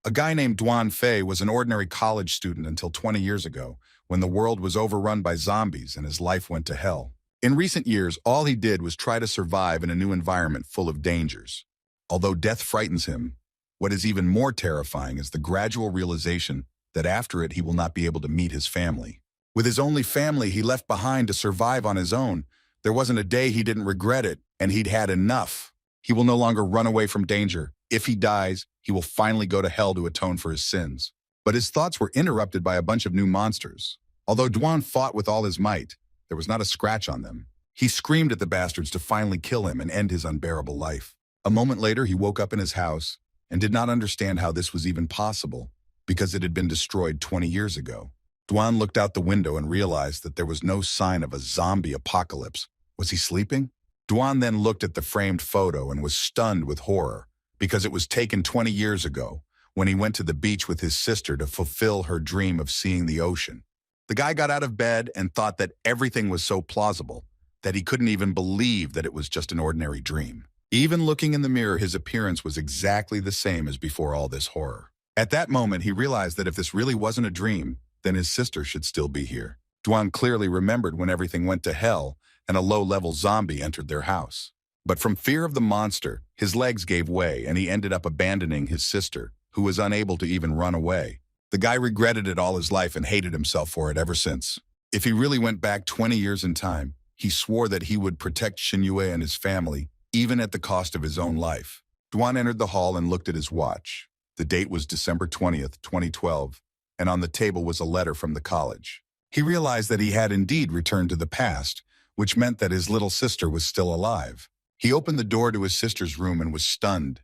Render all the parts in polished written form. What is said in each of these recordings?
A guy named Duan Fei was an ordinary college student until 20 years ago, when the world was overrun by zombies and his life went to hell. In recent years, all he did was try to survive in a new environment full of dangers. Although death frightens him, what is even more terrifying is the gradual realization that after it he will not be able to meet his family. With his only family he left behind to survive on his own, there wasn't a day he didn't regret it, and he'd had enough. He will no longer run away from danger. If he dies, he will finally go to hell to atone for his sins. But his thoughts were interrupted by a bunch of new monsters. Although Duan fought with all his might, there was not a scratch on them. He screamed at the bastards to finally kill him and end his unbearable life. A moment later, he woke up in his house and did not understand how this was even possible, because it had been destroyed 20 years ago. Duan looked out the window and realized that there was no sign of a zombie apocalypse. Was he sleeping? Duan then looked at the framed photo and was stunned with horror, because it was taken 20 years ago, when he went to the beach with his sister to fulfill her dream of seeing the ocean. The guy got out of bed and thought that everything was so plausible that he couldn't even believe that it was just an ordinary dream. Even looking in the mirror, his appearance was exactly the same as before all this horror. At that moment, he realized that if this really wasn't a dream, then his sister should still be here. Duan clearly remembered when everything went to hell and a low-level zombie entered their house. But from fear of the monster, his legs gave way and he ended up abandoning his sister, who was unable to even run away. The guy regretted it all his life and hated himself for it ever since. If he really went back 20 years in time, he swore that he would protect Xinyue and his family, even at the cost of his own life. Duan entered the hall and looked at his watch. The date was December 20th, 2012, and on the table was a letter from the college. He realized that he had indeed returned to the past, which meant that his little sister was still alive. He opened the door to his sister's room and was stunned.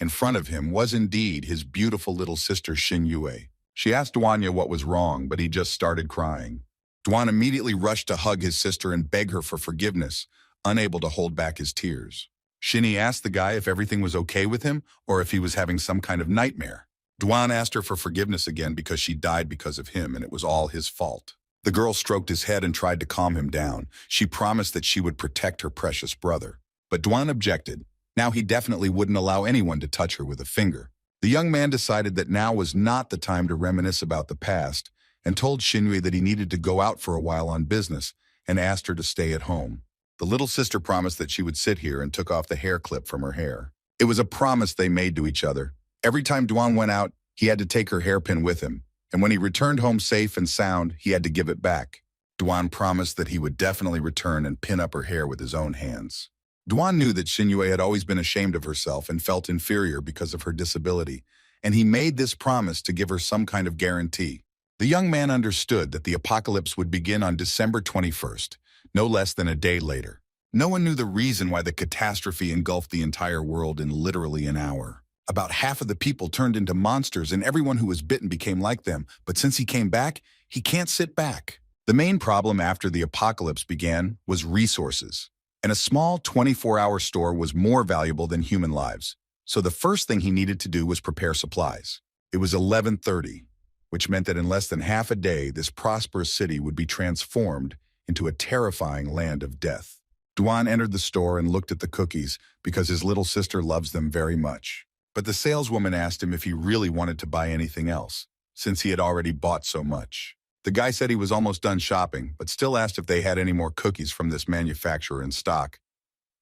In front of him was indeed his beautiful little sister Xinyue. She asked Duanya what was wrong, but he just started crying. Duan immediately rushed to hug his sister and beg her for forgiveness, unable to hold back his tears. Shinny asked the guy if everything was okay with him or if he was having some kind of nightmare. Duan asked her for forgiveness again because she died because of him and it was all his fault. The girl stroked his head and tried to calm him down. She promised that she would protect her precious brother. But Duan objected. Now he definitely wouldn't allow anyone to touch her with a finger. The young man decided that now was not the time to reminisce about the past and told Xinyue that he needed to go out for a while on business and asked her to stay at home. The little sister promised that she would sit here and took off the hair clip from her hair. It was a promise they made to each other. Every time Duan went out, he had to take her hairpin with him, and when he returned home safe and sound, he had to give it back. Duan promised that he would definitely return and pin up her hair with his own hands. Duan knew that Xinyue had always been ashamed of herself and felt inferior because of her disability, and he made this promise to give her some kind of guarantee. The young man understood that the apocalypse would begin on December 21st, no less than a day later. No one knew the reason why the catastrophe engulfed the entire world in literally an hour. About half of the people turned into monsters and everyone who was bitten became like them, but since he came back, he can't sit back. The main problem after the apocalypse began was resources. And a small 24-hour store was more valuable than human lives. So the first thing he needed to do was prepare supplies. It was 11:30, which meant that in less than half a day, this prosperous city would be transformed into a terrifying land of death. Duan entered the store and looked at the cookies because his little sister loves them very much. But the saleswoman asked him if he really wanted to buy anything else, since he had already bought so much. The guy said he was almost done shopping, but still asked if they had any more cookies from this manufacturer in stock.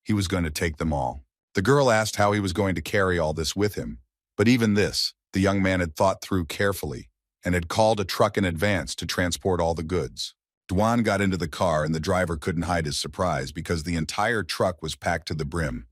He was going to take them all. The girl asked how he was going to carry all this with him. But even this, the young man had thought through carefully and had called a truck in advance to transport all the goods. Duan got into the car and the driver couldn't hide his surprise because the entire truck was packed to the brim.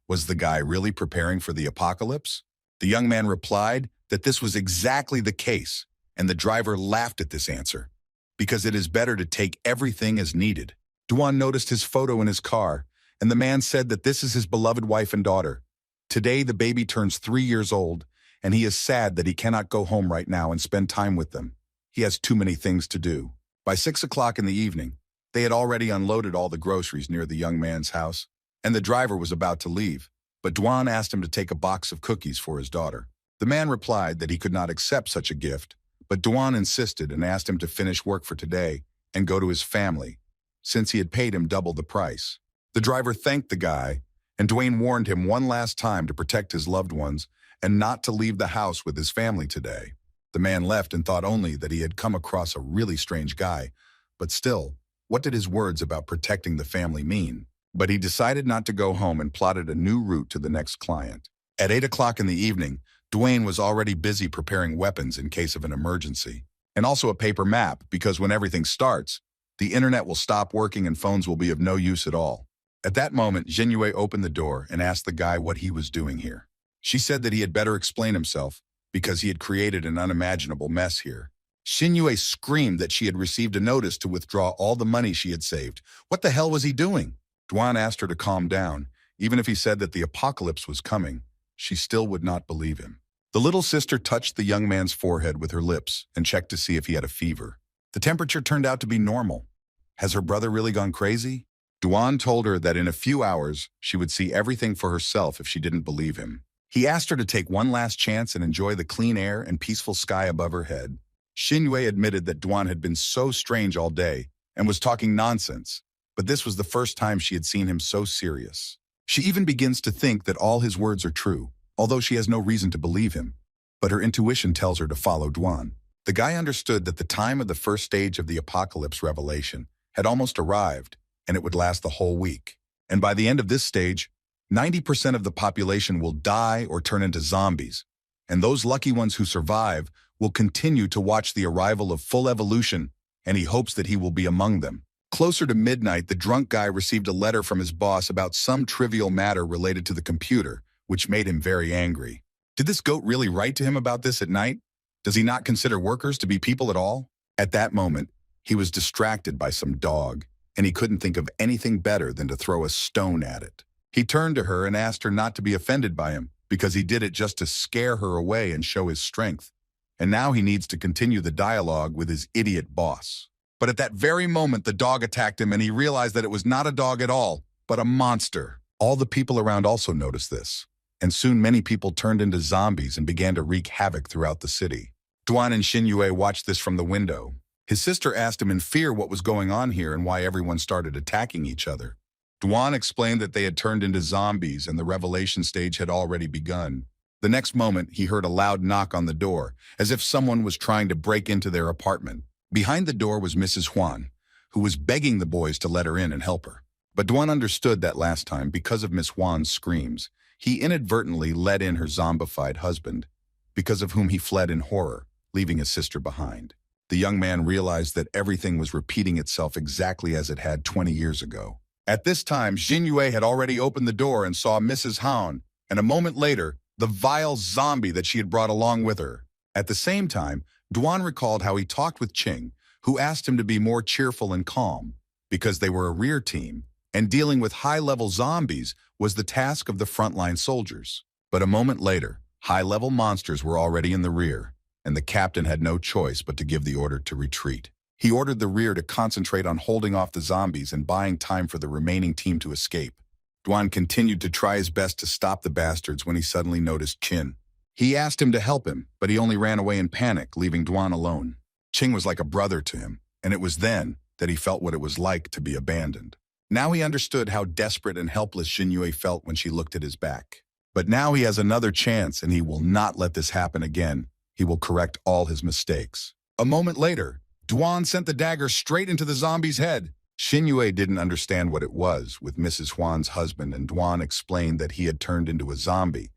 Was the guy really preparing for the apocalypse? The young man replied that this was exactly the case, and the driver laughed at this answer, because it is better to take everything as needed. Duan noticed his photo in his car, and the man said that this is his beloved wife and daughter. Today, the baby turns 3 years old, and he is sad that he cannot go home right now and spend time with them. He has too many things to do. By 6 o'clock in the evening, they had already unloaded all the groceries near the young man's house, and the driver was about to leave, but Duan asked him to take a box of cookies for his daughter. The man replied that he could not accept such a gift, but Duan insisted and asked him to finish work for today and go to his family, since he had paid him double the price. The driver thanked the guy, and Duan warned him one last time to protect his loved ones and not to leave the house with his family today. The man left and thought only that he had come across a really strange guy, but still, what did his words about protecting the family mean? But he decided not to go home and plotted a new route to the next client. At 8 o'clock in the evening, Dwayne was already busy preparing weapons in case of an emergency, and also a paper map because when everything starts, the internet will stop working and phones will be of no use at all. At that moment, Jinyue opened the door and asked the guy what he was doing here. She said that he had better explain himself because he had created an unimaginable mess here. Jinyue screamed that she had received a notice to withdraw all the money she had saved. What the hell was he doing? Dwan asked her to calm down. Even if he said that the apocalypse was coming, she still would not believe him. The little sister touched the young man's forehead with her lips and checked to see if he had a fever. The temperature turned out to be normal. Has her brother really gone crazy? Dwan told her that in a few hours, she would see everything for herself if she didn't believe him. He asked her to take one last chance and enjoy the clean air and peaceful sky above her head. Jinyue admitted that Dwan had been so strange all day and was talking nonsense, but this was the first time she had seen him so serious. She even begins to think that all his words are true, although she has no reason to believe him. But her intuition tells her to follow Dwan. The guy understood that the time of the first stage of the apocalypse revelation had almost arrived, and it would last the whole week. And by the end of this stage, 90% of the population will die or turn into zombies, and those lucky ones who survive will continue to watch the arrival of full evolution, and he hopes that he will be among them. Closer to midnight, the drunk guy received a letter from his boss about some trivial matter related to the computer, which made him very angry. Did this goat really write to him about this at night? Does he not consider workers to be people at all? At that moment, he was distracted by some dog, and he couldn't think of anything better than to throw a stone at it. He turned to her and asked her not to be offended by him, because he did it just to scare her away and show his strength. And now he needs to continue the dialogue with his idiot boss. But at that very moment, the dog attacked him and he realized that it was not a dog at all, but a monster. All the people around also noticed this, and soon many people turned into zombies and began to wreak havoc throughout the city. Dwan and Jinyue watched this from the window. His sister asked him in fear what was going on here and why everyone started attacking each other. Dwan explained that they had turned into zombies and the revelation stage had already begun. The next moment, he heard a loud knock on the door, as if someone was trying to break into their apartment. Behind the door was Mrs. Huan, who was begging the boys to let her in and help her. But Dwan understood that last time, because of Miss Huan's screams, he inadvertently let in her zombified husband, because of whom he fled in horror, leaving his sister behind. The young man realized that everything was repeating itself exactly as it had 20 years ago. At this time, Jinyue had already opened the door and saw Mrs. Huan, and a moment later, the vile zombie that she had brought along with her. At the same time, Dwan recalled how he talked with Ching, who asked him to be more cheerful and calm, because they were a rear team, and dealing with high-level zombies was the task of the frontline soldiers. But a moment later, high-level monsters were already in the rear, and the captain had no choice but to give the order to retreat. He ordered the rear to concentrate on holding off the zombies and buying time for the remaining team to escape. Dwan continued to try his best to stop the bastards when he suddenly noticed Chin. He asked him to help him, but he only ran away in panic, leaving Dwan alone. Ching was like a brother to him, and it was then that he felt what it was like to be abandoned. Now he understood how desperate and helpless Jinyue felt when she looked at his back. But now he has another chance, and he will not let this happen again. He will correct all his mistakes. A moment later, Dwan sent the dagger straight into the zombie's head. Jinyue didn't understand what it was with Mrs. Huan's husband, and Dwan explained that he had turned into a zombie.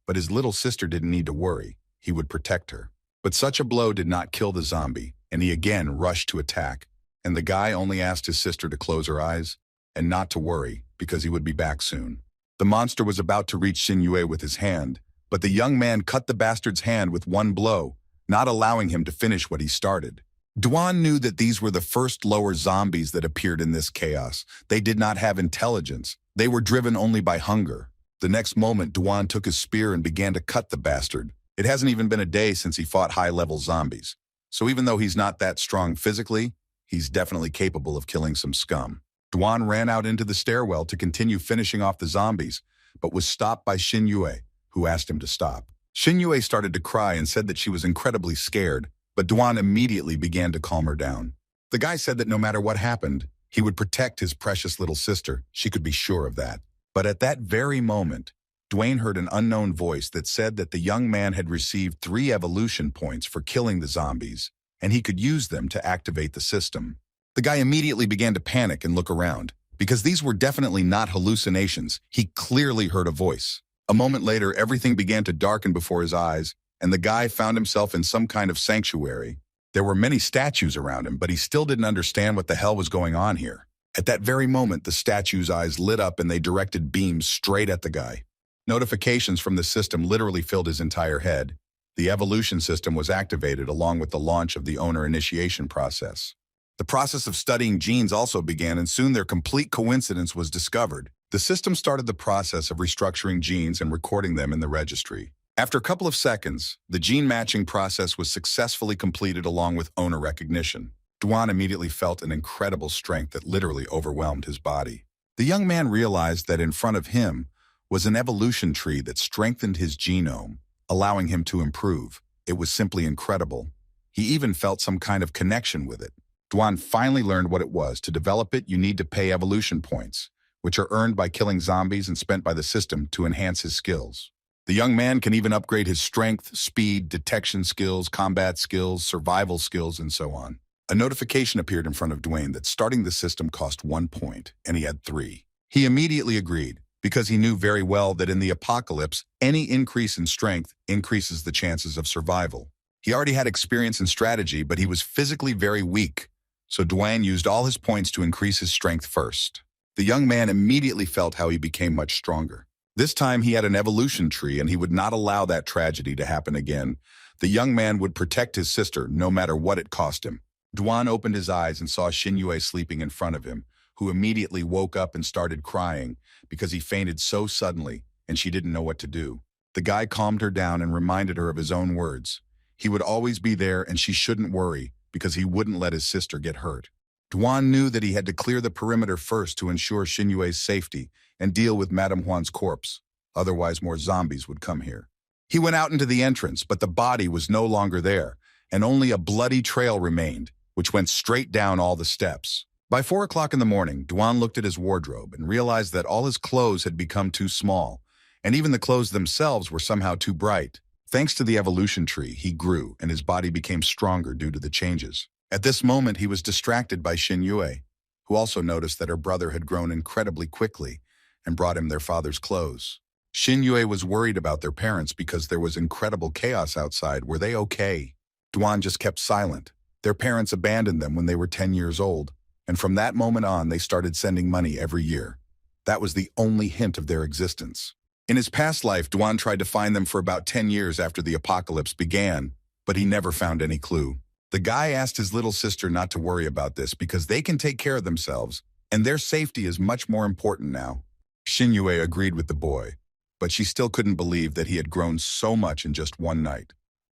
But his little sister didn't need to worry. He would protect her. But such a blow did not kill the zombie, and he again rushed to attack. And the guy only asked his sister to close her eyes and not to worry, because he would be back soon. The monster was about to reach Jinyue with his hand, but the young man cut the bastard's hand with one blow, not allowing him to finish what he started. Dwan knew that these were the first lower zombies that appeared in this chaos. They did not have intelligence. They were driven only by hunger. The next moment, Dwan took his spear and began to cut the bastard. It hasn't even been a day since he fought high-level zombies. So even though he's not that strong physically, he's definitely capable of killing some scum. Dwan ran out into the stairwell to continue finishing off the zombies, but was stopped by Jinyue, who asked him to stop. Jinyue started to cry and said that she was incredibly scared, but Dwan immediately began to calm her down. The guy said that no matter what happened, he would protect his precious little sister. She could be sure of that. But at that very moment, Dwayne heard an unknown voice that said that the young man had received 3 evolution points for killing the zombies, and he could use them to activate the system. The guy immediately began to panic and look around. Because these were definitely not hallucinations, he clearly heard a voice. A moment later, everything began to darken before his eyes, and the guy found himself in some kind of sanctuary. There were many statues around him, but he still didn't understand what the hell was going on here. At that very moment, the statue's eyes lit up and they directed beams straight at the guy. Notifications from the system literally filled his entire head. The evolution system was activated along with the launch of the owner initiation process. The process of studying genes also began, and soon their complete coincidence was discovered. The system started the process of restructuring genes and recording them in the registry. After a couple of seconds, the gene matching process was successfully completed along with owner recognition. Dwan immediately felt an incredible strength that literally overwhelmed his body. The young man realized that in front of him was an evolution tree that strengthened his genome, allowing him to improve. It was simply incredible. He even felt some kind of connection with it. Dwan finally learned what it was. To develop it, you need to pay evolution points, which are earned by killing zombies and spent by the system to enhance his skills. The young man can even upgrade his strength, speed, detection skills, combat skills, survival skills, and so on. A notification appeared in front of Dwayne that starting the system cost 1 point, and he had 3. He immediately agreed, because he knew very well that in the apocalypse, any increase in strength increases the chances of survival. He already had experience in strategy, but he was physically very weak. So Dwayne used all his points to increase his strength first. The young man immediately felt how he became much stronger. This time he had an evolution tree, and he would not allow that tragedy to happen again. The young man would protect his sister no matter what it cost him. Dwan opened his eyes and saw Xinyue sleeping in front of him, who immediately woke up and started crying because he fainted so suddenly and she didn't know what to do. The guy calmed her down and reminded her of his own words. He would always be there and she shouldn't worry, because he wouldn't let his sister get hurt. Dwan knew that he had to clear the perimeter first to ensure Xinyue's safety and deal with Madame Huan's corpse. Otherwise, more zombies would come here. He went out into the entrance, but the body was no longer there, and only a bloody trail remained, which went straight down all the steps. By 4 o'clock in the morning, Dwan looked at his wardrobe and realized that all his clothes had become too small, and even the clothes themselves were somehow too bright. Thanks to the evolution tree, he grew, and his body became stronger due to the changes. At this moment, he was distracted by Xinyue, who also noticed that her brother had grown incredibly quickly and brought him their father's clothes. Xinyue was worried about their parents because there was incredible chaos outside. Were they okay? Dwan just kept silent. Their parents abandoned them when they were 10 years old, and from that moment on, they started sending money every year. That was the only hint of their existence. In his past life, Dwan tried to find them for about 10 years after the apocalypse began, but he never found any clue. The guy asked his little sister not to worry about this because they can take care of themselves, and their safety is much more important now. Xinyue agreed with the boy, but she still couldn't believe that he had grown so much in just one night.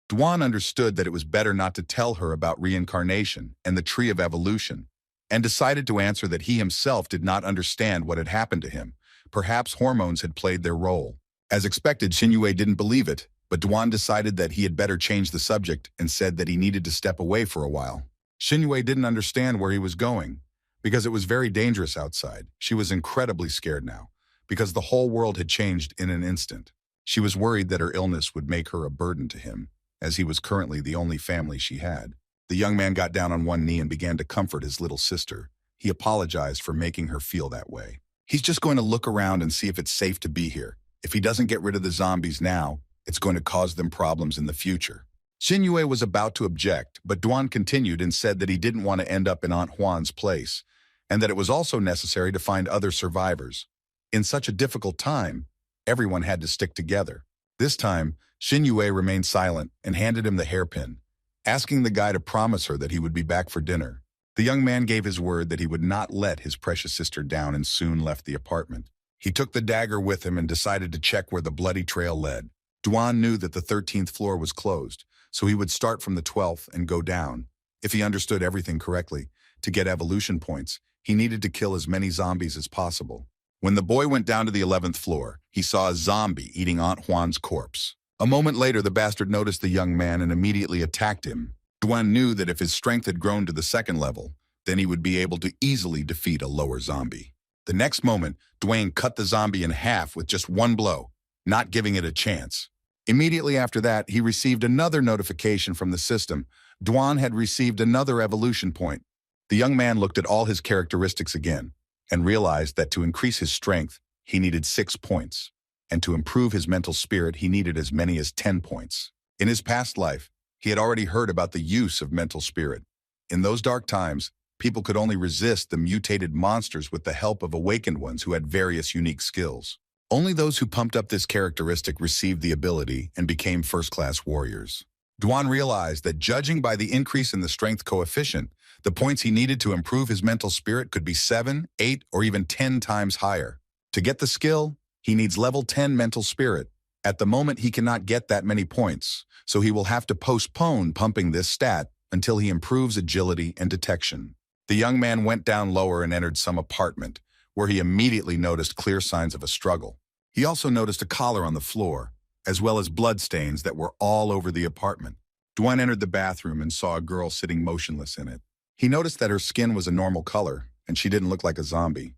Dwan understood that it was better not to tell her about reincarnation and the tree of evolution, and decided to answer that he himself did not understand what had happened to him. Perhaps hormones had played their role. As expected, Xinyue didn't believe it, but Dwan decided that he had better change the subject and said that he needed to step away for a while. Xinyue didn't understand where he was going, because it was very dangerous outside. She was incredibly scared now, because the whole world had changed in an instant. She was worried that her illness would make her a burden to him, as he was currently the only family she had. The young man got down on one knee and began to comfort his little sister. He apologized for making her feel that way. He's just going to look around and see if it's safe to be here. If he doesn't get rid of the zombies now, it's going to cause them problems in the future. Xinyue was about to object, but Dwan continued and said that he didn't want to end up in Aunt Huan's place, and that it was also necessary to find other survivors. In such a difficult time, everyone had to stick together. This time, Xinyue remained silent and handed him the hairpin, asking the guy to promise her that he would be back for dinner. The young man gave his word that he would not let his precious sister down and soon left the apartment. He took the dagger with him and decided to check where the bloody trail led. Dwan knew that the 13th floor was closed, so he would start from the 12th and go down. If he understood everything correctly, to get evolution points, he needed to kill as many zombies as possible. When the boy went down to the 11th floor, he saw a zombie eating Aunt Huan's corpse. A moment later, the bastard noticed the young man and immediately attacked him. Dwan knew that if his strength had grown to the 2nd level, then he would be able to easily defeat a lower zombie. The next moment, Dwayne cut the zombie in half with just one blow. not giving it a chance. Immediately after that, he received another notification from the system. Dwan had received another evolution point. The young man looked at all his characteristics again and realized that to increase his strength, he needed 6 points. And to improve his mental spirit, he needed as many as 10 points. In his past life, he had already heard about the use of mental spirit. In those dark times, people could only resist the mutated monsters with the help of awakened ones who had various unique skills. Only those who pumped up this characteristic received the ability and became first-class warriors. Dwan realized that judging by the increase in the strength coefficient, the points he needed to improve his mental spirit could be 7, 8, or even 10 times higher. To get the skill, he needs level 10 mental spirit. At the moment, he cannot get that many points, so he will have to postpone pumping this stat until he improves agility and detection. The young man went down lower and entered some apartment, where he immediately noticed clear signs of a struggle. He also noticed a collar on the floor, as well as bloodstains that were all over the apartment. Dwan entered the bathroom and saw a girl sitting motionless in it. He noticed that her skin was a normal color, and she didn't look like a zombie.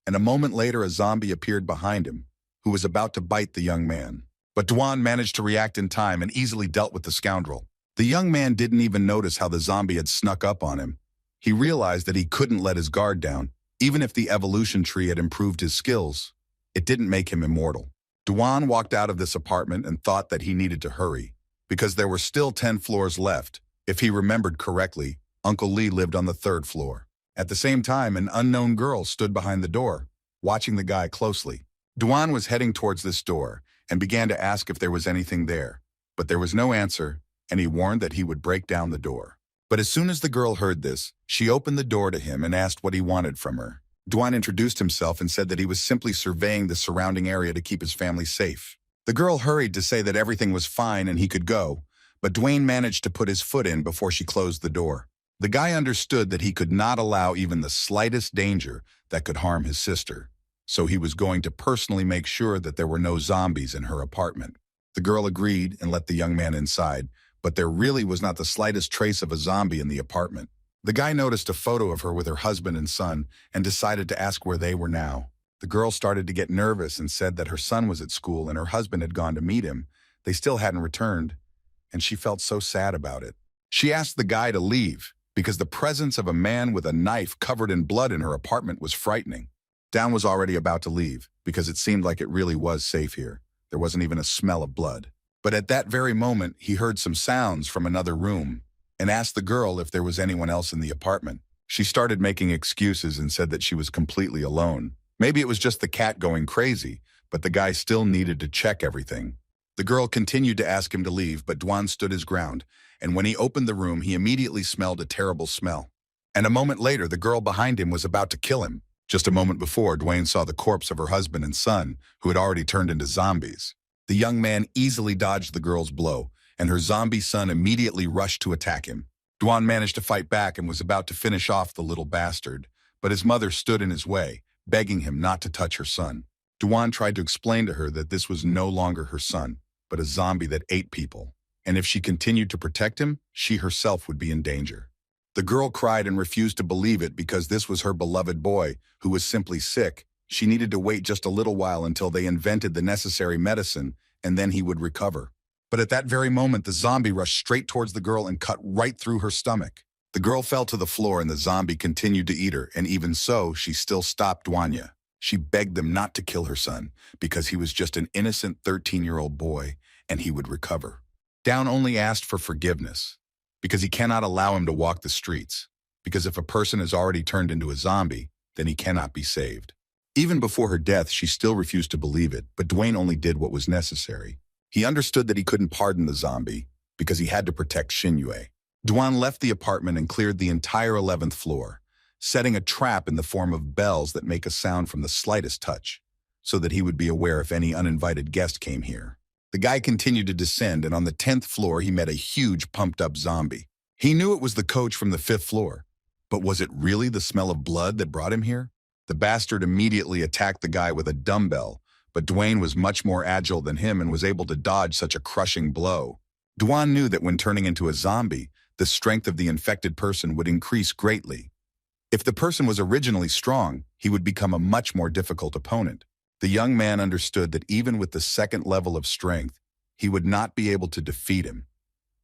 And a moment later, a zombie appeared behind him, who was about to bite the young man. But Dwan managed to react in time and easily dealt with the scoundrel. The young man didn't even notice how the zombie had snuck up on him. He realized that he couldn't let his guard down. Even if the evolution tree had improved his skills, it didn't make him immortal. Dwan walked out of this apartment and thought that he needed to hurry, because there were still 10 floors left. If he remembered correctly, Uncle Lee lived on the 3rd floor. At the same time, an unknown girl stood behind the door, watching the guy closely. Dwan was heading towards this door and began to ask if there was anything there, but there was no answer, and he warned that he would break down the door. But as soon as the girl heard this, she opened the door to him and asked what he wanted from her. Dwan introduced himself and said that he was simply surveying the surrounding area to keep his family safe. The girl hurried to say that everything was fine and he could go, but Dwayne managed to put his foot in before she closed the door. The guy understood that he could not allow even the slightest danger that could harm his sister, so he was going to personally make sure that there were no zombies in her apartment. The girl agreed and let the young man inside, but there really was not the slightest trace of a zombie in the apartment. The guy noticed a photo of her with her husband and son and decided to ask where they were now. The girl started to get nervous and said that her son was at school and her husband had gone to meet him. They still hadn't returned, and she felt so sad about it. She asked the guy to leave because the presence of a man with a knife covered in blood in her apartment was frightening. Down was already about to leave because it seemed like it really was safe here. There wasn't even a smell of blood. But at that very moment, he heard some sounds from another room and asked the girl if there was anyone else in the apartment. She started making excuses and said that she was completely alone. Maybe it was just the cat going crazy, but the guy still needed to check everything. The girl continued to ask him to leave, but Dwan stood his ground, and when he opened the room, he immediately smelled a terrible smell. And a moment later, the girl behind him was about to kill him. Just a moment before, Dwayne saw the corpse of her husband and son, who had already turned into zombies. The young man easily dodged the girl's blow, and her zombie son immediately rushed to attack him. Dwan managed to fight back and was about to finish off the little bastard, but his mother stood in his way, begging him not to touch her son. Dwan tried to explain to her that this was no longer her son, but a zombie that ate people, and if she continued to protect him, she herself would be in danger. The girl cried and refused to believe it because this was her beloved boy, who was simply sick. She needed to wait just a little while until they invented the necessary medicine, and then he would recover. But at that very moment, the zombie rushed straight towards the girl and cut right through her stomach. The girl fell to the floor and the zombie continued to eat her, and even so, she still stopped Dwanya. She begged them not to kill her son, because he was just an innocent 13-year-old boy, and he would recover. Down only asked for forgiveness, because he cannot allow him to walk the streets, because if a person has already turned into a zombie, then he cannot be saved. Even before her death, she still refused to believe it, but Dwayne only did what was necessary. He understood that he couldn't pardon the zombie because he had to protect Xinyue. Dwan left the apartment and cleared the entire 11th floor, setting a trap in the form of bells that make a sound from the slightest touch, so that he would be aware if any uninvited guest came here. The guy continued to descend, and on the 10th floor, he met a huge pumped-up zombie. He knew it was the coach from the 5th floor, but was it really the smell of blood that brought him here? The bastard immediately attacked the guy with a dumbbell, but Dwayne was much more agile than him and was able to dodge such a crushing blow. Dwan knew that when turning into a zombie, the strength of the infected person would increase greatly. If the person was originally strong, he would become a much more difficult opponent. The young man understood that even with the second level of strength, he would not be able to defeat him.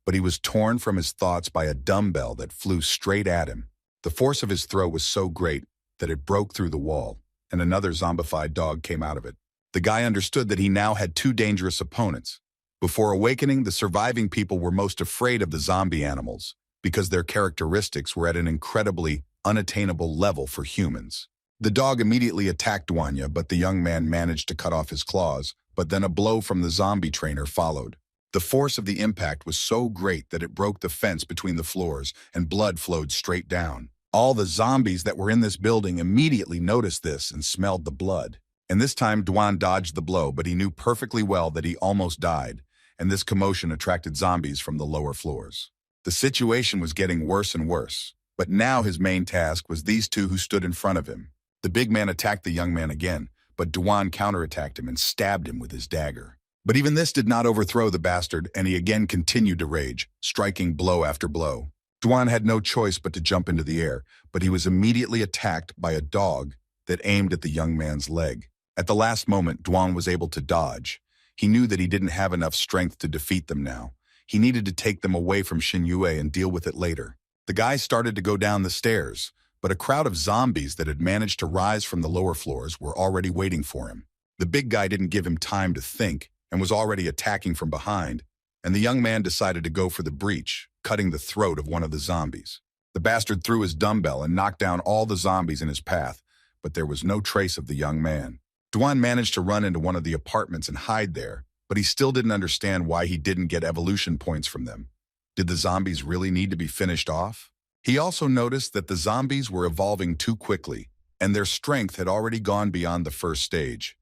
But he was torn from his thoughts by a dumbbell that flew straight at him. The force of his throw was so great that it broke through the wall, and another zombified dog came out of it. The guy understood that he now had two dangerous opponents. Before awakening, the surviving people were most afraid of the zombie animals because their characteristics were at an incredibly unattainable level for humans. The dog immediately attacked Duanya, but the young man managed to cut off his claws, but then a blow from the zombie trainer followed. The force of the impact was so great that it broke the fence between the floors and blood flowed straight down. All the zombies that were in this building immediately noticed this and smelled the blood. And this time Duan dodged the blow, but he knew perfectly well that he almost died, and this commotion attracted zombies from the lower floors. The situation was getting worse and worse, but now his main task was these two who stood in front of him. The big man attacked the young man again, but Duan counterattacked him and stabbed him with his dagger. But even this did not overthrow the bastard, and he again continued to rage, striking blow after blow. Duan had no choice but to jump into the air, but he was immediately attacked by a dog that aimed at the young man's leg. At the last moment, Duan was able to dodge. He knew that he didn't have enough strength to defeat them now. He needed to take them away from Xinyue and deal with it later. The guy started to go down the stairs, but a crowd of zombies that had managed to rise from the lower floors were already waiting for him. The big guy didn't give him time to think and was already attacking from behind, and the young man decided to go for the breach, cutting the throat of one of the zombies. The bastard threw his dumbbell and knocked down all the zombies in his path, but there was no trace of the young man. Duan managed to run into one of the apartments and hide there, but he still didn't understand why he didn't get evolution points from them. Did the zombies really need to be finished off? He also noticed that the zombies were evolving too quickly, and their strength had already gone beyond the first stage.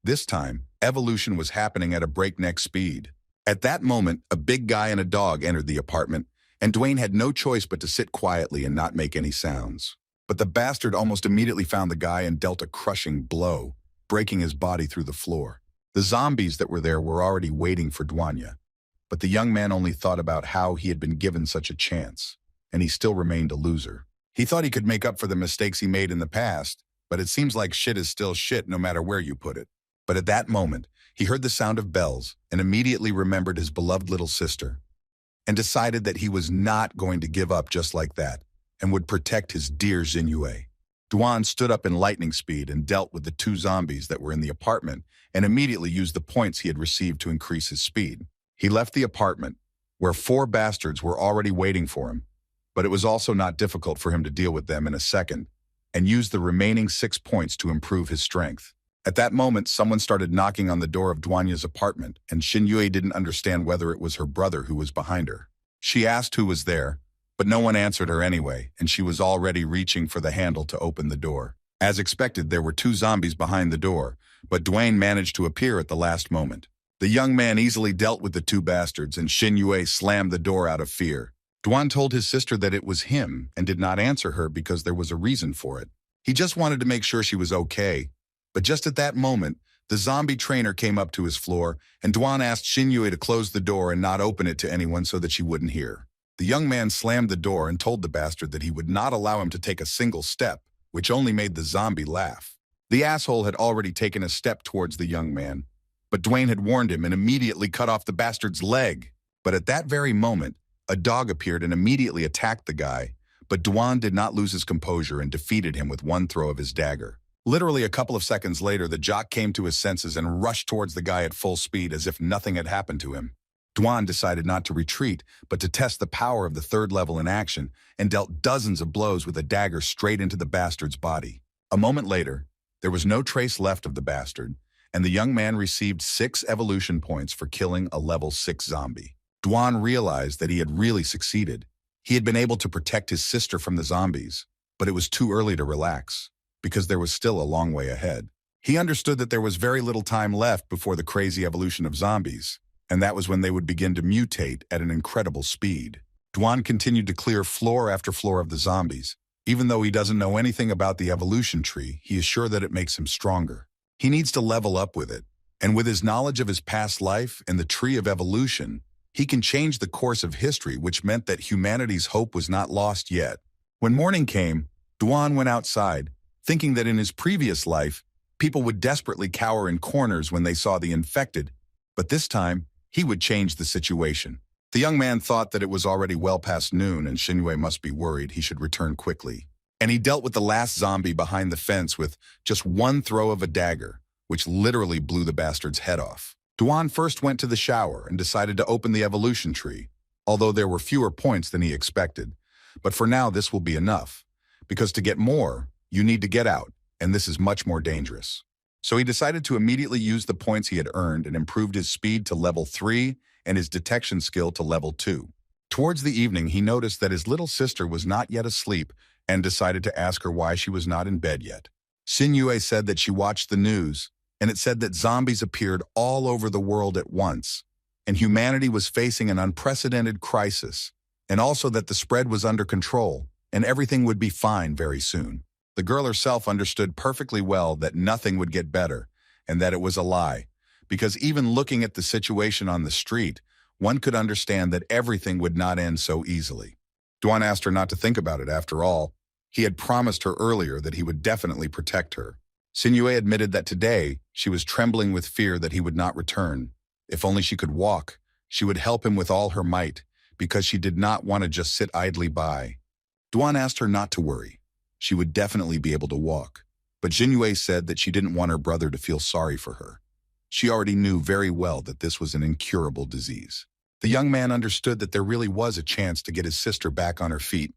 This time, evolution was happening at a breakneck speed. At that moment, a big guy and a dog entered the apartment, and Dwayne had no choice but to sit quietly and not make any sounds. But the bastard almost immediately found the guy and dealt a crushing blow, breaking his body through the floor. The zombies that were there were already waiting for Duanya, but the young man only thought about how he had been given such a chance, and he still remained a loser. He thought he could make up for the mistakes he made in the past, but it seems like shit is still shit no matter where you put it. But at that moment, he heard the sound of bells and immediately remembered his beloved little sister, and decided that he was not going to give up just like that, and would protect his dear Xinyue. Duan stood up in lightning speed and dealt with the two zombies that were in the apartment, and immediately used the points he had received to increase his speed. He left the apartment, where 4 bastards were already waiting for him, but it was also not difficult for him to deal with them in a second, and used the remaining 6 points to improve his strength. At that moment, someone started knocking on the door of Duanya's apartment, and Xinyue didn't understand whether it was her brother who was behind her. She asked who was there, but no one answered her anyway, and she was already reaching for the handle to open the door. As expected, there were 2 zombies behind the door, but Dwayne managed to appear at the last moment. The young man easily dealt with the 2 bastards, and Xinyue slammed the door out of fear. Duan told his sister that it was him and did not answer her because there was a reason for it. He just wanted to make sure she was okay. But just at that moment, the zombie trainer came up to his floor, and Duan asked Xinyue to close the door and not open it to anyone so that she wouldn't hear. The young man slammed the door and told the bastard that he would not allow him to take a single step, which only made the zombie laugh. The asshole had already taken a step towards the young man, but Dwayne had warned him and immediately cut off the bastard's leg. But at that very moment, a dog appeared and immediately attacked the guy, but Duan did not lose his composure and defeated him with one throw of his dagger. Literally a couple of seconds later, the jock came to his senses and rushed towards the guy at full speed as if nothing had happened to him. Duan decided not to retreat, but to test the power of the 3rd level in action, and dealt dozens of blows with a dagger straight into the bastard's body. A moment later, there was no trace left of the bastard, and the young man received 6 evolution points for killing a level 6 zombie. Duan realized that he had really succeeded. He had been able to protect his sister from the zombies, but it was too early to relax, because there was still a long way ahead. He understood that there was very little time left before the crazy evolution of zombies, and that was when they would begin to mutate at an incredible speed. Duan continued to clear floor after floor of the zombies. Even though he doesn't know anything about the evolution tree, he is sure that it makes him stronger. He needs to level up with it, and with his knowledge of his past life and the tree of evolution, he can change the course of history, which meant that humanity's hope was not lost yet. When morning came, Duan went outside, thinking that in his previous life, People would desperately cower in corners when they saw the infected, but this time, he would change the situation. The young man thought that it was already well past noon and Shinue must be worried he should return quickly. And he dealt with the last zombie behind the fence with just one throw of a dagger, which literally blew the bastard's head off. Duan first went to the shower and decided to open the evolution tree, although there were fewer points than he expected. But for now, this will be enough, because to get more, you need to get out, and this is much more dangerous. So he decided to immediately use the points he had earned and improved his speed to level 3 and his detection skill to level 2. Towards the evening, he noticed that his little sister was not yet asleep and decided to ask her why she was not in bed yet. Shinue said that she watched the news, and it said that zombies appeared all over the world at once, and humanity was facing an unprecedented crisis, and also that the spread was under control, and everything would be fine very soon. The girl herself understood perfectly well that nothing would get better, and that it was a lie, because even looking at the situation on the street, one could understand that everything would not end so easily. Duan asked her not to think about it after all. He had promised her earlier that he would definitely protect her. Shinue admitted that today she was trembling with fear that he would not return. If only she could walk, she would help him with all her might, because she did not want to just sit idly by. Duan asked her not to worry. She would definitely be able to walk. But Shinue said that she didn't want her brother to feel sorry for her. She already knew very well that this was an incurable disease. The young man understood that there really was a chance to get his sister back on her feet,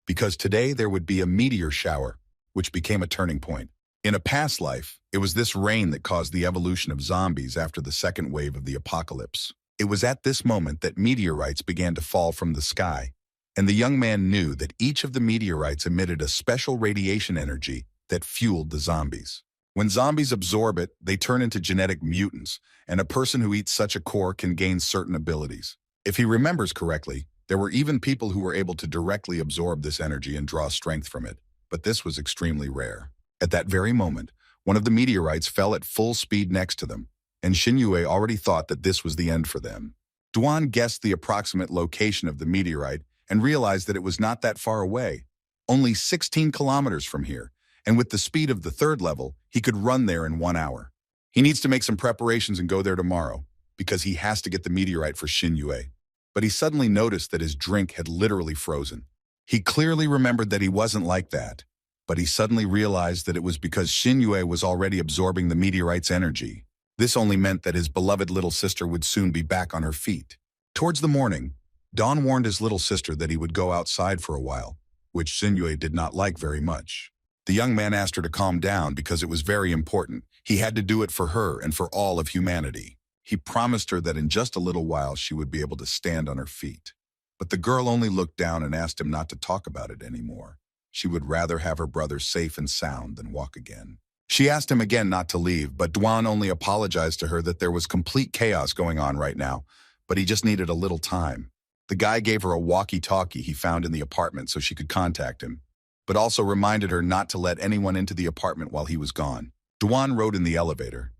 because today there would be a meteor shower, which became a turning point. In a past life, it was this rain that caused the evolution of zombies after the second wave of the apocalypse. It was at this moment that meteorites began to fall from the sky, and the young man knew that each of the meteorites emitted a special radiation energy that fueled the zombies. When zombies absorb it, they turn into genetic mutants, and a person who eats such a core can gain certain abilities. If he remembers correctly, there were even people who were able to directly absorb this energy and draw strength from it, but this was extremely rare. At that very moment, one of the meteorites fell at full speed next to them, and Shinue already thought that this was the end for them. Duan guessed the approximate location of the meteorite and realized that it was not that far away, only 16 kilometers from here, and with the speed of the third level, he could run there in 1 hour. He needs to make some preparations and go there tomorrow, because he has to get the meteorite for Shinue. But he suddenly noticed that his drink had literally frozen. He clearly remembered that he wasn't like that, but he suddenly realized that it was because Shinue was already absorbing the meteorite's energy. This only meant that his beloved little sister would soon be back on her feet. Towards the morning, Dawn warned his little sister that he would go outside for a while, which Shinue did not like very much. The young man asked her to calm down because it was very important. He had to do it for her and for all of humanity. He promised her that in just a little while she would be able to stand on her feet. But the girl only looked down and asked him not to talk about it anymore. She would rather have her brother safe and sound than walk again. She asked him again not to leave, but Duan only apologized to her that there was complete chaos going on right now, but he just needed a little time. The guy gave her a walkie-talkie he found in the apartment so she could contact him, but also reminded her not to let anyone into the apartment while he was gone. Duan rode in the elevator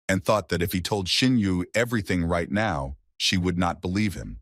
and thought that if he told Shinue everything right now, she would not believe him.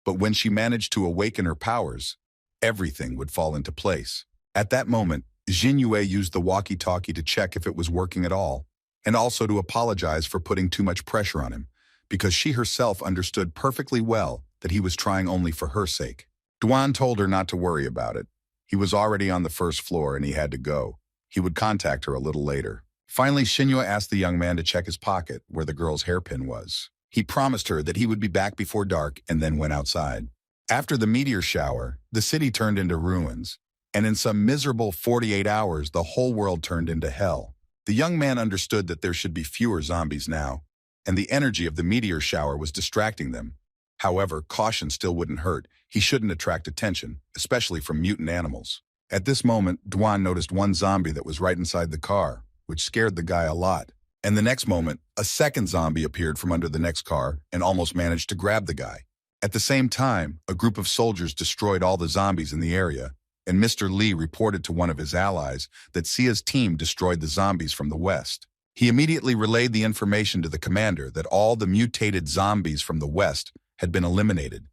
But when she managed to awaken her powers, everything would fall into place. At that moment, Shinue used the walkie-talkie to check if it was working at all, and also to apologize for putting too much pressure on him, because she herself understood perfectly well that he was trying only for her sake. Duan told her not to worry about it. He was already on the first floor and he had to go. He would contact her a little later. Finally, Shinue asked the young man to check his pocket where the girl's hairpin was. He promised her that he would be back before dark and then went outside. After the meteor shower, the city turned into ruins, and in some miserable 48 hours, the whole world turned into hell. The young man understood that there should be fewer zombies now, and the energy of the meteor shower was distracting them. However, caution still wouldn't hurt. He shouldn't attract attention, especially from mutant animals. At this moment, Duan noticed one zombie that was right inside the car, which scared the guy a lot. And the next moment, a second zombie appeared from under the next car and almost managed to grab the guy. At the same time, a group of soldiers destroyed all the zombies in the area, and Mr. Lee reported to one of his allies that Sia's team destroyed the zombies from the west. He immediately relayed the information to the commander that all the mutated zombies from the west had been eliminated,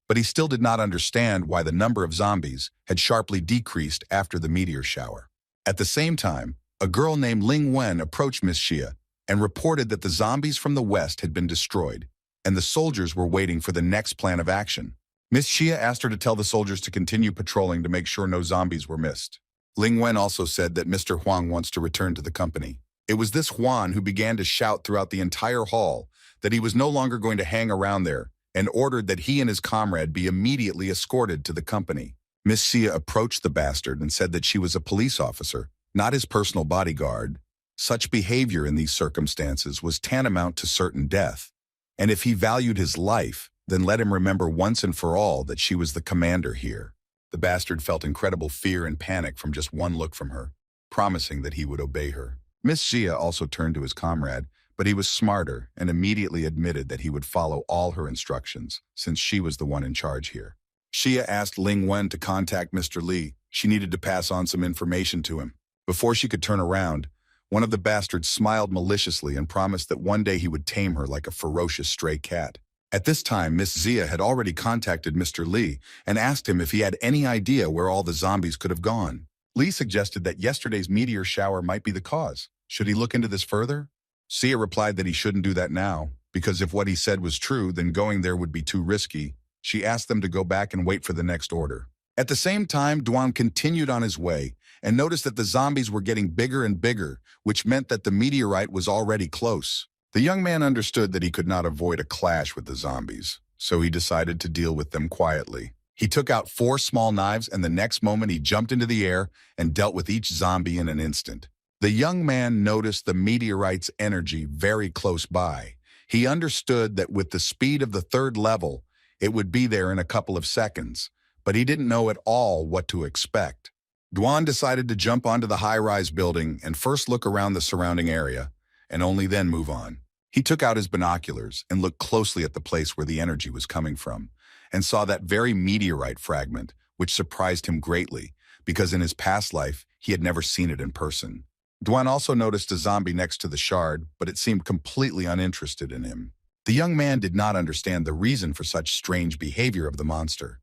but he still did not understand why the number of zombies had sharply decreased after the meteor shower. At the same time, a girl named Ling Wen approached Miss Xia and reported that the zombies from the west had been destroyed, and the soldiers were waiting for the next plan of action. Miss Xia asked her to tell the soldiers to continue patrolling to make sure no zombies were missed. Ling Wen also said that Mr. Huang wants to return to the company. It was this Huan who began to shout throughout the entire hall that he was no longer going to hang around there and ordered that he and his comrade be immediately escorted to the company. Miss Xia approached the bastard and said that she was a police officer, not his personal bodyguard. Such behavior in these circumstances was tantamount to certain death, and if he valued his life, then let him remember once and for all that she was the commander here. The bastard felt incredible fear and panic from just one look from her, promising that he would obey her. Miss Xia also turned to his comrade, but he was smarter and immediately admitted that he would follow all her instructions, since she was the one in charge here. Xia asked Ling Wen to contact Mr. Li. She needed to pass on some information to him. Before she could turn around, one of the bastards smiled maliciously and promised that one day he would tame her like a ferocious stray cat. At this time, Miss Xia had already contacted Mr. Li and asked him if he had any idea where all the zombies could have gone. Li suggested that yesterday's meteor shower might be the cause. Should he look into this further? Xia replied that he shouldn't do that now, because if what he said was true, then going there would be too risky. She asked them to go back and wait for the next order. At the same time, Duan continued on his way and noticed that the zombies were getting bigger and bigger, which meant that the meteorite was already close. The young man understood that he could not avoid a clash with the zombies, so he decided to deal with them quietly. He took out 4 small knives, and the next moment he jumped into the air and dealt with each zombie in an instant. The young man noticed the meteorite's energy very close by. He understood that with the speed of the 3rd level, it would be there in a couple of seconds, but he didn't know at all what to expect. Duan decided to jump onto the high-rise building and first look around the surrounding area, and only then move on. He took out his binoculars and looked closely at the place where the energy was coming from, and saw that very meteorite fragment, which surprised him greatly, because in his past life, he had never seen it in person. Duan also noticed a zombie next to the shard, but it seemed completely uninterested in him. The young man did not understand the reason for such strange behavior of the monster.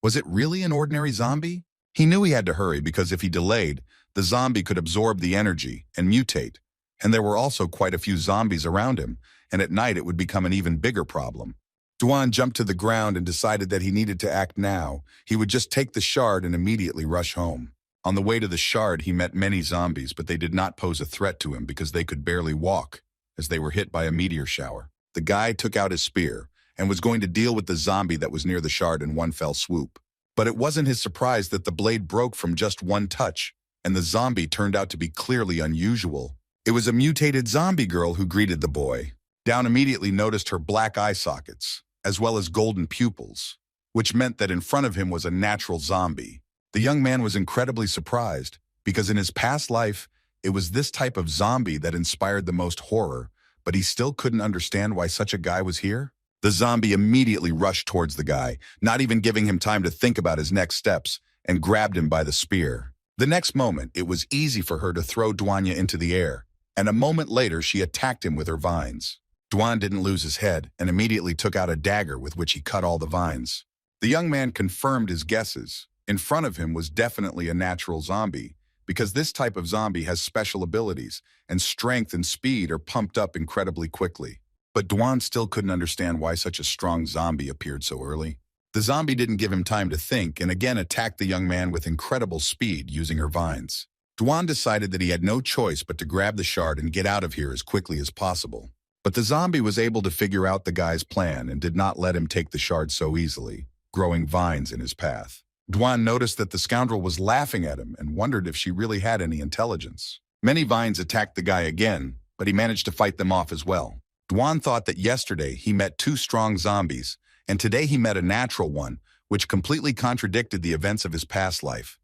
Was it really an ordinary zombie? He knew he had to hurry because if he delayed, the zombie could absorb the energy and mutate, and there were also quite a few zombies around him, and at night it would become an even bigger problem. Duan jumped to the ground and decided that he needed to act now. He would just take the shard and immediately rush home. On the way to the shard, he met many zombies, but they did not pose a threat to him because they could barely walk, as they were hit by a meteor shower. The guy took out his spear and was going to deal with the zombie that was near the shard in one fell swoop. But it wasn't his surprise that the blade broke from just one touch, and the zombie turned out to be clearly unusual. It was a mutated zombie girl who greeted the boy. Down immediately noticed her black eye sockets, as well as golden pupils, which meant that in front of him was a natural zombie. The young man was incredibly surprised, because in his past life, it was this type of zombie that inspired the most horror, but he still couldn't understand why such a guy was here. The zombie immediately rushed towards the guy, not even giving him time to think about his next steps, and grabbed him by the spear. The next moment, it was easy for her to throw Duanya into the air, and a moment later she attacked him with her vines. Duan didn't lose his head and immediately took out a dagger with which he cut all the vines. The young man confirmed his guesses. In front of him was definitely a natural zombie, because this type of zombie has special abilities, and strength and speed are pumped up incredibly quickly. But Duan still couldn't understand why such a strong zombie appeared so early. The zombie didn't give him time to think and again attacked the young man with incredible speed using her vines. Duan decided that he had no choice but to grab the shard and get out of here as quickly as possible. But the zombie was able to figure out the guy's plan and did not let him take the shard so easily, growing vines in his path. Duan noticed that the scoundrel was laughing at him and wondered if she really had any intelligence. Many vines attacked the guy again, but he managed to fight them off as well. Duan thought that yesterday he met 2 strong zombies, and today he met a natural one, which completely contradicted the events of his past life.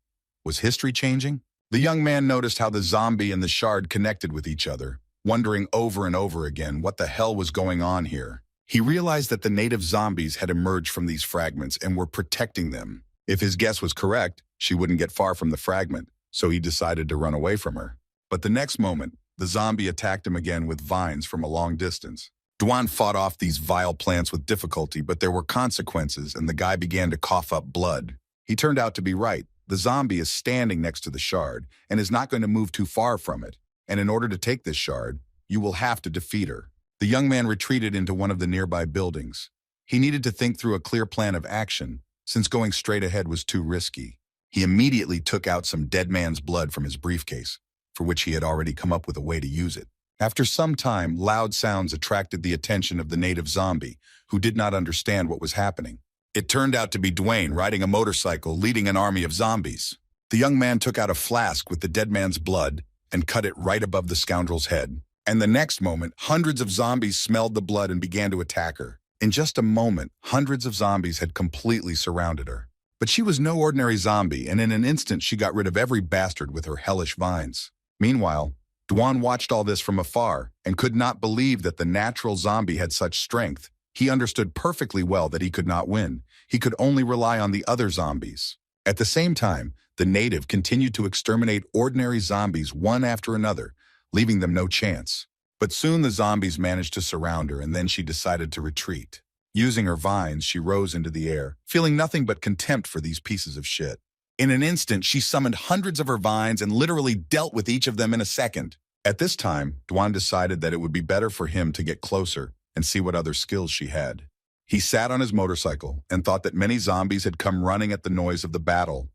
Was history changing? The young man noticed how the zombie and the shard connected with each other, wondering over and over again what the hell was going on here. He realized that the native zombies had emerged from these fragments and were protecting them. If his guess was correct, she wouldn't get far from the fragment, so he decided to run away from her. But the next moment, the zombie attacked him again with vines from a long distance. Duan fought off these vile plants with difficulty, but there were consequences and the guy began to cough up blood. He turned out to be right. the zombie is standing next to the shard and is not going to move too far from it. And in order to take this shard, you will have to defeat her. The young man retreated into one of the nearby buildings. He needed to think through a clear plan of action, since going straight ahead was too risky. He immediately took out some dead man's blood from his briefcase, for which he had already come up with a way to use it. After some time, loud sounds attracted the attention of the native zombie, who did not understand what was happening. It turned out to be Dwayne riding a motorcycle leading an army of zombies. The young man took out a flask with the dead man's blood and cut it right above the scoundrel's head. And the next moment, hundreds of zombies smelled the blood and began to attack her. In just a moment, hundreds of zombies had completely surrounded her. But she was no ordinary zombie, and in an instant she got rid of every bastard with her hellish vines. Meanwhile, Dwan watched all this from afar and could not believe that the natural zombie had such strength. He understood perfectly well that he could not win. He could only rely on the other zombies. At the same time, the native continued to exterminate ordinary zombies one after another, leaving them no chance. But soon the zombies managed to surround her, and then she decided to retreat. Using her vines, she rose into the air, feeling nothing but contempt for these pieces of shit. In an instant, she summoned hundreds of her vines and literally dealt with each of them in a second. At this time, Dwan decided that it would be better for him to get closer and see what other skills she had. He sat on his motorcycle and thought that many zombies had come running at the noise of the battle,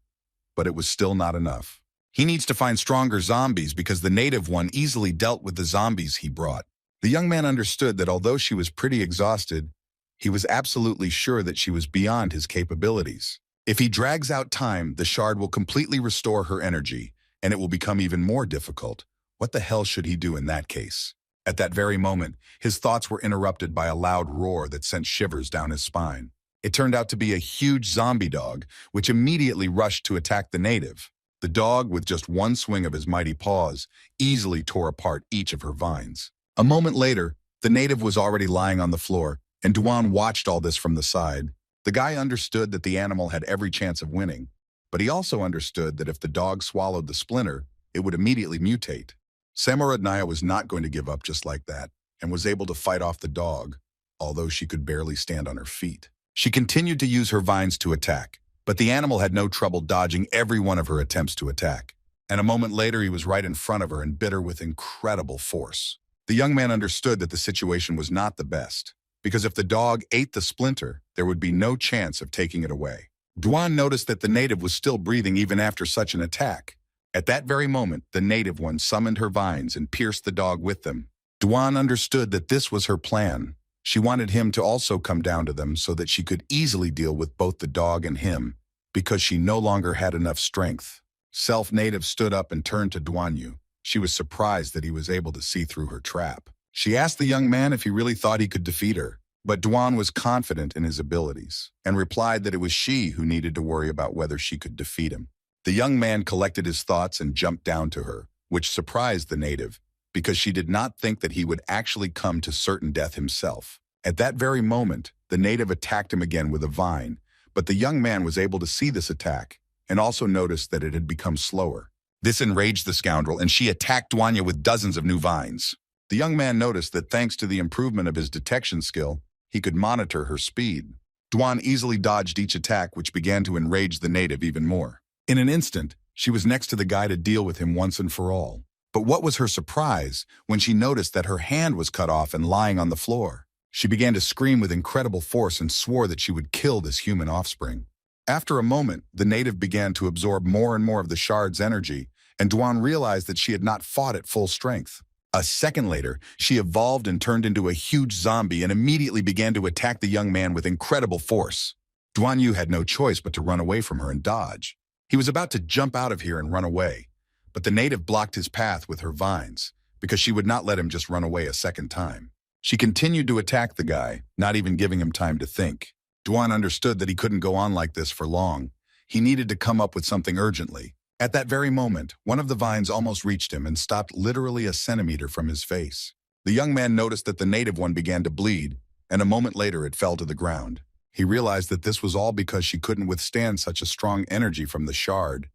but it was still not enough. He needs to find stronger zombies because the native one easily dealt with the zombies he brought. The young man understood that although she was pretty exhausted, he was absolutely sure that she was beyond his capabilities. If he drags out time, the shard will completely restore her energy, and it will become even more difficult. What the hell should he do in that case? At that very moment, his thoughts were interrupted by a loud roar that sent shivers down his spine. It turned out to be a huge zombie dog, which immediately rushed to attack the native. The dog, with just one swing of his mighty paws, easily tore apart each of her vines. A moment later, the native was already lying on the floor, and Dwan watched all this from the side. The guy understood that the animal had every chance of winning, but he also understood that if the dog swallowed the splinter, it would immediately mutate. Samuradnaya was not going to give up just like that, and was able to fight off the dog, although she could barely stand on her feet. She continued to use her vines to attack, but the animal had no trouble dodging every one of her attempts to attack. And a moment later, he was right in front of her and bit her with incredible force. The young man understood that the situation was not the best, because if the dog ate the splinter, there would be no chance of taking it away. Dwan noticed that the native was still breathing even after such an attack. At that very moment, the native one summoned her vines and pierced the dog with them. Dwan understood that this was her plan. She wanted him to also come down to them so that she could easily deal with both the dog and him, because she no longer had enough strength. Self-Native stood up and turned to Dwanyu. She was surprised that he was able to see through her trap. She asked the young man if he really thought he could defeat her, but Dwan was confident in his abilities and replied that it was she who needed to worry about whether she could defeat him. The young man collected his thoughts and jumped down to her, which surprised the native, because she did not think that he would actually come to certain death himself. At that very moment, the native attacked him again with a vine, but the young man was able to see this attack and also noticed that it had become slower. This enraged the scoundrel, and she attacked Dwanya with dozens of new vines. The young man noticed that thanks to the improvement of his detection skill, he could monitor her speed. Dwan easily dodged each attack, which began to enrage the native even more. In an instant, she was next to the guy to deal with him once and for all. But what was her surprise when she noticed that her hand was cut off and lying on the floor? She began to scream with incredible force and swore that she would kill this human offspring. After a moment, the native began to absorb more and more of the shard's energy, and Dwan realized that she had not fought at full strength. A second later, she evolved and turned into a huge zombie and immediately began to attack the young man with incredible force. Dwanyu had no choice but to run away from her and dodge. He was about to jump out of here and run away, but the native blocked his path with her vines, because she would not let him just run away a second time. She continued to attack the guy, not even giving him time to think. Dwan understood that he couldn't go on like this for long. He needed to come up with something urgently. At that very moment, one of the vines almost reached him and stopped literally a centimeter from his face. The young man noticed that the native one began to bleed, and a moment later it fell to the ground. He realized that this was all because she couldn't withstand such a strong energy from the shard,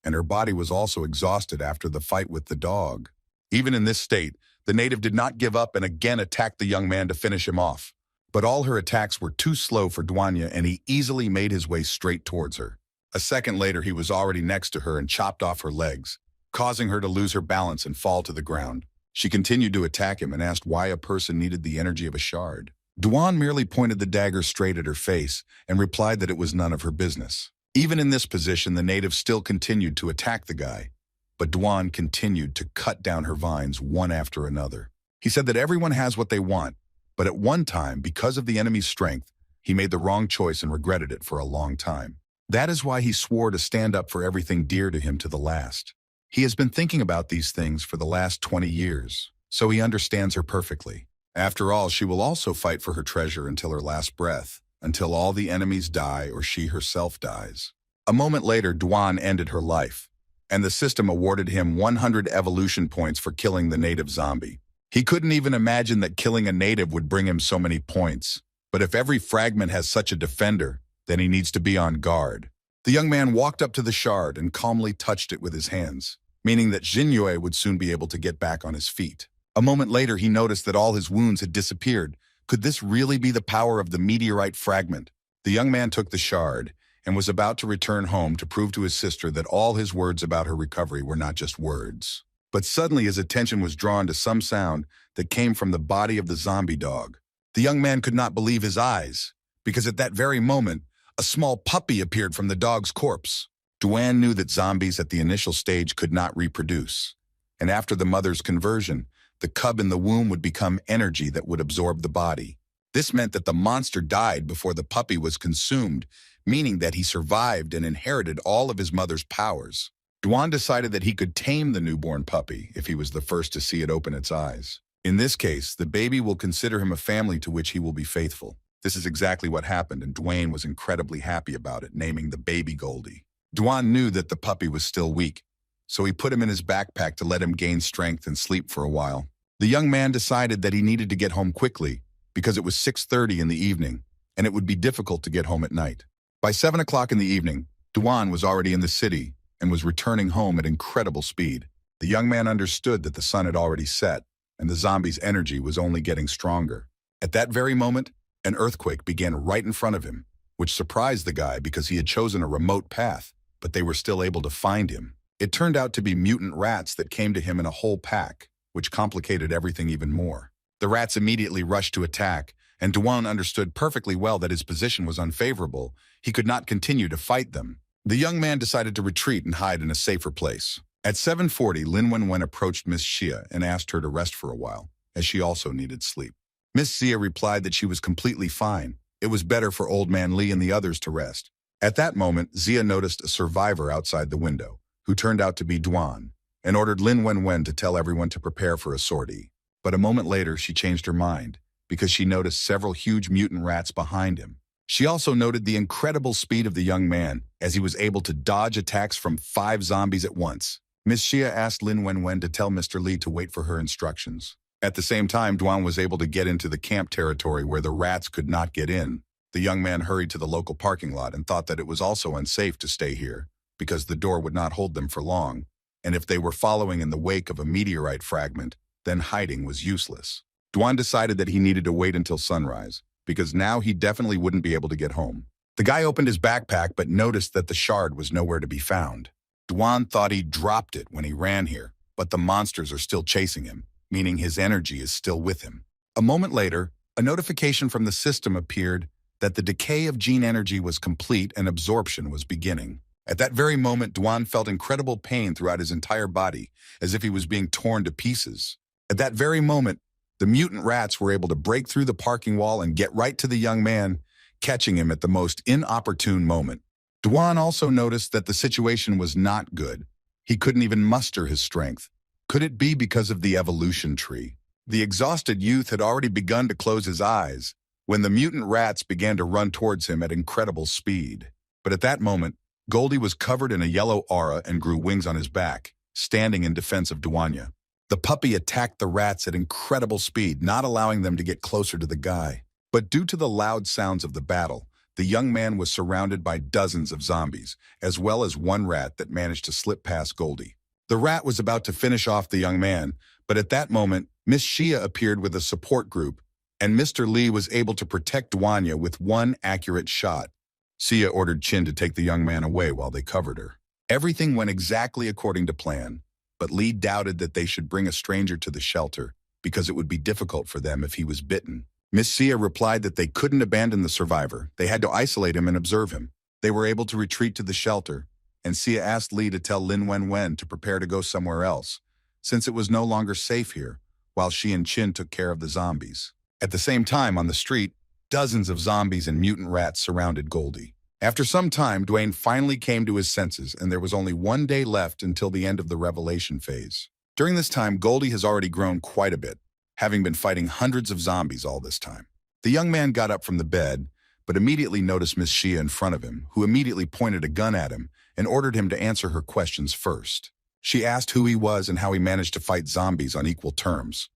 and her body was also exhausted after the fight with the dog. Even in this state, the native did not give up and again attacked the young man to finish him off. But all her attacks were too slow for Dwanya, and he easily made his way straight towards her. A second later, he was already next to her and chopped off her legs, causing her to lose her balance and fall to the ground. She continued to attack him and asked why a person needed the energy of a shard. Duan merely pointed the dagger straight at her face and replied that it was none of her business. Even in this position, the native still continued to attack the guy, but Duan continued to cut down her vines one after another. He said that everyone has what they want, but at one time, because of the enemy's strength, he made the wrong choice and regretted it for a long time. That is why he swore to stand up for everything dear to him to the last. He has been thinking about these things for the last 20 years, so he understands her perfectly. After all, she will also fight for her treasure until her last breath, until all the enemies die or she herself dies. A moment later, Duan ended her life, and the system awarded him 100 evolution points for killing the native zombie. He couldn't even imagine that killing a native would bring him so many points. But if every fragment has such a defender, then he needs to be on guard. The young man walked up to the shard and calmly touched it with his hands, meaning that Jinyue would soon be able to get back on his feet. A moment later, he noticed that all his wounds had disappeared. Could this really be the power of the meteorite fragment? The young man took the shard and was about to return home to prove to his sister that all his words about her recovery were not just words. But suddenly his attention was drawn to some sound that came from the body of the zombie dog. The young man could not believe his eyes, because at that very moment, a small puppy appeared from the dog's corpse. Duan knew that zombies at the initial stage could not reproduce, and after the mother's conversion, the cub in the womb would become energy that would absorb the body. This meant that the monster died before the puppy was consumed, meaning that he survived and inherited all of his mother's powers. Duan decided that he could tame the newborn puppy if he was the first to see it open its eyes. In this case, the baby will consider him a family to which he will be faithful. This is exactly what happened, and Duan was incredibly happy about it, naming the baby Goldie. Duan knew that the puppy was still weak, so he put him in his backpack to let him gain strength and sleep for a while. The young man decided that he needed to get home quickly because it was 6:30 in the evening, and it would be difficult to get home at night. By 7 o'clock in the evening, Duan was already in the city and was returning home at incredible speed. The young man understood that the sun had already set, and the zombie's energy was only getting stronger. At that very moment, an earthquake began right in front of him, which surprised the guy because he had chosen a remote path, but they were still able to find him. It turned out to be mutant rats that came to him in a whole pack, which complicated everything even more. The rats immediately rushed to attack, and Duan understood perfectly well that his position was unfavorable. He could not continue to fight them. The young man decided to retreat and hide in a safer place. At 7:40, Lin Wenwen approached Miss Xia and asked her to rest for a while, as she also needed sleep. Miss Xia replied that she was completely fine. It was better for Old Man Li and the others to rest. At that moment, Xia noticed a survivor outside the window, who turned out to be Duan, and ordered Lin Wenwen to tell everyone to prepare for a sortie. But a moment later, she changed her mind, because she noticed several huge mutant rats behind him. She also noted the incredible speed of the young man, as he was able to dodge attacks from 5 zombies at once. Miss Xia asked Lin Wenwen to tell Mr. Li to wait for her instructions. At the same time, Duan was able to get into the camp territory where the rats could not get in. The young man hurried to the local parking lot and thought that it was also unsafe to stay here, because the door would not hold them for long, and if they were following in the wake of a meteorite fragment, then hiding was useless. Duan decided that he needed to wait until sunrise, because now he definitely wouldn't be able to get home. The guy opened his backpack but noticed that the shard was nowhere to be found. Duan thought he dropped it when he ran here, but the monsters are still chasing him, meaning his energy is still with him. A moment later, a notification from the system appeared that the decay of gene energy was complete and absorption was beginning. At that very moment, Duan felt incredible pain throughout his entire body, as if he was being torn to pieces. At that very moment, the mutant rats were able to break through the parking wall and get right to the young man, catching him at the most inopportune moment. Duan also noticed that the situation was not good. He couldn't even muster his strength. Could it be because of the evolution tree? The exhausted youth had already begun to close his eyes when the mutant rats began to run towards him at incredible speed. But at that moment, Goldie was covered in a yellow aura and grew wings on his back, standing in defense of Duanya. The puppy attacked the rats at incredible speed, not allowing them to get closer to the guy. But due to the loud sounds of the battle, the young man was surrounded by dozens of zombies, as well as one rat that managed to slip past Goldie. The rat was about to finish off the young man, but at that moment, Miss Xia appeared with a support group, and Mr. Li was able to protect Duanya with one accurate shot. Sia ordered Chin to take the young man away while they covered her. Everything went exactly according to plan, but Lee doubted that they should bring a stranger to the shelter because it would be difficult for them if he was bitten. Miss Sia replied that they couldn't abandon the survivor. They had to isolate him and observe him. They were able to retreat to the shelter, and Sia asked Lee to tell Lin Wen to prepare to go somewhere else, since it was no longer safe here, while she and Chin took care of the zombies. At the same time, on the street, dozens of zombies and mutant rats surrounded Goldie. After some time, Dwayne finally came to his senses, and there was only 1 day left until the end of the revelation phase. During this time, Goldie has already grown quite a bit, having been fighting hundreds of zombies all this time. The young man got up from the bed, but immediately noticed Miss Shia in front of him, who immediately pointed a gun at him and ordered him to answer her questions first. She asked who he was and how he managed to fight zombies on equal terms,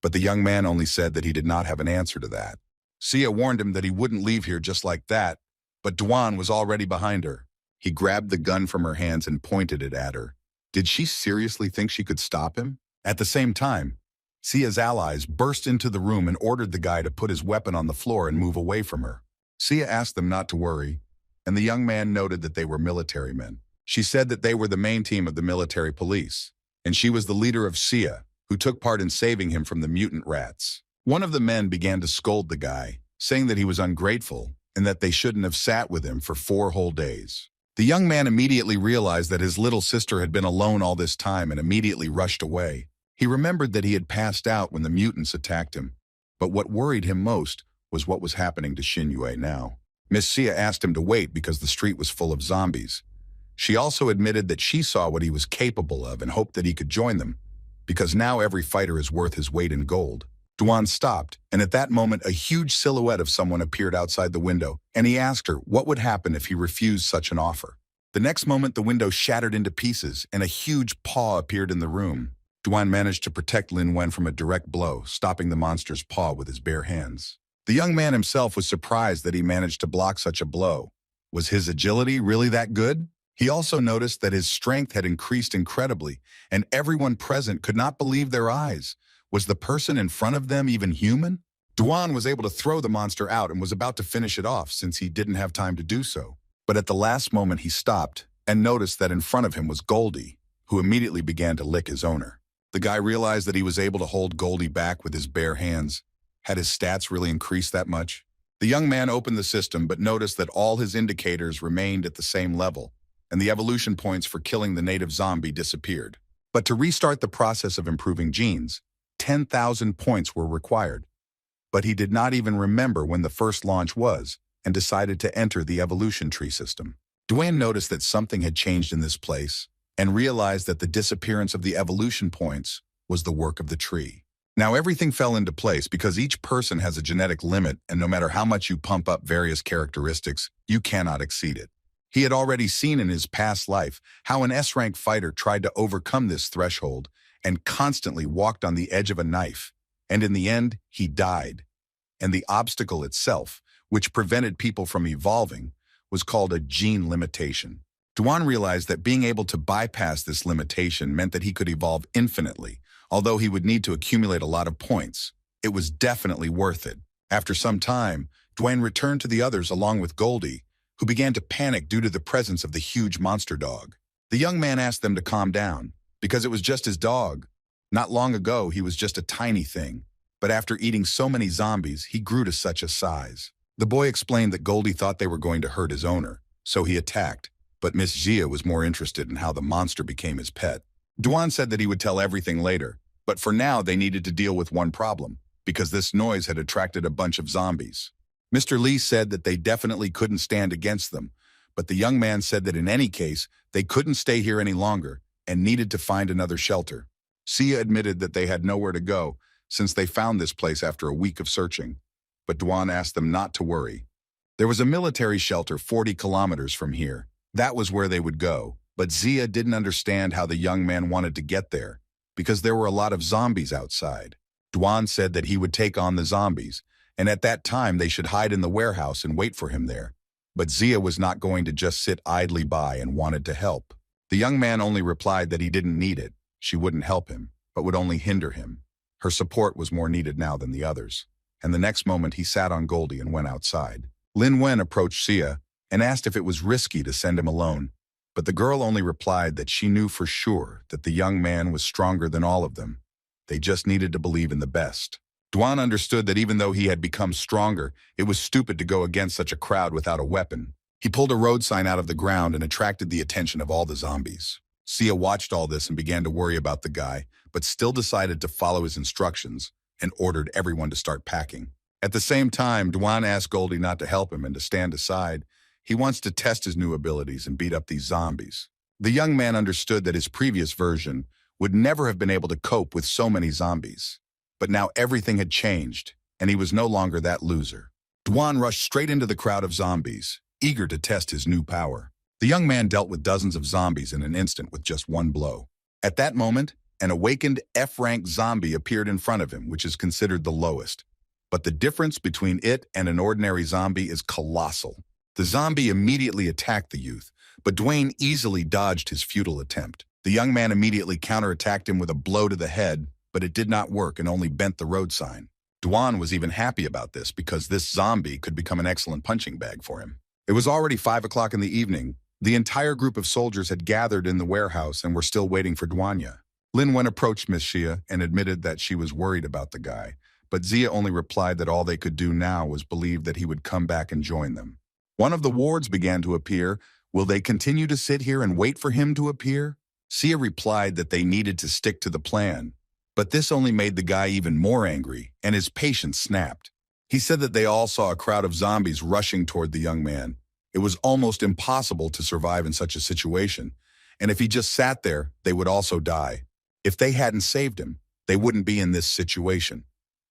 but the young man only said that he did not have an answer to that. Sia warned him that he wouldn't leave here just like that, but Dwan was already behind her. He grabbed the gun from her hands and pointed it at her. Did she seriously think she could stop him? At the same time, Sia's allies burst into the room and ordered the guy to put his weapon on the floor and move away from her. Sia asked them not to worry, and the young man noted that they were military men. She said that they were the main team of the military police, and she was the leader of Sia, who took part in saving him from the mutant rats. One of the men began to scold the guy, saying that he was ungrateful and that they shouldn't have sat with him for 4 whole days. The young man immediately realized that his little sister had been alone all this time and immediately rushed away. He remembered that he had passed out when the mutants attacked him, but what worried him most was what was happening to Xinyue now. Miss Sia asked him to wait because the street was full of zombies. She also admitted that she saw what he was capable of and hoped that he could join them, because now every fighter is worth his weight in gold. Dwan stopped, and at that moment a huge silhouette of someone appeared outside the window, and he asked her what would happen if he refused such an offer. The next moment the window shattered into pieces, and a huge paw appeared in the room. Dwan managed to protect Lin Wen from a direct blow, stopping the monster's paw with his bare hands. The young man himself was surprised that he managed to block such a blow. Was his agility really that good? He also noticed that his strength had increased incredibly, and everyone present could not believe their eyes. Was the person in front of them even human? Dwan was able to throw the monster out and was about to finish it off since he didn't have time to do so. But at the last moment he stopped and noticed that in front of him was Goldie, who immediately began to lick his owner. The guy realized that he was able to hold Goldie back with his bare hands. Had his stats really increased that much? The young man opened the system but noticed that all his indicators remained at the same level, and the evolution points for killing the native zombie disappeared. But to restart the process of improving genes, 10,000 points were required. But he did not even remember when the first launch was and decided to enter the evolution tree system. Dwayne noticed that something had changed in this place and realized that the disappearance of the evolution points was the work of the tree. Now everything fell into place because each person has a genetic limit, and no matter how much you pump up various characteristics, you cannot exceed it. He had already seen in his past life how an S-rank fighter tried to overcome this threshold and constantly walked on the edge of a knife, and in the end, he died. And the obstacle itself, which prevented people from evolving, was called a gene limitation. Dwan realized that being able to bypass this limitation meant that he could evolve infinitely. Although he would need to accumulate a lot of points, it was definitely worth it. After some time, Dwayne returned to the others along with Goldie, who began to panic due to the presence of the huge monster dog. The young man asked them to calm down, because it was just his dog. Not long ago, he was just a tiny thing, but after eating so many zombies, he grew to such a size. The boy explained that Goldie thought they were going to hurt his owner, so he attacked, but Miss Jia was more interested in how the monster became his pet. Dwan said that he would tell everything later, but for now they needed to deal with one problem, because this noise had attracted a bunch of zombies. Mr. Lee said that they definitely couldn't stand against them, but the young man said that in any case, they couldn't stay here any longer and needed to find another shelter. Sia admitted that they had nowhere to go since they found this place after a week of searching, but Dwan asked them not to worry. There was a military shelter 40 kilometers from here. That was where they would go. But Zia didn't understand how the young man wanted to get there, because there were a lot of zombies outside. Dwan said that he would take on the zombies, and at that time they should hide in the warehouse and wait for him there. But Zia was not going to just sit idly by and wanted to help. The young man only replied that he didn't need it. She wouldn't help him, but would only hinder him. Her support was more needed now than the others. And the next moment he sat on Goldie and went outside. Lin Wen approached Sia, and asked if it was risky to send him alone. But the girl only replied that she knew for sure that the young man was stronger than all of them. They just needed to believe in the best. Duan understood that even though he had become stronger, it was stupid to go against such a crowd without a weapon. He pulled a road sign out of the ground and attracted the attention of all the zombies. Sia watched all this and began to worry about the guy, but still decided to follow his instructions and ordered everyone to start packing. At the same time, Duan asked Goldie not to help him and to stand aside. He wants to test his new abilities and beat up these zombies. The young man understood that his previous version would never have been able to cope with so many zombies. But now everything had changed, and he was no longer that loser. Duan rushed straight into the crowd of zombies, eager to test his new power. The young man dealt with dozens of zombies in an instant with just one blow. At that moment, an awakened F-rank zombie appeared in front of him, which is considered the lowest. But the difference between it and an ordinary zombie is colossal. The zombie immediately attacked the youth, but Dwayne easily dodged his futile attempt. The young man immediately counterattacked him with a blow to the head, but it did not work and only bent the road sign. Duan was even happy about this because this zombie could become an excellent punching bag for him. It was already 5 o'clock in the evening. The entire group of soldiers had gathered in the warehouse and were still waiting for Duanya. Lin Wen approached Miss Xia and admitted that she was worried about the guy, but Xia only replied that all they could do now was believe that he would come back and join them. One of the wards began to appear. Will they continue to sit here and wait for him to appear? Xia replied that they needed to stick to the plan, but this only made the guy even more angry, and his patience snapped. He said that they all saw a crowd of zombies rushing toward the young man. It was almost impossible to survive in such a situation, and if he just sat there, they would also die. If they hadn't saved him, they wouldn't be in this situation.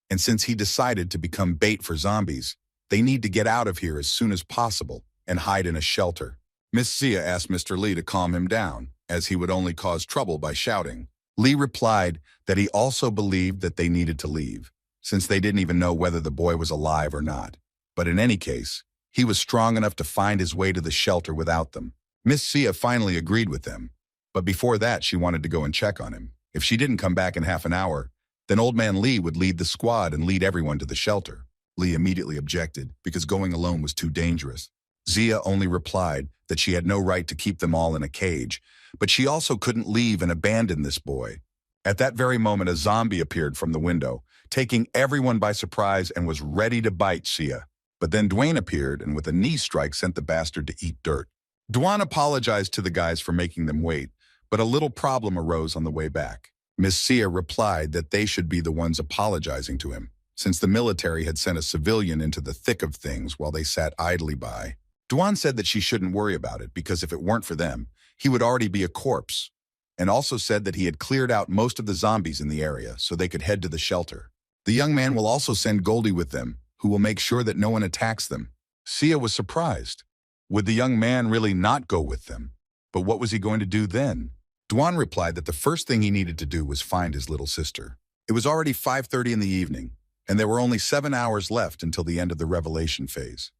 And since he decided to become bait for zombies, they need to get out of here as soon as possible and hide in a shelter. Miss Xia asked Mr. Li to calm him down, as he would only cause trouble by shouting. Li replied that he also believed that they needed to leave, since they didn't even know whether the boy was alive or not. But in any case, he was strong enough to find his way to the shelter without them. Miss Xia finally agreed with them, but before that she wanted to go and check on him. If she didn't come back in half an hour, then Old Man Li would lead the squad and lead everyone to the shelter. Li immediately objected because going alone was too dangerous. Xia only replied that she had no right to keep them all in a cage, but she also couldn't leave and abandon this boy. At that very moment, a zombie appeared from the window, taking everyone by surprise and was ready to bite Xia. But then Dwayne appeared and with a knee strike sent the bastard to eat dirt. Duan apologized to the guys for making them wait, but a little problem arose on the way back. Miss Xia replied that they should be the ones apologizing to him, since the military had sent a civilian into the thick of things while they sat idly by. Duan said that she shouldn't worry about it because if it weren't for them, he would already be a corpse, and also said that he had cleared out most of the zombies in the area so they could head to the shelter. The young man will also send Goldie with them, who will make sure that no one attacks them. Xia was surprised. Would the young man really not go with them? But what was he going to do then? Duan replied that the first thing he needed to do was find his little sister. It was already 5:30 in the evening, and there were only 7 hours left until the end of the revelation phase.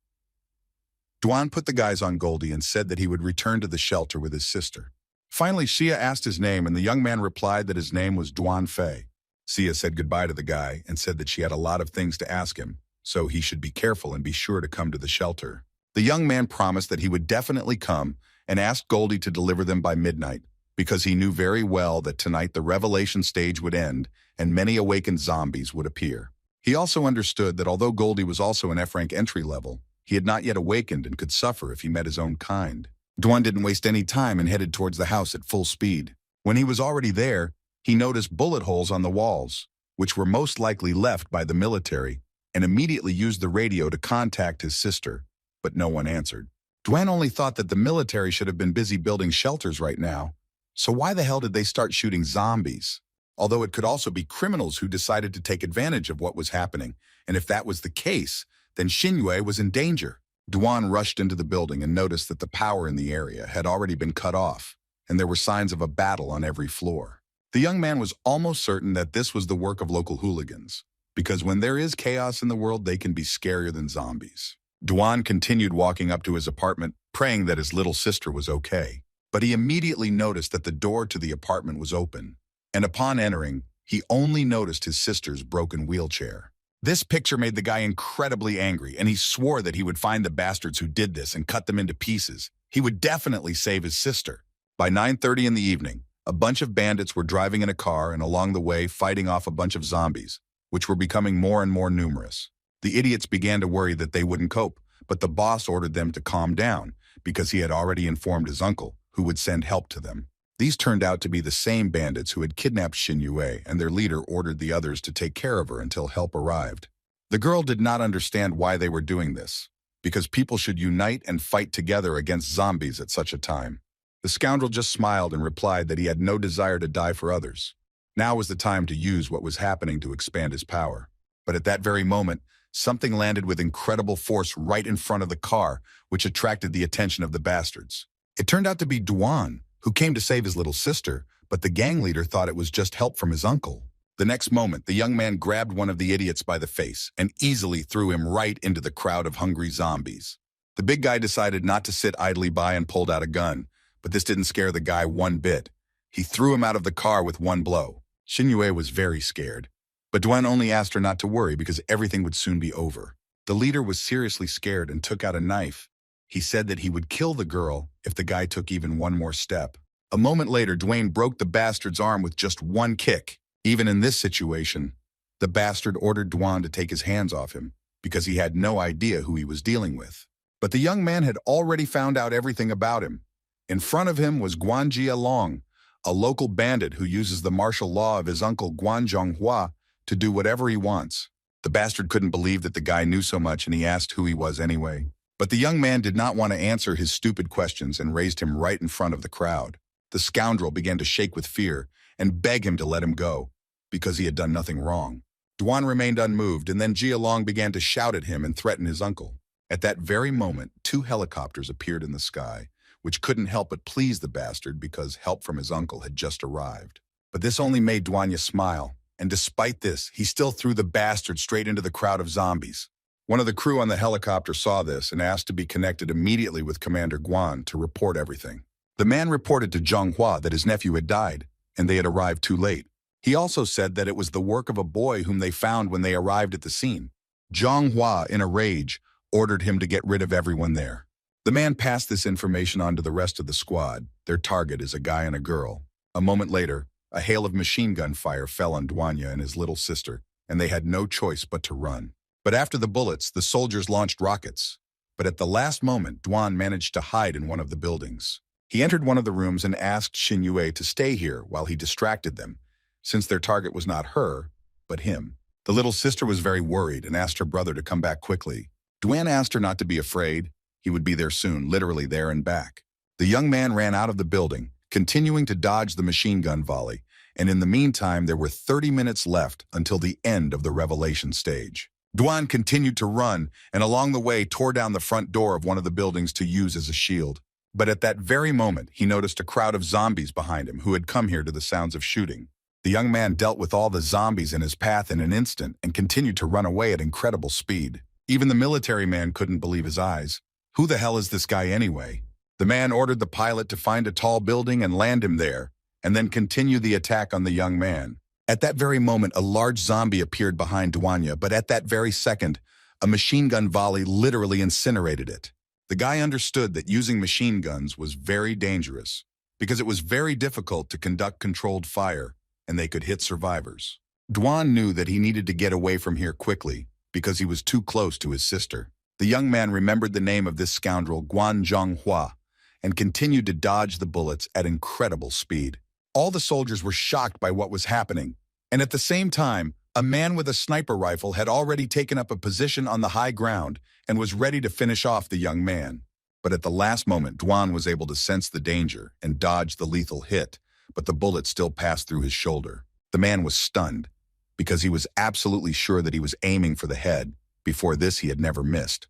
Duan put the guys on Goldie and said that he would return to the shelter with his sister. Finally, Xia asked his name, and the young man replied that his name was Duan Fei. Xia said goodbye to the guy and said that she had a lot of things to ask him, so he should be careful and be sure to come to the shelter. The young man promised that he would definitely come and asked Goldie to deliver them by midnight, because he knew very well that tonight the revelation stage would end and many awakened zombies would appear. He also understood that although Goldie was also an F-rank entry level, he had not yet awakened and could suffer if he met his own kind. Duan didn't waste any time and headed towards the house at full speed. When he was already there, he noticed bullet holes on the walls, which were most likely left by the military, and immediately used the radio to contact his sister, but no one answered. Duan only thought that the military should have been busy building shelters right now, so why the hell did they start shooting zombies? Although it could also be criminals who decided to take advantage of what was happening, and if that was the case, then Xinyue was in danger. Duan rushed into the building and noticed that the power in the area had already been cut off, and there were signs of a battle on every floor. The young man was almost certain that this was the work of local hooligans, because when there is chaos in the world, they can be scarier than zombies. Duan continued walking up to his apartment, praying that his little sister was okay. But he immediately noticed that the door to the apartment was open, and upon entering, he only noticed his sister's broken wheelchair. This picture made the guy incredibly angry, and he swore that he would find the bastards who did this and cut them into pieces. He would definitely save his sister. By 9:30 in the evening, a bunch of bandits were driving in a car and along the way fighting off a bunch of zombies, which were becoming more and more numerous. The idiots began to worry that they wouldn't cope, but the boss ordered them to calm down because he had already informed his uncle, who would send help to them. These turned out to be the same bandits who had kidnapped Xinyue, and their leader ordered the others to take care of her until help arrived. The girl did not understand why they were doing this, because people should unite and fight together against zombies at such a time. The scoundrel just smiled and replied that he had no desire to die for others. Now was the time to use what was happening to expand his power. But at that very moment, something landed with incredible force right in front of the car, which attracted the attention of the bastards. It turned out to be Duan, who came to save his little sister, but the gang leader thought it was just help from his uncle. The next moment, the young man grabbed one of the idiots by the face and easily threw him right into the crowd of hungry zombies. The big guy decided not to sit idly by and pulled out a gun, but this didn't scare the guy one bit. He threw him out of the car with one blow. Xinyue was very scared, but Duan only asked her not to worry because everything would soon be over. The leader was seriously scared and took out a knife. He said that he would kill the girl if the guy took even one more step. A moment later, Duane broke the bastard's arm with just one kick. Even in this situation, the bastard ordered Duan to take his hands off him because he had no idea who he was dealing with. But the young man had already found out everything about him. In front of him was Guan Jialong, a local bandit who uses the martial law of his uncle Guan Zhonghua to do whatever he wants. The bastard couldn't believe that the guy knew so much, and he asked who he was anyway. But the young man did not want to answer his stupid questions and raised him right in front of the crowd. The scoundrel began to shake with fear and beg him to let him go, because he had done nothing wrong. Duan remained unmoved, and then Jialong began to shout at him and threaten his uncle. At that very moment, 2 helicopters appeared in the sky, which couldn't help but please the bastard because help from his uncle had just arrived. But this only made Duanya smile, and despite this, he still threw the bastard straight into the crowd of zombies. One of the crew on the helicopter saw this and asked to be connected immediately with Commander Guan to report everything. The man reported to Zhonghua that his nephew had died, and they had arrived too late. He also said that it was the work of a boy whom they found when they arrived at the scene. Zhonghua, in a rage, ordered him to get rid of everyone there. The man passed this information on to the rest of the squad. Their target is a guy and a girl. A moment later, a hail of machine gun fire fell on Duanya and his little sister, and they had no choice but to run. But after the bullets, the soldiers launched rockets. But at the last moment, Duan managed to hide in one of the buildings. He entered one of the rooms and asked Xinyue to stay here while he distracted them, since their target was not her, but him. The little sister was very worried and asked her brother to come back quickly. Duan asked her not to be afraid. He would be there soon, literally there and back. The young man ran out of the building, continuing to dodge the machine gun volley, and in the meantime there were 30 minutes left until the end of the revelation stage. Duan continued to run, and along the way tore down the front door of one of the buildings to use as a shield. But at that very moment, he noticed a crowd of zombies behind him who had come here to the sounds of shooting. The young man dealt with all the zombies in his path in an instant and continued to run away at incredible speed. Even the military man couldn't believe his eyes. Who the hell is this guy anyway? The man ordered the pilot to find a tall building and land him there, and then continue the attack on the young man. At that very moment, a large zombie appeared behind Duanya, but at that very second, a machine gun volley literally incinerated it. The guy understood that using machine guns was very dangerous, because it was very difficult to conduct controlled fire, and they could hit survivors. Duan knew that he needed to get away from here quickly, because he was too close to his sister. The young man remembered the name of this scoundrel, Guan Zhonghua, and continued to dodge the bullets at incredible speed. All the soldiers were shocked by what was happening, and at the same time, a man with a sniper rifle had already taken up a position on the high ground and was ready to finish off the young man. But at the last moment, Duan was able to sense the danger and dodge the lethal hit, but the bullet still passed through his shoulder. The man was stunned, because he was absolutely sure that he was aiming for the head. Before this, he had never missed.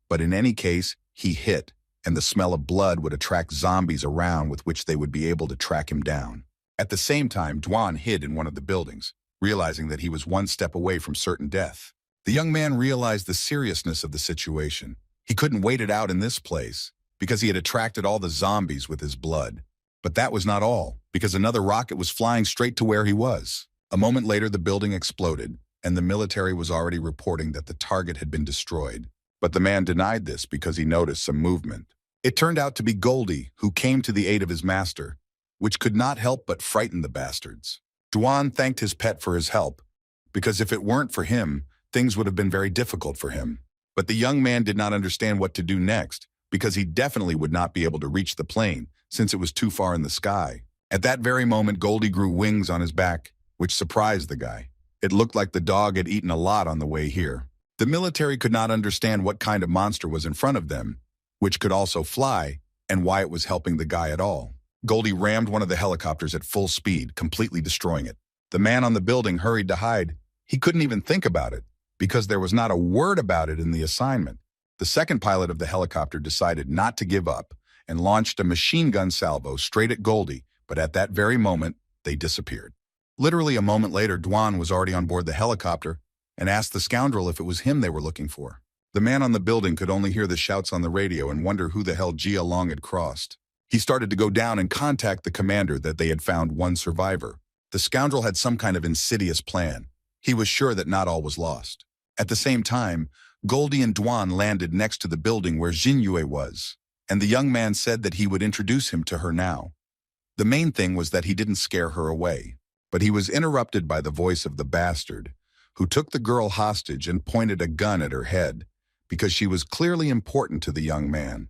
But in any case, he hit, and the smell of blood would attract zombies around with which they would be able to track him down. At the same time, Duan hid in one of the buildings, realizing that he was one step away from certain death. The young man realized the seriousness of the situation. He couldn't wait it out in this place, because he had attracted all the zombies with his blood. But that was not all, because another rocket was flying straight to where he was. A moment later, the building exploded, and the military was already reporting that the target had been destroyed. But the man denied this because he noticed some movement. It turned out to be Goldie, who came to the aid of his master, which could not help but frighten the bastards. Duan thanked his pet for his help, because if it weren't for him, things would have been very difficult for him. But the young man did not understand what to do next, because he definitely would not be able to reach the plane, since it was too far in the sky. At that very moment, Goldie grew wings on his back, which surprised the guy. It looked like the dog had eaten a lot on the way here. The military could not understand what kind of monster was in front of them, which could also fly, and why it was helping the guy at all. Goldie rammed one of the helicopters at full speed, completely destroying it. The man on the building hurried to hide. He couldn't even think about it, because there was not a word about it in the assignment. The second pilot of the helicopter decided not to give up and launched a machine gun salvo straight at Goldie, but at that very moment, they disappeared. Literally a moment later, Duan was already on board the helicopter and asked the scoundrel if it was him they were looking for. The man on the building could only hear the shouts on the radio and wonder who the hell Jia Long had crossed. He started to go down and contact the commander that they had found one survivor. The scoundrel had some kind of insidious plan. He was sure that not all was lost. At the same time, Goldie and Duan landed next to the building where Jinyue was, and the young man said that he would introduce him to her now. The main thing was that he didn't scare her away, but he was interrupted by the voice of the bastard, who took the girl hostage and pointed a gun at her head, because she was clearly important to the young man.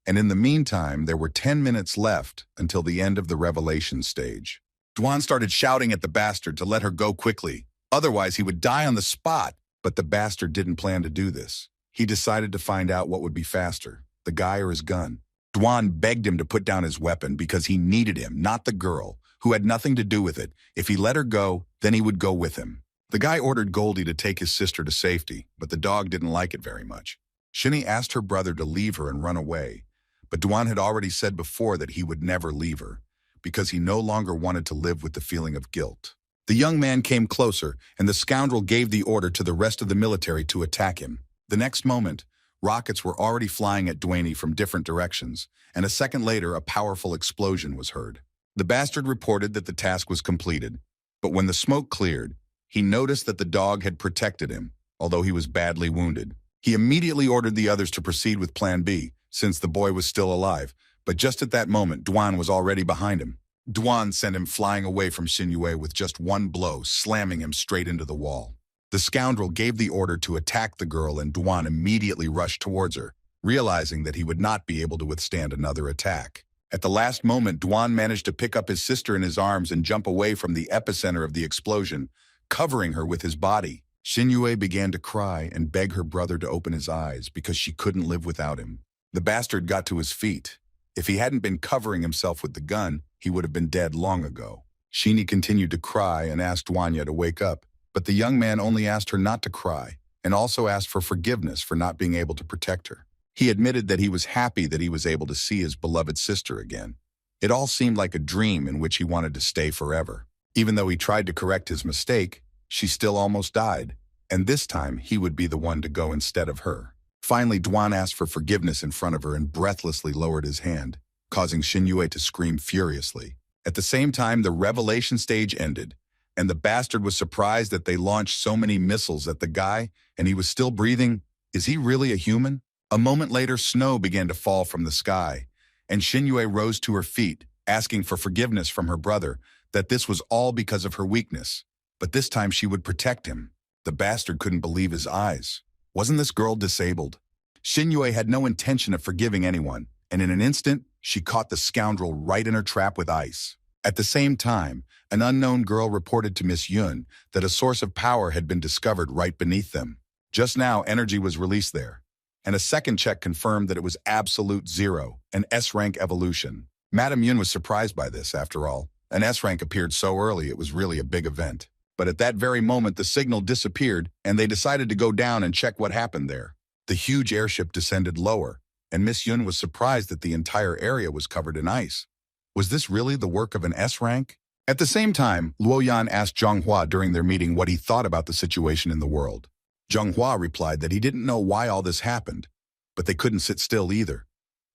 And in the meantime, there were 10 minutes left until the end of the revelation stage. Duan started shouting at the bastard to let her go quickly, otherwise he would die on the spot. But the bastard didn't plan to do this. He decided to find out what would be faster, the guy or his gun. Duan begged him to put down his weapon because he needed him, not the girl, who had nothing to do with it. If he let her go, then he would go with him. The guy ordered Goldie to take his sister to safety, but the dog didn't like it very much. Shinny asked her brother to leave her and run away, but Duan had already said before that he would never leave her, because he no longer wanted to live with the feeling of guilt. The young man came closer, and the scoundrel gave the order to the rest of the military to attack him. The next moment, rockets were already flying at Duaney from different directions, and a second later, a powerful explosion was heard. The bastard reported that the task was completed, but when the smoke cleared, he noticed that the dog had protected him, although he was badly wounded. He immediately ordered the others to proceed with Plan B, since the boy was still alive, but just at that moment, Duan was already behind him. Duan sent him flying away from Xinyue with just one blow, slamming him straight into the wall. The scoundrel gave the order to attack the girl, and Duan immediately rushed towards her, realizing that he would not be able to withstand another attack. At the last moment, Duan managed to pick up his sister in his arms and jump away from the epicenter of the explosion, covering her with his body. Xinyue began to cry and beg her brother to open his eyes because she couldn't live without him. The bastard got to his feet. If he hadn't been covering himself with the gun, he would have been dead long ago. Shini continued to cry and asked Wanya to wake up, but the young man only asked her not to cry and also asked for forgiveness for not being able to protect her. He admitted that he was happy that he was able to see his beloved sister again. It all seemed like a dream in which he wanted to stay forever. Even though he tried to correct his mistake, she still almost died, and this time he would be the one to go instead of her. Finally, Duan asked for forgiveness in front of her and breathlessly lowered his hand, causing Xinyue to scream furiously. At the same time, the revelation stage ended, and the bastard was surprised that they launched so many missiles at the guy, and he was still breathing. Is he really a human? A moment later, snow began to fall from the sky, and Xinyue rose to her feet, asking for forgiveness from her brother, that this was all because of her weakness. But this time she would protect him. The bastard couldn't believe his eyes. Wasn't this girl disabled? Xinyue had no intention of forgiving anyone, and in an instant, she caught the scoundrel right in her trap with ice. At the same time, an unknown girl reported to Miss Yun that a source of power had been discovered right beneath them. Just now, energy was released there, and a second check confirmed that it was absolute zero, an S-rank evolution. Madame Yun was surprised by this, after all. An S-rank appeared so early it was really a big event. But at that very moment, the signal disappeared, and they decided to go down and check what happened there. The huge airship descended lower, and Miss Yun was surprised that the entire area was covered in ice. Was this really the work of an S-rank? At the same time, Luoyan asked Zhenghua during their meeting what he thought about the situation in the world. Zhenghua replied that he didn't know why all this happened, but they couldn't sit still either.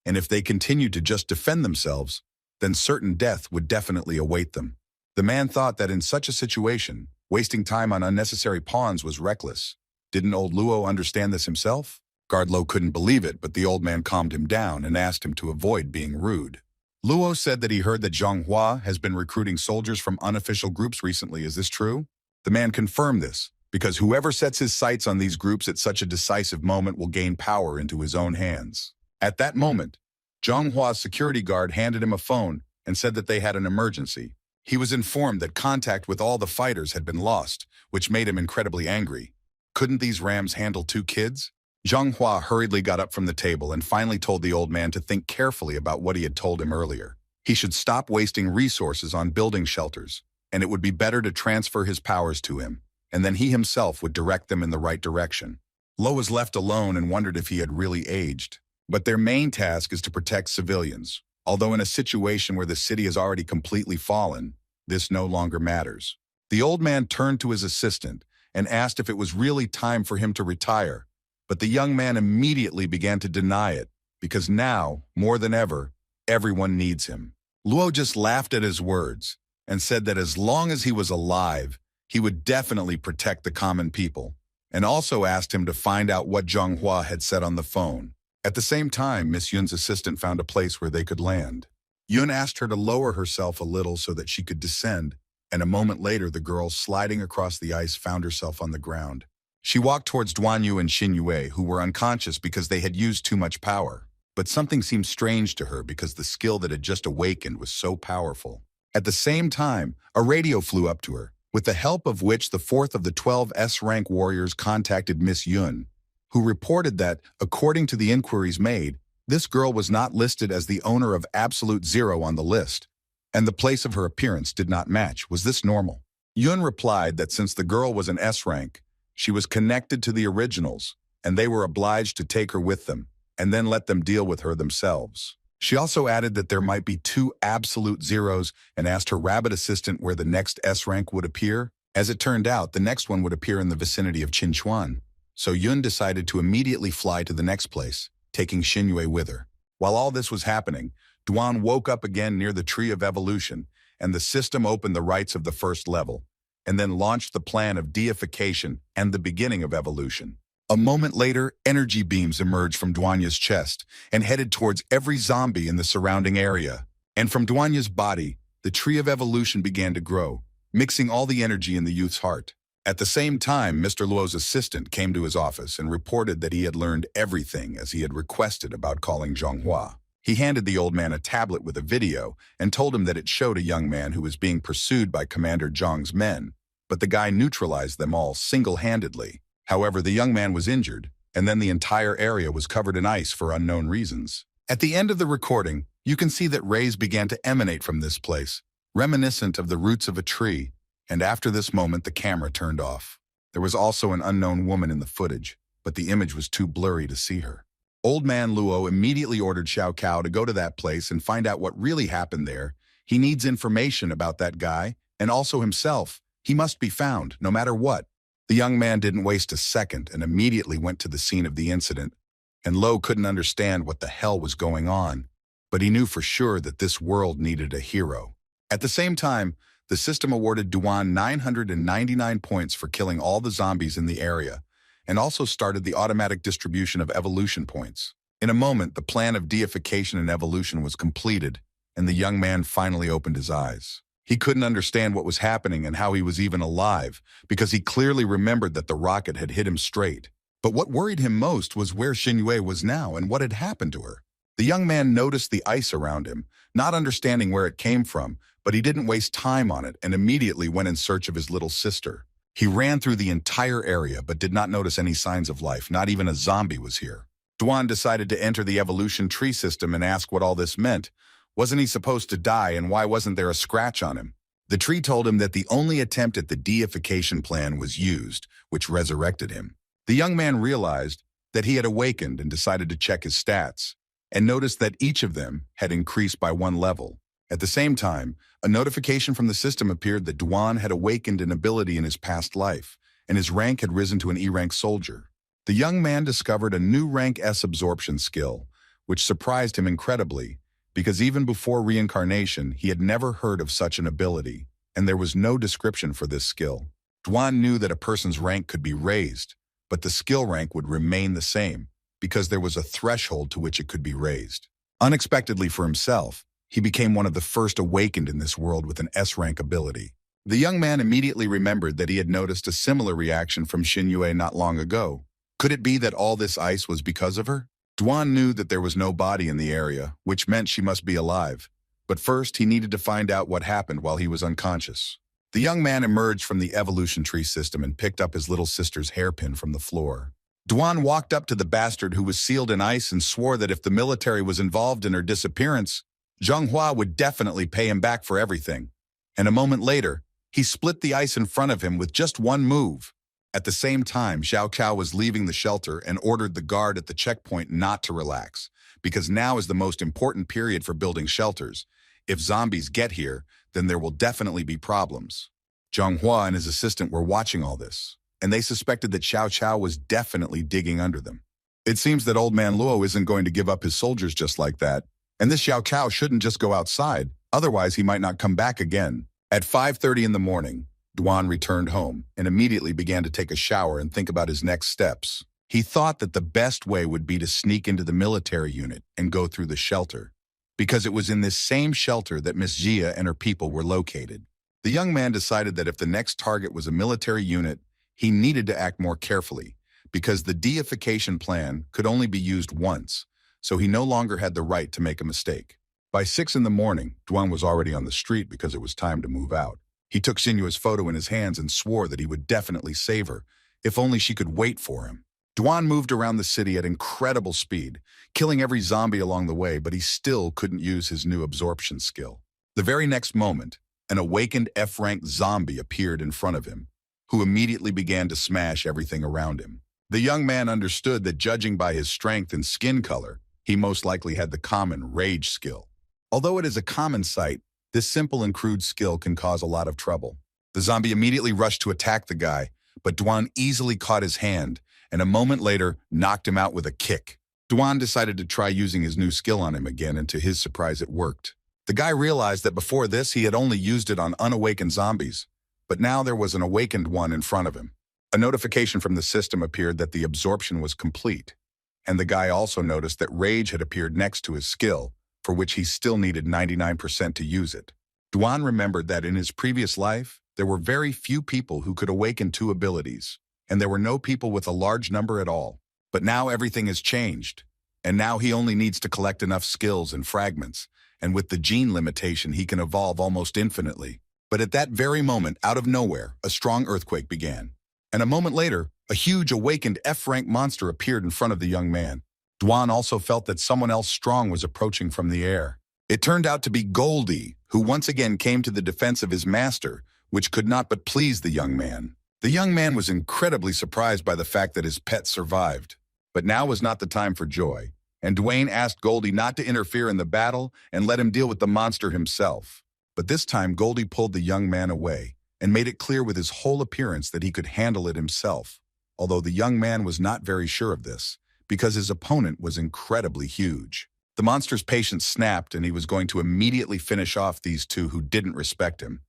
And if they continued to just defend themselves, then certain death would definitely await them. The man thought that in such a situation, Wasting time on unnecessary pawns was reckless. Didn't old Luo understand this himself? Guard Lo couldn't believe it, but the old man calmed him down and asked him to avoid being rude. Luo said that he heard that Zhonghua has been recruiting soldiers from unofficial groups recently. Is this true? The man confirmed this, because whoever sets his sights on these groups at such a decisive moment will gain power into his own hands. At that moment, Zhonghua's security guard handed him a phone and said that they had an emergency. He was informed that contact with all the fighters had been lost, which made him incredibly angry. Couldn't these rams handle 2 kids? Zhonghua hurriedly got up from the table and finally told the old man to think carefully about what he had told him earlier. He should stop wasting resources on building shelters, and it would be better to transfer his powers to him, and then he himself would direct them in the right direction. Lo was left alone and wondered if he had really aged. But their main task is to protect civilians, although in a situation where the city has already completely fallen, this no longer matters. The old man turned to his assistant and asked if it was really time for him to retire, but the young man immediately began to deny it, because now, more than ever, everyone needs him. Luo just laughed at his words and said that as long as he was alive, he would definitely protect the common people, and also asked him to find out what Zhonghua had said on the phone. At the same time, Miss Yun's assistant found a place where they could land. Yun asked her to lower herself a little so that she could descend, and a moment later the girl, sliding across the ice, found herself on the ground. She walked towards Duanyu and Xinyue, who were unconscious because they had used too much power. But something seemed strange to her because the skill that had just awakened was so powerful. At the same time, a radio flew up to her, with the help of which the 4th of the 12 S-rank warriors contacted Miss Yun, who reported that, according to the inquiries made, this girl was not listed as the owner of Absolute Zero on the list, and the place of her appearance did not match. Was this normal? Yun replied that since the girl was an S-rank, she was connected to the originals, and they were obliged to take her with them, and then let them deal with her themselves. She also added that there might be 2 Absolute Zeros and asked her rabbit assistant where the next S-rank would appear. As it turned out, the next one would appear in the vicinity of Qinchuan. So Yun decided to immediately fly to the next place, taking Xinyue with her. While all this was happening, Duan woke up again near the Tree of Evolution, and the system opened the rites of the first level, and then launched the plan of deification and the beginning of evolution. A moment later, energy beams emerged from Duanya's chest and headed towards every zombie in the surrounding area. And from Duanya's body, the Tree of Evolution began to grow, mixing all the energy in the youth's heart. At the same time, Mr. Luo's assistant came to his office and reported that he had learned everything as he had requested about calling Zhonghua. He handed the old man a tablet with a video and told him that it showed a young man who was being pursued by Commander Zhang's men, but the guy neutralized them all single-handedly. However, the young man was injured, and then the entire area was covered in ice for unknown reasons. At the end of the recording, you can see that rays began to emanate from this place, reminiscent of the roots of a tree, and after this moment the camera turned off. There was also an unknown woman in the footage, but the image was too blurry to see her. Old man Luo immediately ordered Xiao Cao to go to that place and find out what really happened there. He needs information about that guy, and also himself. He must be found, no matter what. The young man didn't waste a second and immediately went to the scene of the incident, and Lo couldn't understand what the hell was going on, but he knew for sure that this world needed a hero. At the same time, the system awarded Duan 999 points for killing all the zombies in the area, and also started the automatic distribution of evolution points. In a moment, the plan of deification and evolution was completed, and the young man finally opened his eyes. He couldn't understand what was happening and how he was even alive, because he clearly remembered that the rocket had hit him straight. But what worried him most was where Xinyue was now and what had happened to her. The young man noticed the ice around him, not understanding where it came from, but he didn't waste time on it and immediately went in search of his little sister. He ran through the entire area but did not notice any signs of life, not even a zombie was here. Duan decided to enter the evolution tree system and ask what all this meant. Wasn't he supposed to die, and why wasn't there a scratch on him? The tree told him that the only attempt at the deification plan was used, which resurrected him. The young man realized that he had awakened and decided to check his stats, and noticed that each of them had increased by 1 level. At the same time, a notification from the system appeared that Duan had awakened an ability in his past life, and his rank had risen to an E-rank soldier. The young man discovered a new rank S absorption skill, which surprised him incredibly, because even before reincarnation, he had never heard of such an ability, and there was no description for this skill. Duan knew that a person's rank could be raised, but the skill rank would remain the same because there was a threshold to which it could be raised. Unexpectedly for himself, he became one of the first awakened in this world with an S-rank ability. The young man immediately remembered that he had noticed a similar reaction from Xinyue not long ago. Could it be that all this ice was because of her? Duan knew that there was no body in the area, which meant she must be alive. But first, he needed to find out what happened while he was unconscious. The young man emerged from the evolution tree system and picked up his little sister's hairpin from the floor. Duan walked up to the bastard who was sealed in ice and swore that if the military was involved in her disappearance, Zhenghua would definitely pay him back for everything. And a moment later, he split the ice in front of him with just one move. At the same time, Xiao Cao was leaving the shelter and ordered the guard at the checkpoint not to relax, because now is the most important period for building shelters. If zombies get here, then there will definitely be problems. Zhenghua and his assistant were watching all this, and they suspected that Xiao Cao was definitely digging under them. It seems that old man Luo isn't going to give up his soldiers just like that, and this Xiao Cao shouldn't just go outside, otherwise he might not come back again. At 5:30 in the morning, Duan returned home and immediately began to take a shower and think about his next steps. He thought that the best way would be to sneak into the military unit and go through the shelter, because it was in this same shelter that Miss Jia and her people were located. The young man decided that if the next target was a military unit, he needed to act more carefully, because the deification plan could only be used once, so he no longer had the right to make a mistake. By 6 in the morning, Duan was already on the street because it was time to move out. He took Xinyue's photo in his hands and swore that he would definitely save her, if only she could wait for him. Duan moved around the city at incredible speed, killing every zombie along the way, but he still couldn't use his new absorption skill. The very next moment, an awakened F-rank zombie appeared in front of him, who immediately began to smash everything around him. The young man understood that judging by his strength and skin color, he most likely had the common rage skill. Although it is a common sight, this simple and crude skill can cause a lot of trouble. The zombie immediately rushed to attack the guy, but Duan easily caught his hand, and a moment later knocked him out with a kick. Duan decided to try using his new skill on him again, and to his surprise it worked. The guy realized that before this he had only used it on unawakened zombies, but now there was an awakened one in front of him. A notification from the system appeared that the absorption was complete, and the guy also noticed that rage had appeared next to his skill, for which he still needed 99% to use it. Duan remembered that in his previous life, there were very few people who could awaken 2 abilities, and there were no people with a large number at all. But now everything has changed, and now he only needs to collect enough skills and fragments, and with the gene limitation he can evolve almost infinitely. But at that very moment, out of nowhere, a strong earthquake began. And a moment later, a huge awakened F-rank monster appeared in front of the young man. Duan also felt that someone else strong was approaching from the air. It turned out to be Goldie, who once again came to the defense of his master, which could not but please the young man. The young man was incredibly surprised by the fact that his pet survived. But now was not the time for joy, and Dwayne asked Goldie not to interfere in the battle and let him deal with the monster himself. But this time Goldie pulled the young man away and made it clear with his whole appearance that he could handle it himself, although the young man was not very sure of this, because his opponent was incredibly huge. The monster's patience snapped, and he was going to immediately finish off these 2 who didn't respect him.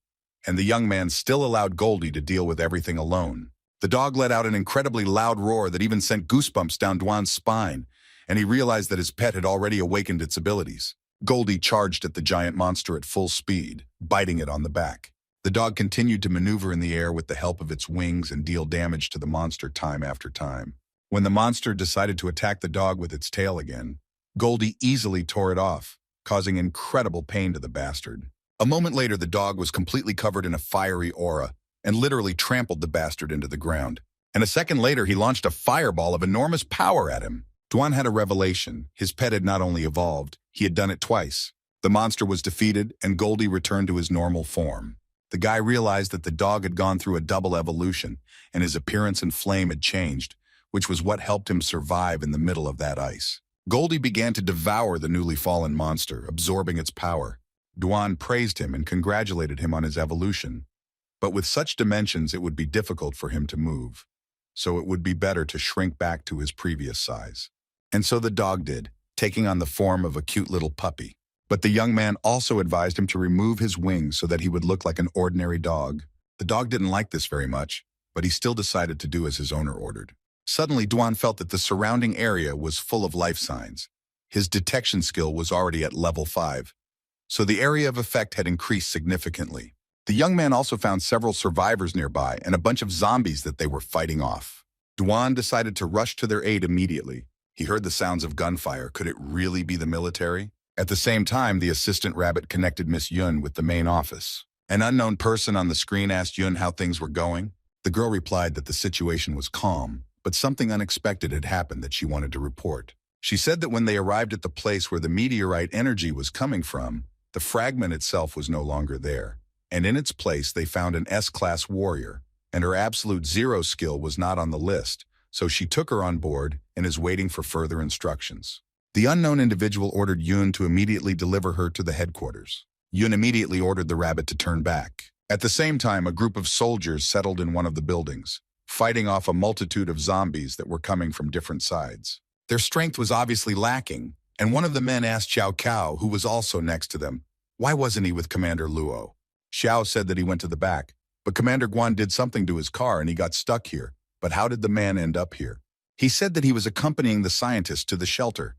And the young man still allowed Goldie to deal with everything alone. The dog let out an incredibly loud roar that even sent goosebumps down Duan's spine, and he realized that his pet had already awakened its abilities. Goldie charged at the giant monster at full speed, biting it on the back. The dog continued to maneuver in the air with the help of its wings and deal damage to the monster time after time. When the monster decided to attack the dog with its tail again, Goldie easily tore it off, causing incredible pain to the bastard. A moment later, the dog was completely covered in a fiery aura and literally trampled the bastard into the ground. And a second later, he launched a fireball of enormous power at him. Duan had a revelation. His pet had not only evolved, he had done it twice. The monster was defeated, and Goldie returned to his normal form. The guy realized that the dog had gone through a double evolution, and his appearance and flame had changed, which was what helped him survive in the middle of that ice. Goldie began to devour the newly fallen monster, absorbing its power. Duan praised him and congratulated him on his evolution. But with such dimensions, it would be difficult for him to move, so it would be better to shrink back to his previous size. And so the dog did, taking on the form of a cute little puppy. But the young man also advised him to remove his wings so that he would look like an ordinary dog. The dog didn't like this very much, but he still decided to do as his owner ordered. Suddenly, Duan felt that the surrounding area was full of life signs. His detection skill was already at level 5, so the area of effect had increased significantly. The young man also found several survivors nearby and a bunch of zombies that they were fighting off. Duan decided to rush to their aid immediately. He heard the sounds of gunfire. Could it really be the military? At the same time, the assistant rabbit connected Miss Yun with the main office. An unknown person on the screen asked Yun how things were going. The girl replied that the situation was calm, but something unexpected had happened that she wanted to report. She said that when they arrived at the place where the meteorite energy was coming from, the fragment itself was no longer there, and in its place they found an S-class warrior, and her absolute 0 skill was not on the list, so she took her on board and is waiting for further instructions. The unknown individual ordered Yun to immediately deliver her to the headquarters. Yun immediately ordered the rabbit to turn back. At the same time, a group of soldiers settled in one of the buildings, fighting off a multitude of zombies that were coming from different sides. Their strength was obviously lacking, and one of the men asked Xiao Cao, who was also next to them, why wasn't he with Commander Luo? Xiao said that he went to the back, but Commander Guan did something to his car and he got stuck here. But how did the man end up here? He said that he was accompanying the scientists to the shelter,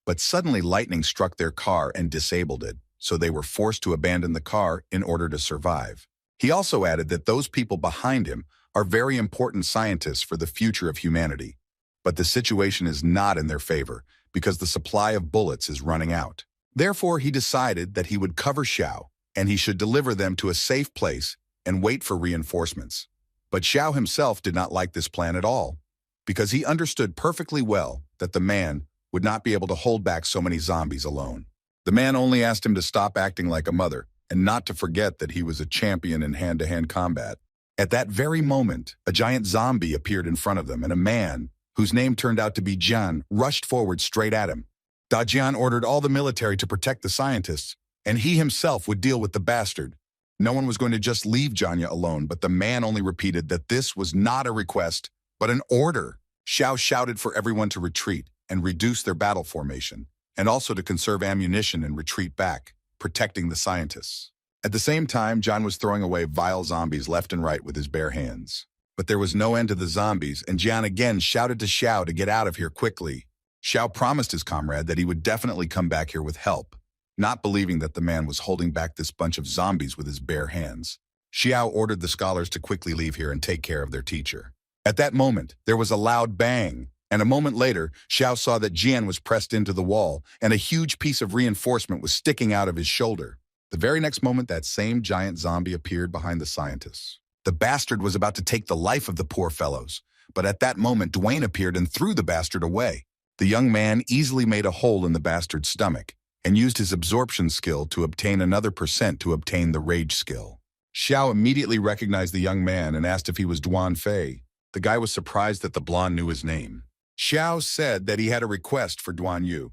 but suddenly lightning struck their car and disabled it, so they were forced to abandon the car in order to survive. He also added that those people behind him are very important scientists for the future of humanity, but the situation is not in their favor because the supply of bullets is running out. Therefore, he decided that he would cover Xiao and he should deliver them to a safe place and wait for reinforcements. But Xiao himself did not like this plan at all, because he understood perfectly well that the man would not be able to hold back so many zombies alone. The man only asked him to stop acting like a mother and not to forget that he was a champion in hand-to-hand combat. At that very moment, a giant zombie appeared in front of them, and a man, whose name turned out to be Jian, rushed forward straight at him. Da Jian ordered all the military to protect the scientists, and he himself would deal with the bastard. No one was going to just leave Janya alone, but the man only repeated that this was not a request, but an order. Xiao shouted for everyone to retreat and reduce their battle formation, and also to conserve ammunition and retreat back, protecting the scientists. At the same time, John was throwing away vile zombies left and right with his bare hands. But there was no end to the zombies, and Jian again shouted to Xiao to get out of here quickly. Xiao promised his comrade that he would definitely come back here with help, not believing that the man was holding back this bunch of zombies with his bare hands. Xiao ordered the scholars to quickly leave here and take care of their teacher. At that moment, there was a loud bang, and a moment later, Xiao saw that Jian was pressed into the wall, and a huge piece of reinforcement was sticking out of his shoulder. The very next moment, that same giant zombie appeared behind the scientists. The bastard was about to take the life of the poor fellows, but at that moment, Dwayne appeared and threw the bastard away. The young man easily made a hole in the bastard's stomach and used his absorption skill to obtain another % to obtain the rage skill. Xiao immediately recognized the young man and asked if he was Duan Fei. The guy was surprised that the blonde knew his name. Xiao said that he had a request for Duan Yu,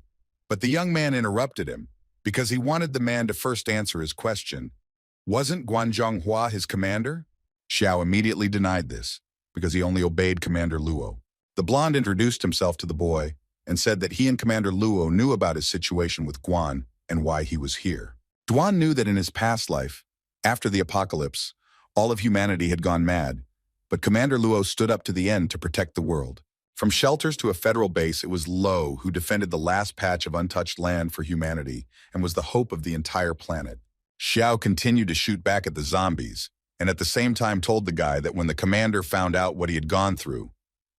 but the young man interrupted him because he wanted the man to first answer his question. Wasn't Guanzhong Hua his commander? Xiao immediately denied this because he only obeyed Commander Luo. The blonde introduced himself to the boy and said that he and Commander Luo knew about his situation with Guan and why he was here. Duan knew that in his past life, after the apocalypse, all of humanity had gone mad, but Commander Luo stood up to the end to protect the world. From shelters to a federal base, it was Luo who defended the last patch of untouched land for humanity and was the hope of the entire planet. Xiao continued to shoot back at the zombies, and at the same time told the guy that when the commander found out what he had gone through,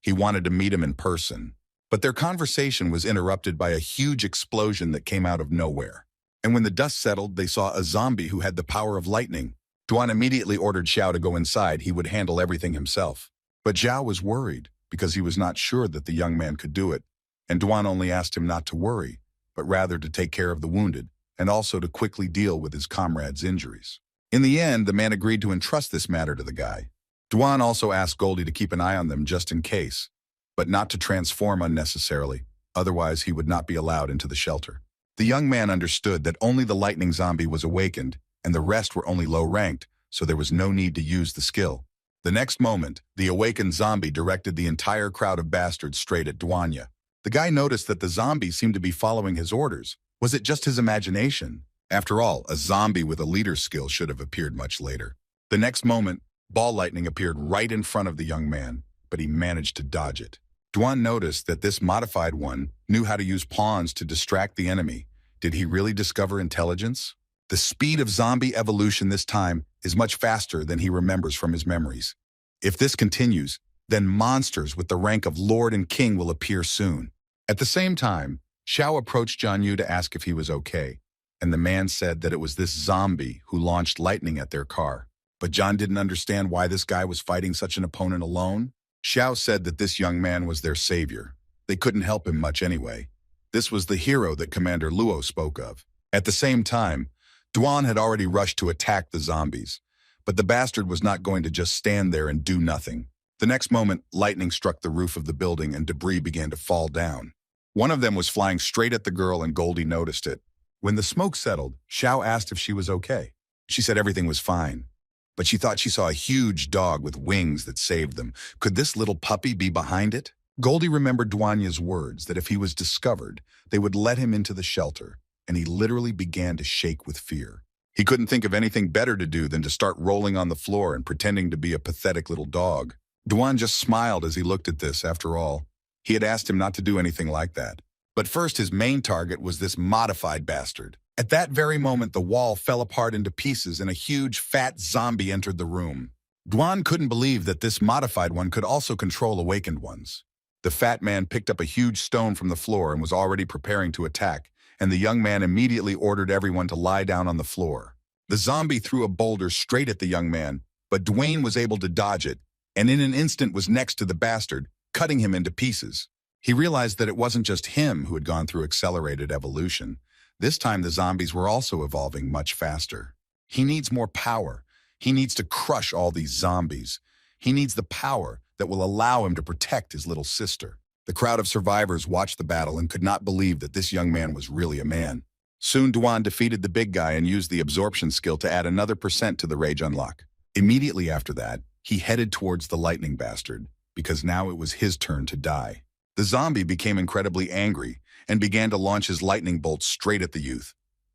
he wanted to meet him in person. But their conversation was interrupted by a huge explosion that came out of nowhere. And when the dust settled, they saw a zombie who had the power of lightning. Duan immediately ordered Xiao to go inside. He would handle everything himself. But Xiao was worried because he was not sure that the young man could do it. And Duan only asked him not to worry, but rather to take care of the wounded and also to quickly deal with his comrade's injuries. In the end, the man agreed to entrust this matter to the guy. Duan also asked Goldie to keep an eye on them just in case, but not to transform unnecessarily, otherwise he would not be allowed into the shelter. The young man understood that only the lightning zombie was awakened, and the rest were only low-ranked, so there was no need to use the skill. The next moment, the awakened zombie directed the entire crowd of bastards straight at Duanya. The guy noticed that the zombies seemed to be following his orders. Was it just his imagination? After all, a zombie with a leader's skill should have appeared much later. The next moment, Ball lightning appeared right in front of the young man, but he managed to dodge it. Duan noticed that this modified one knew how to use pawns to distract the enemy. Did he really discover intelligence? The speed of zombie evolution this time is much faster than he remembers from his memories. If this continues, then monsters with the rank of Lord and King will appear soon. At the same time, Xiao approached Jiang Yu to ask if he was okay, and the man said that it was this zombie who launched lightning at their car. But John didn't understand why this guy was fighting such an opponent alone. Xiao said that this young man was their savior. They couldn't help him much anyway. This was the hero that Commander Luo spoke of. At the same time, Duan had already rushed to attack the zombies, but the bastard was not going to just stand there and do nothing. The next moment, lightning struck the roof of the building and debris began to fall down. One of them was flying straight at the girl and Goldie noticed it. When the smoke settled, Xiao asked if she was okay. She said everything was fine, but she thought she saw a huge dog with wings that saved them. Could this little puppy be behind it? Goldie remembered Duanya's words that if he was discovered, they would let him into the shelter, and he literally began to shake with fear. He couldn't think of anything better to do than to start rolling on the floor and pretending to be a pathetic little dog. Duan just smiled as he looked at this. After all, he had asked him not to do anything like that. But first, his main target was this modified bastard. At that very moment, the wall fell apart into pieces and a huge, fat zombie entered the room. Duan couldn't believe that this modified one could also control awakened ones. The fat man picked up a huge stone from the floor and was already preparing to attack, and the young man immediately ordered everyone to lie down on the floor. The zombie threw a boulder straight at the young man, but Dwayne was able to dodge it, and in an instant was next to the bastard, cutting him into pieces. He realized that it wasn't just him who had gone through accelerated evolution. This time the zombies were also evolving much faster. He needs more power. He needs to crush all these zombies. He needs the power that will allow him to protect his little sister. The crowd of survivors watched the battle and could not believe that this young man was really a man. Soon Duan defeated the big guy and used the absorption skill to add another % to the rage unlock. Immediately after that, he headed towards the lightning bastard, because now it was his turn to die. The zombie became incredibly angry and began to launch his lightning bolts straight at the youth.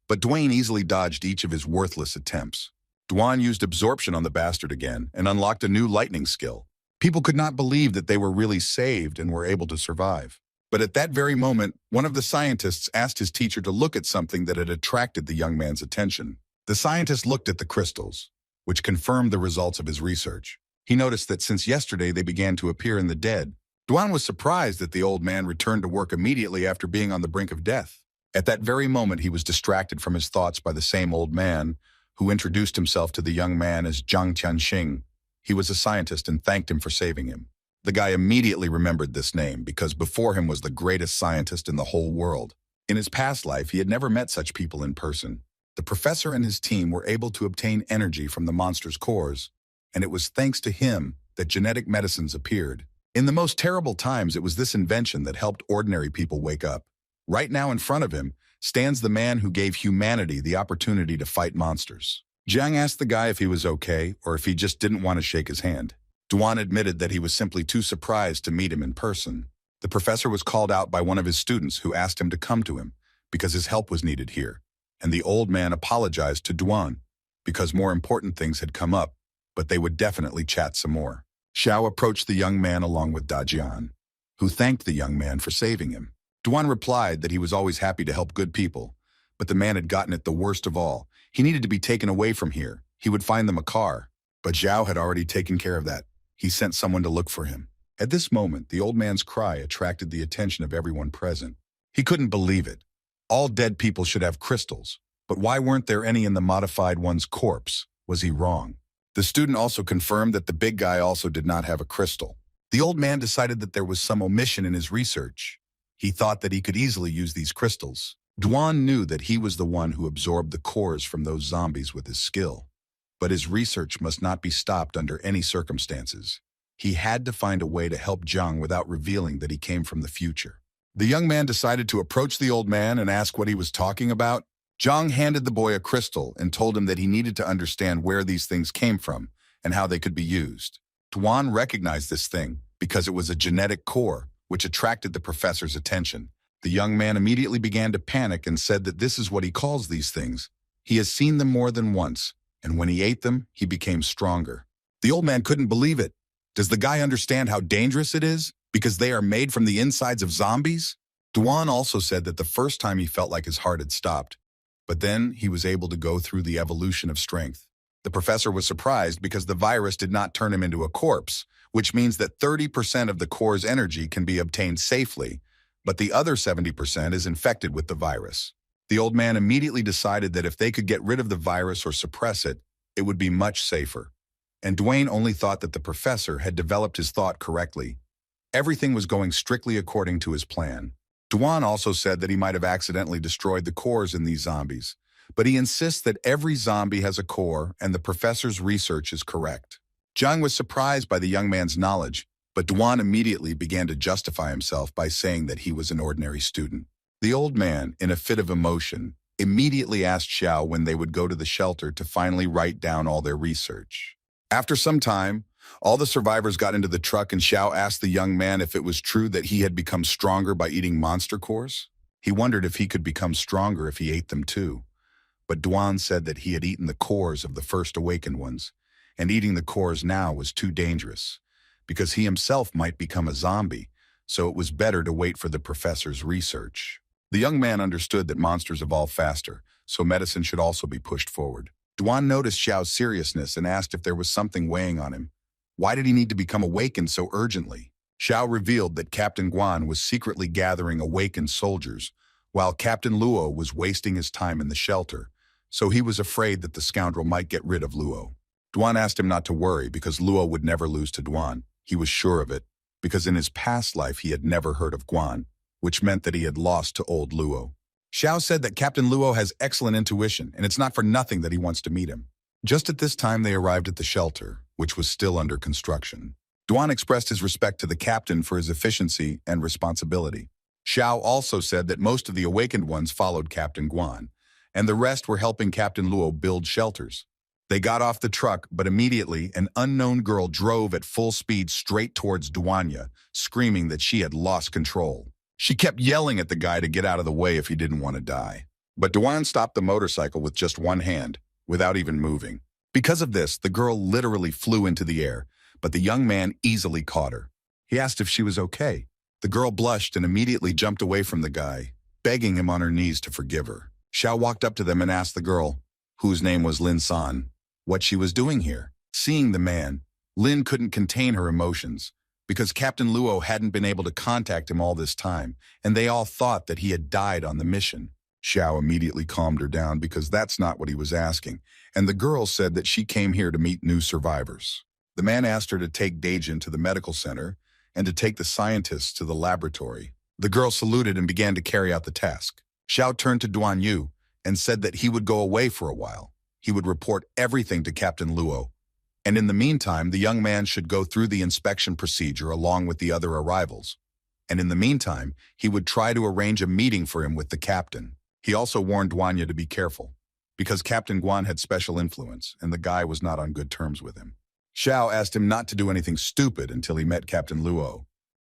But Dwayne easily dodged each of his worthless attempts. Duan used absorption on the bastard again and unlocked a new lightning skill. People could not believe that they were really saved and were able to survive. But at that very moment, one of the scientists asked his teacher to look at something that had attracted the young man's attention. The scientist looked at the crystals, which confirmed the results of his research. He noticed that since yesterday they began to appear in the dead. Duan was surprised that the old man returned to work immediately after being on the brink of death. At that very moment, he was distracted from his thoughts by the same old man, who introduced himself to the young man as Zhang Tianxing. He was a scientist and thanked him for saving him. The guy immediately remembered this name because before him was the greatest scientist in the whole world. In his past life, he had never met such people in person. The professor and his team were able to obtain energy from the monster's cores, and it was thanks to him that genetic medicines appeared. In the most terrible times, it was this invention that helped ordinary people wake up. Right now in front of him stands the man who gave humanity the opportunity to fight monsters. Jiang asked the guy if he was okay or if he just didn't want to shake his hand. Duan admitted that he was simply too surprised to meet him in person. The professor was called out by one of his students who asked him to come to him because his help was needed here. And the old man apologized to Duan because more important things had come up, but they would definitely chat some more. Xiao approached the young man along with Dajian, who thanked the young man for saving him. Duan replied that he was always happy to help good people, but the man had gotten it the worst of all. He needed to be taken away from here. He would find them a car. But Xiao had already taken care of that. He sent someone to look for him. At this moment, the old man's cry attracted the attention of everyone present. He couldn't believe it. All dead people should have crystals. But why weren't there any in the modified one's corpse? Was he wrong? The student also confirmed that the big guy also did not have a crystal. The old man decided that there was some omission in his research. He thought that he could easily use these crystals. Duan knew that he was the one who absorbed the cores from those zombies with his skill. But his research must not be stopped under any circumstances. He had to find a way to help Zhang without revealing that he came from the future. The young man decided to approach the old man and ask what he was talking about. Zhang handed the boy a crystal and told him that he needed to understand where these things came from and how they could be used. Duan recognized this thing because it was a genetic core, which attracted the professor's attention. The young man immediately began to panic and said that this is what he calls these things. He has seen them more than once, and when he ate them, he became stronger. The old man couldn't believe it. Does the guy understand how dangerous it is? Because they are made from the insides of zombies? Duan also said that the first time he felt like his heart had stopped, but then he was able to go through the evolution of strength. The professor was surprised because the virus did not turn him into a corpse, which means that 30% of the core's energy can be obtained safely, but the other 70% is infected with the virus. The old man immediately decided that if they could get rid of the virus or suppress it, it would be much safer. And Dwayne only thought that the professor had developed his thought correctly. Everything was going strictly according to his plan. Duan also said that he might have accidentally destroyed the cores in these zombies, but he insists that every zombie has a core and the professor's research is correct. Jung was surprised by the young man's knowledge, but Duan immediately began to justify himself by saying that he was an ordinary student. The old man, in a fit of emotion, immediately asked Xiao when they would go to the shelter to finally write down all their research. After some time, all the survivors got into the truck and Xiao asked the young man if it was true that he had become stronger by eating monster cores. He wondered if he could become stronger if he ate them too. But Duan said that he had eaten the cores of the first awakened ones, and eating the cores now was too dangerous, because he himself might become a zombie, so it was better to wait for the professor's research. The young man understood that monsters evolve faster, so medicine should also be pushed forward. Duan noticed Xiao's seriousness and asked if there was something weighing on him. Why did he need to become awakened so urgently? Xiao revealed that Captain Guan was secretly gathering awakened soldiers, while Captain Luo was wasting his time in the shelter, so he was afraid that the scoundrel might get rid of Luo. Duan asked him not to worry because Luo would never lose to Duan. He was sure of it, because in his past life he had never heard of Guan, which meant that he had lost to old Luo. Xiao said that Captain Luo has excellent intuition, and it's not for nothing that he wants to meet him. Just at this time they arrived at the shelter, which was still under construction. Duan expressed his respect to the captain for his efficiency and responsibility. Xiao also said that most of the awakened ones followed Captain Guan, and the rest were helping Captain Luo build shelters. They got off the truck, but immediately an unknown girl drove at full speed straight towards Duanya, screaming that she had lost control. She kept yelling at the guy to get out of the way if he didn't want to die. But Duan stopped the motorcycle with just one hand, without even moving. Because of this, the girl literally flew into the air, but the young man easily caught her. He asked if she was okay. The girl blushed and immediately jumped away from the guy, begging him on her knees to forgive her. Xiao walked up to them and asked the girl, whose name was Lin San, what she was doing here. Seeing the man, Lin couldn't contain her emotions, because Captain Luo hadn't been able to contact him all this time, and they all thought that he had died on the mission. Xiao immediately calmed her down because that's not what he was asking, and the girl said that she came here to meet new survivors. The man asked her to take Dajin to the medical center and to take the scientists to the laboratory. The girl saluted and began to carry out the task. Xiao turned to Duan Yu and said that he would go away for a while. He would report everything to Captain Luo, and in the meantime, the young man should go through the inspection procedure along with the other arrivals. And in the meantime, he would try to arrange a meeting for him with the captain. He also warned Duanya to be careful, because Captain Guan had special influence, and the guy was not on good terms with him. Xiao asked him not to do anything stupid until he met Captain Luo.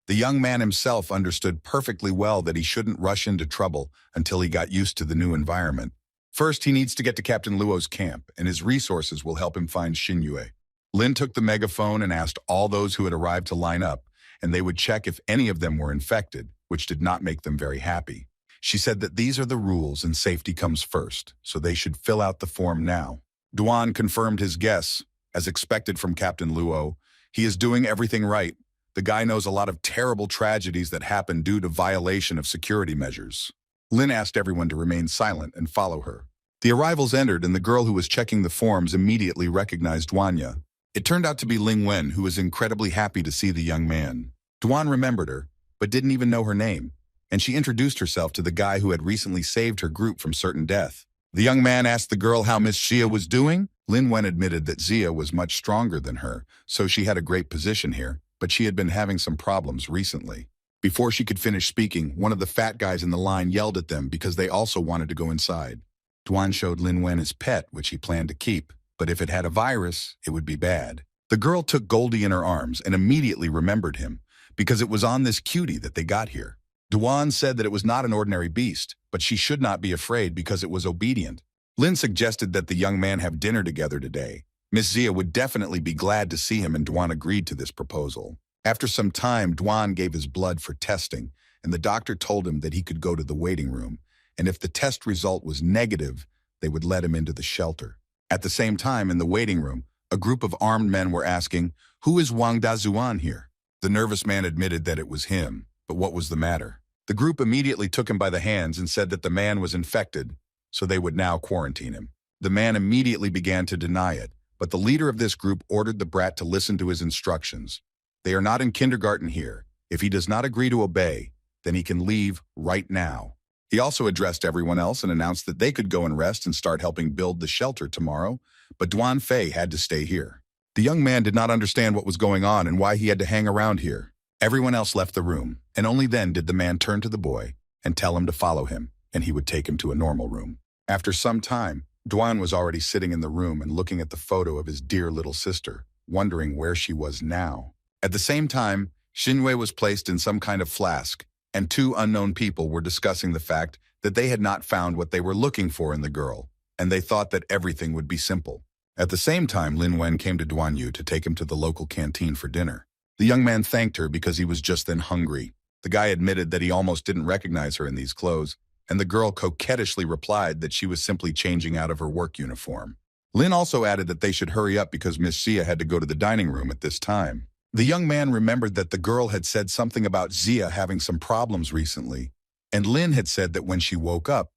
The young man himself understood perfectly well that he shouldn't rush into trouble until he got used to the new environment. First, he needs to get to Captain Luo's camp, and his resources will help him find Xinyue. Lin took the megaphone and asked all those who had arrived to line up, and they would check if any of them were infected, which did not make them very happy. She said that these are the rules and safety comes first, so they should fill out the form now. Duan confirmed his guess. As expected from Captain Luo, he is doing everything right. The guy knows a lot of terrible tragedies that happen due to violation of security measures. Lin asked everyone to remain silent and follow her. The arrivals entered, and the girl who was checking the forms immediately recognized Duanya. It turned out to be Ling Wen, who was incredibly happy to see the young man. Duan remembered her, but didn't even know her name, and she introduced herself to the guy who had recently saved her group from certain death. The young man asked the girl how Miss Xia was doing. Lin Wen admitted that Xia was much stronger than her, so she had a great position here, but she had been having some problems recently. Before she could finish speaking, one of the fat guys in the line yelled at them because they also wanted to go inside. Duan showed Lin Wen his pet, which he planned to keep, but if it had a virus, it would be bad. The girl took Goldie in her arms and immediately remembered him, because it was on this cutie that they got here. Duan said that it was not an ordinary beast, but she should not be afraid because it was obedient. Lin suggested that the young man have dinner together today, Miss Zia would definitely be glad to see him, and Dwan agreed to this proposal. After some time, Dwan gave his blood for testing, and the doctor told him that he could go to the waiting room, and if the test result was negative, they would let him into the shelter. At the same time, in the waiting room, a group of armed men were asking, "Who is Wang Dazuan here?" The nervous man admitted that it was him, but what was the matter? The group immediately took him by the hands and said that the man was infected, so they would now quarantine him. The man immediately began to deny it, but the leader of this group ordered the brat to listen to his instructions. They are not in kindergarten here. If he does not agree to obey, then he can leave right now. He also addressed everyone else and announced that they could go and rest and start helping build the shelter tomorrow, but Duan Fei had to stay here. The young man did not understand what was going on and why he had to hang around here. Everyone else left the room, and only then did the man turn to the boy and tell him to follow him, and he would take him to a normal room. After some time, Duan was already sitting in the room and looking at the photo of his dear little sister, wondering where she was now. At the same time, Xinwei was placed in some kind of flask, and two unknown people were discussing the fact that they had not found what they were looking for in the girl, and they thought that everything would be simple. At the same time, Lin Wen came to Duan Yu to take him to the local canteen for dinner. The young man thanked her because he was just then hungry. The guy admitted that he almost didn't recognize her in these clothes, and the girl coquettishly replied that she was simply changing out of her work uniform. Lin also added that they should hurry up because Miss Zia had to go to the dining room at this time. The young man remembered that the girl had said something about Zia having some problems recently, and Lin had said that when she woke up,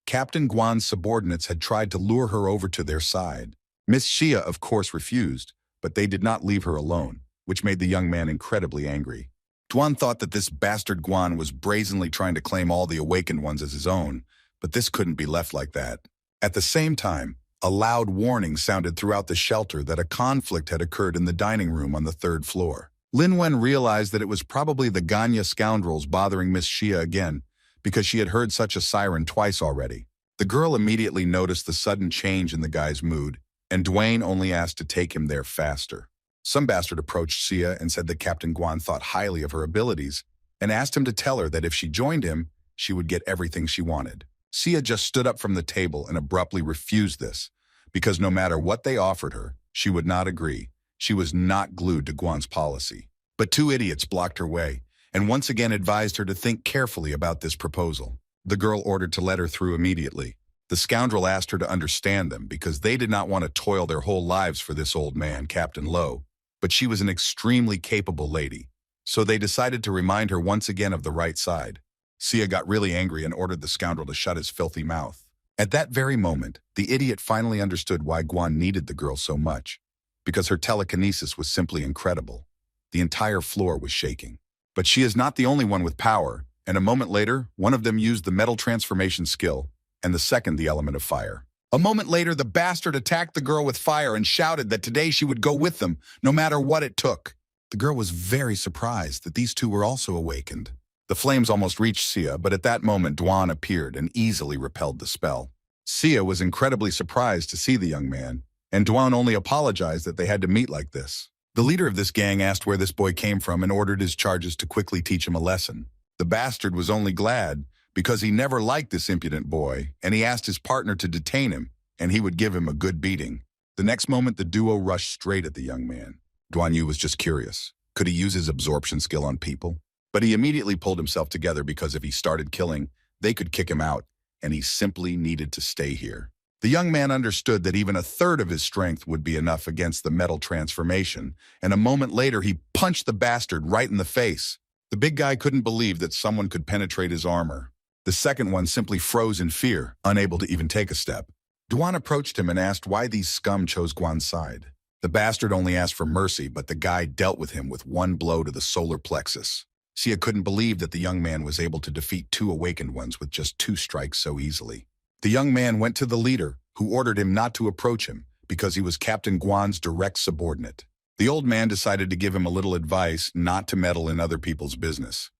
Captain Guan's subordinates had tried to lure her over to their side. Miss Xia, of course, refused, but they did not leave her alone, which made the young man incredibly angry. Duan thought that this bastard Guan was brazenly trying to claim all the awakened ones as his own, but this couldn't be left like that. At the same time, a loud warning sounded throughout the shelter that a conflict had occurred in the dining room on the 3rd floor. Lin Wen realized that it was probably the Ganya scoundrels bothering Miss Xia again, because she had heard such a siren twice already. The girl immediately noticed the sudden change in the guy's mood, and Dwayne only asked to take him there faster. Some bastard approached Xia and said that Captain Guan thought highly of her abilities and asked him to tell her that if she joined him, she would get everything she wanted. Xia just stood up from the table and abruptly refused this, because no matter what they offered her, she would not agree. She was not glued to Guan's policy. But two idiots blocked her way and once again advised her to think carefully about this proposal. The girl ordered to let her through immediately. The scoundrel asked her to understand them because they did not want to toil their whole lives for this old man, Captain Lo. But she was an extremely capable lady, so they decided to remind her once again of the right side. Xia got really angry and ordered the scoundrel to shut his filthy mouth. At that very moment, the idiot finally understood why Guan needed the girl so much, because her telekinesis was simply incredible. The entire floor was shaking. But she is not the only one with power, and a moment later, one of them used the metal transformation skill, and the second the element of fire. A moment later, the bastard attacked the girl with fire and shouted that today she would go with them, no matter what it took. The girl was very surprised that these two were also awakened. The flames almost reached Xia, but at that moment Duan appeared and easily repelled the spell. Xia was incredibly surprised to see the young man, and Duan only apologized that they had to meet like this. The leader of this gang asked where this boy came from and ordered his charges to quickly teach him a lesson. The bastard was only glad, because he never liked this impudent boy, and he asked his partner to detain him, and he would give him a good beating. The next moment, the duo rushed straight at the young man. Duan Yu was just curious. Could he use his absorption skill on people? But he immediately pulled himself together because if he started killing, they could kick him out, and he simply needed to stay here. The young man understood that even a third of his strength would be enough against the metal transformation, and a moment later he punched the bastard right in the face. The big guy couldn't believe that someone could penetrate his armor. The second one simply froze in fear, unable to even take a step. Duan approached him and asked why these scum chose Guan's side. The bastard only asked for mercy, but the guy dealt with him with one blow to the solar plexus. Xia couldn't believe that the young man was able to defeat two awakened ones with just 2 strikes so easily. The young man went to the leader, who ordered him not to approach him because he was Captain Guan's direct subordinate. The old man decided to give him a little advice not to meddle in other people's business.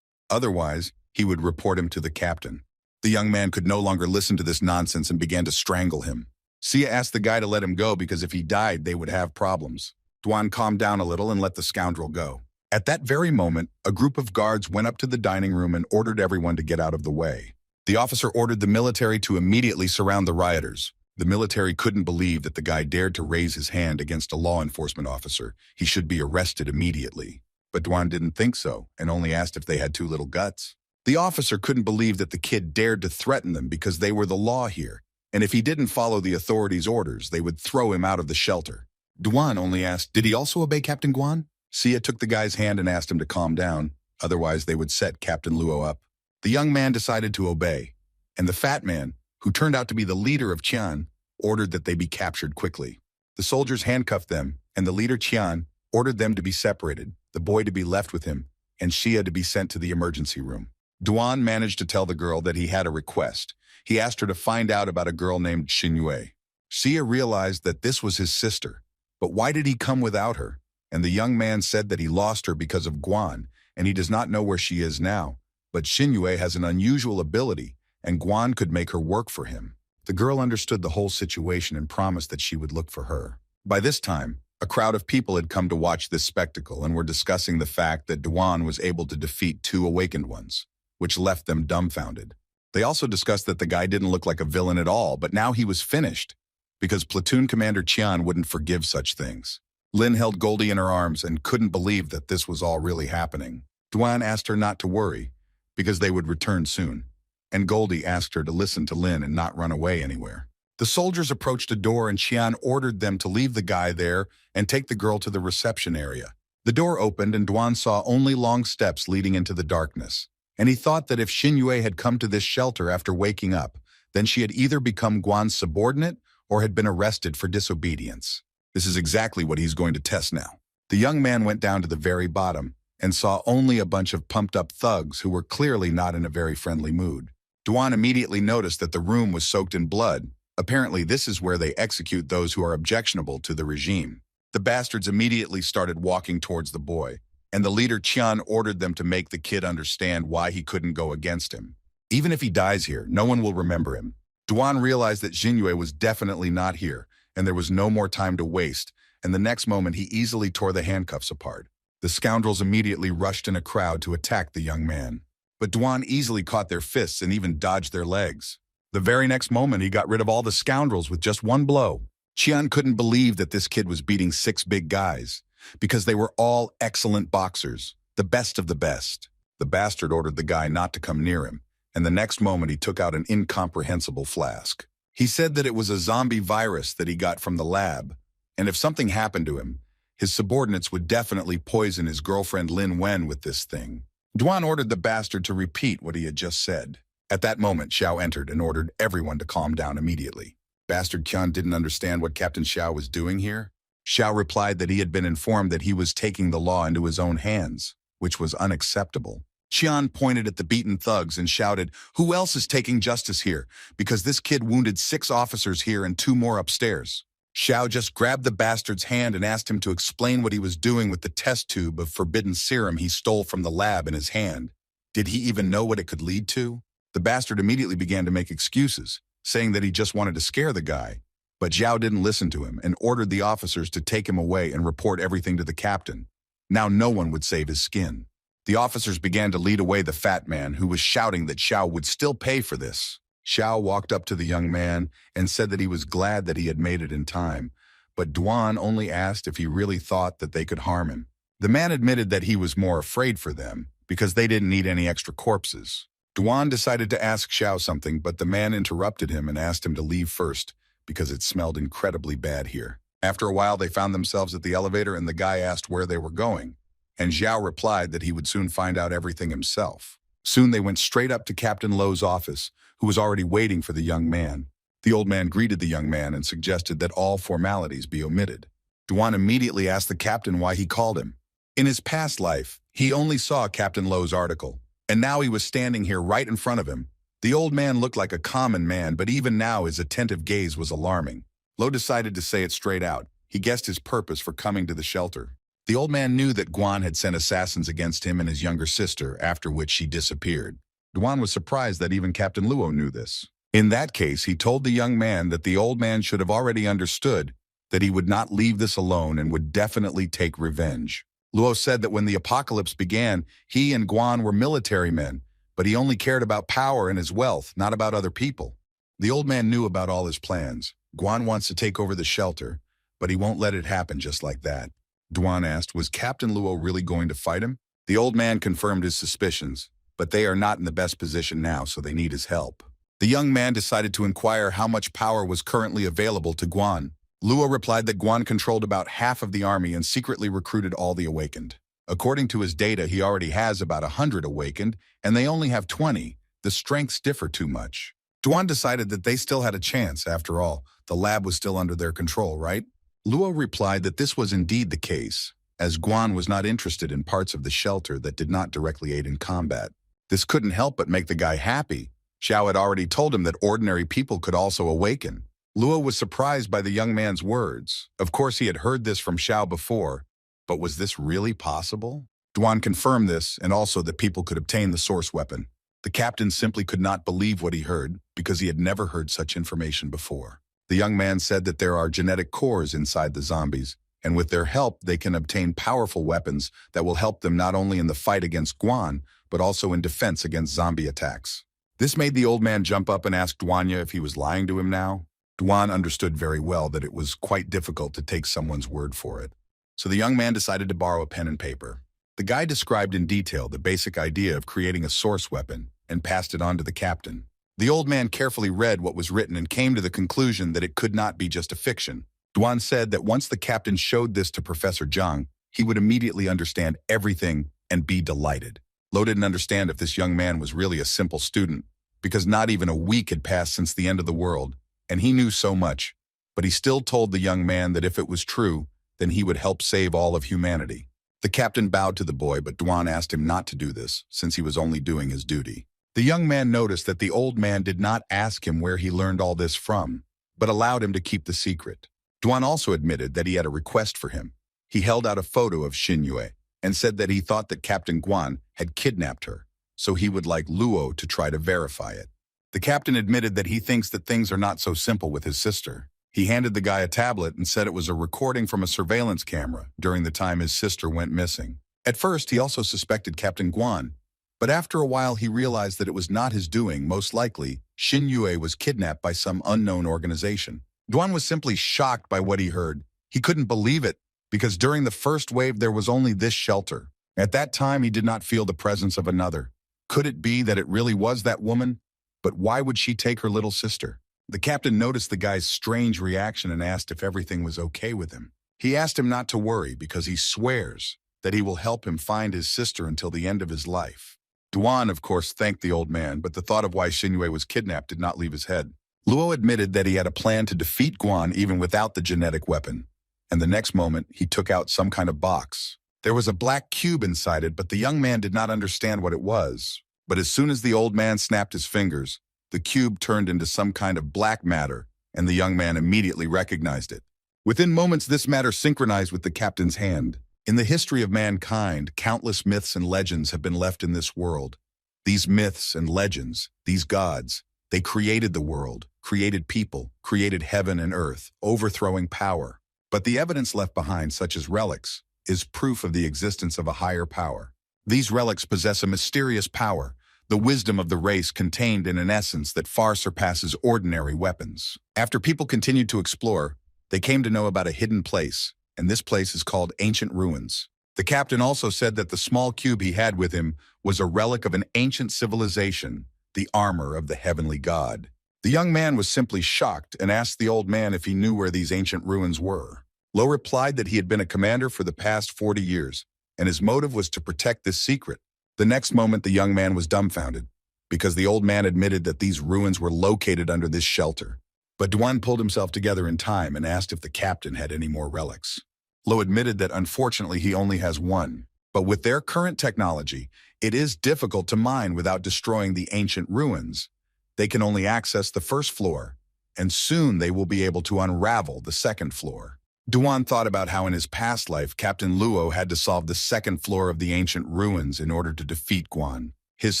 Otherwise, he would report him to the captain. The young man could no longer listen to this nonsense and began to strangle him. Xia asked the guy to let him go because if he died, they would have problems. Duan calmed down a little and let the scoundrel go. At that very moment, a group of guards went up to the dining room and ordered everyone to get out of the way. The officer ordered the military to immediately surround the rioters. The military couldn't believe that the guy dared to raise his hand against a law enforcement officer. He should be arrested immediately. But Duan didn't think so and only asked if they had too little guts. The officer couldn't believe that the kid dared to threaten them because they were the law here, and if he didn't follow the authorities' orders, they would throw him out of the shelter. Duan only asked, did he also obey Captain Guan? Sia took the guy's hand and asked him to calm down, otherwise they would set Captain Luo up. The young man decided to obey, and the fat man, who turned out to be the leader of Qian, ordered that they be captured quickly. The soldiers handcuffed them, and the leader Qian ordered them to be separated, the boy to be left with him, and Xia to be sent to the emergency room. Duan managed to tell the girl that he had a request. He asked her to find out about a girl named Xinyue. Xia realized that this was his sister, but why did he come without her? And the young man said that he lost her because of Guan, and he does not know where she is now. But Xinyue has an unusual ability, and Guan could make her work for him. The girl understood the whole situation and promised that she would look for her. By this time, a crowd of people had come to watch this spectacle and were discussing the fact that Duan was able to defeat 2 awakened ones, which left them dumbfounded. They also discussed that the guy didn't look like a villain at all, but now he was finished, because Platoon Commander Qian wouldn't forgive such things. Lin held Goldie in her arms and couldn't believe that this was all really happening. Duan asked her not to worry, because they would return soon, and Goldie asked her to listen to Lin and not run away anywhere. The soldiers approached a door and Qian ordered them to leave the guy there and take the girl to the reception area. The door opened and Duan saw only long steps leading into the darkness, and he thought that if Xinyue had come to this shelter after waking up, then she had either become Guan's subordinate or had been arrested for disobedience. This is exactly what he's going to test now. The young man went down to the very bottom and saw only a bunch of pumped-up thugs who were clearly not in a very friendly mood. Duan immediately noticed that the room was soaked in blood. Apparently, this is where they execute those who are objectionable to the regime. The bastards immediately started walking towards the boy, and the leader Qian ordered them to make the kid understand why he couldn't go against him. Even if he dies here, no one will remember him. Duan realized that Xinyue was definitely not here, and there was no more time to waste, and the next moment he easily tore the handcuffs apart. The scoundrels immediately rushed in a crowd to attack the young man. But Duan easily caught their fists and even dodged their legs. The very next moment, he got rid of all the scoundrels with just one blow. Qian couldn't believe that this kid was beating 6 big guys, because they were all excellent boxers, the best of the best. The bastard ordered the guy not to come near him, and the next moment he took out an incomprehensible flask. He said that it was a zombie virus that he got from the lab, and if something happened to him, his subordinates would definitely poison his girlfriend Lin Wen with this thing. Duan ordered the bastard to repeat what he had just said. At that moment, Xiao entered and ordered everyone to calm down immediately. Bastard Qian didn't understand what Captain Xiao was doing here. Xiao replied that he had been informed that he was taking the law into his own hands, which was unacceptable. Qian pointed at the beaten thugs and shouted, "Who else is taking justice here? Because this kid wounded 6 officers here and 2 more upstairs." Xiao just grabbed the bastard's hand and asked him to explain what he was doing with the test tube of forbidden serum he stole from the lab in his hand. Did he even know what it could lead to? The bastard immediately began to make excuses, saying that he just wanted to scare the guy. But Xiao didn't listen to him and ordered the officers to take him away and report everything to the captain. Now no one would save his skin. The officers began to lead away the fat man, who was shouting that Xiao would still pay for this. Xiao walked up to the young man and said that he was glad that he had made it in time, but Duan only asked if he really thought that they could harm him. The man admitted that he was more afraid for them because they didn't need any extra corpses. Duan decided to ask Xiao something, but the man interrupted him and asked him to leave first because it smelled incredibly bad here. After a while, they found themselves at the elevator and the guy asked where they were going, and Xiao replied that he would soon find out everything himself. Soon they went straight up to Captain Lo's office, who was already waiting for the young man. The old man greeted the young man and suggested that all formalities be omitted. Duan immediately asked the captain why he called him. In his past life, he only saw Captain Lo's article, and now he was standing here right in front of him. The old man looked like a common man, but even now his attentive gaze was alarming. Lo decided to say it straight out. He guessed his purpose for coming to the shelter. The old man knew that Guan had sent assassins against him and his younger sister, after which she disappeared. Duan was surprised that even Captain Luo knew this. In that case, he told the young man that the old man should have already understood that he would not leave this alone and would definitely take revenge. Luo said that when the apocalypse began, he and Guan were military men, but he only cared about power and his wealth, not about other people. The old man knew about all his plans, Guan wants to take over the shelter, but he won't let it happen just like that. Duan asked, was Captain Luo really going to fight him? The old man confirmed his suspicions, but they are not in the best position now, so they need his help. The young man decided to inquire how much power was currently available to Guan. Luo replied that Guan controlled about half of the army and secretly recruited all the awakened. According to his data, he already has about 100 awakened, and they only have 20. The strengths differ too much. Duan decided that they still had a chance. After all, the lab was still under their control, right? Luo replied that this was indeed the case, as Guan was not interested in parts of the shelter that did not directly aid in combat. This couldn't help but make the guy happy. Xiao had already told him that ordinary people could also awaken. Luo was surprised by the young man's words. Of course, he had heard this from Xiao before, but was this really possible? Duan confirmed this, and also that people could obtain the source weapon. The captain simply could not believe what he heard, because he had never heard such information before. The young man said that there are genetic cores inside the zombies, and with their help, they can obtain powerful weapons that will help them not only in the fight against Guan, but also in defense against zombie attacks. This made the old man jump up and ask Duanya if he was lying to him now. Duan understood very well that it was quite difficult to take someone's word for it. So the young man decided to borrow a pen and paper. The guy described in detail the basic idea of creating a source weapon and passed it on to the captain. The old man carefully read what was written and came to the conclusion that it could not be just a fiction. Duan said that once the captain showed this to Professor Zhang, he would immediately understand everything and be delighted. Lo didn't understand if this young man was really a simple student, because not even a week had passed since the end of the world, and he knew so much. But he still told the young man that if it was true, then he would help save all of humanity. The captain bowed to the boy, but Duan asked him not to do this, since he was only doing his duty. The young man noticed that the old man did not ask him where he learned all this from, but allowed him to keep the secret. Duan also admitted that he had a request for him. He held out a photo of Xinyue and said that he thought that Captain Guan had kidnapped her, so he would like Luo to try to verify it. The captain admitted that he thinks that things are not so simple with his sister. He handed the guy a tablet and said it was a recording from a surveillance camera during the time his sister went missing. At first, he also suspected Captain Guan, but after a while he realized that it was not his doing. Most likely, Xinyue was kidnapped by some unknown organization. Duan was simply shocked by what he heard. He couldn't believe it, because during the first wave there was only this shelter. At that time he did not feel the presence of another. Could it be that it really was that woman? But why would she take her little sister? The captain noticed the guy's strange reaction and asked if everything was okay with him. He asked him not to worry because he swears that he will help him find his sister until the end of his life. Duan, of course, thanked the old man, but the thought of why Xinyue was kidnapped did not leave his head. Luo admitted that he had a plan to defeat Guan even without the genetic weapon, and the next moment he took out some kind of box. There was a black cube inside it, but the young man did not understand what it was. But as soon as the old man snapped his fingers, the cube turned into some kind of black matter, and the young man immediately recognized it. Within moments, this matter synchronized with the captain's hand. In the history of mankind, countless myths and legends have been left in this world. These myths and legends, these gods, they created the world, created people, created heaven and earth, overthrowing power. But the evidence left behind, such as relics, is proof of the existence of a higher power. These relics possess a mysterious power, the wisdom of the race contained in an essence that far surpasses ordinary weapons. After people continued to explore, they came to know about a hidden place, and this place is called Ancient Ruins. The captain also said that the small cube he had with him was a relic of an ancient civilization, the armor of the heavenly god. The young man was simply shocked and asked the old man if he knew where these ancient ruins were. Lo replied that he had been a commander for the past 40 years, and his motive was to protect this secret. The next moment, the young man was dumbfounded, because the old man admitted that these ruins were located under this shelter. But Duan pulled himself together in time and asked if the captain had any more relics. Lo admitted that unfortunately he only has one, but with their current technology, it is difficult to mine without destroying the ancient ruins. They can only access the first floor, and soon they will be able to unravel the second floor. Duan thought about how in his past life, Captain Luo had to solve the second floor of the ancient ruins in order to defeat Guan. His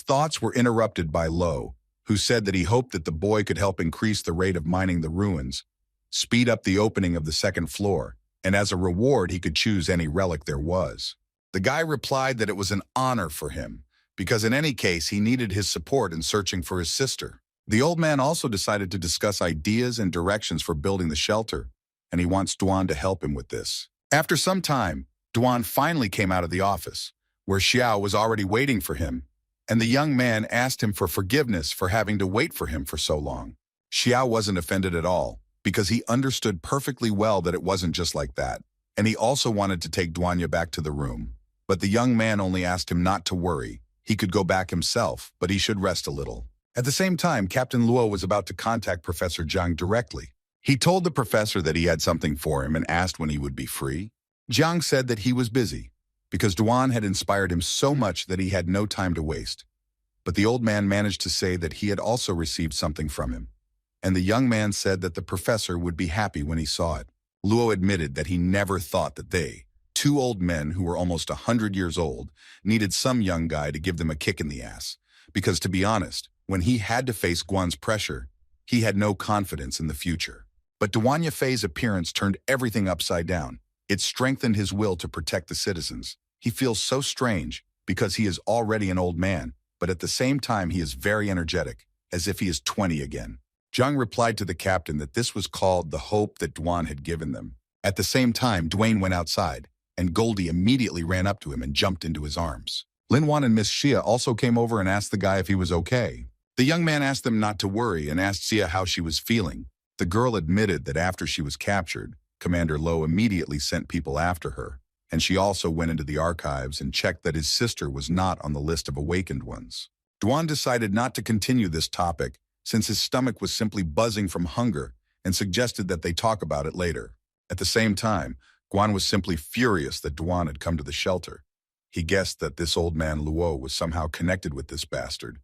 thoughts were interrupted by Lo, who said that he hoped that the boy could help increase the rate of mining the ruins, speed up the opening of the second floor, and as a reward he could choose any relic there was. The guy replied that it was an honor for him, because in any case he needed his support in searching for his sister. The old man also decided to discuss ideas and directions for building the shelter, and he wants Duan to help him with this. After some time, Duan finally came out of the office, where Xiao was already waiting for him, and the young man asked him for forgiveness for having to wait for him for so long. Xiao wasn't offended at all, because he understood perfectly well that it wasn't just like that, and he also wanted to take Duanya back to the room. But the young man only asked him not to worry. He could go back himself, but he should rest a little. At the same time, Captain Luo was about to contact Professor Jiang directly. He told the professor that he had something for him and asked when he would be free. Jiang said that he was busy, because Duan had inspired him so much that he had no time to waste. But the old man managed to say that he had also received something from him, and the young man said that the professor would be happy when he saw it. Luo admitted that he never thought that they, two old men who were almost 100 years old, needed some young guy to give them a kick in the ass, because to be honest, when he had to face Guan's pressure, he had no confidence in the future. But Duanya Fei's appearance turned everything upside down. It strengthened his will to protect the citizens. He feels so strange because he is already an old man, but at the same time he is very energetic, as if he is 20 again. Jiang replied to the captain that this was called the hope that Duan had given them. At the same time, Duane went outside, and Goldie immediately ran up to him and jumped into his arms. Lin Wan and Miss Xia also came over and asked the guy if he was okay. The young man asked them not to worry and asked Xia how she was feeling. The girl admitted that after she was captured, Commander Lo immediately sent people after her, and she also went into the archives and checked that his sister was not on the list of awakened ones. Duan decided not to continue this topic since his stomach was simply buzzing from hunger and suggested that they talk about it later. At the same time, Guan was simply furious that Duan had come to the shelter. He guessed that this old man Luo was somehow connected with this bastard.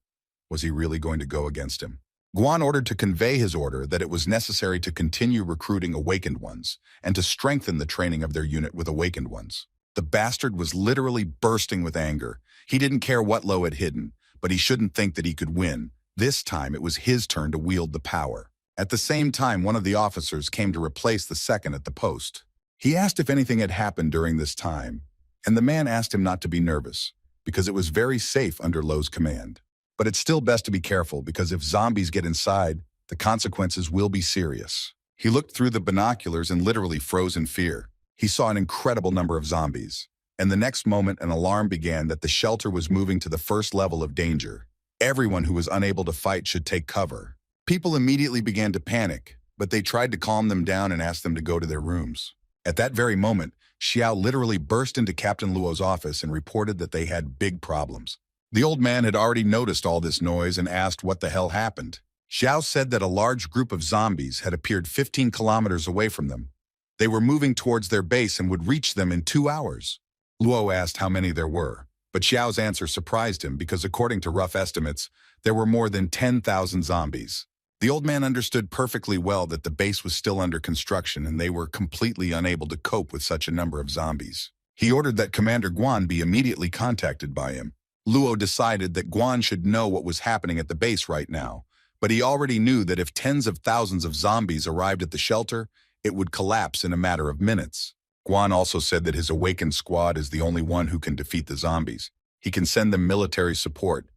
Was he really going to go against him? Guan ordered to convey his order that it was necessary to continue recruiting awakened ones and to strengthen the training of their unit with awakened ones. The bastard was literally bursting with anger. He didn't care what Lo had hidden, but he shouldn't think that he could win. This time it was his turn to wield the power. At the same time, one of the officers came to replace the second at the post. He asked if anything had happened during this time, and the man asked him not to be nervous, because it was very safe under Lo's command. But it's still best to be careful, because if zombies get inside, the consequences will be serious. He looked through the binoculars and literally froze in fear. He saw an incredible number of zombies, and the next moment an alarm began that the shelter was moving to the first level of danger. Everyone who was unable to fight should take cover. People immediately began to panic, but they tried to calm them down and asked them to go to their rooms. At that very moment, Xiao literally burst into Captain Luo's office and reported that they had big problems. The old man had already noticed all this noise and asked what the hell happened. Xiao said that a large group of zombies had appeared 15 kilometers away from them. They were moving towards their base and would reach them in 2 hours. Luo asked how many there were, but Xiao's answer surprised him because according to rough estimates, there were more than 10,000 zombies. The old man understood perfectly well that the base was still under construction and they were completely unable to cope with such a number of zombies. He ordered that Commander Guan be immediately contacted by him. Luo decided that Guan should know what was happening at the base right now, but he already knew that if tens of thousands of zombies arrived at the shelter, it would collapse in a matter of minutes. Guan also said that his awakened squad is the only one who can defeat the zombies. He can send them military support,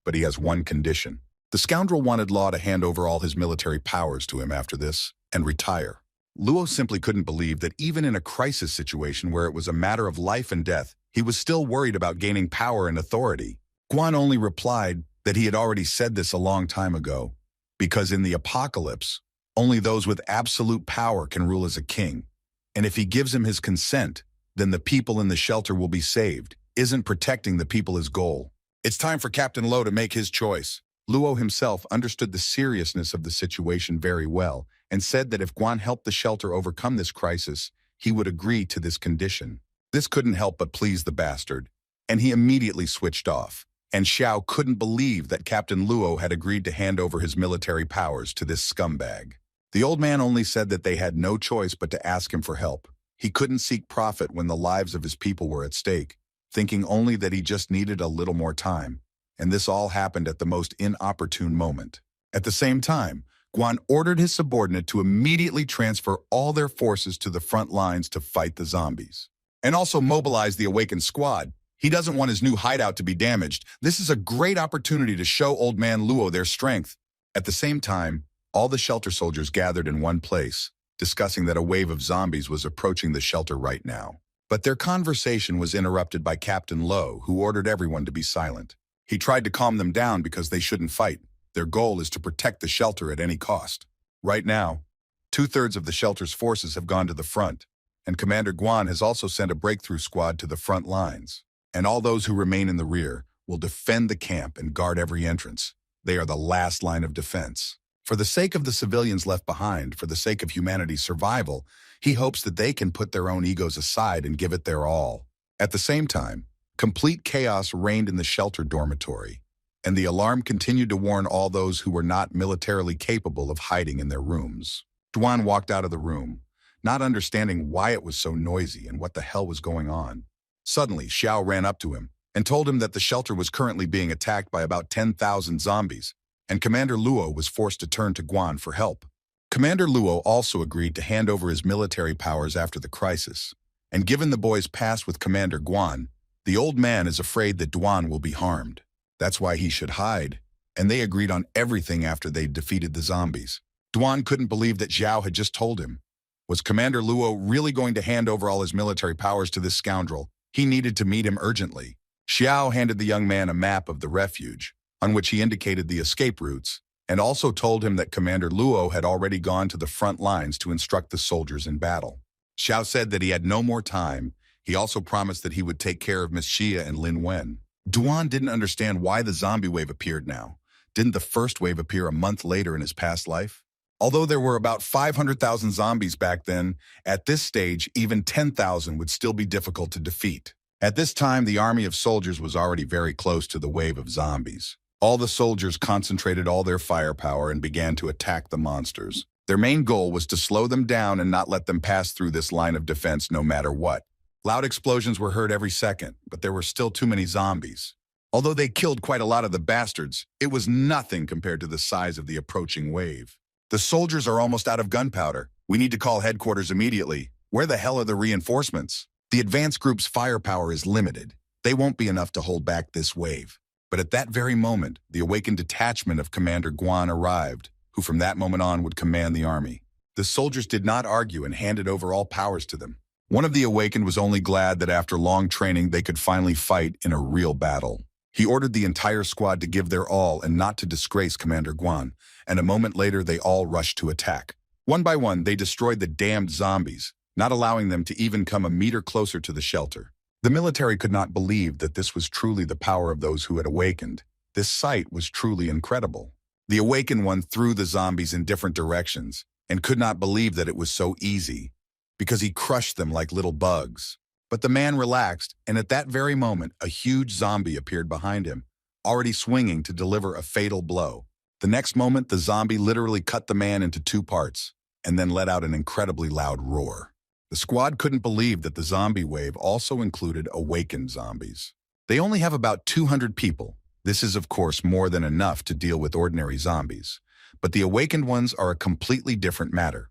but he has one condition. The scoundrel wanted Law to hand over all his military powers to him after this and retire. Luo simply couldn't believe that even in a crisis situation where it was a matter of life and death, he was still worried about gaining power and authority. Guan only replied that he had already said this a long time ago, because in the apocalypse, only those with absolute power can rule as a king. And if he gives him his consent, then the people in the shelter will be saved. Isn't protecting the people his goal? It's time for Captain Lo to make his choice. Luo himself understood the seriousness of the situation very well and said that if Guan helped the shelter overcome this crisis, he would agree to this condition. This couldn't help but please the bastard, and he immediately switched off. And Xiao couldn't believe that Captain Luo had agreed to hand over his military powers to this scumbag. The old man only said that they had no choice but to ask him for help. He couldn't seek profit when the lives of his people were at stake, thinking only that he just needed a little more time. And this all happened at the most inopportune moment. At the same time, Guan ordered his subordinate to immediately transfer all their forces to the front lines to fight the zombies. And also mobilize the awakened squad. He doesn't want his new hideout to be damaged. This is a great opportunity to show old man Luo their strength. At the same time, all the shelter soldiers gathered in one place, discussing that a wave of zombies was approaching the shelter right now. But their conversation was interrupted by Captain Lowe, who ordered everyone to be silent. He tried to calm them down because they shouldn't fight. Their goal is to protect the shelter at any cost. Right now, 2/3 of the shelter's forces have gone to the front, and Commander Guan has also sent a breakthrough squad to the front lines. And all those who remain in the rear will defend the camp and guard every entrance. They are the last line of defense. For the sake of the civilians left behind, for the sake of humanity's survival, he hopes that they can put their own egos aside and give it their all. At the same time, complete chaos reigned in the shelter dormitory, and the alarm continued to warn all those who were not militarily capable of hiding in their rooms. Duan walked out of the room, not understanding why it was so noisy and what the hell was going on. Suddenly, Xiao ran up to him and told him that the shelter was currently being attacked by about 10,000 zombies, and Commander Luo was forced to turn to Guan for help. Commander Luo also agreed to hand over his military powers after the crisis, and given the boy's past with Commander Guan, the old man is afraid that Duan will be harmed. That's why he should hide, and they agreed on everything after they defeated the zombies. Duan couldn't believe that Zhao had just told him. Was Commander Luo really going to hand over all his military powers to this scoundrel? He needed to meet him urgently. Xiao handed the young man a map of the refuge, on which he indicated the escape routes, and also told him that Commander Luo had already gone to the front lines to instruct the soldiers in battle. Xiao said that he had no more time. He also promised that he would take care of Miss Xia and Lin Wen. Duan didn't understand why the zombie wave appeared now. Didn't the first wave appear a month later in his past life? Although there were about 500,000 zombies back then, at this stage, even 10,000 would still be difficult to defeat. At this time, the army of soldiers was already very close to the wave of zombies. All the soldiers concentrated all their firepower and began to attack the monsters. Their main goal was to slow them down and not let them pass through this line of defense no matter what. Loud explosions were heard every second, but there were still too many zombies. Although they killed quite a lot of the bastards, it was nothing compared to the size of the approaching wave. The soldiers are almost out of gunpowder. We need to call headquarters immediately. Where the hell are the reinforcements? The advance group's firepower is limited. They won't be enough to hold back this wave. But at that very moment, the awakened detachment of Commander Guan arrived, who from that moment on would command the army. The soldiers did not argue and handed over all powers to them. One of the awakened was only glad that after long training they could finally fight in a real battle. He ordered the entire squad to give their all and not to disgrace Commander Guan, and a moment later they all rushed to attack. One by one, they destroyed the damned zombies, not allowing them to even come a meter closer to the shelter. The military could not believe that this was truly the power of those who had awakened. This sight was truly incredible. The awakened one threw the zombies in different directions and could not believe that it was so easy, because he crushed them like little bugs. But the man relaxed, and at that very moment, a huge zombie appeared behind him, already swinging to deliver a fatal blow. The next moment, the zombie literally cut the man into two parts, and then let out an incredibly loud roar. The squad couldn't believe that the zombie wave also included awakened zombies. They only have about 200 people. This is, of course, more than enough to deal with ordinary zombies. But the awakened ones are a completely different matter.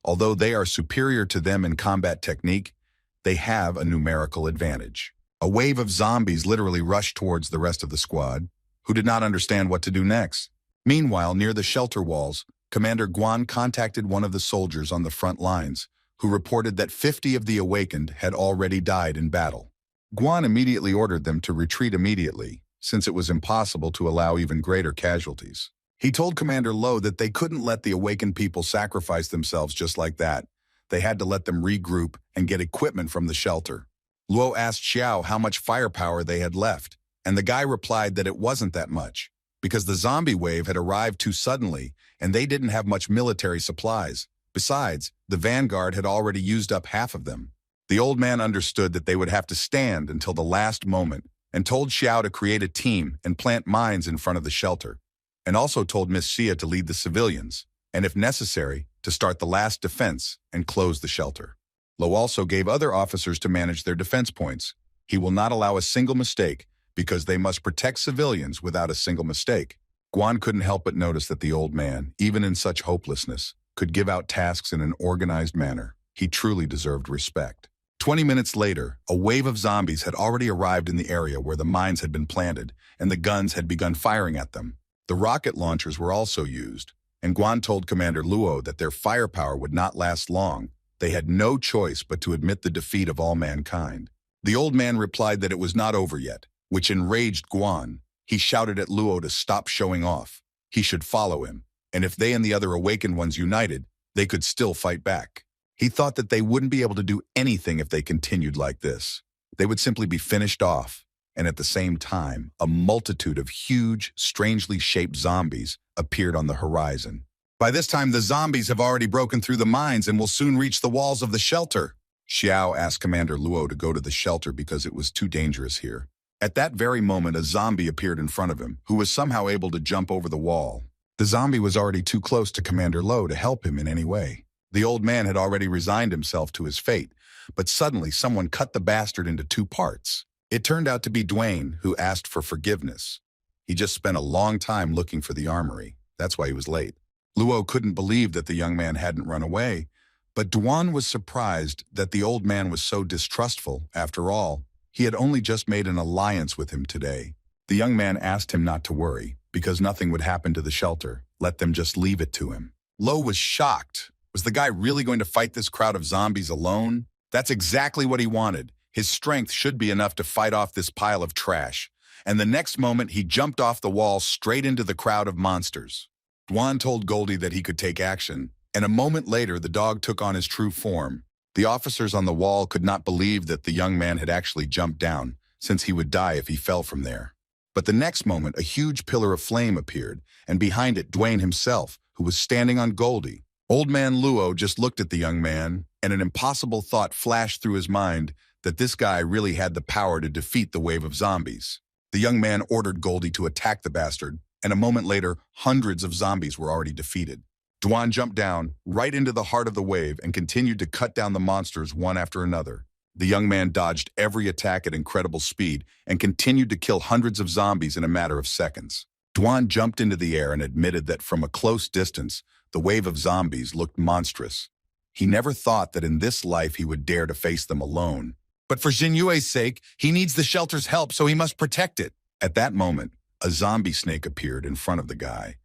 Although they are superior to them in combat technique, they have a numerical advantage. A wave of zombies literally rushed towards the rest of the squad, who did not understand what to do next. Meanwhile, near the shelter walls, Commander Guan contacted one of the soldiers on the front lines, who reported that 50 of the awakened had already died in battle. Guan immediately ordered them to retreat immediately, since it was impossible to allow even greater casualties. He told Commander Lo that they couldn't let the awakened people sacrifice themselves just like that. They had to let them regroup and get equipment from the shelter. Luo asked Xiao how much firepower they had left, and the guy replied that it wasn't that much, because the zombie wave had arrived too suddenly and they didn't have much military supplies. Besides, the vanguard had already used up half of them. The old man understood that they would have to stand until the last moment and told Xiao to create a team and plant mines in front of the shelter, and also told Miss Xia to lead the civilians, and if necessary, to start the last defense and close the shelter. Lo also gave other officers to manage their defense points. He will not allow a single mistake because they must protect civilians without a single mistake. Guan couldn't help but notice that the old man, even in such hopelessness, could give out tasks in an organized manner. He truly deserved respect. 20 minutes later, a wave of zombies had already arrived in the area where the mines had been planted, and the guns had begun firing at them. The rocket launchers were also used, and Guan told Commander Luo that their firepower would not last long. They had no choice but to admit the defeat of all mankind. The old man replied that it was not over yet, which enraged Guan. He shouted at Luo to stop showing off. He should follow him, and if they and the other awakened ones united, they could still fight back. He thought that they wouldn't be able to do anything if they continued like this. They would simply be finished off, and at the same time, a multitude of huge, strangely shaped zombies appeared on the horizon. By this time, the zombies have already broken through the mines and will soon reach the walls of the shelter. Xiao asked Commander Luo to go to the shelter because it was too dangerous here. At that very moment, a zombie appeared in front of him, who was somehow able to jump over the wall. The zombie was already too close to Commander Luo to help him in any way. The old man had already resigned himself to his fate, but suddenly someone cut the bastard into two parts. It turned out to be Dwayne, who asked for forgiveness. He just spent a long time looking for the armory. That's why he was late. Luo couldn't believe that the young man hadn't run away, but Dwan was surprised that the old man was so distrustful. After all, he had only just made an alliance with him today. The young man asked him not to worry, because nothing would happen to the shelter. Let them just leave it to him. Luo was shocked. Was the guy really going to fight this crowd of zombies alone? That's exactly what he wanted. His strength should be enough to fight off this pile of trash. And the next moment, he jumped off the wall straight into the crowd of monsters. Dwan told Goldie that he could take action, and a moment later, the dog took on his true form. The officers on the wall could not believe that the young man had actually jumped down, since he would die if he fell from there. But the next moment, a huge pillar of flame appeared, and behind it, Dwayne himself, who was standing on Goldie. Old man Luo just looked at the young man, and an impossible thought flashed through his mind that this guy really had the power to defeat the wave of zombies. The young man ordered Goldie to attack the bastard, and a moment later, hundreds of zombies were already defeated. Dwan jumped down, right into the heart of the wave, and continued to cut down the monsters one after another. The young man dodged every attack at incredible speed and continued to kill hundreds of zombies in a matter of seconds. Dwan jumped into the air and admitted that from a close distance, the wave of zombies looked monstrous. He never thought that in this life he would dare to face them alone. But for Jinyue's sake, he needs the shelter's help, so he must protect it. At that moment, a zombie snake appeared in front of the guy,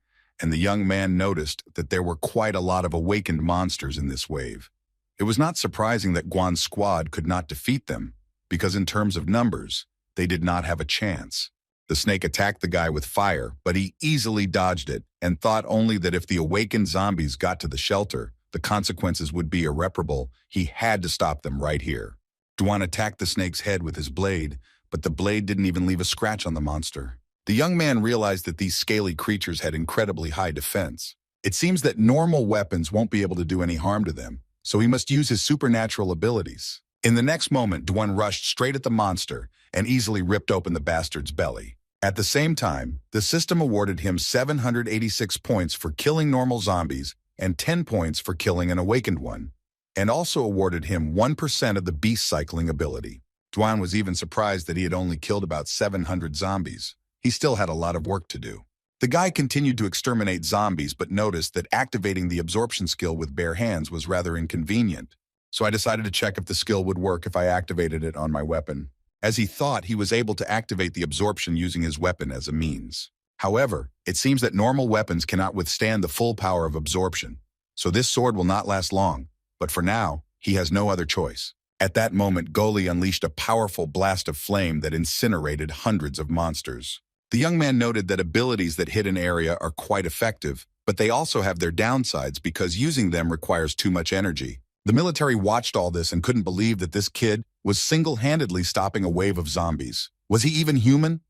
and the young man noticed that there were quite a lot of awakened monsters in this wave. It was not surprising that Guan's squad could not defeat them, because in terms of numbers, they did not have a chance. The snake attacked the guy with fire, but he easily dodged it and thought only that if the awakened zombies got to the shelter, the consequences would be irreparable. He had to stop them right here. Dwan attacked the snake's head with his blade, but the blade didn't even leave a scratch on the monster. The young man realized that these scaly creatures had incredibly high defense. It seems that normal weapons won't be able to do any harm to them, so he must use his supernatural abilities. In the next moment, Dwan rushed straight at the monster and easily ripped open the bastard's belly. At the same time, the system awarded him 786 points for killing normal zombies and 10 points for killing an awakened one, and also awarded him 1% of the beast cycling ability. Dwan was even surprised that he had only killed about 700 zombies. He still had a lot of work to do. The guy continued to exterminate zombies but noticed that activating the absorption skill with bare hands was rather inconvenient. So I decided to check if the skill would work if I activated it on my weapon. As he thought, he was able to activate the absorption using his weapon as a means. However, it seems that normal weapons cannot withstand the full power of absorption, so this sword will not last long, but for now, he has no other choice. At that moment, Goldie unleashed a powerful blast of flame that incinerated hundreds of monsters. The young man noted that abilities that hit an area are quite effective, but they also have their downsides because using them requires too much energy. The military watched all this and couldn't believe that this kid was single-handedly stopping a wave of zombies. Was he even human?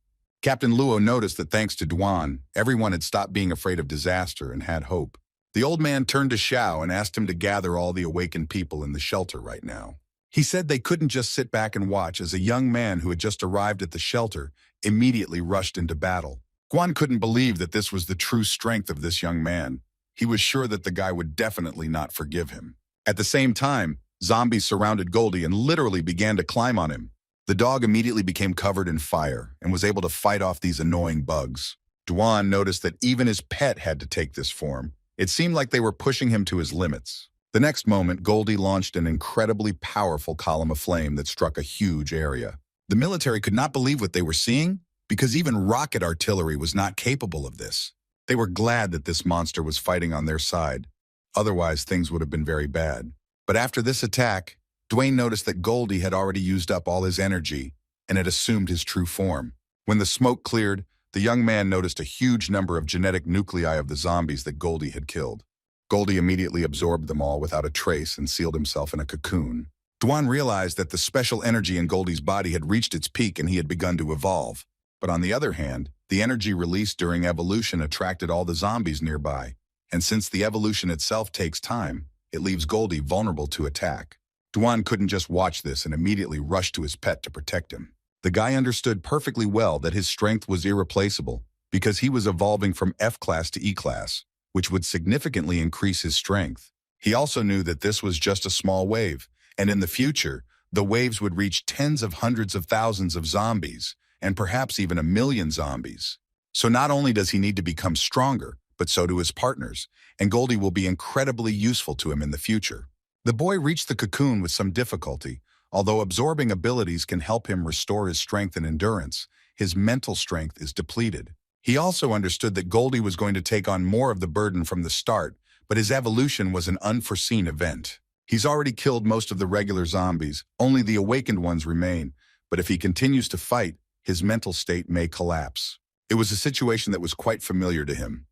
Captain Luo noticed that thanks to Dwan, everyone had stopped being afraid of disaster and had hope. The old man turned to Xiao and asked him to gather all the awakened people in the shelter right now. He said they couldn't just sit back and watch as a young man who had just arrived at the shelter immediately rushed into battle. Guan couldn't believe that this was the true strength of this young man. He was sure that the guy would definitely not forgive him. At the same time, zombies surrounded Goldie and literally began to climb on him. The dog immediately became covered in fire and was able to fight off these annoying bugs. Dwan noticed that even his pet had to take this form. It seemed like they were pushing him to his limits. The next moment, Goldie launched an incredibly powerful column of flame that struck a huge area. The military could not believe what they were seeing because even rocket artillery was not capable of this. They were glad that this monster was fighting on their side. Otherwise, things would have been very bad. But after this attack, Dwayne noticed that Goldie had already used up all his energy and had assumed his true form. When the smoke cleared, the young man noticed a huge number of genetic nuclei of the zombies that Goldie had killed. Goldie immediately absorbed them all without a trace and sealed himself in a cocoon. Dwan realized that the special energy in Goldie's body had reached its peak and he had begun to evolve. But on the other hand, the energy released during evolution attracted all the zombies nearby. And since the evolution itself takes time, it leaves Goldie vulnerable to attack. Dwan couldn't just watch this and immediately rushed to his pet to protect him. The guy understood perfectly well that his strength was irreplaceable because he was evolving from F-class to E-class, which would significantly increase his strength. He also knew that this was just a small wave, and in the future, the waves would reach tens of hundreds of thousands of zombies, and perhaps even 1 million zombies. So not only does he need to become stronger, but so do his partners, and Goldie will be incredibly useful to him in the future. The boy reached the cocoon with some difficulty. Although absorbing abilities can help him restore his strength and endurance, his mental strength is depleted. He also understood that Goldie was going to take on more of the burden from the start, but his evolution was an unforeseen event. He's already killed most of the regular zombies, only the awakened ones remain, but if he continues to fight, his mental state may collapse. It was a situation that was quite familiar to him,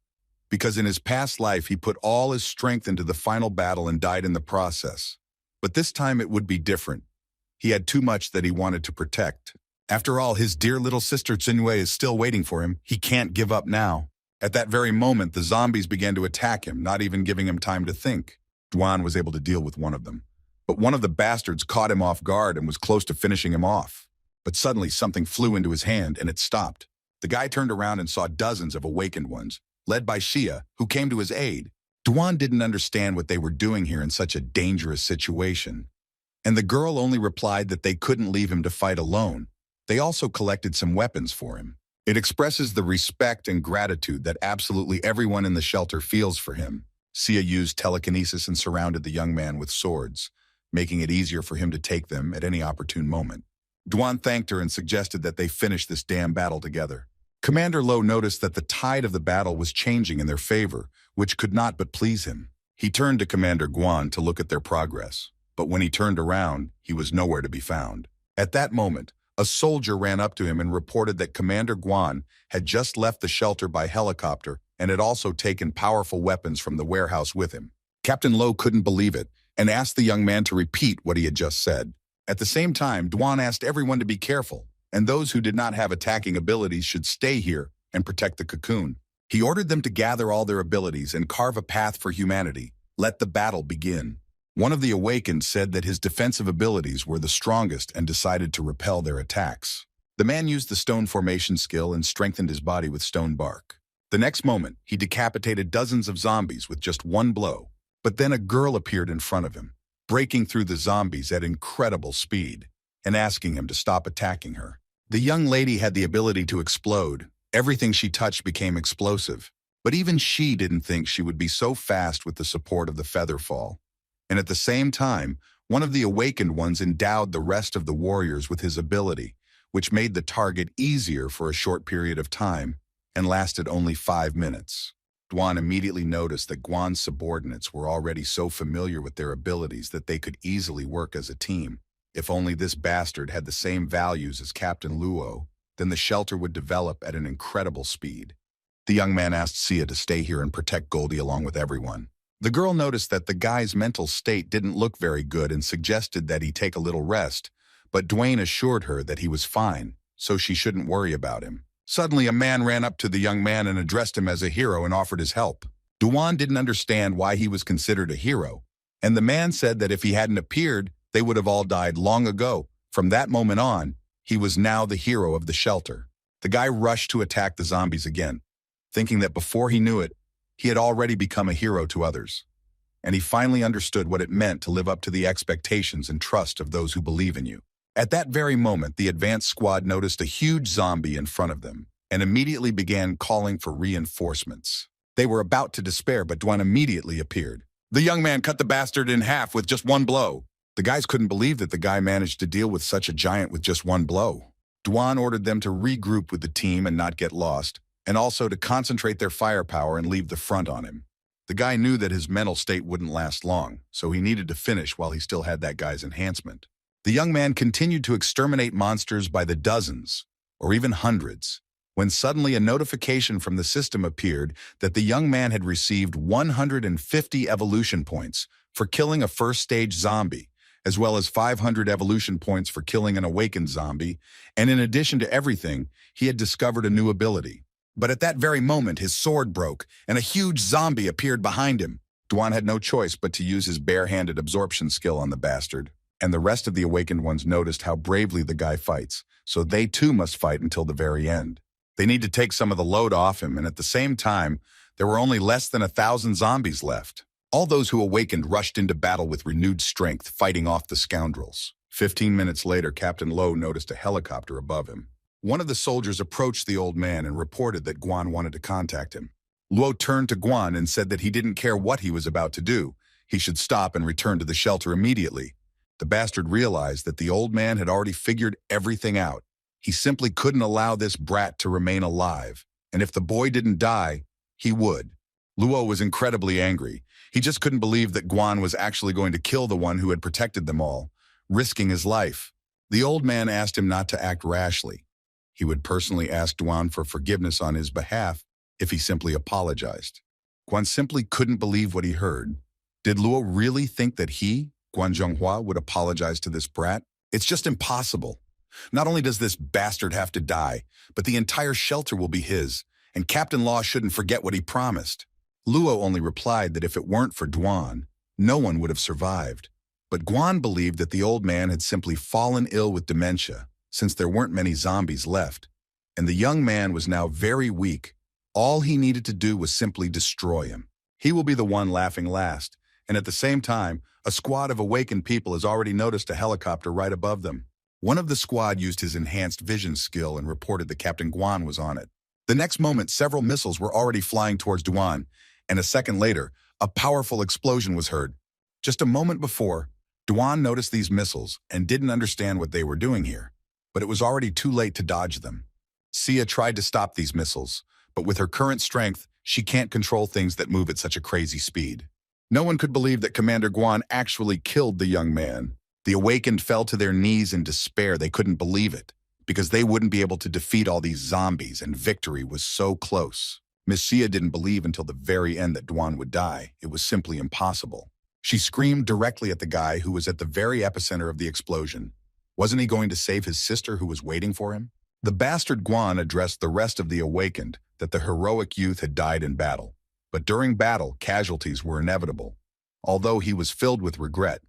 because in his past life he put all his strength into the final battle and died in the process. But this time it would be different. He had too much that he wanted to protect. After all, his dear little sister Tsinue is still waiting for him. He can't give up now. At that very moment, the zombies began to attack him, not even giving him time to think. Dwan was able to deal with one of them. But one of the bastards caught him off guard and was close to finishing him off. But suddenly something flew into his hand and it stopped. The guy turned around and saw dozens of awakened ones, led by Shia, who came to his aid. Dwan didn't understand what they were doing here in such a dangerous situation. And the girl only replied that they couldn't leave him to fight alone. They also collected some weapons for him. It expresses the respect and gratitude that absolutely everyone in the shelter feels for him. Sia used telekinesis and surrounded the young man with swords, making it easier for him to take them at any opportune moment. Dwan thanked her and suggested that they finish this damn battle together. Commander Lo noticed that the tide of the battle was changing in their favor, which could not but please him. He turned to Commander Guan to look at their progress. But when he turned around, he was nowhere to be found. At that moment, a soldier ran up to him and reported that Commander Guan had just left the shelter by helicopter and had also taken powerful weapons from the warehouse with him. Captain Lo couldn't believe it and asked the young man to repeat what he had just said. At the same time, Dwan asked everyone to be careful, and those who did not have attacking abilities should stay here and protect the cocoon. He ordered them to gather all their abilities and carve a path for humanity. Let the battle begin. One of the awakened said that his defensive abilities were the strongest and decided to repel their attacks. The man used the stone formation skill and strengthened his body with stone bark. The next moment, he decapitated dozens of zombies with just one blow. But then a girl appeared in front of him, breaking through the zombies at incredible speed and asking him to stop attacking her. The young lady had the ability to explode. Everything she touched became explosive. But even she didn't think she would be so fast with the support of the feather fall. And at the same time, one of the awakened ones endowed the rest of the warriors with his ability, which made the target easier for a short period of time and lasted only 5 minutes. Dwan immediately noticed that Guan's subordinates were already so familiar with their abilities that they could easily work as a team. If only this bastard had the same values as Captain Luo, then the shelter would develop at an incredible speed. The young man asked Sia to stay here and protect Goldie along with everyone. The girl noticed that the guy's mental state didn't look very good and suggested that he take a little rest, but Dwayne assured her that he was fine, so she shouldn't worry about him. Suddenly, a man ran up to the young man and addressed him as a hero and offered his help. Dwan didn't understand why he was considered a hero, and the man said that if he hadn't appeared, they would have all died long ago. From that moment on, he was now the hero of the shelter. The guy rushed to attack the zombies again, thinking that before he knew it, he had already become a hero to others. And he finally understood what it meant to live up to the expectations and trust of those who believe in you. At that very moment, the advanced squad noticed a huge zombie in front of them and immediately began calling for reinforcements. They were about to despair, but Dwan immediately appeared. The young man cut the bastard in half with just one blow. The guys couldn't believe that the guy managed to deal with such a giant with just one blow. Dwan ordered them to regroup with the team and not get lost, and also to concentrate their firepower and leave the front on him. The guy knew that his mental state wouldn't last long, so he needed to finish while he still had that guy's enhancement. The young man continued to exterminate monsters by the dozens, or even hundreds, when suddenly a notification from the system appeared that the young man had received 150 evolution points for killing a first-stage zombie, as well as 500 evolution points for killing an awakened zombie, and in addition to everything, he had discovered a new ability. But at that very moment, his sword broke, and a huge zombie appeared behind him. Duan had no choice but to use his bare-handed absorption skill on the bastard, and the rest of the awakened ones noticed how bravely the guy fights, so they too must fight until the very end. They need to take some of the load off him, and at the same time, there were only less than 1,000 zombies left. All those who awakened rushed into battle with renewed strength, fighting off the scoundrels. 15 minutes later, Captain Lo noticed a helicopter above him. One of the soldiers approached the old man and reported that Guan wanted to contact him. Luo turned to Guan and said that he didn't care what he was about to do. He should stop and return to the shelter immediately. The bastard realized that the old man had already figured everything out. He simply couldn't allow this brat to remain alive, and if the boy didn't die, he would. Luo was incredibly angry. He just couldn't believe that Guan was actually going to kill the one who had protected them all, risking his life. The old man asked him not to act rashly. He would personally ask Duan for forgiveness on his behalf if he simply apologized. Guan simply couldn't believe what he heard. Did Luo really think that he, Guan Zhonghua, would apologize to this brat? It's just impossible. Not only does this bastard have to die, but the entire shelter will be his, and Captain Law shouldn't forget what he promised. Luo only replied that if it weren't for Duan, no one would have survived. But Guan believed that the old man had simply fallen ill with dementia, since there weren't many zombies left, and the young man was now very weak. All he needed to do was simply destroy him. He will be the one laughing last, and at the same time, a squad of awakened people has already noticed a helicopter right above them. One of the squad used his enhanced vision skill and reported that Captain Guan was on it. The next moment, several missiles were already flying towards Duan, and a second later, a powerful explosion was heard. Just a moment before, Duan noticed these missiles and didn't understand what they were doing here, but it was already too late to dodge them. Sia tried to stop these missiles, but with her current strength, she can't control things that move at such a crazy speed. No one could believe that Commander Guan actually killed the young man. The awakened fell to their knees in despair. They couldn't believe it, because they wouldn't be able to defeat all these zombies, and victory was so close. Miss Sia didn't believe until the very end that Duan would die. It was simply impossible. She screamed directly at the guy who was at the very epicenter of the explosion. Wasn't he going to save his sister who was waiting for him? The bastard Guan addressed the rest of the awakened that the heroic youth had died in battle. But during battle, casualties were inevitable. Although he was filled with regret,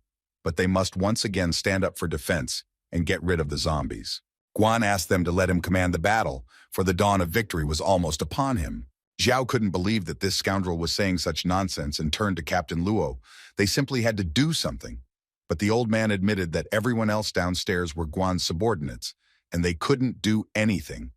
but they must once again stand up for defense and get rid of the zombies. Guan asked them to let him command the battle, for the dawn of victory was almost upon him. Zhao couldn't believe that this scoundrel was saying such nonsense and turned to Captain Luo. They simply had to do something. But the old man admitted that everyone else downstairs were Guan's subordinates, and they couldn't do anything.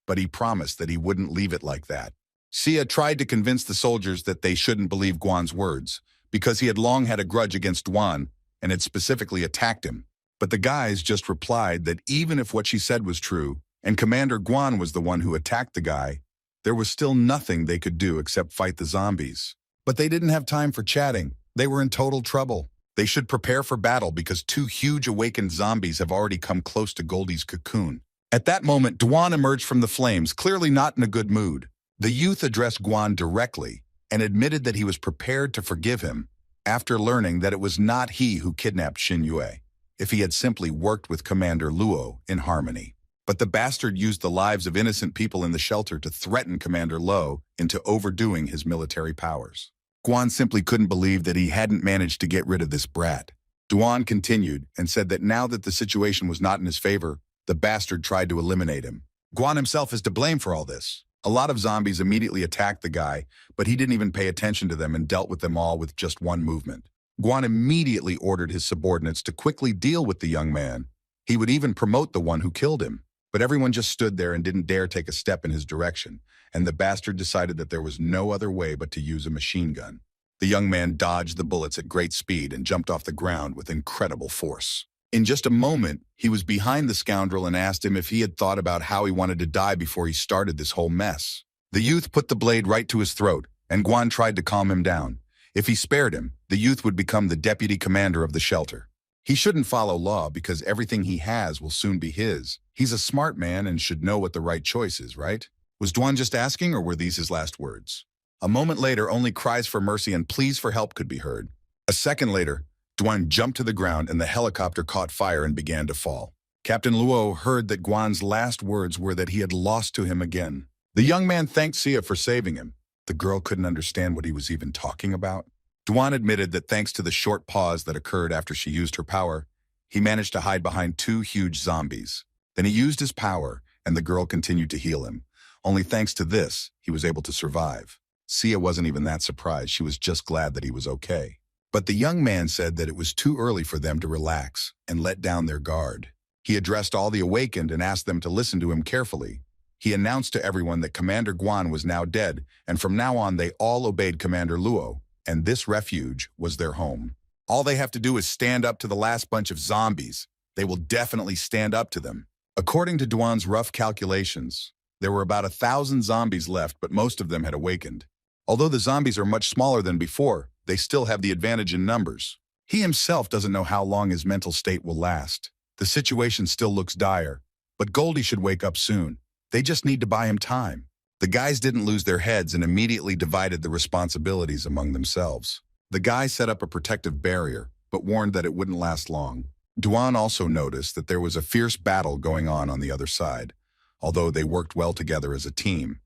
But he promised that he wouldn't leave it like that. Sia tried to convince the soldiers that they shouldn't believe Guan's words, because he had long had a grudge against Duan and had specifically attacked him. But the guys just replied that even if what she said was true, and Commander Guan was the one who attacked the guy, there was still nothing they could do except fight the zombies. But they didn't have time for chatting. They were in total trouble. They should prepare for battle because 2 huge awakened zombies have already come close to Goldie's cocoon. At that moment, Duan emerged from the flames, clearly not in a good mood. The youth addressed Guan directly and admitted that he was prepared to forgive him after learning that it was not he who kidnapped Xin Yue, if he had simply worked with Commander Luo in harmony. But the bastard used the lives of innocent people in the shelter to threaten Commander Lo into overdoing his military powers. Guan simply couldn't believe that he hadn't managed to get rid of this brat. Duan continued and said that now that the situation was not in his favor, the bastard tried to eliminate him. Guan himself is to blame for all this. A lot of zombies immediately attacked the guy, but he didn't even pay attention to them and dealt with them all with just one movement. Guan immediately ordered his subordinates to quickly deal with the young man. He would even promote the one who killed him. But everyone just stood there and didn't dare take a step in his direction, and the bastard decided that there was no other way but to use a machine gun. The young man dodged the bullets at great speed and jumped off the ground with incredible force. In just a moment, he was behind the scoundrel and asked him if he had thought about how he wanted to die before he started this whole mess. The youth put the blade right to his throat, and Guan tried to calm him down. If he spared him, the youth would become the deputy commander of the shelter. He shouldn't follow law because everything he has will soon be his. He's a smart man and should know what the right choice is, right? Was Duan just asking, or were these his last words? A moment later, only cries for mercy and pleas for help could be heard. A second later, Duan jumped to the ground and the helicopter caught fire and began to fall. Captain Luo heard that Guan's last words were that he had lost to him again. The young man thanked Sia for saving him. The girl couldn't understand what he was even talking about. Duan admitted that thanks to the short pause that occurred after she used her power, he managed to hide behind two huge zombies. Then he used his power, and the girl continued to heal him. Only thanks to this, he was able to survive. Sia wasn't even that surprised. She was just glad that he was okay. But the young man said that it was too early for them to relax and let down their guard. He addressed all the awakened and asked them to listen to him carefully. He announced to everyone that Commander Guan was now dead, and from now on they all obeyed Commander Luo, and this refuge was their home. All they have to do is stand up to the last bunch of zombies. They will definitely stand up to them. According to Duan's rough calculations, there were about 1,000 zombies left, but most of them had awakened. Although the zombies are much smaller than before, they still have the advantage in numbers. He himself doesn't know how long his mental state will last. The situation still looks dire, but Goldie should wake up soon. They just need to buy him time. The guys didn't lose their heads and immediately divided the responsibilities among themselves. The guy set up a protective barrier, but warned that it wouldn't last long. Duan also noticed that there was a fierce battle going on the other side, although they worked well together as a team.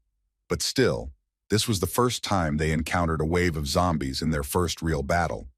But still, this was the first time they encountered a wave of zombies in their first real battle.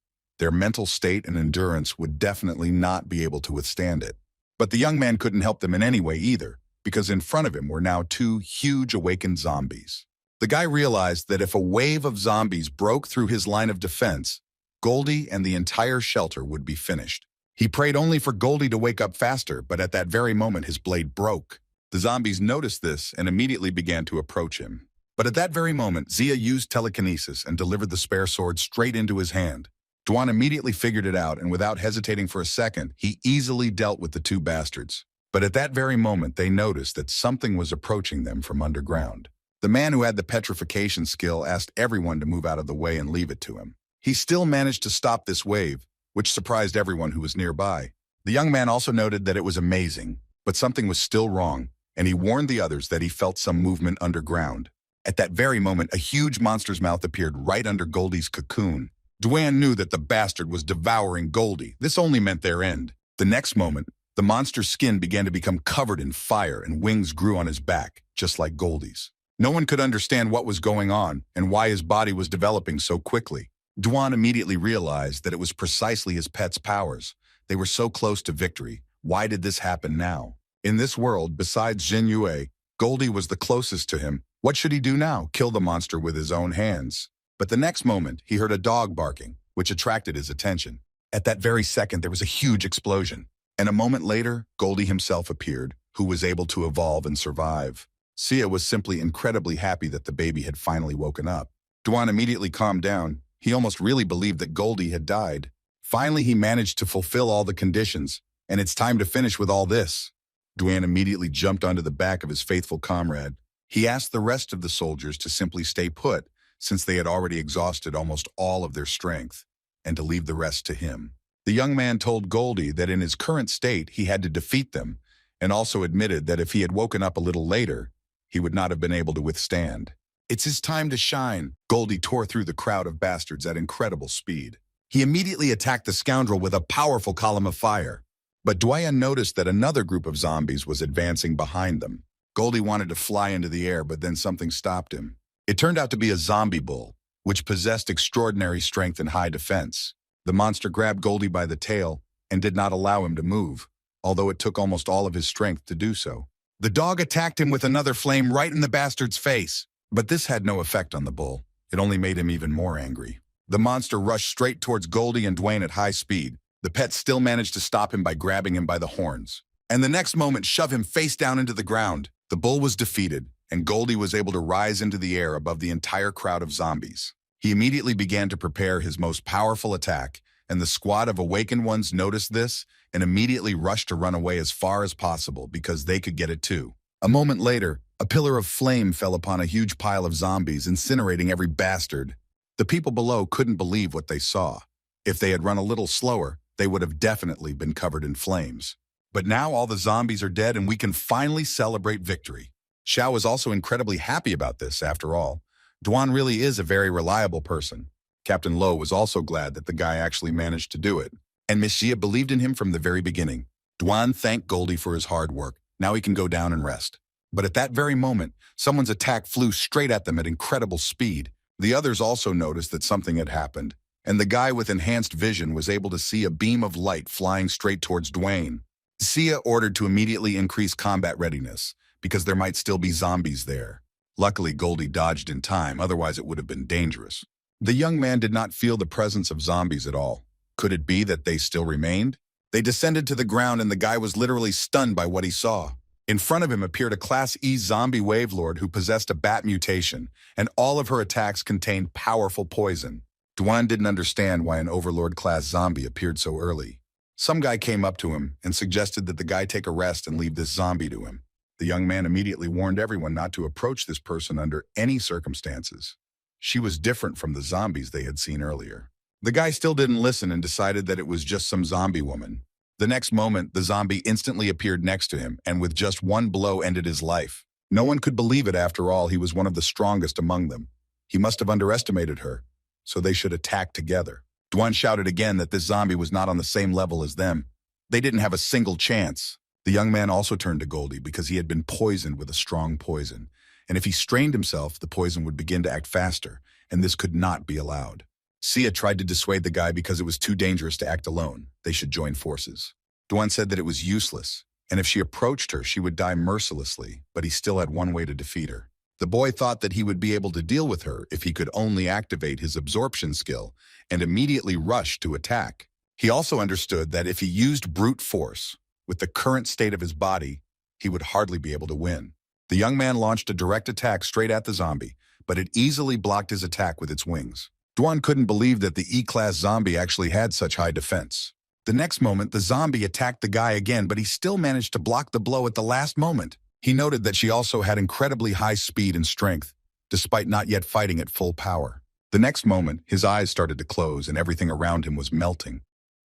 Their mental state and endurance would definitely not be able to withstand it. But the young man couldn't help them in any way either, because in front of him were now two huge awakened zombies. The guy realized that if a wave of zombies broke through his line of defense, Goldie and the entire shelter would be finished. He prayed only for Goldie to wake up faster, but at that very moment his blade broke. The zombies noticed this and immediately began to approach him. But at that very moment, Zia used telekinesis and delivered the spare sword straight into his hand. Duan immediately figured it out, and without hesitating for a second, he easily dealt with the two bastards. But at that very moment, they noticed that something was approaching them from underground. The man who had the petrification skill asked everyone to move out of the way and leave it to him. He still managed to stop this wave, which surprised everyone who was nearby. The young man also noted that it was amazing, but something was still wrong, and he warned the others that he felt some movement underground. At that very moment, a huge monster's mouth appeared right under Goldie's cocoon. Duan knew that the bastard was devouring Goldie. This only meant their end. The next moment, the monster's skin began to become covered in fire and wings grew on his back, just like Goldie's. No one could understand what was going on and why his body was developing so quickly. Duan immediately realized that it was precisely his pet's powers. They were so close to victory. Why did this happen now? In this world, besides Jin Yue, Goldie was the closest to him. What should he do now? Kill the monster with his own hands. But the next moment, he heard a dog barking, which attracted his attention. At that very second, there was a huge explosion. And a moment later, Goldie himself appeared, who was able to evolve and survive. Sia was simply incredibly happy that the baby had finally woken up. Duan immediately calmed down. He almost really believed that Goldie had died. Finally, he managed to fulfill all the conditions, and it's time to finish with all this. Duan immediately jumped onto the back of his faithful comrade. He asked the rest of the soldiers to simply stay put, since they had already exhausted almost all of their strength, and to leave the rest to him. The young man told Goldie that in his current state he had to defeat them, and also admitted that if he had woken up a little later, he would not have been able to withstand. It's his time to shine. Goldie tore through the crowd of bastards at incredible speed. He immediately attacked the scoundrel with a powerful column of fire. But Duan noticed that another group of zombies was advancing behind them. Goldie wanted to fly into the air, but then something stopped him. It turned out to be a zombie bull, which possessed extraordinary strength and high defense. The monster grabbed Goldie by the tail and did not allow him to move, although it took almost all of his strength to do so. The dog attacked him with another flame right in the bastard's face. But this had no effect on the bull. It only made him even more angry. The monster rushed straight towards Goldie and Duan at high speed. The pet still managed to stop him by grabbing him by the horns, and the next moment shove him face down into the ground. The bull was defeated, and Goldie was able to rise into the air above the entire crowd of zombies. He immediately began to prepare his most powerful attack, and the squad of awakened ones noticed this and immediately rushed to run away as far as possible because they could get it too. A moment later, a pillar of flame fell upon a huge pile of zombies, incinerating every bastard. The people below couldn't believe what they saw. If they had run a little slower, they would have definitely been covered in flames. But now all the zombies are dead and we can finally celebrate victory. Xiao was also incredibly happy about this, after all. Duan really is a very reliable person. Captain Lo was also glad that the guy actually managed to do it. And Miss Jia believed in him from the very beginning. Duan thanked Goldie for his hard work. Now he can go down and rest. But at that very moment, someone's attack flew straight at them at incredible speed. The others also noticed that something had happened, and the guy with enhanced vision was able to see a beam of light flying straight towards Dwayne. Sia ordered to immediately increase combat readiness, because there might still be zombies there. Luckily, Goldie dodged in time, otherwise it would have been dangerous. The young man did not feel the presence of zombies at all. Could it be that they still remained? They descended to the ground and the guy was literally stunned by what he saw. In front of him appeared a Class E zombie wavelord who possessed a bat mutation, and all of her attacks contained powerful poison. Duan didn't understand why an Overlord-class zombie appeared so early. Some guy came up to him and suggested that the guy take a rest and leave this zombie to him. The young man immediately warned everyone not to approach this person under any circumstances. She was different from the zombies they had seen earlier. The guy still didn't listen and decided that it was just some zombie woman. The next moment, the zombie instantly appeared next to him and with just one blow ended his life. No one could believe it after all. He was one of the strongest among them. He must have underestimated her, so they should attack together. Duan shouted again that this zombie was not on the same level as them. They didn't have a single chance. The young man also turned to Goldie because he had been poisoned with a strong poison. And if he strained himself, the poison would begin to act faster, and this could not be allowed. Sia tried to dissuade the guy because it was too dangerous to act alone. They should join forces. Duan said that it was useless, and if she approached her, she would die mercilessly, but he still had one way to defeat her. The boy thought that he would be able to deal with her if he could only activate his absorption skill and immediately rush to attack. He also understood that if he used brute force, with the current state of his body, he would hardly be able to win. The young man launched a direct attack straight at the zombie, but it easily blocked his attack with its wings. Duan couldn't believe that the E-class zombie actually had such high defense. The next moment, the zombie attacked the guy again, but he still managed to block the blow at the last moment. He noted that she also had incredibly high speed and strength, despite not yet fighting at full power. The next moment, his eyes started to close and everything around him was melting.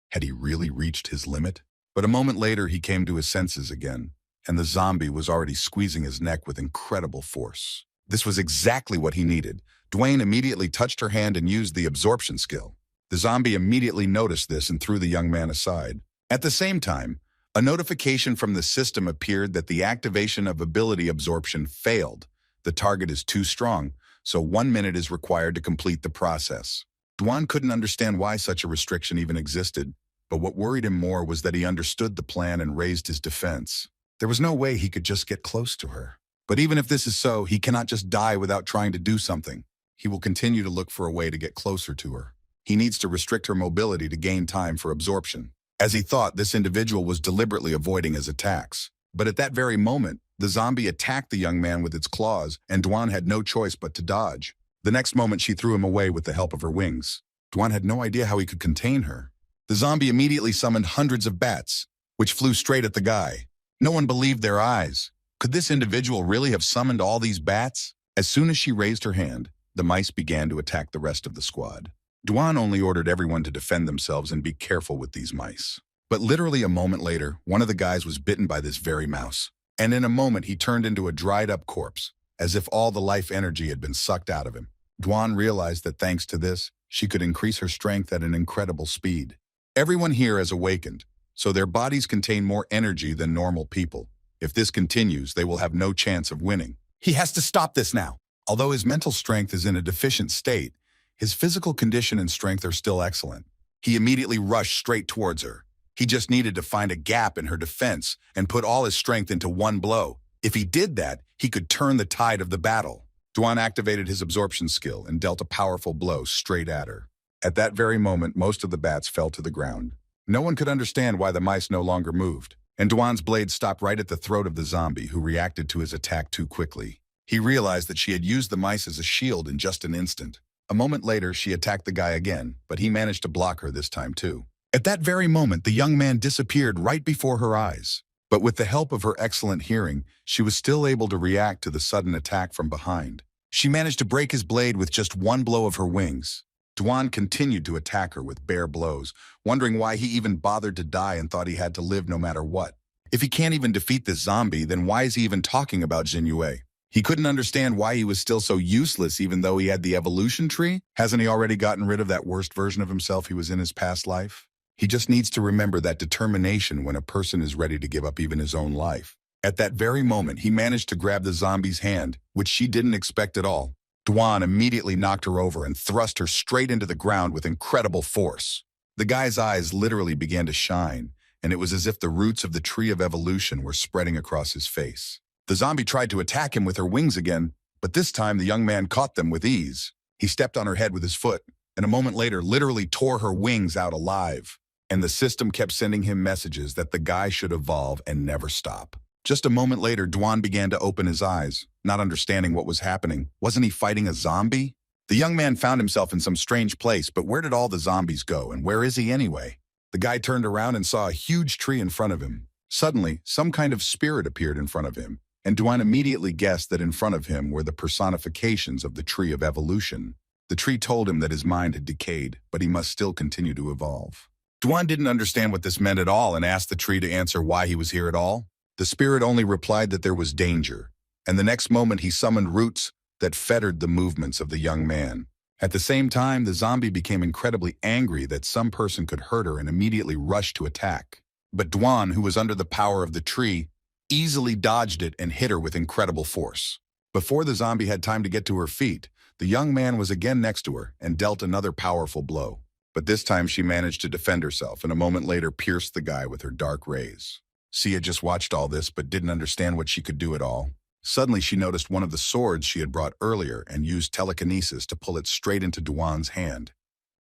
Had he really reached his limit? But a moment later, he came to his senses again, and the zombie was already squeezing his neck with incredible force. This was exactly what he needed. Dwayne immediately touched her hand and used the absorption skill. The zombie immediately noticed this and threw the young man aside. At the same time, a notification from the system appeared that the activation of ability absorption failed. The target is too strong, so 1 minute is required to complete the process. Duan couldn't understand why such a restriction even existed, but what worried him more was that he understood the plan and raised his defense. There was no way he could just get close to her. But even if this is so, he cannot just die without trying to do something. He will continue to look for a way to get closer to her. He needs to restrict her mobility to gain time for absorption. As he thought, this individual was deliberately avoiding his attacks. But at that very moment, the zombie attacked the young man with its claws, and Duan had no choice but to dodge. The next moment, she threw him away with the help of her wings. Duan had no idea how he could contain her. The zombie immediately summoned hundreds of bats, which flew straight at the guy. No one believed their eyes. Could this individual really have summoned all these bats? As soon as she raised her hand, the mice began to attack the rest of the squad. Duan only ordered everyone to defend themselves and be careful with these mice. But literally a moment later, one of the guys was bitten by this very mouse. And in a moment, he turned into a dried-up corpse, as if all the life energy had been sucked out of him. Duan realized that thanks to this, she could increase her strength at an incredible speed. Everyone here has awakened, so their bodies contain more energy than normal people. If this continues, they will have no chance of winning. He has to stop this now. Although his mental strength is in a deficient state, his physical condition and strength are still excellent. He immediately rushed straight towards her. He just needed to find a gap in her defense and put all his strength into one blow. If he did that, he could turn the tide of the battle. Duan activated his absorption skill and dealt a powerful blow straight at her. At that very moment, most of the bats fell to the ground. No one could understand why the mice no longer moved, and Duan's blade stopped right at the throat of the zombie, who reacted to his attack too quickly. He realized that she had used the mice as a shield in just an instant. A moment later, she attacked the guy again, but he managed to block her this time too. At that very moment, the young man disappeared right before her eyes. But with the help of her excellent hearing, she was still able to react to the sudden attack from behind. She managed to break his blade with just one blow of her wings. Dwan continued to attack her with bare blows, wondering why he even bothered to die and thought he had to live no matter what. If he can't even defeat this zombie, then why is he even talking about Jinyue? He couldn't understand why he was still so useless even though he had the evolution tree. Hasn't he already gotten rid of that worst version of himself he was in his past life? He just needs to remember that determination when a person is ready to give up even his own life. At that very moment, he managed to grab the zombie's hand, which she didn't expect at all. Dwan immediately knocked her over and thrust her straight into the ground with incredible force. The guy's eyes literally began to shine, and it was as if the roots of the tree of evolution were spreading across his face. The zombie tried to attack him with her wings again, but this time the young man caught them with ease. He stepped on her head with his foot, and a moment later literally tore her wings out alive. And the system kept sending him messages that the guy should evolve and never stop. Just a moment later, Dwan began to open his eyes, not understanding what was happening. Wasn't he fighting a zombie? The young man found himself in some strange place, but where did all the zombies go, and where is he anyway? The guy turned around and saw a huge tree in front of him. Suddenly, some kind of spirit appeared in front of him, and Dwan immediately guessed that in front of him were the personifications of the tree of evolution. The tree told him that his mind had decayed, but he must still continue to evolve. Dwan didn't understand what this meant at all and asked the tree to answer why he was here at all. The spirit only replied that there was danger, and the next moment he summoned roots that fettered the movements of the young man. At the same time, the zombie became incredibly angry that some person could hurt her and immediately rushed to attack. But Dwan, who was under the power of the tree, easily dodged it and hit her with incredible force. Before the zombie had time to get to her feet, the young man was again next to her and dealt another powerful blow. But this time she managed to defend herself and a moment later pierced the guy with her dark rays. Sia just watched all this but didn't understand what she could do at all. Suddenly she noticed one of the swords she had brought earlier and used telekinesis to pull it straight into Dwan's hand.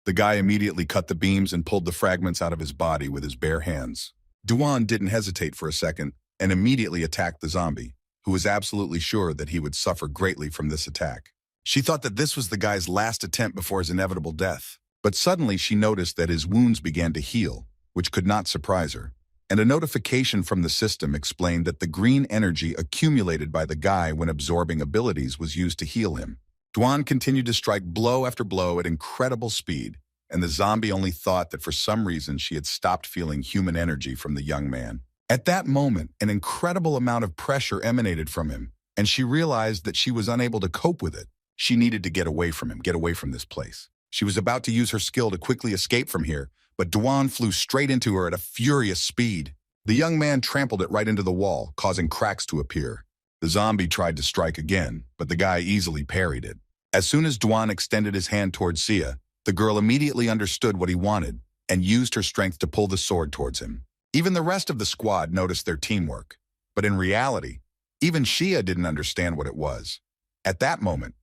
The guy immediately cut the beams and pulled the fragments out of his body with his bare hands. Dwan didn't hesitate for a second and immediately attacked the zombie, who was absolutely sure that he would suffer greatly from this attack. She thought that this was the guy's last attempt before his inevitable death. But suddenly she noticed that his wounds began to heal, which could not surprise her. And a notification from the system explained that the green energy accumulated by the guy when absorbing abilities was used to heal him. Dwan continued to strike blow after blow at incredible speed, and the zombie only thought that for some reason she had stopped feeling human energy from the young man. At that moment, an incredible amount of pressure emanated from him, and she realized that she was unable to cope with it. She needed to get away from him, get away from this place. She was about to use her skill to quickly escape from here, but Dwan flew straight into her at a furious speed. The young man trampled it right into the wall, causing cracks to appear. The zombie tried to strike again, but the guy easily parried it. As soon as Dwan extended his hand towards Sia, the girl immediately understood what he wanted and used her strength to pull the sword towards him. Even the rest of the squad noticed their teamwork, but in reality, even Shia didn't understand what it was. At that moment,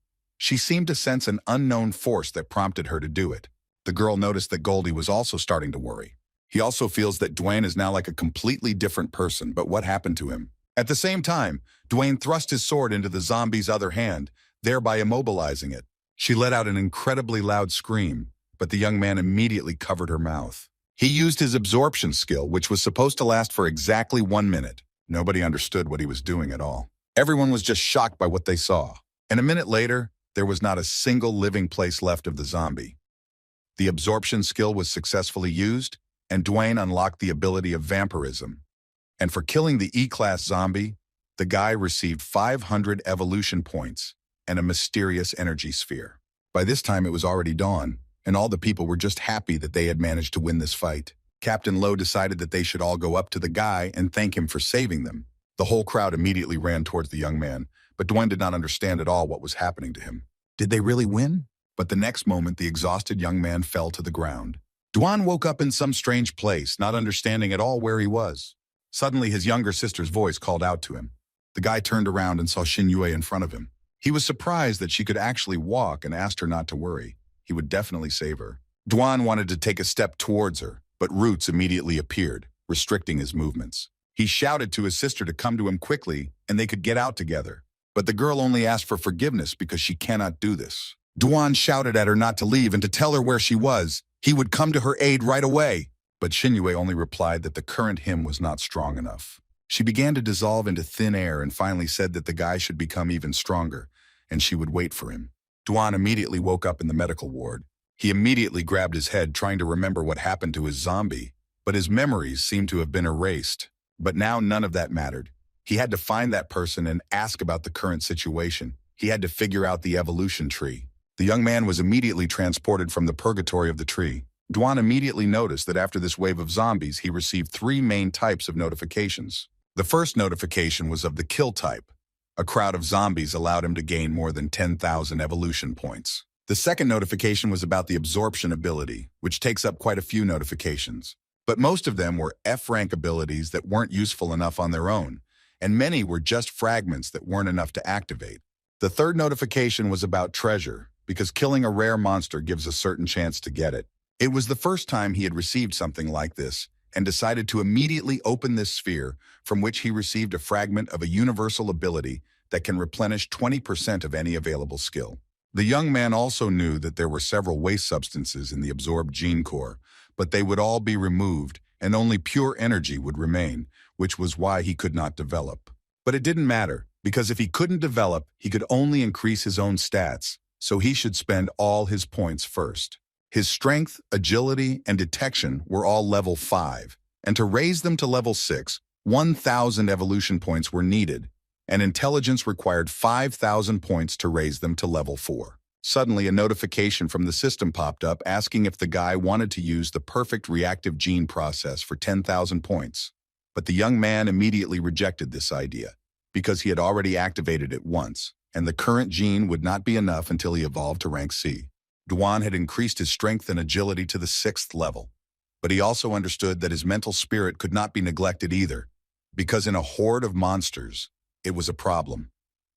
she seemed to sense an unknown force that prompted her to do it. The girl noticed that Goldie was also starting to worry. He also feels that Dwayne is now like a completely different person, but what happened to him? At the same time, Dwayne thrust his sword into the zombie's other hand, thereby immobilizing it. She let out an incredibly loud scream, but the young man immediately covered her mouth. He used his absorption skill, which was supposed to last for exactly 1 minute. Nobody understood what he was doing at all. Everyone was just shocked by what they saw. And a minute later, there was not a single living place left of the zombie. The absorption skill was successfully used, and Dwayne unlocked the ability of vampirism. And for killing the E-class zombie, the guy received 500 evolution points and a mysterious energy sphere. By this time it was already dawn, and all the people were just happy that they had managed to win this fight. Captain Lowe decided that they should all go up to the guy and thank him for saving them. The whole crowd immediately ran towards the young man, but Dwayne did not understand at all what was happening to him. Did they really win? But the next moment, the exhausted young man fell to the ground. Dwan woke up in some strange place, not understanding at all where he was. Suddenly, his younger sister's voice called out to him. The guy turned around and saw Xinyue in front of him. He was surprised that she could actually walk and asked her not to worry. He would definitely save her. Dwan wanted to take a step towards her, but roots immediately appeared, restricting his movements. He shouted to his sister to come to him quickly, and they could get out together. But the girl only asked for forgiveness because she cannot do this. Dwan shouted at her not to leave and to tell her where she was. He would come to her aid right away. But Xinyue only replied that the current him was not strong enough. She began to dissolve into thin air and finally said that the guy should become even stronger, and she would wait for him. Duan immediately woke up in the medical ward. He immediately grabbed his head, trying to remember what happened to his zombie, but his memories seemed to have been erased. But now none of that mattered. He had to find that person and ask about the current situation. He had to figure out the evolution tree. The young man was immediately transported from the purgatory of the tree. Duan immediately noticed that after this wave of zombies, he received three main types of notifications. The first notification was of the kill type. A crowd of zombies allowed him to gain more than 10,000 evolution points. The second notification was about the absorption ability, which takes up quite a few notifications. But most of them were F-rank abilities that weren't useful enough on their own, and many were just fragments that weren't enough to activate. The third notification was about treasure, because killing a rare monster gives a certain chance to get it. It was the first time he had received something like this, and decided to immediately open this sphere, from which he received a fragment of a universal ability that can replenish 20% of any available skill. The young man also knew that there were several waste substances in the absorbed gene core, but they would all be removed, and only pure energy would remain, which was why he could not develop. But it didn't matter, because if he couldn't develop, he could only increase his own stats, so he should spend all his points first. His strength, agility, and detection were all level 5, and to raise them to level 6, 1,000 evolution points were needed, and intelligence required 5,000 points to raise them to level 4. Suddenly, a notification from the system popped up asking if the guy wanted to use the perfect reactive gene process for 10,000 points. But the young man immediately rejected this idea, because he had already activated it once, and the current gene would not be enough until he evolved to rank C. Duan had increased his strength and agility to the 6th level, but he also understood that his mental spirit could not be neglected either, because in a horde of monsters, it was a problem.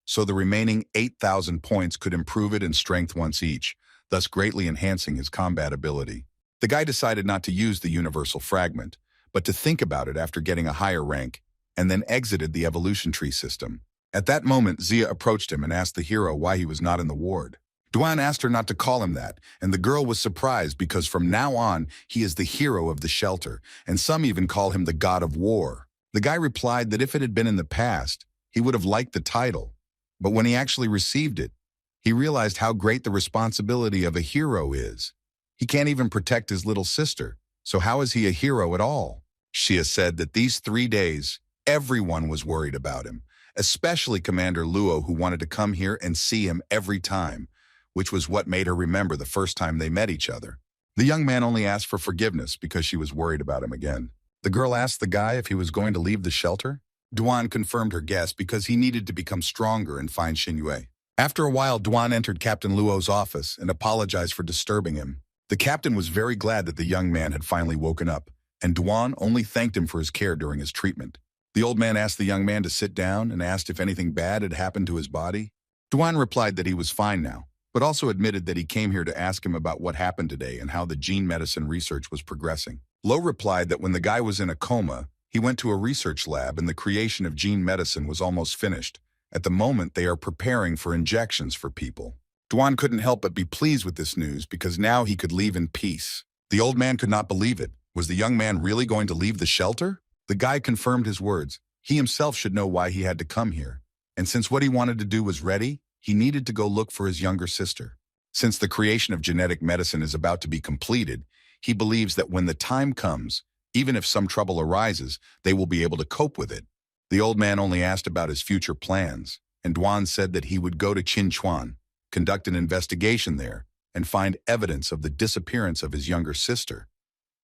So the remaining 8,000 points could improve it in strength once each, thus greatly enhancing his combat ability. The guy decided not to use the universal fragment, but to think about it after getting a higher rank, and then exited the evolution tree system. At that moment, Zia approached him and asked the hero why he was not in the ward. Duan asked her not to call him that, and the girl was surprised because from now on, he is the hero of the shelter, and some even call him the god of war. The guy replied that if it had been in the past, he would have liked the title, but when he actually received it, he realized how great the responsibility of a hero is. He can't even protect his little sister, so how is he a hero at all? Xia said that these 3 days, everyone was worried about him, especially Commander Luo, who wanted to come here and see him every time, which was what made her remember the first time they met each other. The young man only asked for forgiveness because she was worried about him again. The girl asked the guy if he was going to leave the shelter. Duan confirmed her guess because he needed to become stronger and find Xinyue. After a while, Duan entered Captain Luo's office and apologized for disturbing him. The captain was very glad that the young man had finally woken up, and Duan only thanked him for his care during his treatment. The old man asked the young man to sit down and asked if anything bad had happened to his body. Duan replied that he was fine now, but also admitted that he came here to ask him about what happened today and how the gene medicine research was progressing. Lo replied that when the guy was in a coma, he went to a research lab and the creation of gene medicine was almost finished. At the moment, they are preparing for injections for people. Duan couldn't help but be pleased with this news because now he could leave in peace. The old man could not believe it. Was the young man really going to leave the shelter? The guy confirmed his words. He himself should know why he had to come here. And since what he wanted to do was ready, he needed to go look for his younger sister. Since the creation of genetic medicine is about to be completed, he believes that when the time comes, even if some trouble arises, they will be able to cope with it. The old man only asked about his future plans, and Duan said that he would go to Qinchuan, conduct an investigation there, and find evidence of the disappearance of his younger sister.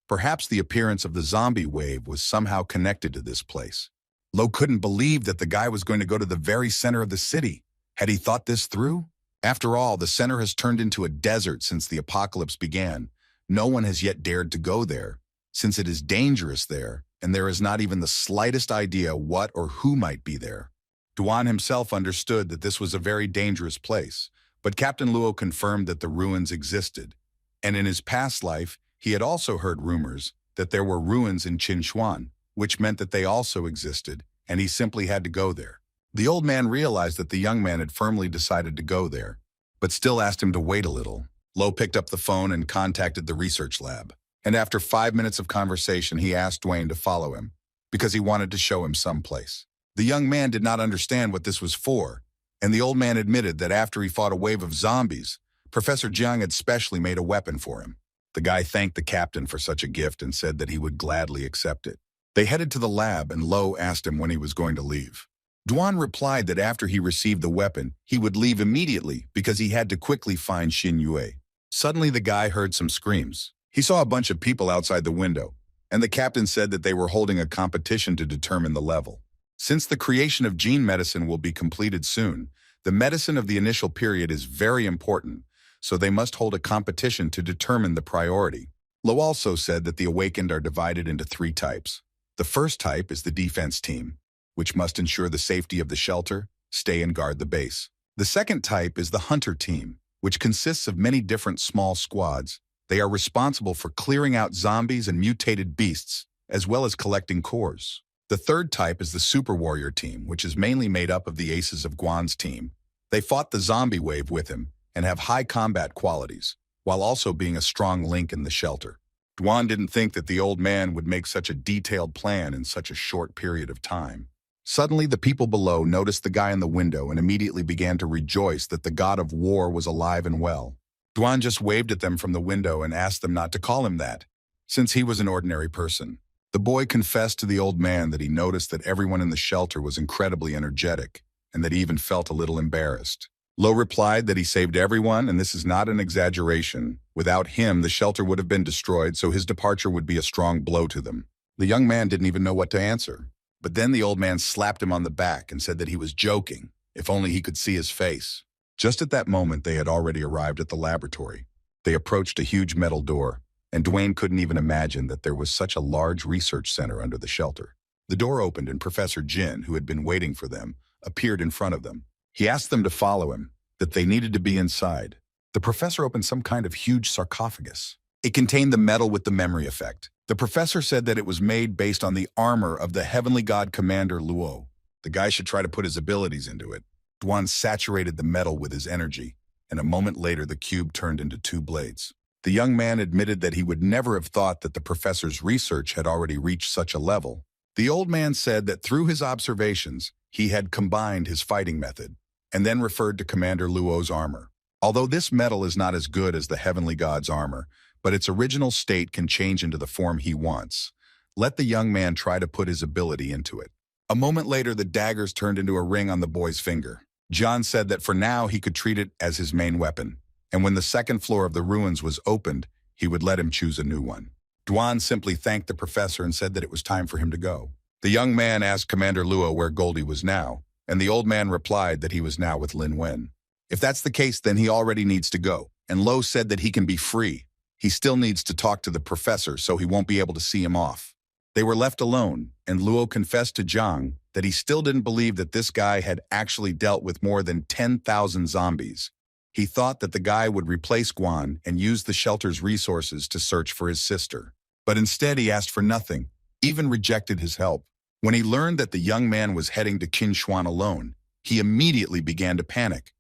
Perhaps the appearance of the zombie wave was somehow connected to this place. Lo couldn't believe that the guy was going to go to the very center of the city. Had he thought this through? After all, the center has turned into a desert since the apocalypse began. No one has yet dared to go there, since it is dangerous there, and there is not even the slightest idea what or who might be there. Duan himself understood that this was a very dangerous place, but Captain Luo confirmed that the ruins existed, and in his past life, he had also heard rumors that there were ruins in Qinchuan, which meant that they also existed, and he simply had to go there. The old man realized that the young man had firmly decided to go there, but still asked him to wait a little. Lo picked up the phone and contacted the research lab, and after 5 minutes of conversation, he asked Dwayne to follow him. because he wanted to show him someplace. The young man did not understand what this was for, and the old man admitted that after he fought a wave of zombies, Professor Jiang had specially made a weapon for him. The guy thanked the captain for such a gift and said that he would gladly accept it. They headed to the lab, and Lo asked him when he was going to leave. Duan replied that after he received the weapon, he would leave immediately because he had to quickly find Xin Yue. Suddenly, the guy heard some screams. He saw a bunch of people outside the window, and the captain said that they were holding a competition to determine the level. Since the creation of gene medicine will be completed soon, the medicine of the initial period is very important, so they must hold a competition to determine the priority. Lo also said that the awakened are divided into 3 types. The first type is the defense team, which must ensure the safety of the shelter, stay and guard the base. The second type is the hunter team, which consists of many different small squads. They are responsible for clearing out zombies and mutated beasts, as well as collecting cores. The third type is the super warrior team, which is mainly made up of the aces of Guan's team. They fought the zombie wave with him and have high combat qualities, while also being a strong link in the shelter. Duan didn't think that the old man would make such a detailed plan in such a short period of time. Suddenly, the people below noticed the guy in the window and immediately began to rejoice that the god of war was alive and well. Duan just waved at them from the window and asked them not to call him that, since he was an ordinary person. The boy confessed to the old man that he noticed that everyone in the shelter was incredibly energetic, and that he even felt a little embarrassed. Lo replied that he saved everyone, and this is not an exaggeration. Without him, the shelter would have been destroyed, so his departure would be a strong blow to them. The young man didn't even know what to answer. But then the old man slapped him on the back and said that he was joking, if only he could see his face. Just at that moment, they had already arrived at the laboratory. They approached a huge metal door, and Dwayne couldn't even imagine that there was such a large research center under the shelter. The door opened and Professor Jin, who had been waiting for them, appeared in front of them. He asked them to follow him, that they needed to be inside. The professor opened some kind of huge sarcophagus. It contained the metal with the memory effect. The professor said that it was made based on the armor of the heavenly god commander Luo. The guy should try to put his abilities into it. Duan saturated the metal with his energy, and a moment later the cube turned into 2 blades. The young man admitted that he would never have thought that the professor's research had already reached such a level. The old man said that through his observations, he had combined his fighting method, and then referred to Commander Luo's armor. Although this metal is not as good as the heavenly god's armor, but its original state can change into the form he wants. Let the young man try to put his ability into it. A moment later, the daggers turned into a ring on the boy's finger. John said that for now he could treat it as his main weapon, and when the second floor of the ruins was opened, he would let him choose a new one. Duan simply thanked the professor and said that it was time for him to go. The young man asked Commander Luo where Goldie was now, and the old man replied that he was now with Lin Wen. If that's the case, then he already needs to go, and Lo said that he can be free. He still needs to talk to the professor, so he won't be able to see him off. They were left alone, and Luo confessed to Zhang that he still didn't believe that this guy had actually dealt with more than 10,000 zombies. He thought that the guy would replace Guan and use the shelter's resources to search for his sister. But instead he asked for nothing, even rejected his help. When he learned that the young man was heading to Qinshuan alone, he immediately began to panic,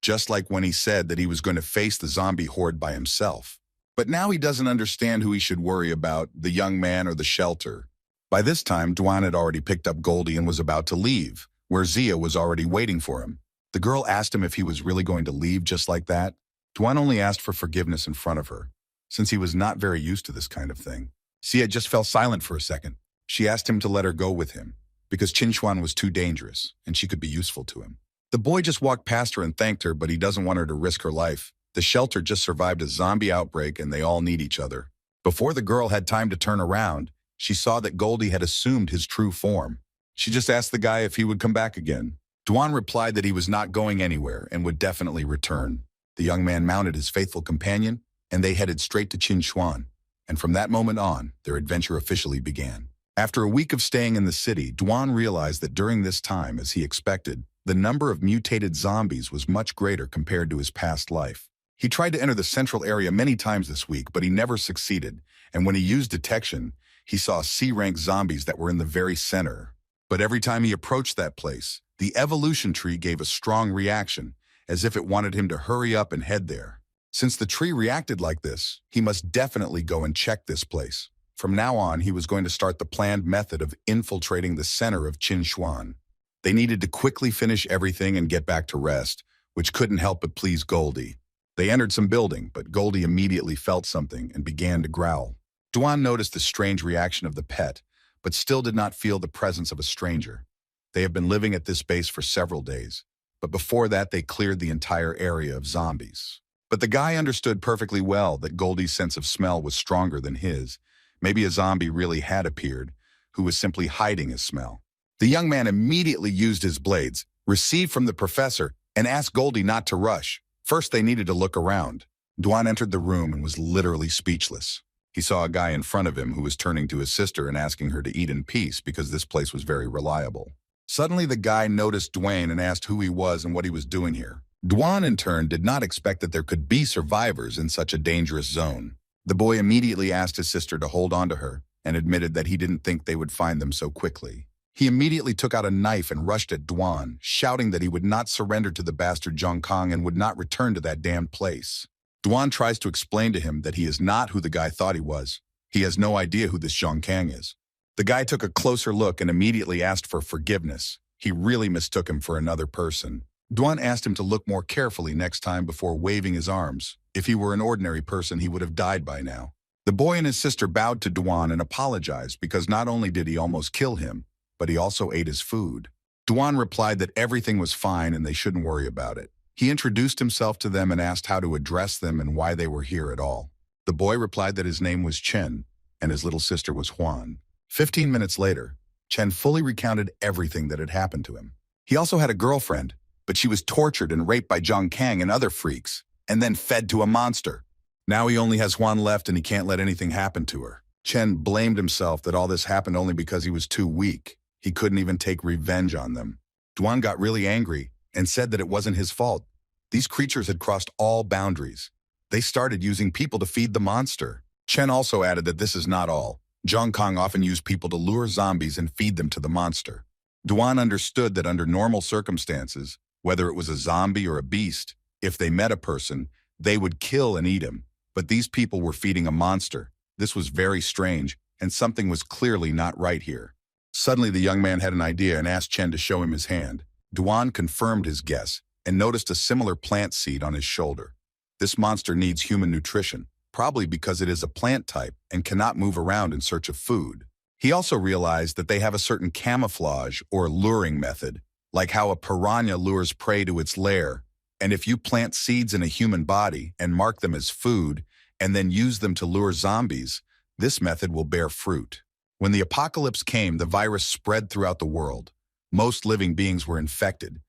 just like when he said that he was going to face the zombie horde by himself. But now he doesn't understand who he should worry about, the young man or the shelter. By this time, Duan had already picked up Goldie and was about to leave, where Zia was already waiting for him. The girl asked him if he was really going to leave just like that. Duan only asked for forgiveness in front of her, since he was not very used to this kind of thing. Zia just fell silent for a second. She asked him to let her go with him, because Qinshuan was too dangerous, and she could be useful to him. The boy just walked past her and thanked her, but he doesn't want her to risk her life. The shelter just survived a zombie outbreak and they all need each other. Before the girl had time to turn around, she saw that Goldie had assumed his true form. She just asked the guy if he would come back again. Duan replied that he was not going anywhere and would definitely return. The young man mounted his faithful companion and they headed straight to Qinshuan. And from that moment on, their adventure officially began. After a week of staying in the city, Duan realized that during this time, as he expected, the number of mutated zombies was much greater compared to his past life. He tried to enter the central area many times this week, but he never succeeded, and when he used detection, he saw C-rank zombies that were in the very center. But every time he approached that place, the evolution tree gave a strong reaction, as if it wanted him to hurry up and head there. Since the tree reacted like this, he must definitely go and check this place. From now on, he was going to start the planned method of infiltrating the center of Qinchuan. They needed to quickly finish everything and get back to rest, which couldn't help but please Goldie. They entered some building, but Goldie immediately felt something and began to growl. Duan noticed the strange reaction of the pet, but still did not feel the presence of a stranger. They have been living at this base for several days, but before that they cleared the entire area of zombies. But the guy understood perfectly well that Goldie's sense of smell was stronger than his. Maybe a zombie really had appeared, who was simply hiding his smell. The young man immediately used his blades, received from the professor, and asked Goldie not to rush. First, they needed to look around. Duan entered the room and was literally speechless. He saw a guy in front of him who was turning to his sister and asking her to eat in peace because this place was very reliable. Suddenly, the guy noticed Duane and asked who he was and what he was doing here. Duan, in turn, did not expect that there could be survivors in such a dangerous zone. The boy immediately asked his sister to hold on to her and admitted that he didn't think they would find them so quickly. He immediately took out a knife and rushed at Duan, shouting that he would not surrender to the bastard Zhong Kong and would not return to that damned place. Duan tries to explain to him that he is not who the guy thought he was. He has no idea who this Zhong Kang is. The guy took a closer look and immediately asked for forgiveness. He really mistook him for another person. Duan asked him to look more carefully next time before waving his arms. If he were an ordinary person, he would have died by now. The boy and his sister bowed to Duan and apologized because not only did he almost kill him, but he also ate his food. Duan replied that everything was fine and they shouldn't worry about it. He introduced himself to them and asked how to address them and why they were here at all. The boy replied that his name was Chen and his little sister was Huan. 15 minutes later, Chen fully recounted everything that had happened to him. He also had a girlfriend, but she was tortured and raped by Zhang Kang and other freaks, and then fed to a monster. Now he only has Huan left and he can't let anything happen to her. Chen blamed himself that all this happened only because he was too weak. He couldn't even take revenge on them. Duan got really angry and said that it wasn't his fault. These creatures had crossed all boundaries. They started using people to feed the monster. Chen also added that this is not all. Zhong Kong often used people to lure zombies and feed them to the monster. Duan understood that under normal circumstances, whether it was a zombie or a beast, if they met a person, they would kill and eat him. But these people were feeding a monster. This was very strange, and something was clearly not right here. Suddenly, the young man had an idea and asked Chen to show him his hand. Duan confirmed his guess and noticed a similar plant seed on his shoulder. This monster needs human nutrition, probably because it is a plant type and cannot move around in search of food. He also realized that they have a certain camouflage or luring method, like how a piranha lures prey to its lair. And if you plant seeds in a human body and mark them as food and then use them to lure zombies, this method will bear fruit. When the apocalypse came, the virus spread throughout the world. Most living beings were infected,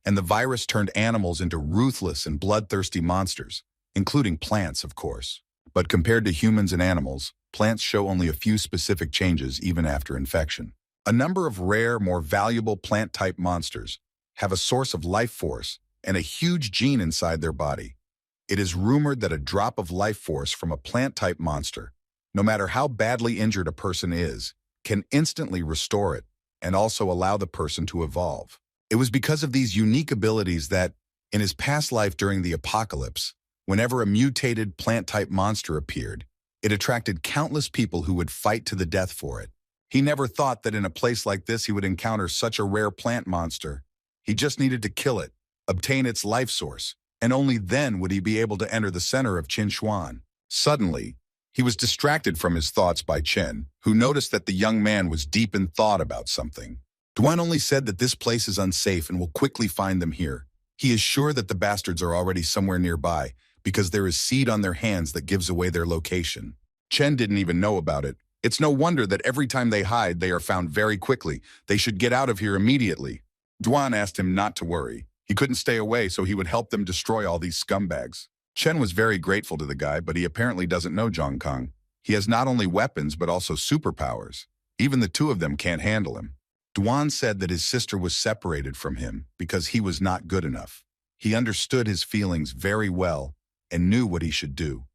and the virus turned animals into ruthless and bloodthirsty monsters, including plants, of course. But compared to humans and animals, plants show only a few specific changes even after infection. A number of rare, more valuable plant-type monsters have a source of life force and a huge gene inside their body. It is rumored that a drop of life force from a plant-type monster, no matter how badly injured a person is, can instantly restore it and also allow the person to evolve. It was because of these unique abilities that, in his past life during the apocalypse, whenever a mutated plant-type monster appeared, it attracted countless people who would fight to the death for it. He never thought that in a place like this he would encounter such a rare plant monster. He just needed to kill it, obtain its life source, and only then would he be able to enter the center of Qinchuan. Suddenly, he was distracted from his thoughts by Chen, who noticed that the young man was deep in thought about something. Duan only said that this place is unsafe and will quickly find them here. He is sure that the bastards are already somewhere nearby because there is seed on their hands that gives away their location. Chen didn't even know about it. It's no wonder that every time they hide, they are found very quickly. They should get out of here immediately. Duan asked him not to worry. He couldn't stay away, so he would help them destroy all these scumbags. Chen was very grateful to the guy, but he apparently doesn't know Zhong Kong. He has not only weapons, but also superpowers. Even the two of them can't handle him. Duan said that his sister was separated from him because he was not good enough. He understood his feelings very well and knew what he should do.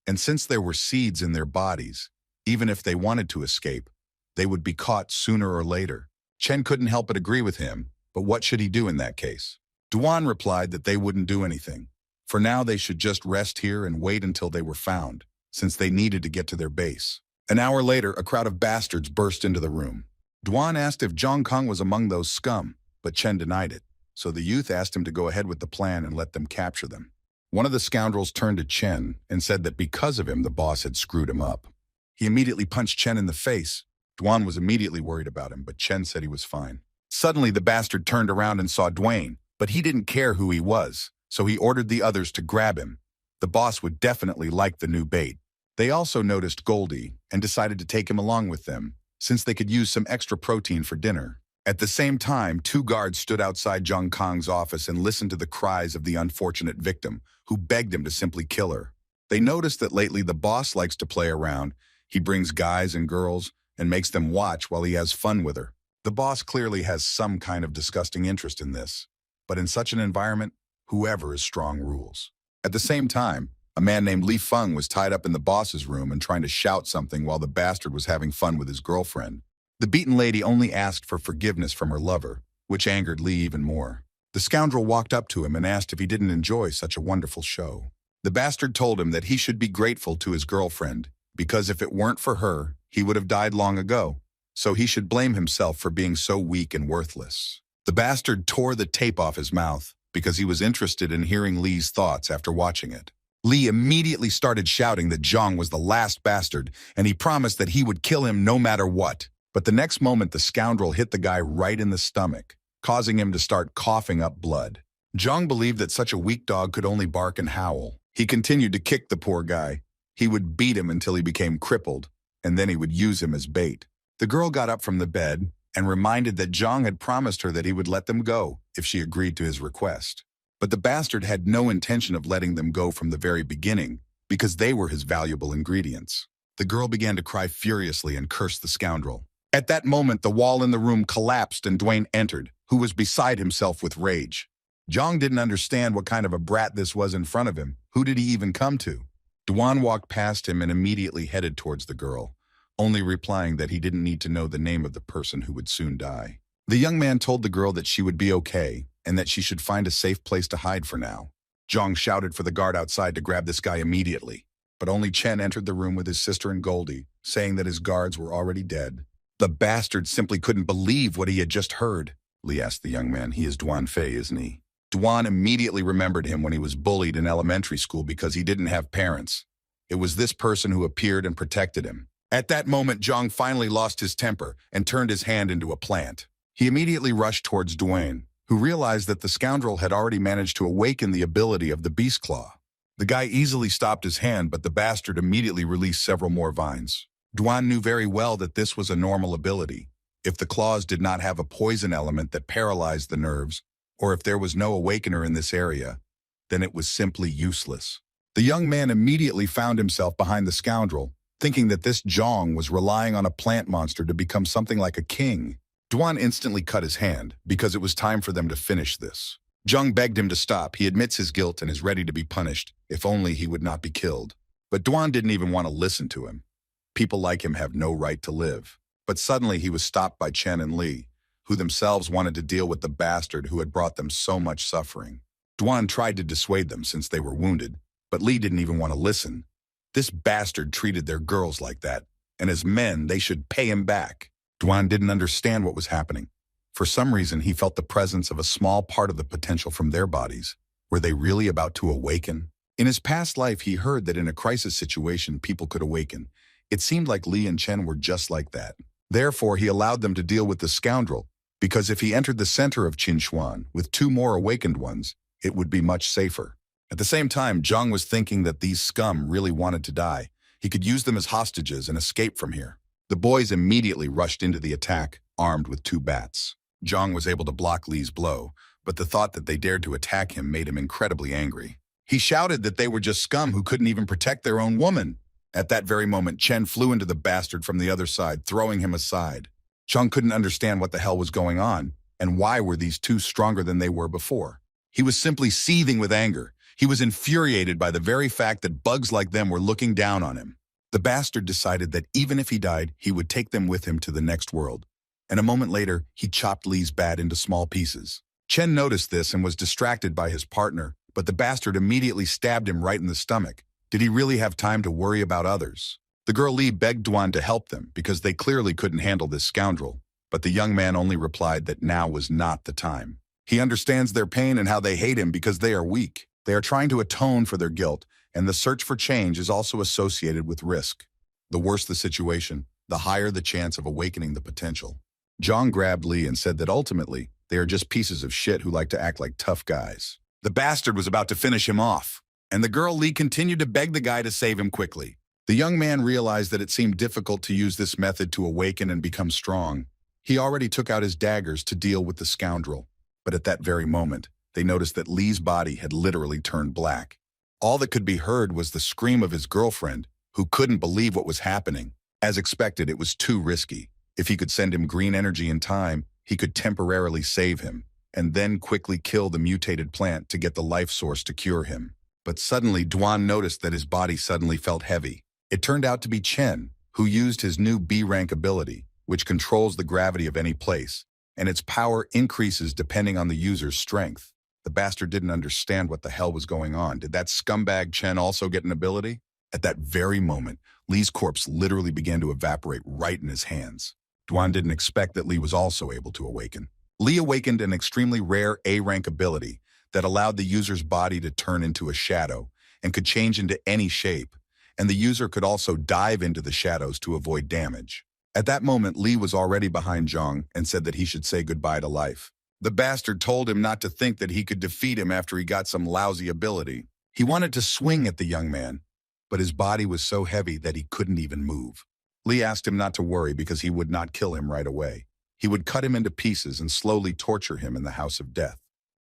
And since there were seeds in their bodies, even if they wanted to escape, they would be caught sooner or later. Chen couldn't help but agree with him, but what should he do in that case? Duan replied that they wouldn't do anything. For now, they should just rest here and wait until they were found, since they needed to get to their base. An hour later, a crowd of bastards burst into the room. Duan asked if Zhang Kong was among those scum, but Chen denied it. So the youth asked him to go ahead with the plan and let them capture them. One of the scoundrels turned to Chen and said that because of him, the boss had screwed him up. He immediately punched Chen in the face. Duan was immediately worried about him, but Chen said he was fine. Suddenly, the bastard turned around and saw Duane, but he didn't care who he was, so he ordered the others to grab him. The boss would definitely like the new bait. They also noticed Goldie and decided to take him along with them, since they could use some extra protein for dinner. At the same time, two guards stood outside Zhang Kong's office and listened to the cries of the unfortunate victim, who begged him to simply kill her. They noticed that lately the boss likes to play around. He brings guys and girls and makes them watch while he has fun with her. The boss clearly has some kind of disgusting interest in this. But in such an environment, whoever is strong rules. At the same time, a man named Li Feng was tied up in the boss's room and trying to shout something while the bastard was having fun with his girlfriend. The beaten lady only asked for forgiveness from her lover, which angered Li even more. The scoundrel walked up to him and asked if he didn't enjoy such a wonderful show. The bastard told him that he should be grateful to his girlfriend, because if it weren't for her, he would have died long ago, so he should blame himself for being so weak and worthless. The bastard tore the tape off his mouth because he was interested in hearing Li's thoughts after watching it. Li immediately started shouting that Zhang was the last bastard, and he promised that he would kill him no matter what. But the next moment, the scoundrel hit the guy right in the stomach, causing him to start coughing up blood. Zhang believed that such a weak dog could only bark and howl. He continued to kick the poor guy. He would beat him until he became crippled, and then he would use him as bait. The girl got up from the bed and reminded that Zhang had promised her that he would let them go if she agreed to his request. But the bastard had no intention of letting them go from the very beginning, because they were his valuable ingredients. The girl began to cry furiously and curse the scoundrel. At that moment, the wall in the room collapsed and Duane entered, who was beside himself with rage. Zhang didn't understand what kind of a brat this was in front of him. Who did he even come to? Duan walked past him and immediately headed towards the girl, only replying that he didn't need to know the name of the person who would soon die. The young man told the girl that she would be okay and that she should find a safe place to hide for now. Zhang shouted for the guard outside to grab this guy immediately, but only Chen entered the room with his sister and Goldie, saying that his guards were already dead. The bastard simply couldn't believe what he had just heard. Li asked the young man. He is Duan Fei, isn't he? Duan immediately remembered him when he was bullied in elementary school because he didn't have parents. It was this person who appeared and protected him. At that moment, Zhang finally lost his temper and turned his hand into a plant. He immediately rushed towards Duane, who realized that the scoundrel had already managed to awaken the ability of the beast claw. The guy easily stopped his hand, but the bastard immediately released several more vines. Duan knew very well that this was a normal ability. If the claws did not have a poison element that paralyzed the nerves, or if there was no awakener in this area, then it was simply useless. The young man immediately found himself behind the scoundrel, thinking that this Zhang was relying on a plant monster to become something like a king. Duan instantly cut his hand, because it was time for them to finish this. Zhang begged him to stop. He admits his guilt and is ready to be punished, if only he would not be killed. But Duan didn't even want to listen to him. People like him have no right to live. But suddenly he was stopped by Chen and Li, who themselves wanted to deal with the bastard who had brought them so much suffering. Duan tried to dissuade them since they were wounded, but Li didn't even want to listen. This bastard treated their girls like that, and as men, they should pay him back. Duan didn't understand what was happening. For some reason, he felt the presence of a small part of the potential from their bodies. Were they really about to awaken? In his past life, he heard that in a crisis situation, people could awaken. It seemed like Li and Chen were just like that. Therefore, he allowed them to deal with the scoundrel, because if he entered the center of Qinshuan with two more awakened ones, it would be much safer. At the same time, Zhang was thinking that these scum really wanted to die. He could use them as hostages and escape from here. The boys immediately rushed into the attack, armed with two bats. Zhang was able to block Li's blow, but the thought that they dared to attack him made him incredibly angry. He shouted that they were just scum who couldn't even protect their own woman. At that very moment, Chen flew into the bastard from the other side, throwing him aside. Zhang couldn't understand what the hell was going on, and why were these two stronger than they were before. He was simply seething with anger. He was infuriated by the very fact that bugs like them were looking down on him. The bastard decided that even if he died, he would take them with him to the next world. And a moment later, he chopped Li's bat into small pieces. Chen noticed this and was distracted by his partner, but the bastard immediately stabbed him right in the stomach. Did he really have time to worry about others? The girl Lee begged Duan to help them because they clearly couldn't handle this scoundrel, but the young man only replied that now was not the time. He understands their pain and how they hate him because they are weak. They are trying to atone for their guilt, and the search for change is also associated with risk. The worse the situation, the higher the chance of awakening the potential. Jong grabbed Lee and said that ultimately, they are just pieces of shit who like to act like tough guys. The bastard was about to finish him off, and the girl Lee continued to beg the guy to save him quickly. The young man realized that it seemed difficult to use this method to awaken and become strong. He already took out his daggers to deal with the scoundrel, but at that very moment, they noticed that Lee's body had literally turned black. All that could be heard was the scream of his girlfriend, who couldn't believe what was happening. As expected, it was too risky. If he could send him green energy in time, he could temporarily save him, and then quickly kill the mutated plant to get the life source to cure him. But suddenly, Duan noticed that his body suddenly felt heavy. It turned out to be Chen, who used his new B-rank ability, which controls the gravity of any place, and its power increases depending on the user's strength. The bastard didn't understand what the hell was going on. Did that scumbag Chen also get an ability? At that very moment, Lee's corpse literally began to evaporate right in his hands. Duan didn't expect that Lee was also able to awaken. Lee awakened an extremely rare A-rank ability that allowed the user's body to turn into a shadow and could change into any shape, and the user could also dive into the shadows to avoid damage. At that moment, Lee was already behind Zhang and said that he should say goodbye to life. The bastard told him not to think that he could defeat him after he got some lousy ability. He wanted to swing at the young man, but his body was so heavy that he couldn't even move. Lee asked him not to worry because he would not kill him right away. He would cut him into pieces and slowly torture him in the house of death.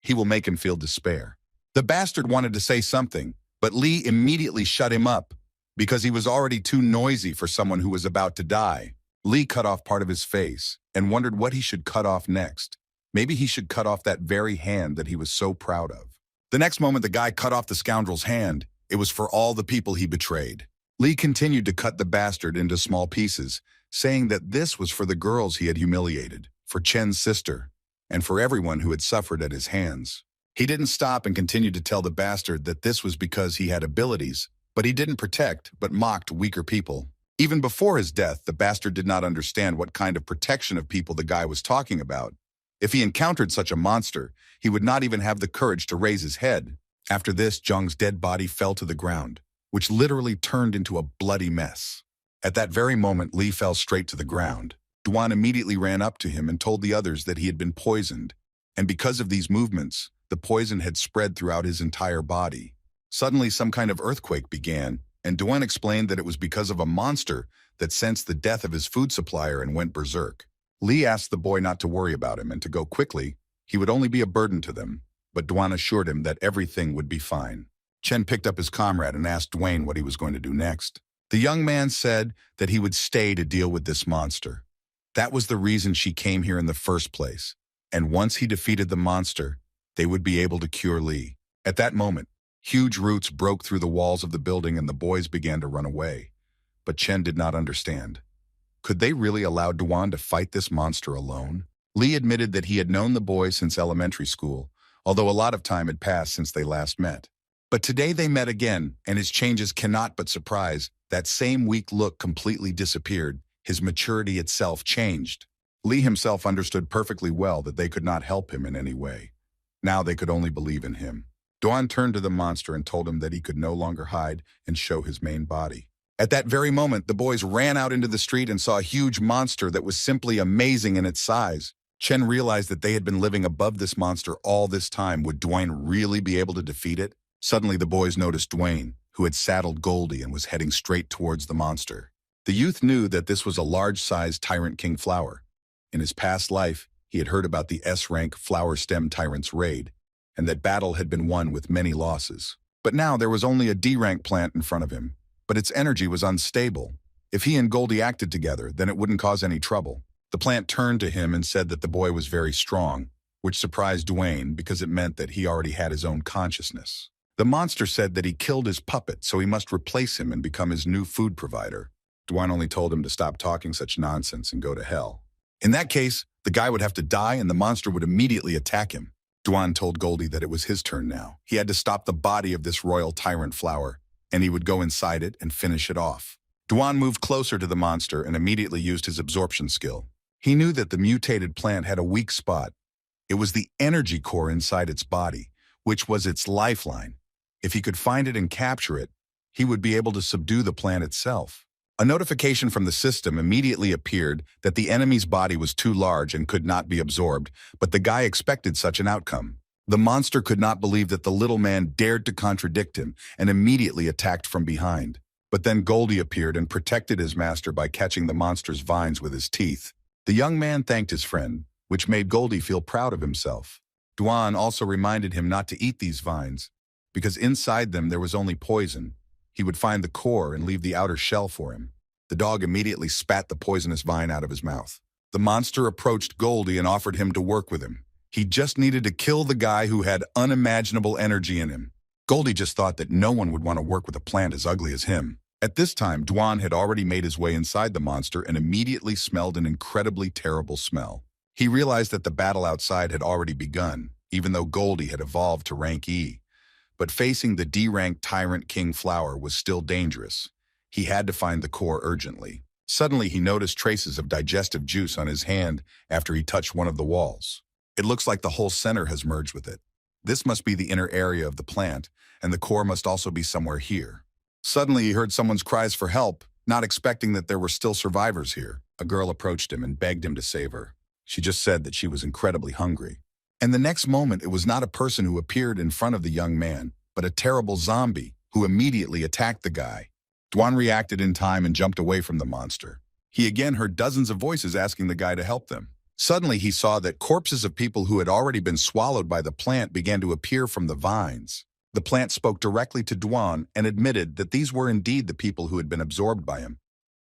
He will make him feel despair. The bastard wanted to say something, but Lee immediately shut him up because he was already too noisy for someone who was about to die. Lee cut off part of his face and wondered what he should cut off next. Maybe he should cut off that very hand that he was so proud of. The next moment, the guy cut off the scoundrel's hand. It was for all the people he betrayed. Lee continued to cut the bastard into small pieces, saying that this was for the girls he had humiliated, for Chen's sister, and for everyone who had suffered at his hands. He didn't stop and continued to tell the bastard that this was because he had abilities, but he didn't protect, but mocked weaker people. Even before his death, the bastard did not understand what kind of protection of people the guy was talking about. If he encountered such a monster, he would not even have the courage to raise his head. After this, Zhang's dead body fell to the ground, which literally turned into a bloody mess. At that very moment, Lee fell straight to the ground. Duan immediately ran up to him and told the others that he had been poisoned, and because of these movements, the poison had spread throughout his entire body. Suddenly, some kind of earthquake began, and Duan explained that it was because of a monster that sensed the death of his food supplier and went berserk. Lee asked the boy not to worry about him and to go quickly. He would only be a burden to them, but Duan assured him that everything would be fine. Chen picked up his comrade and asked Duane what he was going to do next. The young man said that he would stay to deal with this monster. That was the reason she came here in the first place, and once he defeated the monster, they would be able to cure Lee. At that moment, huge roots broke through the walls of the building and the boys began to run away. But Chen did not understand. Could they really allow Duan to fight this monster alone? Lee admitted that he had known the boy since elementary school, although a lot of time had passed since they last met. But today they met again, and his changes cannot but surprise. That same weak look completely disappeared. His maturity itself changed. Lee himself understood perfectly well that they could not help him in any way. Now they could only believe in him. Duan turned to the monster and told him that he could no longer hide and show his main body. At that very moment, the boys ran out into the street and saw a huge monster that was simply amazing in its size. Chen realized that they had been living above this monster all this time. Would Duane really be able to defeat it? Suddenly, the boys noticed Duane, who had saddled Goldie and was heading straight towards the monster. The youth knew that this was a large-sized Tyrant King flower. In his past life, he had heard about the S-rank Flower Stem Tyrant's raid, and that battle had been won with many losses. But now there was only a D-rank plant in front of him, but its energy was unstable. If he and Goldie acted together, then it wouldn't cause any trouble. The plant turned to him and said that the boy was very strong, which surprised Duane because it meant that he already had his own consciousness. The monster said that he killed his puppet, so he must replace him and become his new food provider. Duane only told him to stop talking such nonsense and go to hell. In that case, the guy would have to die and the monster would immediately attack him. Duan told Goldie that it was his turn now. He had to stop the body of this royal tyrant flower, and he would go inside it and finish it off. Duan moved closer to the monster and immediately used his absorption skill. He knew that the mutated plant had a weak spot. It was the energy core inside its body, which was its lifeline. If he could find it and capture it, he would be able to subdue the plant itself. A notification from the system immediately appeared that the enemy's body was too large and could not be absorbed, but the guy expected such an outcome. The monster could not believe that the little man dared to contradict him and immediately attacked from behind. But then Goldie appeared and protected his master by catching the monster's vines with his teeth. The young man thanked his friend, which made Goldie feel proud of himself. Duan also reminded him not to eat these vines, because inside them there was only poison. He would find the core and leave the outer shell for him. The dog immediately spat the poisonous vine out of his mouth. The monster approached Goldie and offered him to work with him. He just needed to kill the guy who had unimaginable energy in him. Goldie just thought that no one would want to work with a plant as ugly as him. At this time, Duan had already made his way inside the monster and immediately smelled an incredibly terrible smell. He realized that the battle outside had already begun, even though Goldie had evolved to rank E. But facing the D-rank Tyrant King Flower was still dangerous. He had to find the core urgently. Suddenly, he noticed traces of digestive juice on his hand after he touched one of the walls. It looks like the whole center has merged with it. This must be the inner area of the plant, and the core must also be somewhere here. Suddenly, he heard someone's cries for help, not expecting that there were still survivors here. A girl approached him and begged him to save her. She just said that she was incredibly hungry. And the next moment, it was not a person who appeared in front of the young man, but a terrible zombie who immediately attacked the guy. Duan reacted in time and jumped away from the monster. He again heard dozens of voices asking the guy to help them. Suddenly, he saw that corpses of people who had already been swallowed by the plant began to appear from the vines. The plant spoke directly to Duan and admitted that these were indeed the people who had been absorbed by him.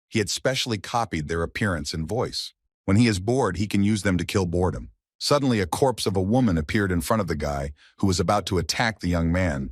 He had specially copied their appearance and voice. When he is bored, he can use them to kill boredom. Suddenly, a corpse of a woman appeared in front of the guy who was about to attack the young man,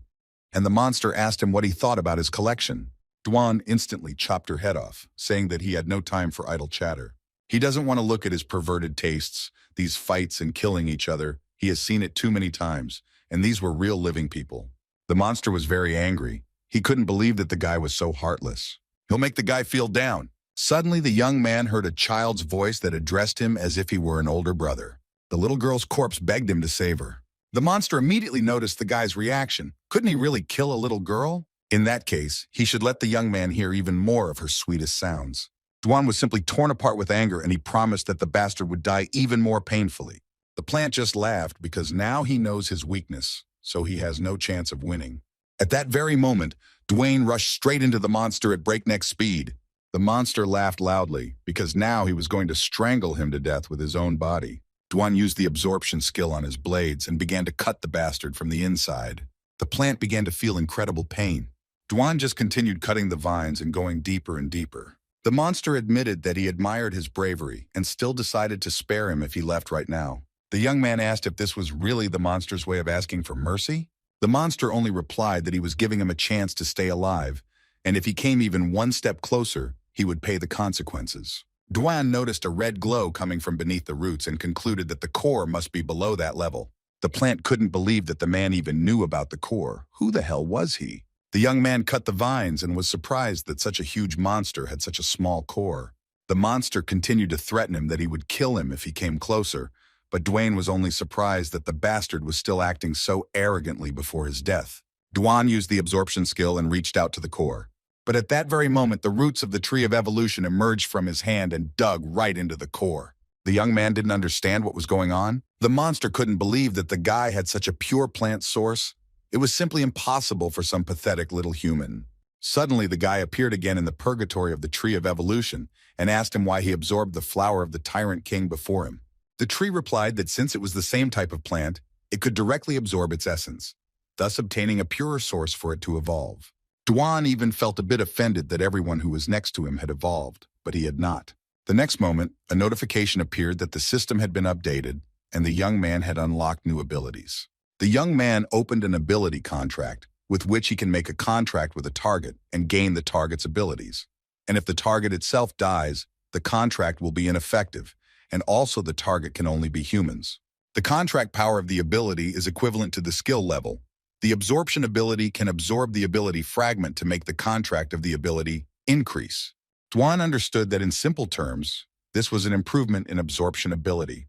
and the monster asked him what he thought about his collection. Duan instantly chopped her head off, saying that he had no time for idle chatter. He doesn't want to look at his perverted tastes, these fights and killing each other. He has seen it too many times, and these were real living people. The monster was very angry. He couldn't believe that the guy was so heartless. He'll make the guy feel down. Suddenly, the young man heard a child's voice that addressed him as if he were an older brother. The little girl's corpse begged him to save her. The monster immediately noticed the guy's reaction. Couldn't he really kill a little girl? In that case, he should let the young man hear even more of her sweetest sounds. Duan was simply torn apart with anger, and he promised that the bastard would die even more painfully. The plant just laughed because now he knows his weakness, so he has no chance of winning. At that very moment, Duan rushed straight into the monster at breakneck speed. The monster laughed loudly because now he was going to strangle him to death with his own body. Duan used the absorption skill on his blades and began to cut the bastard from the inside. The plant began to feel incredible pain. Duan just continued cutting the vines and going deeper and deeper. The monster admitted that he admired his bravery and still decided to spare him if he left right now. The young man asked if this was really the monster's way of asking for mercy. The monster only replied that he was giving him a chance to stay alive, and if he came even one step closer, he would pay the consequences. Duan noticed a red glow coming from beneath the roots and concluded that the core must be below that level. The plant couldn't believe that the man even knew about the core. Who the hell was he? The young man cut the vines and was surprised that such a huge monster had such a small core. The monster continued to threaten him that he would kill him if he came closer, but Duan was only surprised that the bastard was still acting so arrogantly before his death. Duan used the absorption skill and reached out to the core. But at that very moment, the roots of the tree of evolution emerged from his hand and dug right into the core. The young man didn't understand what was going on. The monster couldn't believe that the guy had such a pure plant source. It was simply impossible for some pathetic little human. Suddenly, the guy appeared again in the purgatory of the tree of evolution and asked him why he absorbed the flower of the Tyrant King before him. The tree replied that since it was the same type of plant, it could directly absorb its essence, thus obtaining a purer source for it to evolve. Duan even felt a bit offended that everyone who was next to him had evolved, but he had not. The next moment, a notification appeared that the system had been updated and the young man had unlocked new abilities. The young man opened an ability contract with which he can make a contract with a target and gain the target's abilities. And if the target itself dies, the contract will be ineffective, and also the target can only be humans. The contract power of the ability is equivalent to the skill level. The absorption ability can absorb the ability fragment to make the contract of the ability increase. Duan understood that in simple terms, this was an improvement in absorption ability,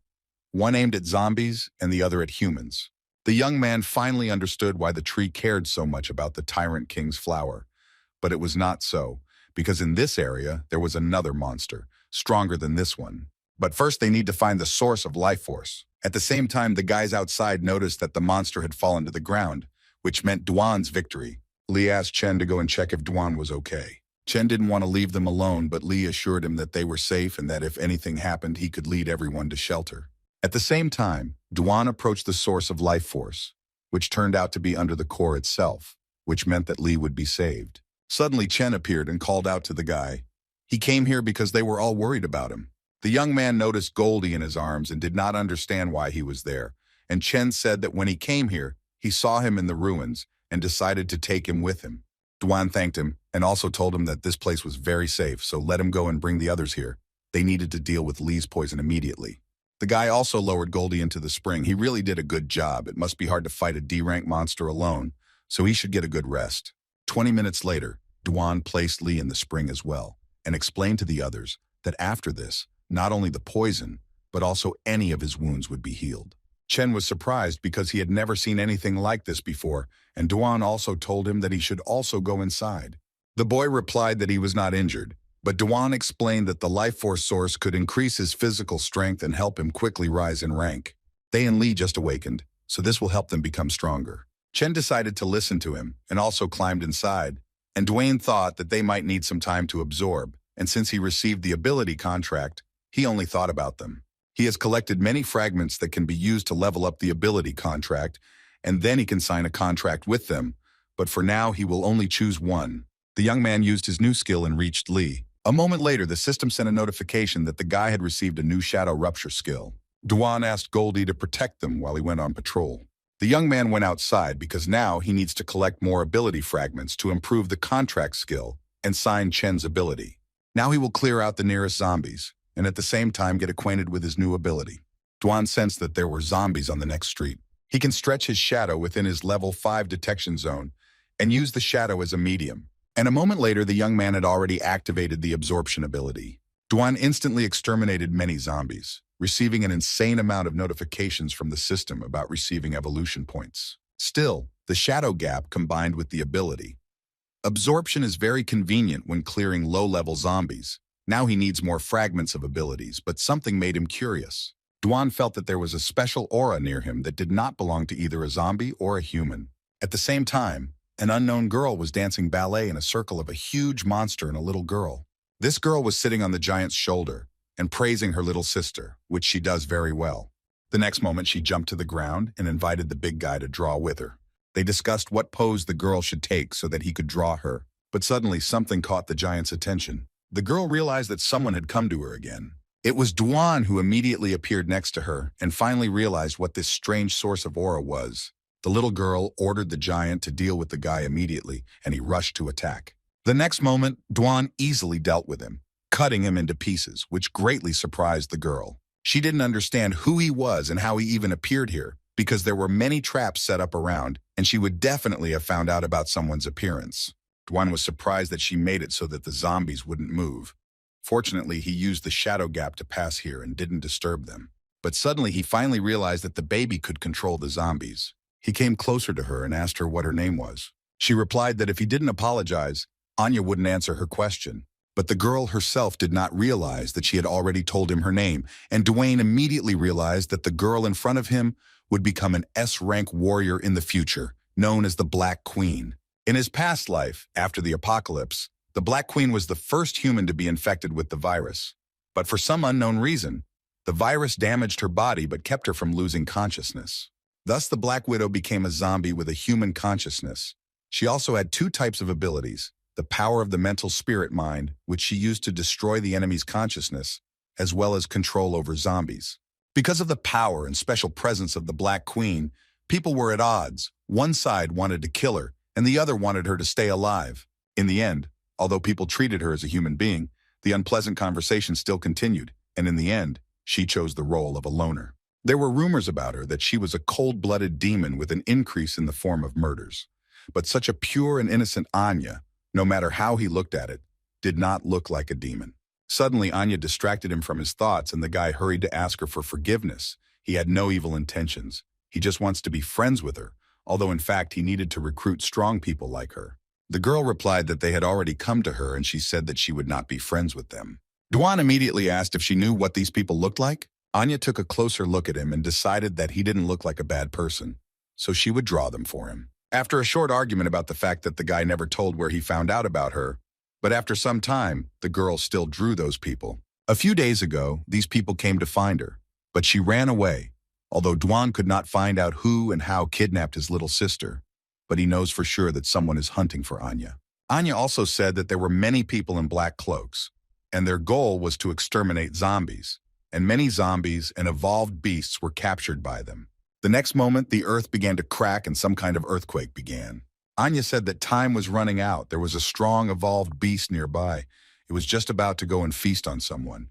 one aimed at zombies and the other at humans. The young man finally understood why the tree cared so much about the Tyrant King's flower. But it was not so, because in this area there was another monster, stronger than this one. But first they need to find the source of life force. At the same time, the guys outside noticed that the monster had fallen to the ground, which meant Duan's victory. Lee asked Chen to go and check if Duan was okay. Chen didn't want to leave them alone, but Lee assured him that they were safe and that if anything happened, he could lead everyone to shelter. At the same time, Duan approached the source of life force, which turned out to be under the core itself, which meant that Lee would be saved. Suddenly, Chen appeared and called out to the guy. He came here because they were all worried about him. The young man noticed Goldie in his arms and did not understand why he was there, and Chen said that when he came here, he saw him in the ruins and decided to take him with him. Duan thanked him and also told him that this place was very safe, so let him go and bring the others here. They needed to deal with Lee's poison immediately. The guy also lowered Goldie into the spring. He really did a good job. It must be hard to fight a D-rank monster alone, so he should get a good rest. 20 minutes later, Duan placed Lee in the spring as well and explained to the others that after this, not only the poison, but also any of his wounds would be healed. Chen was surprised because he had never seen anything like this before, and Duan also told him that he should also go inside. The boy replied that he was not injured, but Duan explained that the life force source could increase his physical strength and help him quickly rise in rank. They and Lee just awakened, so this will help them become stronger. Chen decided to listen to him and also climbed inside, and Dwayne thought that they might need some time to absorb, and since he received the ability contract, he only thought about them. He has collected many fragments that can be used to level up the ability contract, and then he can sign a contract with them, but for now he will only choose one. The young man used his new skill and reached Lee. A moment later, the system sent a notification that the guy had received a new shadow rupture skill. Duan asked Goldie to protect them while he went on patrol. The young man went outside because now he needs to collect more ability fragments to improve the contract skill and sign Chen's ability. Now he will clear out the nearest zombies, and at the same time get acquainted with his new ability. Duan sensed that there were zombies on the next street. He can stretch his shadow within his level 5 detection zone and use the shadow as a medium. And a moment later, the young man had already activated the absorption ability. Duan instantly exterminated many zombies, receiving an insane amount of notifications from the system about receiving evolution points. Still, the shadow gap combined with the ability. Absorption is very convenient when clearing low-level zombies. Now he needs more fragments of abilities, but something made him curious. Duan felt that there was a special aura near him that did not belong to either a zombie or a human. At the same time, an unknown girl was dancing ballet in a circle of a huge monster and a little girl. This girl was sitting on the giant's shoulder and praising her little sister, which she does very well. The next moment, she jumped to the ground and invited the big guy to draw with her. They discussed what pose the girl should take so that he could draw her, but suddenly something caught the giant's attention. The girl realized that someone had come to her again. It was Duan who immediately appeared next to her and finally realized what this strange source of aura was. The little girl ordered the giant to deal with the guy immediately, and he rushed to attack. The next moment, Duan easily dealt with him, cutting him into pieces, which greatly surprised the girl. She didn't understand who he was and how he even appeared here, because there were many traps set up around, and she would definitely have found out about someone's appearance. Duan was surprised that she made it so that the zombies wouldn't move. Fortunately, he used the shadow gap to pass here and didn't disturb them. But suddenly, he finally realized that the baby could control the zombies. He came closer to her and asked her what her name was. She replied that if he didn't apologize, Anya wouldn't answer her question. But the girl herself did not realize that she had already told him her name, and Dwayne immediately realized that the girl in front of him would become an S-rank warrior in the future, known as the Black Queen. In his past life, after the apocalypse, the Black Queen was the first human to be infected with the virus. But for some unknown reason, the virus damaged her body but kept her from losing consciousness. Thus, the Black Widow became a zombie with a human consciousness. She also had two types of abilities, the power of the mental spirit mind, which she used to destroy the enemy's consciousness, as well as control over zombies. Because of the power and special presence of the Black Queen, people were at odds. One side wanted to kill her, and the other wanted her to stay alive. In the end, although people treated her as a human being, the unpleasant conversation still continued, and in the end, she chose the role of a loner. There were rumors about her that she was a cold-blooded demon with an increase in the form of murders. But such a pure and innocent Anya, no matter how he looked at it, did not look like a demon. Suddenly, Anya distracted him from his thoughts, and the guy hurried to ask her for forgiveness. He had no evil intentions. He just wants to be friends with her, although in fact he needed to recruit strong people like her. The girl replied that they had already come to her, and she said that she would not be friends with them. Dwan immediately asked if she knew what these people looked like. Anya took a closer look at him and decided that he didn't look like a bad person, so she would draw them for him. After a short argument about the fact that the guy never told where he found out about her, but after some time, the girl still drew those people. A few days ago, these people came to find her, but she ran away, although Dwan could not find out who and how kidnapped his little sister, but he knows for sure that someone is hunting for Anya. Anya also said that there were many people in black cloaks, and their goal was to exterminate zombies, and many zombies and evolved beasts were captured by them. The next moment, the earth began to crack and some kind of earthquake began. Anya said that time was running out. There was a strong evolved beast nearby. It was just about to go and feast on someone.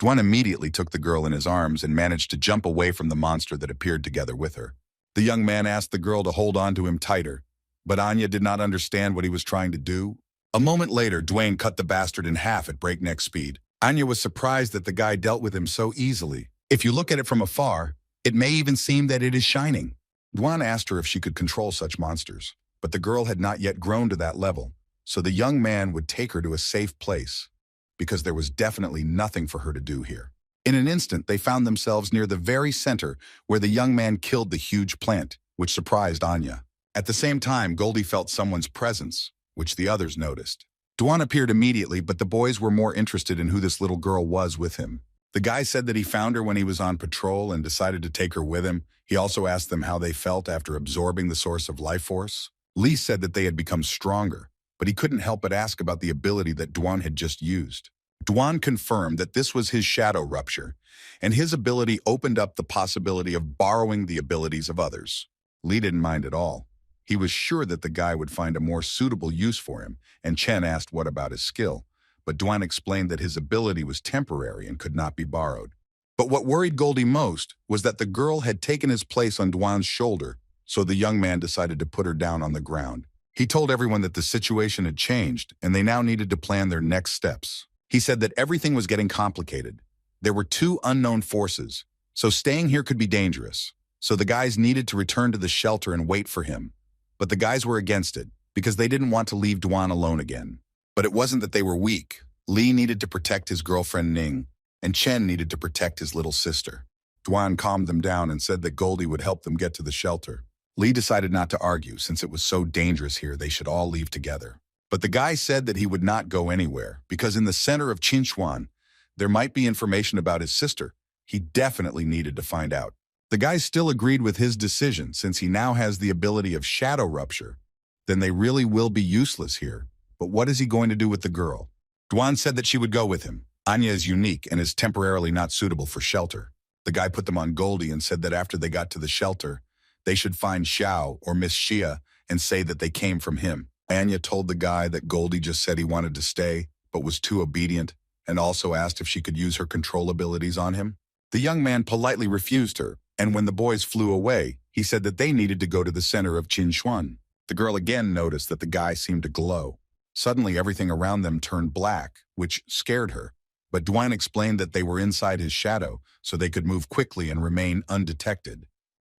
Dwan immediately took the girl in his arms and managed to jump away from the monster that appeared together with her. The young man asked the girl to hold on to him tighter, but Anya did not understand what he was trying to do. A moment later, Dwayne cut the bastard in half at breakneck speed. Anya was surprised that the guy dealt with him so easily. If you look at it from afar, it may even seem that it is shining. Dwan asked her if she could control such monsters, but the girl had not yet grown to that level, so the young man would take her to a safe place, because there was definitely nothing for her to do here. In an instant, they found themselves near the very center where the young man killed the huge plant, which surprised Anya. At the same time, Goldie felt someone's presence, which the others noticed. Dwan appeared immediately, but the boys were more interested in who this little girl was with him. The guy said that he found her when he was on patrol and decided to take her with him. He also asked them how they felt after absorbing the source of life force. Lee said that they had become stronger, but he couldn't help but ask about the ability that Dwan had just used. Dwan confirmed that this was his shadow rupture, and his ability opened up the possibility of borrowing the abilities of others. Lee didn't mind at all. He was sure that the guy would find a more suitable use for him, and Chen asked what about his skill, but Dwan explained that his ability was temporary and could not be borrowed. But what worried Goldie most was that the girl had taken his place on Dwan's shoulder, so the young man decided to put her down on the ground. He told everyone that the situation had changed, and they now needed to plan their next steps. He said that everything was getting complicated. There were 2 unknown forces, so staying here could be dangerous. So the guys needed to return to the shelter and wait for him. But the guys were against it, because they didn't want to leave Dwan alone again. But it wasn't that they were weak. Lee needed to protect his girlfriend Ning, and Chen needed to protect his little sister. Dwan calmed them down and said that Goldie would help them get to the shelter. Lee decided not to argue, since it was so dangerous here they should all leave together. But the guy said that he would not go anywhere, because in the center of Qinchuan, there might be information about his sister. He definitely needed to find out. The guy still agreed with his decision, since he now has the ability of shadow rupture. Then they really will be useless here. But what is he going to do with the girl? Dwan said that she would go with him. Anya is unique and is temporarily not suitable for shelter. The guy put them on Goldie and said that after they got to the shelter, they should find Xiao or Miss Xia and say that they came from him. Anya told the guy that Goldie just said he wanted to stay, but was too obedient, and also asked if she could use her control abilities on him. The young man politely refused her, and when the boys flew away, he said that they needed to go to the center of Qinchuan. The girl again noticed that the guy seemed to glow. Suddenly, everything around them turned black, which scared her. But Dwan explained that they were inside his shadow, so they could move quickly and remain undetected.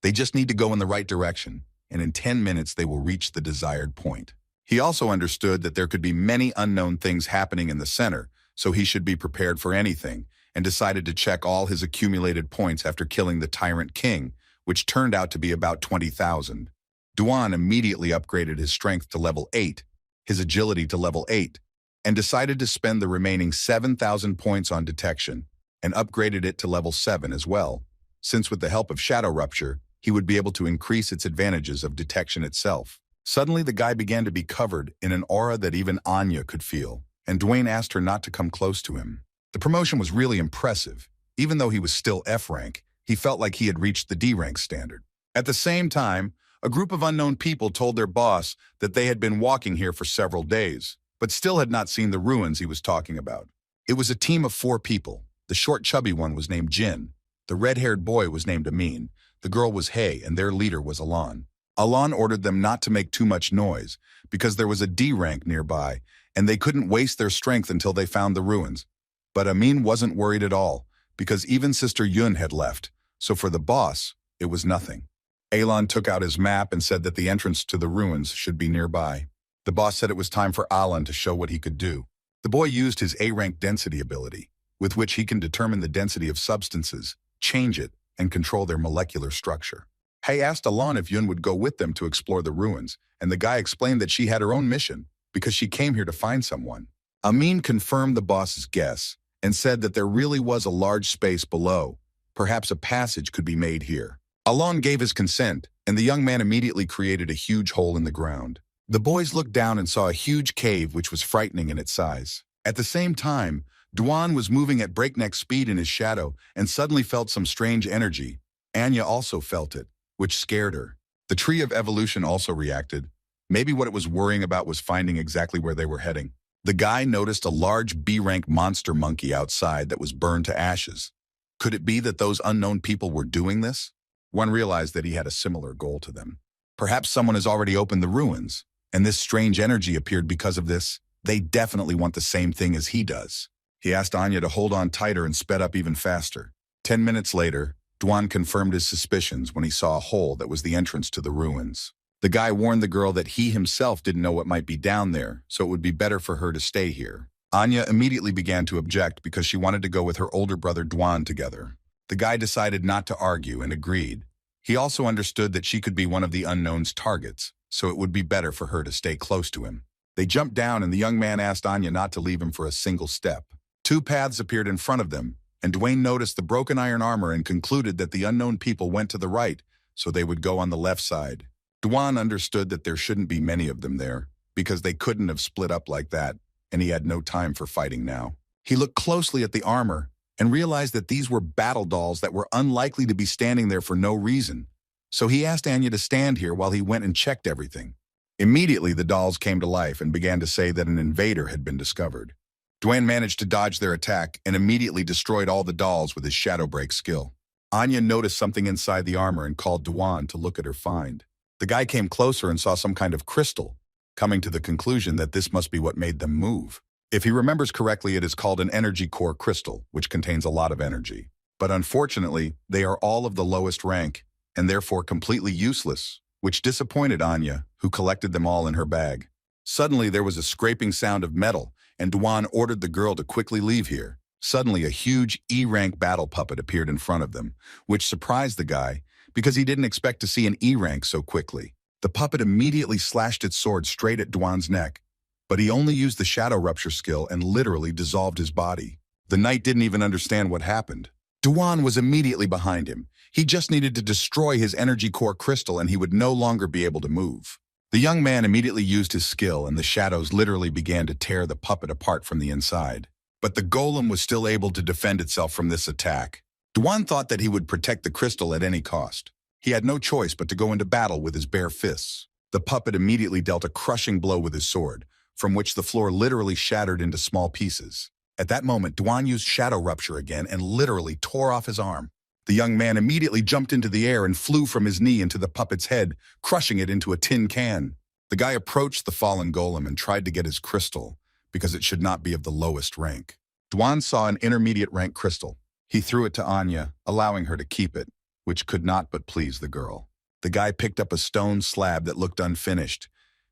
They just need to go in the right direction, and in 10 minutes they will reach the desired point. He also understood that there could be many unknown things happening in the center, so he should be prepared for anything, and decided to check all his accumulated points after killing the Tyrant King, which turned out to be about 20,000. Dwan immediately upgraded his strength to level 8, his agility to level 8, and decided to spend the remaining 7,000 points on detection, and upgraded it to level 7 as well, since with the help of Shadow Rupture, he would be able to increase its advantages of detection itself. Suddenly, the guy began to be covered in an aura that even Anya could feel, and Dwayne asked her not to come close to him. The promotion was really impressive. Even though he was still F rank, he felt like he had reached the D rank standard. At the same time, a group of unknown people told their boss that they had been walking here for several days, but still had not seen the ruins he was talking about. It was a team of 4 people. The short chubby one was named Jin. The red-haired boy was named Amin. The girl was Hay, and their leader was Alon. Alon ordered them not to make too much noise, because there was a D rank nearby, and they couldn't waste their strength until they found the ruins. But Amin wasn't worried at all, because even Sister Yun had left, so for the boss, it was nothing. Alon took out his map and said that the entrance to the ruins should be nearby. The boss said it was time for Alon to show what he could do. The boy used his A-rank density ability, with which he can determine the density of substances, change it, and control their molecular structure. He asked Alon if Yun would go with them to explore the ruins, and the guy explained that she had her own mission, because she came here to find someone. Amin confirmed the boss's guess, and said that there really was a large space below. Perhaps a passage could be made here. Alon gave his consent, and the young man immediately created a huge hole in the ground. The boys looked down and saw a huge cave which was frightening in its size. At the same time, Duan was moving at breakneck speed in his shadow and suddenly felt some strange energy. Anya also felt it, which scared her. The tree of evolution also reacted. Maybe what it was worrying about was finding exactly where they were heading. The guy noticed a large B-rank monster monkey outside that was burned to ashes. Could it be that those unknown people were doing this? One realized that he had a similar goal to them. Perhaps someone has already opened the ruins, and this strange energy appeared because of this. They definitely want the same thing as he does. He asked Anya to hold on tighter and sped up even faster. 10 minutes later, Duan confirmed his suspicions when he saw a hole that was the entrance to the ruins. The guy warned the girl that he himself didn't know what might be down there, so it would be better for her to stay here. Anya immediately began to object because she wanted to go with her older brother Duan together. The guy decided not to argue and agreed. He also understood that she could be one of the unknown's targets, so it would be better for her to stay close to him. They jumped down and the young man asked Anya not to leave him for a single step. Two paths appeared in front of them, and Dwayne noticed the broken iron armor and concluded that the unknown people went to the right, so they would go on the left side. Duan understood that there shouldn't be many of them there, because they couldn't have split up like that, and he had no time for fighting now. He looked closely at the armor and realized that these were battle dolls that were unlikely to be standing there for no reason. So he asked Anya to stand here while he went and checked everything. Immediately, the dolls came to life and began to say that an invader had been discovered. Dwayne managed to dodge their attack and immediately destroyed all the dolls with his shadow break skill. Anya noticed something inside the armor and called Duan to look at her find. The guy came closer and saw some kind of crystal, coming to the conclusion that this must be what made them move. If he remembers correctly, it is called an energy core crystal, which contains a lot of energy. But unfortunately, they are all of the lowest rank, and therefore completely useless, which disappointed Anya, who collected them all in her bag. Suddenly, there was a scraping sound of metal, and Duan ordered the girl to quickly leave here. Suddenly, a huge E-rank battle puppet appeared in front of them, which surprised the guy, because he didn't expect to see an E-rank so quickly. The puppet immediately slashed its sword straight at Duan's neck, but he only used the shadow rupture skill and literally dissolved his body. The knight didn't even understand what happened. Duan was immediately behind him. He just needed to destroy his energy core crystal and he would no longer be able to move. The young man immediately used his skill and the shadows literally began to tear the puppet apart from the inside. But the golem was still able to defend itself from this attack. Duan thought that he would protect the crystal at any cost. He had no choice but to go into battle with his bare fists. The puppet immediately dealt a crushing blow with his sword, from which the floor literally shattered into small pieces. At that moment, Duan used shadow rupture again and literally tore off his arm. The young man immediately jumped into the air and flew from his knee into the puppet's head, crushing it into a tin can. The guy approached the fallen golem and tried to get his crystal, because it should not be of the lowest rank. Duan saw an intermediate rank crystal. He threw it to Anya, allowing her to keep it, which could not but please the girl. The guy picked up a stone slab that looked unfinished.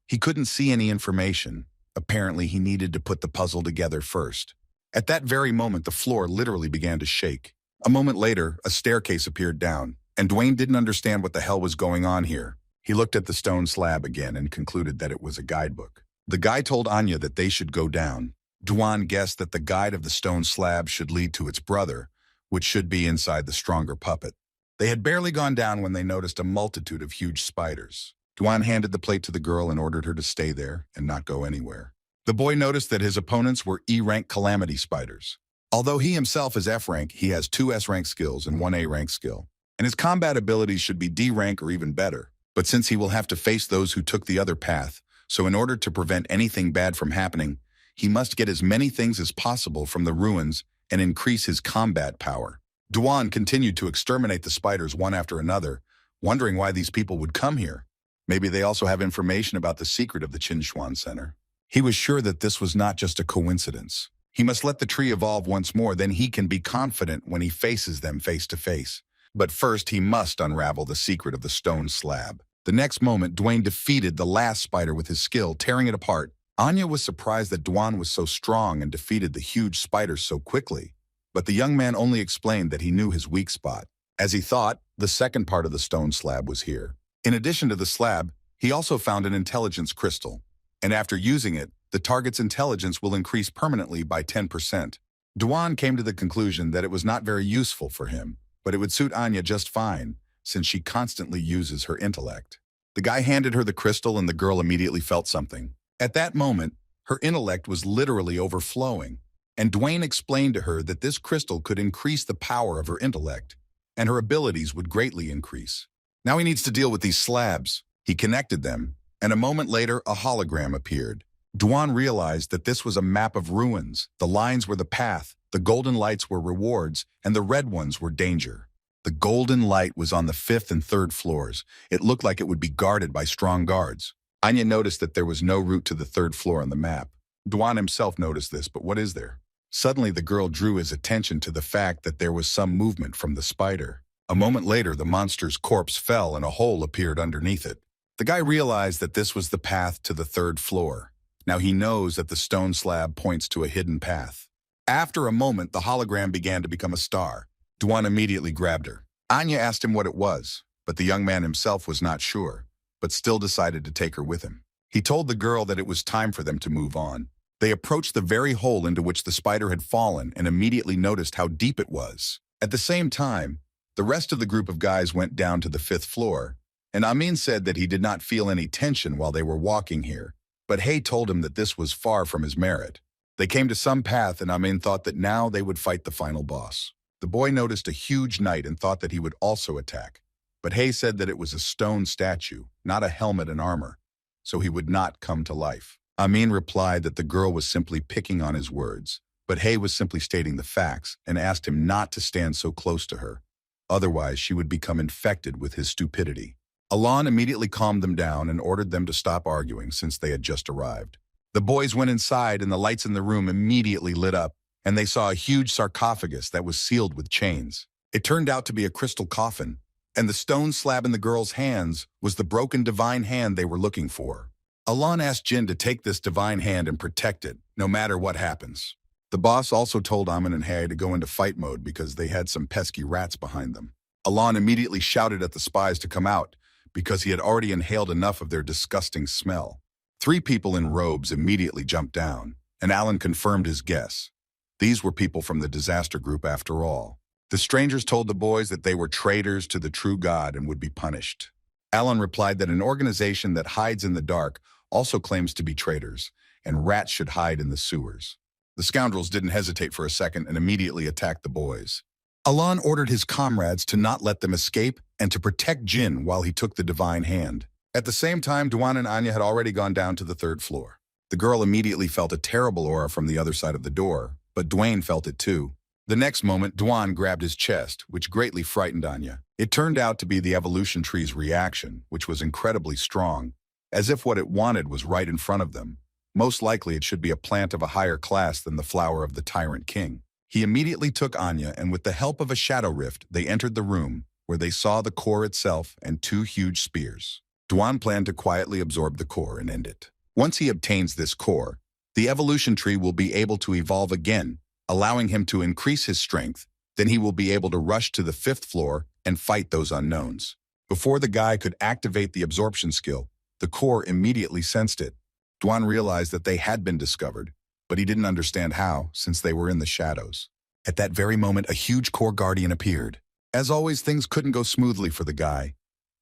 He couldn't see any information. Apparently, he needed to put the puzzle together first. At that very moment, the floor literally began to shake. A moment later, a staircase appeared down, and Dwayne didn't understand what the hell was going on here. He looked at the stone slab again and concluded that it was a guidebook. The guy told Anya that they should go down. Duan guessed that the guide of the stone slab should lead to its brother, which should be inside the stronger puppet. They had barely gone down when they noticed a multitude of huge spiders. Duan handed the plate to the girl and ordered her to stay there and not go anywhere. The boy noticed that his opponents were E-rank calamity spiders. Although he himself is F-rank, he has 2 S-rank skills and 1 A-rank skill, and his combat abilities should be D-rank or even better. But since he will have to face those who took the other path, so in order to prevent anything bad from happening, he must get as many things as possible from the ruins and increase his combat power. Duan continued to exterminate the spiders one after another, wondering why these people would come here. Maybe they also have information about the secret of the Qinshuan Center. He was sure that this was not just a coincidence. He must let the tree evolve once more, then he can be confident when he faces them face to face. But first, he must unravel the secret of the stone slab. The next moment, Dwayne defeated the last spider with his skill, tearing it apart. Anya was surprised that Dwan was so strong and defeated the huge spider so quickly. But the young man only explained that he knew his weak spot. As he thought, the second part of the stone slab was here. In addition to the slab, he also found an intelligence crystal. And after using it, the target's intelligence will increase permanently by 10%. Dwan came to the conclusion that it was not very useful for him, but it would suit Anya just fine, since she constantly uses her intellect. The guy handed her the crystal and the girl immediately felt something. At that moment, her intellect was literally overflowing, and Dwayne explained to her that this crystal could increase the power of her intellect, and her abilities would greatly increase. Now he needs to deal with these slabs. He connected them, and a moment later, a hologram appeared. Dwan realized that this was a map of ruins. The lines were the path, the golden lights were rewards, and the red ones were danger. The golden light was on the 5th and 3rd floors. It looked like it would be guarded by strong guards. Anya noticed that there was no route to the 3rd floor on the map. Dwan himself noticed this, but what is there? Suddenly, the girl drew his attention to the fact that there was some movement from the spider. A moment later, the monster's corpse fell and a hole appeared underneath it. The guy realized that this was the path to the 3rd floor. Now he knows that the stone slab points to a hidden path. After a moment, the hologram began to become a star. Dwan immediately grabbed her. Anya asked him what it was, but the young man himself was not sure, but still decided to take her with him. He told the girl that it was time for them to move on. They approached the very hole into which the spider had fallen and immediately noticed how deep it was. At the same time, the rest of the group of guys went down to the 5th floor, and Amin said that he did not feel any tension while they were walking here, but Hay told him that this was far from his merit. They came to some path and Amin thought that now they would fight the final boss. The boy noticed a huge knight and thought that he would also attack, but Hay said that it was a stone statue, not a helmet and armor, so he would not come to life. Amin replied that the girl was simply picking on his words, but Hay was simply stating the facts and asked him not to stand so close to her. Otherwise, she would become infected with his stupidity. Alon immediately calmed them down and ordered them to stop arguing since they had just arrived. The boys went inside and the lights in the room immediately lit up, and they saw a huge sarcophagus that was sealed with chains. It turned out to be a crystal coffin, and the stone slab in the girl's hands was the broken divine hand they were looking for. Alon asked Jin to take this divine hand and protect it, no matter what happens. The boss also told Amin and Hay to go into fight mode because they had some pesky rats behind them. Alon immediately shouted at the spies to come out because he had already inhaled enough of their disgusting smell. 3 people in robes immediately jumped down, and Alan confirmed his guess. These were people from the disaster group after all. The strangers told the boys that they were traitors to the true God and would be punished. Alan replied that an organization that hides in the dark also claims to be traitors, and rats should hide in the sewers. The scoundrels didn't hesitate for a second and immediately attacked the boys. Alan ordered his comrades to not let them escape and to protect Jin while he took the divine hand. At the same time, Dwan and Anya had already gone down to the 3rd floor. The girl immediately felt a terrible aura from the other side of the door, but Dwayne felt it too. The next moment, Dwan grabbed his chest, which greatly frightened Anya. It turned out to be the evolution tree's reaction, which was incredibly strong, as if what it wanted was right in front of them. Most likely it should be a plant of a higher class than the flower of the tyrant king. He immediately took Anya, and with the help of a shadow rift, they entered the room, where they saw the core itself and 2 huge spears. Dwan planned to quietly absorb the core and end it. Once he obtains this core, the evolution tree will be able to evolve again, allowing him to increase his strength. Then he will be able to rush to the 5th floor and fight those unknowns. Before the guy could activate the absorption skill, the core immediately sensed it. Dwan realized that they had been discovered, but he didn't understand how, since they were in the shadows. At that very moment, a huge core guardian appeared. As always, things couldn't go smoothly for the guy,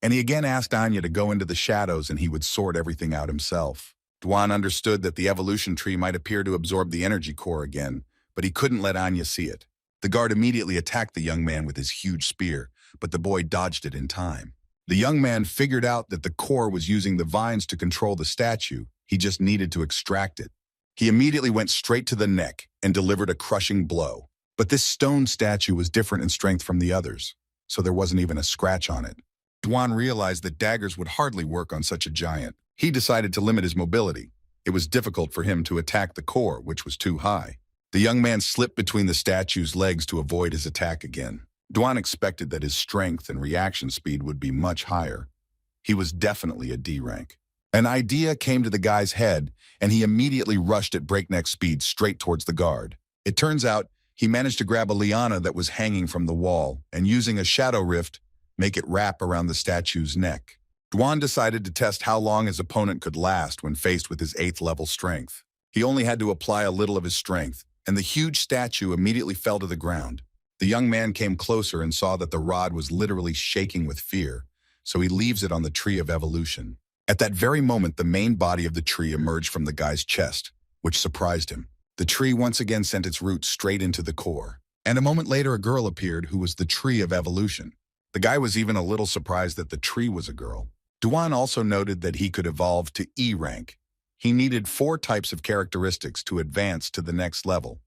and he again asked Anya to go into the shadows and he would sort everything out himself. Dwan understood that the evolution tree might appear to absorb the energy core again, but he couldn't let Anya see it. The guard immediately attacked the young man with his huge spear, but the boy dodged it in time. The young man figured out that the core was using the vines to control the statue. He just needed to extract it. He immediately went straight to the neck and delivered a crushing blow. But this stone statue was different in strength from the others, so there wasn't even a scratch on it. Dwan realized that daggers would hardly work on such a giant. He decided to limit his mobility. It was difficult for him to attack the core, which was too high. The young man slipped between the statue's legs to avoid his attack again. Duan expected that his strength and reaction speed would be much higher. He was definitely a D rank. An idea came to the guy's head, and he immediately rushed at breakneck speed straight towards the guard. It turns out he managed to grab a liana that was hanging from the wall and, using a shadow rift, make it wrap around the statue's neck. Duan decided to test how long his opponent could last when faced with his 8th level strength. He only had to apply a little of his strength, and the huge statue immediately fell to the ground. The young man came closer and saw that the rod was literally shaking with fear, so he leaves it on the tree of evolution. At that very moment, the main body of the tree emerged from the guy's chest, which surprised him. The tree once again sent its roots straight into the core. And a moment later, a girl appeared who was the tree of evolution. The guy was even a little surprised that the tree was a girl. Duan also noted that he could evolve to E rank. He needed 4 types of characteristics to advance to the next level,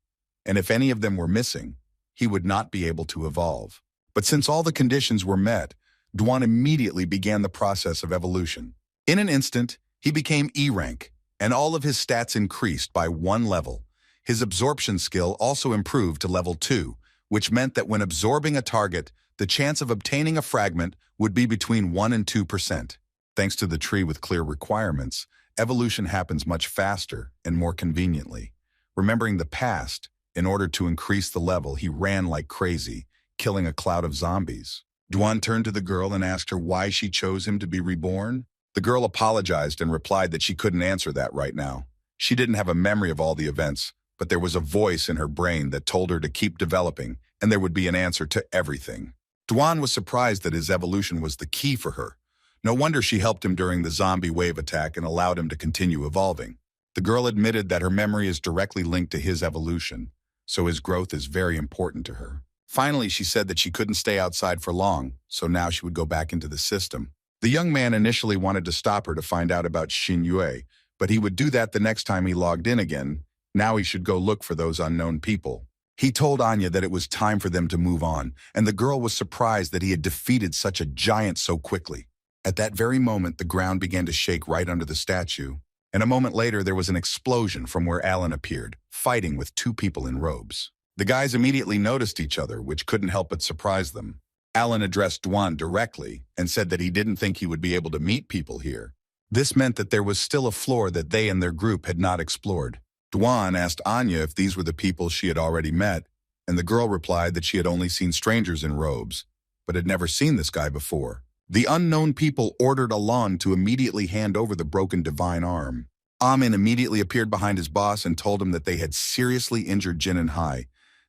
and if any of them were missing, he would not be able to evolve. But since all the conditions were met, Duan immediately began the process of evolution. In an instant, he became E rank, and all of his stats increased by 1 level. His absorption skill also improved to level 2, which meant that when absorbing a target, the chance of obtaining a fragment would be between 1 and 2%. Thanks to the tree with clear requirements, evolution happens much faster and more conveniently. Remembering the past, in order to increase the level, he ran like crazy, killing a cloud of zombies. Duan turned to the girl and asked her why she chose him to be reborn. The girl apologized and replied that she couldn't answer that right now. She didn't have a memory of all the events, but there was a voice in her brain that told her to keep developing, and there would be an answer to everything. Duan was surprised that his evolution was the key for her. No wonder she helped him during the zombie wave attack and allowed him to continue evolving. The girl admitted that her memory is directly linked to his evolution, so his growth is very important to her. Finally, she said that she couldn't stay outside for long, so now she would go back into the system. The young man initially wanted to stop her to find out about Xin Yue, but he would do that the next time he logged in again. Now he should go look for those unknown people. He told Anya that it was time for them to move on, and the girl was surprised that he had defeated such a giant so quickly. At that very moment, the ground began to shake right under the statue, and a moment later there was an explosion from where Alan appeared, fighting with 2 people in robes. The guys immediately noticed each other, which couldn't help but surprise them. Alan addressed Duan directly and said that he didn't think he would be able to meet people here. This meant that there was still a floor that they and their group had not explored. Duan asked Anya if these were the people she had already met, and the girl replied that she had only seen strangers in robes, but had never seen this guy before. The unknown people ordered Alan to immediately hand over the broken divine arm. Amin immediately appeared behind his boss and told him that they had seriously injured Jin and Hai.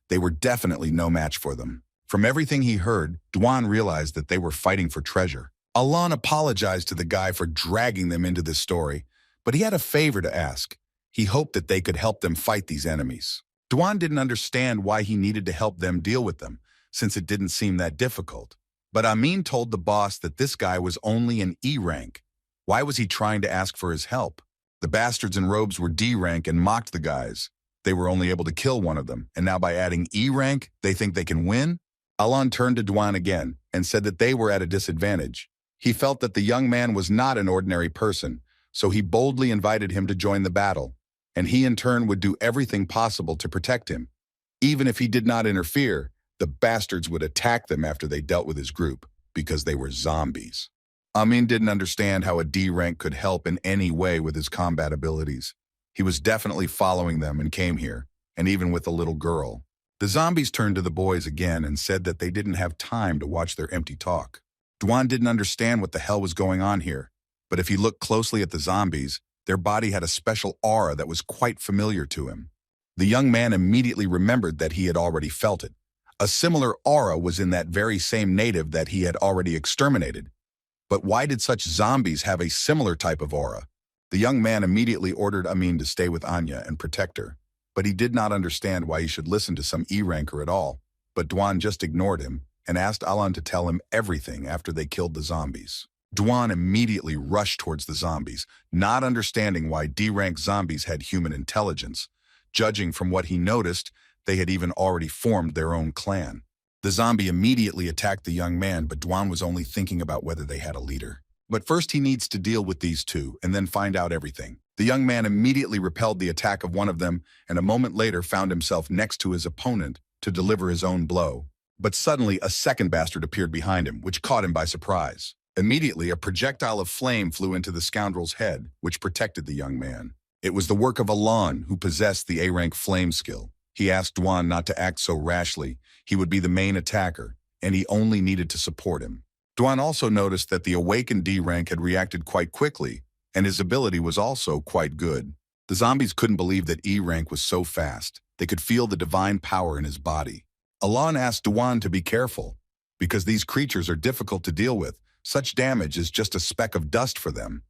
They were definitely no match for them. From everything he heard, Duan realized that they were fighting for treasure. Alan apologized to the guy for dragging them into this story, but he had a favor to ask. He hoped that they could help them fight these enemies. Duan didn't understand why he needed to help them deal with them, since it didn't seem that difficult. But Amin told the boss that this guy was only an E rank. Why was he trying to ask for his help? The bastards in robes were D rank and mocked the guys. They were only able to kill one of them, and now by adding E rank, they think they can win? Alan turned to Duan again and said that they were at a disadvantage. He felt that the young man was not an ordinary person, so he boldly invited him to join the battle, and he in turn would do everything possible to protect him. Even if he did not interfere, the bastards would attack them after they dealt with his group, because they were zombies. Amin didn't understand how a D rank could help in any way with his combat abilities. He was definitely following them and came here, and even with the little girl. The zombies turned to the boys again and said that they didn't have time to watch their empty talk. Duan didn't understand what the hell was going on here, but if he looked closely at the zombies, their body had a special aura that was quite familiar to him. The young man immediately remembered that he had already felt it. A similar aura was in that very same native that he had already exterminated. But why did such zombies have a similar type of aura? The young man immediately ordered Amin to stay with Anya and protect her, but he did not understand why he should listen to some E-ranker at all. But Duan just ignored him and asked Alan to tell him everything after they killed the zombies. Duan immediately rushed towards the zombies, not understanding why D-rank zombies had human intelligence. Judging from what he noticed, they had even already formed their own clan. The zombie immediately attacked the young man, but Duan was only thinking about whether they had a leader. But first he needs to deal with these two and then find out everything. The young man immediately repelled the attack of one of them and a moment later found himself next to his opponent to deliver his own blow. But suddenly a second bastard appeared behind him, which caught him by surprise. Immediately, a projectile of flame flew into the scoundrel's head, which protected the young man. It was the work of Alon, who possessed the A-rank flame skill. He asked Duan not to act so rashly. He would be the main attacker, and he only needed to support him. Duan also noticed that the awakened D-rank had reacted quite quickly, and his ability was also quite good. The zombies couldn't believe that E-rank was so fast. They could feel the divine power in his body. Alon asked Duan to be careful, because these creatures are difficult to deal with. Such damage is just a speck of dust for them.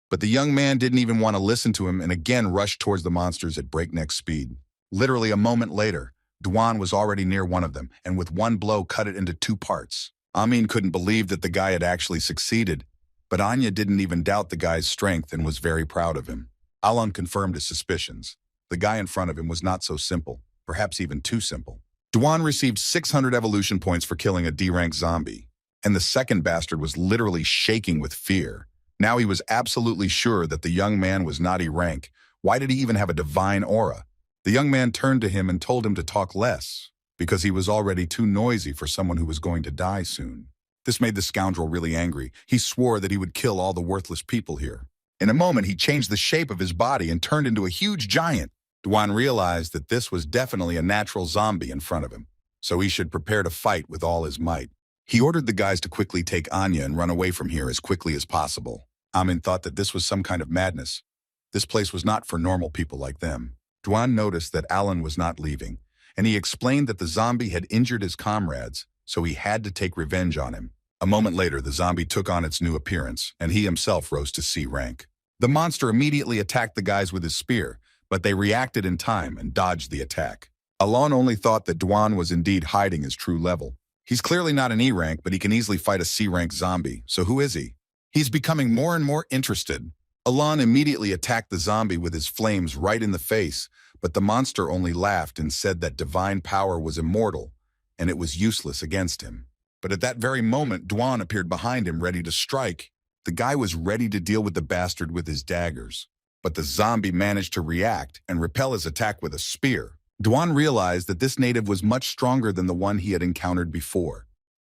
But the young man didn't even want to listen to him and again rushed towards the monsters at breakneck speed. Literally a moment later, Duan was already near one of them, and with one blow cut it into two parts. Amin couldn't believe that the guy had actually succeeded, but Anya didn't even doubt the guy's strength and was very proud of him. Alon confirmed his suspicions. The guy in front of him was not so simple, perhaps even too simple. Duan received 600 evolution points for killing a D-rank zombie, and the second bastard was literally shaking with fear. Now he was absolutely sure that the young man was not E-rank. Why did he even have a divine aura? The young man turned to him and told him to talk less, because he was already too noisy for someone who was going to die soon. This made the scoundrel really angry. He swore that he would kill all the worthless people here. In a moment, he changed the shape of his body and turned into a huge giant. Duan realized that this was definitely a natural zombie in front of him, so he should prepare to fight with all his might. He ordered the guys to quickly take Anya and run away from here as quickly as possible. Amin thought that this was some kind of madness. This place was not for normal people like them. Duan noticed that Alan was not leaving, and he explained that the zombie had injured his comrades, so he had to take revenge on him. A moment later, the zombie took on its new appearance, and he himself rose to C rank. The monster immediately attacked the guys with his spear, but they reacted in time and dodged the attack. Alon only thought that Duan was indeed hiding his true level. He's clearly not an E-rank, but he can easily fight a C-rank zombie, so who is he? He's becoming more and more interested. Alon immediately attacked the zombie with his flames right in the face, but the monster only laughed and said that divine power was immortal, and it was useless against him. But at that very moment, Duan appeared behind him ready to strike. The guy was ready to deal with the bastard with his daggers, but the zombie managed to react and repel his attack with a spear. Duan realized that this native was much stronger than the one he had encountered before.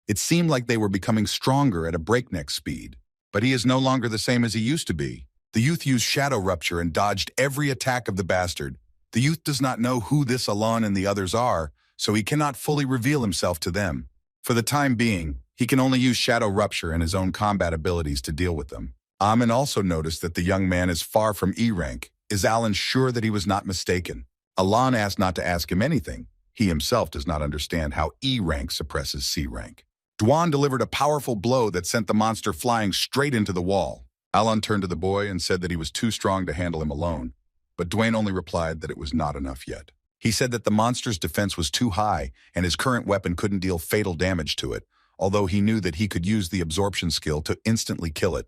It seemed like they were becoming stronger at a breakneck speed, but he is no longer the same as he used to be. The youth used shadow rupture and dodged every attack of the bastard. The youth does not know who this Alon and the others are, so he cannot fully reveal himself to them. For the time being, he can only use shadow rupture and his own combat abilities to deal with them. Amin also noticed that the young man is far from E-rank. Is Alan sure that he was not mistaken? Alon asked not to ask him anything. He himself does not understand how E-rank suppresses C-rank. Duan delivered a powerful blow that sent the monster flying straight into the wall. Alon turned to the boy and said that he was too strong to handle him alone, but Duane only replied that it was not enough yet. He said that the monster's defense was too high and his current weapon couldn't deal fatal damage to it, although he knew that he could use the absorption skill to instantly kill it,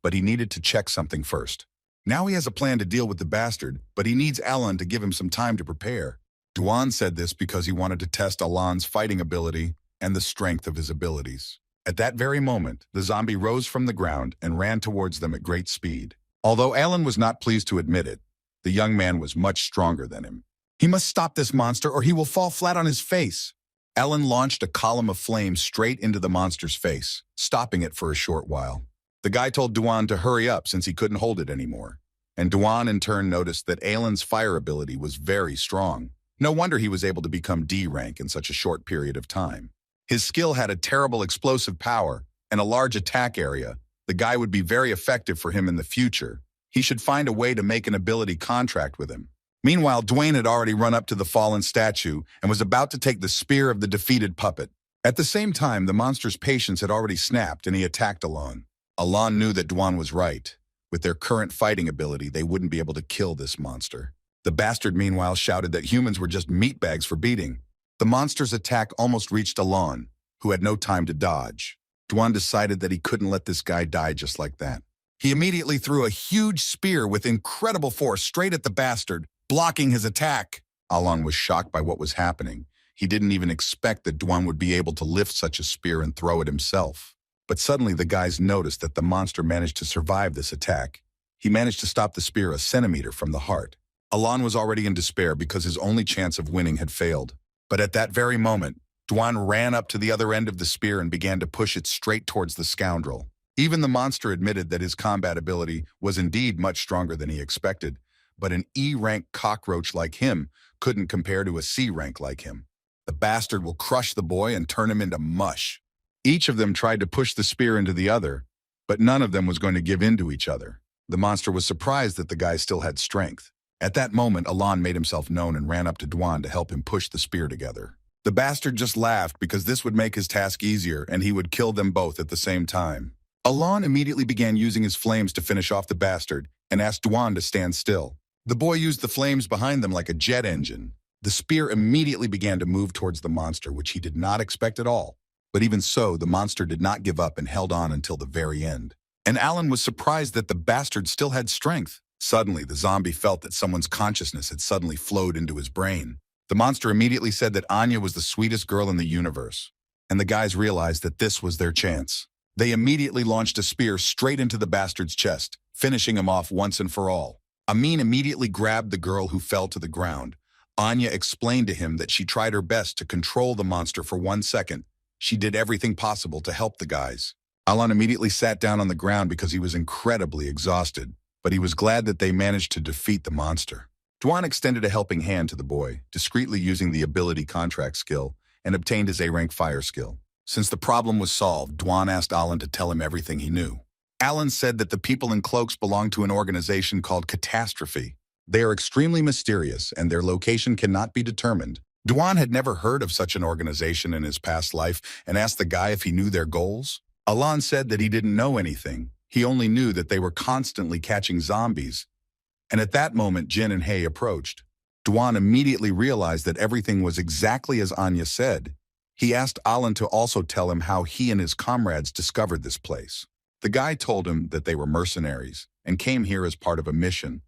but he needed to check something first. Now he has a plan to deal with the bastard, but he needs Alon to give him some time to prepare. Duan said this because he wanted to test Alon's fighting ability and the strength of his abilities. At that very moment, the zombie rose from the ground and ran towards them at great speed. Although Alan was not pleased to admit it, the young man was much stronger than him. He must stop this monster or he will fall flat on his face. Alan launched a column of flame straight into the monster's face, stopping it for a short while. The guy told Duan to hurry up since he couldn't hold it anymore. And Duan in turn noticed that Alan's fire ability was very strong. No wonder he was able to become D-rank in such a short period of time. His skill had a terrible explosive power and a large attack area. The guy would be very effective for him in the future. He should find a way to make an ability contract with him. Meanwhile, Duane had already run up to the fallen statue and was about to take the spear of the defeated puppet. At the same time, the monster's patience had already snapped and he attacked Alon. Alon knew that Duan was right. With their current fighting ability, they wouldn't be able to kill this monster. The bastard, meanwhile, shouted that humans were just meatbags for beating. The monster's attack almost reached Alon, who had no time to dodge. Duan decided that he couldn't let this guy die just like that. He immediately threw a huge spear with incredible force straight at the bastard, blocking his attack. Alon was shocked by what was happening. He didn't even expect that Duan would be able to lift such a spear and throw it himself. But suddenly the guys noticed that the monster managed to survive this attack. He managed to stop the spear a centimeter from the heart. Alon was already in despair because his only chance of winning had failed. But at that very moment, Dwan ran up to the other end of the spear and began to push it straight towards the scoundrel. Even the monster admitted that his combat ability was indeed much stronger than he expected, but an E-rank cockroach like him couldn't compare to a C-rank like him. The bastard will crush the boy and turn him into mush. Each of them tried to push the spear into the other, but none of them was going to give in to each other. The monster was surprised that the guy still had strength. At that moment, Alon made himself known and ran up to Dwan to help him push the spear together. The bastard just laughed because this would make his task easier and he would kill them both at the same time. Alon immediately began using his flames to finish off the bastard and asked Dwan to stand still. The boy used the flames behind them like a jet engine. The spear immediately began to move towards the monster, which he did not expect at all. But even so, the monster did not give up and held on until the very end. And Alan was surprised that the bastard still had strength. Suddenly, the zombie felt that someone's consciousness had suddenly flowed into his brain. The monster immediately said that Anya was the sweetest girl in the universe. And the guys realized that this was their chance. They immediately launched a spear straight into the bastard's chest, finishing him off once and for all. Amin immediately grabbed the girl who fell to the ground. Anya explained to him that she tried her best to control the monster for 1 second. She did everything possible to help the guys. Alan immediately sat down on the ground because he was incredibly exhausted, but he was glad that they managed to defeat the monster. Dwan extended a helping hand to the boy, discreetly using the ability contract skill, and obtained his A-rank fire skill. Since the problem was solved, Dwan asked Alan to tell him everything he knew. Alan said that the people in cloaks belong to an organization called Catastrophe. They are extremely mysterious, and their location cannot be determined. Dwan had never heard of such an organization in his past life and asked the guy if he knew their goals. Alan said that he didn't know anything. He only knew that they were constantly catching zombies. And at that moment, Jin and Hei approached. Dwan immediately realized that everything was exactly as Anya said. He asked Alan to also tell him how he and his comrades discovered this place. The guy told him that they were mercenaries and came here as part of a mission,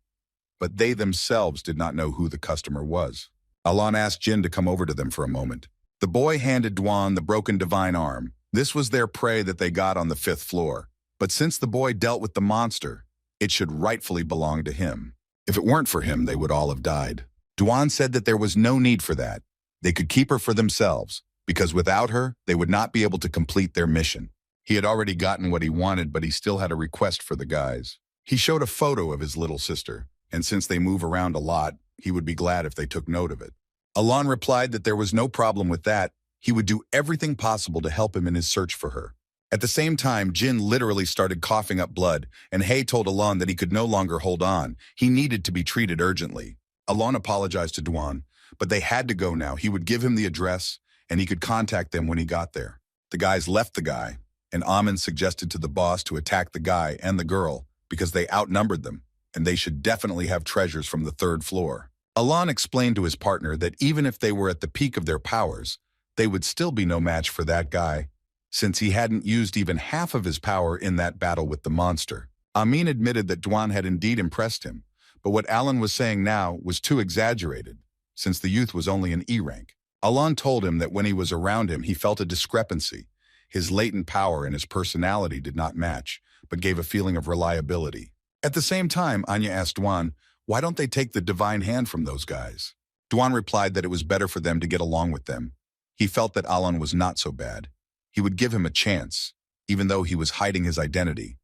but they themselves did not know who the customer was. Alan asked Jin to come over to them for a moment. The boy handed Dwan the broken divine arm. This was their prey that they got on the 5th floor. But since the boy dealt with the monster, it should rightfully belong to him. If it weren't for him, they would all have died. Dwan said that there was no need for that. They could keep her for themselves, because without her, they would not be able to complete their mission. He had already gotten what he wanted, but he still had a request for the guys. He showed a photo of his little sister, and since they move around a lot, he would be glad if they took note of it. Alan replied that there was no problem with that. He would do everything possible to help him in his search for her. At the same time, Jin literally started coughing up blood, and Hei told Alan that he could no longer hold on. He needed to be treated urgently. Alan apologized to Dwan, but they had to go now. He would give him the address, and he could contact them when he got there. The guys left the guy, and Amin suggested to the boss to attack the guy and the girl because they outnumbered them, and they should definitely have treasures from the 3rd floor. Alan explained to his partner that even if they were at the peak of their powers, they would still be no match for that guy, since he hadn't used even half of his power in that battle with the monster. Amin admitted that Dwan had indeed impressed him, but what Alan was saying now was too exaggerated, since the youth was only an E-rank. Alan told him that when he was around him, he felt a discrepancy. His latent power and his personality did not match, but gave a feeling of reliability. At the same time, Anya asked Dwan, why don't they take the divine hand from those guys? Dwan replied that it was better for them to get along with them. He felt that Alan was not so bad. He would give him a chance, even though he was hiding his identity.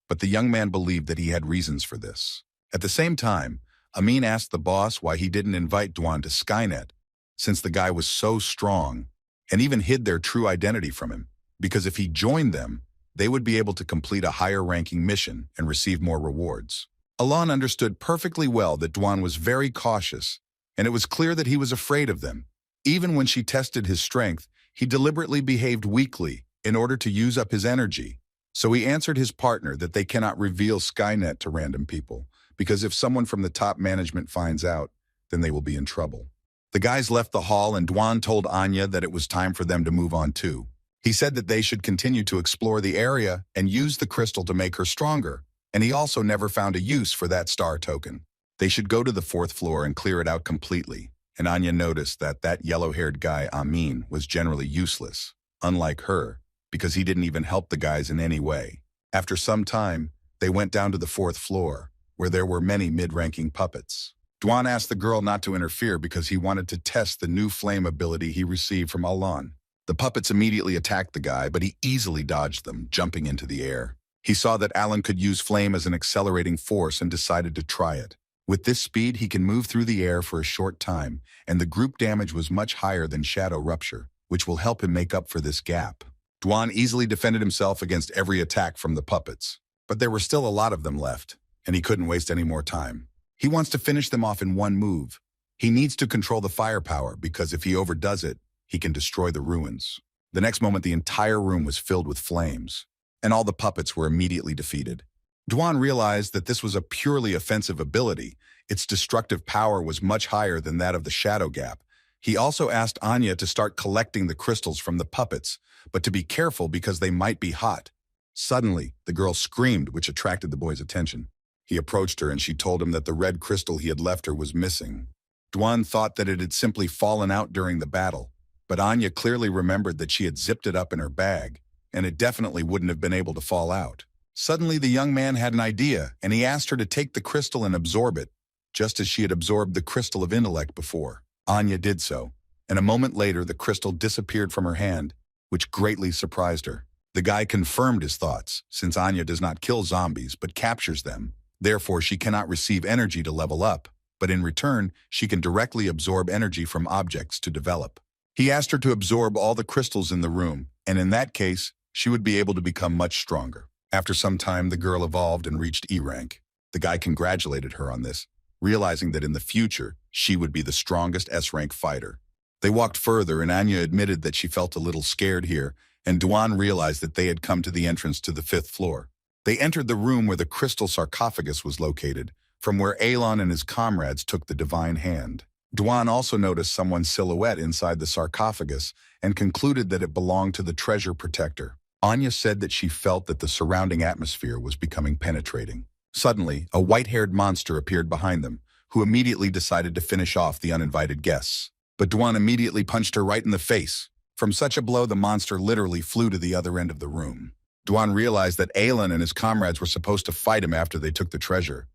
But the young man believed that he had reasons for this. At the same time, Amin asked the boss why he didn't invite Dwan to Skynet, since the guy was so strong, and even hid their true identity from him, because if he joined them, they would be able to complete a higher-ranking mission and receive more rewards. Alan understood perfectly well that Dwan was very cautious, and it was clear that he was afraid of them. Even when she tested his strength, he deliberately behaved weakly in order to use up his energy. So he answered his partner that they cannot reveal Skynet to random people, because if someone from the top management finds out, then they will be in trouble. The guys left the hall and Dwan told Anya that it was time for them to move on too. He said that they should continue to explore the area and use the crystal to make her stronger, and he also never found a use for that star token. They should go to the 4th floor and clear it out completely, and Anya noticed that that yellow-haired guy, Amin, was generally useless, unlike her, because he didn't even help the guys in any way. After some time, They went down to the fourth floor, where there were many mid-ranking puppets. Duan asked the girl not to interfere because he wanted to test the new flame ability he received from Alan. The puppets immediately attacked the guy, but he easily dodged them, jumping into the air. He saw that Alan could use flame as an accelerating force and decided to try it. With this speed, he can move through the air for a short time, and the group damage was much higher than Shadow Rupture, which will help him make up for this gap. Duan easily defended himself against every attack from the puppets, but there were still a lot of them left, and he couldn't waste any more time. He wants to finish them off in one move. He needs to control the firepower because if he overdoes it, he can destroy the ruins. The next moment, the entire room was filled with flames, and all the puppets were immediately defeated. Duan realized that this was a purely offensive ability. Its destructive power was much higher than that of the Shadow Gap. He also asked Anya to start collecting the crystals from the puppets, but to be careful because they might be hot. Suddenly, the girl screamed, which attracted the boy's attention. He approached her and she told him that the red crystal he had left her was missing. Duan thought that it had simply fallen out during the battle, but Anya clearly remembered that she had zipped it up in her bag, and it definitely wouldn't have been able to fall out. Suddenly, the young man had an idea, and he asked her to take the crystal and absorb it, just as she had absorbed the crystal of intellect before. Anya did so, and a moment later the crystal disappeared from her hand, which greatly surprised her. The guy confirmed his thoughts, since Anya does not kill zombies but captures them. Therefore, she cannot receive energy to level up, but in return, she can directly absorb energy from objects to develop. He asked her to absorb all the crystals in the room, and in that case, she would be able to become much stronger. After some time, the girl evolved and reached E rank. The guy congratulated her on this, realizing that in the future, she would be the strongest S-rank fighter. They walked further, and Anya admitted that she felt a little scared here, and Duan realized that they had come to the entrance to the 5th floor. They entered the room where the crystal sarcophagus was located, from where Alon and his comrades took the divine hand. Duan also noticed someone's silhouette inside the sarcophagus and concluded that it belonged to the treasure protector. Anya said that she felt that the surrounding atmosphere was becoming penetrating. Suddenly, a white-haired monster appeared behind them, who immediately decided to finish off the uninvited guests. But Duan immediately punched her right in the face. From such a blow, the monster literally flew to the other end of the room. Duan realized that Alan and his comrades were supposed to fight him after they took the treasure,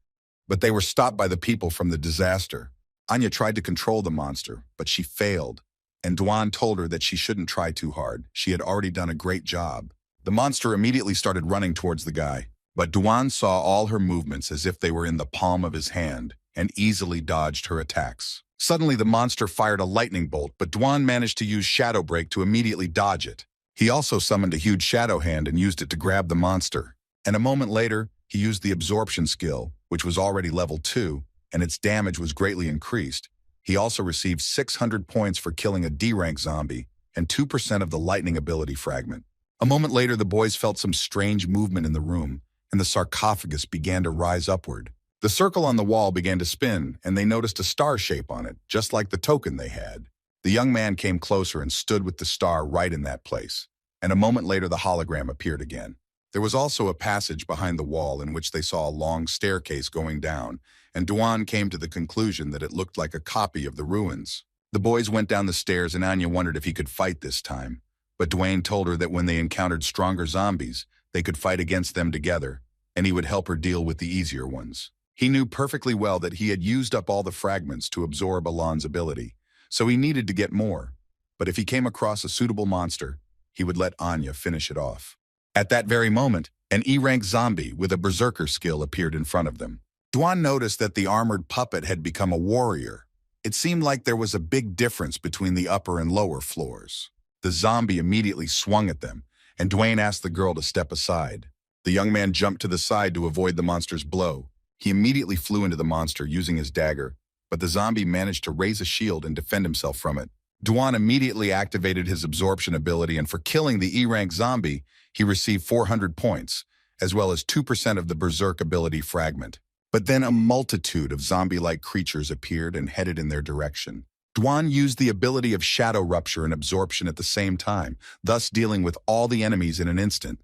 but they were stopped by the people from the disaster. Anya tried to control the monster, but she failed, and Duan told her that she shouldn't try too hard. She had already done a great job. The monster immediately started running towards the guy, but Duan saw all her movements as if they were in the palm of his hand and easily dodged her attacks. Suddenly, the monster fired a lightning bolt, but Duan managed to use Shadow Break to immediately dodge it. He also summoned a huge shadow hand and used it to grab the monster. And a moment later, he used the absorption skill, which was already level 2, and its damage was greatly increased. He also received 600 points for killing a D-rank zombie and 2% of the lightning ability fragment. A moment later, the boys felt some strange movement in the room, and the sarcophagus began to rise upward. The circle on the wall began to spin, and they noticed a star shape on it, just like the token they had. The young man came closer and stood with the star right in that place, and a moment later the hologram appeared again. There was also a passage behind the wall in which they saw a long staircase going down, and Duan came to the conclusion that it looked like a copy of the ruins. The boys went down the stairs, and Anya wondered if he could fight this time, but Dwayne told her that when they encountered stronger zombies, they could fight against them together, and he would help her deal with the easier ones. He knew perfectly well that he had used up all the fragments to absorb Alon's ability, so he needed to get more. But if he came across a suitable monster, he would let Anya finish it off. At that very moment, an E-rank zombie with a berserker skill appeared in front of them. Duan noticed that the armored puppet had become a warrior. It seemed like there was a big difference between the upper and lower floors. The zombie immediately swung at them, and Dwayne asked the girl to step aside. The young man jumped to the side to avoid the monster's blow. He immediately flew into the monster using his dagger, but the zombie managed to raise a shield and defend himself from it. Duan immediately activated his absorption ability, and for killing the E-rank zombie, he received 400 points, as well as 2% of the berserk ability fragment. But then a multitude of zombie-like creatures appeared and headed in their direction. Duan used the ability of Shadow Rupture and Absorption at the same time, thus dealing with all the enemies in an instant.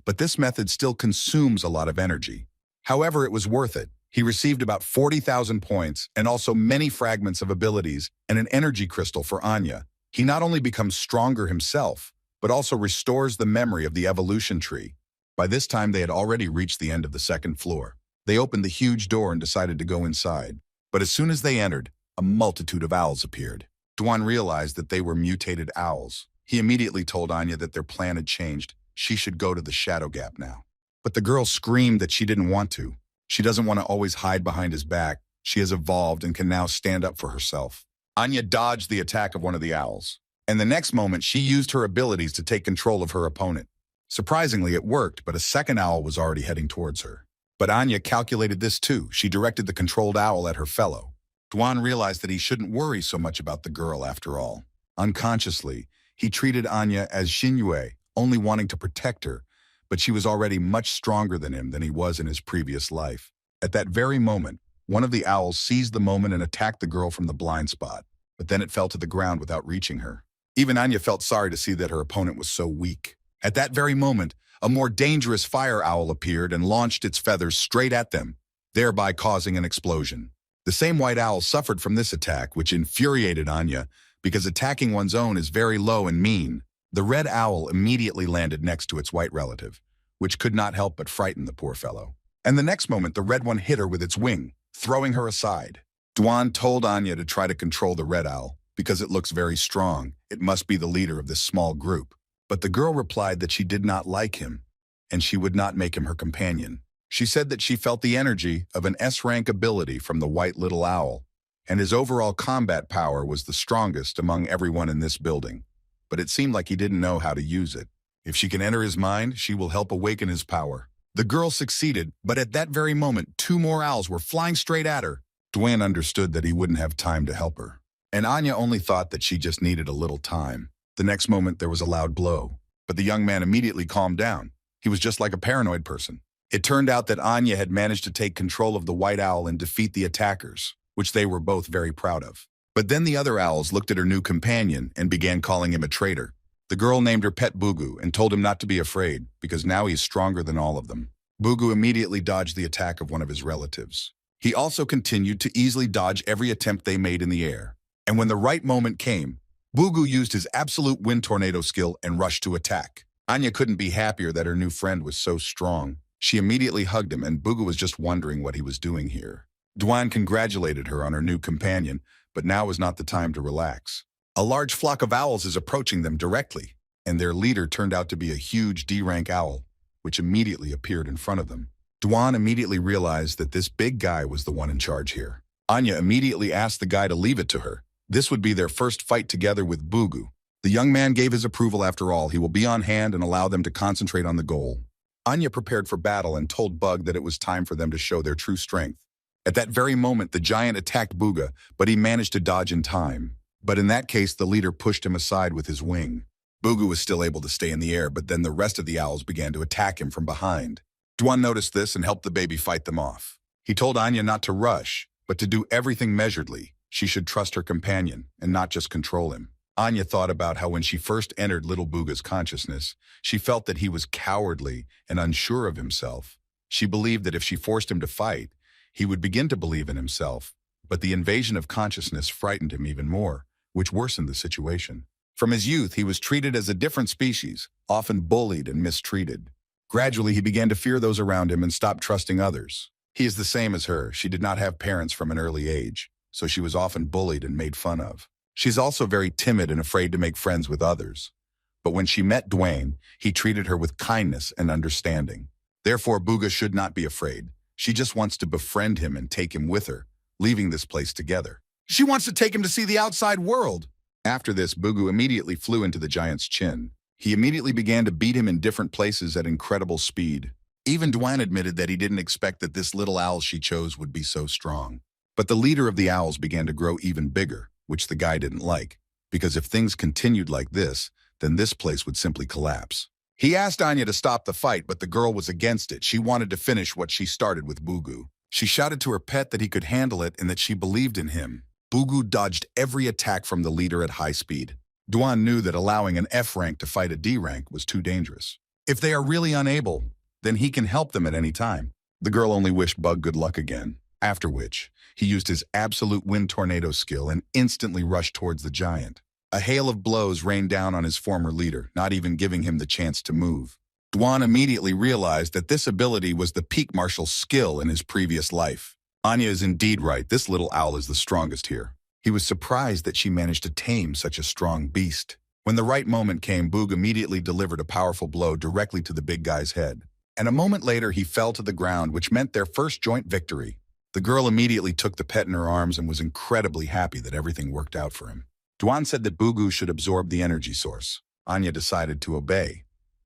But this method still consumes a lot of energy. However, it was worth it. He received about 40,000 points and also many fragments of abilities and an energy crystal for Anya. He not only becomes stronger himself, but also restores the memory of the evolution tree. By this time, they had already reached the end of the second floor. They opened the huge door and decided to go inside. But as soon as they entered, a multitude of owls appeared. Dwan realized that they were mutated owls. He immediately told Anya that their plan had changed. She should go to the Shadow Gap now. But the girl screamed that she didn't want to. She doesn't want to always hide behind his back. She has evolved and can now stand up for herself. Anya dodged the attack of one of the owls. And the next moment, she used her abilities to take control of her opponent. Surprisingly, it worked, but a second owl was already heading towards her. But Anya calculated this too. She directed the controlled owl at her fellow. Dwan realized that he shouldn't worry so much about the girl after all. Unconsciously, he treated Anya as Xinyue, only wanting to protect her, but she was already much stronger than he was in his previous life. At that very moment, one of the owls seized the moment and attacked the girl from the blind spot, but then it fell to the ground without reaching her. Even Anya felt sorry to see that her opponent was so weak. At that very moment, a more dangerous fire owl appeared and launched its feathers straight at them, thereby causing an explosion. The same white owl suffered from this attack, which infuriated Anya, because attacking one's own is very low and mean. The red owl immediately landed next to its white relative, which could not help but frighten the poor fellow. And the next moment, the red one hit her with its wing, throwing her aside. Dwan told Anya to try to control the red owl, because it looks very strong. It must be the leader of this small group. But the girl replied that she did not like him, and she would not make him her companion. She said that she felt the energy of an S-rank ability from the white little owl, and his overall combat power was the strongest among everyone in this building. But it seemed like he didn't know how to use it. If she can enter his mind, she will help awaken his power. The girl succeeded, but at that very moment, two more owls were flying straight at her. Dwan understood that he wouldn't have time to help her, and Anya only thought that she just needed a little time. The next moment, there was a loud blow, but the young man immediately calmed down. He was just like a paranoid person. It turned out that Anya had managed to take control of the white owl and defeat the attackers, which they were both very proud of. But then the other owls looked at her new companion and began calling him a traitor. The girl named her pet Bugu and told him not to be afraid, because now he's stronger than all of them. Bugu immediately dodged the attack of one of his relatives. He also continued to easily dodge every attempt they made in the air. And when the right moment came, Bugu used his absolute wind tornado skill and rushed to attack. Anya couldn't be happier that her new friend was so strong. She immediately hugged him, and Bugu was just wondering what he was doing here. Dwan congratulated her on her new companion, but now was not the time to relax. A large flock of owls is approaching them directly, and their leader turned out to be a huge D-rank owl, which immediately appeared in front of them. Dwan immediately realized that this big guy was the one in charge here. Anya immediately asked the guy to leave it to her. This would be their first fight together with Bugu. The young man gave his approval after all. He will be on hand and allow them to concentrate on the goal. Anya prepared for battle and told Bug that it was time for them to show their true strength. At that very moment, the giant attacked Buga, but he managed to dodge in time. But in that case, the leader pushed him aside with his wing. Bugu was still able to stay in the air, but then the rest of the owls began to attack him from behind. Dwan noticed this and helped the baby fight them off. He told Anya not to rush, but to do everything measuredly. She should trust her companion and not just control him. Anya thought about how when she first entered little Buga's consciousness, she felt that he was cowardly and unsure of himself. She believed that if she forced him to fight, he would begin to believe in himself. But the invasion of consciousness frightened him even more, which worsened the situation. From his youth, he was treated as a different species, often bullied and mistreated. Gradually, he began to fear those around him and stopped trusting others. He is the same as her. She did not have parents from an early age, so she was often bullied and made fun of. She's also very timid and afraid to make friends with others. But when she met Dwayne, he treated her with kindness and understanding. Therefore, Buga should not be afraid. She just wants to befriend him and take him with her, leaving this place together. She wants to take him to see the outside world. After this, Bugu immediately flew into the giant's chin. He immediately began to beat him in different places at incredible speed. Even Dwayne admitted that he didn't expect that this little owl she chose would be so strong. But the leader of the owls began to grow even bigger, which the guy didn't like, because if things continued like this, then this place would simply collapse. He asked Anya to stop the fight, but the girl was against it. She wanted to finish what she started with Bugu. She shouted to her pet that he could handle it and that she believed in him. Bugu dodged every attack from the leader at high speed. Dwan knew that allowing an F rank to fight a D rank was too dangerous. If they are really unable, then he can help them at any time. The girl only wished Bug good luck again, after which he used his absolute wind tornado skill and instantly rushed towards the giant. A hail of blows rained down on his former leader, not even giving him the chance to move. Dwan immediately realized that this ability was the peak martial skill in his previous life. Anya is indeed right, this little owl is the strongest here. He was surprised that she managed to tame such a strong beast. When the right moment came, Boog immediately delivered a powerful blow directly to the big guy's head. And a moment later, he fell to the ground, which meant their first joint victory. The girl immediately took the pet in her arms and was incredibly happy that everything worked out for him. Dwan said that Bugu should absorb the energy source. Anya decided to obey,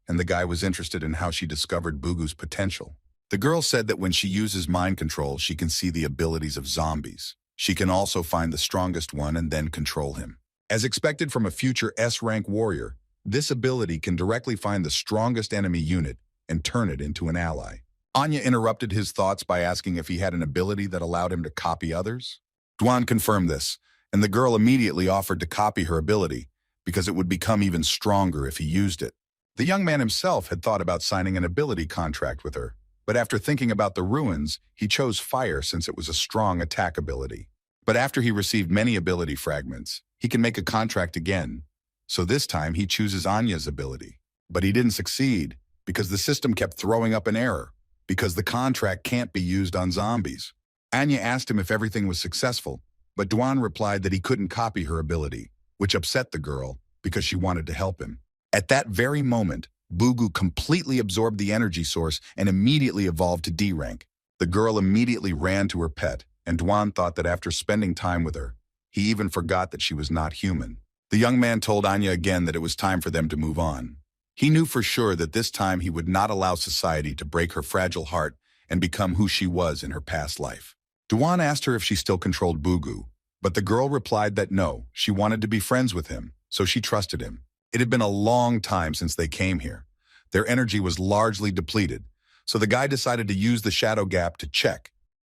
and the guy was interested in how she discovered Bugu's potential. The girl said that when she uses mind control, she can see the abilities of zombies. She can also find the strongest one and then control him. As expected from a future S-rank warrior, this ability can directly find the strongest enemy unit and turn it into an ally. Anya interrupted his thoughts by asking if he had an ability that allowed him to copy others. Dwan confirmed this, and the girl immediately offered to copy her ability because it would become even stronger if he used it. The young man himself had thought about signing an ability contract with her, but after thinking about the ruins, he chose fire since it was a strong attack ability. But after he received many ability fragments, he can make a contract again. So this time he chooses Anya's ability. But he didn't succeed because the system kept throwing up an error, because the contract can't be used on zombies. Anya asked him if everything was successful, but Dwan replied that he couldn't copy her ability, which upset the girl because she wanted to help him. At that very moment, Bugu completely absorbed the energy source and immediately evolved to D rank. The girl immediately ran to her pet, and Dwan thought that after spending time with her, he even forgot that she was not human. The young man told Anya again that it was time for them to move on. He knew for sure that this time he would not allow society to break her fragile heart and become who she was in her past life. Dwan asked her if she still controlled Bugu, but the girl replied that no, she wanted to be friends with him, so she trusted him. It had been a long time since they came here. Their energy was largely depleted, so the guy decided to use the shadow gap to check,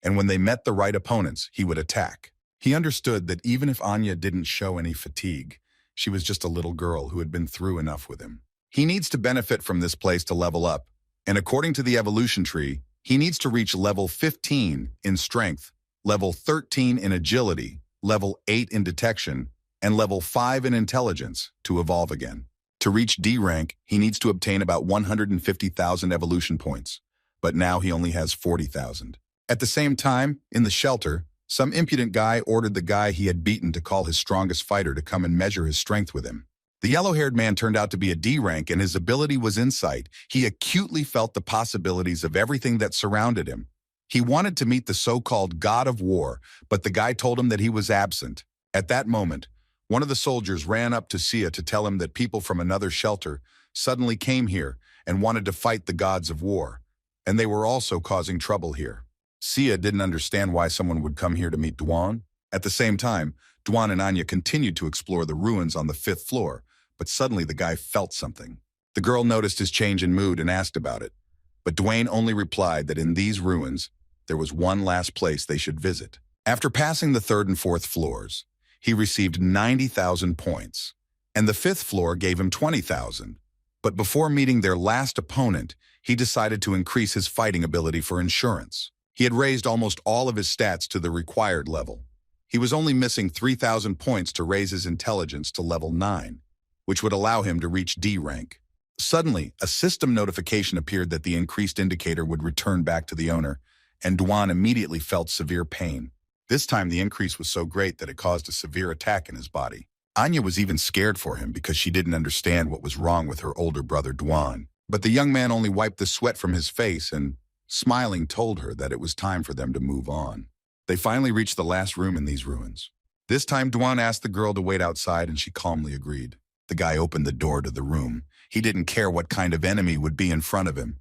and when they met the right opponents, he would attack. He understood that even if Anya didn't show any fatigue, she was just a little girl who had been through enough with him. He needs to benefit from this place to level up, and according to the evolution tree, he needs to reach level 15 in strength, level 13 in agility, level 8 in detection, and level 5 in intelligence to evolve again. To reach D rank, he needs to obtain about 150,000 evolution points, but now he only has 40,000. At the same time, in the shelter, some impudent guy ordered the guy he had beaten to call his strongest fighter to come and measure his strength with him. The yellow-haired man turned out to be a D rank, and his ability was insight. He acutely felt the possibilities of everything that surrounded him. He wanted to meet the so-called god of war, but the guy told him that he was absent. At that moment, one of the soldiers ran up to Sia to tell him that people from another shelter suddenly came here and wanted to fight the gods of war, and they were also causing trouble here. Sia didn't understand why someone would come here to meet Dwan. At the same time, Dwan and Anya continued to explore the ruins on the 5th floor, but suddenly the guy felt something. The girl noticed his change in mood and asked about it, but Dwayne only replied that in these ruins, there was one last place they should visit. After passing the 3rd and 4th floors, he received 90,000 points, and the 5th floor gave him 20,000. But before meeting their last opponent, he decided to increase his fighting ability for insurance. He had raised almost all of his stats to the required level. He was only missing 3,000 points to raise his intelligence to level 9, which would allow him to reach D rank. Suddenly, a system notification appeared that the increased indicator would return back to the owner, and Dwan immediately felt severe pain. This time the increase was so great that it caused a severe attack in his body. Anya was even scared for him because she didn't understand what was wrong with her older brother Dwan. But the young man only wiped the sweat from his face and, smiling, told her that it was time for them to move on. They finally reached the last room in these ruins. This time Dwan asked the girl to wait outside and she calmly agreed. The guy opened the door to the room. He didn't care what kind of enemy would be in front of him.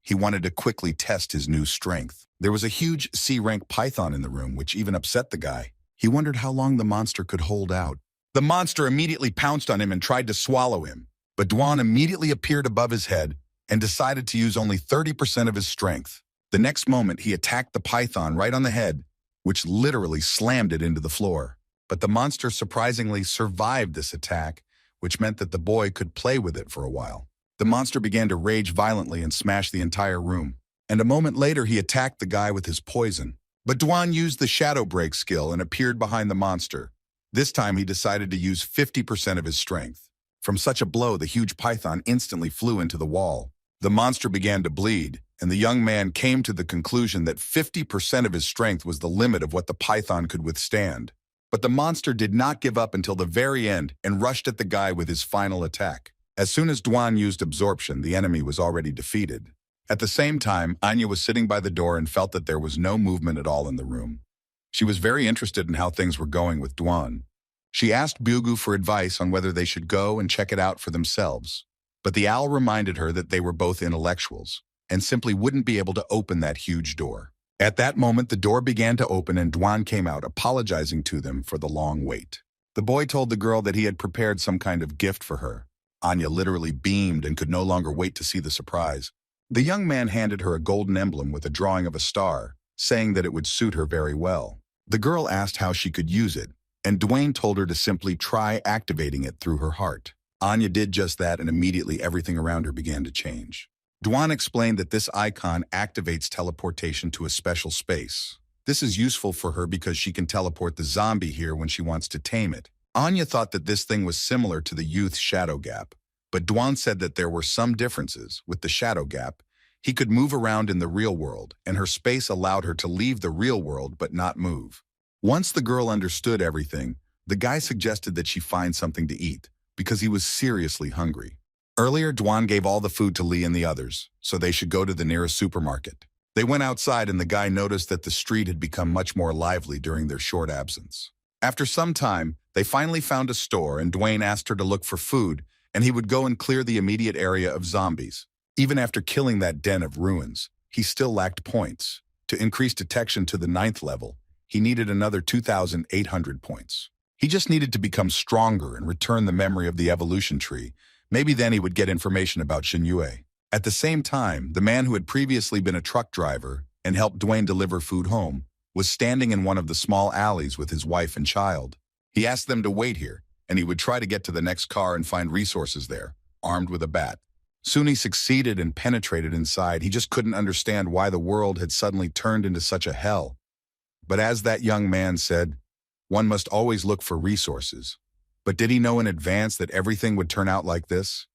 He wanted to quickly test his new strength. There was a huge C-rank python in the room, which even upset the guy. He wondered how long the monster could hold out. The monster immediately pounced on him and tried to swallow him. But Dwan immediately appeared above his head and decided to use only 30% of his strength. The next moment, he attacked the python right on the head, which literally slammed it into the floor. But the monster surprisingly survived this attack, which meant that the boy could play with it for a while. The monster began to rage violently and smash the entire room. And a moment later, he attacked the guy with his poison. But Dwan used the shadow break skill and appeared behind the monster. This time, he decided to use 50% of his strength. From such a blow, the huge python instantly flew into the wall. The monster began to bleed, and the young man came to the conclusion that 50% of his strength was the limit of what the python could withstand. But the monster did not give up until the very end and rushed at the guy with his final attack. As soon as Duan used absorption, the enemy was already defeated. At the same time, Anya was sitting by the door and felt that there was no movement at all in the room. She was very interested in how things were going with Duan. She asked Bugu for advice on whether they should go and check it out for themselves. But the owl reminded her that they were both intellectuals and simply wouldn't be able to open that huge door. At that moment, the door began to open and Duan came out, apologizing to them for the long wait. The boy told the girl that he had prepared some kind of gift for her. Anya literally beamed and could no longer wait to see the surprise. The young man handed her a golden emblem with a drawing of a star, saying that it would suit her very well. The girl asked how she could use it, and Dwayne told her to simply try activating it through her heart. Anya did just that, and immediately everything around her began to change. Duan explained that this icon activates teleportation to a special space. This is useful for her because she can teleport the zombie here when she wants to tame it. Anya thought that this thing was similar to the youth's shadow gap, but Duan said that there were some differences. With the shadow gap, he could move around in the real world, and her space allowed her to leave the real world but not move. Once the girl understood everything, the guy suggested that she find something to eat, because he was seriously hungry. Earlier, Duan gave all the food to Lee and the others, so they should go to the nearest supermarket. They went outside and the guy noticed that the street had become much more lively during their short absence. After some time, they finally found a store and Dwayne asked her to look for food and he would go and clear the immediate area of zombies. Even after killing that den of ruins, he still lacked points. To increase detection to the 9th level, he needed another 2,800 points. He just needed to become stronger and return the memory of the evolution tree. Maybe then he would get information about Xinyue. At the same time, the man who had previously been a truck driver and helped Dwayne deliver food home was standing in one of the small alleys with his wife and child. He asked them to wait here, and he would try to get to the next car and find resources there, armed with a bat. Soon he succeeded and penetrated inside. He just couldn't understand why the world had suddenly turned into such a hell. But as that young man said, one must always look for resources. But did he know in advance that everything would turn out like this?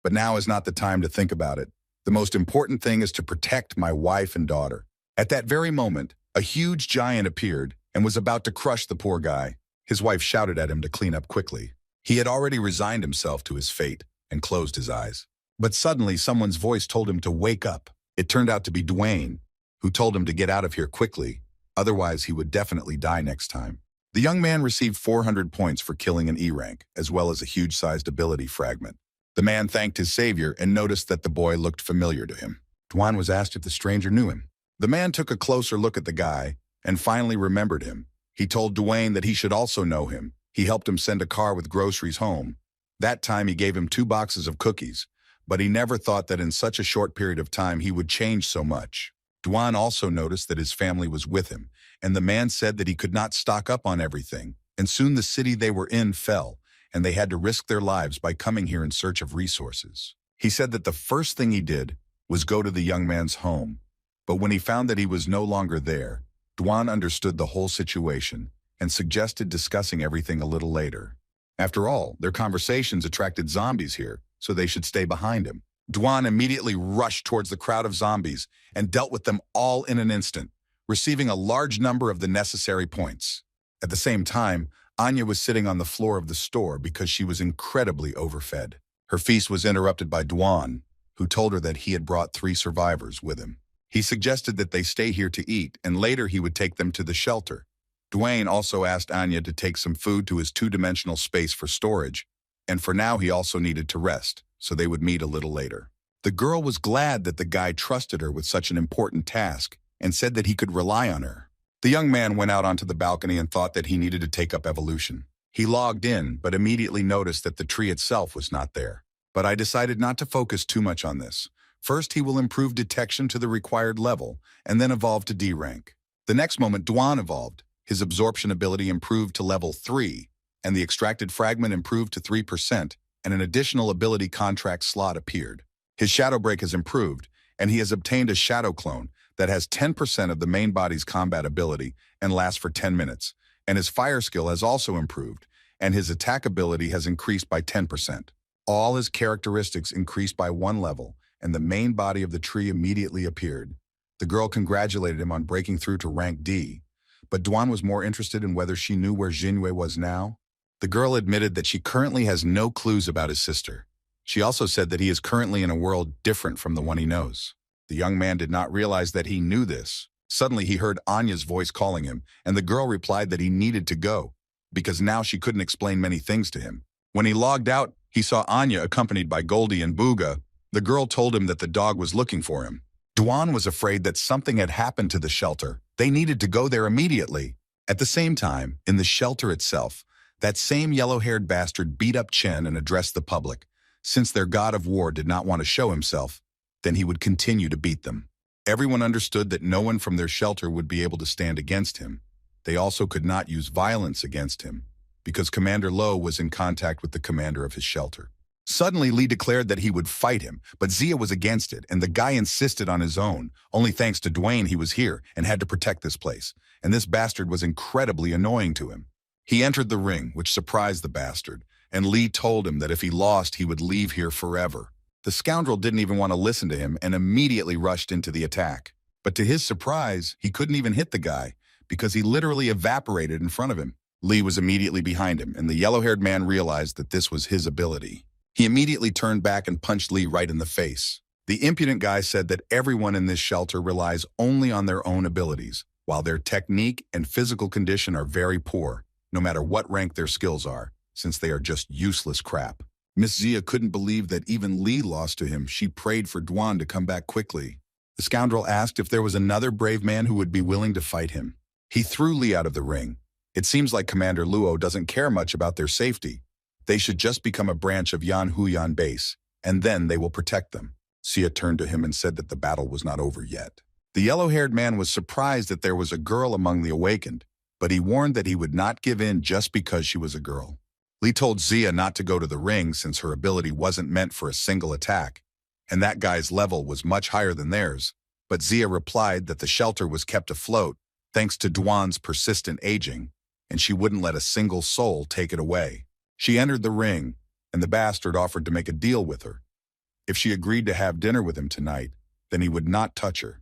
But now is not the time to think about it. The most important thing is to protect my wife and daughter. At that very moment, a huge giant appeared and was about to crush the poor guy. His wife shouted at him to clean up quickly. He had already resigned himself to his fate and closed his eyes. But suddenly someone's voice told him to wake up. It turned out to be Dwayne, who told him to get out of here quickly, otherwise he would definitely die next time. The young man received 400 points for killing an E rank, as well as a huge-sized ability fragment. The man thanked his savior and noticed that the boy looked familiar to him. Dwan was asked if the stranger knew him. The man took a closer look at the guy and finally remembered him. He told Dwayne that he should also know him. He helped him send a car with groceries home. That time he gave him 2 boxes of cookies, but he never thought that in such a short period of time he would change so much. Dwan also noticed that his family was with him, and the man said that he could not stock up on everything, and soon the city they were in fell, and they had to risk their lives by coming here in search of resources. He said that the first thing he did was go to the young man's home, but when he found that he was no longer there, Dwan understood the whole situation and suggested discussing everything a little later. After all, their conversations attracted zombies here, so they should stay behind him. Dwan immediately rushed towards the crowd of zombies and dealt with them all in an instant, receiving a large number of the necessary points. At the same time, Anya was sitting on the floor of the store because she was incredibly overfed. Her feast was interrupted by Dwan, who told her that he had brought 3 survivors with him. He suggested that they stay here to eat, and later he would take them to the shelter. Dwayne also asked Anya to take some food to his 2-dimensional space for storage, and for now he also needed to rest, so they would meet a little later. The girl was glad that the guy trusted her with such an important task and said that he could rely on her. The young man went out onto the balcony and thought that he needed to take up evolution. He logged in, but immediately noticed that the tree itself was not there. But I decided not to focus too much on this. First, he will improve detection to the required level, and then evolve to D rank. The next moment, Dwan evolved. His absorption ability improved to level 3, and the extracted fragment improved to 3%, and an additional ability contract slot appeared. His shadow break has improved, and he has obtained a shadow clone that has 10% of the main body's combat ability and lasts for 10 minutes, and his fire skill has also improved, and his attack ability has increased by 10%. All his characteristics increased by 1 level, and the main body of the tree immediately appeared. The girl congratulated him on breaking through to rank D, but Duan was more interested in whether she knew where Jinwei was now. The girl admitted that she currently has no clues about his sister. She also said that he is currently in a world different from the one he knows. The young man did not realize that he knew this. Suddenly he heard Anya's voice calling him, and the girl replied that he needed to go, because now she couldn't explain many things to him. When he logged out, he saw Anya accompanied by Goldie and Booga. The girl told him that the dog was looking for him. Duan was afraid that something had happened to the shelter. They needed to go there immediately. At the same time, in the shelter itself, that same yellow-haired bastard beat up Chen and addressed the public. Since their god of war did not want to show himself, then he would continue to beat them. Everyone understood that no one from their shelter would be able to stand against him. They also could not use violence against him, because Commander Lo was in contact with the commander of his shelter. Suddenly, Li declared that he would fight him, but Zia was against it, and the guy insisted on his own. Only thanks to Dwayne he was here and had to protect this place, and this bastard was incredibly annoying to him. He entered the ring, which surprised the bastard, and Li told him that if he lost, he would leave here forever. The scoundrel didn't even want to listen to him and immediately rushed into the attack. But to his surprise, he couldn't even hit the guy, because he literally evaporated in front of him. Li was immediately behind him, and the yellow-haired man realized that this was his ability. He immediately turned back and punched Li right in the face. The impudent guy said that everyone in this shelter relies only on their own abilities, while their technique and physical condition are very poor, no matter what rank their skills are, since they are just useless crap. Miss Zia couldn't believe that even Li lost to him. She prayed for Duan to come back quickly. The scoundrel asked if there was another brave man who would be willing to fight him. He threw Li out of the ring. It seems like Commander Luo doesn't care much about their safety. They should just become a branch of Yan Huyan base, and then they will protect them. Sia turned to him and said that the battle was not over yet. The yellow-haired man was surprised that there was a girl among the awakened, but he warned that he would not give in just because she was a girl. Li told Zia not to go to the ring since her ability wasn't meant for a single attack, and that guy's level was much higher than theirs, but Zia replied that the shelter was kept afloat thanks to Duan's persistent aging, and she wouldn't let a single soul take it away. She entered the ring, and the bastard offered to make a deal with her. If she agreed to have dinner with him tonight, then he would not touch her.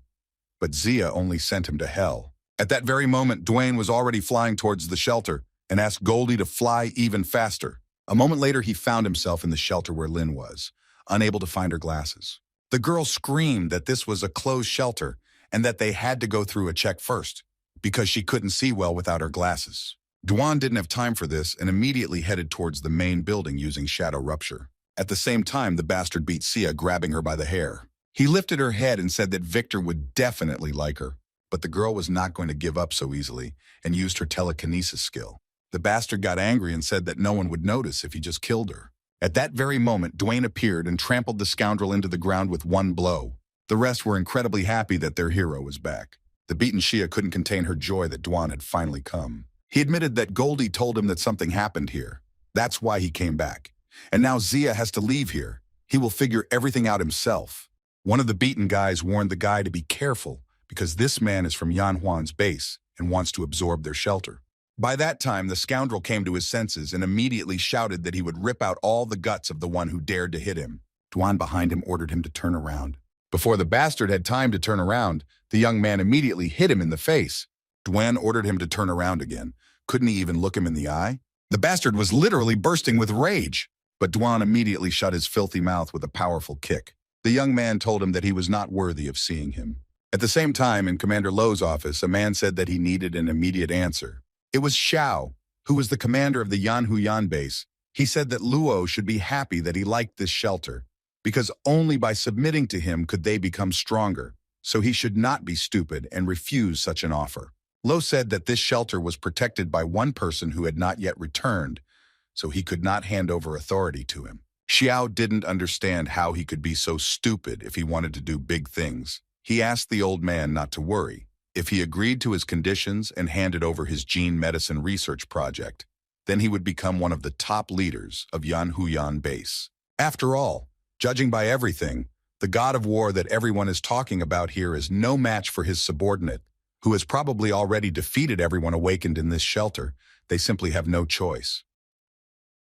But Zia only sent him to hell. At that very moment, Dwayne was already flying towards the shelter and asked Goldie to fly even faster. A moment later, he found himself in the shelter where Lin was, unable to find her glasses. The girl screamed that this was a closed shelter and that they had to go through a check first, because she couldn't see well without her glasses. Duan didn't have time for this and immediately headed towards the main building using Shadow Rupture. At the same time, the bastard beat Sia, grabbing her by the hair. He lifted her head and said that Victor would definitely like her, but the girl was not going to give up so easily and used her telekinesis skill. The bastard got angry and said that no one would notice if he just killed her. At that very moment, Dwayne appeared and trampled the scoundrel into the ground with one blow. The rest were incredibly happy that their hero was back. The beaten Shia couldn't contain her joy that Duan had finally come. He admitted that Goldie told him that something happened here. That's why he came back. And now Zia has to leave here. He will figure everything out himself. One of the beaten guys warned the guy to be careful because this man is from Yan Huan's base and wants to absorb their shelter. By that time, the scoundrel came to his senses and immediately shouted that he would rip out all the guts of the one who dared to hit him. Duan behind him ordered him to turn around. Before the bastard had time to turn around, the young man immediately hit him in the face. Duan ordered him to turn around again. Couldn't he even look him in the eye? The bastard was literally bursting with rage, but Duan immediately shut his filthy mouth with a powerful kick. The young man told him that he was not worthy of seeing him. At the same time, in Commander Lo's office, a man said that he needed an immediate answer. It was Xiao, who was the commander of the Yan Huyan base. He said that Luo should be happy that he liked this shelter, because only by submitting to him could they become stronger, so he should not be stupid and refuse such an offer. Lo said that this shelter was protected by one person who had not yet returned, so he could not hand over authority to him. Xiao didn't understand how he could be so stupid if he wanted to do big things. He asked the old man not to worry. If he agreed to his conditions and handed over his gene medicine research project, then he would become one of the top leaders of Yan Huyan base. After all, judging by everything, the god of war that everyone is talking about here is no match for his subordinate, who has probably already defeated everyone awakened in this shelter. They simply have no choice.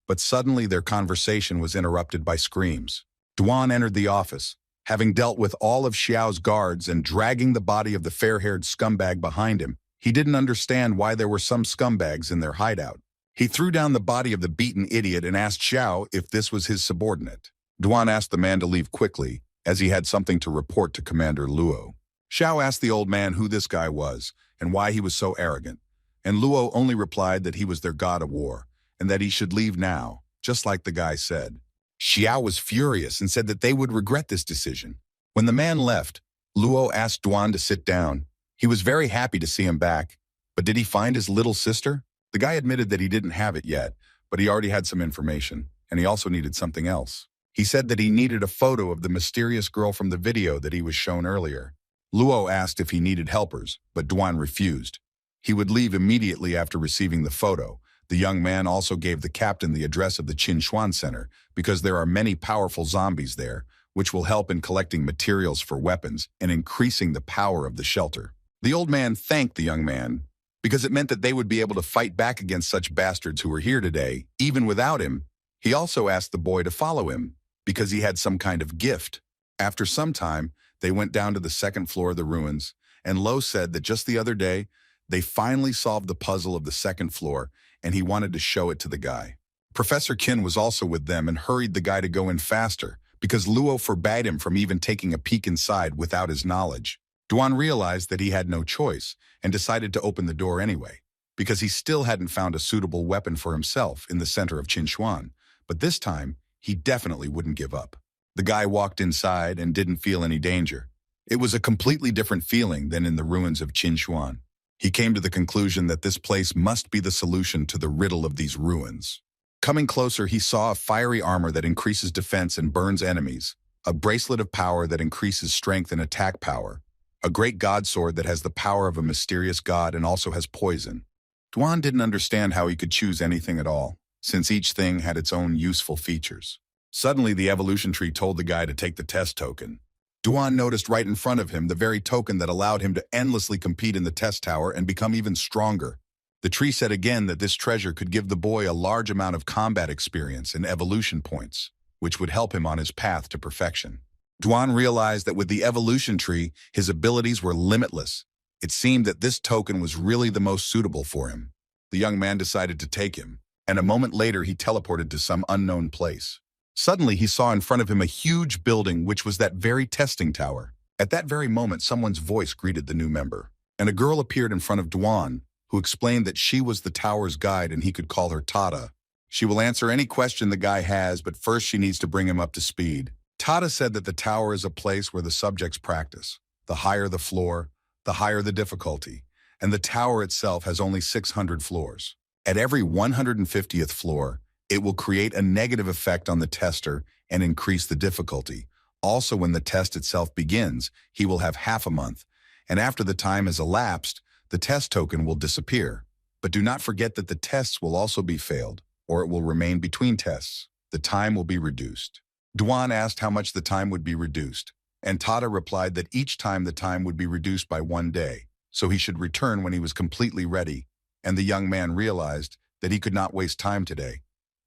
But suddenly their conversation was interrupted by screams. Duan entered the office, Having dealt with all of Xiao's guards and dragging the body of the fair-haired scumbag behind him, he didn't understand why there were some scumbags in their hideout. He threw down the body of the beaten idiot and asked Xiao if this was his subordinate. Duan asked the man to leave quickly, as he had something to report to Commander Luo. Xiao asked the old man who this guy was and why he was so arrogant, and Luo only replied that he was their god of war and that he should leave now, just like the guy said. Xiao was furious and said that they would regret this decision. When the man left, Luo asked Duan to sit down. He was very happy to see him back, but did he find his little sister? The guy admitted that he didn't have it yet, but he already had some information, and he also needed something else. He said that he needed a photo of the mysterious girl from the video that he was shown earlier. Luo asked if he needed helpers, but Duan refused. He would leave immediately after receiving the photo. The young man also gave the captain the address of the Qinshuan Center because there are many powerful zombies there, which will help in collecting materials for weapons and increasing the power of the shelter. The old man thanked the young man because it meant that they would be able to fight back against such bastards who were here today, even without him. He also asked the boy to follow him because he had some kind of gift. After some time, they went down to the second floor of the ruins, and Lo said that just the other day, they finally solved the puzzle of the second floor, and he wanted to show it to the guy. Professor Qin was also with them and hurried the guy to go in faster because Luo forbade him from even taking a peek inside without his knowledge. Duan realized that he had no choice and decided to open the door anyway, because he still hadn't found a suitable weapon for himself in the center of Qinshuan, but this time, he definitely wouldn't give up. The guy walked inside and didn't feel any danger. It was a completely different feeling than in the ruins of Qinshuan. He came to the conclusion that this place must be the solution to the riddle of these ruins. Coming closer, he saw a fiery armor that increases defense and burns enemies, a bracelet of power that increases strength and attack power, a great god sword that has the power of a mysterious god and also has poison. Duan didn't understand how he could choose anything at all, since each thing had its own useful features. Suddenly, the evolution tree told the guy to take the test token. Duan noticed right in front of him the very token that allowed him to endlessly compete in the test tower and become even stronger. The tree said again that this treasure could give the boy a large amount of combat experience and evolution points, which would help him on his path to perfection. Duan realized that with the evolution tree, his abilities were limitless. It seemed that this token was really the most suitable for him. The young man decided to take him, and a moment later he teleported to some unknown place. Suddenly, he saw in front of him a huge building which was that very testing tower. At that very moment, someone's voice greeted the new member, and a girl appeared in front of Duan, who explained that she was the tower's guide and he could call her Tada. She will answer any question the guy has, but first she needs to bring him up to speed. Tada said that the tower is a place where the subjects practice. The higher the floor, the higher the difficulty, and the tower itself has only 600 floors. At every 150th floor, it will create a negative effect on the tester and increase the difficulty. Also, when the test itself begins, he will have half a month, and after the time has elapsed, the test token will disappear. But do not forget that the tests will also be failed, or it will remain between tests. The time will be reduced. Duan asked how much the time would be reduced, and Tada replied that each time the time would be reduced by 1 day, so he should return when he was completely ready, and the young man realized that he could not waste time today.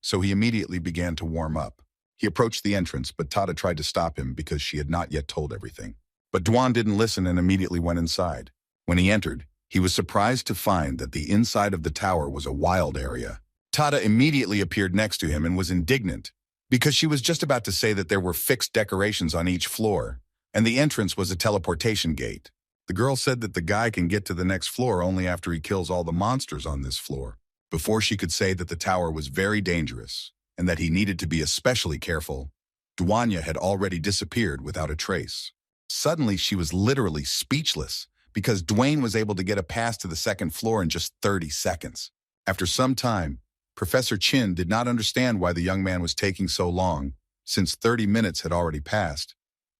So he immediately began to warm up. He approached the entrance, but Tada tried to stop him because she had not yet told everything. But Duan didn't listen and immediately went inside. When he entered, he was surprised to find that the inside of the tower was a wild area. Tada immediately appeared next to him and was indignant because she was just about to say that there were fixed decorations on each floor, and the entrance was a teleportation gate. The girl said that the guy can get to the next floor only after he kills all the monsters on this floor. Before she could say that the tower was very dangerous and that he needed to be especially careful, Duanya had already disappeared without a trace. Suddenly, she was literally speechless because Dwayne was able to get a pass to the second floor in just 30 seconds. After some time, Professor Qin did not understand why the young man was taking so long, since 30 minutes had already passed.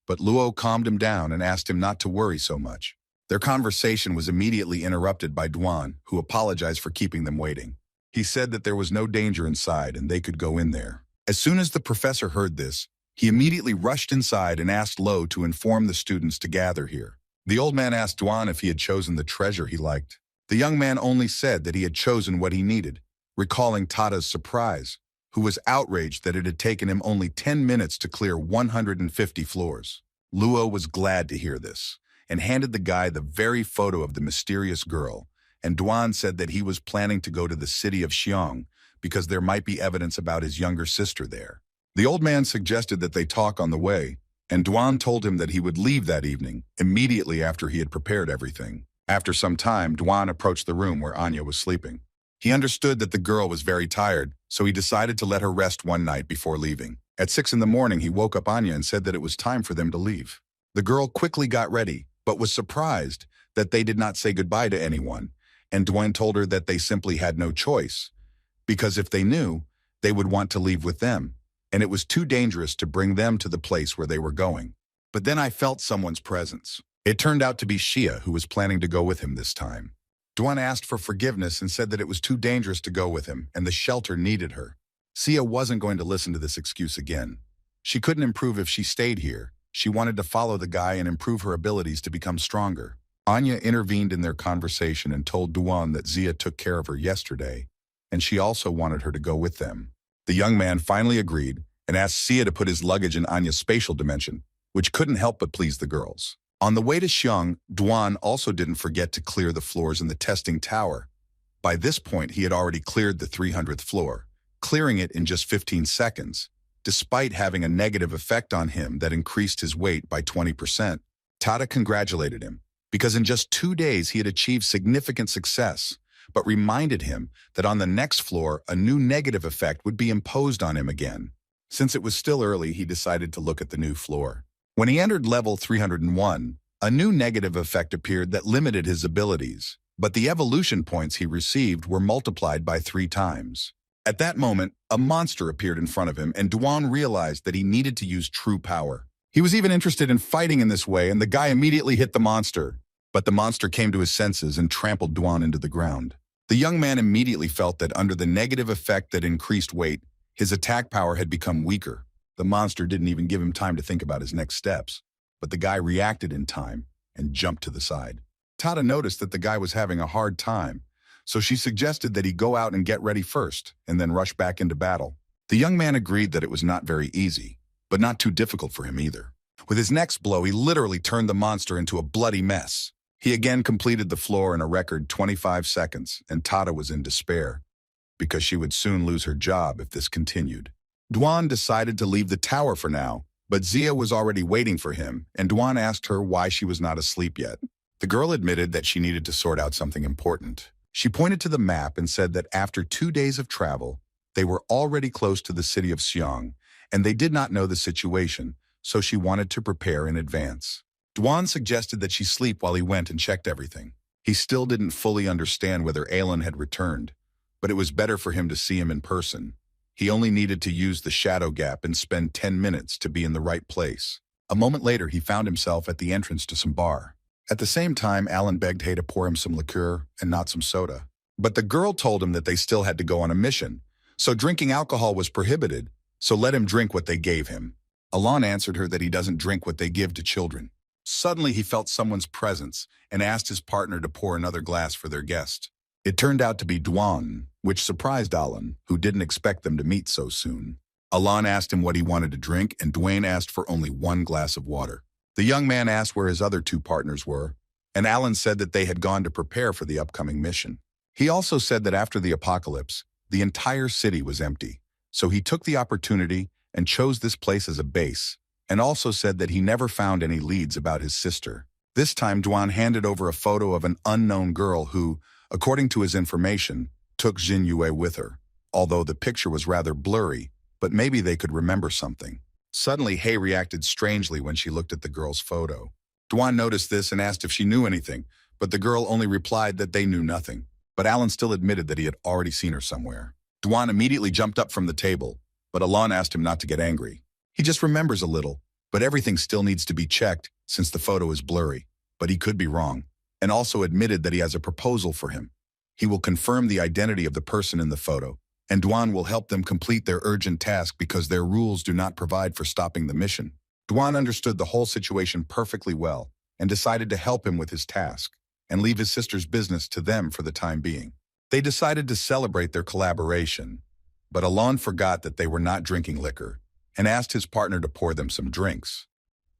But Luo calmed him down and asked him not to worry so much. Their conversation was immediately interrupted by Duan, who apologized for keeping them waiting. He said that there was no danger inside and they could go in there. As soon as the professor heard this, he immediately rushed inside and asked Lo to inform the students to gather here. The old man asked Duan if he had chosen the treasure he liked. The young man only said that he had chosen what he needed, recalling Tada's surprise, who was outraged that it had taken him only 10 minutes to clear 150 floors. Luo was glad to hear this and handed the guy the very photo of the mysterious girl, and Duan said that he was planning to go to the city of Xiong because there might be evidence about his younger sister there. The old man suggested that they talk on the way, and Duan told him that he would leave that evening, immediately after he had prepared everything. After some time, Duan approached the room where Anya was sleeping. He understood that the girl was very tired, so he decided to let her rest one night before leaving. At 6 in the morning, he woke up Anya and said that it was time for them to leave. The girl quickly got ready, but was surprised that they did not say goodbye to anyone, and Duan told her that they simply had no choice, because if they knew, they would want to leave with them, and it was too dangerous to bring them to the place where they were going. But then I felt someone's presence. It turned out to be Shia, who was planning to go with him this time. Duan asked for forgiveness and said that it was too dangerous to go with him, and the shelter needed her. Sia wasn't going to listen to this excuse again. She couldn't improve if she stayed here. She wanted to follow the guy and improve her abilities to become stronger. Anya intervened in their conversation and told Duan that Zia took care of her yesterday, and she also wanted her to go with them. The young man finally agreed and asked Sia to put his luggage in Anya's spatial dimension, which couldn't help but please the girls. On the way to Xiong, Duan also didn't forget to clear the floors in the testing tower. By this point, he had already cleared the 300th floor, clearing it in just 15 seconds, despite having a negative effect on him that increased his weight by 20%. Tada congratulated him, because in just 2 days he had achieved significant success, but reminded him that on the next floor, a new negative effect would be imposed on him again. Since it was still early, he decided to look at the new floor. When he entered level 301, a new negative effect appeared that limited his abilities, but the evolution points he received were multiplied by 3 times. At that moment, a monster appeared in front of him, and Duan realized that he needed to use true power. He was even interested in fighting in this way, and the guy immediately hit the monster. But the monster came to his senses and trampled Duan into the ground. The young man immediately felt that under the negative effect that increased weight, his attack power had become weaker. The monster didn't even give him time to think about his next steps, but the guy reacted in time and jumped to the side. Tada noticed that the guy was having a hard time, so she suggested that he go out and get ready first and then rush back into battle. The young man agreed that it was not very easy, but not too difficult for him either. With his next blow, he literally turned the monster into a bloody mess. He again completed the floor in a record 25 seconds, and Tada was in despair, because she would soon lose her job if this continued. Duan decided to leave the tower for now, but Zia was already waiting for him, and Duan asked her why she was not asleep yet. The girl admitted that she needed to sort out something important. She pointed to the map and said that after 2 days of travel, they were already close to the city of Xiong, and they did not know the situation, so she wanted to prepare in advance. Duan suggested that she sleep while he went and checked everything. He still didn't fully understand whether Alan had returned, but it was better for him to see him in person. He only needed to use the shadow gap and spend 10 minutes to be in the right place. A moment later, he found himself at the entrance to some bar. At the same time, Alan begged Hay to pour him some liqueur and not some soda. But the girl told him that they still had to go on a mission, so drinking alcohol was prohibited, so let him drink what they gave him. Alan answered her that he doesn't drink what they give to children. Suddenly, he felt someone's presence and asked his partner to pour another glass for their guest. It turned out to be Duan, which surprised Alan, who didn't expect them to meet so soon. Alan asked him what he wanted to drink, and Duane asked for only 1 glass of water. The young man asked where his other 2 partners were, and Alan said that they had gone to prepare for the upcoming mission. He also said that after the apocalypse, the entire city was empty, so he took the opportunity and chose this place as a base, and also said that he never found any leads about his sister. This time, Duan handed over a photo of an unknown girl who, according to his information, took Jin Yue with her, although the picture was rather blurry, but maybe they could remember something. Suddenly, Hay reacted strangely when she looked at the girl's photo. Duan noticed this and asked if she knew anything, but the girl only replied that they knew nothing. But Alan still admitted that he had already seen her somewhere. Duan immediately jumped up from the table, but Alan asked him not to get angry. He just remembers a little, but everything still needs to be checked since the photo is blurry, but he could be wrong, and also admitted that he has a proposal for him. He will confirm the identity of the person in the photo, and Duan will help them complete their urgent task because their rules do not provide for stopping the mission. Duan understood the whole situation perfectly well and decided to help him with his task and leave his sister's business to them for the time being. They decided to celebrate their collaboration, but Alan forgot that they were not drinking liquor and asked his partner to pour them some drinks.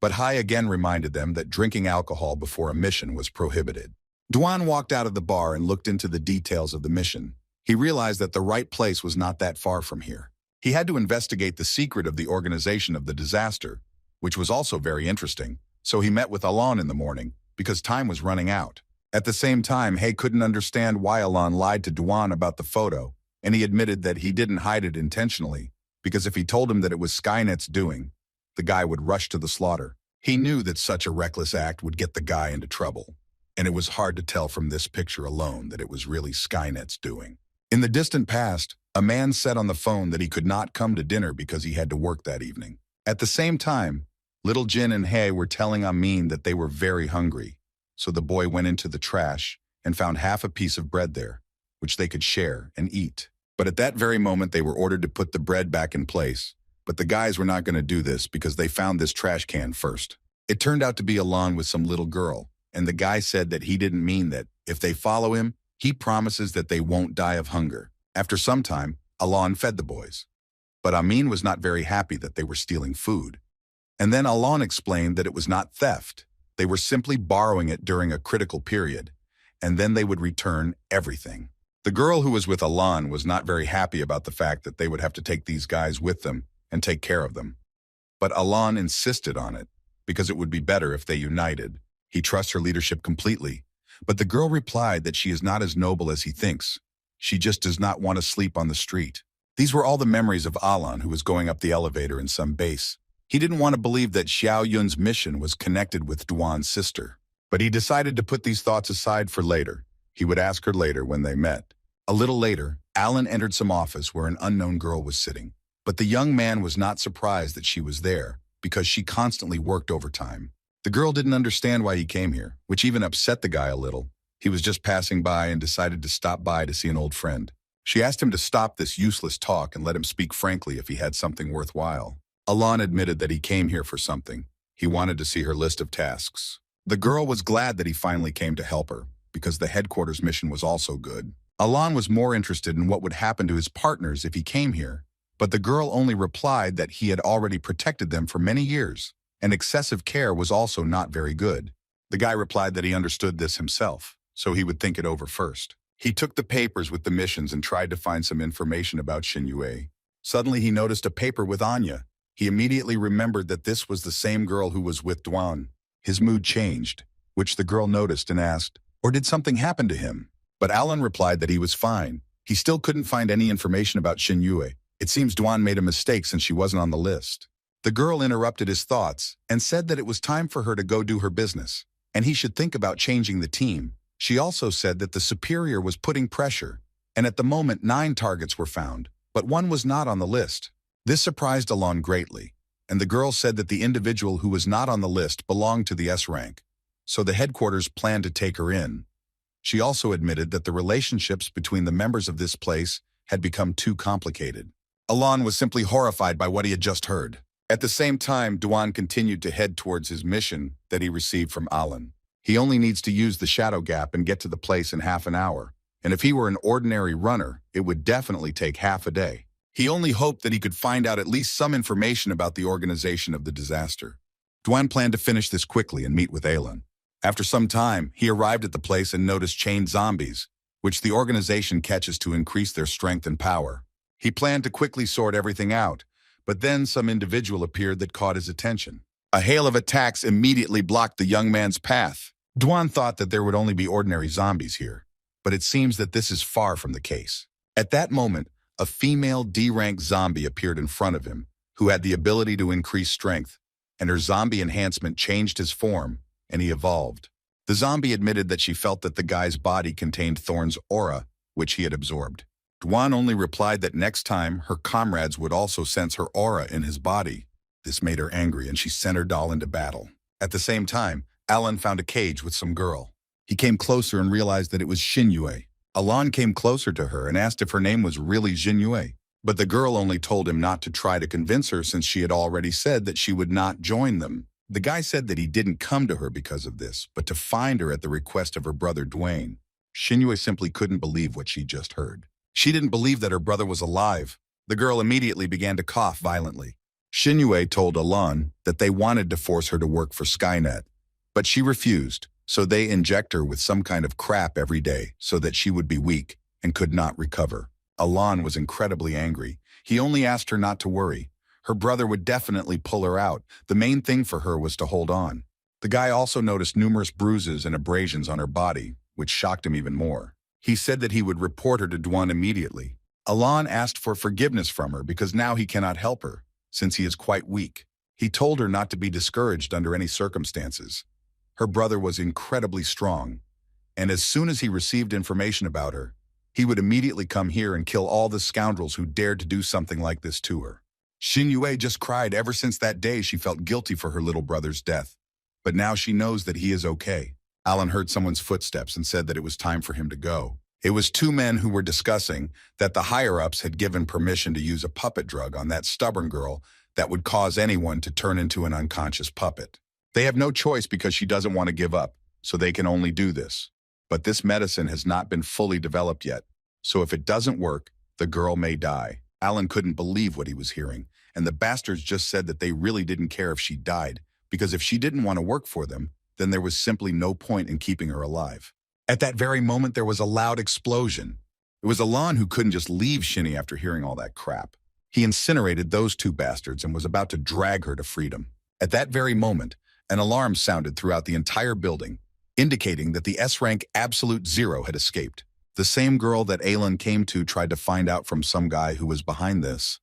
But Hai again reminded them that drinking alcohol before a mission was prohibited. Duan walked out of the bar and looked into the details of the mission. He realized that the right place was not that far from here. He had to investigate the secret of the organization of the disaster, which was also very interesting, so he met with Alon in the morning, because time was running out. At the same time, Hay couldn't understand why Alon lied to Duan about the photo, and he admitted that he didn't hide it intentionally, because if he told him that it was Skynet's doing, the guy would rush to the slaughter. He knew that such a reckless act would get the guy into trouble, and it was hard to tell from this picture alone that it was really Skynet's doing. In the distant past, a man said on the phone that he could not come to dinner because he had to work that evening. At the same time, Little Jin and Hay were telling Amin that they were very hungry, so the boy went into the trash and found half a piece of bread there, which they could share and eat. But at that very moment, they were ordered to put the bread back in place, but the guys were not going to do this because they found this trash can first. It turned out to be Alon with some little girl, and the guy said that he didn't mean that. If they follow him, he promises that they won't die of hunger. After some time, Alon fed the boys. But Amin was not very happy that they were stealing food. And then Alon explained that it was not theft. They were simply borrowing it during a critical period, and then they would return everything. The girl who was with Alon was not very happy about the fact that they would have to take these guys with them and take care of them. But Alon insisted on it, because it would be better if they united. He trusts her leadership completely, but the girl replied that she is not as noble as he thinks. She just does not want to sleep on the street. These were all the memories of Alon, who was going up the elevator in some base. He didn't want to believe that Xiao Yun's mission was connected with Duan's sister. But he decided to put these thoughts aside for later. He would ask her later when they met. A little later, Alan entered some office where an unknown girl was sitting. But the young man was not surprised that she was there, because she constantly worked overtime. The girl didn't understand why he came here, which even upset the guy a little. He was just passing by and decided to stop by to see an old friend. She asked him to stop this useless talk and let him speak frankly if he had something worthwhile. Alon admitted that he came here for something. He wanted to see her list of tasks. The girl was glad that he finally came to help her, because the headquarters mission was also good. Alon was more interested in what would happen to his partners if he came here, but the girl only replied that he had already protected them for many years, and excessive care was also not very good. The guy replied that he understood this himself, so he would think it over first. He took the papers with the missions and tried to find some information about Xin Yue. Suddenly he noticed a paper with Anya. He immediately remembered that this was the same girl who was with Duan. His mood changed, which the girl noticed and asked, "Or did something happen to him?" But Alan replied that he was fine. He still couldn't find any information about Xin Yue. It seems Duan made a mistake since she wasn't on the list. The girl interrupted his thoughts and said that it was time for her to go do her business, and he should think about changing the team. She also said that the superior was putting pressure, and at the moment 9 targets were found, but one was not on the list. This surprised Alon greatly, and the girl said that the individual who was not on the list belonged to the S rank, so the headquarters planned to take her in. She also admitted that the relationships between the members of this place had become too complicated. Alon was simply horrified by what he had just heard. At the same time, Duan continued to head towards his mission that he received from Alan. He only needs to use the shadow gap and get to the place in half an hour, and if he were an ordinary runner, it would definitely take half a day. He only hoped that he could find out at least some information about the organization of the disaster. Duan planned to finish this quickly and meet with Alan. After some time, he arrived at the place and noticed chained zombies, which the organization catches to increase their strength and power. He planned to quickly sort everything out, but then some individual appeared that caught his attention. A hail of attacks immediately blocked the young man's path. Duan thought that there would only be ordinary zombies here, but it seems that this is far from the case. At that moment, a female D-rank zombie appeared in front of him, who had the ability to increase strength, and her zombie enhancement changed his form, and he evolved. The zombie admitted that she felt that the guy's body contained Thorn's aura, which he had absorbed. Duan only replied that next time, her comrades would also sense her aura in his body. This made her angry, and she sent her doll into battle. At the same time, Alan found a cage with some girl. He came closer and realized that it was Xin Yue. Alan came closer to her and asked if her name was really Xin Yue, but the girl only told him not to try to convince her since she had already said that she would not join them. The guy said that he didn't come to her because of this, but to find her at the request of her brother Dwayne. Xin Yue simply couldn't believe what she just heard. She didn't believe that her brother was alive. The girl immediately began to cough violently. Shinue told Alan that they wanted to force her to work for Skynet, but she refused, so they inject her with some kind of crap every day so that she would be weak and could not recover. Alan was incredibly angry. He only asked her not to worry. Her brother would definitely pull her out. The main thing for her was to hold on. The guy also noticed numerous bruises and abrasions on her body, which shocked him even more. He said that he would report her to Dwan immediately. Alan asked for forgiveness from her because now he cannot help her, since he is quite weak. He told her not to be discouraged under any circumstances. Her brother was incredibly strong, and as soon as he received information about her, he would immediately come here and kill all the scoundrels who dared to do something like this to her. Shinue just cried. Ever since that day she felt guilty for her little brother's death. But now she knows that he is okay. Alan heard someone's footsteps and said that it was time for him to go. It was two men who were discussing that the higher-ups had given permission to use a puppet drug on that stubborn girl that would cause anyone to turn into an unconscious puppet. They have no choice because she doesn't want to give up, so they can only do this. But this medicine has not been fully developed yet, so if it doesn't work, the girl may die. Alan couldn't believe what he was hearing, and the bastards just said that they really didn't care if she died, because if she didn't want to work for them, then there was simply no point in keeping her alive. At that very moment, there was a loud explosion. It was Alan who couldn't just leave Shinny after hearing all that crap. He incinerated those two bastards and was about to drag her to freedom. At that very moment, an alarm sounded throughout the entire building, indicating that the S-rank Absolute Zero had escaped. The same girl that Alan came to tried to find out from some guy who was behind this,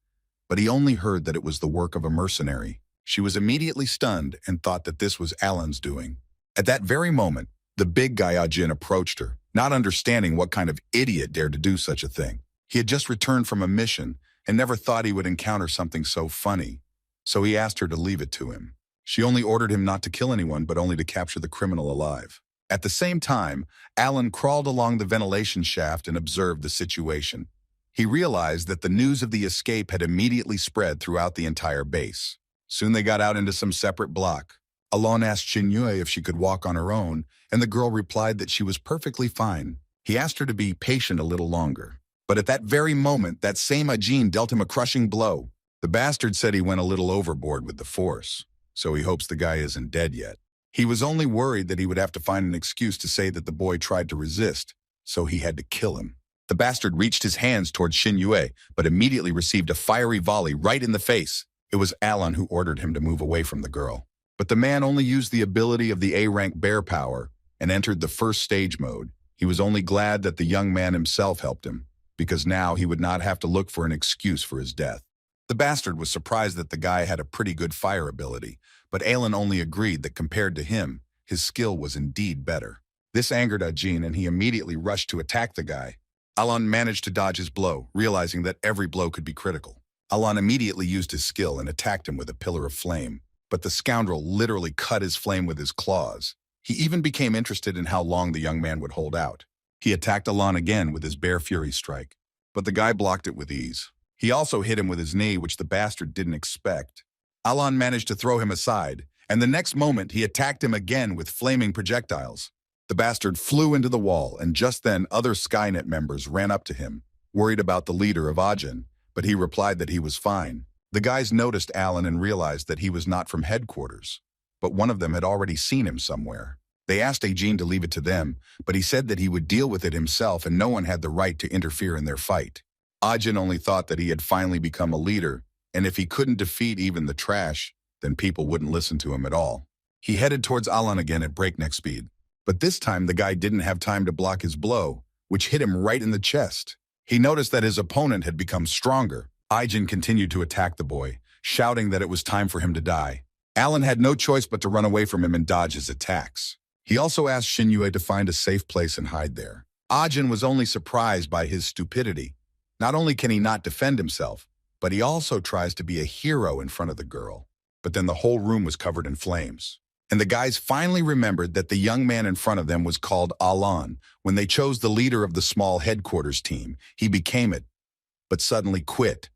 but he only heard that it was the work of a mercenary. She was immediately stunned and thought that this was Alan's doing. At that very moment, the big guy Ajin approached her, not understanding what kind of idiot dared to do such a thing. He had just returned from a mission and never thought he would encounter something so funny, so he asked her to leave it to him. She only ordered him not to kill anyone, but only to capture the criminal alive. At the same time, Alan crawled along the ventilation shaft and observed the situation. He realized that the news of the escape had immediately spread throughout the entire base. Soon they got out into some separate block. Alan asked Shinue if she could walk on her own, and the girl replied that she was perfectly fine. He asked her to be patient a little longer. But at that very moment, that same Ajin dealt him a crushing blow. The bastard said he went a little overboard with the force, so he hopes the guy isn't dead yet. He was only worried that he would have to find an excuse to say that the boy tried to resist, so he had to kill him. The bastard reached his hands towards Shinue, but immediately received a fiery volley right in the face. It was Alan who ordered him to move away from the girl. But the man only used the ability of the A-rank bear power and entered the first stage mode. He was only glad that the young man himself helped him, because now he would not have to look for an excuse for his death. The bastard was surprised that the guy had a pretty good fire ability, but Alan only agreed that compared to him, his skill was indeed better. This angered Ajin, and he immediately rushed to attack the guy. Alan managed to dodge his blow, realizing that every blow could be critical. Alan immediately used his skill and attacked him with a pillar of flame, but the scoundrel literally cut his flame with his claws. He even became interested in how long the young man would hold out. He attacked Alan again with his Bear Fury strike, but the guy blocked it with ease. He also hit him with his knee, which the bastard didn't expect. Alan managed to throw him aside, and the next moment he attacked him again with flaming projectiles. The bastard flew into the wall, and just then other Skynet members ran up to him, worried about the leader of Ajin, but he replied that he was fine. The guys noticed Alan and realized that he was not from headquarters, but one of them had already seen him somewhere. They asked Ajin to leave it to them, but he said that he would deal with it himself and no one had the right to interfere in their fight. Ajin only thought that he had finally become a leader, and if he couldn't defeat even the trash, then people wouldn't listen to him at all. He headed towards Alan again at breakneck speed, but this time the guy didn't have time to block his blow, which hit him right in the chest. He noticed that his opponent had become stronger. Ajin continued to attack the boy, shouting that it was time for him to die. Alan had no choice but to run away from him and dodge his attacks. He also asked Shinue to find a safe place and hide there. Ajin was only surprised by his stupidity. Not only can he not defend himself, but he also tries to be a hero in front of the girl. But then the whole room was covered in flames. And the guys finally remembered that the young man in front of them was called Alan. When they chose the leader of the small headquarters team, he became it, but suddenly quit.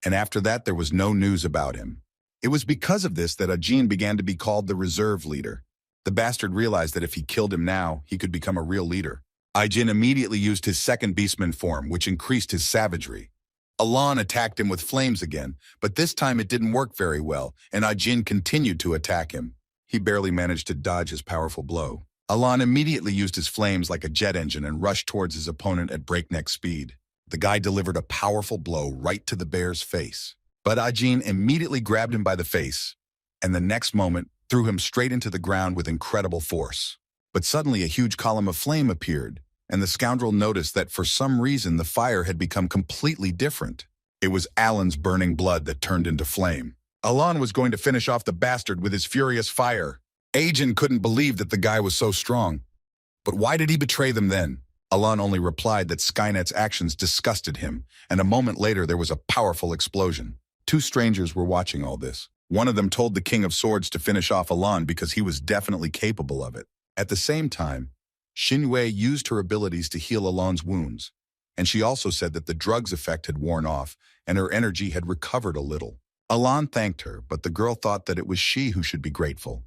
And after that, there was no news about him. It was because of this that Ajin began to be called the reserve leader. The bastard realized that if he killed him now, he could become a real leader. Ajin immediately used his second beastman form, which increased his savagery. Alon attacked him with flames again, but this time it didn't work very well, and Ajin continued to attack him. He barely managed to dodge his powerful blow. Alon immediately used his flames like a jet engine and rushed towards his opponent at breakneck speed. The guy delivered a powerful blow right to the bear's face. But Ajin immediately grabbed him by the face, and the next moment threw him straight into the ground with incredible force. But suddenly a huge column of flame appeared, and the scoundrel noticed that for some reason the fire had become completely different. It was Alan's burning blood that turned into flame. Alon was going to finish off the bastard with his furious fire. Ajin couldn't believe that the guy was so strong. But why did he betray them then? Alon only replied that Skynet's actions disgusted him, and a moment later there was a powerful explosion. Two strangers were watching all this. One of them told the King of Swords to finish off Alon because he was definitely capable of it. At the same time, Xinyu used her abilities to heal Alon's wounds, and she also said that the drug's effect had worn off and her energy had recovered a little. Alon thanked her, but the girl thought that it was she who should be grateful.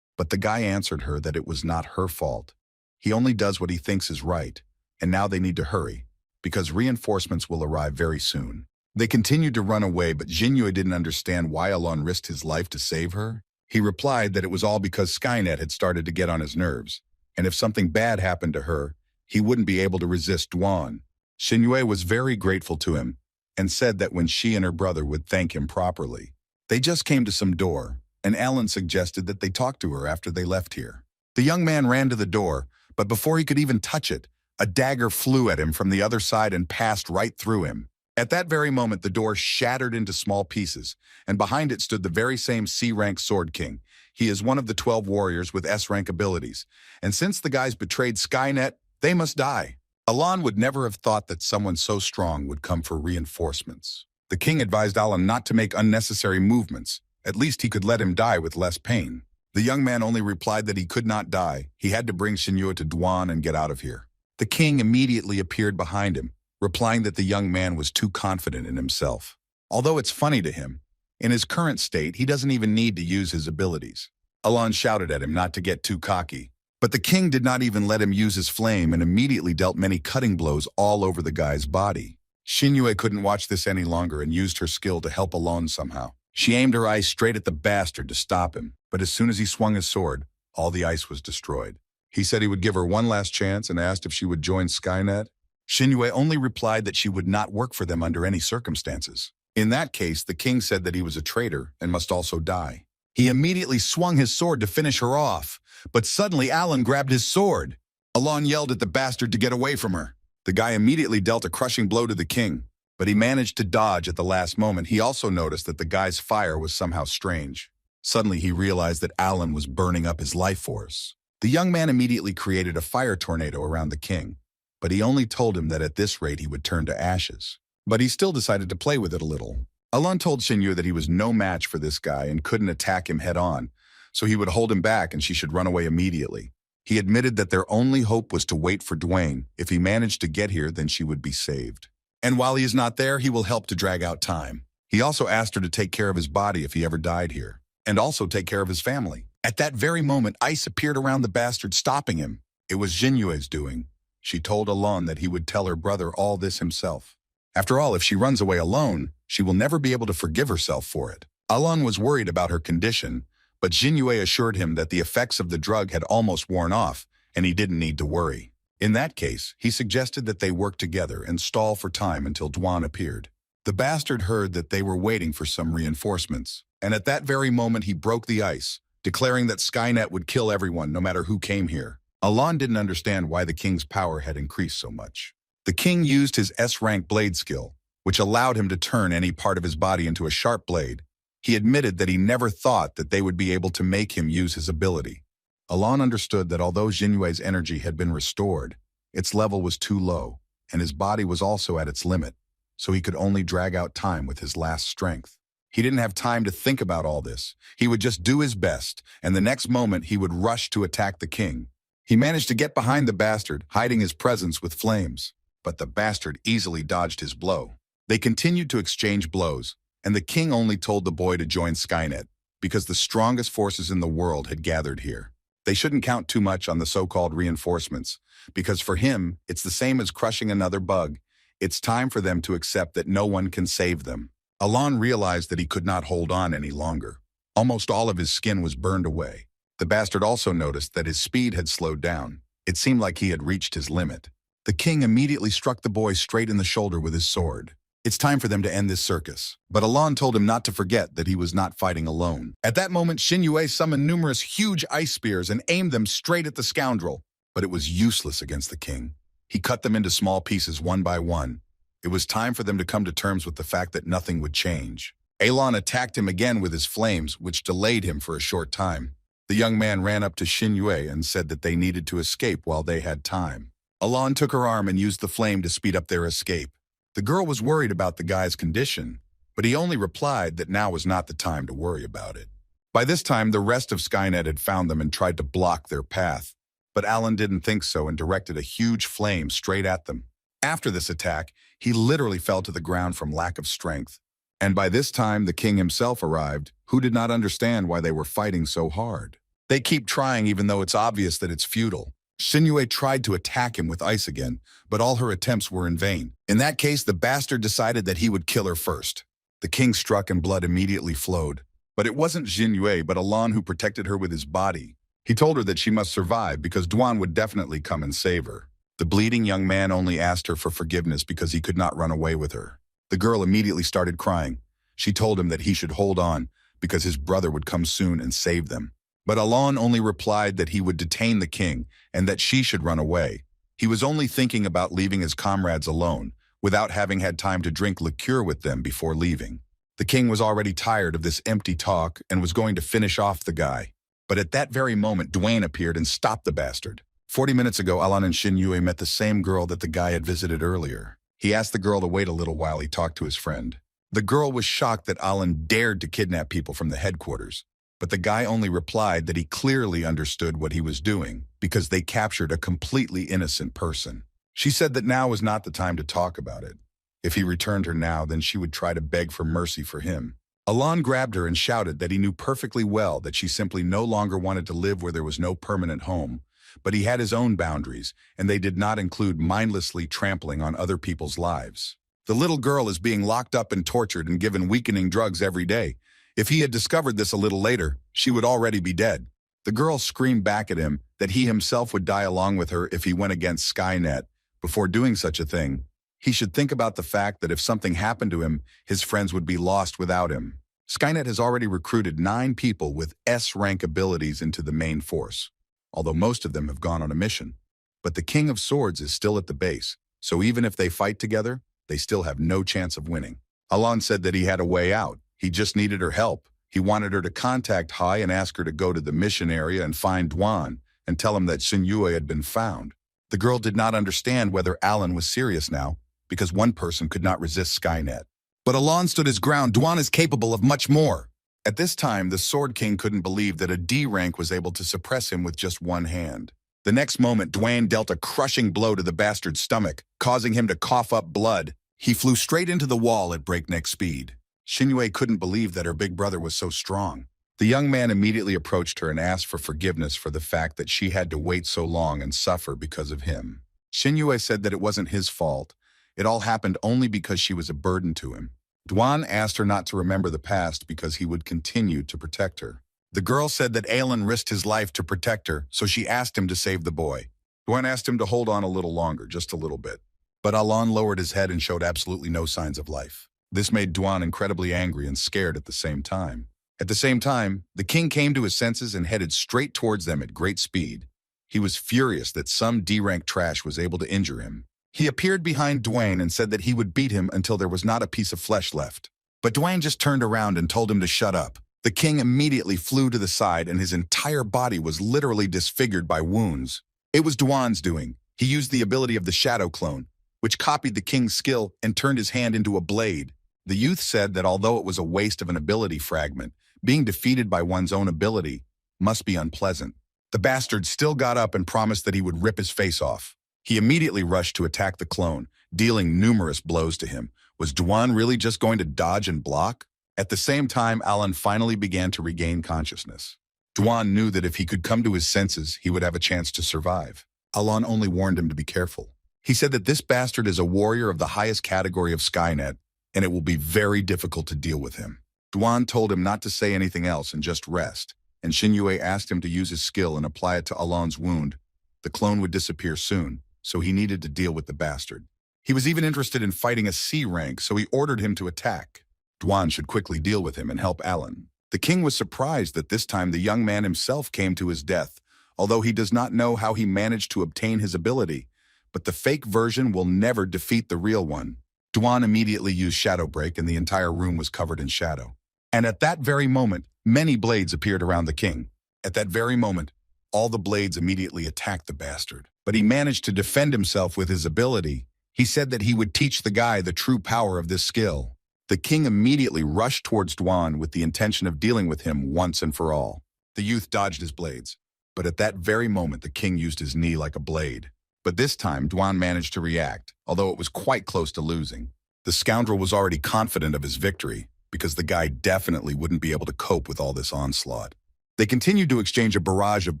But the guy answered her that it was not her fault. He only does what he thinks is right, and now they need to hurry, because reinforcements will arrive very soon. They continued to run away, but Xinyu didn't understand why Alon risked his life to save her. He replied that it was all because Skynet had started to get on his nerves, and if something bad happened to her, he wouldn't be able to resist Duan. Xinyu was very grateful to him, and said that when she and her brother would thank him properly. They just came to some door, and Alan suggested that they talk to her after they left here. The young man ran to the door, but before he could even touch it, a dagger flew at him from the other side and passed right through him. At that very moment, the door shattered into small pieces, and behind it stood the very same C-rank Sword King. He is one of the 12 warriors with S-rank abilities, and since the guys betrayed Skynet, they must die. Alon would never have thought that someone so strong would come for reinforcements. The king advised Alan not to make unnecessary movements. At least he could let him die with less pain. The young man only replied that he could not die. He had to bring Xinyu to Duan and get out of here. The king immediately appeared behind him, replying that the young man was too confident in himself. Although it's funny to him, in his current state, he doesn't even need to use his abilities. Alon shouted at him not to get too cocky. But the king did not even let him use his flame and immediately dealt many cutting blows all over the guy's body. Xinyu couldn't watch this any longer and used her skill to help Alon somehow. She aimed her eyes straight at the bastard to stop him, but as soon as he swung his sword, all the ice was destroyed. He said he would give her one last chance and asked if she would join Skynet. Xinyu only replied that she would not work for them under any circumstances. In that case, the king said that he was a traitor and must also die. He immediately swung his sword to finish her off, but suddenly Alan grabbed his sword. Alon yelled at the bastard to get away from her. The guy immediately dealt a crushing blow to the king, but he managed to dodge at the last moment. He also noticed that the guy's fire was somehow strange. Suddenly he realized that Alan was burning up his life force. The young man immediately created a fire tornado around the king, but he only told him that at this rate he would turn to ashes. But he still decided to play with it a little. Alon told Xinyu that he was no match for this guy and couldn't attack him head-on, so he would hold him back and she should run away immediately. He admitted that their only hope was to wait for Dwayne. If he managed to get here, then she would be saved. And while he is not there, he will help to drag out time. He also asked her to take care of his body if he ever died here, and also take care of his family. At that very moment, ice appeared around the bastard, stopping him. It was Xinyue's doing. She told Alon that he would tell her brother all this himself. After all, if she runs away alone, she will never be able to forgive herself for it. Alon was worried about her condition, but Xinyu assured him that the effects of the drug had almost worn off, and he didn't need to worry. In that case, he suggested that they work together and stall for time until Duan appeared. The bastard heard that they were waiting for some reinforcements, and at that very moment he broke the ice, declaring that Skynet would kill everyone no matter who came here. Alon didn't understand why the king's power had increased so much. The king used his S-rank blade skill, which allowed him to turn any part of his body into a sharp blade. He admitted that he never thought that they would be able to make him use his ability. Alon understood that although Xinyue's energy had been restored, its level was too low, and his body was also at its limit, so he could only drag out time with his last strength. He didn't have time to think about all this. He would just do his best, and the next moment he would rush to attack the king. He managed to get behind the bastard, hiding his presence with flames, but the bastard easily dodged his blow. They continued to exchange blows, and the king only told the boy to join Skynet, because the strongest forces in the world had gathered here. They shouldn't count too much on the so-called reinforcements, because for him, it's the same as crushing another bug. It's time for them to accept that no one can save them. Alon realized that he could not hold on any longer. Almost all of his skin was burned away. The bastard also noticed that his speed had slowed down. It seemed like he had reached his limit. The king immediately struck the boy straight in the shoulder with his sword. It's time for them to end this circus. But Alon told him not to forget that he was not fighting alone. At that moment, Xinyue summoned numerous huge ice spears and aimed them straight at the scoundrel. But it was useless against the king. He cut them into small pieces one by one. It was time for them to come to terms with the fact that nothing would change. Alon attacked him again with his flames, which delayed him for a short time. The young man ran up to Xinyue and said that they needed to escape while they had time. Alon took her arm and used the flame to speed up their escape. The girl was worried about the guy's condition, but he only replied that now was not the time to worry about it. By this time, the rest of Skynet had found them and tried to block their path, but Alan didn't think so and directed a huge flame straight at them. After this attack, he literally fell to the ground from lack of strength. And by this time, the king himself arrived, who did not understand why they were fighting so hard. They keep trying even though it's obvious that it's futile. Xinyue tried to attack him with ice again, but all her attempts were in vain. In that case, the bastard decided that he would kill her first. The king struck and blood immediately flowed. But it wasn't Xinyue, but Alon who protected her with his body. He told her that she must survive because Duan would definitely come and save her. The bleeding young man only asked her for forgiveness because he could not run away with her. The girl immediately started crying. She told him that he should hold on because his brother would come soon and save them. But Alon only replied that he would detain the king and that she should run away. He was only thinking about leaving his comrades alone, without having had time to drink liqueur with them before leaving. The king was already tired of this empty talk and was going to finish off the guy. But at that very moment, Dwayne appeared and stopped the bastard. 40 minutes ago, Alon and Xinyue met the same girl that the guy had visited earlier. He asked the girl to wait a little while he talked to his friend. The girl was shocked that Alon dared to kidnap people from the headquarters. But the guy only replied that he clearly understood what he was doing because they captured a completely innocent person. She said that now was not the time to talk about it. If he returned her now, then she would try to beg for mercy for him. Alon grabbed her and shouted that he knew perfectly well that she simply no longer wanted to live where there was no permanent home, but he had his own boundaries, and they did not include mindlessly trampling on other people's lives. The little girl is being locked up and tortured and given weakening drugs every day. If he had discovered this a little later, she would already be dead. The girl screamed back at him that he himself would die along with her if he went against Skynet. Before doing such a thing, he should think about the fact that if something happened to him, his friends would be lost without him. Skynet has already recruited 9 people with S-rank abilities into the main force, although most of them have gone on a mission. But the King of Swords is still at the base, so even if they fight together, they still have no chance of winning. Alon said that he had a way out. He just needed her help. He wanted her to contact Hai and ask her to go to the mission area and find Duan and tell him that Xinyue had been found. The girl did not understand whether Alan was serious now, because one person could not resist Skynet. But Alon stood his ground. Duan is capable of much more. At this time, the Sword King couldn't believe that a D rank was able to suppress him with just one hand. The next moment, Duan dealt a crushing blow to the bastard's stomach, causing him to cough up blood. He flew straight into the wall at breakneck speed. Xinyue couldn't believe that her big brother was so strong. The young man immediately approached her and asked for forgiveness for the fact that she had to wait so long and suffer because of him. Xinyue said that it wasn't his fault. It all happened only because she was a burden to him. Duan asked her not to remember the past because he would continue to protect her. The girl said that Alan risked his life to protect her, so she asked him to save the boy. Duan asked him to hold on a little longer, just a little bit. But Alon lowered his head and showed absolutely no signs of life. This made Duan incredibly angry and scared at the same time. At the same time, the king came to his senses and headed straight towards them at great speed. He was furious that some D-rank trash was able to injure him. He appeared behind Dwayne and said that he would beat him until there was not a piece of flesh left. But Dwayne just turned around and told him to shut up. The king immediately flew to the side and his entire body was literally disfigured by wounds. It was Duan's doing. He used the ability of the Shadow Clone, which copied the king's skill and turned his hand into a blade. The youth said that although it was a waste of an ability fragment, being defeated by one's own ability must be unpleasant. The bastard still got up and promised that he would rip his face off. He immediately rushed to attack the clone, dealing numerous blows to him. Was Duan really just going to dodge and block? At the same time, Alan finally began to regain consciousness. Duan knew that if he could come to his senses, he would have a chance to survive. Alan only warned him to be careful. He said that this bastard is a warrior of the highest category of Skynet, and it will be very difficult to deal with him. Duan told him not to say anything else and just rest, and Xinyue asked him to use his skill and apply it to Alon's wound. The clone would disappear soon, so he needed to deal with the bastard. He was even interested in fighting a C rank, so he ordered him to attack. Duan should quickly deal with him and help Alan. The king was surprised that this time the young man himself came to his death, although he does not know how he managed to obtain his ability. But the fake version will never defeat the real one. Duan immediately used Shadow Break and the entire room was covered in shadow. And at that very moment, many blades appeared around the king. At that very moment, all the blades immediately attacked the bastard. But he managed to defend himself with his ability. He said that he would teach the guy the true power of this skill. The king immediately rushed towards Duan with the intention of dealing with him once and for all. The youth dodged his blades. But at that very moment, the king used his knee like a blade. But this time, Duan managed to react, although it was quite close to losing. The scoundrel was already confident of his victory, because the guy definitely wouldn't be able to cope with all this onslaught. They continued to exchange a barrage of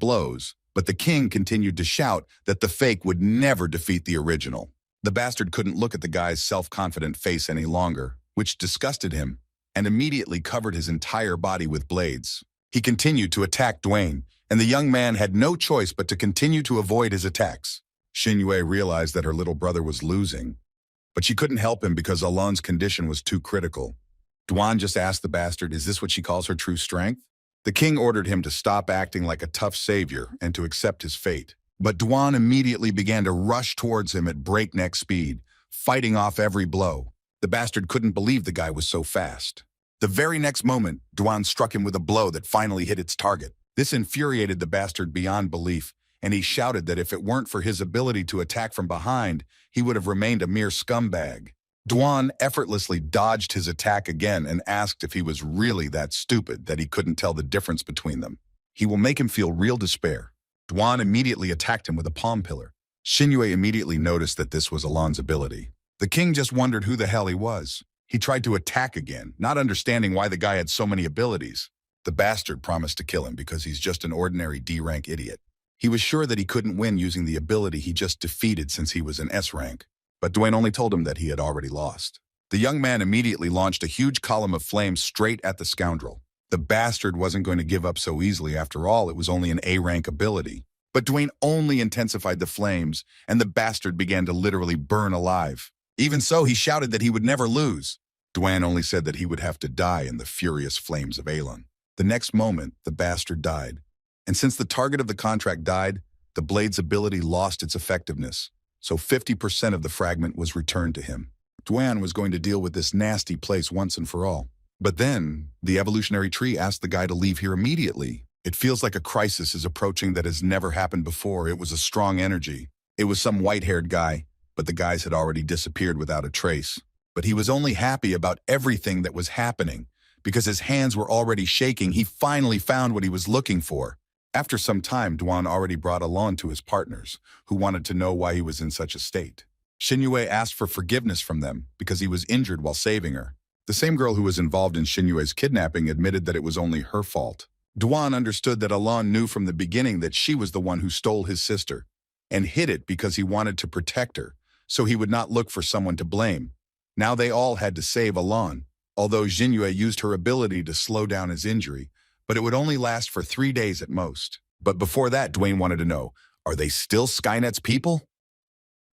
blows, but the king continued to shout that the fake would never defeat the original. The bastard couldn't look at the guy's self-confident face any longer, which disgusted him, and immediately covered his entire body with blades. He continued to attack Dwayne, and the young man had no choice but to continue to avoid his attacks. Xinyue realized that her little brother was losing, but she couldn't help him because Alon's condition was too critical. Duan just asked the bastard, is this what she calls her true strength? The king ordered him to stop acting like a tough savior and to accept his fate. But Duan immediately began to rush towards him at breakneck speed, fighting off every blow. The bastard couldn't believe the guy was so fast. The very next moment, Duan struck him with a blow that finally hit its target. This infuriated the bastard beyond belief, and he shouted that if it weren't for his ability to attack from behind, he would have remained a mere scumbag. Duan effortlessly dodged his attack again and asked if he was really that stupid that he couldn't tell the difference between them. He will make him feel real despair. Duan immediately attacked him with a palm pillar. Xinyue immediately noticed that this was Alon's ability. The king just wondered who the hell he was. He tried to attack again, not understanding why the guy had so many abilities. The bastard promised to kill him because he's just an ordinary D-rank idiot. He was sure that he couldn't win using the ability he just defeated since he was an S-rank. But Dwayne only told him that he had already lost. The young man immediately launched a huge column of flames straight at the scoundrel. The bastard wasn't going to give up so easily. After all, it was only an A-rank ability. But Dwayne only intensified the flames, and the bastard began to literally burn alive. Even so, he shouted that he would never lose. Dwayne only said that he would have to die in the furious flames of Alon. The next moment, the bastard died. And since the target of the contract died, the blade's ability lost its effectiveness. So 50% of the fragment was returned to him. Dwayne was going to deal with this nasty place once and for all. But then, the evolutionary tree asked the guy to leave here immediately. It feels like a crisis is approaching that has never happened before. It was a strong energy. It was some white-haired guy, but the guys had already disappeared without a trace. But he was only happy about everything that was happening. Because his hands were already shaking, he finally found what he was looking for. After some time, Duan already brought Alon to his partners, who wanted to know why he was in such a state. Xinyue asked for forgiveness from them because he was injured while saving her. The same girl who was involved in Xinyue's kidnapping admitted that it was only her fault. Duan understood that Alon knew from the beginning that she was the one who stole his sister, and hid it because he wanted to protect her, so he would not look for someone to blame. Now they all had to save Alon, although Xinyue used her ability to slow down his injury, but it would only last for 3 days at most. But before that, Dwayne wanted to know, are they still Skynet's people?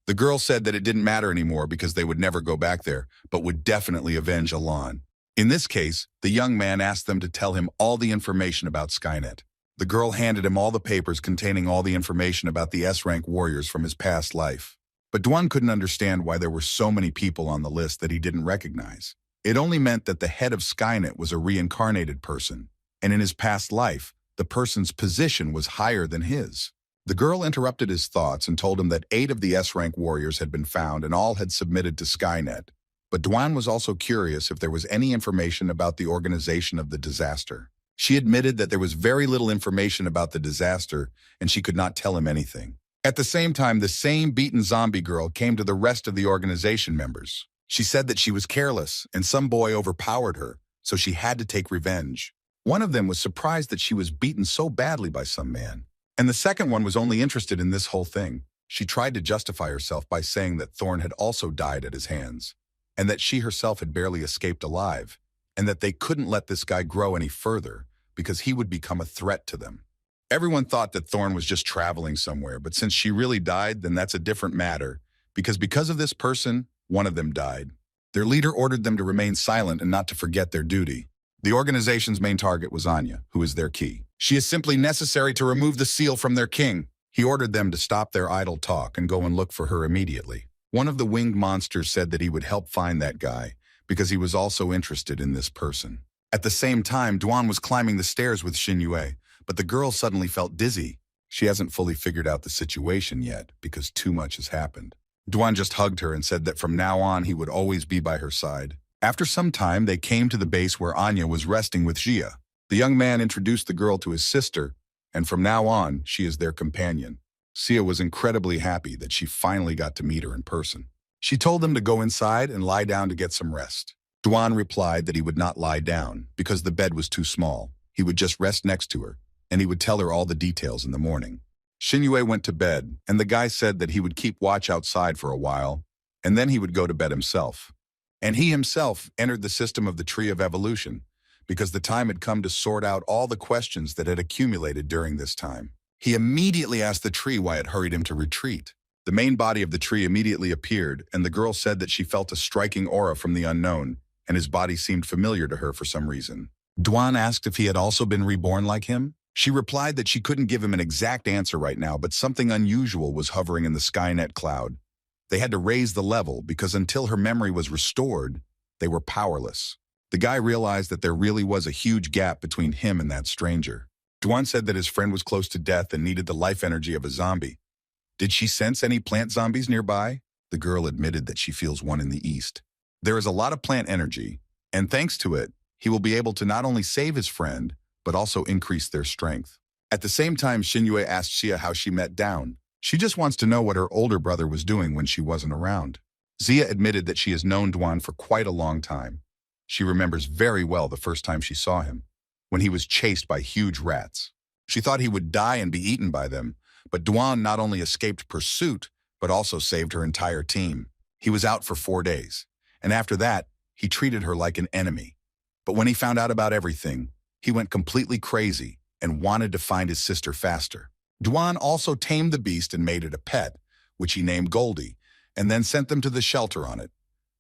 The girl said that it didn't matter anymore because they would never go back there, but would definitely avenge Alon. In this case, the young man asked them to tell him all the information about Skynet. The girl handed him all the papers containing all the information about the S-rank warriors from his past life. But Dwayne couldn't understand why there were so many people on the list that he didn't recognize. It only meant that the head of Skynet was a reincarnated person, and in his past life, the person's position was higher than his. The girl interrupted his thoughts and told him that 8 of the S-rank warriors had been found and all had submitted to Skynet. But Dwayne was also curious if there was any information about the organization of the disaster. She admitted that there was very little information about the disaster and she could not tell him anything. At the same time, the same beaten zombie girl came to the rest of the organization members. She said that she was careless and some boy overpowered her, so she had to take revenge. One of them was surprised that she was beaten so badly by some man. And the second one was only interested in this whole thing. She tried to justify herself by saying that Thorn had also died at his hands, and that she herself had barely escaped alive, and that they couldn't let this guy grow any further because he would become a threat to them. Everyone thought that Thorn was just traveling somewhere, but since she really died, then that's a different matter, because of this person, one of them died. Their leader ordered them to remain silent and not to forget their duty. The organization's main target was Anya, who is their key. She is simply necessary to remove the seal from their king. He ordered them to stop their idle talk and go and look for her immediately. One of the winged monsters said that he would help find that guy because he was also interested in this person. At the same time, Duan was climbing the stairs with Xinyue, but the girl suddenly felt dizzy. She hasn't fully figured out the situation yet because too much has happened. Duan just hugged her and said that from now on he would always be by her side. After some time, they came to the base where Anya was resting with Jia. The young man introduced the girl to his sister, and from now on, she is their companion. Sia was incredibly happy that she finally got to meet her in person. She told them to go inside and lie down to get some rest. Duan replied that he would not lie down because the bed was too small. He would just rest next to her, and he would tell her all the details in the morning. Xinyue went to bed, and the guy said that he would keep watch outside for a while, and then he would go to bed himself. And he himself entered the system of the Tree of Evolution, because the time had come to sort out all the questions that had accumulated during this time. He immediately asked the tree why it hurried him to retreat. The main body of the tree immediately appeared, and the girl said that she felt a striking aura from the unknown, and his body seemed familiar to her for some reason. Duan asked if he had also been reborn like him. She replied that she couldn't give him an exact answer right now, but something unusual was hovering in the Skynet cloud. They had to raise the level because until her memory was restored, they were powerless. The guy realized that there really was a huge gap between him and that stranger. Duan said that his friend was close to death and needed the life energy of a zombie. Did she sense any plant zombies nearby? The girl admitted that she feels one in the east. There is a lot of plant energy, and thanks to it, he will be able to not only save his friend, but also increase their strength. At the same time, Xinyue asked Xia how she met Down. She just wants to know what her older brother was doing when she wasn't around. Xia admitted that she has known Duan for quite a long time. She remembers very well the first time she saw him, when he was chased by huge rats. She thought he would die and be eaten by them, but Duan not only escaped pursuit, but also saved her entire team. He was out for 4 days, and after that, he treated her like an enemy. But when he found out about everything, he went completely crazy and wanted to find his sister faster. Duan also tamed the beast and made it a pet, which he named Goldie, and then sent them to the shelter on it.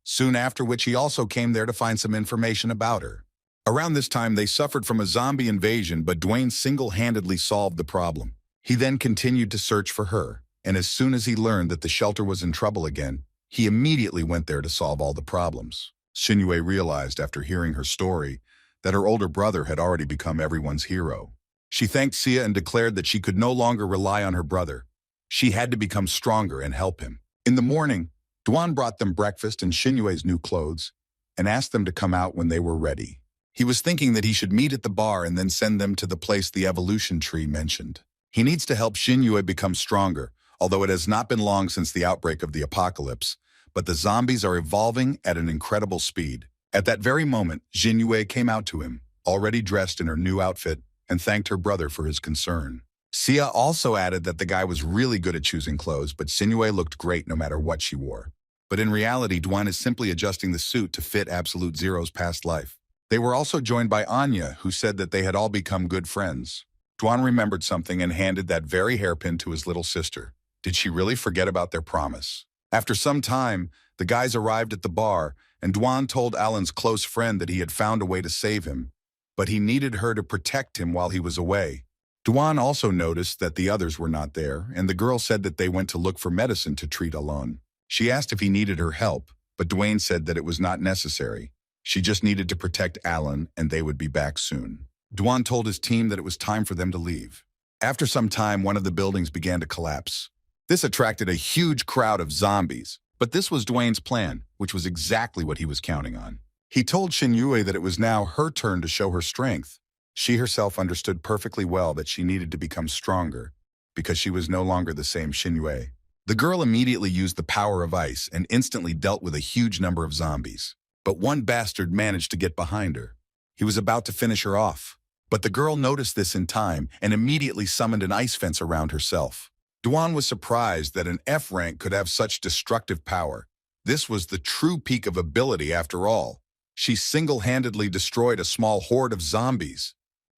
Soon after which he also came there to find some information about her. Around this time, they suffered from a zombie invasion, but Dwayne single-handedly solved the problem. He then continued to search for her, and as soon as he learned that the shelter was in trouble again, he immediately went there to solve all the problems. Xinyue realized after hearing her story that her older brother had already become everyone's hero. She thanked Sia and declared that she could no longer rely on her brother. She had to become stronger and help him. In the morning, Duan brought them breakfast and Xinyue's new clothes and asked them to come out when they were ready. He was thinking that he should meet at the bar and then send them to the place the evolution tree mentioned. He needs to help Xinyue become stronger, although it has not been long since the outbreak of the apocalypse, but the zombies are evolving at an incredible speed. At that very moment, Xinyue came out to him, already dressed in her new outfit, and thanked her brother for his concern. Sia also added that the guy was really good at choosing clothes, but Xinyue looked great no matter what she wore. But in reality, Duan is simply adjusting the suit to fit Absolute Zero's past life. They were also joined by Anya, who said that they had all become good friends. Duan remembered something and handed that very hairpin to his little sister. Did she really forget about their promise? After some time, the guys arrived at the bar, and Duan told Alan's close friend that he had found a way to save him, but he needed her to protect him while he was away. Duan also noticed that the others were not there, and the girl said that they went to look for medicine to treat Alon. She asked if he needed her help, but Dwayne said that it was not necessary. She just needed to protect Alan, and they would be back soon. Duan told his team that it was time for them to leave. After some time, one of the buildings began to collapse. This attracted a huge crowd of zombies, but this was Dwayne's plan, which was exactly what he was counting on. He told Xinyue that it was now her turn to show her strength. She herself understood perfectly well that she needed to become stronger, because she was no longer the same Xinyue. The girl immediately used the power of ice and instantly dealt with a huge number of zombies. But one bastard managed to get behind her. He was about to finish her off. But the girl noticed this in time and immediately summoned an ice fence around herself. Duan was surprised that an F rank could have such destructive power. This was the true peak of ability after all. She single-handedly destroyed a small horde of zombies.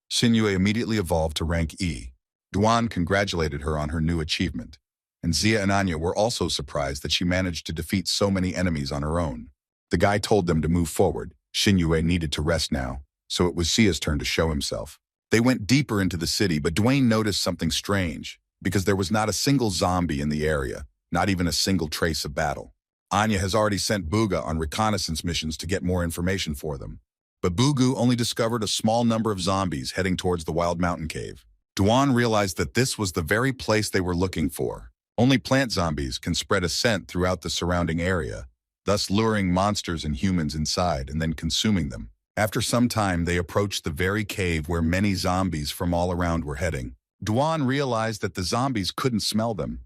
Xinyue immediately evolved to rank E. Duan congratulated her on her new achievement, and Xia and Anya were also surprised that she managed to defeat so many enemies on her own. The guy told them to move forward. Xinyue needed to rest now, so it was Xia's turn to show himself. They went deeper into the city, but Dwayne noticed something strange, because there was not a single zombie in the area, not even a single trace of battle. Anya has already sent Buga on reconnaissance missions to get more information for them. But Bugu only discovered a small number of zombies heading towards the Wild Mountain Cave. Duan realized that this was the very place they were looking for. Only plant zombies can spread a scent throughout the surrounding area, thus luring monsters and humans inside and then consuming them. After some time, they approached the very cave where many zombies from all around were heading. Duan realized that the zombies couldn't smell them.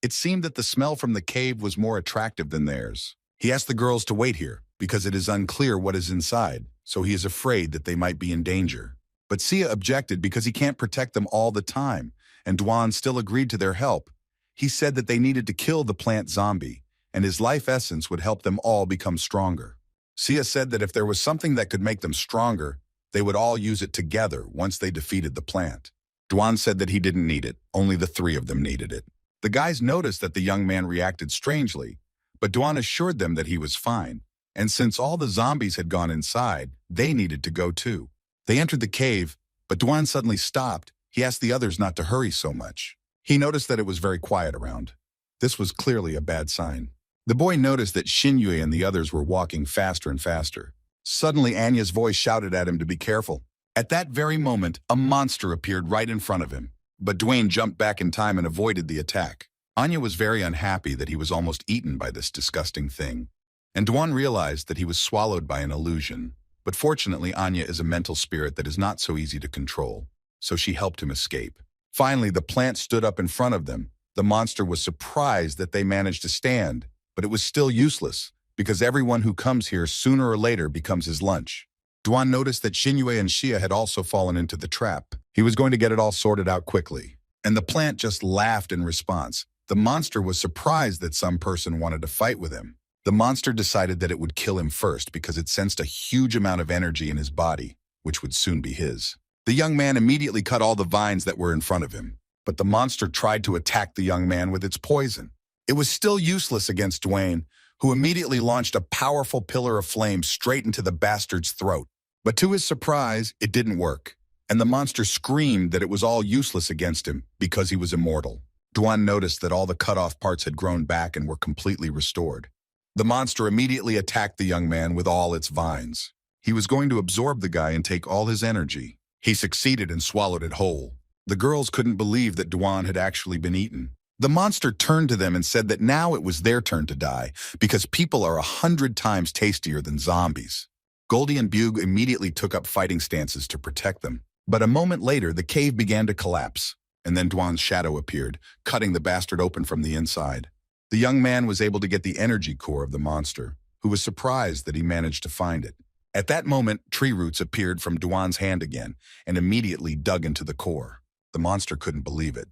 It seemed that the smell from the cave was more attractive than theirs. He asked the girls to wait here, because it is unclear what is inside, so he is afraid that they might be in danger. But Sia objected because he can't protect them all the time, and Duan still agreed to their help. He said that they needed to kill the plant zombie, and his life essence would help them all become stronger. Sia said that if there was something that could make them stronger, they would all use it together once they defeated the plant. Duan said that he didn't need it, only the three of them needed it. The guys noticed that the young man reacted strangely, but Duan assured them that he was fine, and since all the zombies had gone inside, they needed to go too. They entered the cave, but Duan suddenly stopped. He asked the others not to hurry so much. He noticed that it was very quiet around. This was clearly a bad sign. The boy noticed that Xinyue and the others were walking faster and faster. Suddenly, Anya's voice shouted at him to be careful. At that very moment, a monster appeared right in front of him. But Dwayne jumped back in time and avoided the attack. Anya was very unhappy that he was almost eaten by this disgusting thing. And Dwan realized that he was swallowed by an illusion. But fortunately, Anya is a mental spirit that is not so easy to control, so she helped him escape. Finally, the plant stood up in front of them. The monster was surprised that they managed to stand, but it was still useless, because everyone who comes here sooner or later becomes his lunch. Duan noticed that Xinyue and Xia had also fallen into the trap. He was going to get it all sorted out quickly. And the plant just laughed in response. The monster was surprised that some person wanted to fight with him. The monster decided that it would kill him first because it sensed a huge amount of energy in his body, which would soon be his. The young man immediately cut all the vines that were in front of him, but the monster tried to attack the young man with its poison. It was still useless against Dwayne, who immediately launched a powerful pillar of flame straight into the bastard's throat. But to his surprise, it didn't work, and the monster screamed that it was all useless against him because he was immortal. Duan noticed that all the cut-off parts had grown back and were completely restored. The monster immediately attacked the young man with all its vines. He was going to absorb the guy and take all his energy. He succeeded and swallowed it whole. The girls couldn't believe that Duan had actually been eaten. The monster turned to them and said that now it was their turn to die because people are 100 times tastier than zombies. Goldie and Bug immediately took up fighting stances to protect them. But a moment later, the cave began to collapse, and then Duan's shadow appeared, cutting the bastard open from the inside. The young man was able to get the energy core of the monster, who was surprised that he managed to find it. At that moment, tree roots appeared from Duan's hand again and immediately dug into the core. The monster couldn't believe it,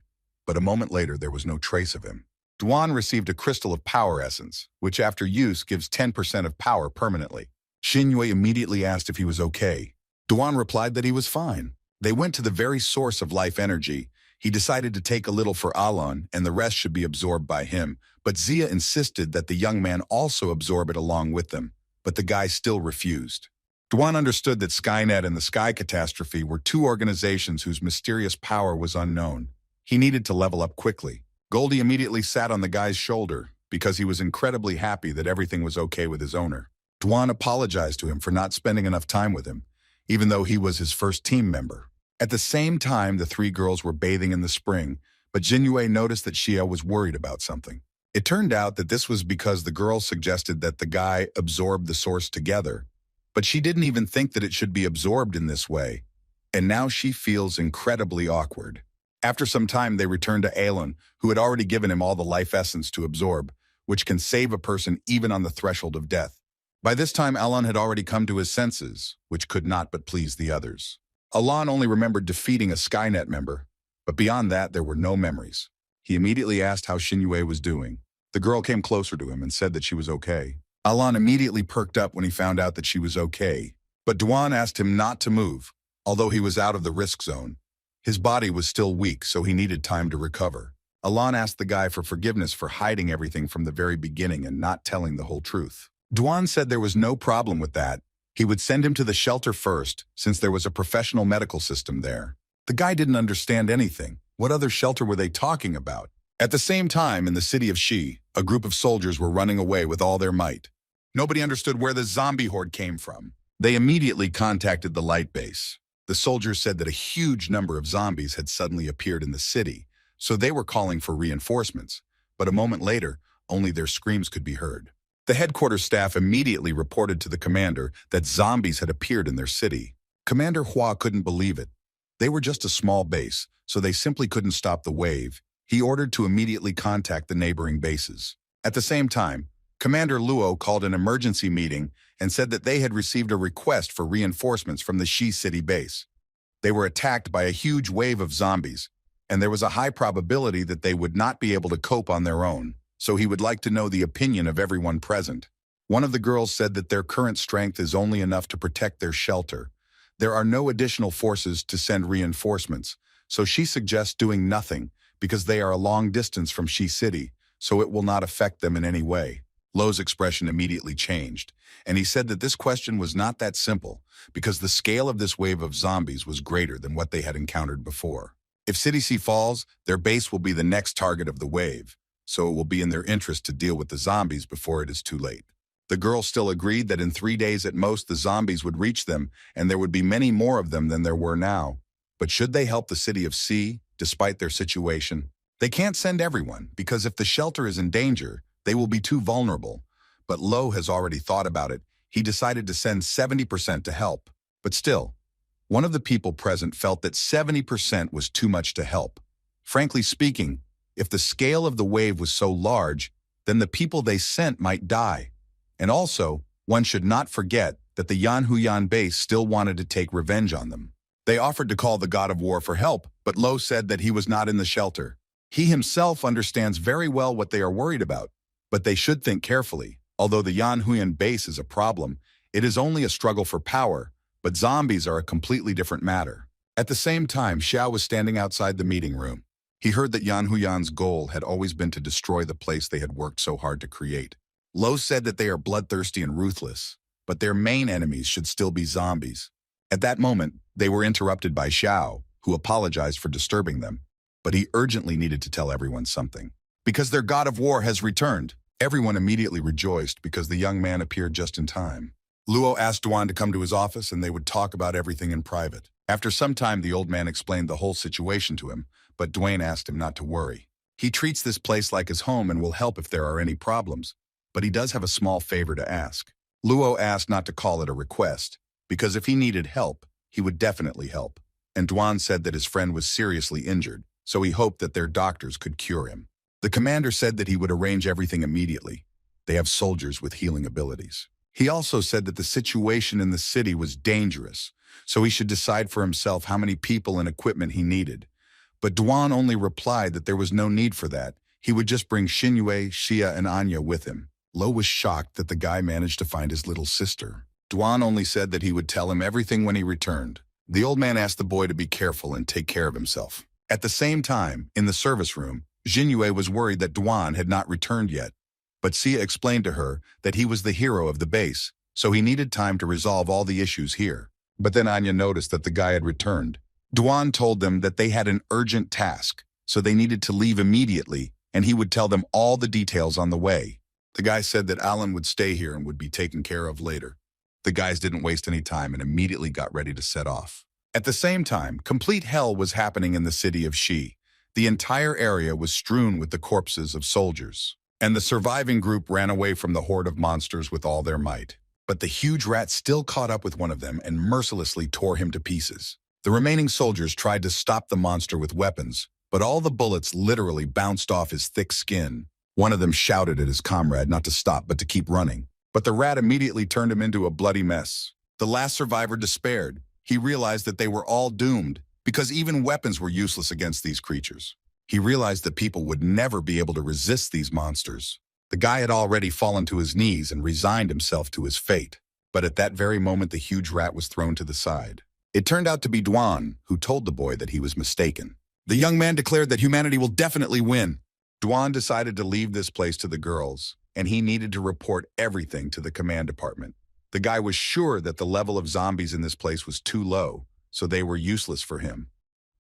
but a moment later there was no trace of him. Duan received a crystal of power essence, which after use gives 10% of power permanently. Xinyue immediately asked if he was okay. Duan replied that he was fine. They went to the very source of life energy. He decided to take a little for Alon, and the rest should be absorbed by him. But Xia insisted that the young man also absorb it along with them, but the guy still refused. Duan understood that Skynet and the Sky Catastrophe were two organizations whose mysterious power was unknown. He needed to level up quickly. Goldie immediately sat on the guy's shoulder because he was incredibly happy that everything was okay with his owner. Duan apologized to him for not spending enough time with him, even though he was his first team member. At the same time, the three girls were bathing in the spring, but Xinyue noticed that Xia was worried about something. It turned out that this was because the girls suggested that the guy absorb the source together, but she didn't even think that it should be absorbed in this way, and now she feels incredibly awkward. After some time, they returned to Alon, who had already given him all the life essence to absorb, which can save a person even on the threshold of death. By this time, Alon had already come to his senses, which could not but please the others. Alon only remembered defeating a Skynet member, but beyond that, there were no memories. He immediately asked how Xinyue was doing. The girl came closer to him and said that she was okay. Alan immediately perked up when he found out that she was okay. But Duan asked him not to move, although he was out of the risk zone. His body was still weak, so he needed time to recover. Alan asked the guy for forgiveness for hiding everything from the very beginning and not telling the whole truth. Duan said there was no problem with that. He would send him to the shelter first, since there was a professional medical system there. The guy didn't understand anything. What other shelter were they talking about? At the same time, in the city of Shi, a group of soldiers were running away with all their might. Nobody understood where the zombie horde came from. They immediately contacted the light base. The soldiers said that a huge number of zombies had suddenly appeared in the city, so they were calling for reinforcements. But a moment later, only their screams could be heard. The headquarters staff immediately reported to the commander that zombies had appeared in their city. Commander Hua couldn't believe it. They were just a small base, so they simply couldn't stop the wave. He ordered to immediately contact the neighboring bases. At the same time, Commander Luo called an emergency meeting and said that they had received a request for reinforcements from the Shi City base. They were attacked by a huge wave of zombies, and there was a high probability that they would not be able to cope on their own, so he would like to know the opinion of everyone present. One of the girls said that their current strength is only enough to protect their shelter. There are no additional forces to send reinforcements, so she suggests doing nothing because they are a long distance from Shi City, so it will not affect them in any way. Lo's expression immediately changed, and he said that this question was not that simple because the scale of this wave of zombies was greater than what they had encountered before. If City C falls, their base will be the next target of the wave, so it will be in their interest to deal with the zombies before it is too late. The girl still agreed that in 3 days at most the zombies would reach them, and there would be many more of them than there were now. But should they help the city of C, despite their situation? They can't send everyone, because if the shelter is in danger, they will be too vulnerable. But Lo has already thought about it. He decided to send 70% to help. But still, one of the people present felt that 70% was too much to help. Frankly speaking, if the scale of the wave was so large, then the people they sent might die. And also, one should not forget that the Yanhuyan base still wanted to take revenge on them. They offered to call the god of war for help, but Lo said that he was not in the shelter. He himself understands very well what they are worried about, but they should think carefully. Although the Yanhuyan base is a problem, it is only a struggle for power, but zombies are a completely different matter. At the same time, Xiao was standing outside the meeting room. He heard that Yanhuyan's goal had always been to destroy the place they had worked so hard to create. Lo said that they are bloodthirsty and ruthless, but their main enemies should still be zombies. At that moment, they were interrupted by Xiao, who apologized for disturbing them, but he urgently needed to tell everyone something. Because their god of war has returned. Everyone immediately rejoiced because the young man appeared just in time. Luo asked Duan to come to his office and they would talk about everything in private. After some time, the old man explained the whole situation to him, but Duane asked him not to worry. He treats this place like his home and will help if there are any problems, but he does have a small favor to ask. Luo asked not to call it a request, because if he needed help, he would definitely help. And Duan said that his friend was seriously injured, so he hoped that their doctors could cure him. The commander said that he would arrange everything immediately. They have soldiers with healing abilities. He also said that the situation in the city was dangerous, so he should decide for himself how many people and equipment he needed. But Duan only replied that there was no need for that. He would just bring Xinyue, Xia, and Anya with him. Lo was shocked that the guy managed to find his little sister. Duan only said that he would tell him everything when he returned. The old man asked the boy to be careful and take care of himself. At the same time, in the service room, Xinyue was worried that Duan had not returned yet. But Xia explained to her that he was the hero of the base, so he needed time to resolve all the issues here. But then Anya noticed that the guy had returned. Duan told them that they had an urgent task, so they needed to leave immediately, and he would tell them all the details on the way. The guy said that Alan would stay here and would be taken care of later. The guys didn't waste any time and immediately got ready to set off. At the same time, complete hell was happening in the city of Shi. The entire area was strewn with the corpses of soldiers, and the surviving group ran away from the horde of monsters with all their might. But the huge rat still caught up with one of them and mercilessly tore him to pieces. The remaining soldiers tried to stop the monster with weapons, but all the bullets literally bounced off his thick skin. One of them shouted at his comrade not to stop but to keep running. But the rat immediately turned him into a bloody mess. The last survivor despaired. He realized that they were all doomed, because even weapons were useless against these creatures. He realized that people would never be able to resist these monsters. The guy had already fallen to his knees and resigned himself to his fate. But at that very moment, the huge rat was thrown to the side. It turned out to be Duan, who told the boy that he was mistaken. The young man declared that humanity will definitely win. Duan decided to leave this place to the girls, and he needed to report everything to the command department. The guy was sure that the level of zombies in this place was too low, so they were useless for him.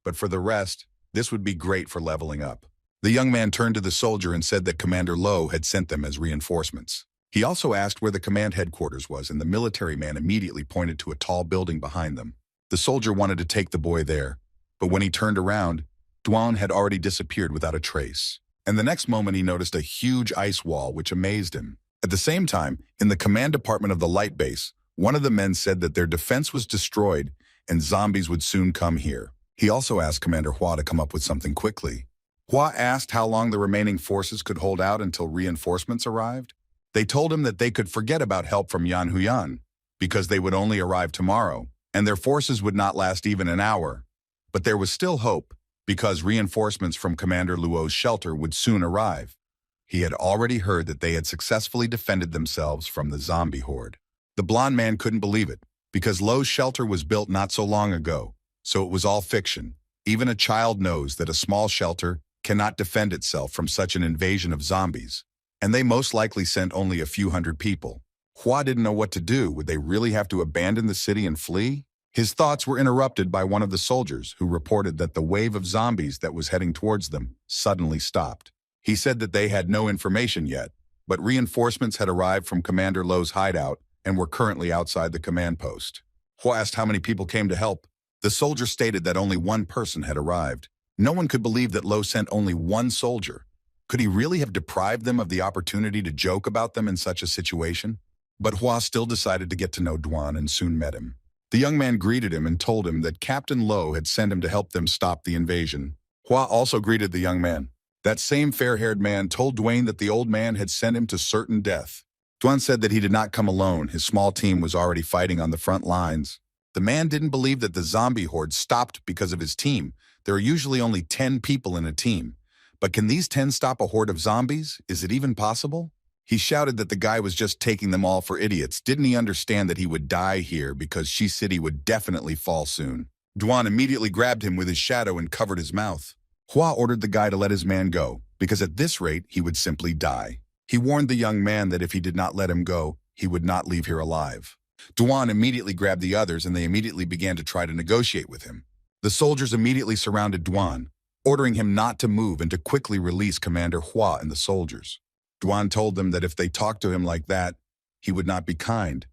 But for the rest, this would be great for leveling up. The young man turned to the soldier and said that Commander Lo had sent them as reinforcements. He also asked where the command headquarters was, and the military man immediately pointed to a tall building behind them. The soldier wanted to take the boy there, but when he turned around, Duan had already disappeared without a trace. And the next moment he noticed a huge ice wall, which amazed him. At the same time, in the command department of the light base, one of the men said that their defense was destroyed and zombies would soon come here. He also asked Commander Hua to come up with something quickly. Hua asked how long the remaining forces could hold out until reinforcements arrived. They told him that they could forget about help from Yan Huyan because they would only arrive tomorrow, and their forces would not last even an hour. But there was still hope, because reinforcements from Commander Luo's shelter would soon arrive. He had already heard that they had successfully defended themselves from the zombie horde. The blonde man couldn't believe it, because Luo's shelter was built not so long ago, so it was all fiction. Even a child knows that a small shelter cannot defend itself from such an invasion of zombies, and they most likely sent only a few hundred people. Hua didn't know what to do. Would they really have to abandon the city and flee? His thoughts were interrupted by one of the soldiers, who reported that the wave of zombies that was heading towards them suddenly stopped. He said that they had no information yet, but reinforcements had arrived from Commander Lo's hideout and were currently outside the command post. Hua asked how many people came to help. The soldier stated that only one person had arrived. No one could believe that Lo sent only one soldier. Could he really have deprived them of the opportunity to joke about them in such a situation? But Hua still decided to get to know Duan and soon met him. The young man greeted him and told him that Captain Lo had sent him to help them stop the invasion. Hua also greeted the young man. That same fair-haired man told Duane that the old man had sent him to certain death. Duan said that he did not come alone. His small team was already fighting on the front lines. The man didn't believe that the zombie horde stopped because of his team. There are usually only 10 people in a team. But can these 10 stop a horde of zombies? Is it even possible? He shouted that the guy was just taking them all for idiots. Didn't he understand that he would die here because Shi City would definitely fall soon? Duan immediately grabbed him with his shadow and covered his mouth. Hua ordered the guy to let his man go, because at this rate he would simply die. He warned the young man that if he did not let him go, he would not leave here alive. Duan immediately grabbed the others and they immediately began to try to negotiate with him. The soldiers immediately surrounded Duan, ordering him not to move and to quickly release Commander Hua and the soldiers. Duan told them that if they talked to him like that, he would not be kind,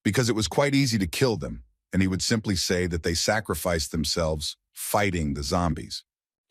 because it was quite easy to kill them, and he would simply say that they sacrificed themselves fighting the zombies.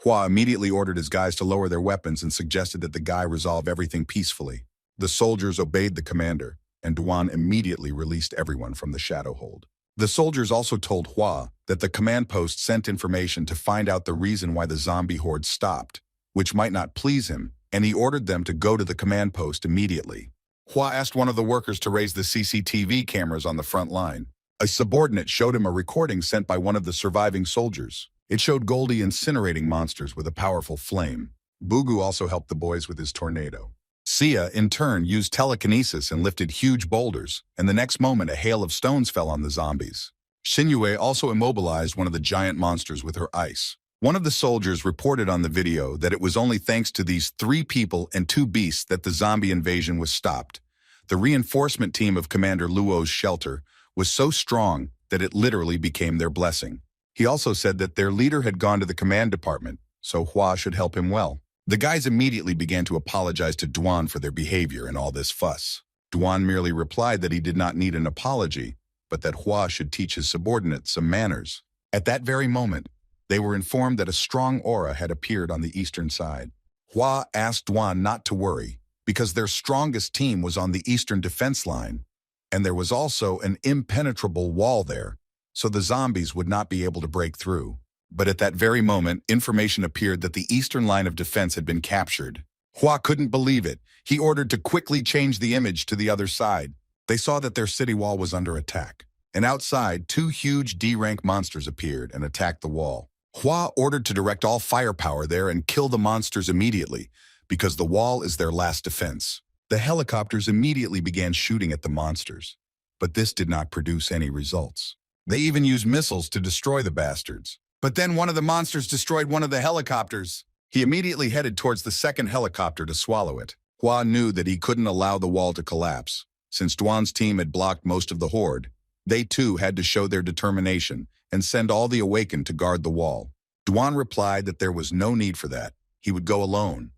Hua immediately ordered his guys to lower their weapons and suggested that the guy resolve everything peacefully. The soldiers obeyed the commander, and Duan immediately released everyone from the shadow hold. The soldiers also told Hua that the command post sent information to find out the reason why the zombie horde stopped, which might not please him, and he ordered them to go to the command post immediately. Hua asked one of the workers to raise the CCTV cameras on the front line. A subordinate showed him a recording sent by one of the surviving soldiers. It showed Goldie incinerating monsters with a powerful flame. Bugu also helped the boys with his tornado. Sia, in turn, used telekinesis and lifted huge boulders, and the next moment a hail of stones fell on the zombies. Xinyue also immobilized one of the giant monsters with her ice. One of the soldiers reported on the video that it was only thanks to these 3 people and 2 beasts that the zombie invasion was stopped. The reinforcement team of Commander Luo's shelter was so strong that it literally became their blessing. He also said that their leader had gone to the command department, so Hua should help him well. The guys immediately began to apologize to Duan for their behavior and all this fuss. Duan merely replied that he did not need an apology, but that Hua should teach his subordinates some manners. At that very moment, they were informed that a strong aura had appeared on the eastern side. Hua asked Duan not to worry, because their strongest team was on the eastern defense line, and there was also an impenetrable wall there, so the zombies would not be able to break through. But at that very moment, information appeared that the eastern line of defense had been captured. Hua couldn't believe it. He ordered to quickly change the image to the other side. They saw that their city wall was under attack, and outside, 2 huge D-rank monsters appeared and attacked the wall. Hua ordered to direct all firepower there and kill the monsters immediately, because the wall is their last defense. The helicopters immediately began shooting at the monsters, but this did not produce any results. They even used missiles to destroy the bastards. But then one of the monsters destroyed one of the helicopters. He immediately headed towards the second helicopter to swallow it. Hua knew that he couldn't allow the wall to collapse. Since Duan's team had blocked most of the horde, they too had to show their determination and send all the awakened to guard the wall. Duan replied that there was no need for that. He would go alone.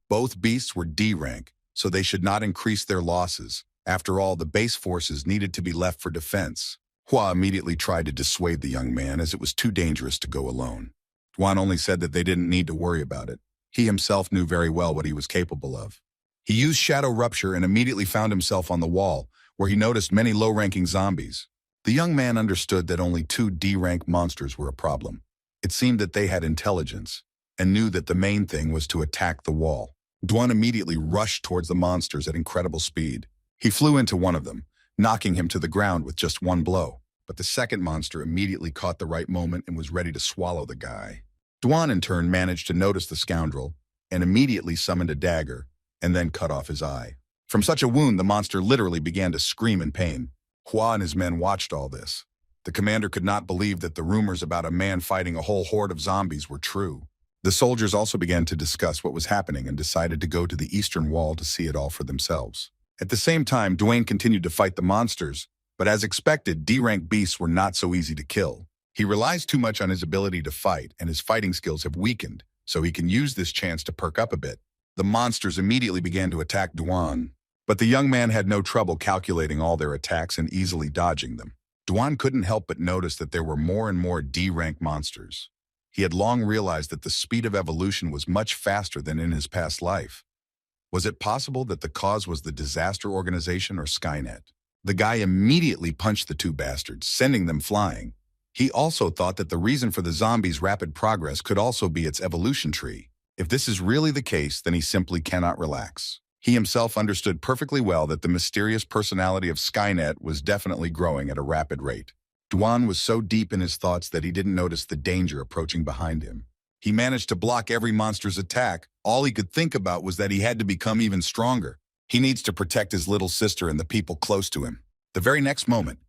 Both beasts were D rank, so they should not increase their losses. After all, the base forces needed to be left for defense. Hua immediately tried to dissuade the young man as it was too dangerous to go alone. Duan only said that they didn't need to worry about it. He himself knew very well what he was capable of. He used Shadow Rupture and immediately found himself on the wall, where he noticed many low-ranking zombies. The young man understood that only 2 D-rank monsters were a problem. It seemed that they had intelligence, and knew that the main thing was to attack the wall. Duan immediately rushed towards the monsters at incredible speed. He flew into one of them, knocking him to the ground with just one blow. But the second monster immediately caught the right moment and was ready to swallow the guy. Duan, in turn, managed to notice the scoundrel and immediately summoned a dagger and then cut off his eye. From such a wound, the monster literally began to scream in pain. Hua and his men watched all this. The commander could not believe that the rumors about a man fighting a whole horde of zombies were true. The soldiers also began to discuss what was happening and decided to go to the eastern wall to see it all for themselves. At the same time, Duane continued to fight the monsters, but as expected, D-rank beasts were not so easy to kill. He relies too much on his ability to fight, and his fighting skills have weakened, so he can use this chance to perk up a bit. The monsters immediately began to attack Duan, but the young man had no trouble calculating all their attacks and easily dodging them. Duan couldn't help but notice that there were more and more D-rank monsters. He had long realized that the speed of evolution was much faster than in his past life. Was it possible that the cause was the disaster organization or Skynet? The guy immediately punched the 2 bastards, sending them flying. He also thought that the reason for the zombies' rapid progress could also be its evolution tree. If this is really the case, then he simply cannot relax. He himself understood perfectly well that the mysterious personality of Skynet was definitely growing at a rapid rate. Duan was so deep in his thoughts that he didn't notice the danger approaching behind him. He managed to block every monster's attack. All he could think about was that he had to become even stronger. He needs to protect his little sister and the people close to him. The very next moment,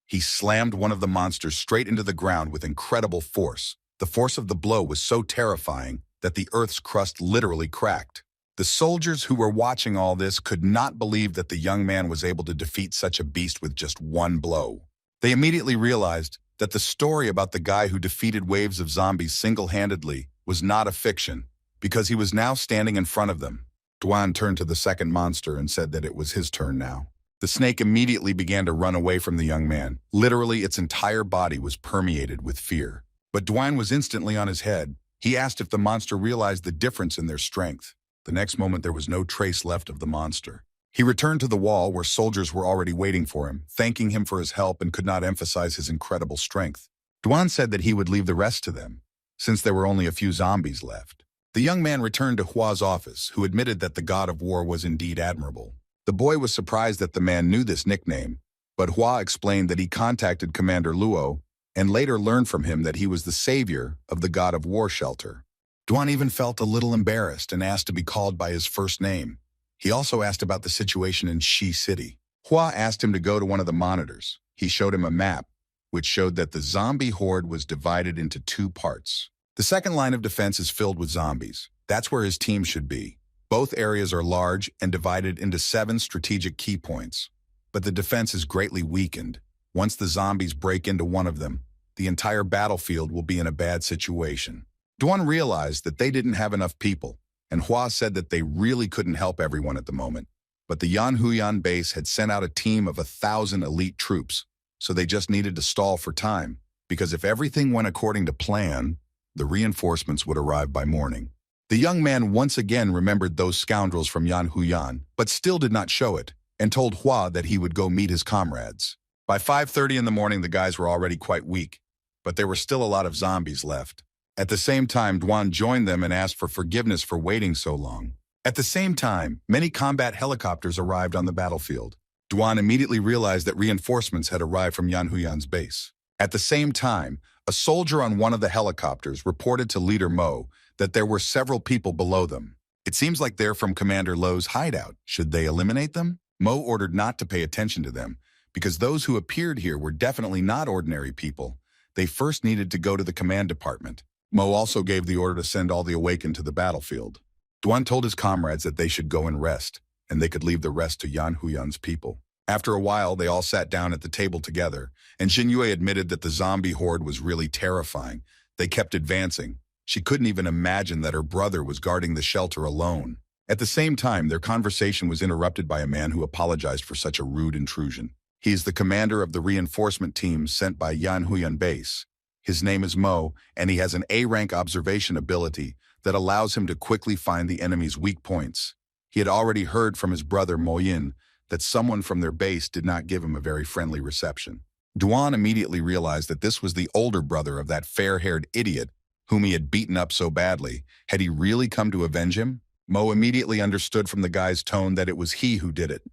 he slammed one of the monsters straight into the ground with incredible force. The force of the blow was so terrifying that the earth's crust literally cracked. The soldiers who were watching all this could not believe that the young man was able to defeat such a beast with just one blow. They immediately realized that the story about the guy who defeated waves of zombies single-handedly was not a fiction, because he was now standing in front of them. Duan turned to the second monster and said that it was his turn now. The snake immediately began to run away from the young man. Literally, its entire body was permeated with fear. But Duan was instantly on his head. He asked if the monster realized the difference in their strength. The next moment, there was no trace left of the monster. He returned to the wall where soldiers were already waiting for him, thanking him for his help and could not emphasize his incredible strength. Duan said that he would leave the rest to them, since there were only a few zombies left. The young man returned to Hua's office, who admitted that the god of war was indeed admirable. The boy was surprised that the man knew this nickname, but Hua explained that he contacted Commander Luo and later learned from him that he was the savior of the god of war shelter. Duan even felt a little embarrassed and asked to be called by his first name. He also asked about the situation in Shi City. Hua asked him to go to one of the monitors. He showed him a map, which showed that the zombie horde was divided into 2 parts. The second line of defense is filled with zombies. That's where his team should be. Both areas are large and divided into 7 strategic key points. But the defense is greatly weakened. Once the zombies break into one of them, the entire battlefield will be in a bad situation. Duan realized that they didn't have enough people, and Hua said that they really couldn't help everyone at the moment. But the Yanhuyan base had sent out a team of 1,000 elite troops, so they just needed to stall for time, because if everything went according to plan, the reinforcements would arrive by morning. The young man once again remembered those scoundrels from Yanhuyan, but still did not show it, and told Hua that he would go meet his comrades. By 5:30 in the morning, the guys were already quite weak, but there were still a lot of zombies left. At the same time, Duan joined them and asked for forgiveness for waiting so long. At the same time, many combat helicopters arrived on the battlefield. Duan immediately realized that reinforcements had arrived from Yanhuyan's base. At the same time, A soldier on one of the helicopters reported to Leader Mo that there were several people below them. It seems like they're from Commander Lo's hideout. Should they eliminate them? Mo ordered not to pay attention to them, because those who appeared here were definitely not ordinary people. They first needed to go to the command department. Mo also gave the order to send all the awakened to the battlefield. Duan told his comrades that they should go and rest, and they could leave the rest to Yan Huyan's people. After a while, they all sat down at the table together, and Xinyue admitted that the zombie horde was really terrifying. They kept advancing. She couldn't even imagine that her brother was guarding the shelter alone. At the same time, their conversation was interrupted by a man who apologized for such a rude intrusion. He is the commander of the reinforcement team sent by Yan Huyan base. His name is Mo, and he has an A-rank observation ability that allows him to quickly find the enemy's weak points. He had already heard from his brother Mo Yin that someone from their base did not give him a very friendly reception. Duan immediately realized that this was the older brother of that fair-haired idiot whom he had beaten up so badly. Had he really come to avenge him? Mo immediately understood from the guy's tone that it was he who did it.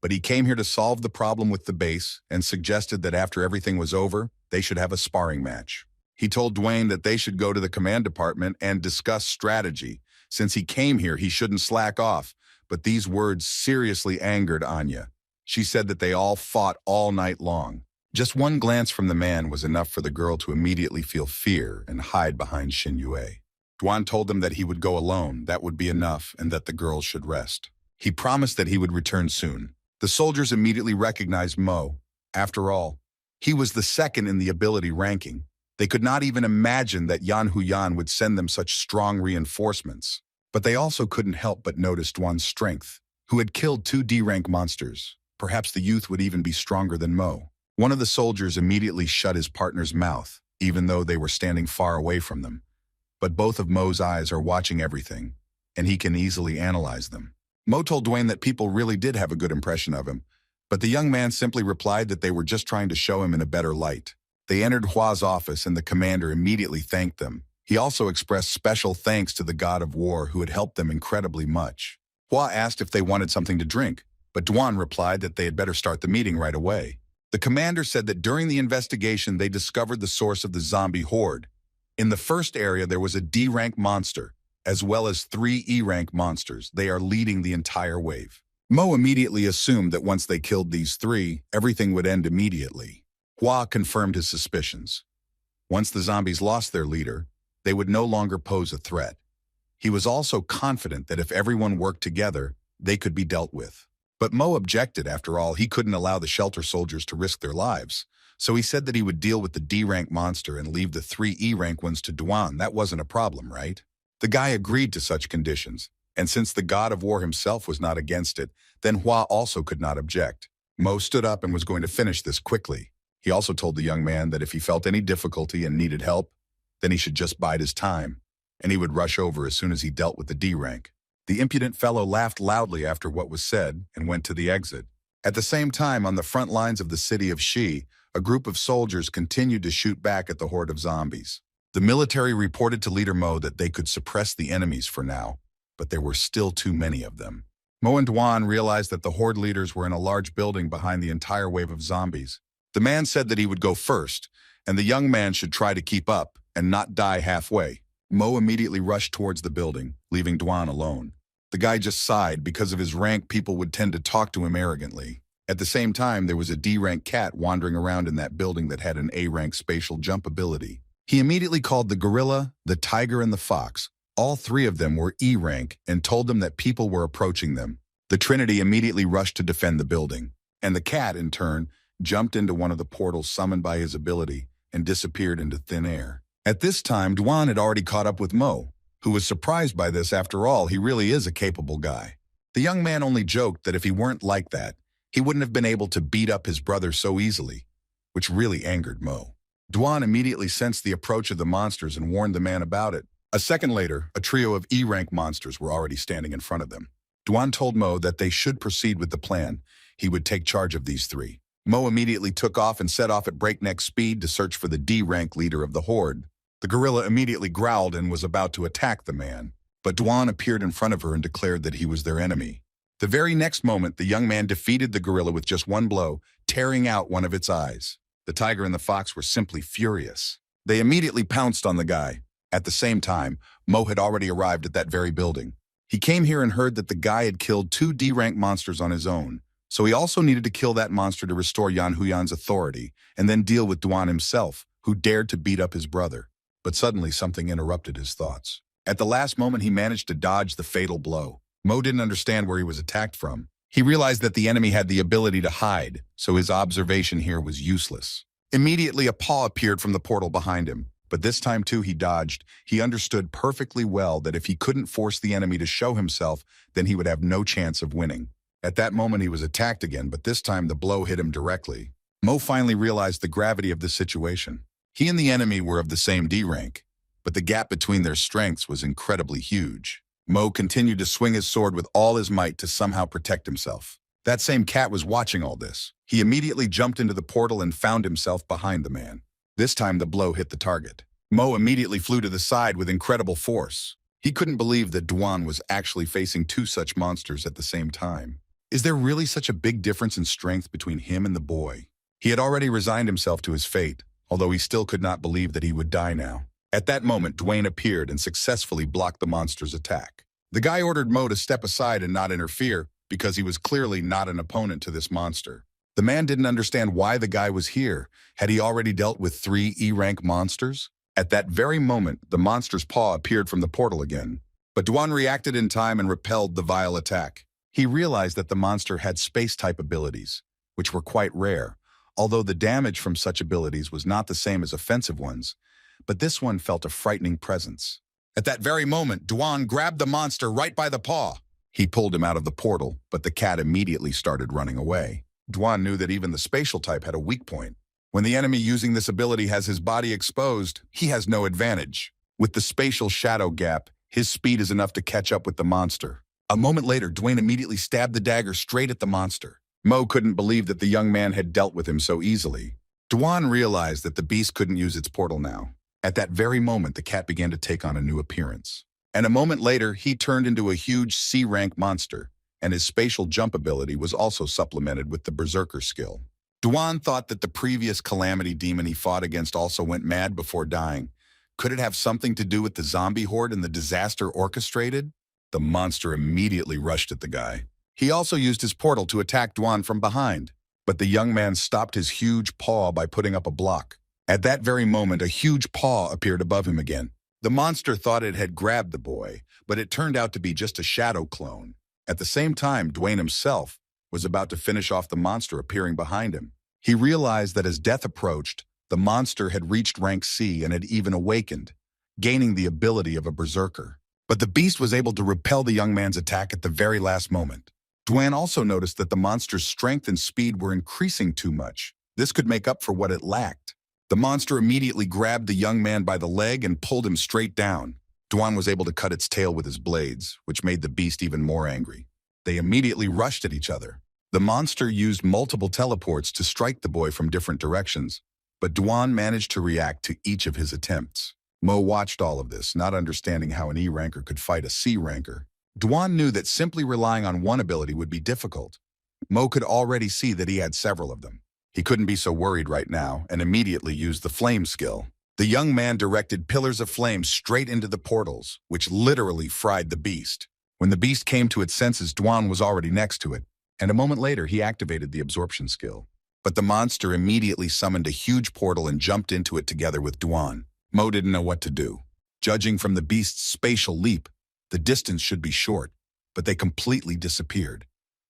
But he came here to solve the problem with the base and suggested that after everything was over, they should have a sparring match. He told Dwayne that they should go to the command department and discuss strategy. Since he came here, he shouldn't slack off. But these words seriously angered Anya. She said that they all fought all night long. Just one glance from the man was enough for the girl to immediately feel fear and hide behind Xinyue. Duan told them that he would go alone, that would be enough, and that the girls should rest. He promised that he would return soon. The soldiers immediately recognized Mo. After all, he was the second in the ability ranking. They could not even imagine that Yan Huyan would send them such strong reinforcements. But they also couldn't help but notice Duan's strength, who had killed 2 D-rank monsters. Perhaps the youth would even be stronger than Mo. One of the soldiers immediately shut his partner's mouth, even though they were standing far away from them. But both of Mo's eyes are watching everything, and he can easily analyze them. Mo told Dwayne that people really did have a good impression of him, but the young man simply replied that they were just trying to show him in a better light. They entered Hua's office, and the commander immediately thanked them. He also expressed special thanks to the god of war who had helped them incredibly much. Hua asked if they wanted something to drink, but Duan replied that they had better start the meeting right away. The commander said that during the investigation they discovered the source of the zombie horde. In the first area there was a D-rank monster, as well as 3 E-rank monsters. They are leading the entire wave. Mo immediately assumed that once they killed these 3, everything would end immediately. Hua confirmed his suspicions. Once the zombies lost their leader, they would no longer pose a threat. He was also confident that if everyone worked together, they could be dealt with. But Mo objected. After all, he couldn't allow the shelter soldiers to risk their lives. So he said that he would deal with the D-rank monster and leave the 3 E-rank ones to Duan. That wasn't a problem, right? The guy agreed to such conditions, and since the god of war himself was not against it, then Hua also could not object. Mo stood up and was going to finish this quickly. He also told the young man that if he felt any difficulty and needed help, then he should just bide his time, and he would rush over as soon as he dealt with the D-rank. The impudent fellow laughed loudly after what was said and went to the exit. At the same time, on the front lines of the city of Shi, a group of soldiers continued to shoot back at the horde of zombies. The military reported to Leader Mo that they could suppress the enemies for now, but there were still too many of them. Mo and Duan realized that the horde leaders were in a large building behind the entire wave of zombies. The man said that he would go first, and the young man should try to keep up and not die halfway. Mo immediately rushed towards the building, leaving Duan alone. The guy just sighed. Because of his rank, people would tend to talk to him arrogantly. At the same time, there was a D-rank cat wandering around in that building that had an A-rank spatial jump ability. He immediately called the gorilla, the tiger, and the fox. All 3 of them were E-rank and told them that people were approaching them. The Trinity immediately rushed to defend the building, and the cat, in turn, jumped into one of the portals summoned by his ability and disappeared into thin air. At this time, Duan had already caught up with Mo, who was surprised by this. After all, he really is a capable guy. The young man only joked that if he weren't like that, he wouldn't have been able to beat up his brother so easily, which really angered Mo. Duan immediately sensed the approach of the monsters and warned the man about it. A second later, a trio of E-rank monsters were already standing in front of them. Duan told Mo that they should proceed with the plan. He would take charge of these 3. Mo immediately took off and set off at breakneck speed to search for the D-rank leader of the horde. The gorilla immediately growled and was about to attack the man, but Duan appeared in front of her and declared that he was their enemy. The very next moment, the young man defeated the gorilla with just one blow, tearing out one of its eyes. The tiger and the fox were simply furious. They immediately pounced on the guy. At the same time, Mo had already arrived at that very building. He came here and heard that the guy had killed 2 D-rank monsters on his own, so he also needed to kill that monster to restore Yan Huyan's authority and then deal with Duan himself, who dared to beat up his brother. But suddenly something interrupted his thoughts. At the last moment, he managed to dodge the fatal blow. Mo didn't understand where he was attacked from. He realized that the enemy had the ability to hide, so his observation here was useless. Immediately, a paw appeared from the portal behind him. But this time, too, he dodged. He understood perfectly well that if he couldn't force the enemy to show himself, then he would have no chance of winning. At that moment, he was attacked again, but this time the blow hit him directly. Mo finally realized the gravity of the situation. He and the enemy were of the same D rank, but the gap between their strengths was incredibly huge. Mo continued to swing his sword with all his might to somehow protect himself. That same cat was watching all this. He immediately jumped into the portal and found himself behind the man. This time the blow hit the target. Mo immediately flew to the side with incredible force. He couldn't believe that Duan was actually facing 2 such monsters at the same time. Is there really such a big difference in strength between him and the boy? He had already resigned himself to his fate, although he still could not believe that he would die now. At that moment, Duan appeared and successfully blocked the monster's attack. The guy ordered Mo to step aside and not interfere because he was clearly not an opponent to this monster. The man didn't understand why the guy was here. Had he already dealt with 3 E-rank monsters? At that very moment, the monster's paw appeared from the portal again. But Duan reacted in time and repelled the vile attack. He realized that the monster had space-type abilities, which were quite rare, although the damage from such abilities was not the same as offensive ones, but this one felt a frightening presence. At that very moment, Duan grabbed the monster right by the paw. He pulled him out of the portal, but the cat immediately started running away. Duan knew that even the spatial type had a weak point. When the enemy using this ability has his body exposed, he has no advantage. With the spatial shadow gap, his speed is enough to catch up with the monster. A moment later, Duan immediately stabbed the dagger straight at the monster. Mo couldn't believe that the young man had dealt with him so easily. Duan realized that the beast couldn't use its portal now. At that very moment, the cat began to take on a new appearance. And a moment later, he turned into a huge C-rank monster, and his spatial jump ability was also supplemented with the Berserker skill. Duan thought that the previous calamity demon he fought against also went mad before dying. Could it have something to do with the zombie horde and the disaster orchestrated? The monster immediately rushed at the guy. He also used his portal to attack Duan from behind, but the young man stopped his huge paw by putting up a block. At that very moment, a huge paw appeared above him again. The monster thought it had grabbed the boy, but it turned out to be just a shadow clone. At the same time, Duan himself was about to finish off the monster appearing behind him. He realized that as death approached, the monster had reached rank C and had even awakened, gaining the ability of a berserker. But the beast was able to repel the young man's attack at the very last moment. Duan also noticed that the monster's strength and speed were increasing too much. This could make up for what it lacked. The monster immediately grabbed the young man by the leg and pulled him straight down. Duan was able to cut its tail with his blades, which made the beast even more angry. They immediately rushed at each other. The monster used multiple teleports to strike the boy from different directions, but Duan managed to react to each of his attempts. Mo watched all of this, not understanding how an E-ranker could fight a C-ranker. Duan knew that simply relying on one ability would be difficult. Mo could already see that he had several of them. He couldn't be so worried right now and immediately used the flame skill. The young man directed pillars of flame straight into the portals, which literally fried the beast. When the beast came to its senses, Duan was already next to it, and a moment later he activated the absorption skill. But the monster immediately summoned a huge portal and jumped into it together with Duan. Mo didn't know what to do. Judging from the beast's spatial leap, the distance should be short, but they completely disappeared.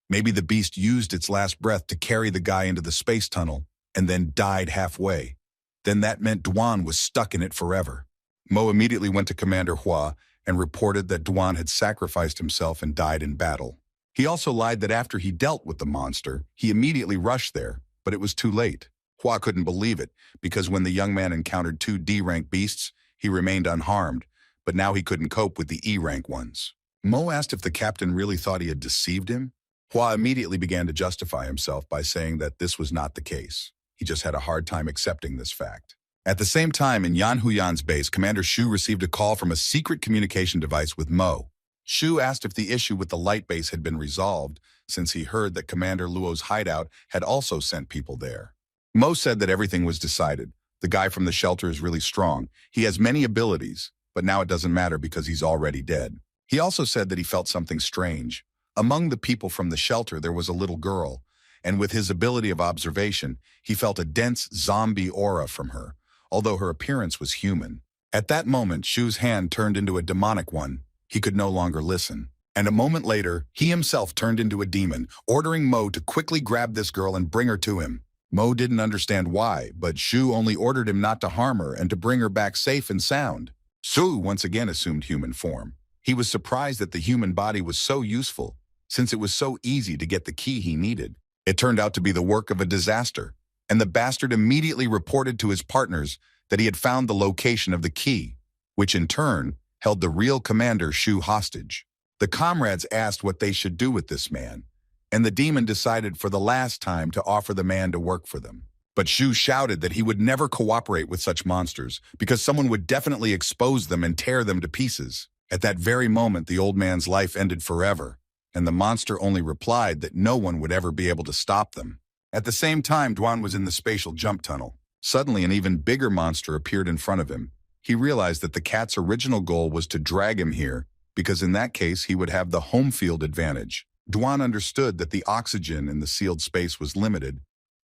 Maybe the beast used its last breath to carry the guy into the space tunnel and then died halfway. Then that meant Duan was stuck in it forever. Mo immediately went to Commander Hua and reported that Duan had sacrificed himself and died in battle. He also lied that after he dealt with the monster, he immediately rushed there, but it was too late. Hua couldn't believe it, because when the young man encountered 2 D-rank beasts, he remained unharmed, but now he couldn't cope with the E-rank ones. Mo asked if the captain really thought he had deceived him. Hua immediately began to justify himself by saying that this was not the case. He just had a hard time accepting this fact. At the same time, in Yan Huyan's base, Commander Shu received a call from a secret communication device with Mo. Shu asked if the issue with the light base had been resolved, since he heard that Commander Luo's hideout had also sent people there. Mo said that everything was decided, The guy from the shelter is really strong. He has many abilities, but now it doesn't matter because he's already dead. He also said that he felt something strange. Among the people from the shelter, there was a little girl, and with his ability of observation, he felt a dense zombie aura from her, although her appearance was human. At that moment, Shu's hand turned into a demonic one. He could no longer listen. And a moment later, he himself turned into a demon, ordering Mo to quickly grab this girl and bring her to him. Mo didn't understand why, but Shu only ordered him not to harm her and to bring her back safe and sound. Shu once again assumed human form. He was surprised that the human body was so useful, since it was so easy to get the key he needed. It turned out to be the work of a disaster, and the bastard immediately reported to his partners that he had found the location of the key, which in turn held the real commander Shu hostage. The comrades asked what they should do with this man, and the demon decided for the last time to offer the man to work for them. But Shu shouted that he would never cooperate with such monsters because someone would definitely expose them and tear them to pieces. At that very moment, the old man's life ended forever, and the monster only replied that no one would ever be able to stop them. At the same time, Duan was in the spatial jump tunnel. Suddenly, an even bigger monster appeared in front of him. He realized that the cat's original goal was to drag him here, because in that case, he would have the home field advantage. Duan understood that the oxygen in the sealed space was limited.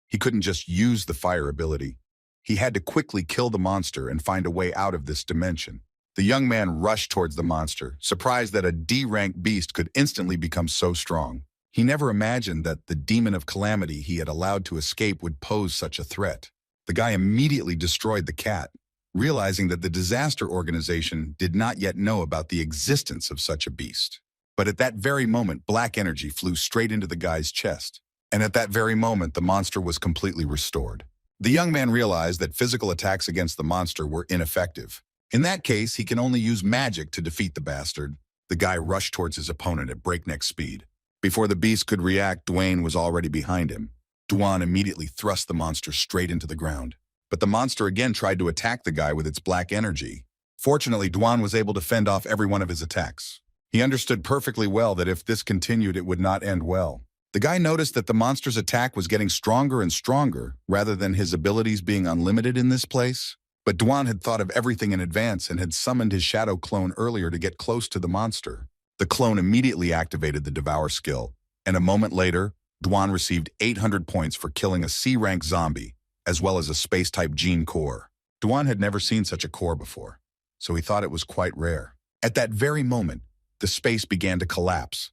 He couldn't just use the fire ability. He had to quickly kill the monster and find a way out of this dimension. The young man rushed towards the monster, surprised that a D-rank beast could instantly become so strong. He never imagined that the demon of calamity he had allowed to escape would pose such a threat. The guy immediately destroyed the cat, realizing that the disaster organization did not yet know about the existence of such a beast. But at that very moment, black energy flew straight into the guy's chest. And at that very moment, the monster was completely restored. The young man realized that physical attacks against the monster were ineffective. In that case, he can only use magic to defeat the bastard. The guy rushed towards his opponent at breakneck speed. Before the beast could react, Dwayne was already behind him. Duan immediately thrust the monster straight into the ground. But the monster again tried to attack the guy with its black energy. Fortunately, Duan was able to fend off every one of his attacks. He understood perfectly well that if this continued, it would not end well. The guy noticed that the monster's attack was getting stronger and stronger, rather than his abilities being unlimited in this place. But Duan had thought of everything in advance and had summoned his shadow clone earlier to get close to the monster. The clone immediately activated the Devour skill, and a moment later, Duan received 800 points for killing a C-rank zombie, as well as a space-type gene core. Duan had never seen such a core before, so he thought it was quite rare. At that very moment, the space began to collapse.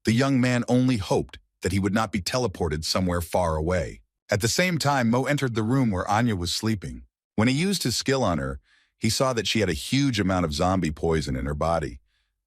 The young man only hoped that he would not be teleported somewhere far away. At the same time, Mo entered the room where Anya was sleeping. When he used his skill on her, he saw that she had a huge amount of zombie poison in her body,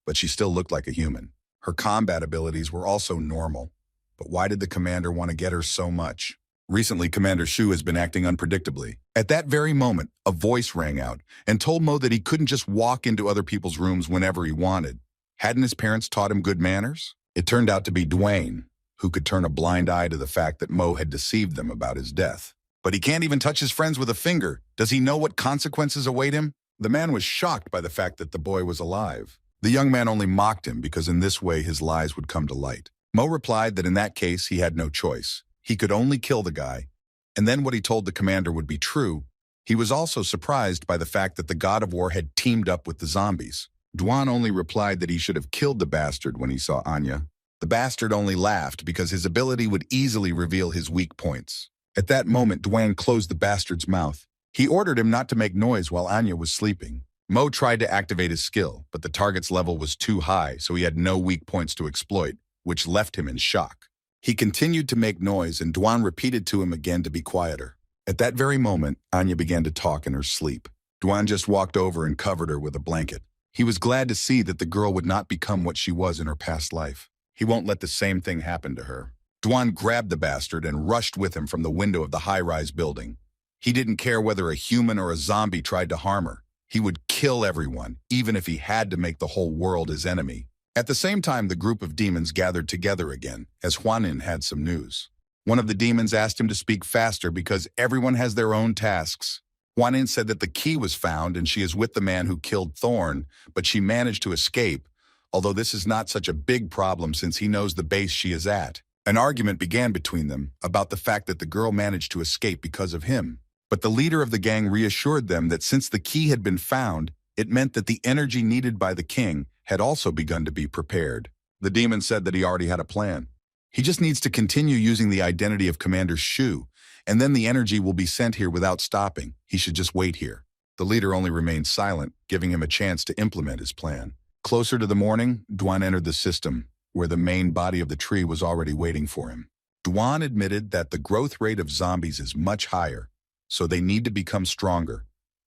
but she still looked like a human. Her combat abilities were also normal. But why did the commander want to get her so much? Recently, Commander Shu has been acting unpredictably. At that very moment, a voice rang out and told Mo that he couldn't just walk into other people's rooms whenever he wanted. Hadn't his parents taught him good manners? It turned out to be Dwayne, who could turn a blind eye to the fact that Mo had deceived them about his death. But he can't even touch his friends with a finger. Does he know what consequences await him? The man was shocked by the fact that the boy was alive. The young man only mocked him because in this way his lies would come to light. Mo replied that in that case he had no choice. He could only kill the guy, and then what he told the commander would be true. He was also surprised by the fact that the god of war had teamed up with the zombies. Duan only replied that he should have killed the bastard when he saw Anya. The bastard only laughed because his ability would easily reveal his weak points. At that moment, Duan closed the bastard's mouth. He ordered him not to make noise while Anya was sleeping. Mo tried to activate his skill, but the target's level was too high, so he had no weak points to exploit, which left him in shock. He continued to make noise, and Duan repeated to him again to be quieter. At that very moment, Anya began to talk in her sleep. Duan just walked over and covered her with a blanket. He was glad to see that the girl would not become what she was in her past life. He won't let the same thing happen to her. Duan grabbed the bastard and rushed with him from the window of the high-rise building. He didn't care whether a human or a zombie tried to harm her. He would kill everyone, even if he had to make the whole world his enemy. At the same time, the group of demons gathered together again, as Huanin had some news. One of the demons asked him to speak faster because everyone has their own tasks. Huanin said that the key was found and she is with the man who killed Thorn, but she managed to escape, although this is not such a big problem since he knows the base she is at. An argument began between them about the fact that the girl managed to escape because of him. But the leader of the gang reassured them that since the key had been found, it meant that the energy needed by the king had also begun to be prepared. The demon said that he already had a plan. He just needs to continue using the identity of Commander Shu, and then the energy will be sent here without stopping. He should just wait here. The leader only remained silent, giving him a chance to implement his plan. Closer to the morning, Duan entered the system, where the main body of the tree was already waiting for him. Duan admitted that the growth rate of zombies is much higher, so they need to become stronger,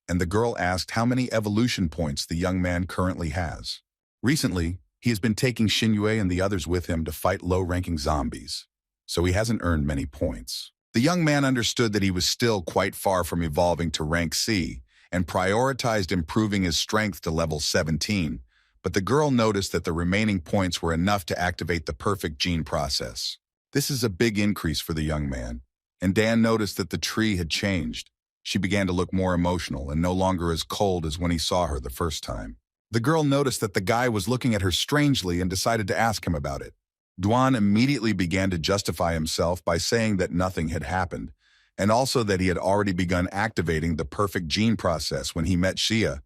and the girl asked how many evolution points the young man currently has. Recently, he has been taking Xinyue and the others with him to fight low-ranking zombies, so he hasn't earned many points. The young man understood that he was still quite far from evolving to rank C and prioritized improving his strength to level 17, but the girl noticed that the remaining points were enough to activate the perfect gene process. This is a big increase for the young man, and Dan noticed that the tree had changed. She began to look more emotional and no longer as cold as when he saw her the first time. The girl noticed that the guy was looking at her strangely and decided to ask him about it. Duan immediately began to justify himself by saying that nothing had happened, and also that he had already begun activating the perfect gene process when he met Xia.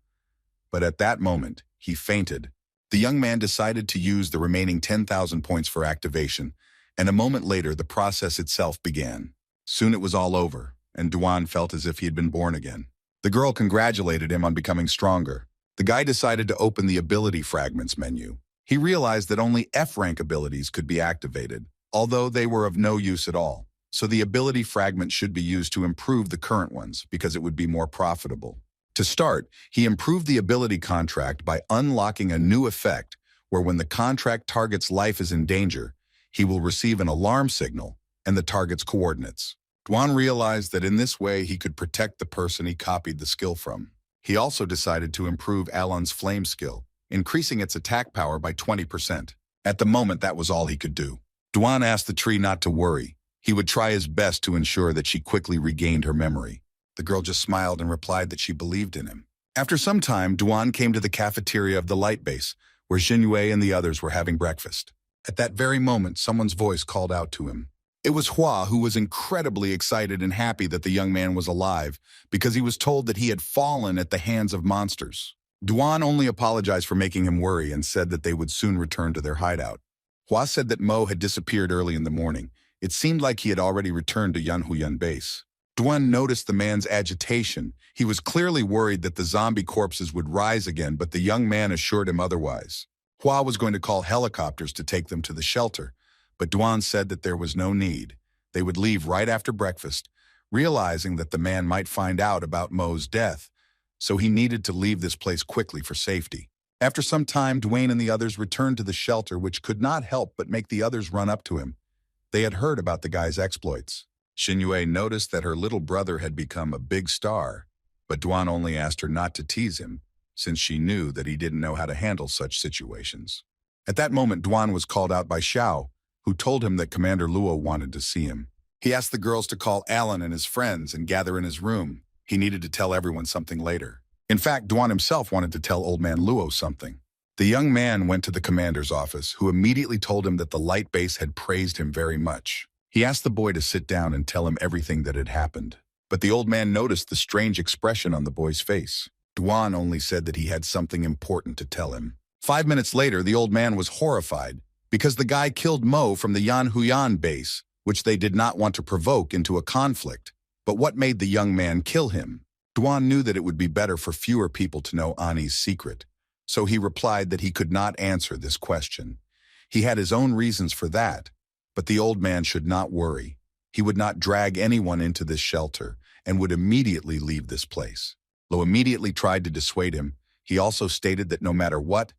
But at that moment, he fainted. The young man decided to use the remaining 10,000 points for activation, and a moment later the process itself began. Soon it was all over, and Duan felt as if he had been born again. The girl congratulated him on becoming stronger. The guy decided to open the ability fragments menu. He realized that only F-rank abilities could be activated, although they were of no use at all. So the ability fragment should be used to improve the current ones because it would be more profitable. To start, he improved the ability contract by unlocking a new effect where when the contract target's life is in danger, he will receive an alarm signal and the target's coordinates. Duan realized that in this way he could protect the person he copied the skill from. He also decided to improve Alan's flame skill, increasing its attack power by 20%. At the moment, that was all he could do. Duan asked the tree not to worry. He would try his best to ensure that she quickly regained her memory. The girl just smiled and replied that she believed in him. After some time, Duan came to the cafeteria of the light base, where Xinyue and the others were having breakfast. At that very moment, someone's voice called out to him. It was Hua, who was incredibly excited and happy that the young man was alive, because he was told that he had fallen at the hands of monsters. Duan only apologized for making him worry and said that they would soon return to their hideout. Hua said that Mo had disappeared early in the morning. It seemed like he had already returned to Yanhuyan base. Duan noticed the man's agitation. He was clearly worried that the zombie corpses would rise again, but the young man assured him otherwise. Hua was going to call helicopters to take them to the shelter, but Duan said that there was no need. They would leave right after breakfast, realizing that the man might find out about Mo's death, so he needed to leave this place quickly for safety. After some time, Duane and the others returned to the shelter, which could not help but make the others run up to him. They had heard about the guy's exploits. Xinyue noticed that her little brother had become a big star, but Duan only asked her not to tease him, since she knew that he didn't know how to handle such situations. At that moment, Duan was called out by Xiao, who told him that Commander Luo wanted to see him. He asked the girls to call Alan and his friends and gather in his room. He needed to tell everyone something later. In fact, Duan himself wanted to tell Old Man Luo something. The young man went to the commander's office, who immediately told him that the light base had praised him very much. He asked the boy to sit down and tell him everything that had happened. But the old man noticed the strange expression on the boy's face. Duan only said that he had something important to tell him. 5 minutes later, the old man was horrified because the guy killed Mo from the Yanhuyan base, which they did not want to provoke into a conflict. But what made the young man kill him? Duan knew that it would be better for fewer people to know Ani's secret, so he replied that he could not answer this question. He had his own reasons for that, but the old man should not worry. He would not drag anyone into this shelter and would immediately leave this place. Lo immediately tried to dissuade him. He also stated that no matter what,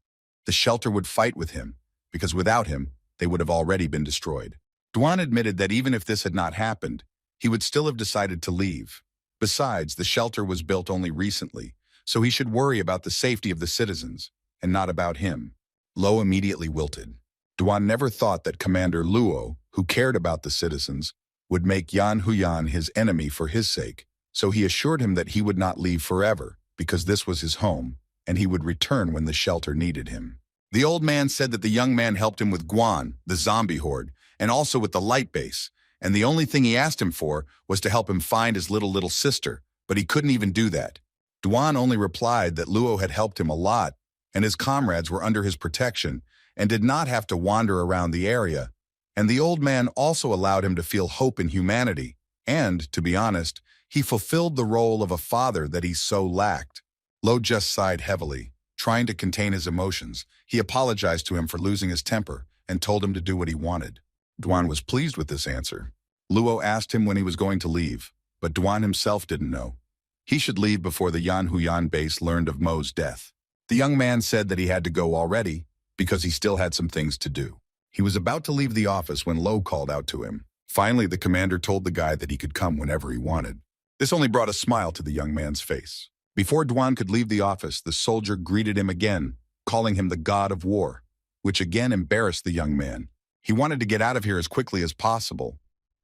the shelter would fight with him, because without him, they would have already been destroyed. Duan admitted that even if this had not happened, he would still have decided to leave. Besides, the shelter was built only recently, so he should worry about the safety of the citizens, and not about him. Lo immediately wilted. Duan never thought that Commander Luo, who cared about the citizens, would make Yan Huyan his enemy for his sake, so he assured him that he would not leave forever, because this was his home, and he would return when the shelter needed him. The old man said that the young man helped him with Guan, the zombie horde, and also with the light base, and the only thing he asked him for was to help him find his little sister, But he couldn't even do that. Duan only replied that Luo had helped him a lot, and his comrades were under his protection and did not have to wander around the area. And the old man also allowed him to feel hope in humanity, and, to be honest, he fulfilled the role of a father that he so lacked. Lo just sighed heavily, trying to contain his emotions. He apologized to him for losing his temper and told him to do what he wanted. Duan was pleased with this answer. Luo asked him when he was going to leave, but Duan himself didn't know. He should leave before the Yanhuyan base learned of Mo's death. The young man said that he had to go already because he still had some things to do. He was about to leave the office when Lo called out to him. Finally, the commander told the guy that he could come whenever he wanted. This only brought a smile to the young man's face. Before Duan could leave the office, the soldier greeted him again, calling him the god of war, which again embarrassed the young man. He wanted to get out of here as quickly as possible,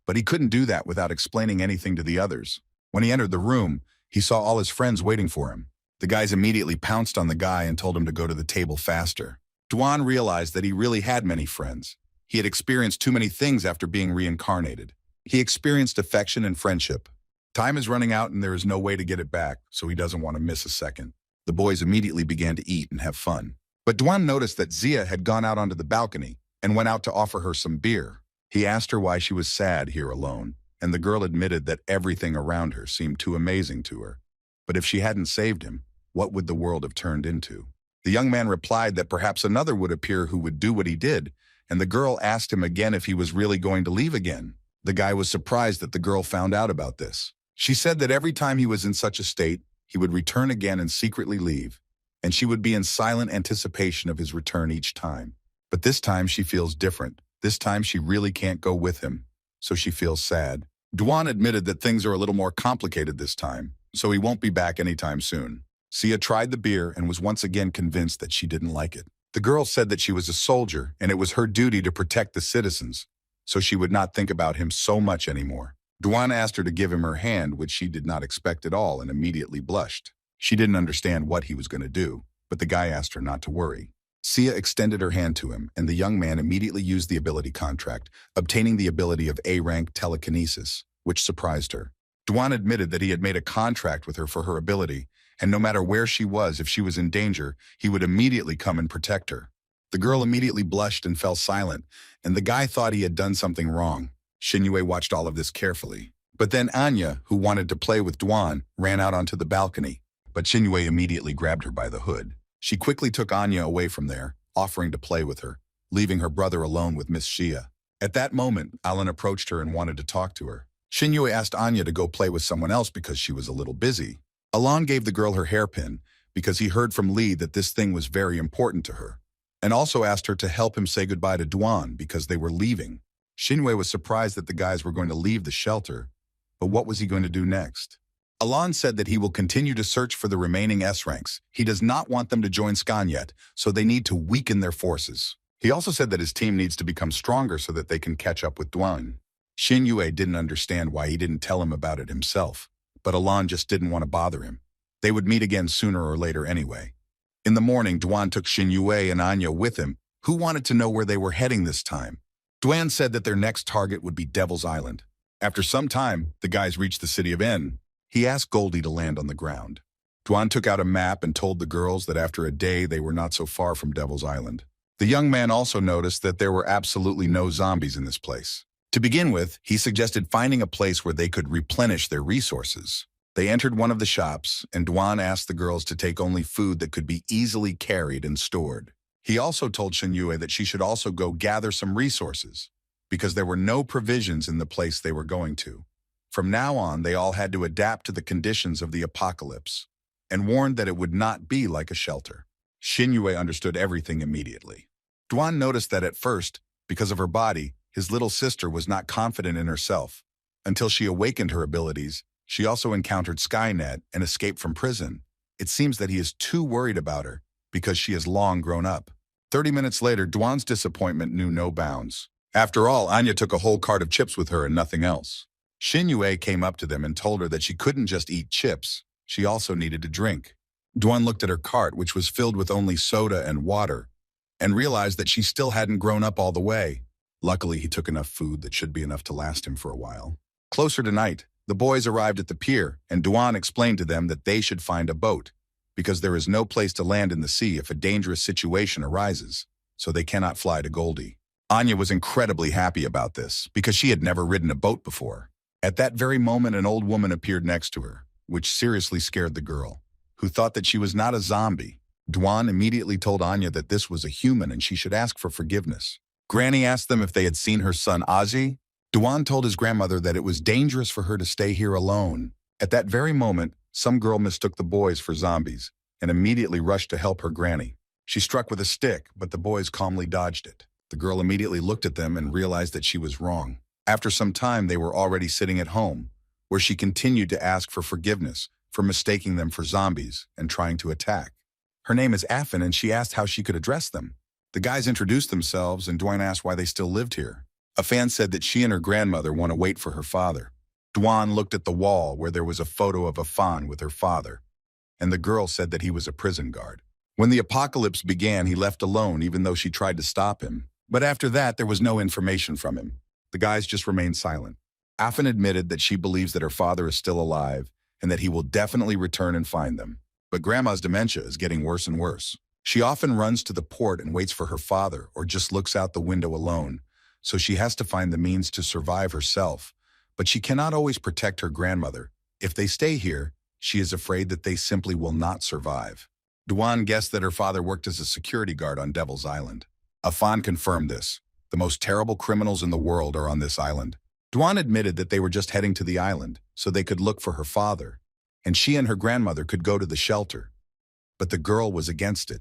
but he couldn't do that without explaining anything to the others. When he entered the room, he saw all his friends waiting for him. The guys immediately pounced on the guy and told him to go to the table faster. Duan realized that he really had many friends. He had experienced too many things after being reincarnated. He experienced affection and friendship. Time is running out and there is no way to get it back, so he doesn't want to miss a second. The boys immediately began to eat and have fun. But Duan noticed that Zia had gone out onto the balcony and went out to offer her some beer. He asked her why she was sad here alone, and the girl admitted that everything around her seemed too amazing to her. But if she hadn't saved him, what would the world have turned into? The young man replied that perhaps another would appear who would do what he did, and the girl asked him again if he was really going to leave again. The guy was surprised that the girl found out about this. She said that every time he was in such a state, he would return again and secretly leave, and she would be in silent anticipation of his return each time. But this time she feels different. This time she really can't go with him, so she feels sad. Duan admitted that things are a little more complicated this time, so he won't be back anytime soon. Sia tried the beer and was once again convinced that she didn't like it. The girl said that she was a soldier and it was her duty to protect the citizens, so she would not think about him so much anymore. Duan asked her to give him her hand, which she did not expect at all, and immediately blushed. She didn't understand what he was going to do, but the guy asked her not to worry. Sia extended her hand to him, and the young man immediately used the ability contract, obtaining the ability of A-rank telekinesis, which surprised her. Duan admitted that he had made a contract with her for her ability, and no matter where she was, if she was in danger, he would immediately come and protect her. The girl immediately blushed and fell silent, and the guy thought he had done something wrong. Xinyue watched all of this carefully. But then Anya, who wanted to play with Duan, ran out onto the balcony, but Xinyue immediately grabbed her by the hood. She quickly took Anya away from there, offering to play with her, leaving her brother alone with Miss Xia. At that moment, Alan approached her and wanted to talk to her. Xinyue asked Anya to go play with someone else because she was a little busy. Alan gave the girl her hairpin because he heard from Lee that this thing was very important to her, and also asked her to help him say goodbye to Duan because they were leaving. Xinyue was surprised that the guys were going to leave the shelter, but what was he going to do next? Alan said that he will continue to search for the remaining S-ranks. He does not want them to join Skan yet, so they need to weaken their forces. He also said that his team needs to become stronger so that they can catch up with Duan. Xinyue didn't understand why he didn't tell him about it himself, but Alan just didn't want to bother him. They would meet again sooner or later anyway. In the morning, Duan took Xinyue and Anya with him, who wanted to know where they were heading this time. Duan said that their next target would be Devil's Island. After some time, the guys reached the city of N. He asked Goldie to land on the ground. Duan took out a map and told the girls that after a day they were not so far from Devil's Island. The young man also noticed that there were absolutely no zombies in this place. To begin with, he suggested finding a place where they could replenish their resources. They entered one of the shops, and Duan asked the girls to take only food that could be easily carried and stored. He also told Xinyue that she should also go gather some resources, because there were no provisions in the place they were going to. From now on, they all had to adapt to the conditions of the apocalypse, and warned that it would not be like a shelter. Xinyue understood everything immediately. Duan noticed that at first, because of her body, his little sister was not confident in herself. Until she awakened her abilities, she also encountered Skynet and escaped from prison. It seems that he is too worried about her, because she has long grown up. 30 minutes later, Duan's disappointment knew no bounds. After all, Anya took a whole cart of chips with her and nothing else. Xinyue came up to them and told her that she couldn't just eat chips, she also needed to drink. Duan looked at her cart, which was filled with only soda and water, and realized that she still hadn't grown up all the way. Luckily, he took enough food that should be enough to last him for a while. Closer to night, The boys arrived at the pier, and Duan explained to them that they should find a boat, because there is no place to land in the sea if a dangerous situation arises, so they cannot fly to Goldie. Anya was incredibly happy about this, because she had never ridden a boat before. At that very moment, an old woman appeared next to her, which seriously scared the girl, who thought that she was not a zombie. Duan immediately told Anya that this was a human and she should ask for forgiveness. Granny asked them if they had seen her son Ozzy. Duan told his grandmother that it was dangerous for her to stay here alone. At that very moment, some girl mistook the boys for zombies and immediately rushed to help her granny. She struck with a stick, but the boys calmly dodged it. The girl immediately looked at them and realized that she was wrong. After some time, they were already sitting at home, where she continued to ask for forgiveness for mistaking them for zombies and trying to attack. Her name is Afin, and she asked how she could address them. The guys introduced themselves, and Duan asked why they still lived here. A fan said that she and her grandmother want to wait for her father. Duan looked at the wall where there was a photo of a fawn with her father, and the girl said that he was a prison guard. When the apocalypse began, he left alone even though she tried to stop him. But after that, there was no information from him. The guys just remained silent. Afin admitted that she believes that her father is still alive and that he will definitely return and find them. But Grandma's dementia is getting worse and worse. She often runs to the port and waits for her father or just looks out the window alone, so she has to find the means to survive herself. But she cannot always protect her grandmother. If they stay here, she is afraid that they simply will not survive. Duan guessed that her father worked as a security guard on Devil's Island. Afan confirmed this. The most terrible criminals in the world are on this island. Duan admitted that they were just heading to the island so they could look for her father, and she and her grandmother could go to the shelter. But the girl was against it,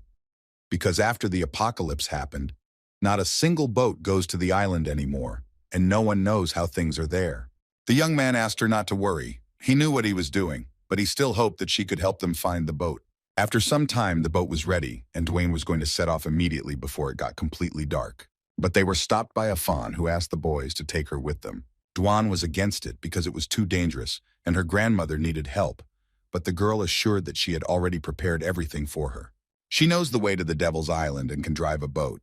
because after the apocalypse happened, not a single boat goes to the island anymore, and no one knows how things are there. The young man asked her not to worry. He knew what he was doing, but he still hoped that she could help them find the boat. After some time, the boat was ready, and Dwayne was going to set off immediately before it got completely dark. But they were stopped by a fawn who asked the boys to take her with them. Duan was against it because it was too dangerous, and her grandmother needed help, but the girl assured that she had already prepared everything for her. She knows the way to the Devil's Island and can drive a boat.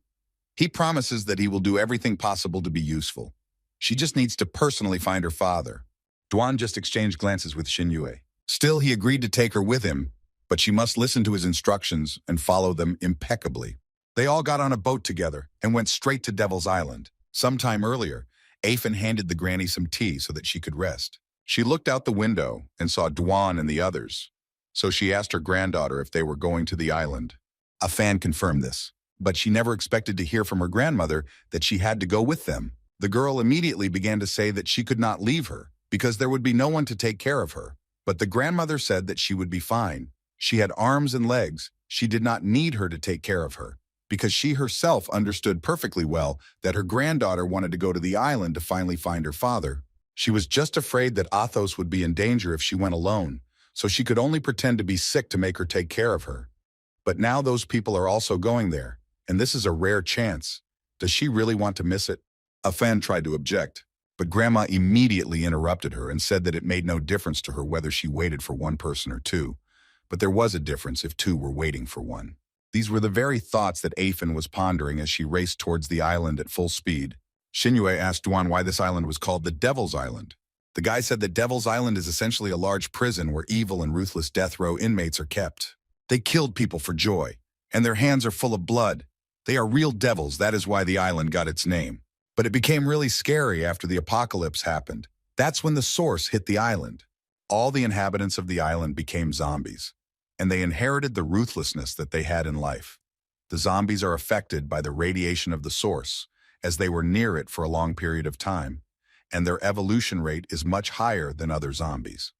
He promises that he will do everything possible to be useful. She just needs to personally find her father. Duan just exchanged glances with Xinyue. Still, he agreed to take her with him, but she must listen to his instructions and follow them impeccably. They all got on a boat together and went straight to Devil's Island. Sometime earlier, Afin handed the granny some tea so that she could rest. She looked out the window and saw Duan and the others, so she asked her granddaughter if they were going to the island. A fan confirmed this, but she never expected to hear from her grandmother that she had to go with them. The girl immediately began to say that she could not leave her because there would be no one to take care of her. But the grandmother said that she would be fine. She had arms and legs. She did not need her to take care of her, because she herself understood perfectly well that her granddaughter wanted to go to the island to finally find her father. She was just afraid that Athos would be in danger if she went alone, so she could only pretend to be sick to make her take care of her. But now those people are also going there, and this is a rare chance. Does she really want to miss it? A fan tried to object, but Grandma immediately interrupted her and said that it made no difference to her whether she waited for one person or two, but there was a difference if two were waiting for one. These were the very thoughts that Afin was pondering as she raced towards the island at full speed. Xinyue asked Duan why this island was called the Devil's Island. The guy said that Devil's Island is essentially a large prison where evil and ruthless death row inmates are kept. They killed people for joy, and their hands are full of blood. They are real devils, that is why the island got its name. But it became really scary after the apocalypse happened. That's when the source hit the island. All the inhabitants of the island became zombies, and they inherited the ruthlessness that they had in life. The zombies are affected by the radiation of the source, as they were near it for a long period of time, and their evolution rate is much higher than other zombies.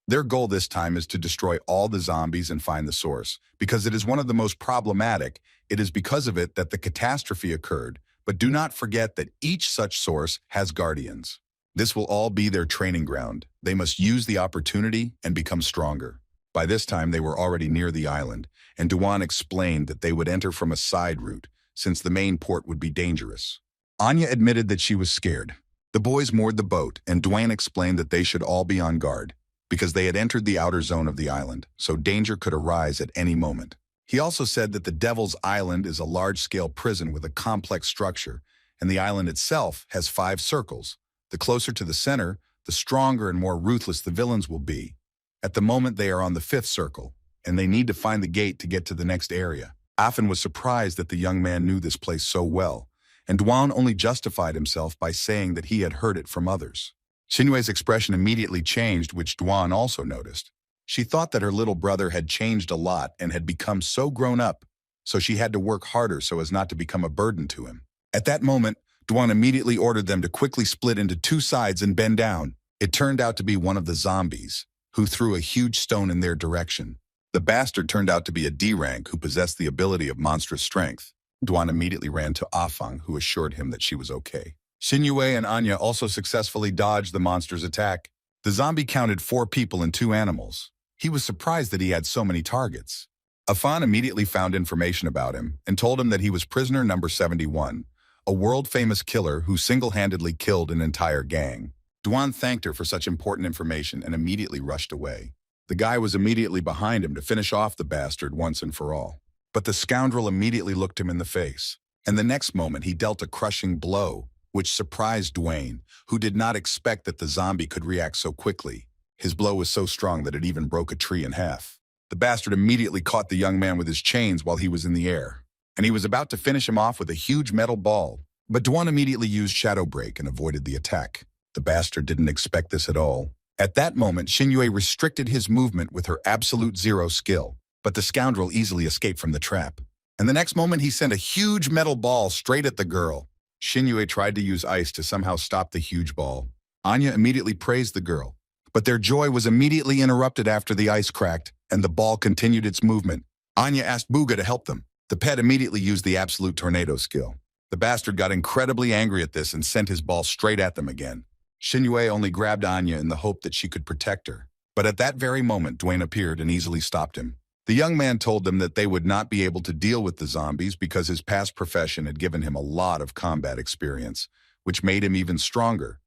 Their goal this time is to destroy all the zombies and find the source, because it is one of the most problematic. It is because of it that the catastrophe occurred, but do not forget that each such source has guardians. This will all be their training ground. They must use the opportunity and become stronger. By this time, they were already near the island, and Duan explained that they would enter from a side route, since the main port would be dangerous. Anya admitted that she was scared. The boys moored the boat, and Duan explained that they should all be on guard, because they had entered the outer zone of the island, so danger could arise at any moment. He also said that the Devil's Island is a large-scale prison with a complex structure, and the island itself has 5 circles. The closer to the center, the stronger and more ruthless the villains will be. At the moment they are on the 5th circle, and they need to find the gate to get to the next area. Afin was surprised that the young man knew this place so well, and Dwan only justified himself by saying that he had heard it from others. Xinyue's expression immediately changed, which Dwan also noticed. She thought that her little brother had changed a lot and had become so grown up, so she had to work harder so as not to become a burden to him. At that moment, Dwan immediately ordered them to quickly split into 2 sides and bend down. It turned out to be one of the zombies, who threw a huge stone in their direction. The bastard turned out to be a D rank who possessed the ability of monstrous strength. Dwan immediately ran to Afang, who assured him that she was okay. Xinyue and Anya also successfully dodged the monster's attack. The zombie counted 4 people and 2 animals. He was surprised that he had so many targets. Afan immediately found information about him and told him that he was prisoner number 71, a world-famous killer who single-handedly killed an entire gang. Dwan thanked her for such important information and immediately rushed away. The guy was immediately behind him to finish off the bastard once and for all. But the scoundrel immediately looked him in the face, and the next moment he dealt a crushing blow, which surprised Dwayne, who did not expect that the zombie could react so quickly. His blow was so strong that it even broke a tree in half. The bastard immediately caught the young man with his chains while he was in the air, and he was about to finish him off with a huge metal ball. But Dwan immediately used Shadow Break and avoided the attack. The bastard didn't expect this at all. At that moment, Xinyue restricted his movement with her absolute 0 skill, but the scoundrel easily escaped from the trap. And the next moment, he sent a huge metal ball straight at the girl. Xinyue tried to use ice to somehow stop the huge ball. Anya immediately praised the girl, but their joy was immediately interrupted after the ice cracked and the ball continued its movement. Anya asked Booga to help them. The pet immediately used the absolute tornado skill. The bastard got incredibly angry at this and sent his ball straight at them again. Xinyue only grabbed Anya in the hope that she could protect her. But at that very moment, Dwayne appeared and easily stopped him. The young man told them that they would not be able to deal with the zombies because his past profession had given him a lot of combat experience, which made him even stronger.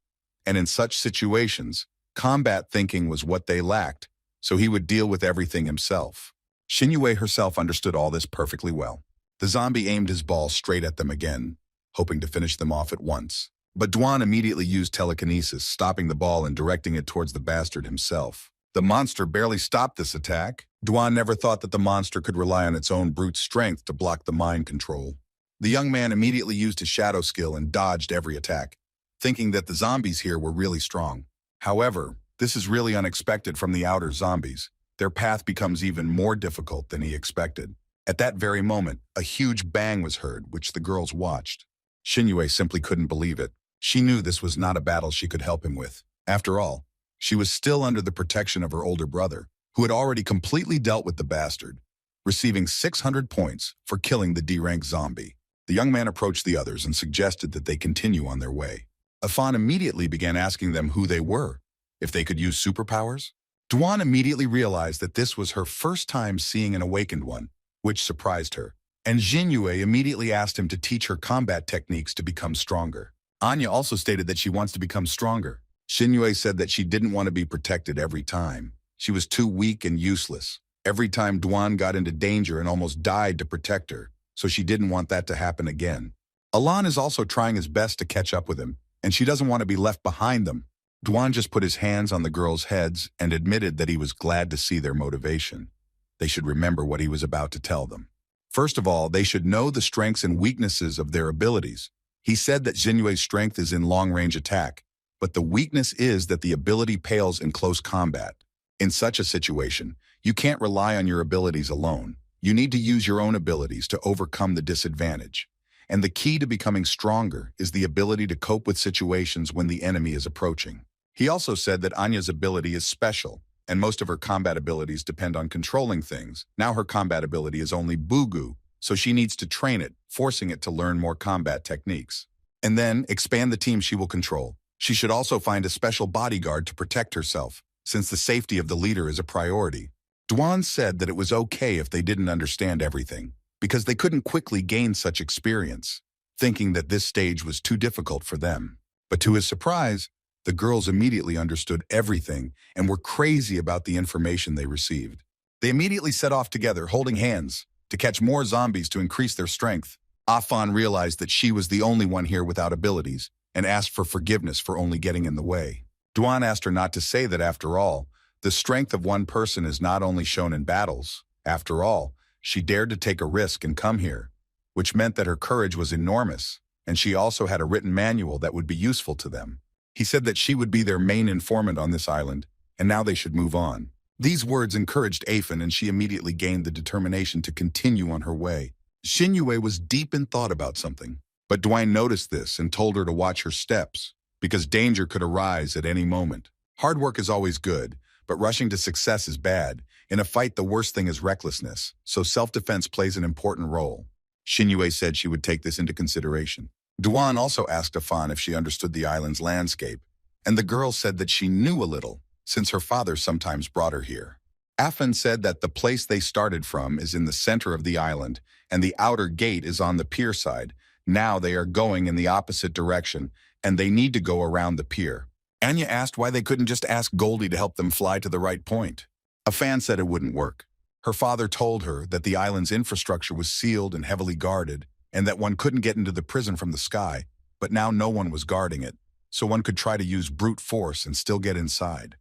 And in such situations, combat thinking was what they lacked, so he would deal with everything himself. Xinyue herself understood all this perfectly well. The zombie aimed his ball straight at them again, hoping to finish them off at once. But Dwan immediately used telekinesis, stopping the ball and directing it towards the bastard himself. The monster barely stopped this attack. Dwan never thought that the monster could rely on its own brute strength to block the mind control. The young man immediately used his shadow skill and dodged every attack, thinking that the zombies here were really strong. However, this is really unexpected from the outer zombies. Their path becomes even more difficult than he expected. At that very moment, a huge bang was heard, which the girls watched. Xinyue simply couldn't believe it. She knew this was not a battle she could help him with. After all, she was still under the protection of her older brother, who had already completely dealt with the bastard, receiving 600 points for killing the D-rank zombie. The young man approached the others and suggested that they continue on their way. Afan immediately began asking them who they were, if they could use superpowers. Dwan immediately realized that this was her first time seeing an awakened one, which surprised her, and Xinyue immediately asked him to teach her combat techniques to become stronger. Anya also stated that she wants to become stronger. Xinyue said that she didn't want to be protected every time. She was too weak and useless. Every time Dwan got into danger and almost died to protect her, so she didn't want that to happen again. Alan is also trying his best to catch up with him, and she doesn't want to be left behind them. Dwan just put his hands on the girls' heads and admitted that he was glad to see their motivation. They should remember what he was about to tell them. First of all, they should know the strengths and weaknesses of their abilities. He said that Xinyue's strength is in long-range attack, but the weakness is that the ability pales in close combat. In such a situation, you can't rely on your abilities alone. You need to use your own abilities to overcome the disadvantage. And the key to becoming stronger is the ability to cope with situations when the enemy is approaching. He also said that Anya's ability is special, and most of her combat abilities depend on controlling things. Now her combat ability is only Bugu, so she needs to train it, forcing it to learn more combat techniques. And then expand the team she will control. She should also find a special bodyguard to protect herself, since the safety of the leader is a priority. Dwan said that it was okay if they didn't understand everything, because they couldn't quickly gain such experience, thinking that this stage was too difficult for them. But to his surprise, the girls immediately understood everything and were crazy about the information they received. They immediately set off together, holding hands, to catch more zombies to increase their strength. Afan realized that she was the only one here without abilities and asked for forgiveness for only getting in the way. Duan asked her not to say that after all, the strength of one person is not only shown in battles. After all, she dared to take a risk and come here, which meant that her courage was enormous, and she also had a written manual that would be useful to them. He said that she would be their main informant on this island, and now they should move on. These words encouraged Afin, and she immediately gained the determination to continue on her way. Xinyue was deep in thought about something, but Dwayne noticed this and told her to watch her steps, because danger could arise at any moment. Hard work is always good, but rushing to success is bad. In a fight, the worst thing is recklessness, so self-defense plays an important role. Xinyue said she would take this into consideration. Duan also asked Afan if she understood the island's landscape, and the girl said that she knew a little, since her father sometimes brought her here. Afan said that the place they started from is in the center of the island, and the outer gate is on the pier side. Now they are going in the opposite direction, and they need to go around the pier. Anya asked why they couldn't just ask Goldie to help them fly to the right point. Afan said it wouldn't work. Her father told her that the island's infrastructure was sealed and heavily guarded, and that one couldn't get into the prison from the sky, but now no one was guarding it, so one could try to use brute force and still get inside.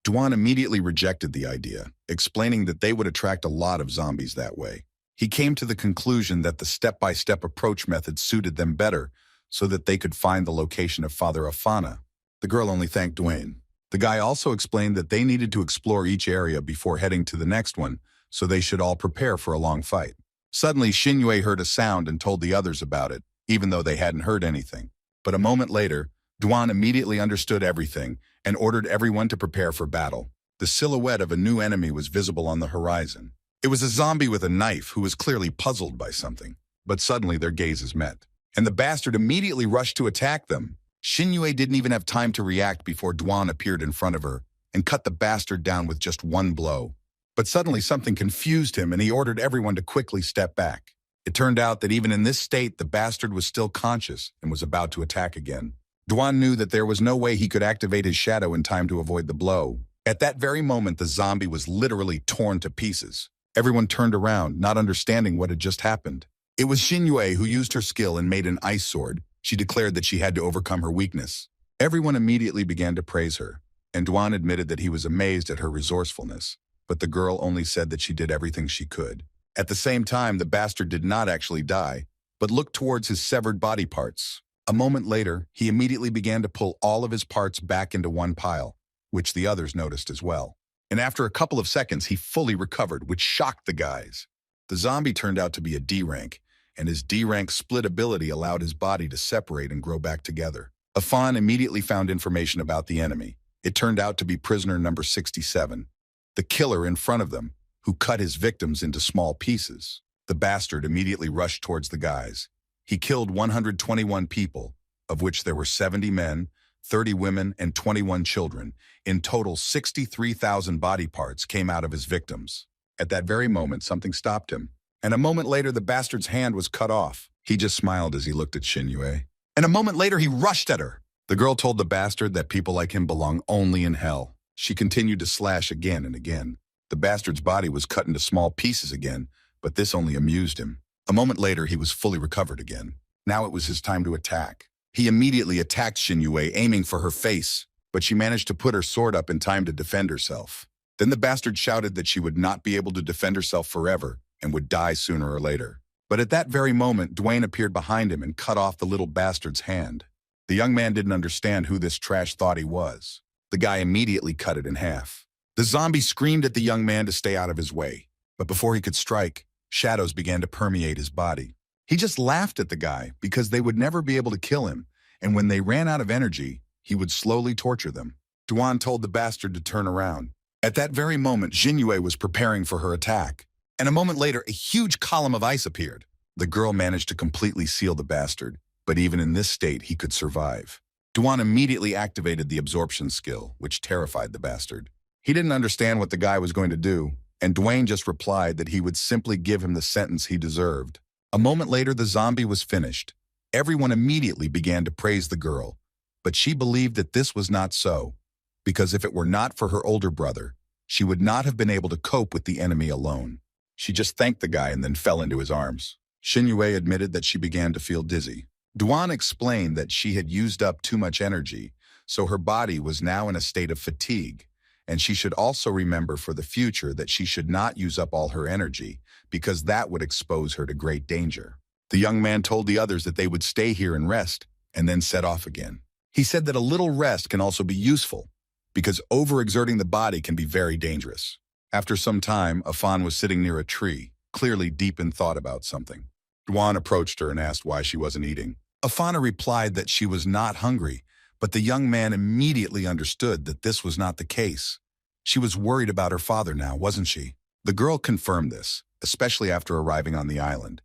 Duan immediately rejected the idea, explaining that they would attract a lot of zombies that way. He came to the conclusion that the step-by-step approach method suited them better, so that they could find the location of Father Afana. The girl only thanked Dwayne. The guy also explained that they needed to explore each area before heading to the next one, so they should all prepare for a long fight. Suddenly, Xinyue heard a sound and told the others about it, even though they hadn't heard anything. But a moment later, Duan immediately understood everything and ordered everyone to prepare for battle. The silhouette of a new enemy was visible on the horizon. It was a zombie with a knife who was clearly puzzled by something, but suddenly their gazes met, and the bastard immediately rushed to attack them. Xinyue didn't even have time to react before Duan appeared in front of her and cut the bastard down with just one blow. But suddenly something confused him, and he ordered everyone to quickly step back. It turned out that even in this state, the bastard was still conscious and was about to attack again. Duan knew that there was no way he could activate his shadow in time to avoid the blow. At that very moment, the zombie was literally torn to pieces. Everyone turned around, not understanding what had just happened. It was Xinyue who used her skill and made an ice sword. She declared that she had to overcome her weakness. Everyone immediately began to praise her, and Duan admitted that he was amazed at her resourcefulness. But the girl only said that she did everything she could. At the same time, the bastard did not actually die, but looked towards his severed body parts. A moment later, he immediately began to pull all of his parts back into one pile, which the others noticed as well. And after a couple of seconds, he fully recovered, which shocked the guys. The zombie turned out to be a D rank, and his D rank split ability allowed his body to separate and grow back together. Afan immediately found information about the enemy. It turned out to be prisoner number 67, the killer in front of them, who cut his victims into small pieces. The bastard immediately rushed towards the guys. He killed 121 people, of which there were 70 men, 30 women, and 21 children. In total, 63,000 body parts came out of his victims. At that very moment, something stopped him, and a moment later, the bastard's hand was cut off. He just smiled as he looked at Xinyue. And a moment later, he rushed at her. The girl told the bastard that people like him belong only in hell. She continued to slash again and again. The bastard's body was cut into small pieces again, but this only amused him. A moment later, he was fully recovered again. Now it was his time to attack. He immediately attacked Xinyue, aiming for her face, but she managed to put her sword up in time to defend herself. Then the bastard shouted that she would not be able to defend herself forever and would die sooner or later. But at that very moment, Dwayne appeared behind him and cut off the little bastard's hand. The young man didn't understand who this trash thought he was. The guy immediately cut it in half. The zombie screamed at the young man to stay out of his way, but before he could strike, shadows began to permeate his body. He just laughed at the guy because they would never be able to kill him, and when they ran out of energy, he would slowly torture them. Duan told the bastard to turn around. At that very moment, Xinyue was preparing for her attack, and a moment later, a huge column of ice appeared. The girl managed to completely seal the bastard, but even in this state, he could survive. Duan immediately activated the absorption skill, which terrified the bastard. He didn't understand what the guy was going to do, and Dwayne just replied that he would simply give him the sentence he deserved. A moment later, the zombie was finished. Everyone immediately began to praise the girl, but she believed that this was not so, because if it were not for her older brother, she would not have been able to cope with the enemy alone. She just thanked the guy and then fell into his arms. Xinyue admitted that she began to feel dizzy. Duan explained that she had used up too much energy, so her body was now in a state of fatigue, and she should also remember for the future that she should not use up all her energy, because that would expose her to great danger. The young man told the others that they would stay here and rest, and then set off again. He said that a little rest can also be useful, because overexerting the body can be very dangerous. After some time, Afan was sitting near a tree, clearly deep in thought about something. Duan approached her and asked why she wasn't eating. Afana replied that she was not hungry, but the young man immediately understood that this was not the case. She was worried about her father now, wasn't she? The girl confirmed this, especially after arriving on the island.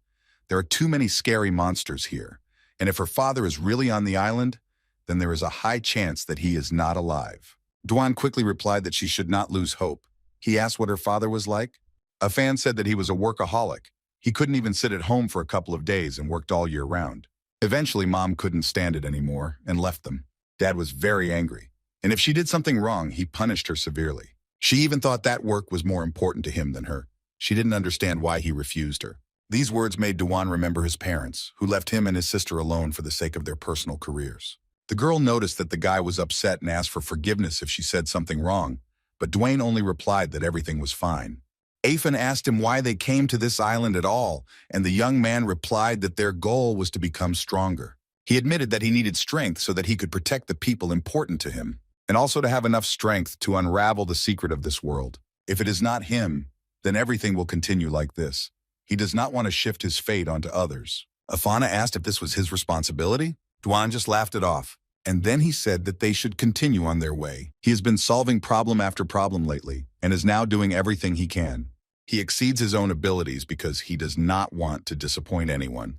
There are too many scary monsters here, and if her father is really on the island, then there is a high chance that he is not alive. Duan quickly replied that she should not lose hope. He asked what her father was like. Afan said that he was a workaholic. He couldn't even sit at home for a couple of days and worked all year round. Eventually, Mom couldn't stand it anymore and left them. Dad was very angry, and if she did something wrong, he punished her severely. She even thought that work was more important to him than her. She didn't understand why he refused her. These words made Duan remember his parents, who left him and his sister alone for the sake of their personal careers. The girl noticed that the guy was upset and asked for forgiveness if she said something wrong, but Duane only replied that everything was fine. Afan asked him why they came to this island at all, and the young man replied that their goal was to become stronger. He admitted that he needed strength so that he could protect the people important to him, and also to have enough strength to unravel the secret of this world. If it is not him, then everything will continue like this. He does not want to shift his fate onto others. Afana asked if this was his responsibility. Duan just laughed it off, and then he said that they should continue on their way. He has been solving problem after problem lately, and is now doing everything he can. He exceeds his own abilities because he does not want to disappoint anyone.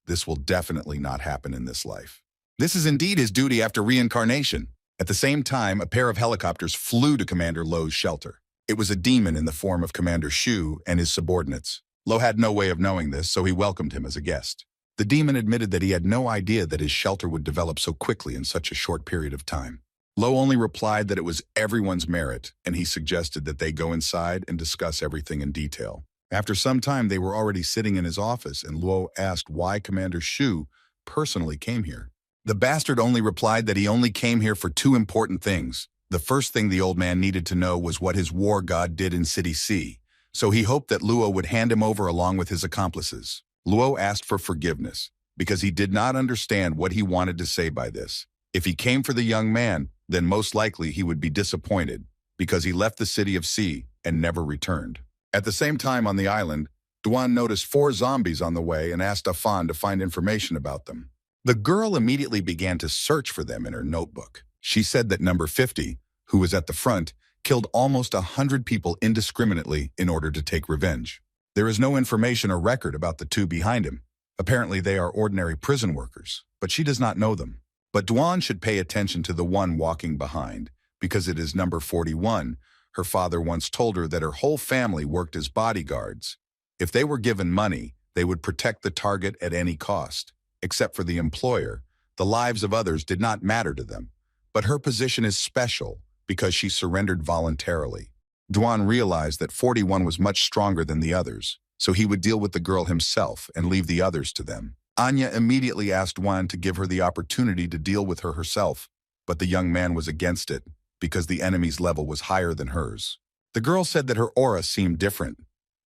This will definitely not happen in this life. This is indeed his duty after reincarnation. At the same time, a pair of helicopters flew to Commander Lo's shelter. It was a demon in the form of Commander Shu and his subordinates. Lo had no way of knowing this, so he welcomed him as a guest. The demon admitted that he had no idea that his shelter would develop so quickly in such a short period of time. Lo only replied that it was everyone's merit, and he suggested that they go inside and discuss everything in detail. After some time, they were already sitting in his office, and Luo asked why Commander Shu personally came here. The bastard only replied that he only came here for two important things. The first thing the old man needed to know was what his war god did in City C, so he hoped that Luo would hand him over along with his accomplices. Luo asked for forgiveness, because he did not understand what he wanted to say by this. If he came for the young man, then most likely he would be disappointed, because he left the city of C and never returned. At the same time on the island, Duan noticed 4 zombies on the way and asked Afan to find information about them. The girl immediately began to search for them in her notebook. She said that number 50, who was at the front, killed almost 100 people indiscriminately in order to take revenge. There is no information or record about the 2 behind him. Apparently they are ordinary prison workers, but she does not know them. But Duan should pay attention to the one walking behind, because it is number 41. Her father once told her that her whole family worked as bodyguards. If they were given money, they would protect the target at any cost. Except for the employer, the lives of others did not matter to them. But her position is special because she surrendered voluntarily. Duan realized that 41 was much stronger than the others, so he would deal with the girl himself and leave the others to them. Anya immediately asked Duan to give her the opportunity to deal with her herself, but the young man was against it because the enemy's level was higher than hers. The girl said that her aura seemed different.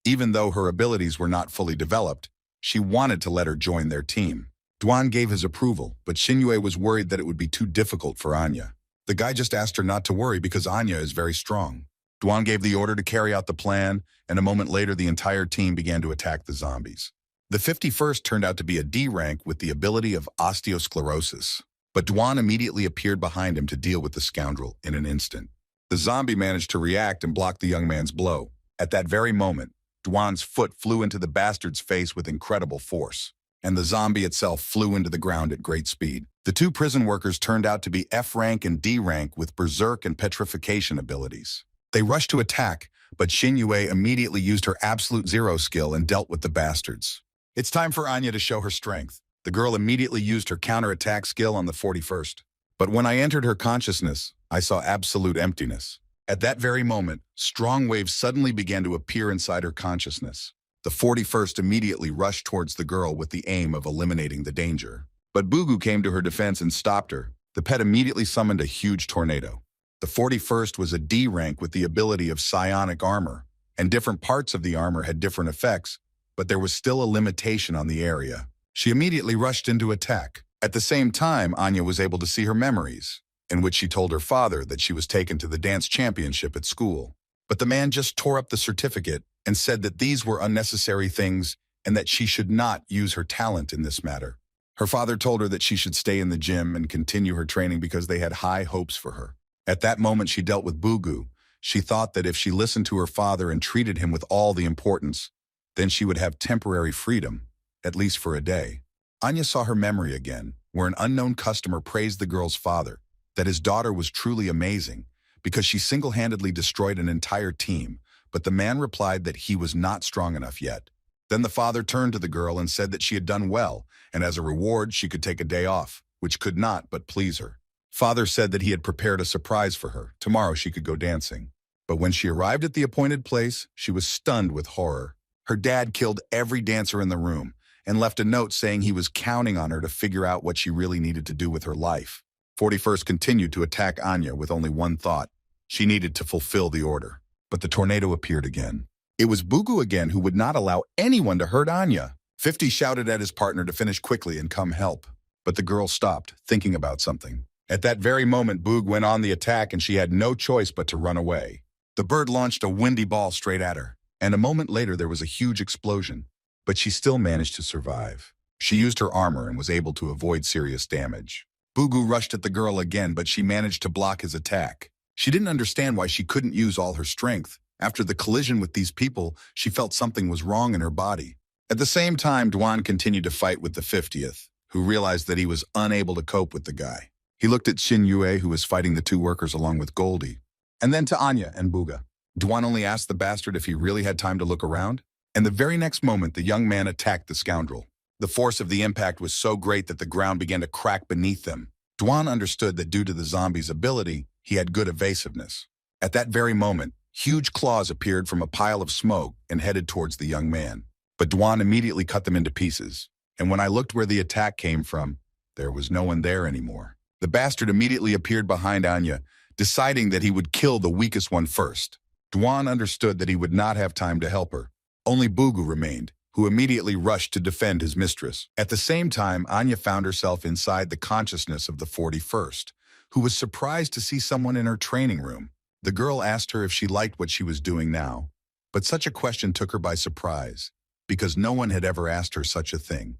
Even though her abilities were not fully developed, she wanted to let her join their team. Duan gave his approval, but Xinyue was worried that it would be too difficult for Anya. The guy just asked her not to worry because Anya is very strong. Duan gave the order to carry out the plan, and a moment later the entire team began to attack the zombies. The 51st turned out to be a D rank with the ability of osteosclerosis, but Duan immediately appeared behind him to deal with the scoundrel in an instant. The zombie managed to react and block the young man's blow. At that very moment, Duan's foot flew into the bastard's face with incredible force, and the zombie itself flew into the ground at great speed. The 2 prison workers turned out to be F rank and D rank with berserk and petrification abilities. They rushed to attack, but Xinyue immediately used her absolute 0 skill and dealt with the bastards. It's time for Anya to show her strength. The girl immediately used her counterattack skill on the 41st. But when I entered her consciousness, I saw absolute emptiness. At that very moment, strong waves suddenly began to appear inside her consciousness. The 41st immediately rushed towards the girl with the aim of eliminating the danger. But Bugu came to her defense and stopped her. The pet immediately summoned a huge tornado. The 41st was a D rank with the ability of psionic armor, and different parts of the armor had different effects, but there was still a limitation on the area. She immediately rushed into attack. At the same time, Anya was able to see her memories, in which she told her father that she was taken to the dance championship at school. But the man just tore up the certificate and said that these were unnecessary things and that she should not use her talent in this matter. Her father told her that she should stay in the gym and continue her training because they had high hopes for her. At that moment, she dealt with Bugu. She thought that if she listened to her father and treated him with all the importance, then she would have temporary freedom, at least for a day. Anya saw her memory again, where an unknown customer praised the girl's father, that his daughter was truly amazing, because she single-handedly destroyed an entire team, but the man replied that he was not strong enough yet. Then the father turned to the girl and said that she had done well, and as a reward she could take a day off, which could not but please her. Father said that he had prepared a surprise for her. Tomorrow she could go dancing. But when she arrived at the appointed place, she was stunned with horror. Her dad killed every dancer in the room and left a note saying he was counting on her to figure out what she really needed to do with her life. 41st continued to attack Anya with only one thought. She needed to fulfill the order. But the tornado appeared again. It was Bugu again who would not allow anyone to hurt Anya. 50 shouted at his partner to finish quickly and come help. But the girl stopped, thinking about something. At that very moment, Boog went on the attack and she had no choice but to run away. The bird launched a windy ball straight at her, and a moment later there was a huge explosion. But she still managed to survive. She used her armor and was able to avoid serious damage. Bugu rushed at the girl again, but she managed to block his attack. She didn't understand why she couldn't use all her strength. After the collision with these people, she felt something was wrong in her body. At the same time, Dwan continued to fight with the 50th, who realized that he was unable to cope with the guy. He looked at Shin Yue, who was fighting the two workers along with Goldie, and then to Anya and Buga. Dwan only asked the bastard if he really had time to look around, and the very next moment the young man attacked the scoundrel. The force of the impact was so great that the ground began to crack beneath them. Dwan understood that due to the zombie's ability, he had good evasiveness. At that very moment, huge claws appeared from a pile of smoke and headed towards the young man. But Dwan immediately cut them into pieces, and when I looked where the attack came from, there was no one there anymore. The bastard immediately appeared behind Anya, deciding that he would kill the weakest one first. Dwan understood that he would not have time to help her. Only Bugu remained, who immediately rushed to defend his mistress. At the same time, Anya found herself inside the consciousness of the 41st, who was surprised to see someone in her training room. The girl asked her if she liked what she was doing now, but such a question took her by surprise, because no one had ever asked her such a thing.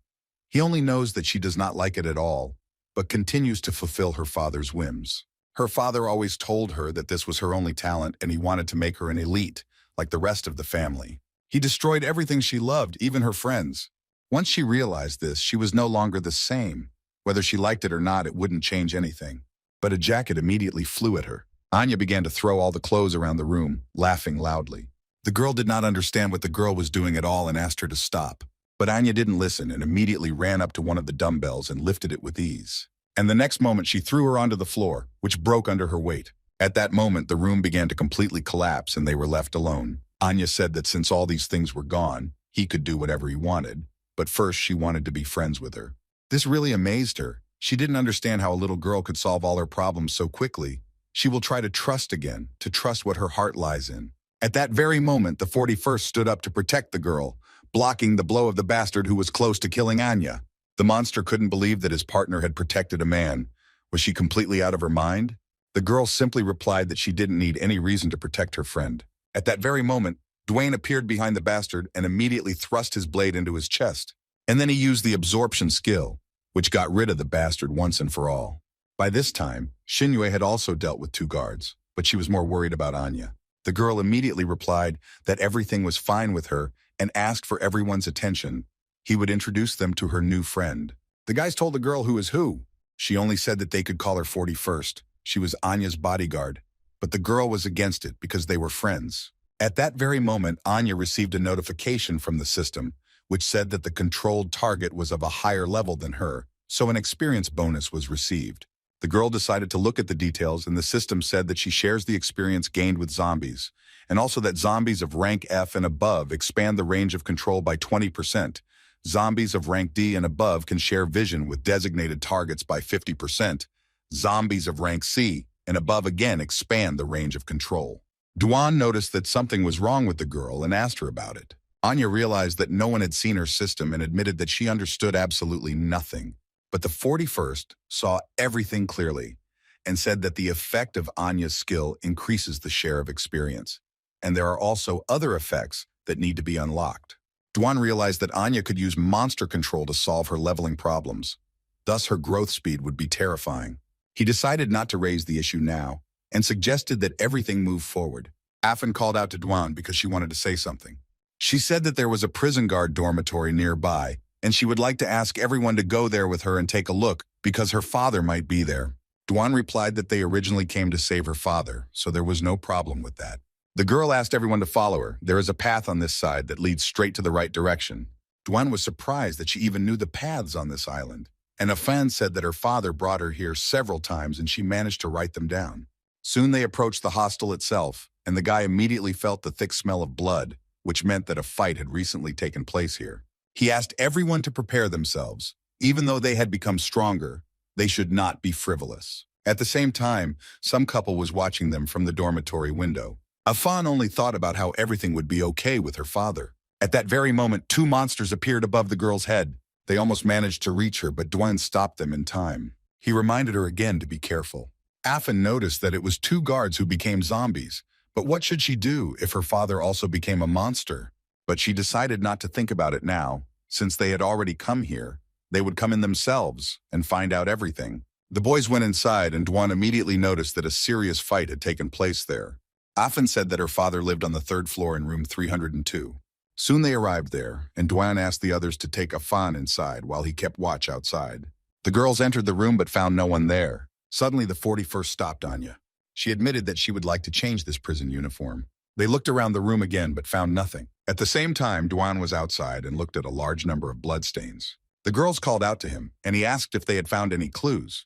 He only knows that she does not like it at all, but continues to fulfill her father's whims. Her father always told her that this was her only talent and he wanted to make her an elite, like the rest of the family. He destroyed everything she loved, even her friends. Once she realized this, she was no longer the same. Whether she liked it or not, it wouldn't change anything. But a jacket immediately flew at her. Anya began to throw all the clothes around the room, laughing loudly. The girl did not understand what the girl was doing at all and asked her to stop. But Anya didn't listen and immediately ran up to one of the dumbbells and lifted it with ease. And the next moment she threw her onto the floor, which broke under her weight. At that moment, the room began to completely collapse and they were left alone. Anya said that since all these things were gone, he could do whatever he wanted, but first she wanted to be friends with her. This really amazed her. She didn't understand how a little girl could solve all her problems so quickly. She will try to trust again, to trust what her heart lies in. At that very moment, the 41st stood up to protect the girl, blocking the blow of the bastard who was close to killing Anya. The monster couldn't believe that his partner had protected a man. Was she completely out of her mind? The girl simply replied that she didn't need any reason to protect her friend. At that very moment, Dwayne appeared behind the bastard and immediately thrust his blade into his chest. And then he used the absorption skill, which got rid of the bastard once and for all. By this time, Shinyue had also dealt with two guards, but she was more worried about Anya. The girl immediately replied that everything was fine with her and asked for everyone's attention. He would introduce them to her new friend. The guys told the girl who was who. She only said that they could call her 41st. She was Anya's bodyguard. But the girl was against it because they were friends. At that very moment, Anya received a notification from the system, which said that the controlled target was of a higher level than her, so an experience bonus was received. The girl decided to look at the details, and the system said that she shares the experience gained with zombies, and also that zombies of rank F and above expand the range of control by 20%. Zombies of rank D and above can share vision with designated targets by 50%. Zombies of rank C and above again expand the range of control. Duan noticed that something was wrong with the girl and asked her about it. Anya realized that no one had seen her system and admitted that she understood absolutely nothing. But the 41st saw everything clearly and said that the effect of Anya's skill increases the share of experience. And there are also other effects that need to be unlocked. Duan realized that Anya could use monster control to solve her leveling problems. Thus, her growth speed would be terrifying. He decided not to raise the issue now and suggested that everything move forward. Afin called out to Duan because she wanted to say something. She said that there was a prison guard dormitory nearby, and she would like to ask everyone to go there with her and take a look because her father might be there. Duan replied that they originally came to save her father, so there was no problem with that. The girl asked everyone to follow her. There is a path on this side that leads straight to the right direction. Duan was surprised that she even knew the paths on this island. And Afan said that her father brought her here several times and she managed to write them down. Soon they approached the hostel itself, and the guy immediately felt the thick smell of blood, which meant that a fight had recently taken place here. He asked everyone to prepare themselves. Even though they had become stronger, they should not be frivolous. At the same time, some couple was watching them from the dormitory window. Afan only thought about how everything would be okay with her father. At that very moment, two monsters appeared above the girl's head. They almost managed to reach her, but Duan stopped them in time. He reminded her again to be careful. Afan noticed that it was two guards who became zombies. But what should she do if her father also became a monster? But she decided not to think about it now. Since they had already come here, they would come in themselves and find out everything. The boys went inside, and Duan immediately noticed that a serious fight had taken place there. Afan said that her father lived on the third floor in room 302. Soon they arrived there, and Duan asked the others to take Afan inside while he kept watch outside. The girls entered the room but found no one there. Suddenly, the 41st stopped Anya. She admitted that she would like to change this prison uniform. They looked around the room again but found nothing. At the same time, Duan was outside and looked at a large number of bloodstains. The girls called out to him, and he asked if they had found any clues.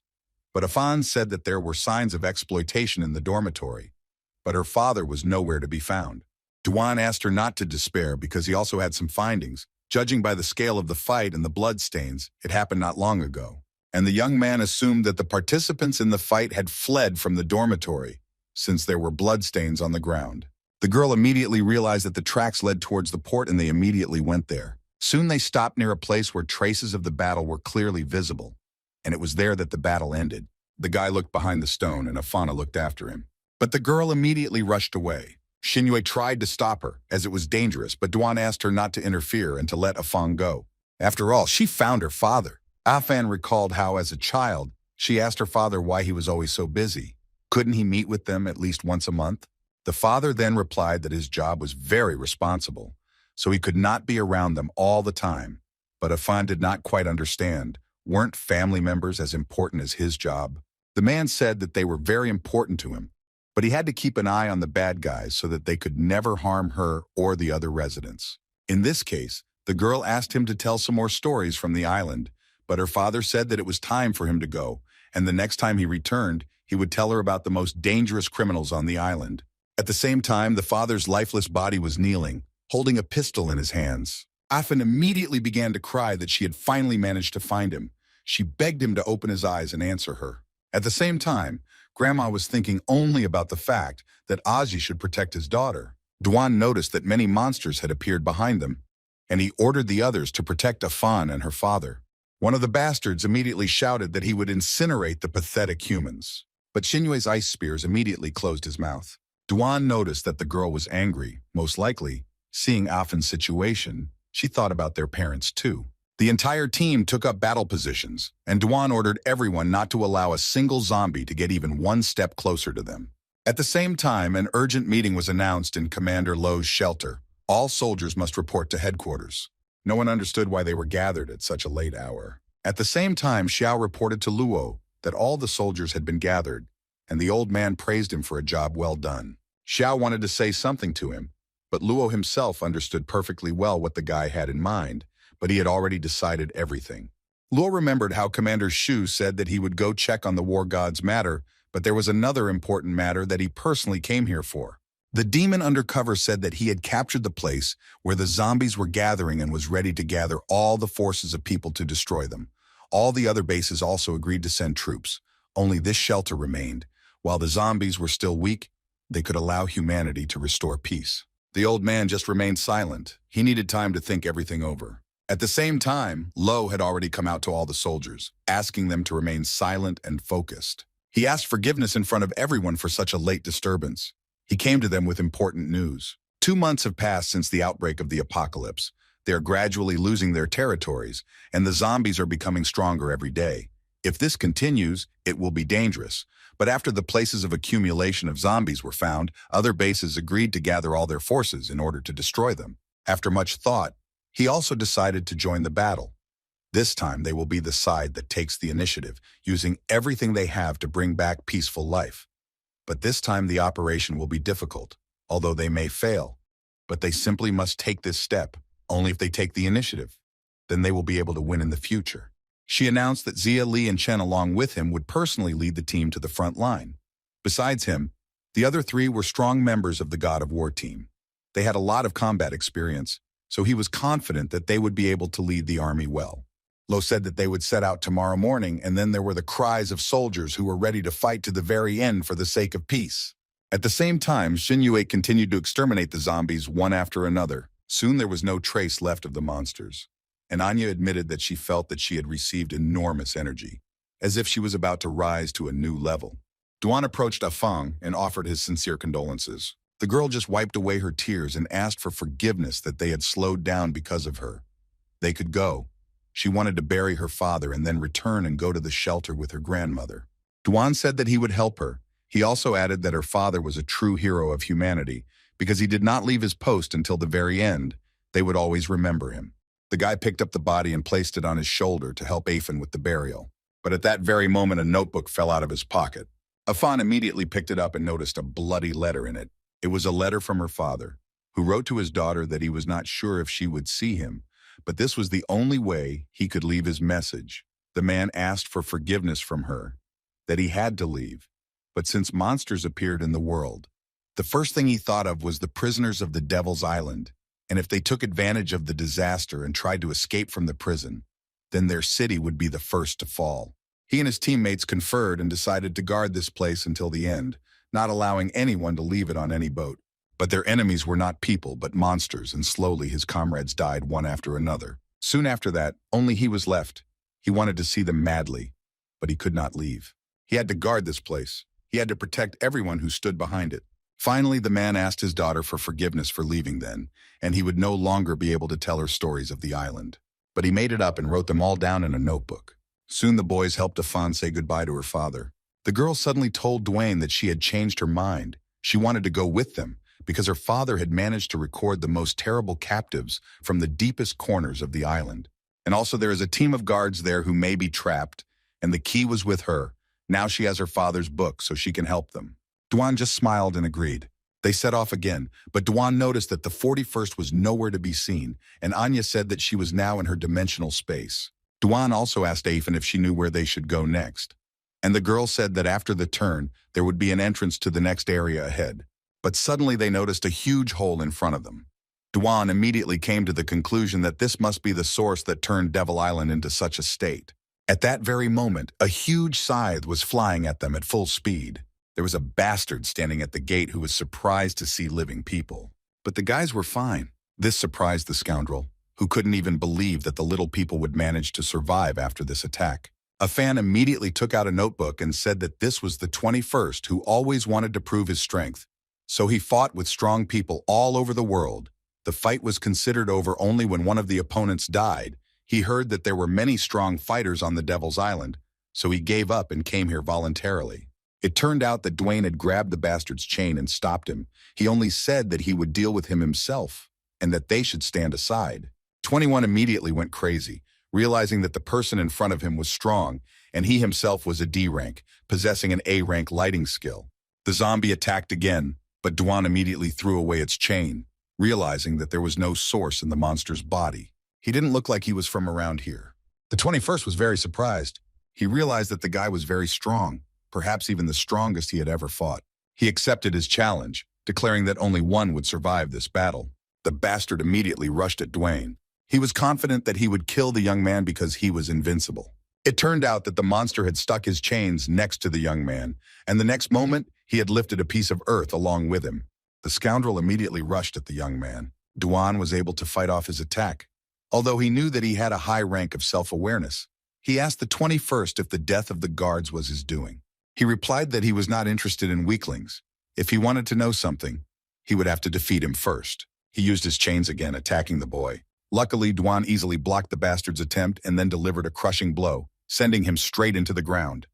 But Afan said that there were signs of exploitation in the dormitory, but her father was nowhere to be found. Duan asked her not to despair because he also had some findings. Judging by the scale of the fight and the bloodstains, it happened not long ago. And the young man assumed that the participants in the fight had fled from the dormitory, since there were bloodstains on the ground. The girl immediately realized that the tracks led towards the port, and they immediately went there. Soon they stopped near a place where traces of the battle were clearly visible, and it was there that the battle ended. The guy looked behind the stone, and Afana looked after him. But the girl immediately rushed away. Xinyue tried to stop her, as it was dangerous, but Duan asked her not to interfere and to let Afan go. After all, she found her father. Afan recalled how, as a child, she asked her father why he was always so busy. Couldn't he meet with them at least once a month? The father then replied that his job was very responsible, so he could not be around them all the time. But Afan did not quite understand. Weren't family members as important as his job? The man said that they were very important to him, but he had to keep an eye on the bad guys so that they could never harm her or the other residents. In this case, the girl asked him to tell some more stories from the island, but her father said that it was time for him to go, and the next time he returned, he would tell her about the most dangerous criminals on the island. At the same time, the father's lifeless body was kneeling, holding a pistol in his hands. Afan immediately began to cry that she had finally managed to find him. She begged him to open his eyes and answer her. At the same time, Grandma was thinking only about the fact that Ozzy should protect his daughter. Duan noticed that many monsters had appeared behind them, and he ordered the others to protect Afan and her father. One of the bastards immediately shouted that he would incinerate the pathetic humans. But Xinyue's ice spears immediately closed his mouth. Duan noticed that the girl was angry. Most likely, seeing Afan's situation, she thought about their parents too. The entire team took up battle positions, and Duan ordered everyone not to allow a single zombie to get even one step closer to them. At the same time, an urgent meeting was announced in Commander Lo's shelter. All soldiers must report to headquarters. No one understood why they were gathered at such a late hour. At the same time, Xiao reported to Luo that all the soldiers had been gathered, and the old man praised him for a job well done. Xiao wanted to say something to him, but Luo himself understood perfectly well what the guy had in mind, but he had already decided everything. Luo remembered how Commander Shu said that he would go check on the war god's matter, but there was another important matter that he personally came here for. The demon undercover said that he had captured the place where the zombies were gathering and was ready to gather all the forces of people to destroy them. All the other bases also agreed to send troops. Only this shelter remained. While the zombies were still weak, they could allow humanity to restore peace. The old man just remained silent. He needed time to think everything over. At the same time, Lo had already come out to all the soldiers, asking them to remain silent and focused. He asked forgiveness in front of everyone for such a late disturbance. He came to them with important news. 2 months have passed since the outbreak of the apocalypse. They are gradually losing their territories, and the zombies are becoming stronger every day. If this continues, it will be dangerous. But after the places of accumulation of zombies were found, other bases agreed to gather all their forces in order to destroy them. After much thought, he also decided to join the battle. This time they will be the side that takes the initiative, using everything they have to bring back peaceful life. But this time the operation will be difficult, although they may fail. But they simply must take this step. Only if they take the initiative. Then they will be able to win in the future. She announced that Xia, Li, and Chen along with him would personally lead the team to the front line. Besides him, the other 3 were strong members of the God of War team. They had a lot of combat experience, so he was confident that they would be able to lead the army well. Lo said that they would set out tomorrow morning, and then there were the cries of soldiers who were ready to fight to the very end for the sake of peace. At the same time, Xinyue continued to exterminate the zombies one after another. Soon there was no trace left of the monsters, and Anya admitted that she felt that she had received enormous energy, as if she was about to rise to a new level. Duan approached Afang and offered his sincere condolences. The girl just wiped away her tears and asked for forgiveness that they had slowed down because of her. They could go. She wanted to bury her father and then return and go to the shelter with her grandmother. Duan said that he would help her. He also added that her father was a true hero of humanity, because he did not leave his post until the very end. They would always remember him. The guy picked up the body and placed it on his shoulder to help Afan with the burial. But at that very moment, a notebook fell out of his pocket. Afan immediately picked it up and noticed a bloody letter in it. It was a letter from her father, who wrote to his daughter that he was not sure if she would see him, but this was the only way he could leave his message. The man asked for forgiveness from her, that he had to leave. But since monsters appeared in the world, the first thing he thought of was the prisoners of the Devil's Island, and if they took advantage of the disaster and tried to escape from the prison, then their city would be the first to fall. He and his teammates conferred and decided to guard this place until the end, not allowing anyone to leave it on any boat. But their enemies were not people, but monsters, and slowly his comrades died one after another. Soon after that, only he was left. He wanted to see them madly, but he could not leave. He had to guard this place. He had to protect everyone who stood behind it. Finally, the man asked his daughter for forgiveness for leaving then, and he would no longer be able to tell her stories of the island. But he made it up and wrote them all down in a notebook. Soon the boys helped Afan say goodbye to her father. The girl suddenly told Dwayne that she had changed her mind. She wanted to go with them, because her father had managed to record the most terrible captives from the deepest corners of the island. And also there is a team of guards there who may be trapped, and the key was with her. Now she has her father's book, so she can help them. Duan just smiled and agreed. They set off again, but Duan noticed that the 41st was nowhere to be seen, and Anya said that she was now in her dimensional space. Duan also asked Afan if she knew where they should go next. And the girl said that after the turn, there would be an entrance to the next area ahead. But suddenly they noticed a huge hole in front of them. Duan immediately came to the conclusion that this must be the source that turned Devil Island into such a state. At that very moment, a huge scythe was flying at them at full speed. There was a bastard standing at the gate who was surprised to see living people. But the guys were fine. This surprised the scoundrel, who couldn't even believe that the little people would manage to survive after this attack. A fan immediately took out a notebook and said that this was the 21st who always wanted to prove his strength. So he fought with strong people all over the world. The fight was considered over only when one of the opponents died. He heard that there were many strong fighters on the Devil's Island, so he gave up and came here voluntarily. It turned out that Dwayne had grabbed the bastard's chain and stopped him. He only said that he would deal with him himself, and that they should stand aside. 21 immediately went crazy, realizing that the person in front of him was strong, and he himself was a D rank, possessing an A rank lighting skill. The zombie attacked again, but Duan immediately threw away its chain, realizing that there was no source in the monster's body. He didn't look like he was from around here. The 21st was very surprised. He realized that the guy was very strong, perhaps even the strongest he had ever fought. He accepted his challenge, declaring that only one would survive this battle. The bastard immediately rushed at Dwayne. He was confident that he would kill the young man because he was invincible. It turned out that the monster had stuck his chains next to the young man, and the next moment, he had lifted a piece of earth along with him. The scoundrel immediately rushed at the young man. Duan was able to fight off his attack. Although he knew that he had a high rank of self-awareness, he asked the 21st if the death of the guards was his doing. He replied that he was not interested in weaklings. If he wanted to know something, he would have to defeat him first. He used his chains again, attacking the boy. Luckily, Duan easily blocked the bastard's attempt and then delivered a crushing blow, sending him straight into the ground.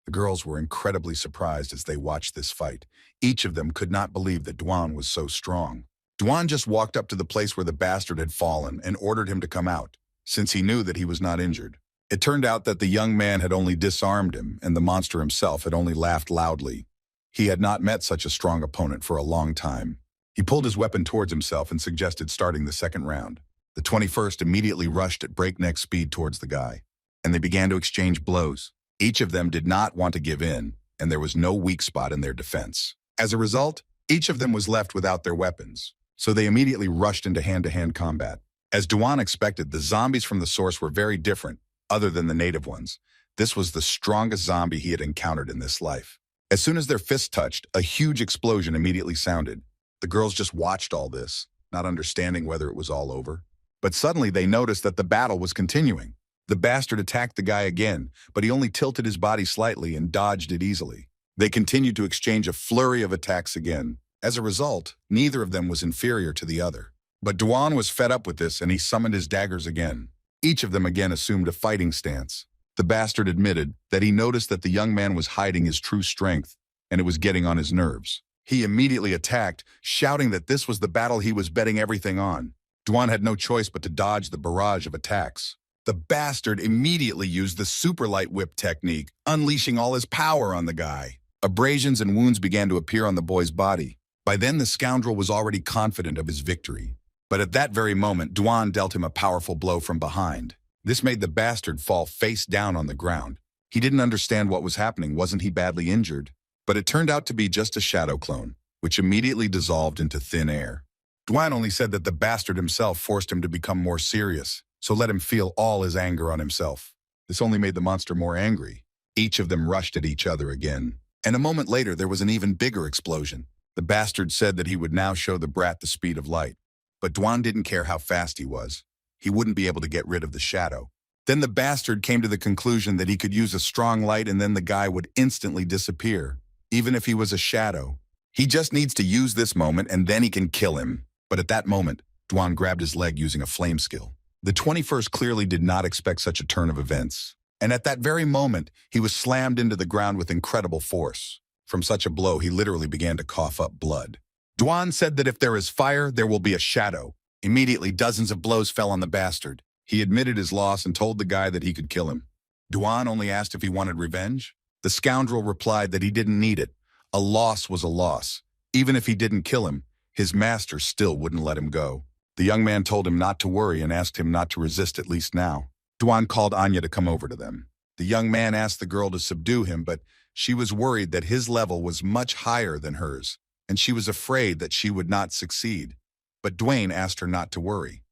The girls were incredibly surprised as they watched this fight. Each of them could not believe that Duan was so strong. Duan just walked up to the place where the bastard had fallen and ordered him to come out, since he knew that he was not injured. It turned out that the young man had only disarmed him, and the monster himself had only laughed loudly. He had not met such a strong opponent for a long time. He pulled his weapon towards himself and suggested starting the second round. The 21st immediately rushed at breakneck speed towards the guy, and they began to exchange blows. Each of them did not want to give in, and there was no weak spot in their defense. As a result, each of them was left without their weapons, so they immediately rushed into hand-to-hand combat. As Duan expected, the zombies from the source were very different, other than the native ones. This was the strongest zombie he had encountered in this life. As soon as their fists touched, a huge explosion immediately sounded. The girls just watched all this, not understanding whether it was all over. But suddenly they noticed that the battle was continuing. The bastard attacked the guy again, but he only tilted his body slightly and dodged it easily. They continued to exchange a flurry of attacks again. As a result, neither of them was inferior to the other. But Duan was fed up with this and he summoned his daggers again. Each of them again assumed a fighting stance. The bastard admitted that he noticed that the young man was hiding his true strength, and it was getting on his nerves. He immediately attacked, shouting that this was the battle he was betting everything on. Duan had no choice but to dodge the barrage of attacks. The bastard immediately used the super light whip technique, unleashing all his power on the guy. Abrasions and wounds began to appear on the boy's body. By then, the scoundrel was already confident of his victory. But at that very moment, Duan dealt him a powerful blow from behind. This made the bastard fall face down on the ground. He didn't understand what was happening. Wasn't he badly injured? But it turned out to be just a shadow clone, which immediately dissolved into thin air. Duan only said that the bastard himself forced him to become more serious, so let him feel all his anger on himself. This only made the monster more angry. Each of them rushed at each other again. And a moment later, there was an even bigger explosion. The bastard said that he would now show the brat the speed of light. But Duan didn't care how fast he was. He wouldn't be able to get rid of the shadow. Then the bastard came to the conclusion that he could use a strong light and then the guy would instantly disappear, even if he was a shadow. He just needs to use this moment and then he can kill him. But at that moment, Duan grabbed his leg using a flame skill. The 21st clearly did not expect such a turn of events. And at that very moment, he was slammed into the ground with incredible force. From such a blow, he literally began to cough up blood. Duan said that if there is fire, there will be a shadow. Immediately, dozens of blows fell on the bastard. He admitted his loss and told the guy that he could kill him. Duan only asked if he wanted revenge. The scoundrel replied that he didn't need it. A loss was a loss. Even if he didn't kill him, his master still wouldn't let him go. The young man told him not to worry and asked him not to resist, at least now. Duan called Anya to come over to them. The young man asked the girl to subdue him, but she was worried that his level was much higher than hers, and she was afraid that she would not succeed. But Dwayne asked her not to worry.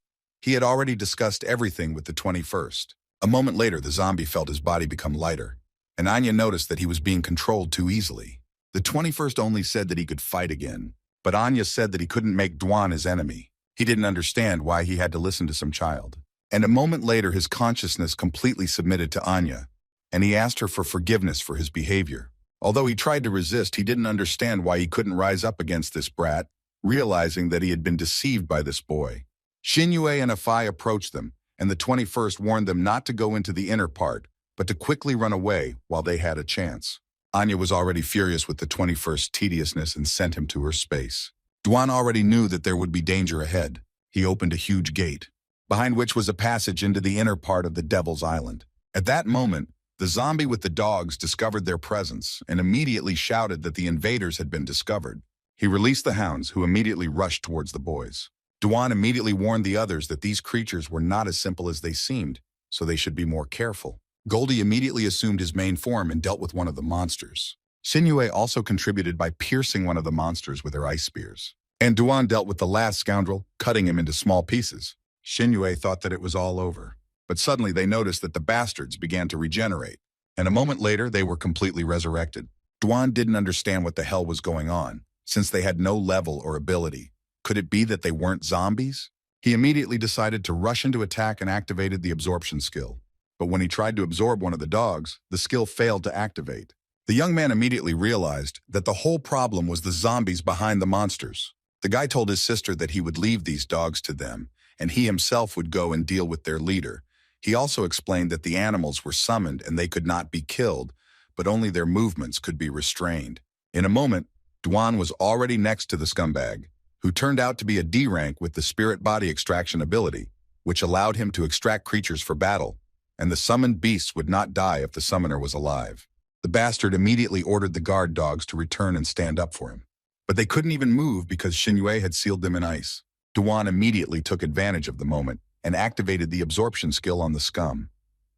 He had already discussed everything with the 21st. A moment later, the zombie felt his body become lighter, and Anya noticed that he was being controlled too easily. The 21st only said that he could fight again, but Anya said that he couldn't make Duan his enemy. He didn't understand why he had to listen to some child. And a moment later, his consciousness completely submitted to Anya, and he asked her for forgiveness for his behavior. Although he tried to resist, he didn't understand why he couldn't rise up against this brat, realizing that he had been deceived by this boy. Xinyue and Afai approached them, and the 21st warned them not to go into the inner part, but to quickly run away while they had a chance. Anya was already furious with the 21st's tediousness and sent him to her space. Duan already knew that there would be danger ahead. He opened a huge gate, behind which was a passage into the inner part of the Devil's Island. At that moment, the zombie with the dogs discovered their presence and immediately shouted that the invaders had been discovered. He released the hounds, who immediately rushed towards the boys. Duan immediately warned the others that these creatures were not as simple as they seemed, so they should be more careful. Goldie immediately assumed his main form and dealt with one of the monsters. Xinyue also contributed by piercing one of the monsters with her ice spears. And Duan dealt with the last scoundrel, cutting him into small pieces. Xinyue thought that it was all over. But suddenly they noticed that the bastards began to regenerate, and a moment later they were completely resurrected. Duan didn't understand what the hell was going on, since they had no level or ability. Could it be that they weren't zombies? He immediately decided to rush into attack and activated the absorption skill. But when he tried to absorb one of the dogs, the skill failed to activate. The young man immediately realized that the whole problem was the zombies behind the monsters. The guy told his sister that he would leave these dogs to them, and he himself would go and deal with their leader. He also explained that the animals were summoned and they could not be killed, but only their movements could be restrained. In a moment, Duan was already next to the scumbag, who turned out to be a D rank with the spirit body extraction ability, which allowed him to extract creatures for battle, and the summoned beasts would not die if the summoner was alive. The bastard immediately ordered the guard dogs to return and stand up for him. But they couldn't even move because Xinyue had sealed them in ice. Duan immediately took advantage of the moment and activated the absorption skill on the scum.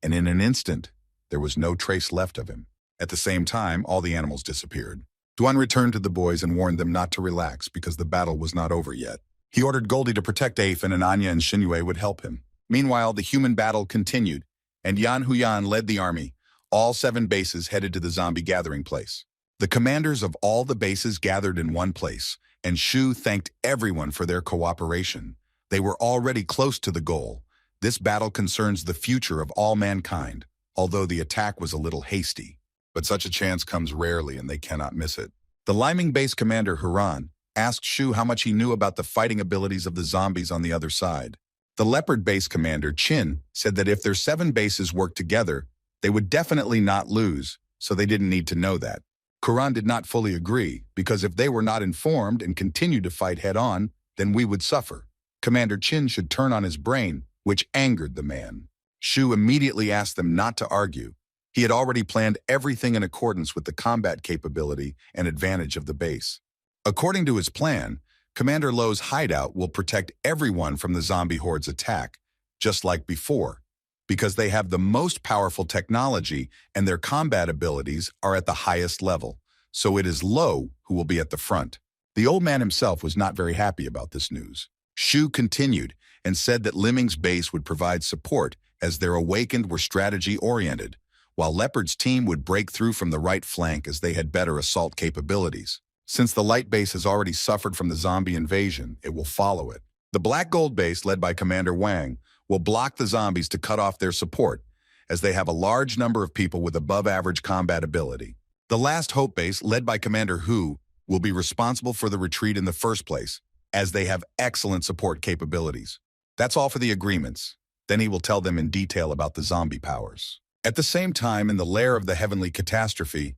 And in an instant, there was no trace left of him. At the same time, all the animals disappeared. Duan returned to the boys and warned them not to relax because the battle was not over yet. He ordered Goldie to protect Afen, and Anya and Xinyue would help him. Meanwhile, the human battle continued, and Yan Huyan led the army. All 7 bases headed to the zombie gathering place. The commanders of all the bases gathered in one place, and Shu thanked everyone for their cooperation. They were already close to the goal. This battle concerns the future of all mankind, although the attack was a little hasty. But such a chance comes rarely and they cannot miss it. The Liming base commander, Huran, asked Shu how much he knew about the fighting abilities of the zombies on the other side. The Leopard base commander, Chin, said that if their 7 bases worked together, they would definitely not lose, so they didn't need to know that. Huran did not fully agree, because if they were not informed and continued to fight head-on, then we would suffer. Commander Chin should turn on his brain, which angered the man. Shu immediately asked them not to argue. He had already planned everything in accordance with the combat capability and advantage of the base. According to his plan, Commander Lo's hideout will protect everyone from the zombie horde's attack, just like before, because they have the most powerful technology and their combat abilities are at the highest level, so it is Lo who will be at the front. The old man himself was not very happy about this news. Shu continued and said that Liming's base would provide support as their awakened were strategy-oriented, while Leopard's team would break through from the right flank as they had better assault capabilities. Since the light base has already suffered from the zombie invasion, it will follow it. The Black Gold base, led by Commander Wang, will block the zombies to cut off their support, as they have a large number of people with above-average combat ability. The Last Hope base, led by Commander Hu, will be responsible for the retreat in the first place, as they have excellent support capabilities. That's all for the agreements. Then he will tell them in detail about the zombie powers. At the same time, in the lair of the heavenly catastrophe,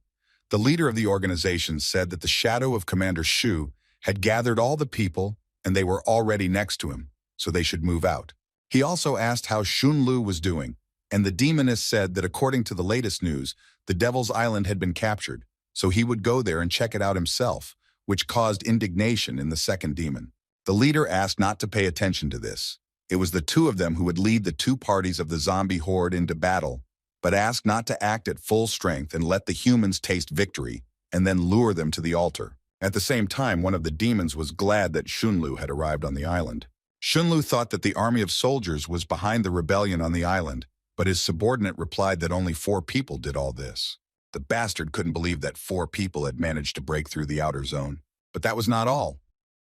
the leader of the organization said that the shadow of Commander Shu had gathered all the people and they were already next to him, so they should move out. He also asked how Xun Lu was doing, and the demoness said that according to the latest news, the Devil's Island had been captured, so he would go there and check it out himself, which caused indignation in the second demon. The leader asked not to pay attention to this. It was the 2 of them who would lead the 2 parties of the zombie horde into battle, but asked not to act at full strength and let the humans taste victory, and then lure them to the altar. At the same time, one of the demons was glad that Xunlu had arrived on the island. Xunlu thought that the army of soldiers was behind the rebellion on the island, but his subordinate replied that only 4 people did all this. The bastard couldn't believe that 4 people had managed to break through the outer zone. But that was not all.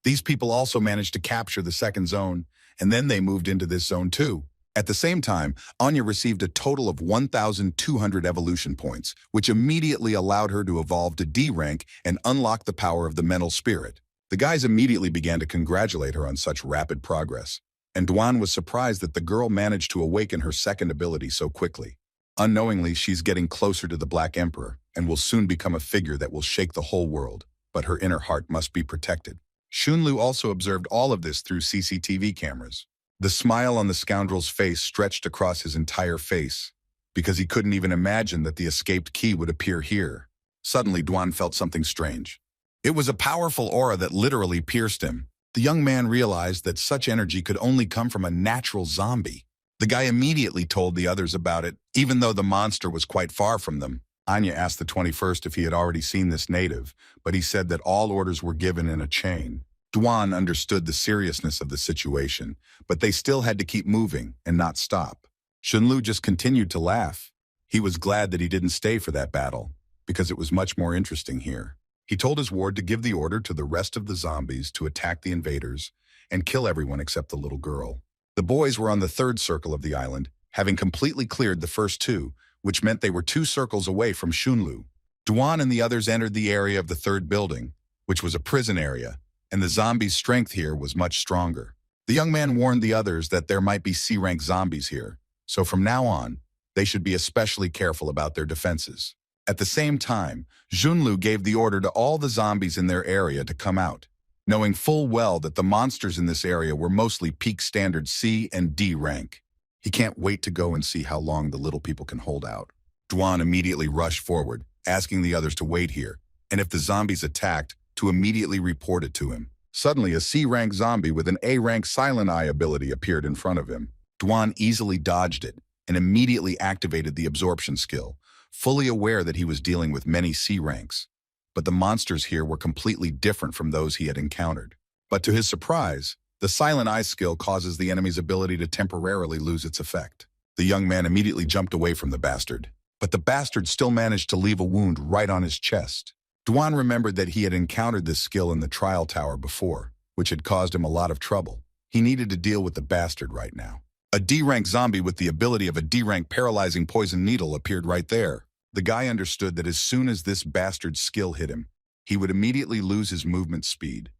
These people also managed to capture the second zone, and then they moved into this zone too. At the same time, Anya received a total of 1,200 evolution points, which immediately allowed her to evolve to D rank and unlock the power of the mental spirit. The guys immediately began to congratulate her on such rapid progress, and Duan was surprised that the girl managed to awaken her second ability so quickly. Unknowingly, she's getting closer to the Black Emperor and will soon become a figure that will shake the whole world, but her inner heart must be protected. Xunlu also observed all of this through CCTV cameras. The smile on the scoundrel's face stretched across his entire face, because he couldn't even imagine that the escaped key would appear here. Suddenly, Duan felt something strange. It was a powerful aura that literally pierced him. The young man realized that such energy could only come from a natural zombie. The guy immediately told the others about it, even though the monster was quite far from them. Anya asked the 21st if he had already seen this native, but he said that all orders were given in a chain. Duan understood the seriousness of the situation, but they still had to keep moving and not stop. Shunlu just continued to laugh. He was glad that he didn't stay for that battle, because it was much more interesting here. He told his ward to give the order to the rest of the zombies to attack the invaders and kill everyone except the little girl. The boys were on the third circle of the island, having completely cleared the first two, which meant they were 2 circles away from Shunlu. Duan and the others entered the area of the third building, which was a prison area, and the zombies' strength here was much stronger. The young man warned the others that there might be C-rank zombies here, so from now on, they should be especially careful about their defenses. At the same time, Junlu gave the order to all the zombies in their area to come out, knowing full well that the monsters in this area were mostly peak standard C and D rank. He can't wait to go and see how long the little people can hold out. Duan immediately rushed forward, asking the others to wait here, and if the zombies attacked, to immediately report it to him. Suddenly, a C-rank zombie with an A-rank Silent Eye ability appeared in front of him. Duan easily dodged it and immediately activated the absorption skill, fully aware that he was dealing with many C ranks. But the monsters here were completely different from those he had encountered. But to his surprise, the Silent Eye skill causes the enemy's ability to temporarily lose its effect. The young man immediately jumped away from the bastard, but the bastard still managed to leave a wound right on his chest. Duan remembered that he had encountered this skill in the trial tower before, which had caused him a lot of trouble. He needed to deal with the bastard right now. A D-rank zombie with the ability of a D-rank paralyzing poison needle appeared right there. The guy understood that as soon as this bastard's skill hit him, he would immediately lose his movement speed.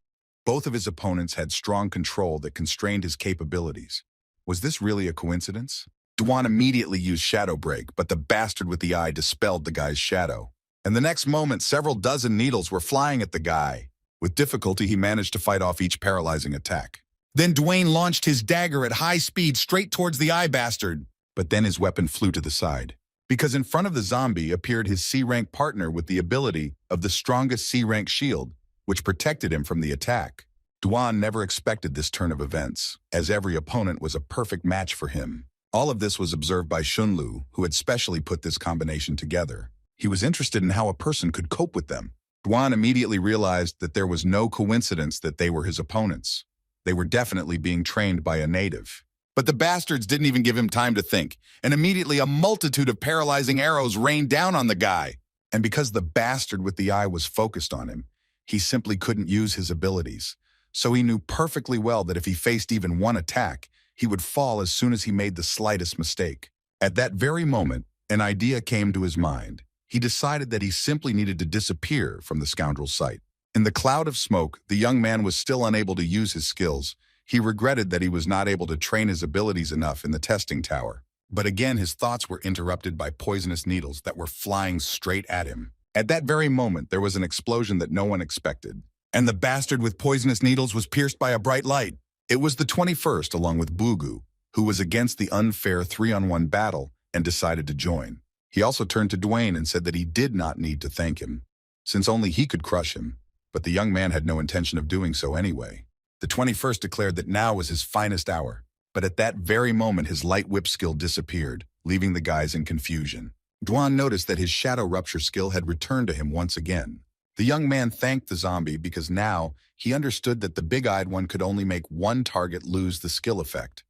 Both of his opponents had strong control that constrained his capabilities. Was this really a coincidence? Duan immediately used Shadow Break, but the bastard with the eye dispelled the guy's shadow. And the next moment, several dozen needles were flying at the guy. With difficulty, he managed to fight off each paralyzing attack. Then Dwayne launched his dagger at high speed straight towards the eye bastard. But then his weapon flew to the side, because in front of the zombie appeared his C-rank partner with the ability of the strongest C-rank shield, which protected him from the attack. Duan never expected this turn of events, as every opponent was a perfect match for him. All of this was observed by Shunlu, who had specially put this combination together. He was interested in how a person could cope with them. Duan immediately realized that there was no coincidence that they were his opponents. They were definitely being trained by a native. But the bastards didn't even give him time to think, and immediately a multitude of paralyzing arrows rained down on the guy. And because the bastard with the eye was focused on him, he simply couldn't use his abilities. So he knew perfectly well that if he faced even one attack, he would fall as soon as he made the slightest mistake. At that very moment, an idea came to his mind. He decided that he simply needed to disappear from the scoundrel's sight. In the cloud of smoke, the young man was still unable to use his skills. He regretted that he was not able to train his abilities enough in the testing tower. But again, his thoughts were interrupted by poisonous needles that were flying straight at him. At that very moment, there was an explosion that no one expected. And the bastard with poisonous needles was pierced by a bright light. It was the 21st, along with Bugu, who was against the unfair 3-on-1 battle and decided to join. He also turned to Dwayne and said that he did not need to thank him, since only he could crush him. But the young man had no intention of doing so anyway. The 21st declared that now was his finest hour, but at that very moment his light whip skill disappeared, leaving the guys in confusion. Duan noticed that his shadow rupture skill had returned to him once again. The young man thanked the zombie because now he understood that the big-eyed one could only make one target lose the skill effect.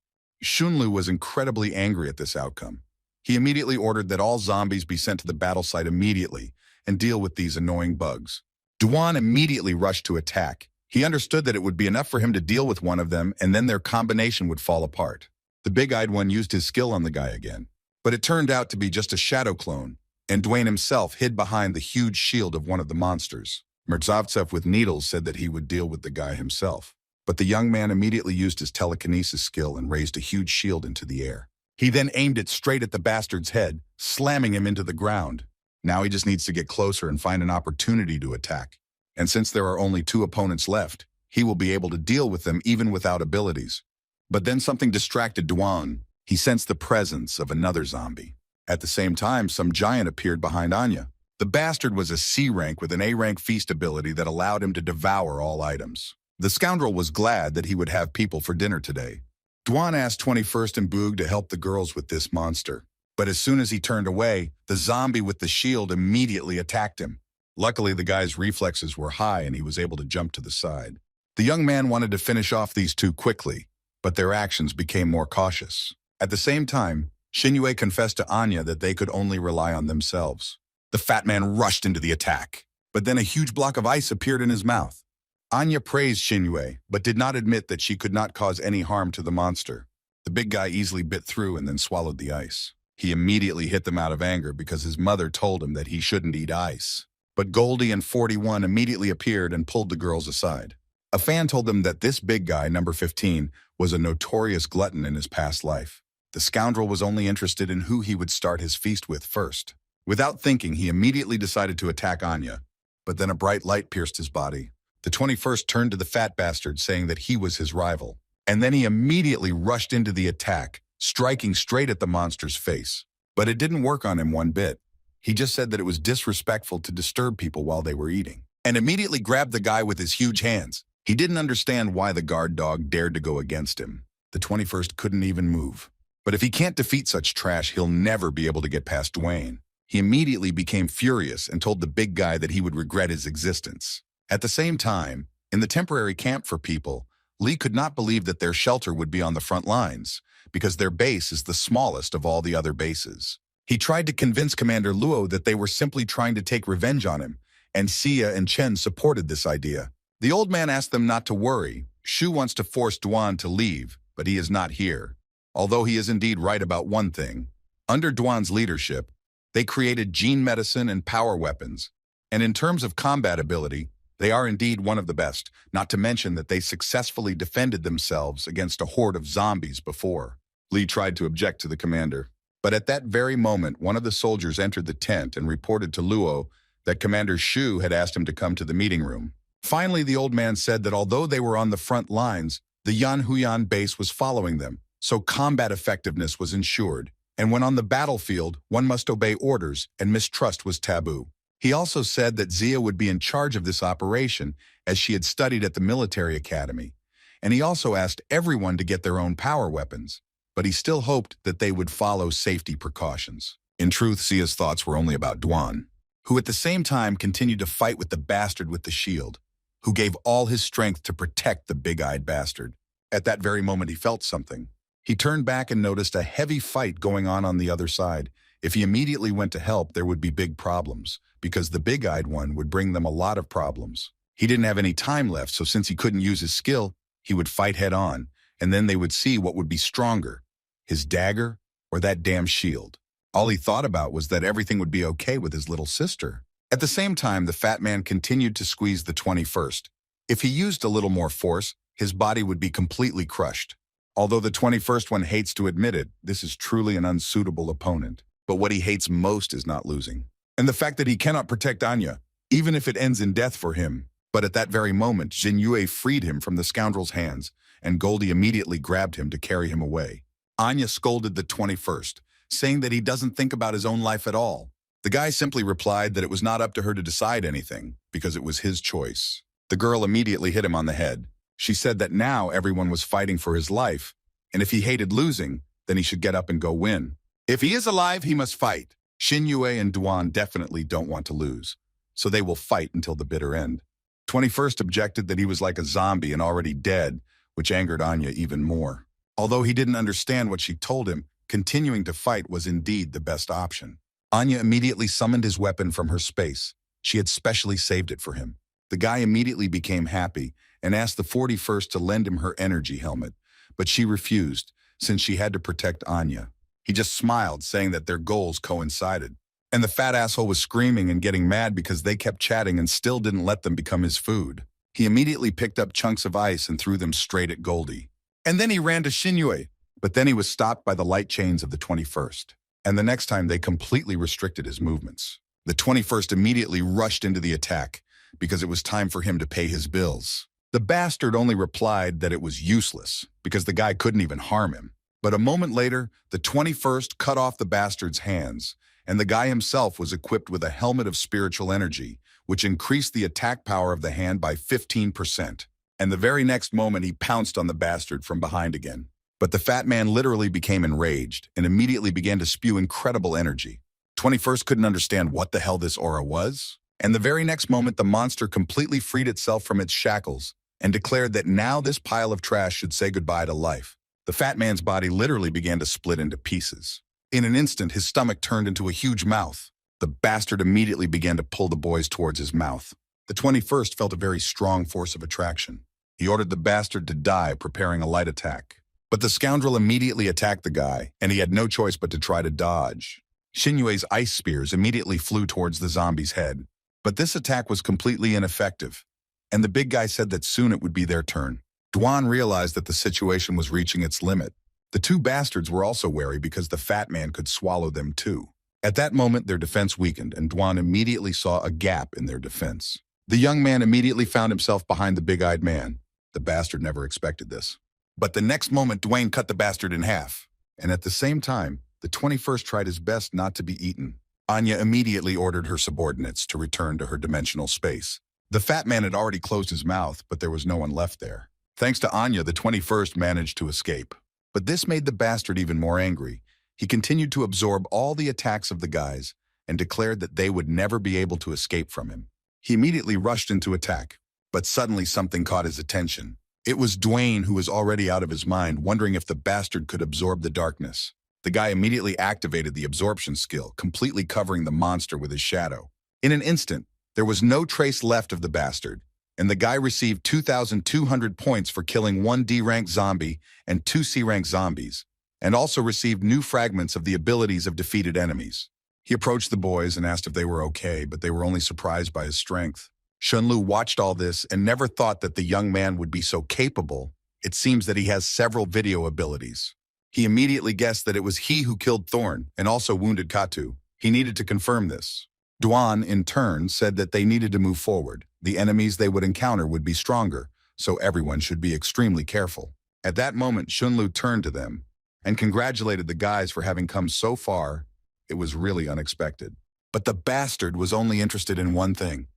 Shunlu was incredibly angry at this outcome. He immediately ordered that all zombies be sent to the battle site immediately and deal with these annoying bugs. Duan immediately rushed to attack. He understood that it would be enough for him to deal with one of them and then their combination would fall apart. The big-eyed one used his skill on the guy again, but it turned out to be just a shadow clone, and Dwayne himself hid behind the huge shield of one of the monsters. Mertzovtsev with needles said that he would deal with the guy himself, but the young man immediately used his telekinesis skill and raised a huge shield into the air. He then aimed it straight at the bastard's head, slamming him into the ground. Now he just needs to get closer and find an opportunity to attack. And since there are only 2 opponents left, he will be able to deal with them even without abilities. But then something distracted Duan. He sensed the presence of another zombie. At the same time, some giant appeared behind Anya. The bastard was a C rank with an A rank feast ability that allowed him to devour all items. The scoundrel was glad that he would have people for dinner today. Duan asked 21st and Boog to help the girls with this monster. But as soon as he turned away, the zombie with the shield immediately attacked him. Luckily, the guy's reflexes were high and he was able to jump to the side. The young man wanted to finish off these 2 quickly, but their actions became more cautious. At the same time, Shinue confessed to Anya that they could only rely on themselves. The fat man rushed into the attack, but then a huge block of ice appeared in his mouth. Anya praised Shinue, but did not admit that she could not cause any harm to the monster. The big guy easily bit through and then swallowed the ice. He immediately hit them out of anger because his mother told him that he shouldn't eat ice. But Goldie and 41 immediately appeared and pulled the girls aside. A fan told them that this big guy, number 15, was a notorious glutton in his past life. The scoundrel was only interested in who he would start his feast with first. Without thinking, he immediately decided to attack Anya, but then a bright light pierced his body. The 21st turned to the fat bastard, saying that he was his rival. And then he immediately rushed into the attack, striking straight at the monster's face. But it didn't work on him one bit. He just said that it was disrespectful to disturb people while they were eating, and immediately grabbed the guy with his huge hands. He didn't understand why the guard dog dared to go against him. The 21st couldn't even move. But if he can't defeat such trash, he'll never be able to get past Dwayne. He immediately became furious and told the big guy that he would regret his existence. At the same time, in the temporary camp for people, Lee could not believe that their shelter would be on the front lines, because their base is the smallest of all the other bases. He tried to convince Commander Luo that they were simply trying to take revenge on him, and Sia and Chen supported this idea. The old man asked them not to worry. Shu wants to force Duan to leave, but he is not here. Although he is indeed right about one thing. Under Duan's leadership, they created gene medicine and power weapons, and in terms of combat ability, they are indeed one of the best, not to mention that they successfully defended themselves against a horde of zombies before. Lee tried to object to the commander, but at that very moment, one of the soldiers entered the tent and reported to Luo that Commander Shu had asked him to come to the meeting room. Finally, the old man said that although they were on the front lines, the Yanhuyan base was following them, so combat effectiveness was ensured. And when on the battlefield, one must obey orders, and mistrust was taboo. He also said that Zia would be in charge of this operation, as she had studied at the military academy. And he also asked everyone to get their own power weapons, but he still hoped that they would follow safety precautions. In truth, Zia's thoughts were only about Duan, who at the same time continued to fight with the bastard with the shield, who gave all his strength to protect the big-eyed bastard. At that very moment, he felt something. He turned back and noticed a heavy fight going on the other side. If he immediately went to help, there would be big problems, because the big-eyed one would bring them a lot of problems. He didn't have any time left, so since he couldn't use his skill, he would fight head-on, and then they would see what would be stronger, his dagger or that damn shield. All he thought about was that everything would be okay with his little sister. At the same time, the fat man continued to squeeze the 21st. If he used a little more force, his body would be completely crushed. Although the 21st one hates to admit it, this is truly an unsuitable opponent. But what he hates most is not losing. And the fact that he cannot protect Anya, even if it ends in death for him. But at that very moment, Jinyue freed him from the scoundrel's hands, and Goldie immediately grabbed him to carry him away. Anya scolded the 21st, saying that he doesn't think about his own life at all. The guy simply replied that it was not up to her to decide anything, because it was his choice. The girl immediately hit him on the head. She said that now everyone was fighting for his life, and if he hated losing, then he should get up and go win. If he is alive, he must fight. Shin-Yue and Duan definitely don't want to lose, so they will fight until the bitter end. 21st objected that he was like a zombie and already dead, which angered Anya even more. Although he didn't understand what she told him, continuing to fight was indeed the best option. Anya immediately summoned his weapon from her space. She had specially saved it for him. The guy immediately became happy and asked the 41st to lend him her energy helmet, but she refused, since she had to protect Anya. He just smiled, saying that their goals coincided. And the fat asshole was screaming and getting mad because they kept chatting and still didn't let them become his food. He immediately picked up chunks of ice and threw them straight at Goldie. And then he ran to Shin-Yue, but then he was stopped by the light chains of the 21st. And the next time they completely restricted his movements. The 21st immediately rushed into the attack because it was time for him to pay his bills. The bastard only replied that it was useless because the guy couldn't even harm him. But a moment later, the 21st cut off the bastard's hands, and the guy himself was equipped with a helmet of spiritual energy, which increased the attack power of the hand by 15%. And the very next moment, he pounced on the bastard from behind again. But the fat man literally became enraged and immediately began to spew incredible energy. 21st couldn't understand what the hell this aura was. And the very next moment, the monster completely freed itself from its shackles and declared that now this pile of trash should say goodbye to life. The fat man's body literally began to split into pieces. In an instant, his stomach turned into a huge mouth. The bastard immediately began to pull the boys towards his mouth. The 21st felt a very strong force of attraction. He ordered the bastard to die, preparing a light attack. But the scoundrel immediately attacked the guy, and he had no choice but to try to dodge. Shinyue's ice spears immediately flew towards the zombie's head. But this attack was completely ineffective, and the big guy said that soon it would be their turn. Duan realized that the situation was reaching its limit. The two bastards were also wary because the fat man could swallow them too. At that moment, their defense weakened, and Duan immediately saw a gap in their defense. The young man immediately found himself behind the big-eyed man. The bastard never expected this. But the next moment, Dwayne cut the bastard in half. And at the same time, the 21st tried his best not to be eaten. Anya immediately ordered her subordinates to return to her dimensional space. The fat man had already closed his mouth, but there was no one left there. Thanks to Anya, the 21st managed to escape. But this made the bastard even more angry. He continued to absorb all the attacks of the guys and declared that they would never be able to escape from him. He immediately rushed into attack, but suddenly something caught his attention. It was Dwayne, who was already out of his mind, wondering if the bastard could absorb the darkness. The guy immediately activated the absorption skill, completely covering the monster with his shadow. In an instant, there was no trace left of the bastard, and the guy received 2,200 points for killing 1 D-rank zombie and 2 C-rank zombies, and also received new fragments of the abilities of defeated enemies. He approached the boys and asked if they were okay, but they were only surprised by his strength. Shunlu watched all this and never thought that the young man would be so capable. It seems that he has several video abilities. He immediately guessed that it was he who killed Thorn and also wounded Katu. He needed to confirm this. Duan, in turn, said that they needed to move forward. The enemies they would encounter would be stronger, so everyone should be extremely careful. At that moment, Shunlu turned to them and congratulated the guys for having come so far. It was really unexpected. But the bastard was only interested in one thing.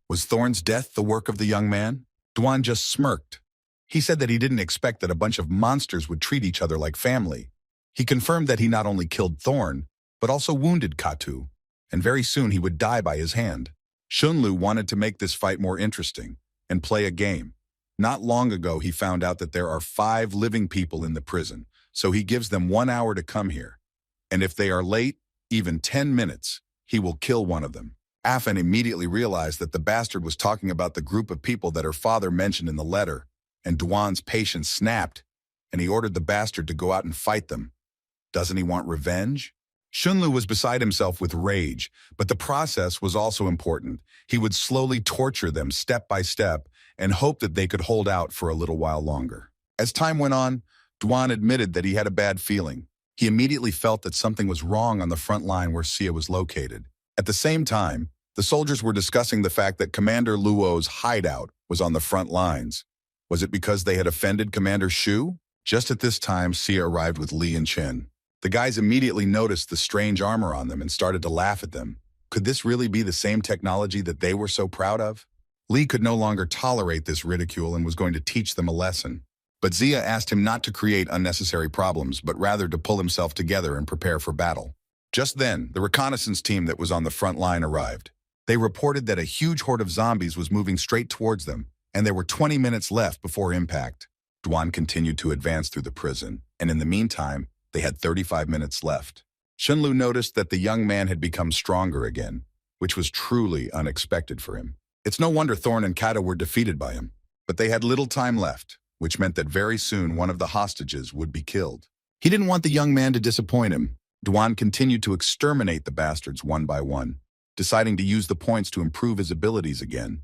Was Thorn's death the work of the young man? Duan just smirked. He said that he didn't expect that a bunch of monsters would treat each other like family. He confirmed that he not only killed Thorn, but also wounded Katu, and very soon he would die by his hand. Shunlu wanted to make this fight more interesting and play a game. Not long ago, he found out that there are 5 living people in the prison, so he gives them 1 hour to come here. And if they are late, even 10 minutes, he will kill one of them. Afan immediately realized that the bastard was talking about the group of people that her father mentioned in the letter, and Duan's patience snapped, and he ordered the bastard to go out and fight them. Doesn't he want revenge? Shunlu was beside himself with rage, but the process was also important. He would slowly torture them step by step and hope that they could hold out for a little while longer. As time went on, Duan admitted that he had a bad feeling. He immediately felt that something was wrong on the front line where Sia was located. At the same time, the soldiers were discussing the fact that Commander Luo's hideout was on the front lines. Was it because they had offended Commander Shu? Just at this time, Sia arrived with Li and Chen. The guys immediately noticed the strange armor on them and started to laugh at them. Could this really be the same technology that they were so proud of? Li could no longer tolerate this ridicule and was going to teach them a lesson. But Zia asked him not to create unnecessary problems, but rather to pull himself together and prepare for battle. Just then, the reconnaissance team that was on the front line arrived. They reported that a huge horde of zombies was moving straight towards them, and there were 20 minutes left before impact. Duan continued to advance through the prison, and in the meantime, they had 35 minutes left. Shunlu noticed that the young man had become stronger again, which was truly unexpected for him. It's no wonder Thorn and Kata were defeated by him, but they had little time left, which meant that very soon one of the hostages would be killed. He didn't want the young man to disappoint him. Duan continued to exterminate the bastards one by one, deciding to use the points to improve his abilities again,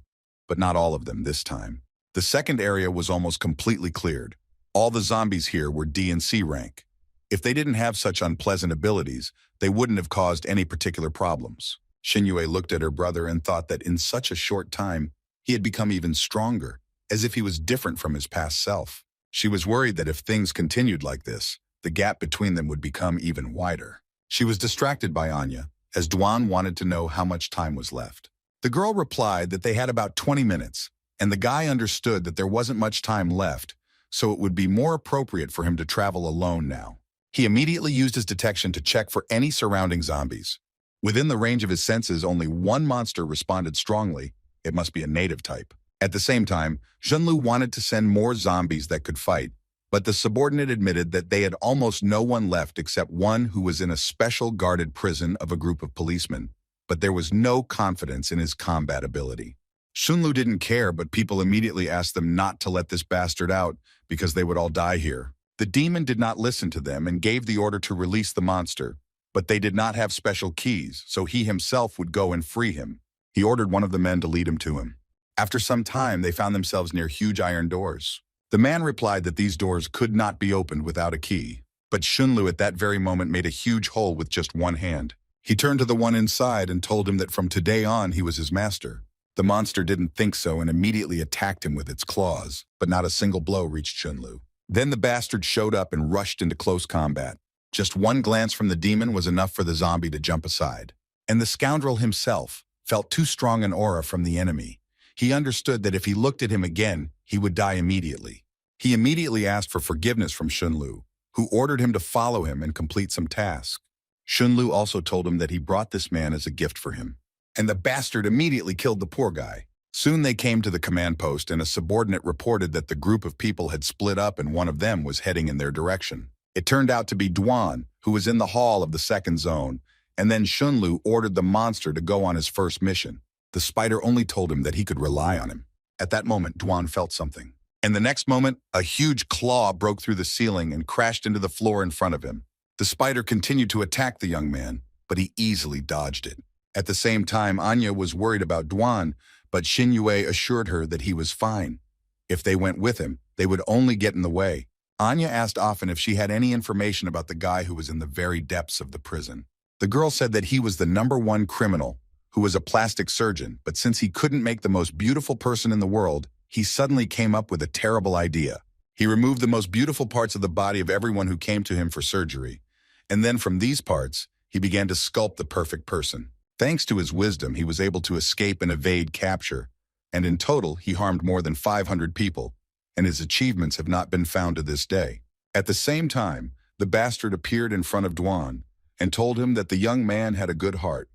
but not all of them this time. The second area was almost completely cleared. All the zombies here were D and C rank. If they didn't have such unpleasant abilities, they wouldn't have caused any particular problems. Shinyue looked at her brother and thought that in such a short time, he had become even stronger, as if he was different from his past self. She was worried that if things continued like this, the gap between them would become even wider. She was distracted by Anya, as Duan wanted to know how much time was left. The girl replied that they had about 20 minutes, and the guy understood that there wasn't much time left, so it would be more appropriate for him to travel alone now. He immediately used his detection to check for any surrounding zombies. Within the range of his senses, only one monster responded strongly. It must be a native type. At the same time, Zhenlu wanted to send more zombies that could fight, But the subordinate admitted that they had almost no one left except one who was in a special guarded prison of a group of policemen, but there was no confidence in his combat ability. Shunlu didn't care, but people immediately asked them not to let this bastard out because they would all die here. The demon did not listen to them and gave the order to release the monster, but they did not have special keys, so he himself would go and free him. He ordered one of the men to lead him to him. After some time, they found themselves near huge iron doors. The man replied that these doors could not be opened without a key, but Shunlu at that very moment made a huge hole with just one hand. He turned to the one inside and told him that from today on he was his master. The monster didn't think so and immediately attacked him with its claws, but not a single blow reached Shunlu. Then the bastard showed up and rushed into close combat. Just one glance from the demon was enough for the zombie to jump aside. And the scoundrel himself felt too strong an aura from the enemy. He understood that if he looked at him again, he would die immediately. He immediately asked for forgiveness from Shunlu, who ordered him to follow him and complete some tasks. Shunlu also told him that he brought this man as a gift for him. And the bastard immediately killed the poor guy. Soon they came to the command post and a subordinate reported that the group of people had split up and one of them was heading in their direction. It turned out to be Duan, who was in the hall of the second zone, and then Shunlu ordered the monster to go on his first mission. The spider only told him that he could rely on him. At that moment, Duan felt something. And the next moment, a huge claw broke through the ceiling and crashed into the floor in front of him. The spider continued to attack the young man, but he easily dodged it. At the same time, Anya was worried about Duan, but Xinyue assured her that he was fine. If they went with him, they would only get in the way. Anya asked often if she had any information about the guy who was in the very depths of the prison. The girl said that he was the #1 criminal, who was a plastic surgeon, but since he couldn't make the most beautiful person in the world, he suddenly came up with a terrible idea. He removed the most beautiful parts of the body of everyone who came to him for surgery, and then from these parts, he began to sculpt the perfect person. Thanks to his wisdom, he was able to escape and evade capture, and in total, he harmed more than 500 people, and his achievements have not been found to this day. At the same time, the bastard appeared in front of Duan and told him that the young man had a good heart.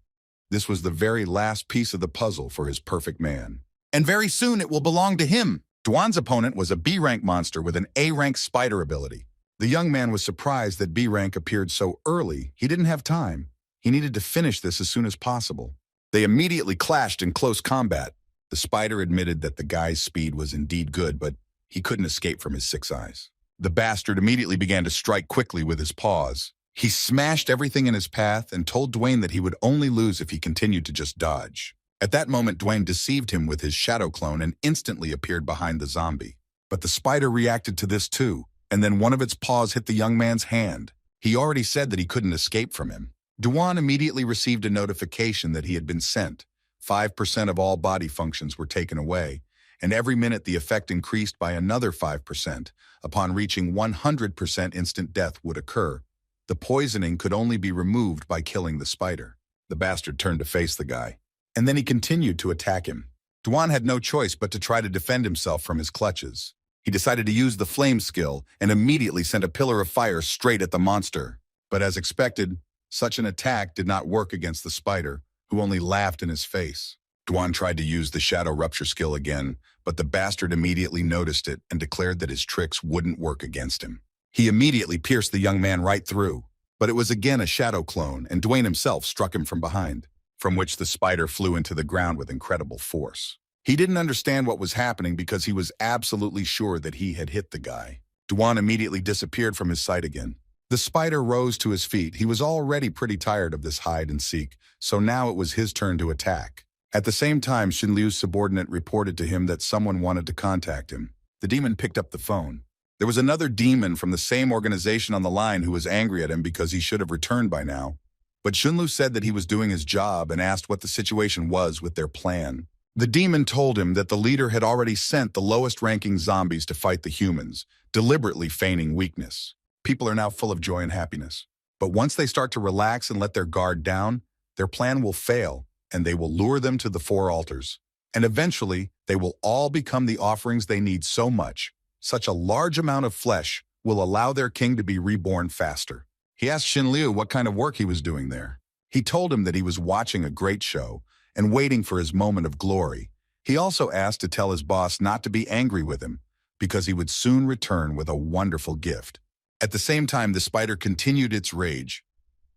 This was the very last piece of the puzzle for his perfect man. And very soon it will belong to him. Duan's opponent was a B-rank monster with an A-rank spider ability. The young man was surprised that B-rank appeared so early. He didn't have time. He needed to finish this as soon as possible. They immediately clashed in close combat. The spider admitted that the guy's speed was indeed good, but he couldn't escape from his 6 eyes. The bastard immediately began to strike quickly with his paws. He smashed everything in his path and told Dwayne that he would only lose if he continued to just dodge. At that moment, Dwayne deceived him with his shadow clone and instantly appeared behind the zombie. But the spider reacted to this too, and then one of its paws hit the young man's hand. He already said that he couldn't escape from him. Duan immediately received a notification that he had been sent. 5% of all body functions were taken away, and every minute the effect increased by another 5%. Upon reaching 100% instant death would occur. The poisoning could only be removed by killing the spider. The bastard turned to face the guy, and then he continued to attack him. Duan had no choice but to try to defend himself from his clutches. He decided to use the flame skill and immediately sent a pillar of fire straight at the monster. But as expected, such an attack did not work against the spider, who only laughed in his face. Duan tried to use the shadow rupture skill again, but the bastard immediately noticed it and declared that his tricks wouldn't work against him. He immediately pierced the young man right through, but it was again a shadow clone, and Dwayne himself struck him from behind, from which the spider flew into the ground with incredible force. He didn't understand what was happening because he was absolutely sure that he had hit the guy. Duan immediately disappeared from his sight again. The spider rose to his feet. He was already pretty tired of this hide and seek, so now it was his turn to attack. At the same time, Xinliu's subordinate reported to him that someone wanted to contact him. The demon picked up the phone. There was another demon from the same organization on the line who was angry at him because he should have returned by now. But Xinliu said that he was doing his job and asked what the situation was with their plan. The demon told him that the leader had already sent the lowest-ranking zombies to fight the humans, deliberately feigning weakness. People are now full of joy and happiness. But once they start to relax and let their guard down, their plan will fail, and they will lure them to the 4 altars. And eventually, they will all become the offerings they need so much. Such a large amount of flesh will allow their king to be reborn faster. He asked Xinliu what kind of work he was doing there. He told him that he was watching a great show and waiting for his moment of glory. He also asked to tell his boss not to be angry with him, because he would soon return with a wonderful gift. At the same time, the spider continued its rage,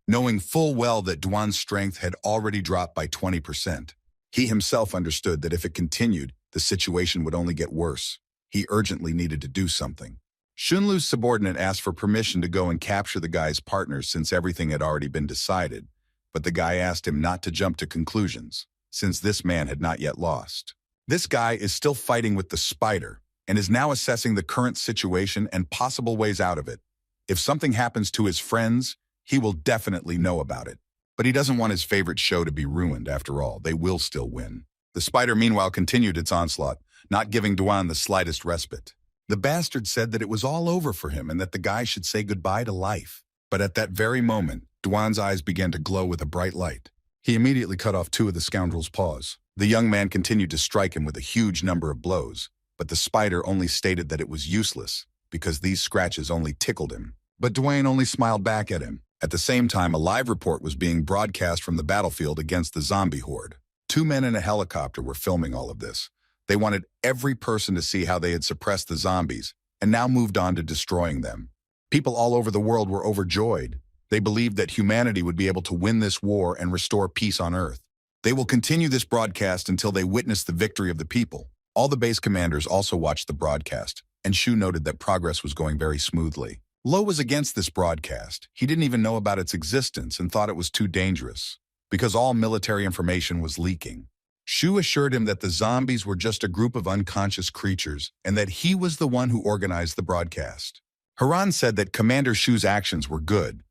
knowing full well that Duan's strength had already dropped by 20%. He himself understood that if it continued, the situation would only get worse. He urgently needed to do something. Shunlu's subordinate asked for permission to go and capture the guy's partners since everything had already been decided, but the guy asked him not to jump to conclusions, since this man had not yet lost. This guy is still fighting with the spider and is now assessing the current situation and possible ways out of it. If something happens to his friends, he will definitely know about it. But he doesn't want his favorite show to be ruined. After all, they will still win. The spider meanwhile continued its onslaught, not giving Duan the slightest respite. The bastard said that it was all over for him and that the guy should say goodbye to life. But at that very moment, Duan's eyes began to glow with a bright light. He immediately cut off 2 of the scoundrel's paws. The young man continued to strike him with a huge number of blows, but the spider only stated that it was useless because these scratches only tickled him. But Duane only smiled back at him. At the same time, a live report was being broadcast from the battlefield against the zombie horde. 2 men in a helicopter were filming all of this. They wanted every person to see how they had suppressed the zombies and now moved on to destroying them. People all over the world were overjoyed. They believed that humanity would be able to win this war and restore peace on Earth. They will continue this broadcast until they witness the victory of the people. All the base commanders also watched the broadcast, and Shu noted that progress was going very smoothly. Lo was against this broadcast. He didn't even know about its existence and thought it was too dangerous, because all military information was leaking. Shu assured him that the zombies were just a group of unconscious creatures and that he was the one who organized the broadcast. Haran said that Commander Shu's actions were good,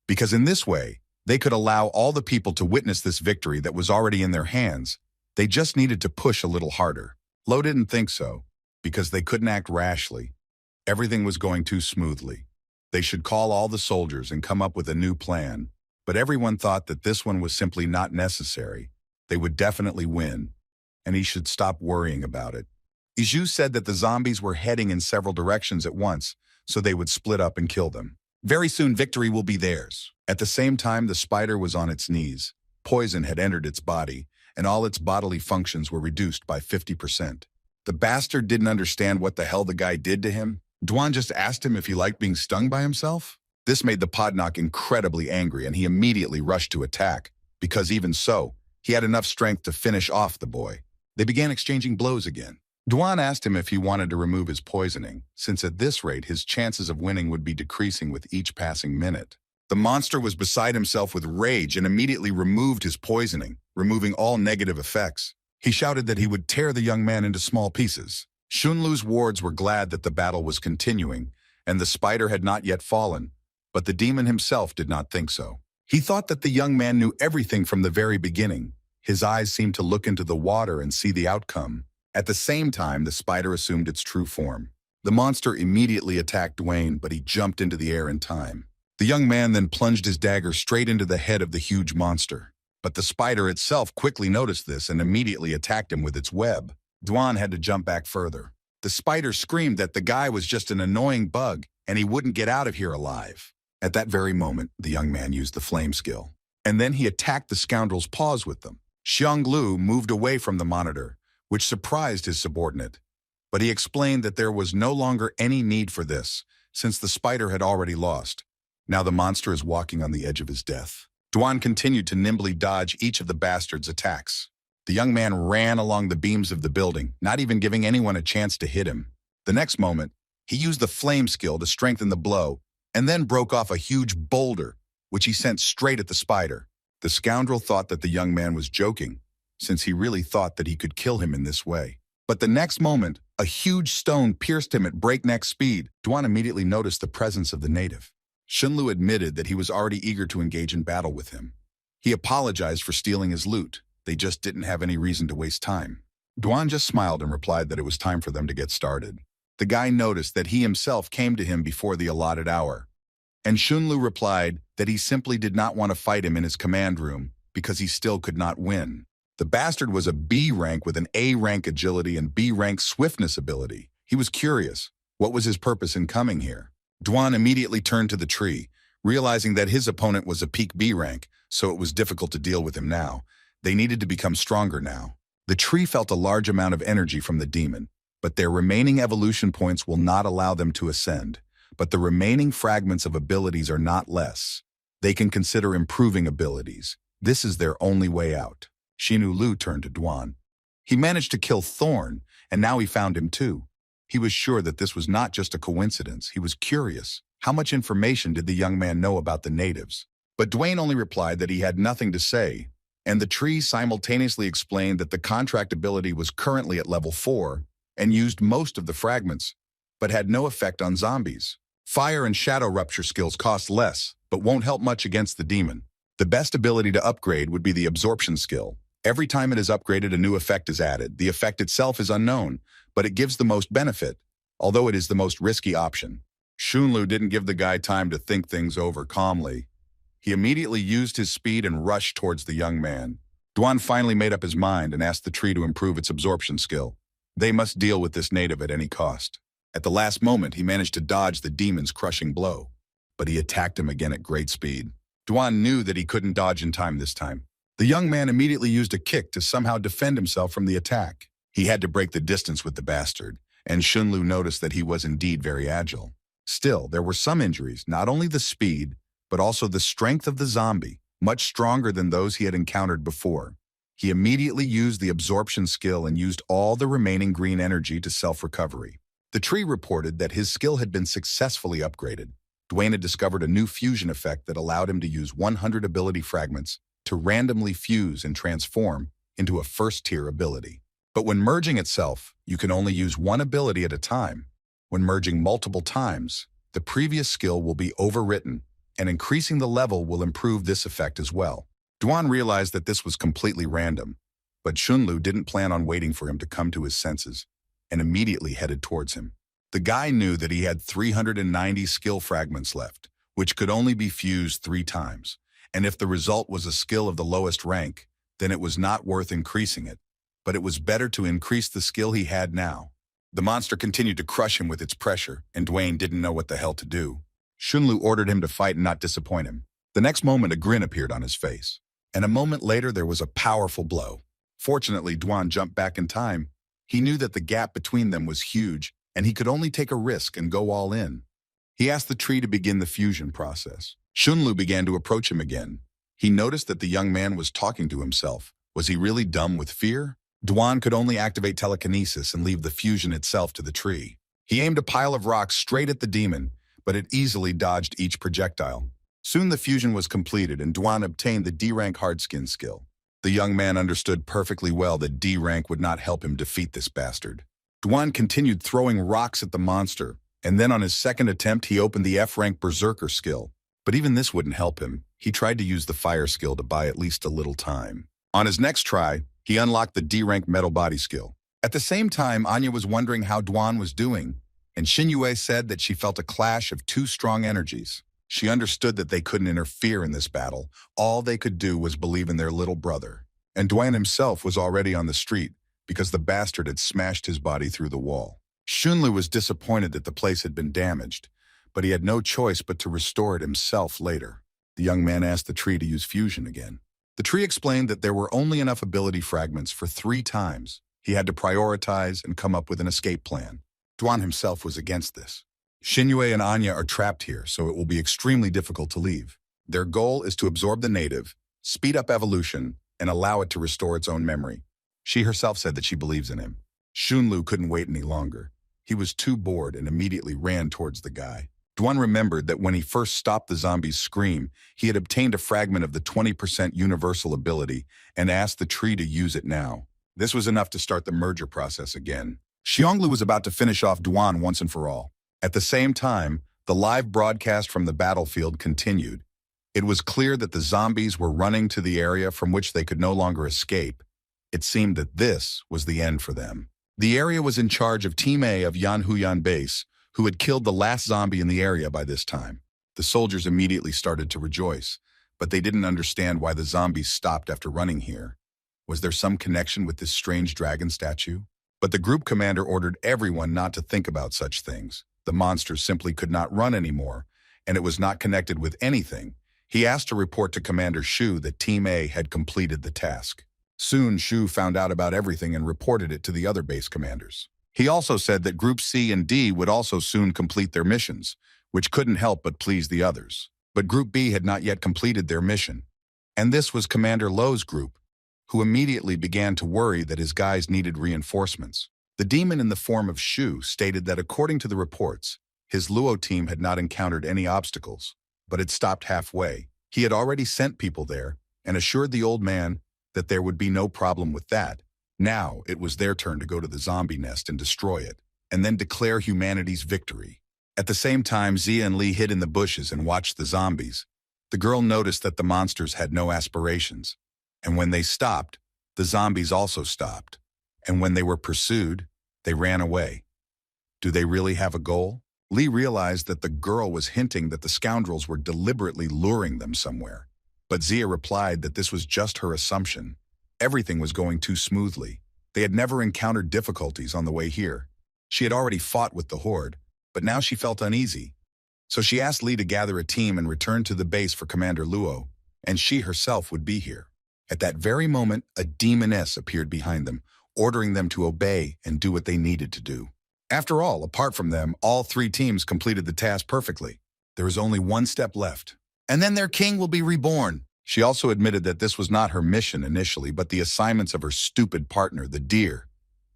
because in this way, they could allow all the people to witness this victory that was already in their hands. They just needed to push a little harder. Lo didn't think so, because they couldn't act rashly. Everything was going too smoothly. They should call all the soldiers and come up with a new plan, but everyone thought that this one was simply not necessary. They would definitely win, and he should stop worrying about it. Iju said that the zombies were heading in several directions at once, so they would split up and kill them. Very soon victory will be theirs. At the same time, the spider was on its knees. Poison had entered its body, and all its bodily functions were reduced by 50%. The bastard didn't understand what the hell the guy did to him. Duan just asked him if he liked being stung by himself. This made the Podnock incredibly angry, and he immediately rushed to attack, because even so, he had enough strength to finish off the boy. They began exchanging blows again. Duan asked him if he wanted to remove his poisoning, since at this rate his chances of winning would be decreasing with each passing minute. The monster was beside himself with rage and immediately removed his poisoning, removing all negative effects. He shouted that he would tear the young man into small pieces. Shunlu's wards were glad that the battle was continuing, and the spider had not yet fallen, but the demon himself did not think so. He thought that the young man knew everything from the very beginning. His eyes seemed to look into the water and see the outcome. At the same time, the spider assumed its true form. The monster immediately attacked Duane, but he jumped into the air in time. The young man then plunged his dagger straight into the head of the huge monster. But the spider itself quickly noticed this and immediately attacked him with its web. Duan had to jump back further. The spider screamed that the guy was just an annoying bug and he wouldn't get out of here alive. At that very moment, the young man used the flame skill. And then he attacked the scoundrel's paws with them. Xianglu moved away from the monitor, which surprised his subordinate. But he explained that there was no longer any need for this, since the spider had already lost. Now the monster is walking on the edge of his death. Duan continued to nimbly dodge each of the bastard's attacks. The young man ran along the beams of the building, not even giving anyone a chance to hit him. The next moment, he used the flame skill to strengthen the blow, and then broke off a huge boulder, which he sent straight at the spider. The scoundrel thought that the young man was joking, since he really thought that he could kill him in this way. But the next moment, a huge stone pierced him at breakneck speed. Duan immediately noticed the presence of the native. Shunlu admitted that he was already eager to engage in battle with him. He apologized for stealing his loot. They just didn't have any reason to waste time. Duan just smiled and replied that it was time for them to get started. The guy noticed that he himself came to him before the allotted hour. And Shunlu replied that he simply did not want to fight him in his command room because he still could not win. The bastard was a B rank with an A rank agility and B rank swiftness ability. He was curious. What was his purpose in coming here? Duan immediately turned to the tree, realizing that his opponent was a peak B rank, so it was difficult to deal with him now. They needed to become stronger now. The tree felt a large amount of energy from the demon. but their remaining evolution points will not allow them to ascend. But the remaining fragments of abilities are not less. They can consider improving abilities. This is their only way out. Xinu Lu turned to Duan. He managed to kill Thorn, and now he found him too. He was sure that this was not just a coincidence. He was curious. How much information did the young man know about the natives? But Dwayne only replied that he had nothing to say, and the tree simultaneously explained that the contract ability was currently at level 4 and used most of the fragments, but had no effect on zombies. Fire and shadow rupture skills cost less, but won't help much against the demon. The best ability to upgrade would be the absorption skill. Every time it is upgraded, a new effect is added. The effect itself is unknown, but it gives the most benefit, although it is the most risky option. Xunlu didn't give the guy time to think things over calmly. He immediately used his speed and rushed towards the young man. Duan finally made up his mind and asked the tree to improve its absorption skill. They must deal with this native at any cost. At the last moment, he managed to dodge the demon's crushing blow, but he attacked him again at great speed. Duan knew that he couldn't dodge in time this time. The young man immediately used a kick to somehow defend himself from the attack. He had to break the distance with the bastard, and Xunlu noticed that he was indeed very agile. Still, there were some injuries, not only the speed, but also the strength of the zombie, much stronger than those he had encountered before. He immediately used the absorption skill and used all the remaining green energy to self-recovery. The tree reported that his skill had been successfully upgraded. Dwayne had discovered a new fusion effect that allowed him to use 100 ability fragments to randomly fuse and transform into a first-tier ability. But when merging itself, you can only use one ability at a time. When merging multiple times, the previous skill will be overwritten, and increasing the level will improve this effect as well. Duan realized that this was completely random, but Xunlu didn't plan on waiting for him to come to his senses, and immediately headed towards him. The guy knew that he had 390 skill fragments left, which could only be fused 3 times, and if the result was a skill of the lowest rank, then it was not worth increasing it, but it was better to increase the skill he had now. The monster continued to crush him with its pressure, and Dwayne didn't know what the hell to do. Xunlu ordered him to fight and not disappoint him. The next moment, a grin appeared on his face, and a moment later, there was a powerful blow. Fortunately, Duan jumped back in time. He knew that the gap between them was huge, and he could only take a risk and go all in. He asked the tree to begin the fusion process. Xunlu began to approach him again. He noticed that the young man was talking to himself. Was he really dumb with fear? Duan could only activate telekinesis and leave the fusion itself to the tree. He aimed a pile of rocks straight at the demon, but it easily dodged each projectile. Soon the fusion was completed, and Duan obtained the D-rank hardskin skill. The young man understood perfectly well that D-rank would not help him defeat this bastard. Duan continued throwing rocks at the monster, and then on his second attempt he opened the F-rank berserker skill. But even this wouldn't help him. He tried to use the fire skill to buy at least a little time. On his next try, he unlocked the D-rank metal body skill. At the same time, Anya was wondering how Duan was doing, and Xinyue said that she felt a clash of 2 strong energies. She understood that they couldn't interfere in this battle. All they could do was believe in their little brother. And Duan himself was already on the street because the bastard had smashed his body through the wall. Xunlu was disappointed that the place had been damaged, but he had no choice but to restore it himself later. The young man asked the tree to use fusion again. The tree explained that there were only enough ability fragments for 3 times. He had to prioritize and come up with an escape plan. Duan himself was against this. Xinyue and Anya are trapped here, so it will be extremely difficult to leave. Their goal is to absorb the native, speed up evolution, and allow it to restore its own memory. She herself said that she believes in him. Xunlu couldn't wait any longer. He was too bored and immediately ran towards the guy. Duan remembered that when he first stopped the zombie's scream, he had obtained a fragment of the 20% universal ability and asked the tree to use it now. This was enough to start the merger process again. Xionglu was about to finish off Duan once and for all. At the same time, the live broadcast from the battlefield continued. It was clear that the zombies were running to the area from which they could no longer escape. It seemed that this was the end for them. The area was in charge of Team A of Yanhuyan Base, who had killed the last zombie in the area by this time. The soldiers immediately started to rejoice, but they didn't understand why the zombies stopped after running here. Was there some connection with this strange dragon statue? But the group commander ordered everyone not to think about such things. The monsters simply could not run anymore, and it was not connected with anything. He asked to report to Commander Shu that Team A had completed the task. Soon Shu found out about everything and reported it to the other base commanders. He also said that Group C and D would also soon complete their missions, which couldn't help but please the others. But Group B had not yet completed their mission. And this was Commander Lowe's group, who immediately began to worry that his guys needed reinforcements. The demon in the form of Shu stated that according to the reports, his Luo team had not encountered any obstacles, but had stopped halfway. He had already sent people there and assured the old man that there would be no problem with that. Now it was their turn to go to the zombie nest and destroy it, and then declare humanity's victory. At the same time, Zia and Lee hid in the bushes and watched the zombies. The girl noticed that the monsters had no aspirations, and when they stopped, the zombies also stopped. And when they were pursued, they ran away. Do they really have a goal? Lee realized that the girl was hinting that the scoundrels were deliberately luring them somewhere. But Zia replied that this was just her assumption. Everything was going too smoothly. They had never encountered difficulties on the way here. She had already fought with the horde, but now she felt uneasy. So she asked Lee to gather a team and return to the base for Commander Luo, and she herself would be here. At that very moment, a demoness appeared behind them, ordering them to obey and do what they needed to do. After all, apart from them, all three teams completed the task perfectly. There was only one step left. And then their king will be reborn. She also admitted that this was not her mission initially, but the assignments of her stupid partner, the deer.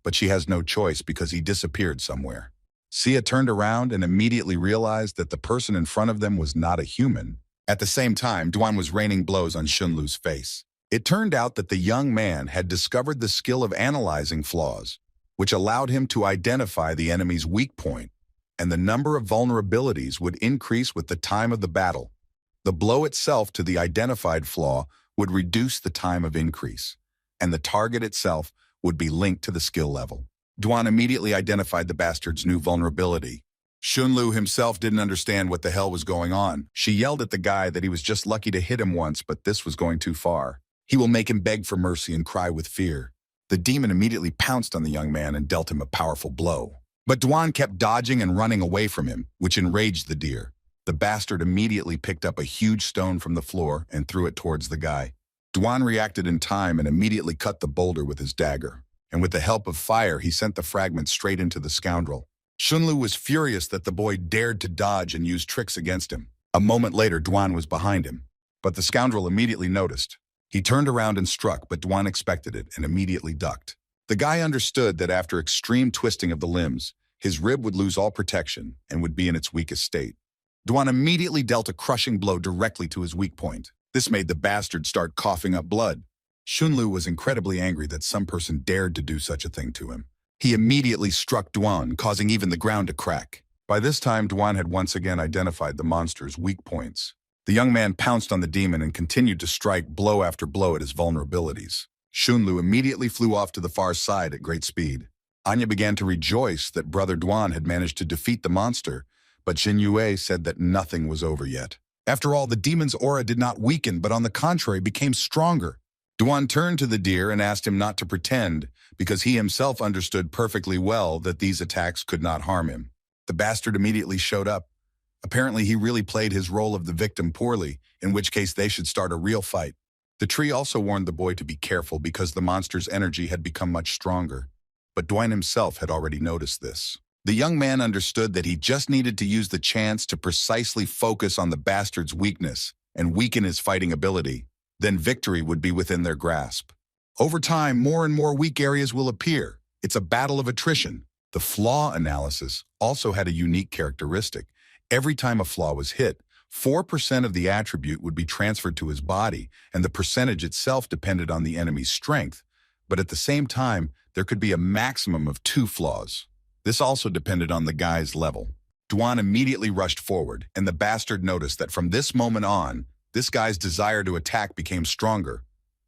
But she has no choice because he disappeared somewhere. Sia turned around and immediately realized that the person in front of them was not a human. At the same time, Duan was raining blows on Shunlu's face. It turned out that the young man had discovered the skill of analyzing flaws, which allowed him to identify the enemy's weak point, and the number of vulnerabilities would increase with the time of the battle. The blow itself to the identified flaw would reduce the time of increase, and the target itself would be linked to the skill level. Duan immediately identified the bastard's new vulnerability. Shunlu himself didn't understand what the hell was going on. She yelled at the guy that he was just lucky to hit him once, but this was going too far. He will make him beg for mercy and cry with fear. The demon immediately pounced on the young man and dealt him a powerful blow. But Duan kept dodging and running away from him, which enraged the deer. The bastard immediately picked up a huge stone from the floor and threw it towards the guy. Duan reacted in time and immediately cut the boulder with his dagger. And with the help of fire, he sent the fragment straight into the scoundrel. Shunlu was furious that the boy dared to dodge and use tricks against him. A moment later, Duan was behind him. But the scoundrel immediately noticed. He turned around and struck, but Duan expected it and immediately ducked. The guy understood that after extreme twisting of the limbs, his rib would lose all protection and would be in its weakest state. Duan immediately dealt a crushing blow directly to his weak point. This made the bastard start coughing up blood. Shunlu was incredibly angry that some person dared to do such a thing to him. He immediately struck Duan, causing even the ground to crack. By this time, Duan had once again identified the monster's weak points. The young man pounced on the demon and continued to strike blow after blow at his vulnerabilities. Shunlu immediately flew off to the far side at great speed. Anya began to rejoice that Brother Duan had managed to defeat the monster, but Jin Yue said that nothing was over yet. After all, the demon's aura did not weaken, but on the contrary became stronger. Duan turned to the deer and asked him not to pretend, because he himself understood perfectly well that these attacks could not harm him. The bastard immediately showed up. Apparently, he really played his role of the victim poorly, in which case they should start a real fight. The tree also warned the boy to be careful because the monster's energy had become much stronger. But Duan himself had already noticed this. The young man understood that he just needed to use the chance to precisely focus on the bastard's weakness and weaken his fighting ability. Then victory would be within their grasp. Over time, more and more weak areas will appear. It's a battle of attrition. The flaw analysis also had a unique characteristic. Every time a flaw was hit, 4% of the attribute would be transferred to his body, and the percentage itself depended on the enemy's strength. But at the same time, there could be a maximum of 2 flaws. This also depended on the guy's level. Duan immediately rushed forward, and the bastard noticed that from this moment on, this guy's desire to attack became stronger.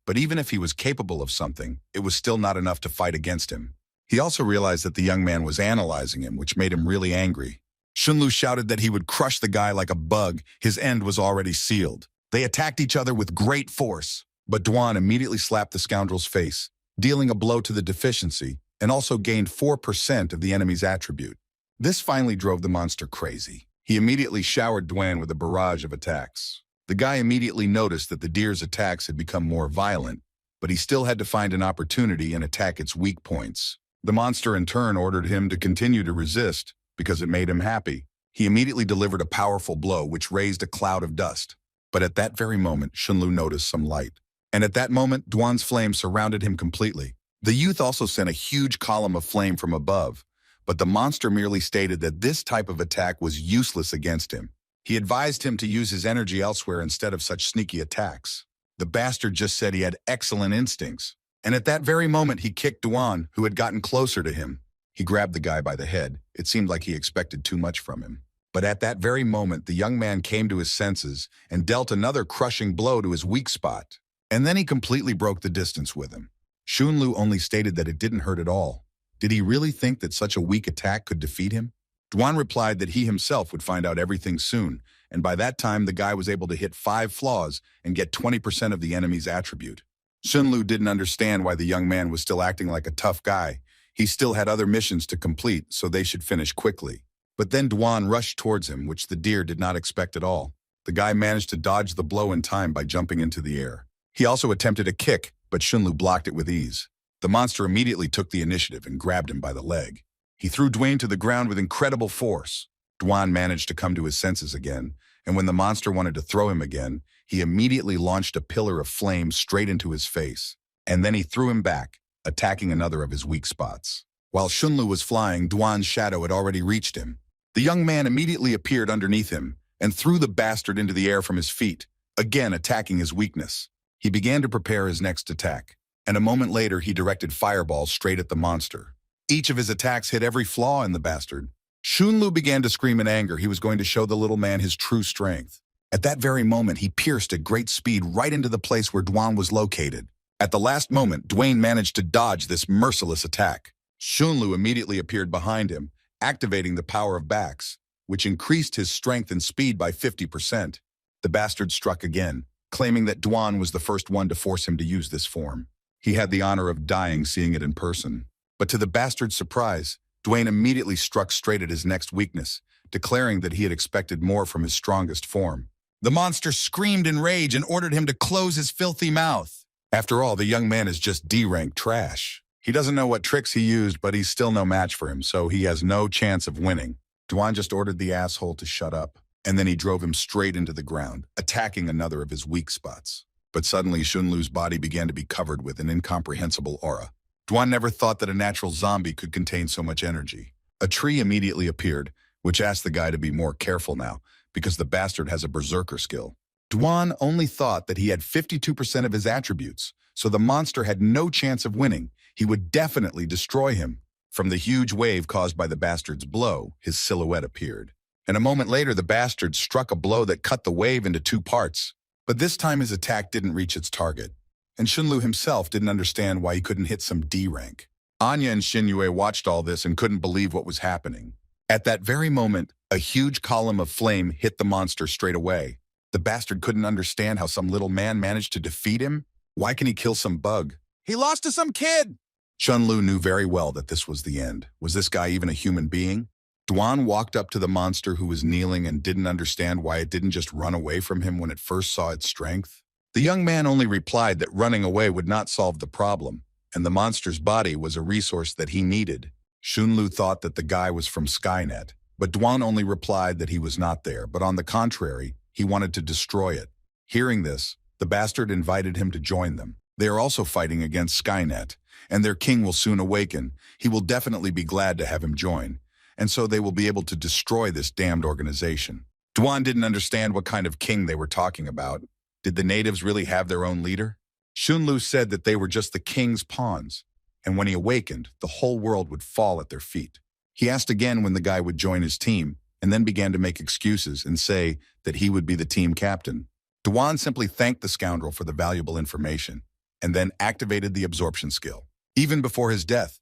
But even if he was capable of something, it was still not enough to fight against him. He also realized that the young man was analyzing him, which made him really angry. Shunlu shouted that he would crush the guy like a bug. His end was already sealed. They attacked each other with great force, but Duan immediately slapped the scoundrel's face, dealing a blow to the deficiency, and also gained 4% of the enemy's attribute. This finally drove the monster crazy. He immediately showered Duan with a barrage of attacks. The guy immediately noticed that the deer's attacks had become more violent, but he still had to find an opportunity and attack its weak points. The monster in turn ordered him to continue to resist because it made him happy. He immediately delivered a powerful blow which raised a cloud of dust. But at that very moment, Shunlu noticed some light. And at that moment, Duan's flame surrounded him completely. The youth also sent a huge column of flame from above, but the monster merely stated that this type of attack was useless against him. He advised him to use his energy elsewhere instead of such sneaky attacks. The bastard just said he had excellent instincts. And at that very moment, he kicked Duan, who had gotten closer to him. He grabbed the guy by the head. It seemed like he expected too much from him. But at that very moment, the young man came to his senses and dealt another crushing blow to his weak spot. And then he completely broke the distance with him. Shunlu only stated that it didn't hurt at all. Did he really think that such a weak attack could defeat him? Duan replied that he himself would find out everything soon, and by that time the guy was able to hit 5 flaws and get 20% of the enemy's attribute. Shunlu didn't understand why the young man was still acting like a tough guy. He still had other missions to complete, so they should finish quickly. But then Duan rushed towards him, which the deer did not expect at all. The guy managed to dodge the blow in time by jumping into the air. He also attempted a kick, but Shunlu blocked it with ease. The monster immediately took the initiative and grabbed him by the leg. He threw Duan to the ground with incredible force. Duan managed to come to his senses again, and when the monster wanted to throw him again, he immediately launched a pillar of flame straight into his face. And then he threw him back, attacking another of his weak spots. While Shunlu was flying, Duan's shadow had already reached him. The young man immediately appeared underneath him and threw the bastard into the air from his feet, again attacking his weakness. He began to prepare his next attack, and a moment later he directed fireballs straight at the monster. Each of his attacks hit every flaw in the bastard. Shunlu began to scream in anger. He was going to show the little man his true strength. At that very moment, he pierced at great speed right into the place where Duan was located. At the last moment, Duan managed to dodge this merciless attack. Shunlu immediately appeared behind him, activating the power of backs, which increased his strength and speed by 50%. The bastard struck again, claiming that Duan was the first one to force him to use this form. He had the honor of dying seeing it in person. But to the bastard's surprise, Duan immediately struck straight at his next weakness, declaring that he had expected more from his strongest form. The monster screamed in rage and ordered him to close his filthy mouth. After all, the young man is just D-rank trash. He doesn't know what tricks he used, but he's still no match for him, so he has no chance of winning. Duan just ordered the asshole to shut up, and then he drove him straight into the ground, attacking another of his weak spots. But suddenly, Shunlu's body began to be covered with an incomprehensible aura. Duan never thought that a natural zombie could contain so much energy. A tree immediately appeared, which asked the guy to be more careful now, because the bastard has a berserker skill. Duan only thought that he had 52% of his attributes, so the monster had no chance of winning. He would definitely destroy him. From the huge wave caused by the bastard's blow, his silhouette appeared. And a moment later, the bastard struck a blow that cut the wave into 2 parts. But this time his attack didn't reach its target. And Shunlu himself didn't understand why he couldn't hit some D-rank. Anya and Xinyue watched all this and couldn't believe what was happening. At that very moment, a huge column of flame hit the monster straight away. The bastard couldn't understand how some little man managed to defeat him. Why can he kill some bug? He lost to some kid! Shunlu knew very well that this was the end. Was this guy even a human being? Duan walked up to the monster who was kneeling and didn't understand why it didn't just run away from him when it first saw its strength. The young man only replied that running away would not solve the problem, and the monster's body was a resource that he needed. Shunlu thought that the guy was from Skynet, but Duan only replied that he was not there, but on the contrary, he wanted to destroy it. Hearing this, the bastard invited him to join them. They are also fighting against Skynet, and their king will soon awaken. He will definitely be glad to have him join, and so they will be able to destroy this damned organization. Duan didn't understand what kind of king they were talking about. Did the natives really have their own leader? Shunlu said that they were just the king's pawns, and when he awakened, the whole world would fall at their feet. He asked again when the guy would join his team, and then began to make excuses and say that he would be the team captain. Duan simply thanked the scoundrel for the valuable information, and then activated the absorption skill. Even before his death,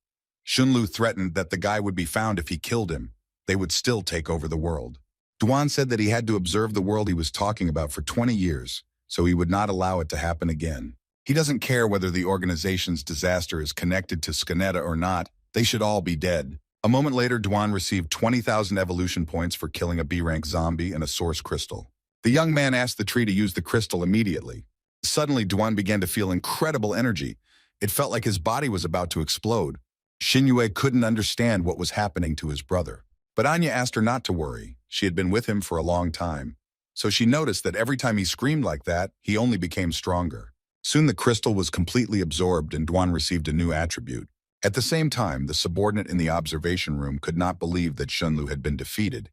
Shunlu threatened that the guy would be found if he killed him. They would still take over the world. Duan said that he had to observe the world he was talking about for 20 years, so he would not allow it to happen again. He doesn't care whether the organization's disaster is connected to Skaneta or not. They should all be dead. A moment later, Duan received 20,000 evolution points for killing a B-rank zombie and a source crystal. The young man asked the tree to use the crystal immediately. Suddenly, Duan began to feel incredible energy. It felt like his body was about to explode. Xinyue couldn't understand what was happening to his brother. But Anya asked her not to worry. She had been with him for a long time. So she noticed that every time he screamed like that, he only became stronger. Soon the crystal was completely absorbed and Duan received a new attribute. At the same time, the subordinate in the observation room could not believe that Shunlu had been defeated.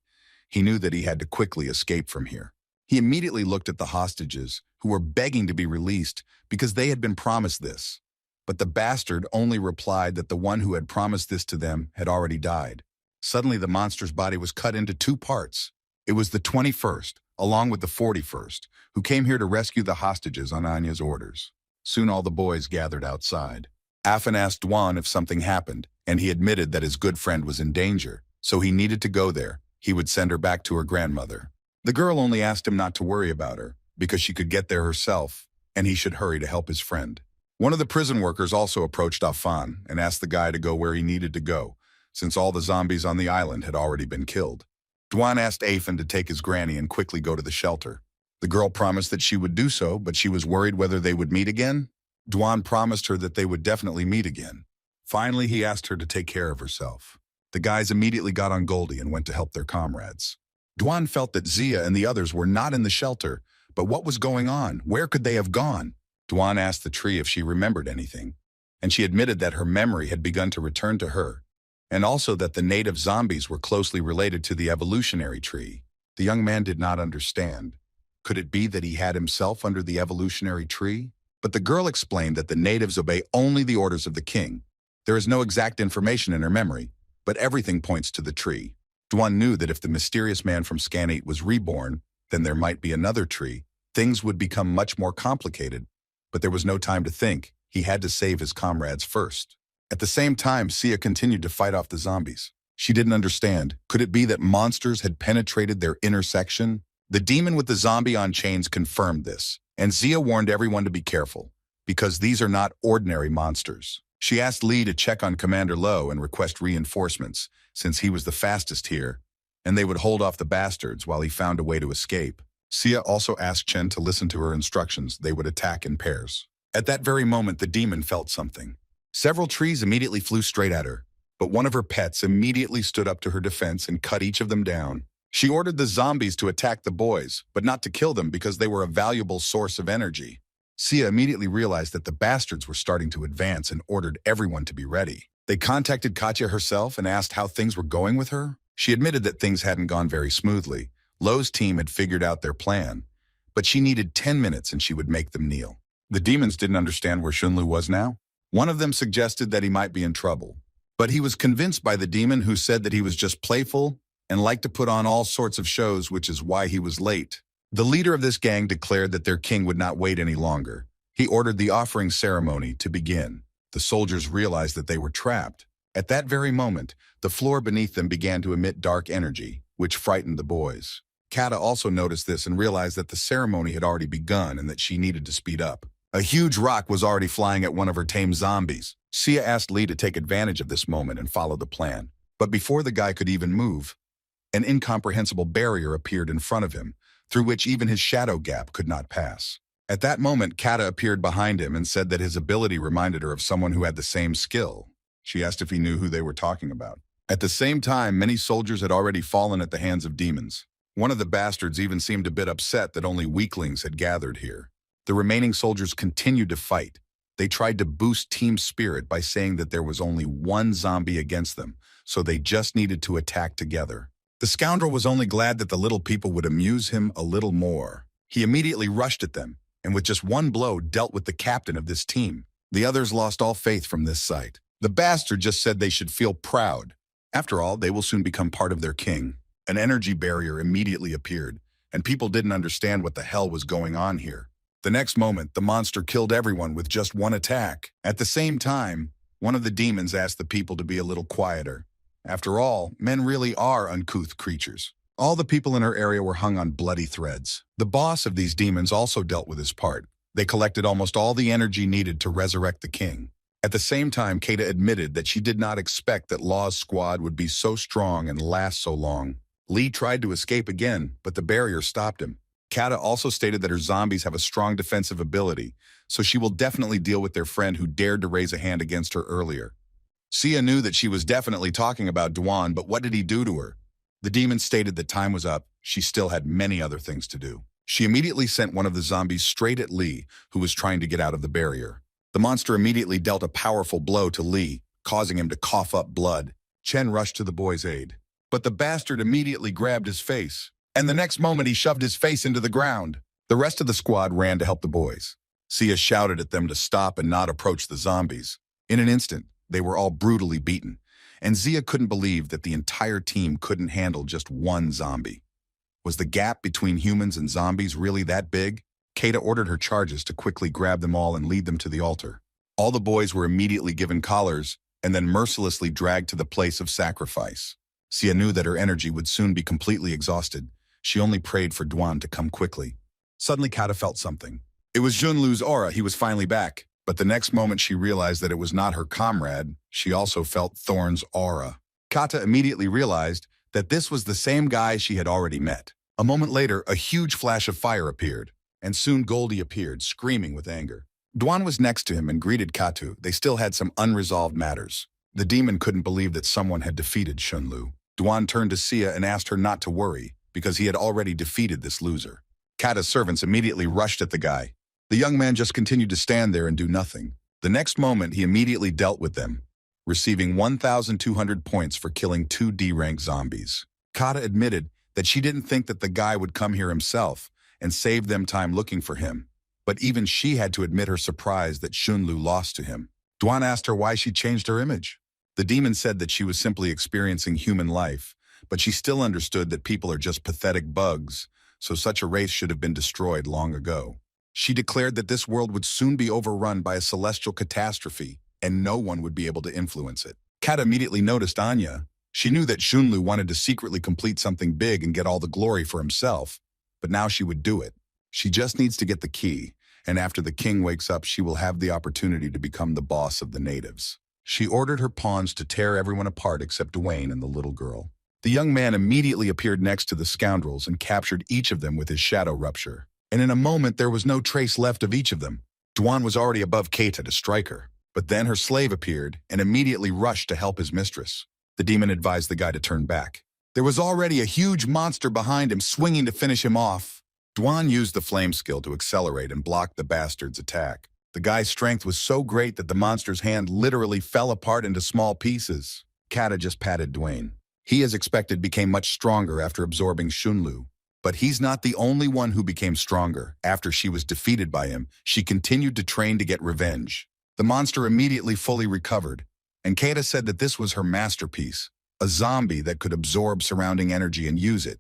He knew that he had to quickly escape from here. He immediately looked at the hostages, who were begging to be released because they had been promised this. But the bastard only replied that the one who had promised this to them had already died. Suddenly the monster's body was cut into two parts. It was the 21st, along with the 41st, who came here to rescue the hostages on Anya's orders. Soon all the boys gathered outside. Afin asked Duan if something happened, and he admitted that his good friend was in danger, so he needed to go there. He would send her back to her grandmother. The girl only asked him not to worry about her, because she could get there herself, and he should hurry to help his friend. One of the prison workers also approached Afan and asked the guy to go where he needed to go, since all the zombies on the island had already been killed. Duan asked Afan to take his granny and quickly go to the shelter. The girl promised that she would do so, but she was worried whether they would meet again. Duan promised her that they would definitely meet again. Finally, he asked her to take care of herself. The guys immediately got on Goldie and went to help their comrades. Duan felt that Zia and the others were not in the shelter, but what was going on? Where could they have gone? Duan asked the tree if she remembered anything, and she admitted that her memory had begun to return to her, and also that the native zombies were closely related to the evolutionary tree. The young man did not understand. Could it be that he had himself under the evolutionary tree? But the girl explained that the natives obey only the orders of the king. There is no exact information in her memory, but everything points to the tree. Duan knew that if the mysterious man from Scan 8 was reborn, then there might be another tree. Things would become much more complicated. But there was no time to think. He had to save his comrades first. At the same time, Sia continued to fight off the zombies. She didn't understand. Could it be that monsters had penetrated their intersection? The demon with the zombie on chains confirmed this, and Zia warned everyone to be careful, because these are not ordinary monsters. She asked Lee to check on Commander Lo and request reinforcements, since he was the fastest here, and they would hold off the bastards while he found a way to escape. Sia also asked Chen to listen to her instructions. They would attack in pairs. At that very moment, the demon felt something. Several trees immediately flew straight at her, but one of her pets immediately stood up to her defense and cut each of them down. She ordered the zombies to attack the boys, but not to kill them because they were a valuable source of energy. Sia immediately realized that the bastards were starting to advance and ordered everyone to be ready. They contacted Katya herself and asked how things were going with her. She admitted that things hadn't gone very smoothly. Lo's team had figured out their plan, but she needed 10 minutes and she would make them kneel. The demons didn't understand where Shunlu was now. One of them suggested that he might be in trouble, but he was convinced by the demon who said that he was just playful and liked to put on all sorts of shows, which is why he was late. The leader of this gang declared that their king would not wait any longer. He ordered the offering ceremony to begin. The soldiers realized that they were trapped. At that very moment, the floor beneath them began to emit dark energy, which frightened the boys. Kata also noticed this and realized that the ceremony had already begun and that she needed to speed up. A huge rock was already flying at one of her tame zombies. Sia asked Lee to take advantage of this moment and follow the plan. But before the guy could even move, an incomprehensible barrier appeared in front of him, through which even his shadow gap could not pass. At that moment, Kata appeared behind him and said that his ability reminded her of someone who had the same skill. She asked if he knew who they were talking about. At the same time, many soldiers had already fallen at the hands of demons. One of the bastards even seemed a bit upset that only weaklings had gathered here. The remaining soldiers continued to fight. They tried to boost team spirit by saying that there was only one zombie against them, so they just needed to attack together. The scoundrel was only glad that the little people would amuse him a little more. He immediately rushed at them, and with just one blow dealt with the captain of this team. The others lost all faith from this sight. The bastard just said they should feel proud. After all, they will soon become part of their king. An energy barrier immediately appeared, and people didn't understand what the hell was going on here. The next moment, the monster killed everyone with just one attack. At the same time, one of the demons asked the people to be a little quieter. After all, men really are uncouth creatures. All the people in her area were hung on bloody threads. The boss of these demons also dealt with his part. They collected almost all the energy needed to resurrect the king. At the same time, Kata admitted that she did not expect that Law's squad would be so strong and last so long. Lee tried to escape again, but the barrier stopped him. Kata also stated that her zombies have a strong defensive ability, so she will definitely deal with their friend who dared to raise a hand against her earlier. Sia knew that she was definitely talking about Dwan, but what did he do to her? The demon stated that time was up. She still had many other things to do. She immediately sent one of the zombies straight at Lee, who was trying to get out of the barrier. The monster immediately dealt a powerful blow to Lee, causing him to cough up blood. Chen rushed to the boy's aid. But the bastard immediately grabbed his face, and the next moment he shoved his face into the ground. The rest of the squad ran to help the boys. Sia shouted at them to stop and not approach the zombies. In an instant, they were all brutally beaten, and Zia couldn't believe that the entire team couldn't handle just one zombie. Was the gap between humans and zombies really that big? Kata ordered her charges to quickly grab them all and lead them to the altar. All the boys were immediately given collars and then mercilessly dragged to the place of sacrifice. Sia knew that her energy would soon be completely exhausted. She only prayed for Dwan to come quickly. Suddenly, Kata felt something. It was Junlu's aura. He was finally back. But the next moment she realized that it was not her comrade. She also felt Thorn's aura. Kata immediately realized that this was the same guy she had already met. A moment later, a huge flash of fire appeared, and soon Goldie appeared, screaming with anger. Dwan was next to him and greeted Katu. They still had some unresolved matters. The demon couldn't believe that someone had defeated Shunlu. Dwan turned to Sia and asked her not to worry, because he had already defeated this loser. Kata's servants immediately rushed at the guy. The young man just continued to stand there and do nothing. The next moment, he immediately dealt with them, receiving 1,200 points for killing 2 D-rank zombies. Kata admitted that she didn't think that the guy would come here himself and save them time looking for him. But even she had to admit her surprise that Shunlu lost to him. Dwan asked her why she changed her image. The demon said that she was simply experiencing human life, but she still understood that people are just pathetic bugs, so such a race should have been destroyed long ago. She declared that this world would soon be overrun by a celestial catastrophe, and no one would be able to influence it. Kat immediately noticed Anya. She knew that Shunlu wanted to secretly complete something big and get all the glory for himself, but now she would do it. She just needs to get the key, and after the king wakes up, she will have the opportunity to become the boss of the natives. She ordered her pawns to tear everyone apart except Dwayne and the little girl. The young man immediately appeared next to the scoundrels and captured each of them with his shadow rupture. And in a moment, there was no trace left of each of them. Dwan was already above Keita to strike her, but then her slave appeared and immediately rushed to help his mistress. The demon advised the guy to turn back. There was already a huge monster behind him, swinging to finish him off. Dwan used the flame skill to accelerate and block the bastard's attack. The guy's strength was so great that the monster's hand literally fell apart into small pieces. Kata just patted Dwayne. He, as expected, became much stronger after absorbing Shunlu. But he's not the only one who became stronger. After she was defeated by him, she continued to train to get revenge. The monster immediately fully recovered, and Kata said that this was her masterpiece, a zombie that could absorb surrounding energy and use it,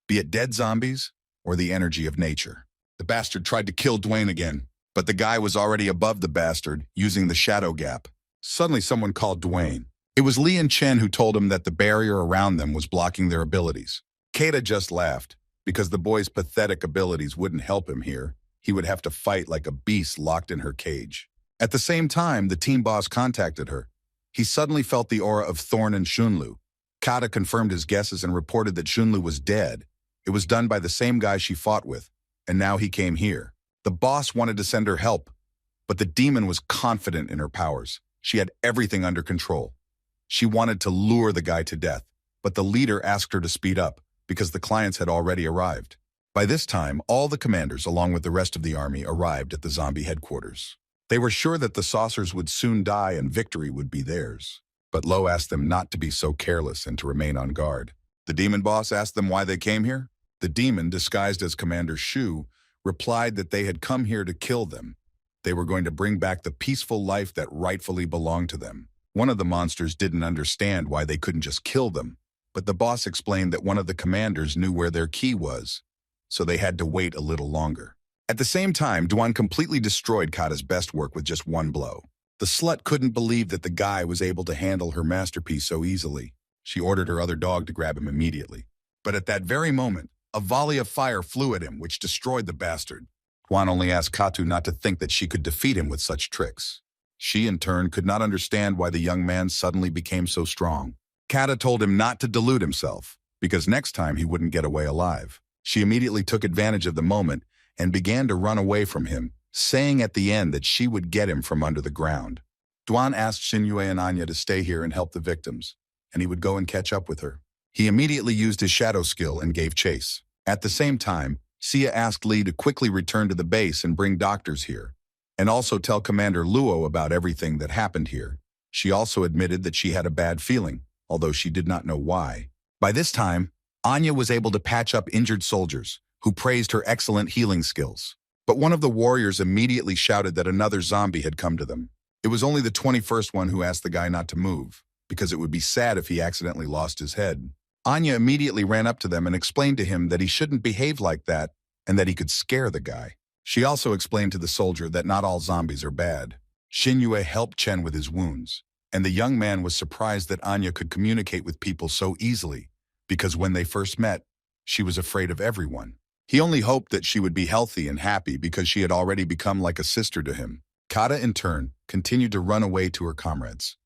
be it dead zombies or the energy of nature. The bastard tried to kill Dwayne again, but the guy was already above the bastard, using the shadow gap. Suddenly someone called Dwayne. It was Lee and Chen who told him that the barrier around them was blocking their abilities. Kata just laughed, because the boy's pathetic abilities wouldn't help him here. He would have to fight like a beast locked in her cage. At the same time, the team boss contacted her. He suddenly felt the aura of Thorn and Shunlu. Kata confirmed his guesses and reported that Shunlu was dead. It was done by the same guy she fought with, and now he came here. The boss wanted to send her help, but the demon was confident in her powers. She had everything under control. She wanted to lure the guy to death, but the leader asked her to speed up, because the clients had already arrived. By this time, all the commanders, along with the rest of the army, arrived at the zombie headquarters. They were sure that the saucers would soon die and victory would be theirs. But Lo asked them not to be so careless and to remain on guard. The demon boss asked them why they came here. The demon, disguised as Commander Shu, replied that they had come here to kill them. They were going to bring back the peaceful life that rightfully belonged to them. One of the monsters didn't understand why they couldn't just kill them, but the boss explained that one of the commanders knew where their key was, so they had to wait a little longer. At the same time, Dwan completely destroyed Kata's best work with just one blow. The slut couldn't believe that the guy was able to handle her masterpiece so easily. She ordered her other dog to grab him immediately. But at that very moment, a volley of fire flew at him, which destroyed the bastard. Dwan only asked Katu not to think that she could defeat him with such tricks. She, in turn, could not understand why the young man suddenly became so strong. Kata told him not to delude himself, because next time he wouldn't get away alive. She immediately took advantage of the moment and began to run away from him, saying at the end that she would get him from under the ground. Duan asked Xinyue and Anya to stay here and help the victims, and he would go and catch up with her. He immediately used his shadow skill and gave chase. At the same time, Sia asked Lee to quickly return to the base and bring doctors here, and also tell Commander Luo about everything that happened here. She also admitted that she had a bad feeling, although she did not know why. By this time, Anya was able to patch up injured soldiers, who praised her excellent healing skills. But one of the warriors immediately shouted that another zombie had come to them. It was only the 21st one who asked the guy not to move, because it would be sad if he accidentally lost his head. Anya immediately ran up to them and explained to him that he shouldn't behave like that and that he could scare the guy. She also explained to the soldier that not all zombies are bad. Xinyue helped Chen with his wounds, and the young man was surprised that Anya could communicate with people so easily, because when they first met, she was afraid of everyone. He only hoped that she would be healthy and happy because she had already become like a sister to him. Kata, in turn, continued to run away to her comrades.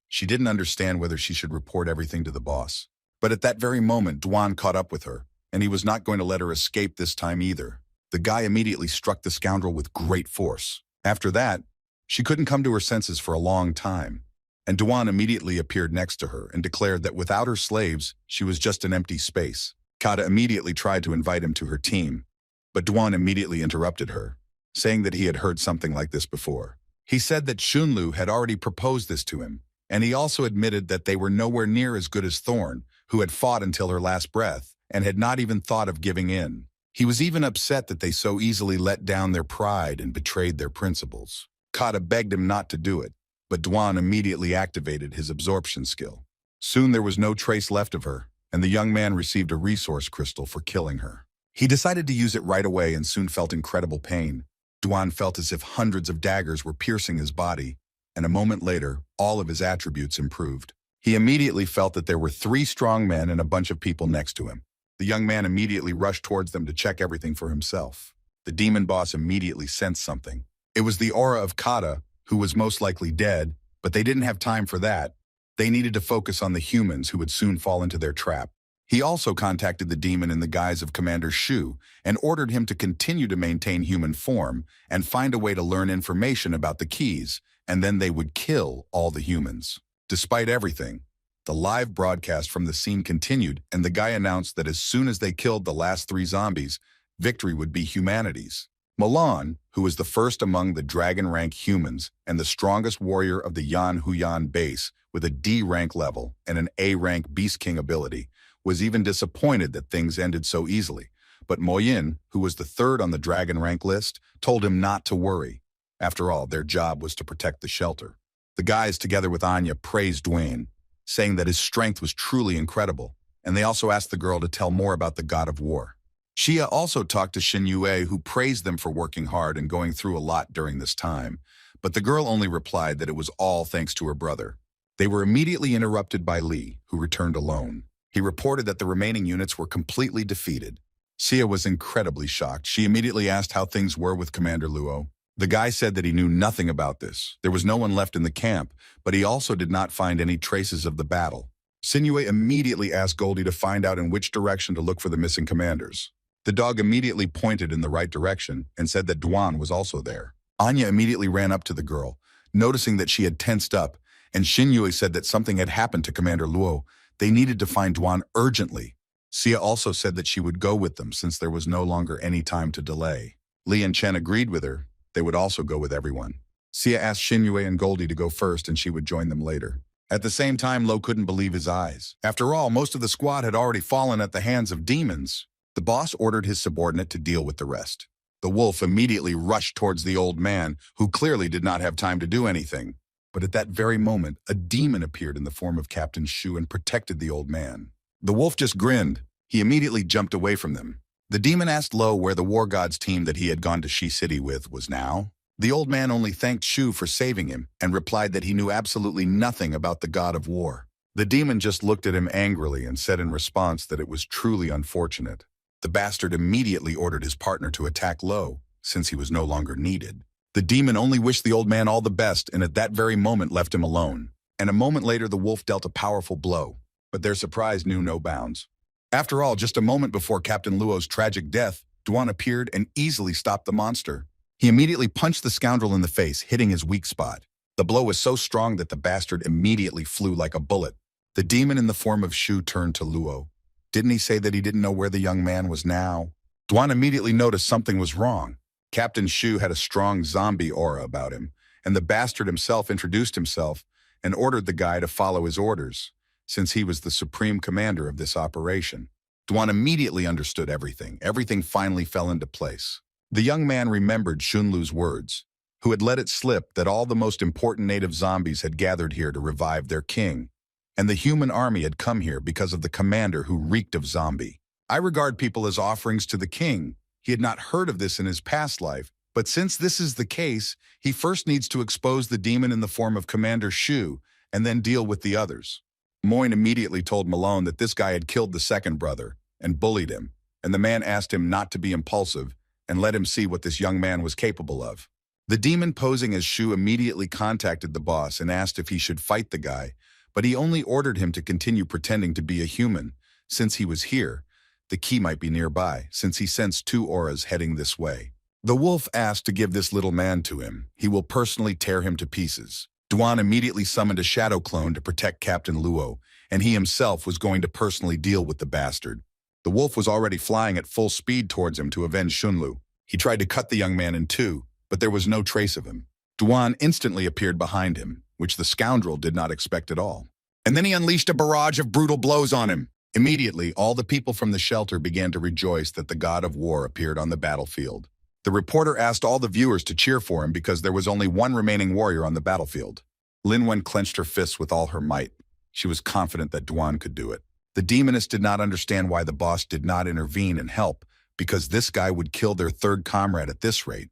She didn't understand whether she should report everything to the boss. But at that very moment, Duan caught up with her, and he was not going to let her escape this time either. The guy immediately struck the scoundrel with great force. After that, she couldn't come to her senses for a long time, and Duan immediately appeared next to her and declared that without her slaves, she was just an empty space. Kata immediately tried to invite him to her team, but Duan immediately interrupted her, saying that he had heard something like this before. He said that Shunlu had already proposed this to him, and he also admitted that they were nowhere near as good as Thorn, who had fought until her last breath and had not even thought of giving in. He was even upset that they so easily let down their pride and betrayed their principles. Kata begged him not to do it, but Duan immediately activated his absorption skill. Soon there was no trace left of her, and the young man received a resource crystal for killing her. He decided to use it right away and soon felt incredible pain. Duan felt as if hundreds of daggers were piercing his body, and a moment later, all of his attributes improved. He immediately felt that there were 3 strong men and a bunch of people next to him. The young man immediately rushed towards them to check everything for himself. The demon boss immediately sensed something. It was the aura of Kata, who was most likely dead, but they didn't have time for that. They needed to focus on the humans who would soon fall into their trap. He also contacted the demon in the guise of Commander Shu and ordered him to continue to maintain human form and find a way to learn information about the keys, and then they would kill all the humans. Despite everything, the live broadcast from the scene continued, and the guy announced that as soon as they killed the last 3 zombies, victory would be humanity's. Milan, who was the first among the dragon rank humans and the strongest warrior of the Yan Huyan base with a D rank level and an A rank Beast King ability, was even disappointed that things ended so easily. But Moyin, who was the 3rd on the dragon rank list, told him not to worry. After all, their job was to protect the shelter. The guys, together with Anya, praised Dwayne, saying that his strength was truly incredible, and they also asked the girl to tell more about the god of war. Xia also talked to Xinyue, who praised them for working hard and going through a lot during this time, but the girl only replied that it was all thanks to her brother. They were immediately interrupted by Li, who returned alone. He reported that the remaining units were completely defeated. Xia was incredibly shocked. She immediately asked how things were with Commander Luo. The guy said that he knew nothing about this. There was no one left in the camp, but he also did not find any traces of the battle. Xinyue immediately asked Goldie to find out in which direction to look for the missing commanders. The dog immediately pointed in the right direction and said that Duan was also there. Anya immediately ran up to the girl, noticing that she had tensed up, and Xinyue said that something had happened to Commander Luo. They needed to find Duan urgently. Xia also said that she would go with them since there was no longer any time to delay. Li and Chen agreed with her. They would also go with everyone. Xia asked Xinyue and Goldie to go first and she would join them later. At the same time, Lo couldn't believe his eyes. After all, most of the squad had already fallen at the hands of demons. The boss ordered his subordinate to deal with the rest. The wolf immediately rushed towards the old man, who clearly did not have time to do anything. But at that very moment, a demon appeared in the form of Captain Shu and protected the old man. The wolf just grinned. He immediately jumped away from them. The demon asked Lo where the war god's team that he had gone to Shi City with was now. The old man only thanked Shu for saving him and replied that he knew absolutely nothing about the god of war. The demon just looked at him angrily and said in response that it was truly unfortunate. The bastard immediately ordered his partner to attack Lo, since he was no longer needed. The demon only wished the old man all the best and at that very moment left him alone. And a moment later the wolf dealt a powerful blow, but their surprise knew no bounds. After all, just a moment before Captain Luo's tragic death, Duan appeared and easily stopped the monster. He immediately punched the scoundrel in the face, hitting his weak spot. The blow was so strong that the bastard immediately flew like a bullet. The demon in the form of Shu turned to Luo. Didn't he say that he didn't know where the young man was now? Duan immediately noticed something was wrong. Captain Shu had a strong zombie aura about him, and the bastard himself introduced himself and ordered the guy to follow his orders, since he was the supreme commander of this operation. Duan immediately understood everything. Everything finally fell into place. The young man remembered Shunlu's words, who had let it slip that all the most important native zombies had gathered here to revive their king, and the human army had come here because of the commander who reeked of zombie. I regard people as offerings to the king. He had not heard of this in his past life, but since this is the case, he first needs to expose the demon in the form of Commander Shu and then deal with the others. Moyne immediately told Malone that this guy had killed the second brother and bullied him, and the man asked him not to be impulsive and let him see what this young man was capable of. The demon posing as Shu immediately contacted the boss and asked if he should fight the guy, but he only ordered him to continue pretending to be a human. Since he was here, the key might be nearby, since he sensed two auras heading this way. The wolf asked to give this little man to him. He will personally tear him to pieces. Duan immediately summoned a shadow clone to protect Captain Luo, and he himself was going to personally deal with the bastard. The wolf was already flying at full speed towards him to avenge Shunlu. He tried to cut the young man in two, but there was no trace of him. Duan instantly appeared behind him, which the scoundrel did not expect at all. And then he unleashed a barrage of brutal blows on him. Immediately, all the people from the shelter began to rejoice that the god of war appeared on the battlefield. The reporter asked all the viewers to cheer for him because there was only one remaining warrior on the battlefield. Lin Wen clenched her fists with all her might. She was confident that Duan could do it. The demoness did not understand why the boss did not intervene and help, because this guy would kill their third comrade at this rate.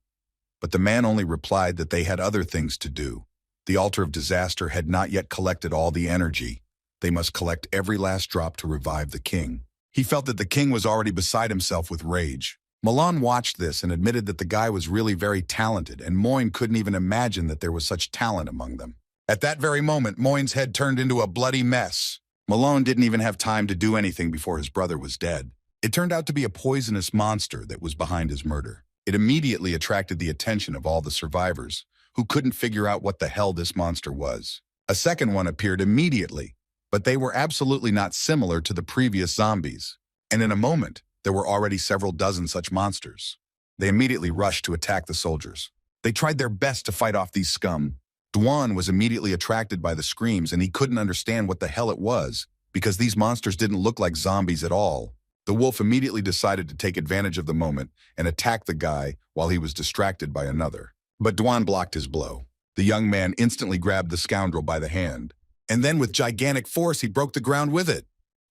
But the man only replied that they had other things to do. The altar of disaster had not yet collected all the energy. They must collect every last drop to revive the king. He felt that the king was already beside himself with rage. Milan watched this and admitted that the guy was really very talented, and Moyne couldn't even imagine that there was such talent among them. At that very moment, Moyne's head turned into a bloody mess. Malone didn't even have time to do anything before his brother was dead. It turned out to be a poisonous monster that was behind his murder. It immediately attracted the attention of all the survivors, who couldn't figure out what the hell this monster was. A second one appeared immediately, but they were absolutely not similar to the previous zombies. And in a moment, there were already several dozen such monsters. They immediately rushed to attack the soldiers. They tried their best to fight off these scum. Duan was immediately attracted by the screams, and he couldn't understand what the hell it was, because these monsters didn't look like zombies at all. The wolf immediately decided to take advantage of the moment and attack the guy while he was distracted by another. But Duan blocked his blow. The young man instantly grabbed the scoundrel by the hand, and then with gigantic force he broke the ground with it.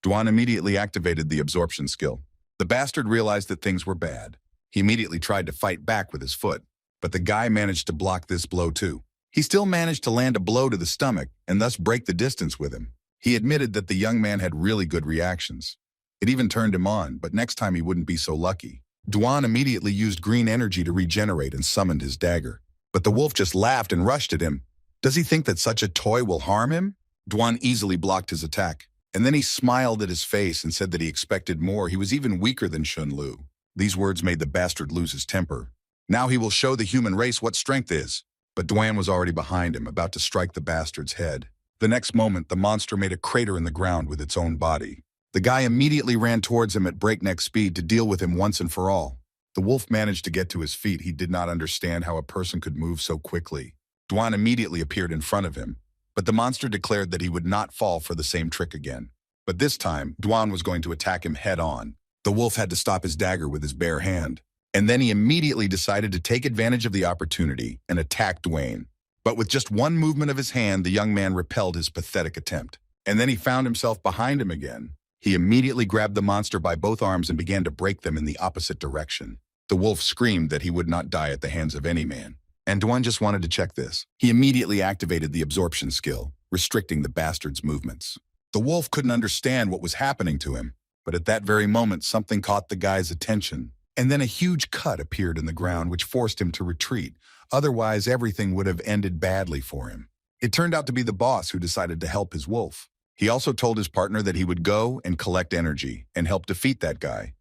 Duan immediately activated the absorption skill. The bastard realized that things were bad. He immediately tried to fight back with his foot, but the guy managed to block this blow too. He still managed to land a blow to the stomach and thus break the distance with him. He admitted that the young man had really good reactions. It even turned him on, but next time he wouldn't be so lucky. Duan immediately used green energy to regenerate and summoned his dagger. But the wolf just laughed and rushed at him. Does he think that such a toy will harm him? Duan easily blocked his attack. And then he smiled at his face and said that he expected more. He was even weaker than Shunlu. These words made the bastard lose his temper. Now he will show the human race what strength is. But Duan was already behind him, about to strike the bastard's head. The next moment, the monster made a crater in the ground with its own body. The guy immediately ran towards him at breakneck speed to deal with him once and for all. The wolf managed to get to his feet. He did not understand how a person could move so quickly. Duan immediately appeared in front of him, but the monster declared that he would not fall for the same trick again. But this time, Duan was going to attack him head-on. The wolf had to stop his dagger with his bare hand. And then he immediately decided to take advantage of the opportunity and attack Duan. But with just one movement of his hand, the young man repelled his pathetic attempt. And then he found himself behind him again. He immediately grabbed the monster by both arms and began to break them in the opposite direction. The wolf screamed that he would not die at the hands of any man. And Duan just wanted to check this. He immediately activated the absorption skill, restricting the bastard's movements. The wolf couldn't understand what was happening to him, but at that very moment, something caught the guy's attention. And then a huge cut appeared in the ground, which forced him to retreat. Otherwise, everything would have ended badly for him. It turned out to be the boss who decided to help his wolf. He also told his partner that he would go and collect energy and help defeat that guy,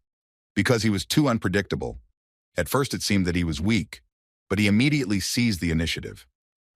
because he was too unpredictable. At first, it seemed that he was weak, but he immediately seized the initiative.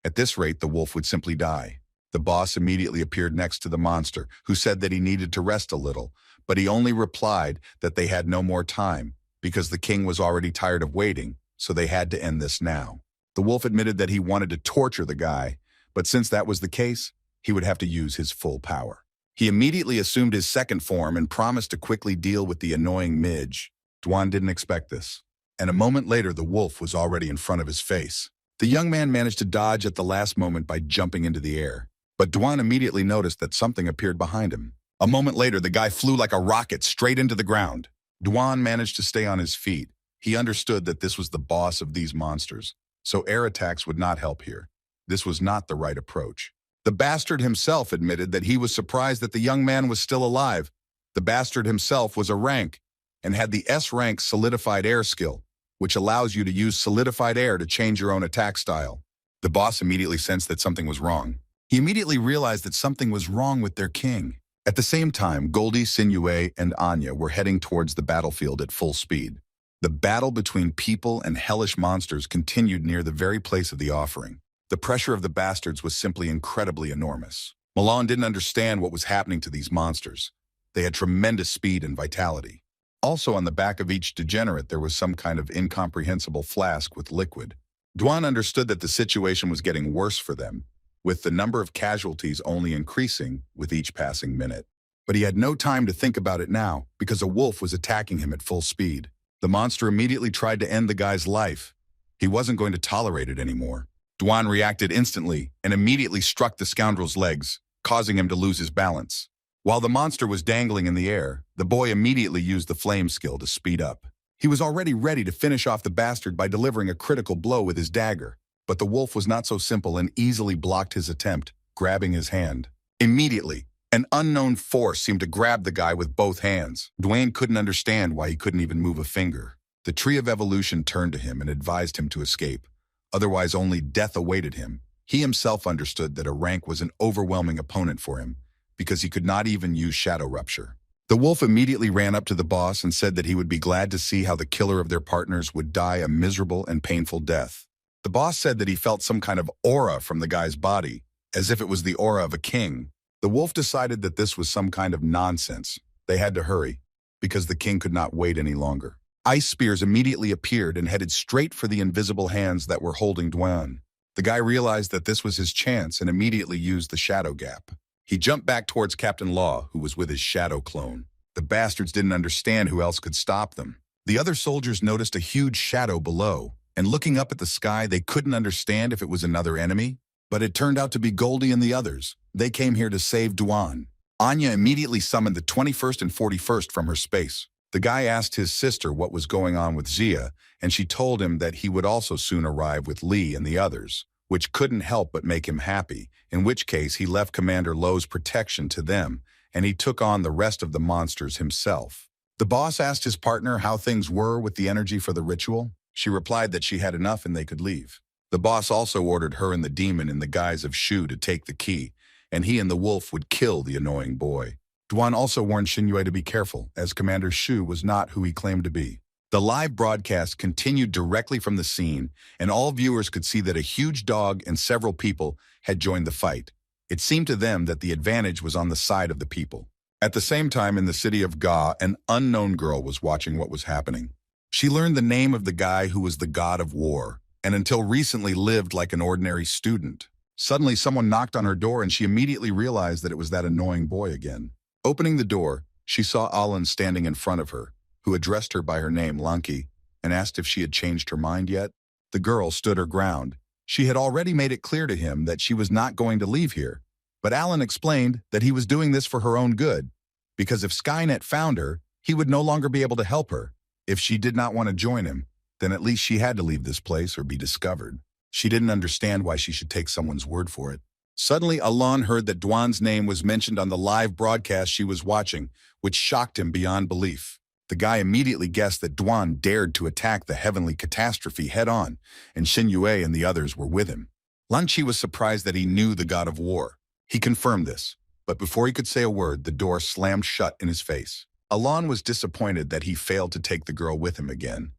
At this rate, the wolf would simply die. The boss immediately appeared next to the monster, who said that he needed to rest a little, but he only replied that they had no more time, because the king was already tired of waiting, so they had to end this now. The wolf admitted that he wanted to torture the guy, but since that was the case, he would have to use his full power. He immediately assumed his second form and promised to quickly deal with the annoying midge. Dwan didn't expect this, and a moment later the wolf was already in front of his face. The young man managed to dodge at the last moment by jumping into the air, but Dwan immediately noticed that something appeared behind him. A moment later, the guy flew like a rocket straight into the ground. Dwan managed to stay on his feet. He understood that this was the boss of these monsters, so air attacks would not help here. This was not the right approach. The bastard himself admitted that he was surprised that the young man was still alive. The bastard himself was a rank and had the S rank solidified air skill, which allows you to use solidified air to change your own attack style. The boss immediately sensed that something was wrong. He immediately realized that something was wrong with their king. At the same time, Goldie, Sinuhe, and Anya were heading towards the battlefield at full speed. The battle between people and hellish monsters continued near the very place of the offering. The pressure of the bastards was simply incredibly enormous. Milan didn't understand what was happening to these monsters. They had tremendous speed and vitality. Also on the back of each degenerate there was some kind of incomprehensible flask with liquid. Dwan understood that the situation was getting worse for them, with the number of casualties only increasing with each passing minute. But he had no time to think about it now, because a wolf was attacking him at full speed. The monster immediately tried to end the guy's life. He wasn't going to tolerate it anymore. Dwan reacted instantly and immediately struck the scoundrel's legs, causing him to lose his balance. While the monster was dangling in the air, the boy immediately used the flame skill to speed up. He was already ready to finish off the bastard by delivering a critical blow with his dagger. But the wolf was not so simple and easily blocked his attempt, grabbing his hand. Immediately, an unknown force seemed to grab the guy with both hands. Dwayne couldn't understand why he couldn't even move a finger. The tree of evolution turned to him and advised him to escape. Otherwise, only death awaited him. He himself understood that a rank was an overwhelming opponent for him, because he could not even use shadow rupture. The wolf immediately ran up to the boss and said that he would be glad to see how the killer of their partners would die a miserable and painful death. The boss said that he felt some kind of aura from the guy's body, as if it was the aura of a king. The wolf decided that this was some kind of nonsense. They had to hurry, because the king could not wait any longer. Ice spears immediately appeared and headed straight for the invisible hands that were holding Dwan. The guy realized that this was his chance and immediately used the shadow gap. He jumped back towards Captain Law, who was with his shadow clone. The bastards didn't understand who else could stop them. The other soldiers noticed a huge shadow below, and looking up at the sky, they couldn't understand if it was another enemy. But it turned out to be Goldie and the others. They came here to save Dwan. Anya immediately summoned the 21st and 41st from her space. The guy asked his sister what was going on with Zia, and she told him that he would also soon arrive with Lee and the others, which couldn't help but make him happy, in which case he left Commander Lowe's protection to them, and he took on the rest of the monsters himself. The boss asked his partner how things were with the energy for the ritual. She replied that she had enough and they could leave. The boss also ordered her and the demon in the guise of Shu to take the key, and he and the wolf would kill the annoying boy. Dwan also warned Xinyue to be careful, as Commander Shu was not who he claimed to be. The live broadcast continued directly from the scene, and all viewers could see that a huge dog and several people had joined the fight. It seemed to them that the advantage was on the side of the people. At the same time, in the city of Ga, an unknown girl was watching what was happening. She learned the name of the guy who was the god of war, and until recently lived like an ordinary student. Suddenly, someone knocked on her door, and she immediately realized that it was that annoying boy again. Opening the door, she saw Alan standing in front of her, who addressed her by her name, Lanki, and asked if she had changed her mind yet. The girl stood her ground. She had already made it clear to him that she was not going to leave here, but Alan explained that he was doing this for her own good, because if Skynet found her, he would no longer be able to help her. If she did not want to join him, then at least she had to leave this place or be discovered. She didn't understand why she should take someone's word for it. Suddenly, Alan heard that Dwan's name was mentioned on the live broadcast she was watching, which shocked him beyond belief. The guy immediately guessed that Dwan dared to attack the heavenly catastrophe head-on, and Xinyue and the others were with him. Lan Chi was surprised that he knew the god of war. He confirmed this, but before he could say a word, the door slammed shut in his face. Alan was disappointed that he failed to take the girl with him again,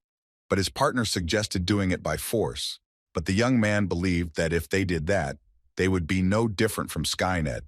but his partner suggested doing it by force. But the young man believed that if they did that, they would be no different from Skynet.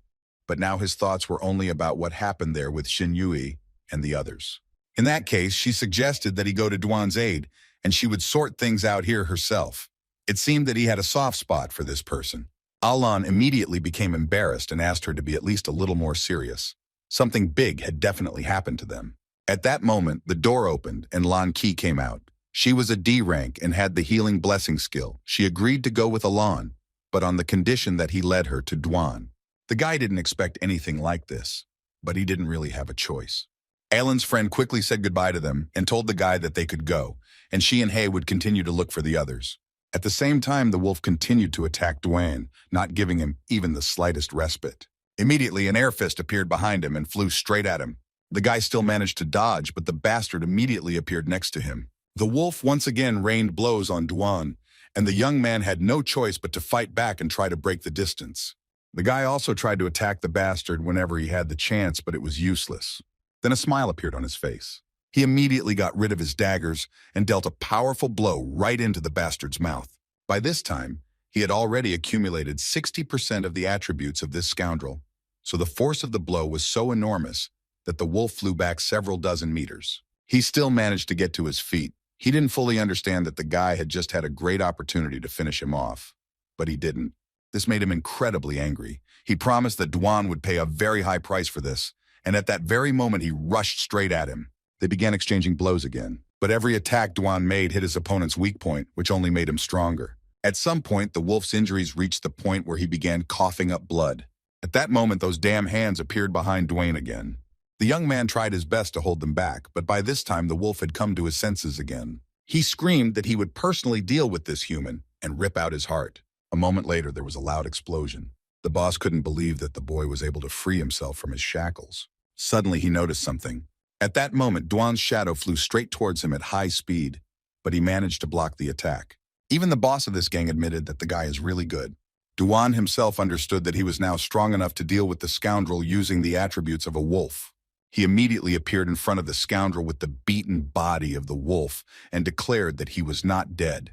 But now his thoughts were only about what happened there with Xin Yui and the others. In that case, she suggested that he go to Duan's aid, and she would sort things out here herself. It seemed that he had a soft spot for this person. Alan immediately became embarrassed and asked her to be at least a little more serious. Something big had definitely happened to them. At that moment, the door opened and Lan Qi came out. She was a D rank and had the healing blessing skill. She agreed to go with Alan, but on the condition that he led her to Duan. The guy didn't expect anything like this, but he didn't really have a choice. Alan's friend quickly said goodbye to them and told the guy that they could go, and she and Hay would continue to look for the others. At the same time, the wolf continued to attack Duan, not giving him even the slightest respite. Immediately, an air fist appeared behind him and flew straight at him. The guy still managed to dodge, but the bastard immediately appeared next to him. The wolf once again rained blows on Duan, and the young man had no choice but to fight back and try to break the distance. The guy also tried to attack the bastard whenever he had the chance, but it was useless. Then a smile appeared on his face. He immediately got rid of his daggers and dealt a powerful blow right into the bastard's mouth. By this time, he had already accumulated 60% of the attributes of this scoundrel, so the force of the blow was so enormous that the wolf flew back several dozen meters. He still managed to get to his feet. He didn't fully understand that the guy had just had a great opportunity to finish him off, but he didn't. This made him incredibly angry. He promised that Duan would pay a very high price for this, and at that very moment he rushed straight at him. They began exchanging blows again, but every attack Duan made hit his opponent's weak point, which only made him stronger. At some point, the wolf's injuries reached the point where he began coughing up blood. At that moment, those damn hands appeared behind Duan again. The young man tried his best to hold them back, but by this time the wolf had come to his senses again. He screamed that he would personally deal with this human and rip out his heart. A moment later, there was a loud explosion. The boss couldn't believe that the boy was able to free himself from his shackles. Suddenly, he noticed something. At that moment, Duan's shadow flew straight towards him at high speed, but he managed to block the attack. Even the boss of this gang admitted that the guy is really good. Duan himself understood that he was now strong enough to deal with the scoundrel using the attributes of a wolf. He immediately appeared in front of the scoundrel with the beaten body of the wolf and declared that he was not dead.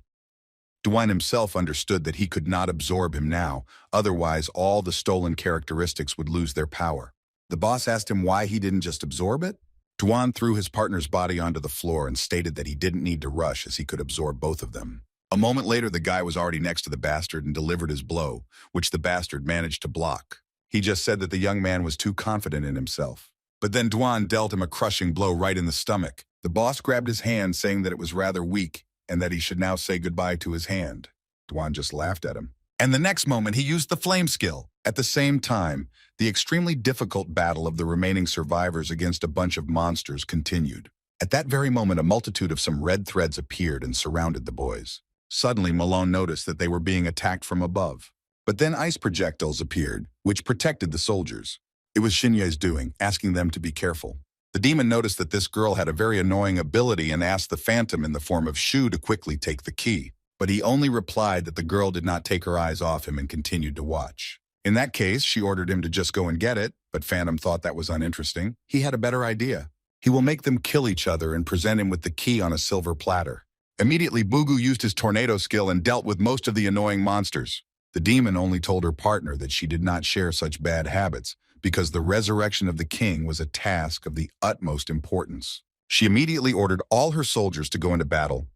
Duan himself understood that he could not absorb him now, otherwise all the stolen characteristics would lose their power. The boss asked him why he didn't just absorb it. Duan threw his partner's body onto the floor and stated that he didn't need to rush as he could absorb both of them. A moment later, the guy was already next to the bastard and delivered his blow, which the bastard managed to block. He just said that the young man was too confident in himself. But then Duan dealt him a crushing blow right in the stomach. The boss grabbed his hand, saying that it was rather weak and that he should now say goodbye to his hand. Duan just laughed at him. And the next moment, he used the flame skill. At the same time, the extremely difficult battle of the remaining survivors against a bunch of monsters continued. At that very moment, a multitude of some red threads appeared and surrounded the boys. Suddenly, Malone noticed that they were being attacked from above. But then ice projectiles appeared, which protected the soldiers. It was Xinye's doing, asking them to be careful. The demon noticed that this girl had a very annoying ability and asked the phantom in the form of Shu to quickly take the key. But he only replied that the girl did not take her eyes off him and continued to watch. In that case, she ordered him to just go and get it, but Phantom thought that was uninteresting. He had a better idea. He will make them kill each other and present him with the key on a silver platter. Immediately, Bugu used his tornado skill and dealt with most of the annoying monsters. The demon only told her partner that she did not share such bad habits, because the resurrection of the king was a task of the utmost importance. She immediately ordered all her soldiers to go into battle,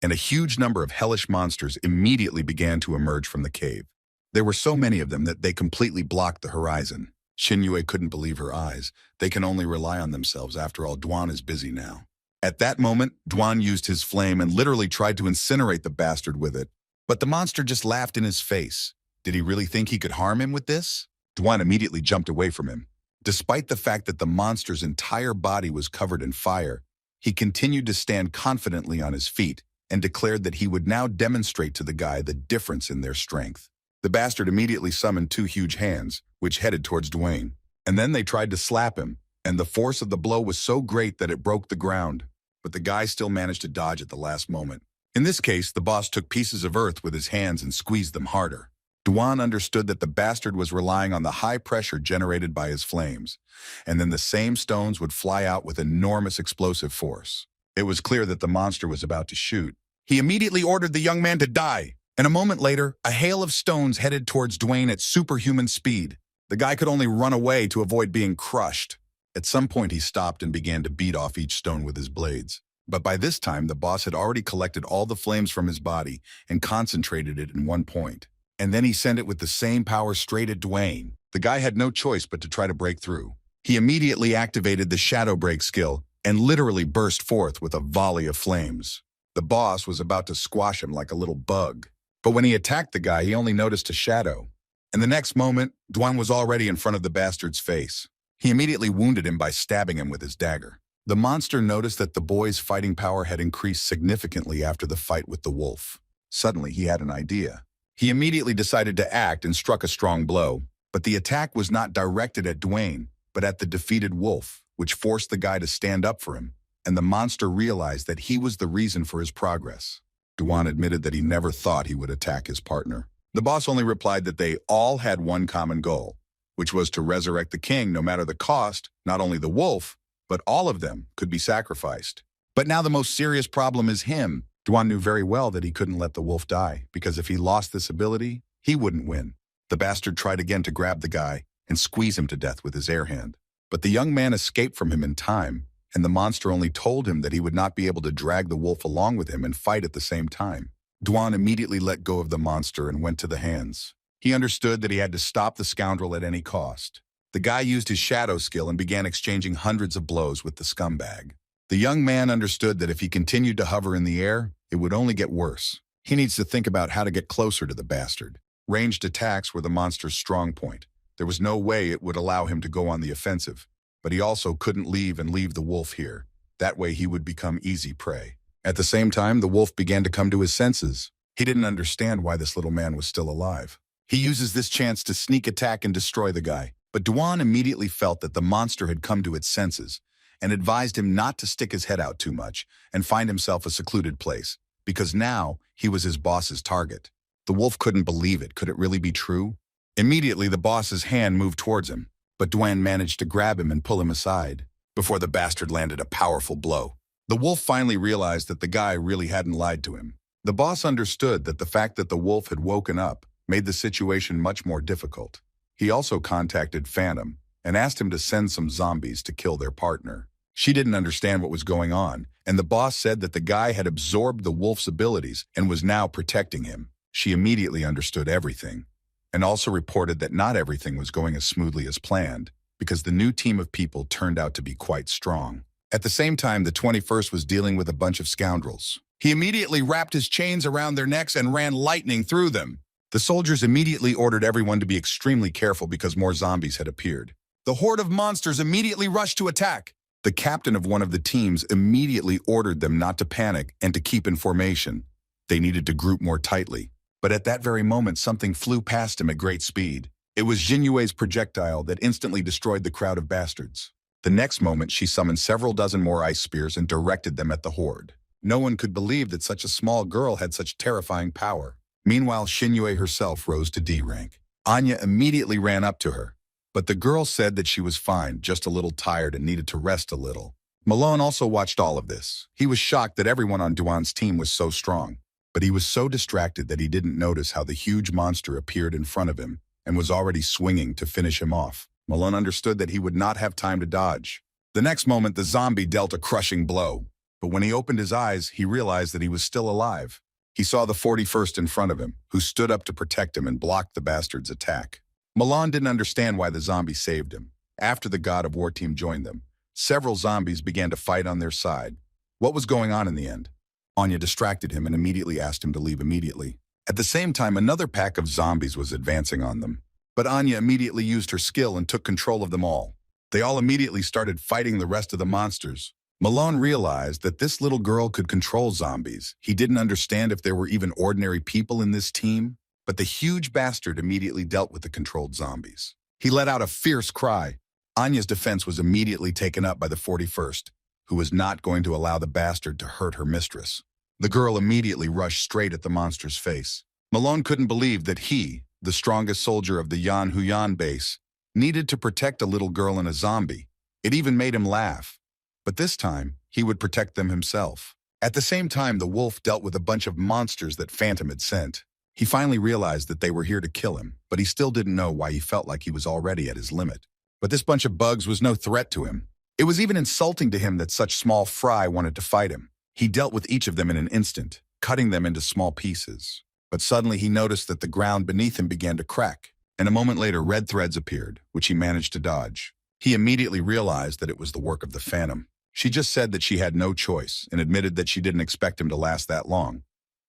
and a huge number of hellish monsters immediately began to emerge from the cave. There were so many of them that they completely blocked the horizon. Xinyue couldn't believe her eyes. They can only rely on themselves. After all, Duan is busy now. At that moment, Duan used his flame and literally tried to incinerate the bastard with it. But the monster just laughed in his face. Did he really think he could harm him with this? Duan immediately jumped away from him. Despite the fact that the monster's entire body was covered in fire, he continued to stand confidently on his feet and declared that he would now demonstrate to the guy the difference in their strength. The bastard immediately summoned two huge hands, which headed towards Dwayne. And then they tried to slap him, and the force of the blow was so great that it broke the ground. But the guy still managed to dodge at the last moment. In this case, the boss took pieces of earth with his hands and squeezed them harder. Duan understood that the bastard was relying on the high pressure generated by his flames, and then the same stones would fly out with enormous explosive force. It was clear that the monster was about to shoot. He immediately ordered the young man to die, And a moment later, a hail of stones headed towards Dwayne at superhuman speed. The guy could only run away to avoid being crushed. At some point, he stopped and began to beat off each stone with his blades. But by this time, the boss had already collected all the flames from his body and concentrated it in one point. And then he sent it with the same power straight at Dwayne. The guy had no choice but to try to break through. He immediately activated the Shadow Break skill and literally burst forth with a volley of flames. The boss was about to squash him like a little bug. But when he attacked the guy, he only noticed a shadow. And the next moment, Dwayne was already in front of the bastard's face. He immediately wounded him by stabbing him with his dagger. The monster noticed that the boy's fighting power had increased significantly after the fight with the wolf. Suddenly, he had an idea. He immediately decided to act and struck a strong blow. But the attack was not directed at Dwayne, but at the defeated wolf, which forced the guy to stand up for him, and the monster realized that he was the reason for his progress. Dwayne admitted that he never thought he would attack his partner. The boss only replied that they all had one common goal, which was to resurrect the king no matter the cost. Not only the wolf, but all of them could be sacrificed. But now the most serious problem is him. Dwayne knew very well that he couldn't let the wolf die, because if he lost this ability, he wouldn't win. The bastard tried again to grab the guy and squeeze him to death with his air hand. But the young man escaped from him in time, and the monster only told him that he would not be able to drag the wolf along with him and fight at the same time. Dwayne immediately let go of the monster and went to the hands. He understood that he had to stop the scoundrel at any cost. The guy used his shadow skill and began exchanging hundreds of blows with the scumbag. The young man understood that if he continued to hover in the air, it would only get worse. He needs to think about how to get closer to the bastard. Ranged attacks were the monster's strong point. There was no way it would allow him to go on the offensive, but he also couldn't leave the wolf here. That way he would become easy prey. At the same time, the wolf began to come to his senses. He didn't understand why this little man was still alive. He uses this chance to sneak attack and destroy the guy. But Dwayne immediately felt that the monster had come to its senses and advised him not to stick his head out too much and find himself a secluded place, because now he was his boss's target. The wolf couldn't believe it. Could it really be true? Immediately, the boss's hand moved towards him, but Dwayne managed to grab him and pull him aside before the bastard landed a powerful blow. The wolf finally realized that the guy really hadn't lied to him. The boss understood that the fact that the wolf had woken up made the situation much more difficult. He also contacted Phantom and asked him to send some zombies to kill their partner. She didn't understand what was going on, and the boss said that the guy had absorbed the wolf's abilities and was now protecting him. She immediately understood everything, and also reported that not everything was going as smoothly as planned, because the new team of people turned out to be quite strong. At the same time, the 21st was dealing with a bunch of scoundrels. He immediately wrapped his chains around their necks and ran lightning through them. The soldiers immediately ordered everyone to be extremely careful because more zombies had appeared. The horde of monsters immediately rushed to attack. The captain of one of the teams immediately ordered them not to panic and to keep in formation. They needed to group more tightly. But at that very moment, something flew past him at great speed. It was Jinyue's projectile that instantly destroyed the crowd of bastards. The next moment, she summoned several dozen more ice spears and directed them at the horde. No one could believe that such a small girl had such terrifying power. Meanwhile, Jinyue herself rose to D rank. Anya immediately ran up to her, but the girl said that she was fine, just a little tired and needed to rest a little. Malone also watched all of this. He was shocked that everyone on Dwayne's team was so strong, but he was so distracted that he didn't notice how the huge monster appeared in front of him and was already swinging to finish him off. Malone understood that he would not have time to dodge. The next moment, the zombie dealt a crushing blow, but when he opened his eyes, he realized that he was still alive. He saw the 41st in front of him, who stood up to protect him and blocked the bastard's attack. Milan didn't understand why the zombie saved him. After the God of War team joined them, several zombies began to fight on their side. What was going on in the end? Anya distracted him and immediately asked him to leave immediately. At the same time, another pack of zombies was advancing on them. But Anya immediately used her skill and took control of them all. They all immediately started fighting the rest of the monsters. Malone realized that this little girl could control zombies. He didn't understand if there were even ordinary people in this team, but the huge bastard immediately dealt with the controlled zombies. He let out a fierce cry. Anya's defense was immediately taken up by the 41st, who was not going to allow the bastard to hurt her mistress. The girl immediately rushed straight at the monster's face. Malone couldn't believe that he, the strongest soldier of the Yan Huyan base, needed to protect a little girl and a zombie. It even made him laugh. But this time, he would protect them himself. At the same time, the wolf dealt with a bunch of monsters that Phantom had sent. He finally realized that they were here to kill him, but he still didn't know why he felt like he was already at his limit. But this bunch of bugs was no threat to him. It was even insulting to him that such small fry wanted to fight him. He dealt with each of them in an instant, cutting them into small pieces. But suddenly he noticed that the ground beneath him began to crack, and a moment later red threads appeared, which he managed to dodge. He immediately realized that it was the work of the Phantom. She just said that she had no choice and admitted that she didn't expect him to last that long.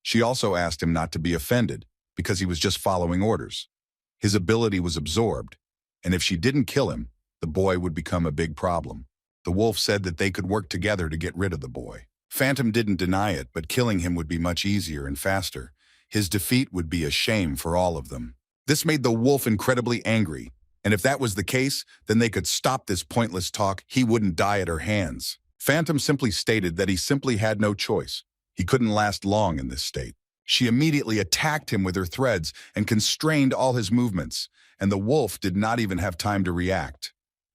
She also asked him not to be offended, because he was just following orders. His ability was absorbed, and if she didn't kill him, the boy would become a big problem. The wolf said that they could work together to get rid of the boy. Phantom didn't deny it, but killing him would be much easier and faster. His defeat would be a shame for all of them. This made the wolf incredibly angry, and if that was the case, then they could stop this pointless talk. He wouldn't die at her hands. Phantom simply stated that he simply had no choice. He couldn't last long in this state. She immediately attacked him with her threads and constrained all his movements, and the wolf did not even have time to react.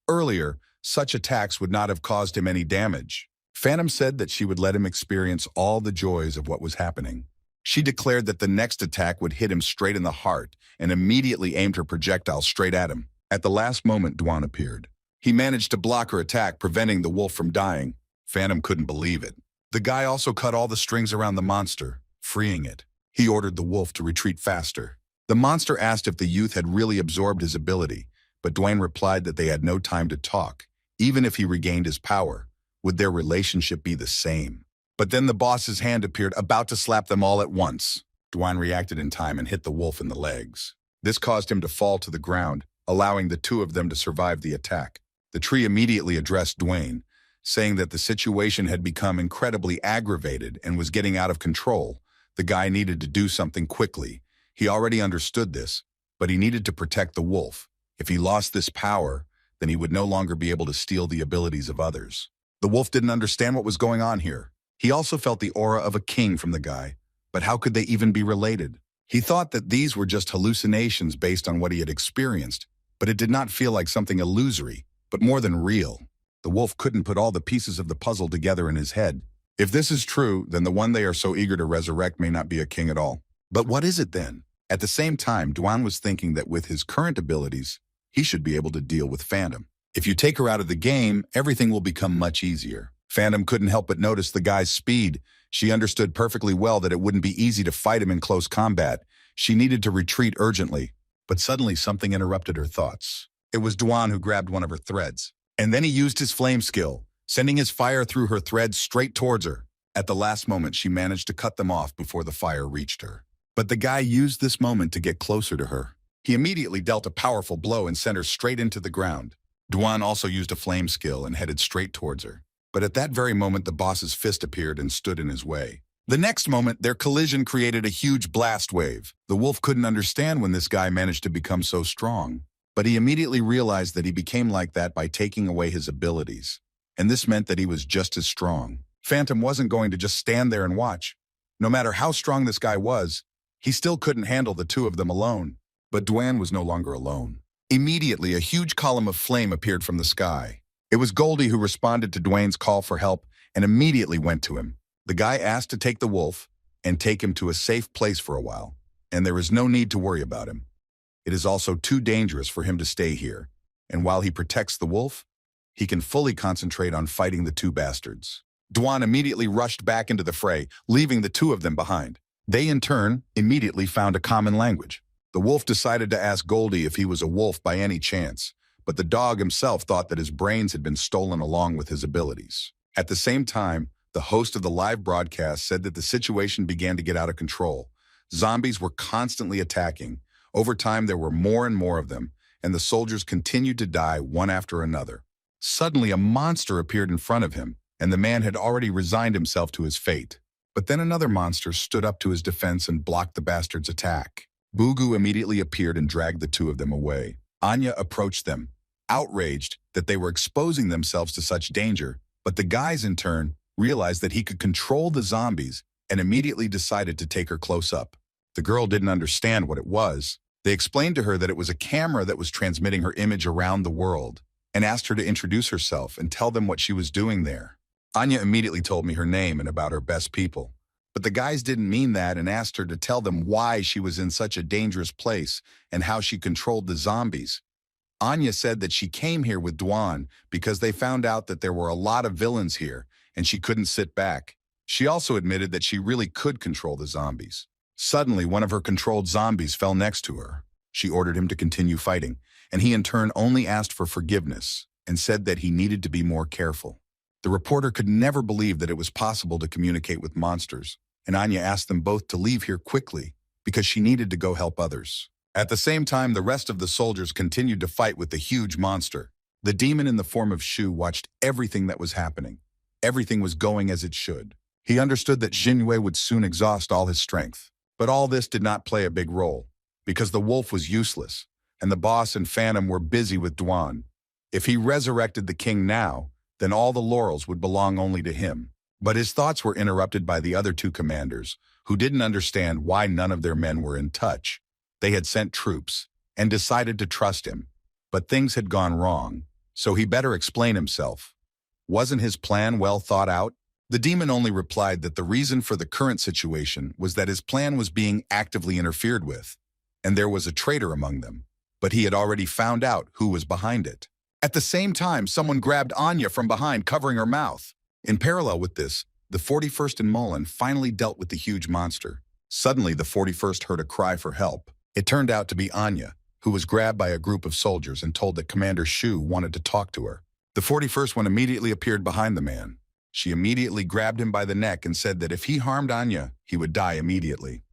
Earlier, such attacks would not have caused him any damage. Phantom said that she would let him experience all the joys of what was happening. She declared that the next attack would hit him straight in the heart and immediately aimed her projectile straight at him. At the last moment, Dwan appeared. He managed to block her attack, preventing the wolf from dying. Phantom couldn't believe it. The guy also cut all the strings around the monster, freeing it. He ordered the wolf to retreat faster. The monster asked if the youth had really absorbed his ability, but Dwayne replied that they had no time to talk. Even if he regained his power, would their relationship be the same? But then the boss's hand appeared, about to slap them all at once. Dwayne reacted in time and hit the wolf in the legs. This caused him to fall to the ground, allowing the two of them to survive the attack. The tree immediately addressed Dwayne, saying that the situation had become incredibly aggravated and was getting out of control. The guy needed to do something quickly. He already understood this, but he needed to protect the wolf. If he lost this power, then he would no longer be able to steal the abilities of others. The wolf didn't understand what was going on here. He also felt the aura of a king from the guy, but how could they even be related? He thought that these were just hallucinations based on what he had experienced, but it did not feel like something illusory, but more than real. The wolf couldn't put all the pieces of the puzzle together in his head. If this is true, then the one they are so eager to resurrect may not be a king at all. But what is it then? At the same time, Dwan was thinking that with his current abilities, he should be able to deal with Phantom. If you take her out of the game, everything will become much easier. Phantom couldn't help but notice the guy's speed. She understood perfectly well that it wouldn't be easy to fight him in close combat. She needed to retreat urgently, but suddenly something interrupted her thoughts. It was Dwan who grabbed one of her threads, and then he used his flame skill, sending his fire through her threads straight towards her. At the last moment, she managed to cut them off before the fire reached her. But the guy used this moment to get closer to her. He immediately dealt a powerful blow and sent her straight into the ground. Dwan also used a flame skill and headed straight towards her. But at that very moment, the boss's fist appeared and stood in his way. The next moment, their collision created a huge blast wave. The wolf couldn't understand when this guy managed to become so strong, but he immediately realized that he became like that by taking away his abilities. And this meant that he was just as strong. Phantom wasn't going to just stand there and watch. No matter how strong this guy was, he still couldn't handle the two of them alone. But Dwan was no longer alone. Immediately, a huge column of flame appeared from the sky. It was Goldie who responded to Dwayne's call for help and immediately went to him. The guy asked to take the wolf and take him to a safe place for a while, and there is no need to worry about him. It is also too dangerous for him to stay here, and while he protects the wolf, he can fully concentrate on fighting the two bastards. Dwan immediately rushed back into the fray, leaving the two of them behind. They, in turn, immediately found a common language. The wolf decided to ask Goldie if he was a wolf by any chance, but the dog himself thought that his brains had been stolen along with his abilities. At the same time, the host of the live broadcast said that the situation began to get out of control. Zombies were constantly attacking. Over time, there were more and more of them, and the soldiers continued to die one after another. Suddenly, a monster appeared in front of him, and the man had already resigned himself to his fate. But then another monster stood up to his defense and blocked the bastard's attack. Bugu immediately appeared and dragged the two of them away. Anya approached them, outraged that they were exposing themselves to such danger, but the guys in turn realized that he could control the zombies and immediately decided to take her close up. The girl didn't understand what it was. They explained to her that it was a camera that was transmitting her image around the world and asked her to introduce herself and tell them what she was doing there. Anya immediately told me her name and about her best people, But the guys didn't mean that and asked her to tell them why she was in such a dangerous place and how she controlled the zombies. Anya said that she came here with Dwan because they found out that there were a lot of villains here and she couldn't sit back. She also admitted that she really could control the zombies. Suddenly, one of her controlled zombies fell next to her. She ordered him to continue fighting, and he in turn only asked for forgiveness and said that he needed to be more careful. The reporter could never believe that it was possible to communicate with monsters, and Anya asked them both to leave here quickly because she needed to go help others. At the same time, the rest of the soldiers continued to fight with the huge monster. The demon in the form of Shu watched everything that was happening. Everything was going as it should. He understood that Xinhui would soon exhaust all his strength. But all this did not play a big role, because the wolf was useless, and the boss and Phantom were busy with Dwan. If he resurrected the king now, then all the laurels would belong only to him. But his thoughts were interrupted by the other two commanders, who didn't understand why none of their men were in touch. They had sent troops, and decided to trust him. But things had gone wrong, so he better explain himself. Wasn't his plan well thought out? The demon only replied that the reason for the current situation was that his plan was being actively interfered with, and there was a traitor among them, but he had already found out who was behind it. At the same time, someone grabbed Anya from behind, covering her mouth. In parallel with this, the 41st and Mullen finally dealt with the huge monster. Suddenly, the 41st heard a cry for help. It turned out to be Anya, who was grabbed by a group of soldiers and told that Commander Shu wanted to talk to her. The 41st one immediately appeared behind the man. She immediately grabbed him by the neck and said that if he harmed Anya, he would die immediately.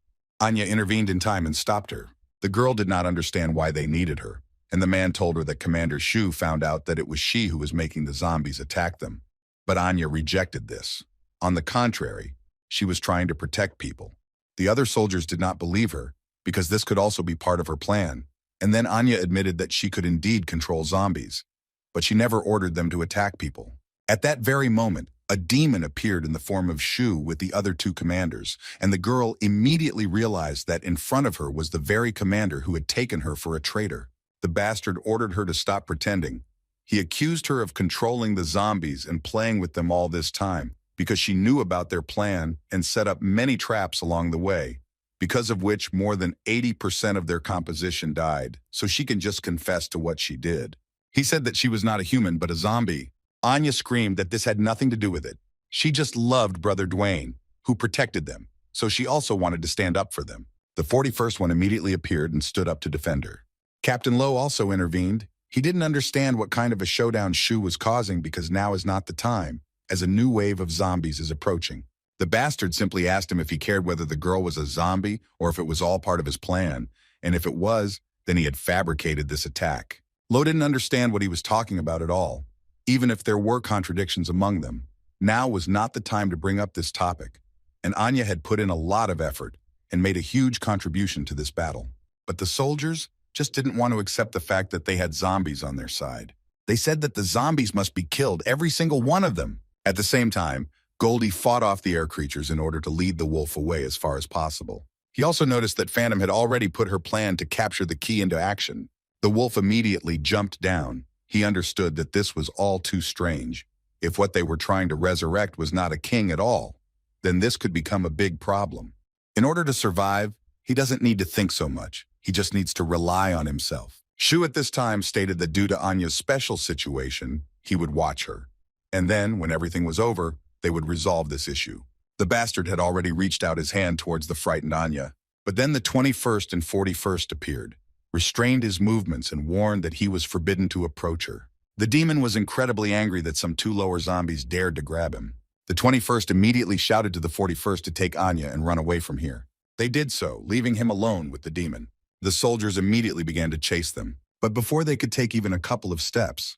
Anya intervened in time and stopped her. The girl did not understand why they needed her, and the man told her that Commander Shu found out that it was she who was making the zombies attack them. But Anya rejected this. On the contrary, she was trying to protect people. The other soldiers did not believe her, because this could also be part of her plan. And then Anya admitted that she could indeed control zombies, but she never ordered them to attack people. At that very moment, a demon appeared in the form of Shu with the other two commanders, and the girl immediately realized that in front of her was the very commander who had taken her for a traitor. The bastard ordered her to stop pretending. He accused her of controlling the zombies and playing with them all this time, because she knew about their plan and set up many traps along the way, because of which more than 80% of their composition died, so she can just confess to what she did. He said that she was not a human but a zombie. Anya screamed that this had nothing to do with it. She just loved Brother Dwayne, who protected them, so she also wanted to stand up for them. The 41st one immediately appeared and stood up to defend her. Captain Lowe also intervened. He didn't understand what kind of a showdown Shu was causing because now is not the time, as a new wave of zombies is approaching. The bastard simply asked him if he cared whether the girl was a zombie or if it was all part of his plan, and if it was, then he had fabricated this attack. Lowe didn't understand what he was talking about at all. Even if there were contradictions among them, now was not the time to bring up this topic, and Anya had put in a lot of effort and made a huge contribution to this battle. But the soldiers just didn't want to accept the fact that they had zombies on their side. They said that the zombies must be killed, every single one of them. At the same time, Goldie fought off the air creatures in order to lead the wolf away as far as possible. He also noticed that Phantom had already put her plan to capture the key into action. The wolf immediately jumped down. He understood that this was all too strange. If what they were trying to resurrect was not a king at all, then this could become a big problem. In order to survive, he doesn't need to think so much. He just needs to rely on himself. Shu at this time stated that due to Anya's special situation, he would watch her. And then, when everything was over, they would resolve this issue. The bastard had already reached out his hand towards the frightened Anya. But then the 21st and 41st appeared, restrained his movements and warned that he was forbidden to approach her. The demon was incredibly angry that some two lower zombies dared to grab him. The 21st immediately shouted to the 41st to take Anya and run away from here. They did so, leaving him alone with the demon. The soldiers immediately began to chase them. But before they could take even a couple of steps,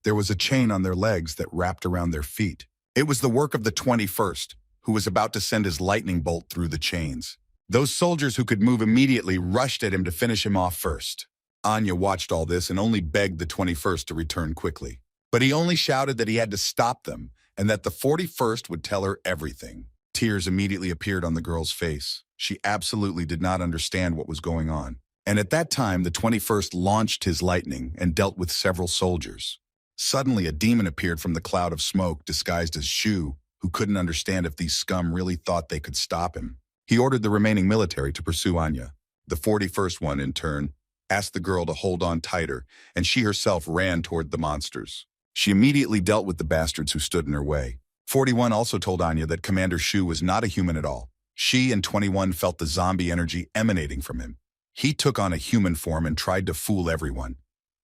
there was a chain on their legs that wrapped around their feet. It was the work of the 21st, who was about to send his lightning bolt through the chains. Those soldiers who could move immediately rushed at him to finish him off first. Anya watched all this and only begged the 21st to return quickly. But he only shouted that he had to stop them and that the 41st would tell her everything. Tears immediately appeared on the girl's face. She absolutely did not understand what was going on. And at that time, the 21st launched his lightning and dealt with several soldiers. Suddenly, a demon appeared from the cloud of smoke disguised as Shu, who couldn't understand if these scum really thought they could stop him. He ordered the remaining military to pursue Anya. The 41st one, in turn, asked the girl to hold on tighter, and she herself ran toward the monsters. She immediately dealt with the bastards who stood in her way. 41 also told Anya that Commander Shu was not a human at all. She and 21 felt the zombie energy emanating from him. He took on a human form and tried to fool everyone.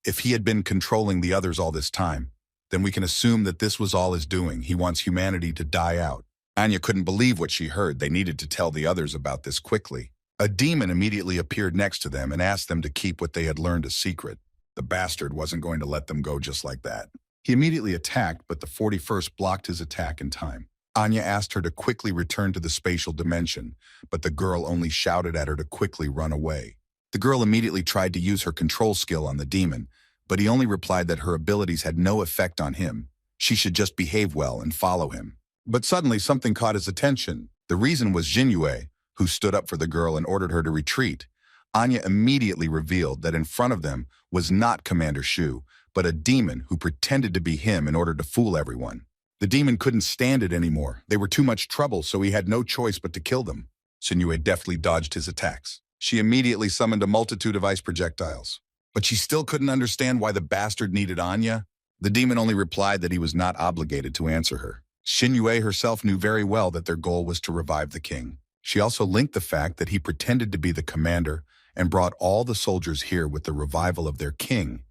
If he had been controlling the others all this time, then we can assume that this was all his doing. He wants humanity to die out. Anya couldn't believe what she heard. They needed to tell the others about this quickly. A demon immediately appeared next to them and asked them to keep what they had learned a secret. The bastard wasn't going to let them go just like that. He immediately attacked, but the 41st blocked his attack in time. Anya asked her to quickly return to the spatial dimension, but the girl only shouted at her to quickly run away. The girl immediately tried to use her control skill on the demon, but he only replied that her abilities had no effect on him. She should just behave well and follow him. But suddenly something caught his attention. The reason was Jinyue, who stood up for the girl and ordered her to retreat. Anya immediately revealed that in front of them was not Commander Shu, but a demon who pretended to be him in order to fool everyone. The demon couldn't stand it anymore. They were too much trouble, so he had no choice but to kill them. Jinyue deftly dodged his attacks. She immediately summoned a multitude of ice projectiles. But she still couldn't understand why the bastard needed Anya. The demon only replied that he was not obligated to answer her. Jinyue herself knew very well that their goal was to revive the king. She also linked the fact that he pretended to be the commander and brought all the soldiers here with the revival of their king.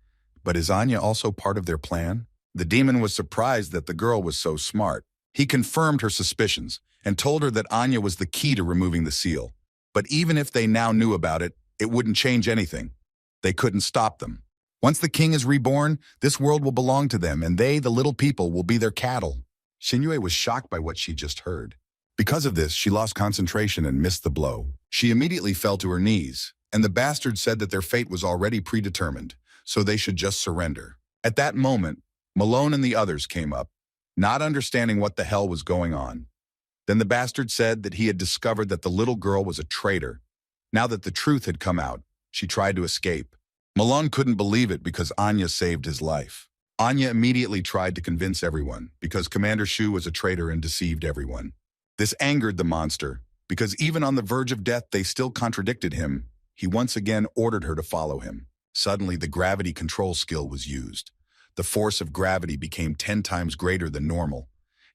But is Anya also part of their plan? The demon was surprised that the girl was so smart. He confirmed her suspicions and told her that Anya was the key to removing the seal. But even if they now knew about it, it wouldn't change anything. They couldn't stop them. Once the king is reborn, this world will belong to them, and they, the little people, will be their cattle. Jinyue was shocked by what she just heard. Because of this, she lost concentration and missed the blow. She immediately fell to her knees, and the bastard said that their fate was already predetermined, so they should just surrender. At that moment, Malone and the others came up, not understanding what the hell was going on. Then the bastard said that he had discovered that the little girl was a traitor. Now that the truth had come out, she tried to escape. Malone couldn't believe it because Anya saved his life. Anya immediately tried to convince everyone because Commander Shu was a traitor and deceived everyone. This angered the monster because even on the verge of death, they still contradicted him. He once again ordered her to follow him. Suddenly, the gravity control skill was used. The force of gravity became 10 times greater than normal,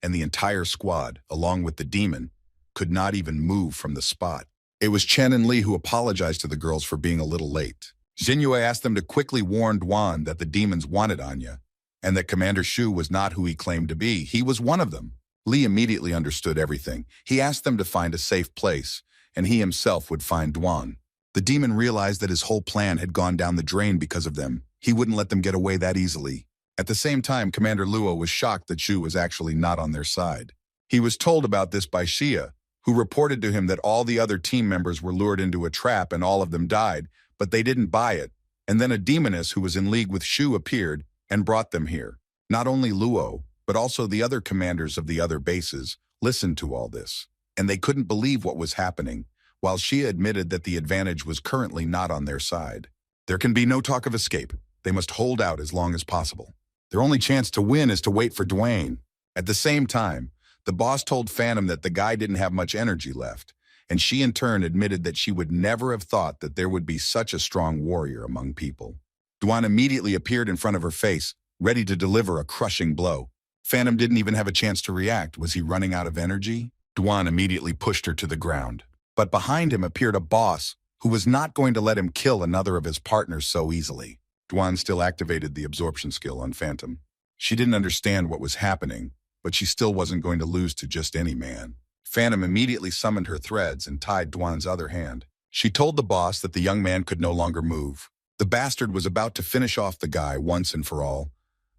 and the entire squad, along with the demon, could not even move from the spot. It was Chen and Li who apologized to the girls for being a little late. Jinyue asked them to quickly warn Duan that the demons wanted Anya, and that Commander Shu was not who he claimed to be. He was one of them. Li immediately understood everything. He asked them to find a safe place, and he himself would find Duan. The demon realized that his whole plan had gone down the drain because of them. He wouldn't let them get away that easily. At the same time, Commander Luo was shocked that Shu was actually not on their side. He was told about this by Xia, who reported to him that all the other team members were lured into a trap and all of them died, but they didn't buy it. And then a demoness who was in league with Shu appeared and brought them here. Not only Luo, but also the other commanders of the other bases listened to all this, and they couldn't believe what was happening, while Xia admitted that the advantage was currently not on their side. There can be no talk of escape. They must hold out as long as possible. Their only chance to win is to wait for Dwayne. At the same time, the boss told Phantom that the guy didn't have much energy left, and she in turn admitted that she would never have thought that there would be such a strong warrior among people. Dwan immediately appeared in front of her face, ready to deliver a crushing blow. Phantom didn't even have a chance to react. Was he running out of energy? Dwan immediately pushed her to the ground. But behind him appeared a boss who was not going to let him kill another of his partners so easily. Dwan still activated the absorption skill on Phantom. She didn't understand what was happening, but she still wasn't going to lose to just any man. Phantom immediately summoned her threads and tied Dwan's other hand. She told the boss that the young man could no longer move. The bastard was about to finish off the guy once and for all,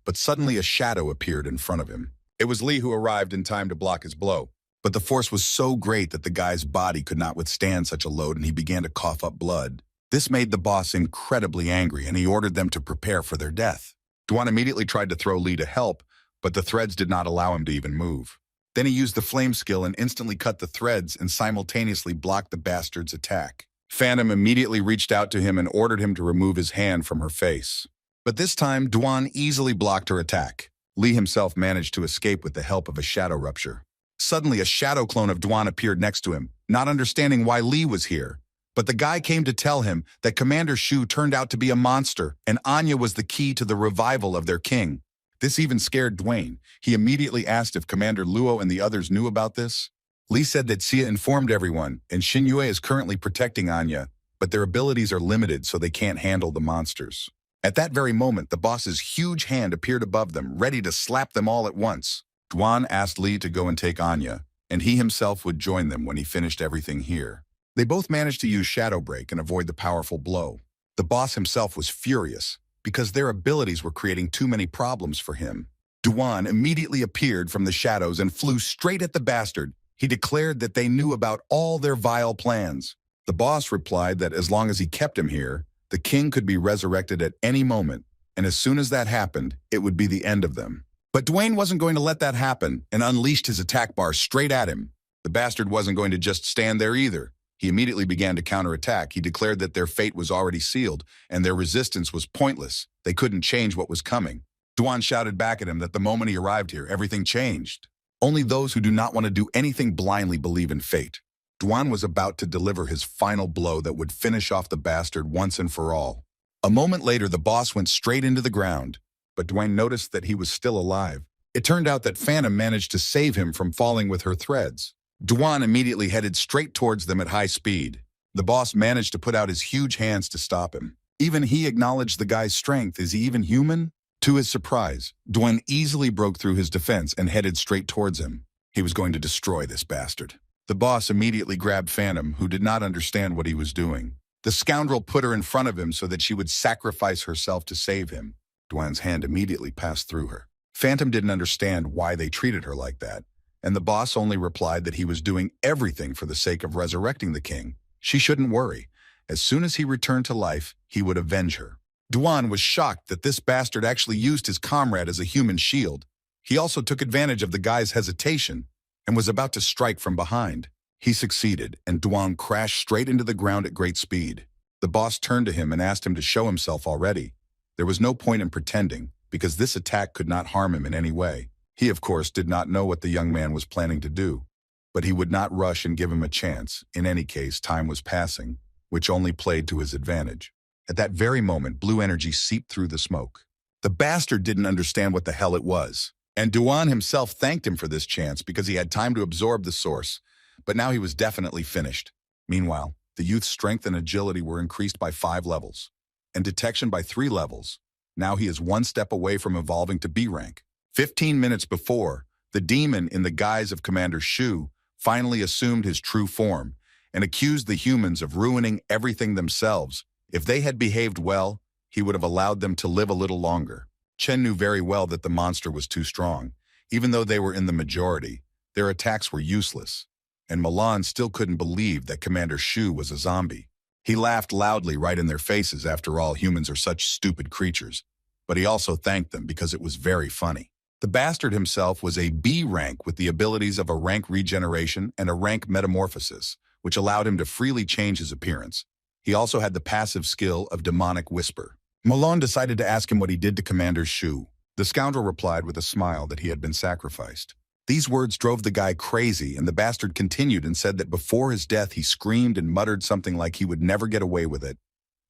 but suddenly a shadow appeared in front of him. It was Li who arrived in time to block his blow, but the force was so great that the guy's body could not withstand such a load and he began to cough up blood. This made the boss incredibly angry and he ordered them to prepare for their death. Dwan immediately tried to throw Li to help, but the threads did not allow him to even move. Then he used the flame skill and instantly cut the threads and simultaneously blocked the bastard's attack. Phantom immediately reached out to him and ordered him to remove his hand from her face. But this time, Dwan easily blocked her attack. Li himself managed to escape with the help of a shadow rupture. Suddenly, a shadow clone of Duan appeared next to him, not understanding why Lee was here. But the guy came to tell him that Commander Shu turned out to be a monster, and Anya was the key to the revival of their king. This even scared Dwayne. He immediately asked if Commander Luo and the others knew about this. Lee said that Xia informed everyone, and Xinyue is currently protecting Anya, but their abilities are limited so they can't handle the monsters. At that very moment, the boss's huge hand appeared above them, ready to slap them all at once. Duan asked Lee to go and take Anya, and he himself would join them when he finished everything here. They both managed to use Shadow Break and avoid the powerful blow. The boss himself was furious, because their abilities were creating too many problems for him. Duan immediately appeared from the shadows and flew straight at the bastard. He declared that they knew about all their vile plans. The boss replied that as long as he kept him here, the king could be resurrected at any moment, and as soon as that happened, it would be the end of them. But Dwayne wasn't going to let that happen and unleashed his attack bar straight at him. The bastard wasn't going to just stand there either. He immediately began to counterattack. He declared that their fate was already sealed, and their resistance was pointless. They couldn't change what was coming. Duan shouted back at him that the moment he arrived here, everything changed. Only those who do not want to do anything blindly believe in fate. Duan was about to deliver his final blow that would finish off the bastard once and for all. A moment later, the boss went straight into the ground, but Dwayne noticed that he was still alive. It turned out that Phantom managed to save him from falling with her threads. Duan immediately headed straight towards them at high speed. The boss managed to put out his huge hands to stop him. Even he acknowledged the guy's strength. Is he even human? To his surprise, Dwayne easily broke through his defense and headed straight towards him. He was going to destroy this bastard. The boss immediately grabbed Phantom, who did not understand what he was doing. The scoundrel put her in front of him so that she would sacrifice herself to save him. Dwayne's hand immediately passed through her. Phantom didn't understand why they treated her like that, and the boss only replied that he was doing everything for the sake of resurrecting the king. She shouldn't worry. As soon as he returned to life, he would avenge her. Duan was shocked that this bastard actually used his comrade as a human shield. He also took advantage of the guy's hesitation and was about to strike from behind. He succeeded, and Duan crashed straight into the ground at great speed. The boss turned to him and asked him to show himself already. There was no point in pretending, because this attack could not harm him in any way. He, of course, did not know what the young man was planning to do, but he would not rush and give him a chance. In any case, time was passing, which only played to his advantage. At that very moment, blue energy seeped through the smoke. The bastard didn't understand what the hell it was, and Duan himself thanked him for this chance because he had time to absorb the source, but now he was definitely finished. Meanwhile, the youth's strength and agility were increased by 5 levels, and detection by 3 levels. Now he is 1 step away from evolving to B rank. 15 minutes before, the demon in the guise of Commander Shu finally assumed his true form and accused the humans of ruining everything themselves. If they had behaved well, he would have allowed them to live a little longer. Chen knew very well that the monster was too strong. Even though they were in the majority, their attacks were useless. And Milan still couldn't believe that Commander Shu was a zombie. He laughed loudly right in their faces. After all, humans are such stupid creatures. But he also thanked them because it was very funny. The bastard himself was a B rank with the abilities of a rank regeneration and a rank metamorphosis, which allowed him to freely change his appearance. He also had the passive skill of demonic whisper. Malone decided to ask him what he did to Commander Shu. The scoundrel replied with a smile that he had been sacrificed. These words drove the guy crazy, and the bastard continued and said that before his death he screamed and muttered something like he would never get away with it.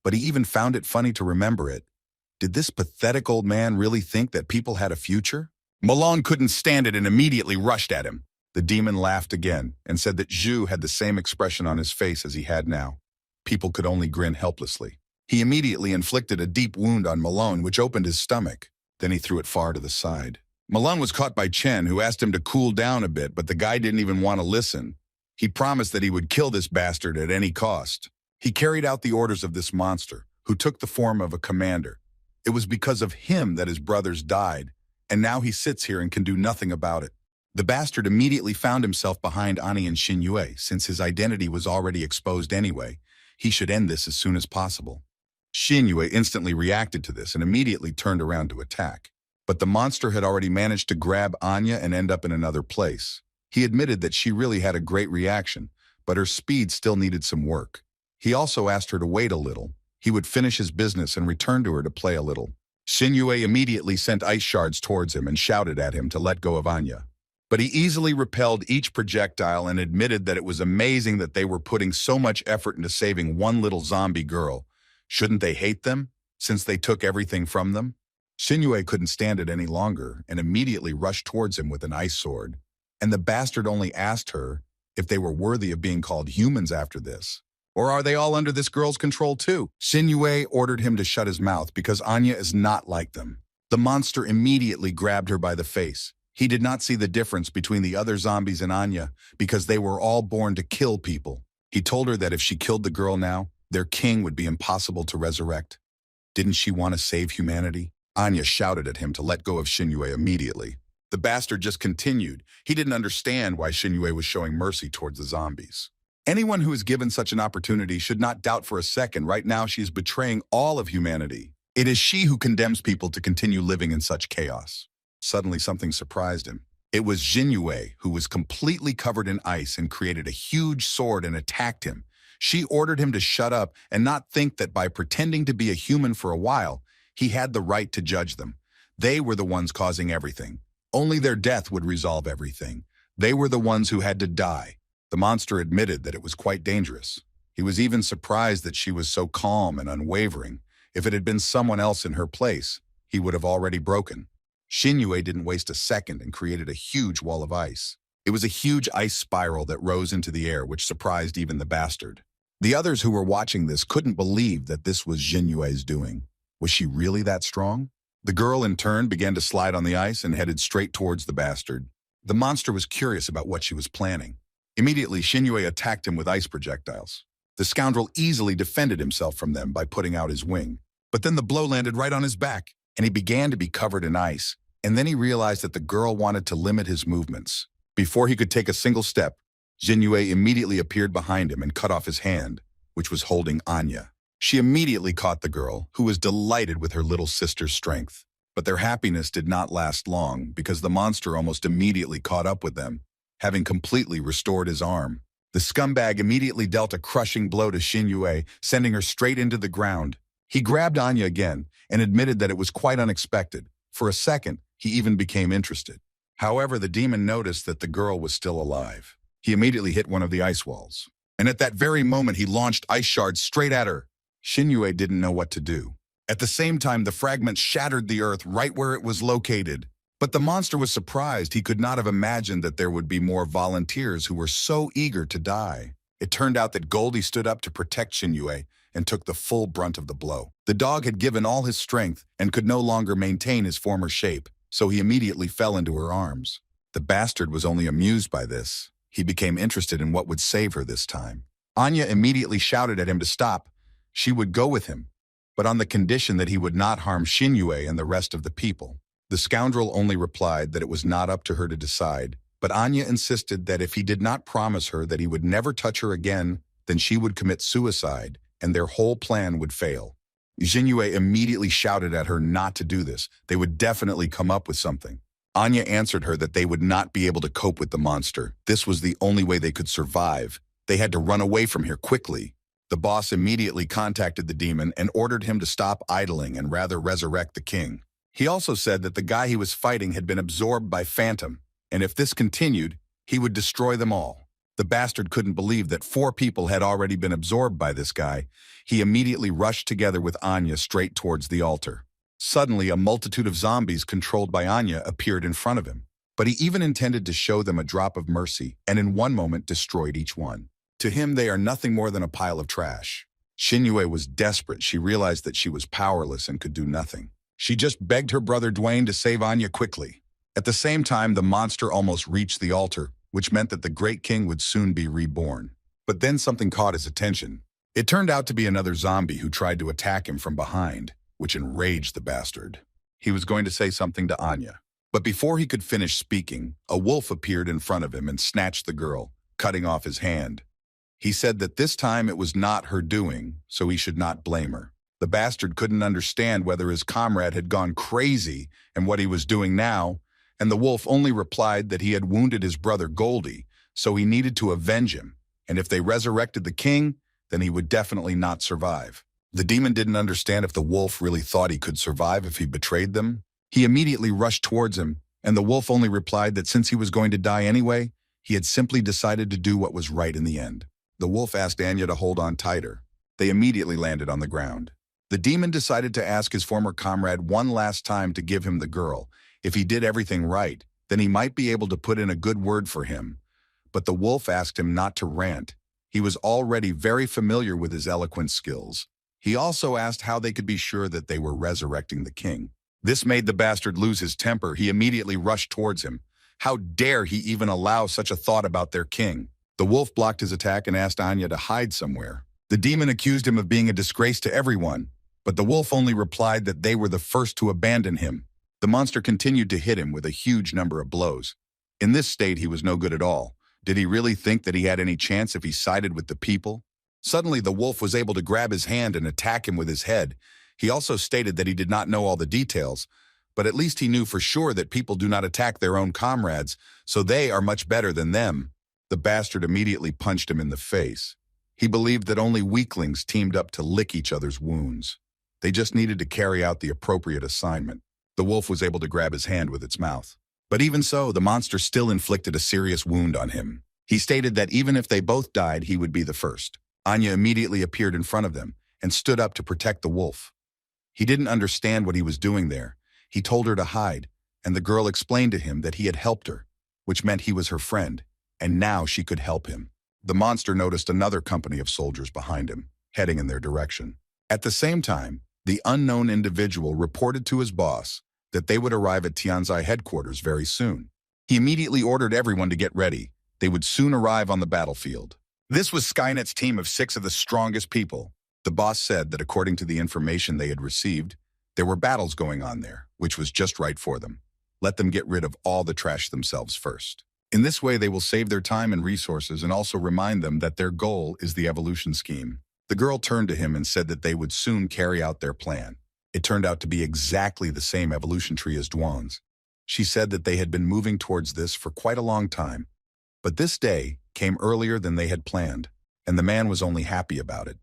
But he even found it funny to remember it. Did this pathetic old man really think that people had a future? Malone couldn't stand it and immediately rushed at him. The demon laughed again and said that Zhu had the same expression on his face as he had now. People could only grin helplessly. He immediately inflicted a deep wound on Malone, which opened his stomach. Then he threw it far to the side. Malone was caught by Chen, who asked him to cool down a bit, but the guy didn't even want to listen. He promised that he would kill this bastard at any cost. He carried out the orders of this monster, who took the form of a commander. It was because of him that his brothers died, and now he sits here and can do nothing about it. The bastard immediately found himself behind Ani and Xinyue. Since his identity was already exposed anyway, he should end this as soon as possible. Xinyue instantly reacted to this and immediately turned around to attack. But the monster had already managed to grab Anya and end up in another place. He admitted that she really had a great reaction, but her speed still needed some work. He also asked her to wait a little. He would finish his business and return to her to play a little. Xinyue immediately sent ice shards towards him and shouted at him to let go of Anya. But he easily repelled each projectile and admitted that it was amazing that they were putting so much effort into saving one little zombie girl. Shouldn't they hate them, since they took everything from them? Shinue couldn't stand it any longer and immediately rushed towards him with an ice sword. And the bastard only asked her if they were worthy of being called humans after this. Or are they all under this girl's control too? Shinue ordered him to shut his mouth because Anya is not like them. The monster immediately grabbed her by the face. He did not see the difference between the other zombies and Anya because they were all born to kill people. He told her that if she killed the girl now, their king would be impossible to resurrect. Didn't she want to save humanity? Anya shouted at him to let go of Shinue immediately. The bastard just continued. He didn't understand why Shinue was showing mercy towards the zombies. Anyone who is given such an opportunity should not doubt for a second. Right now she is betraying all of humanity. It is she who condemns people to continue living in such chaos. Suddenly something surprised him. It was Shinue, who was completely covered in ice and created a huge sword and attacked him. She ordered him to shut up and not think that by pretending to be a human for a while, he had the right to judge them. They were the ones causing everything. Only their death would resolve everything. They were the ones who had to die. The monster admitted that it was quite dangerous. He was even surprised that she was so calm and unwavering. If it had been someone else in her place, he would have already broken. Shinue didn't waste a second and created a huge wall of ice. It was a huge ice spiral that rose into the air, which surprised even the bastard. The others who were watching this couldn't believe that this was Shinue's doing. Was she really that strong? The girl in turn began to slide on the ice and headed straight towards the bastard. The monster was curious about what she was planning. Immediately, Shinue attacked him with ice projectiles. The scoundrel easily defended himself from them by putting out his wing. But then the blow landed right on his back, and he began to be covered in ice. And then he realized that the girl wanted to limit his movements. Before he could take a single step, Shinue immediately appeared behind him and cut off his hand, which was holding Anya. She immediately caught the girl, who was delighted with her little sister's strength. But their happiness did not last long because the monster almost immediately caught up with them, having completely restored his arm. The scumbag immediately dealt a crushing blow to Shinue, sending her straight into the ground. He grabbed Anya again and admitted that it was quite unexpected. For a second, he even became interested. However, the demon noticed that the girl was still alive. He immediately hit one of the ice walls. And at that very moment, he launched ice shards straight at her. Shinue didn't know what to do. At the same time, the fragments shattered the earth right where it was located. But the monster was surprised. He could not have imagined that there would be more volunteers who were so eager to die. It turned out that Goldie stood up to protect Shinue and took the full brunt of the blow. The dog had given all his strength and could no longer maintain his former shape, so he immediately fell into her arms. The bastard was only amused by this. He became interested in what would save her this time. Anya immediately shouted at him to stop. She would go with him, but on the condition that he would not harm Shinue and the rest of the people. The scoundrel only replied that it was not up to her to decide, but Anya insisted that if he did not promise her that he would never touch her again, then she would commit suicide, and their whole plan would fail. Shinue immediately shouted at her not to do this. They would definitely come up with something. Anya answered her that they would not be able to cope with the monster. This was the only way they could survive. They had to run away from here quickly. The boss immediately contacted the demon and ordered him to stop idling and rather resurrect the king. He also said that the guy he was fighting had been absorbed by Phantom, and if this continued, he would destroy them all. The bastard couldn't believe that 4 people had already been absorbed by this guy. He immediately rushed together with Anya straight towards the altar. Suddenly, a multitude of zombies controlled by Anya appeared in front of him. But he even intended to show them a drop of mercy, and in one moment destroyed each one. To him, they are nothing more than a pile of trash. Shinue was desperate. She realized that she was powerless and could do nothing. She just begged her brother Dwayne to save Anya quickly. At the same time, the monster almost reached the altar, which meant that the great king would soon be reborn. But then something caught his attention. It turned out to be another zombie who tried to attack him from behind, which enraged the bastard. He was going to say something to Anya. But before he could finish speaking, a wolf appeared in front of him and snatched the girl, cutting off his hand. He said that this time it was not her doing, so he should not blame her. The bastard couldn't understand whether his comrade had gone crazy and what he was doing now, and the wolf only replied that he had wounded his brother Goldie, so he needed to avenge him, and if they resurrected the king, then he would definitely not survive. The demon didn't understand if the wolf really thought he could survive if he betrayed them. He immediately rushed towards him And the wolf only replied that since he was going to die anyway, he had simply decided to do what was right in the end. The wolf asked Anya to hold on tighter. They immediately landed on the ground. The demon decided to ask his former comrade one last time to give him the girl. If he did everything right, then he might be able to put in a good word for him. But the wolf asked him not to rant. He was already very familiar with his eloquent skills. He also asked how they could be sure that they were resurrecting the king. This made the bastard lose his temper. He immediately rushed towards him. How dare he even allow such a thought about their king? The wolf blocked his attack and asked Anya to hide somewhere. The demon accused him of being a disgrace to everyone, but the wolf only replied that they were the first to abandon him. The monster continued to hit him with a huge number of blows. In this state, he was no good at all. Did he really think that he had any chance if he sided with the people? Suddenly, the wolf was able to grab his hand and attack him with his head. He also stated that he did not know all the details, but at least he knew for sure that people do not attack their own comrades, so they are much better than them. The bastard immediately punched him in the face. He believed that only weaklings teamed up to lick each other's wounds. They just needed to carry out the appropriate assignment. The wolf was able to grab his hand with its mouth. But even so, the monster still inflicted a serious wound on him. He stated that even if they both died, he would be the first. Anya immediately appeared in front of them and stood up to protect the wolf. He didn't understand what he was doing there. He told her to hide, and the girl explained to him that he had helped her, which meant he was her friend, and now she could help him. The monster noticed another company of soldiers behind him, heading in their direction. At the same time, the unknown individual reported to his boss that they would arrive at Tianzai headquarters very soon. He immediately ordered everyone to get ready. They would soon arrive on the battlefield. This was Skynet's team of 6 of the strongest people. The boss said that according to the information they had received, there were battles going on there, which was just right for them. Let them get rid of all the trash themselves first. In this way, they will save their time and resources and also remind them that their goal is the evolution scheme. The girl turned to him and said that they would soon carry out their plan. It turned out to be exactly the same evolution tree as Duan's. She said that they had been moving towards this for quite a long time, but this day came earlier than they had planned, and the man was only happy about it.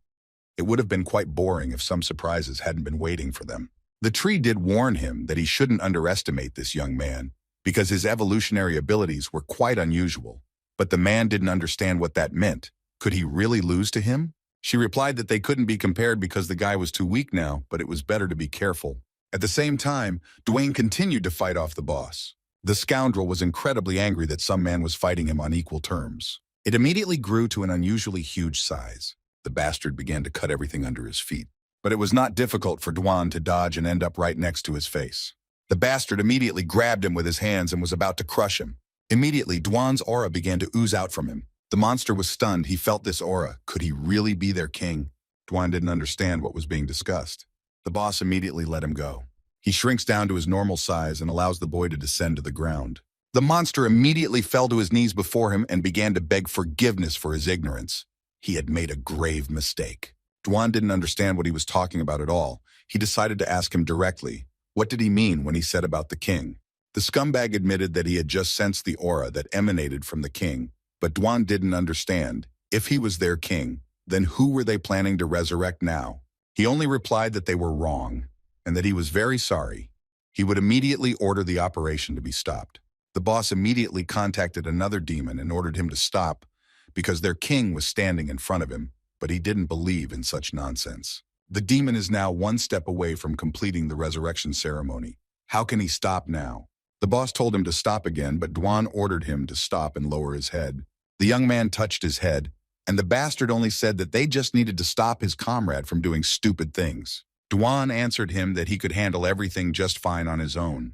It would have been quite boring if some surprises hadn't been waiting for them. The tree did warn him that he shouldn't underestimate this young man, because his evolutionary abilities were quite unusual. But the man didn't understand what that meant. Could he really lose to him? She replied that they couldn't be compared because the guy was too weak now, but it was better to be careful. At the same time, Dwayne continued to fight off the boss. The scoundrel was incredibly angry that some man was fighting him on equal terms. It immediately grew to an unusually huge size. The bastard began to cut everything under his feet. But it was not difficult for Duan to dodge and end up right next to his face. The bastard immediately grabbed him with his hands and was about to crush him. Immediately, Duan's aura began to ooze out from him. The monster was stunned. He felt this aura. Could he really be their king? Duan didn't understand what was being discussed. The boss immediately let him go. He shrinks down to his normal size and allows the boy to descend to the ground. The monster immediately fell to his knees before him and began to beg forgiveness for his ignorance. He had made a grave mistake. Duan didn't understand what he was talking about at all. He decided to ask him directly. What did he mean when he said about the king? The scumbag admitted that he had just sensed the aura that emanated from the king, but Duan didn't understand. If he was their king, then who were they planning to resurrect now? He only replied that they were wrong, and that he was very sorry. He would immediately order the operation to be stopped. The boss immediately contacted another demon and ordered him to stop because their king was standing in front of him, but he didn't believe in such nonsense. The demon is now one step away from completing the resurrection ceremony. How can he stop now? The boss told him to stop again, but Duan ordered him to stop and lower his head. The young man touched his head, and the bastard only said that they just needed to stop his comrade from doing stupid things. Duan answered him that he could handle everything just fine on his own,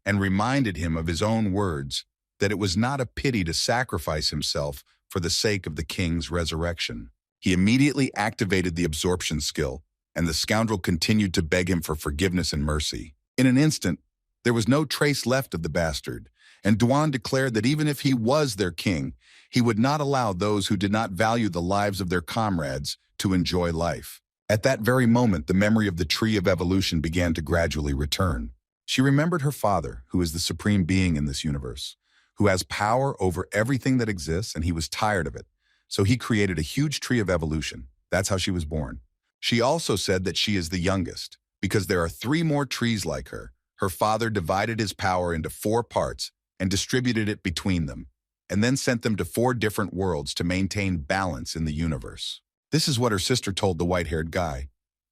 and reminded him of his own words, that it was not a pity to sacrifice himself for the sake of the king's resurrection. He immediately activated the absorption skill, and the scoundrel continued to beg him for forgiveness and mercy. In an instant, there was no trace left of the bastard, and Duan declared that even if he was their king, he would not allow those who did not value the lives of their comrades to enjoy life. At that very moment, the memory of the tree of evolution began to gradually return. She remembered her father, who is the supreme being in this universe, who has power over everything that exists, and he was tired of it. So he created a huge tree of evolution. That's how she was born. She also said that she is the youngest, because there are 3 more trees like her, Her father divided his power into 4 parts and distributed it between them, and then sent them to 4 different worlds to maintain balance in the universe. This is what her sister told the white-haired guy,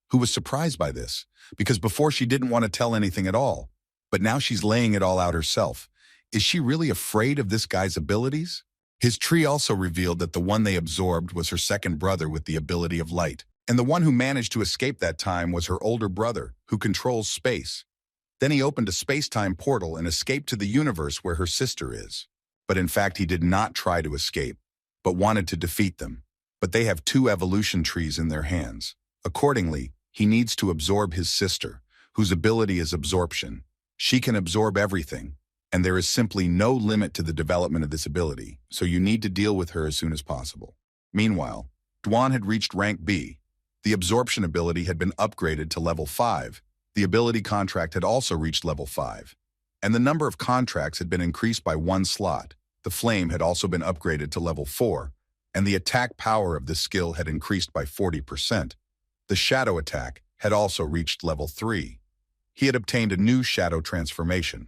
who was surprised by this, because before she didn't want to tell anything at all, but now she's laying it all out herself. Is she really afraid of this guy's abilities? His tree also revealed that the one they absorbed was her second brother with the ability of light, and the one who managed to escape that time was her older brother, who controls space. Then he opened a space-time portal and escaped to the universe where her sister is. But in fact, he did not try to escape, but wanted to defeat them. But they have 2 evolution trees in their hands. Accordingly, he needs to absorb his sister, whose ability is absorption. She can absorb everything, and there is simply no limit to the development of this ability, so you need to deal with her as soon as possible. Meanwhile, Dwan had reached rank B. The absorption ability had been upgraded to level 5. The ability contract had also reached level 5. And the number of contracts had been increased by 1 slot. The flame had also been upgraded to level 4, and the attack power of this skill had increased by 40%. The shadow attack had also reached level 3. He had obtained a new shadow transformation.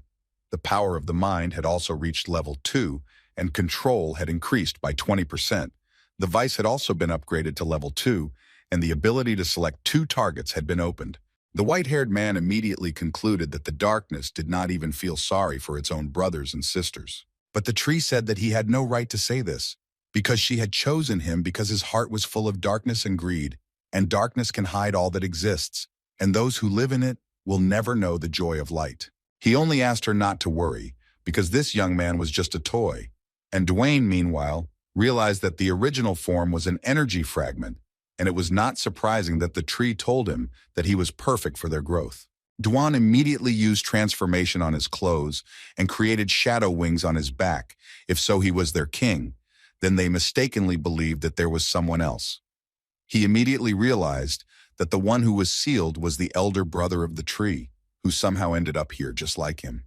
The power of the mind had also reached level 2, and control had increased by 20%. The vice had also been upgraded to level 2, and the ability to select 2 targets had been opened. The white-haired man immediately concluded that the darkness did not even feel sorry for its own brothers and sisters. But the tree said that he had no right to say this, because she had chosen him because his heart was full of darkness and greed, and darkness can hide all that exists, and those who live in it will never know the joy of light. He only asked her not to worry, because this young man was just a toy. And Dwayne, meanwhile, realized that the original form was an energy fragment, and it was not surprising that the tree told him that he was perfect for their growth. Dwan immediately used transformation on his clothes and created shadow wings on his back. If so, he was their king. Then they mistakenly believed that there was someone else. He immediately realized that the one who was sealed was the elder brother of the tree, who somehow ended up here just like him.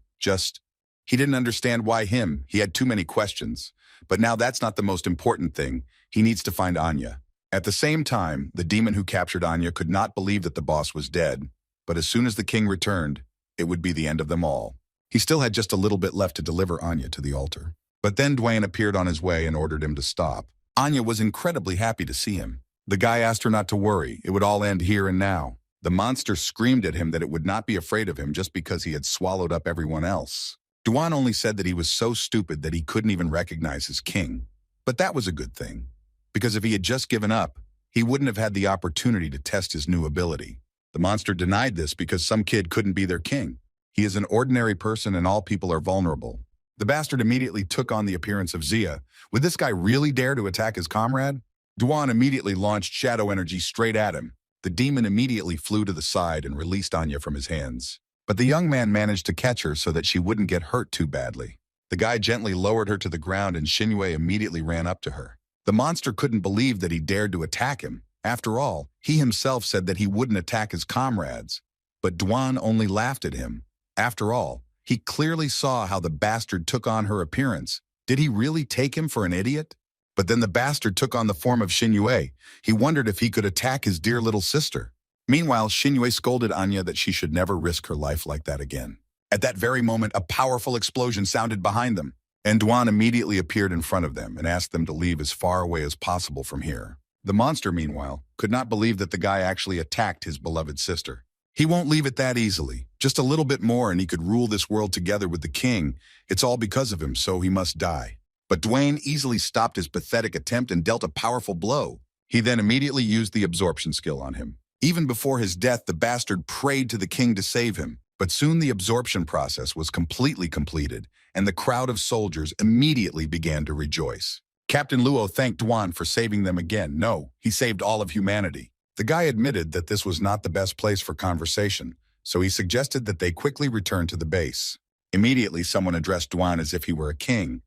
He didn't understand why him. He had too many questions. But now that's not the most important thing. He needs to find Anya. At the same time, the demon who captured Anya could not believe that the boss was dead, but as soon as the king returned, it would be the end of them all. He still had just a little bit left to deliver Anya to the altar. But then Dwayne appeared on his way and ordered him to stop. Anya was incredibly happy to see him. The guy asked her not to worry, it would all end here and now. The monster screamed at him that it would not be afraid of him just because he had swallowed up everyone else. Dwan only said that he was so stupid that he couldn't even recognize his king. But that was a good thing, because if he had just given up, he wouldn't have had the opportunity to test his new ability. The monster denied this because some kid couldn't be their king. He is an ordinary person and all people are vulnerable. The bastard immediately took on the appearance of Zia. Would this guy really dare to attack his comrade? Dwan immediately launched shadow energy straight at him. The demon immediately flew to the side and released Anya from his hands. But the young man managed to catch her so that she wouldn't get hurt too badly. The guy gently lowered her to the ground and Shinue immediately ran up to her. The monster couldn't believe that he dared to attack him. After all, he himself said that he wouldn't attack his comrades. But Dwan only laughed at him. After all, he clearly saw how the bastard took on her appearance. Did he really take him for an idiot? But then the bastard took on the form of Shinue. He wondered if he could attack his dear little sister. Meanwhile, Shinue scolded Anya that she should never risk her life like that again. At that very moment, a powerful explosion sounded behind them, and Dwan immediately appeared in front of them and asked them to leave as far away as possible from here. The monster, meanwhile, could not believe that the guy actually attacked his beloved sister. He won't leave it that easily. Just a little bit more and he could rule this world together with the king. It's all because of him, so he must die. But Dwayne easily stopped his pathetic attempt and dealt a powerful blow. He then immediately used the absorption skill on him. Even before his death, the bastard prayed to the king to save him. But soon the absorption process was completely completed, and the crowd of soldiers immediately began to rejoice. Captain Luo thanked Dwan for saving them again. No, he saved all of humanity. The guy admitted that this was not the best place for conversation, so he suggested that they quickly return to the base. Immediately, someone addressed Dwan as if he were a king.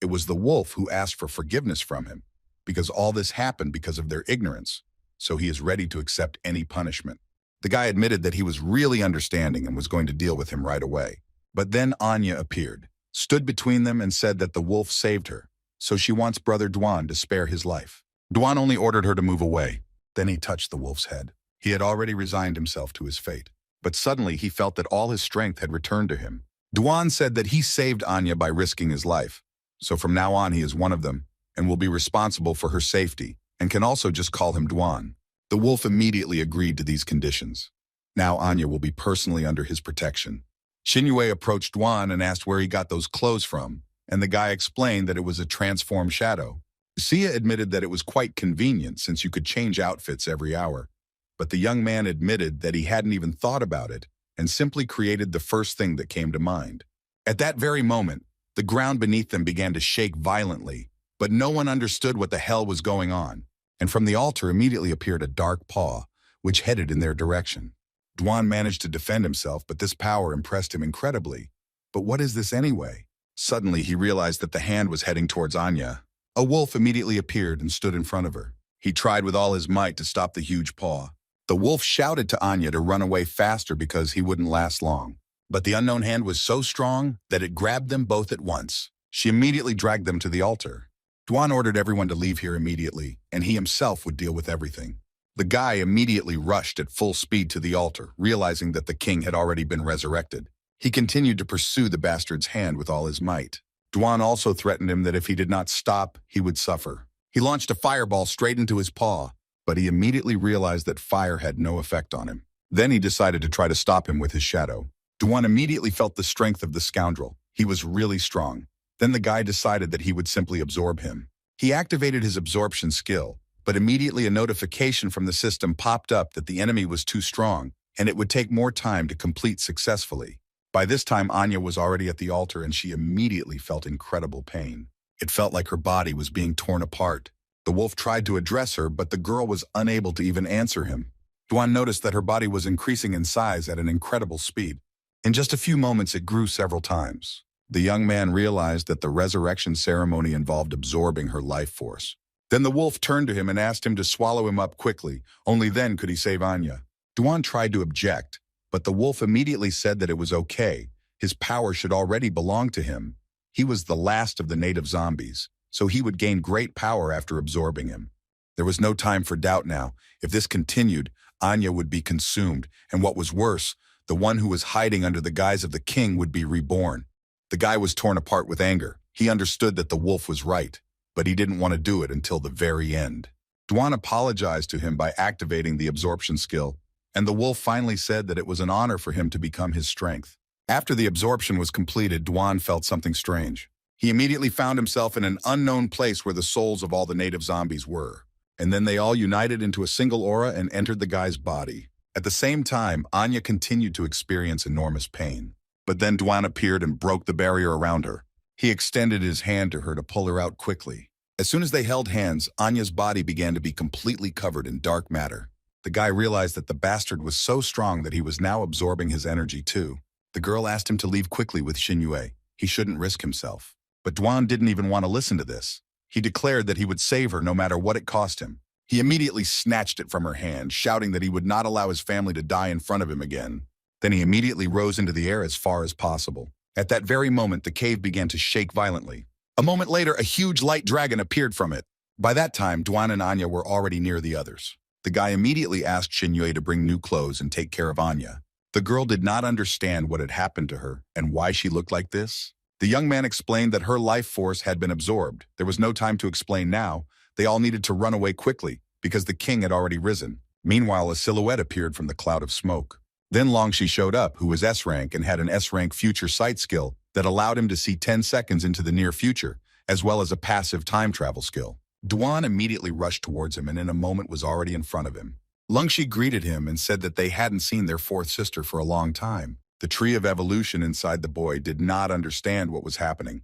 It was the wolf who asked for forgiveness from him, because all this happened because of their ignorance, so he is ready to accept any punishment. The guy admitted that he was really understanding and was going to deal with him right away. But then Anya appeared, stood between them and said that the wolf saved her, so she wants brother Dwan to spare his life. Dwan only ordered her to move away. Then he touched the wolf's head. He had already resigned himself to his fate. but suddenly he felt that all his strength had returned to him. Duan said that he saved Anya by risking his life, so from now on he is one of them and will be responsible for her safety, and can also just call him Duan. The wolf immediately agreed to these conditions. Now Anya will be personally under his protection. Xinyue approached Duan and asked where he got those clothes from, and the guy explained that it was a transformed shadow. Sia admitted that it was quite convenient since you could change outfits every hour, but the young man admitted that he hadn't even thought about it and simply created the first thing that came to mind. At that very moment, the ground beneath them began to shake violently, but no one understood what the hell was going on, and from the altar immediately appeared a dark paw, which headed in their direction. Duan managed to defend himself, but this power impressed him incredibly. But what is this anyway? Suddenly, he realized that the hand was heading towards Anya. A wolf immediately appeared and stood in front of her. He tried with all his might to stop the huge paw. The wolf shouted to Anya to run away faster because he wouldn't last long. But the unknown hand was so strong that it grabbed them both at once. She immediately dragged them to the altar. Duan ordered everyone to leave here immediately, and he himself would deal with everything. The guy immediately rushed at full speed to the altar, realizing that the king had already been resurrected. He continued to pursue the bastard's hand with all his might. Duan also threatened him that if he did not stop, he would suffer. He launched a fireball straight into his paw, but he immediately realized that fire had no effect on him. Then he decided to try to stop him with his shadow. Duan immediately felt the strength of the scoundrel. He was really strong. Then the guy decided that he would simply absorb him. He activated his absorption skill, but immediately a notification from the system popped up that the enemy was too strong, and it would take more time to complete successfully. By this time, Anya was already at the altar, and she immediately felt incredible pain. It felt like her body was being torn apart. The wolf tried to address her, but the girl was unable to even answer him. Duan noticed that her body was increasing in size at an incredible speed. In just a few moments, it grew several times. The young man realized that the resurrection ceremony involved absorbing her life force. Then the wolf turned to him and asked him to swallow him up quickly. Only then could he save Anya. Duan tried to object, but the wolf immediately said that it was okay. His power should already belong to him. He was the last of the native zombies, so he would gain great power after absorbing him. There was no time for doubt now. If this continued, Anya would be consumed, and what was worse, the one who was hiding under the guise of the king would be reborn. The guy was torn apart with anger. He understood that the wolf was right, but he didn't want to do it until the very end. Duan apologized to him by activating the absorption skill, and the wolf finally said that it was an honor for him to become his strength. After the absorption was completed, Duan felt something strange. He immediately found himself in an unknown place where the souls of all the native zombies were, and then they all united into a single aura and entered the guy's body. At the same time, Anya continued to experience enormous pain. But then Duan appeared and broke the barrier around her. He extended his hand to her to pull her out quickly. As soon as they held hands, Anya's body began to be completely covered in dark matter. The guy realized that the bastard was so strong that he was now absorbing his energy too. The girl asked him to leave quickly with Xinyue. He shouldn't risk himself. But Duan didn't even want to listen to this. He declared that he would save her no matter what it cost him. He immediately snatched it from her hand, shouting that he would not allow his family to die in front of him again. Then he immediately rose into the air as far as possible. At that very moment, the cave began to shake violently. A moment later, a huge light dragon appeared from it. By that time, Duan and Anya were already near the others. The guy immediately asked Xinyue to bring new clothes and take care of Anya. The girl did not understand what had happened to her and why she looked like this. The young man explained that her life force had been absorbed. There was no time to explain now. They all needed to run away quickly because the king had already risen. Meanwhile, a silhouette appeared from the cloud of smoke. Then Longshi showed up, who was S-rank and had an S-rank future sight skill that allowed him to see 10 seconds into the near future, as well as a passive time travel skill. Duan immediately rushed towards him and in a moment was already in front of him. Longshi greeted him and said that they hadn't seen their fourth sister for a long time. The tree of evolution inside the boy did not understand what was happening.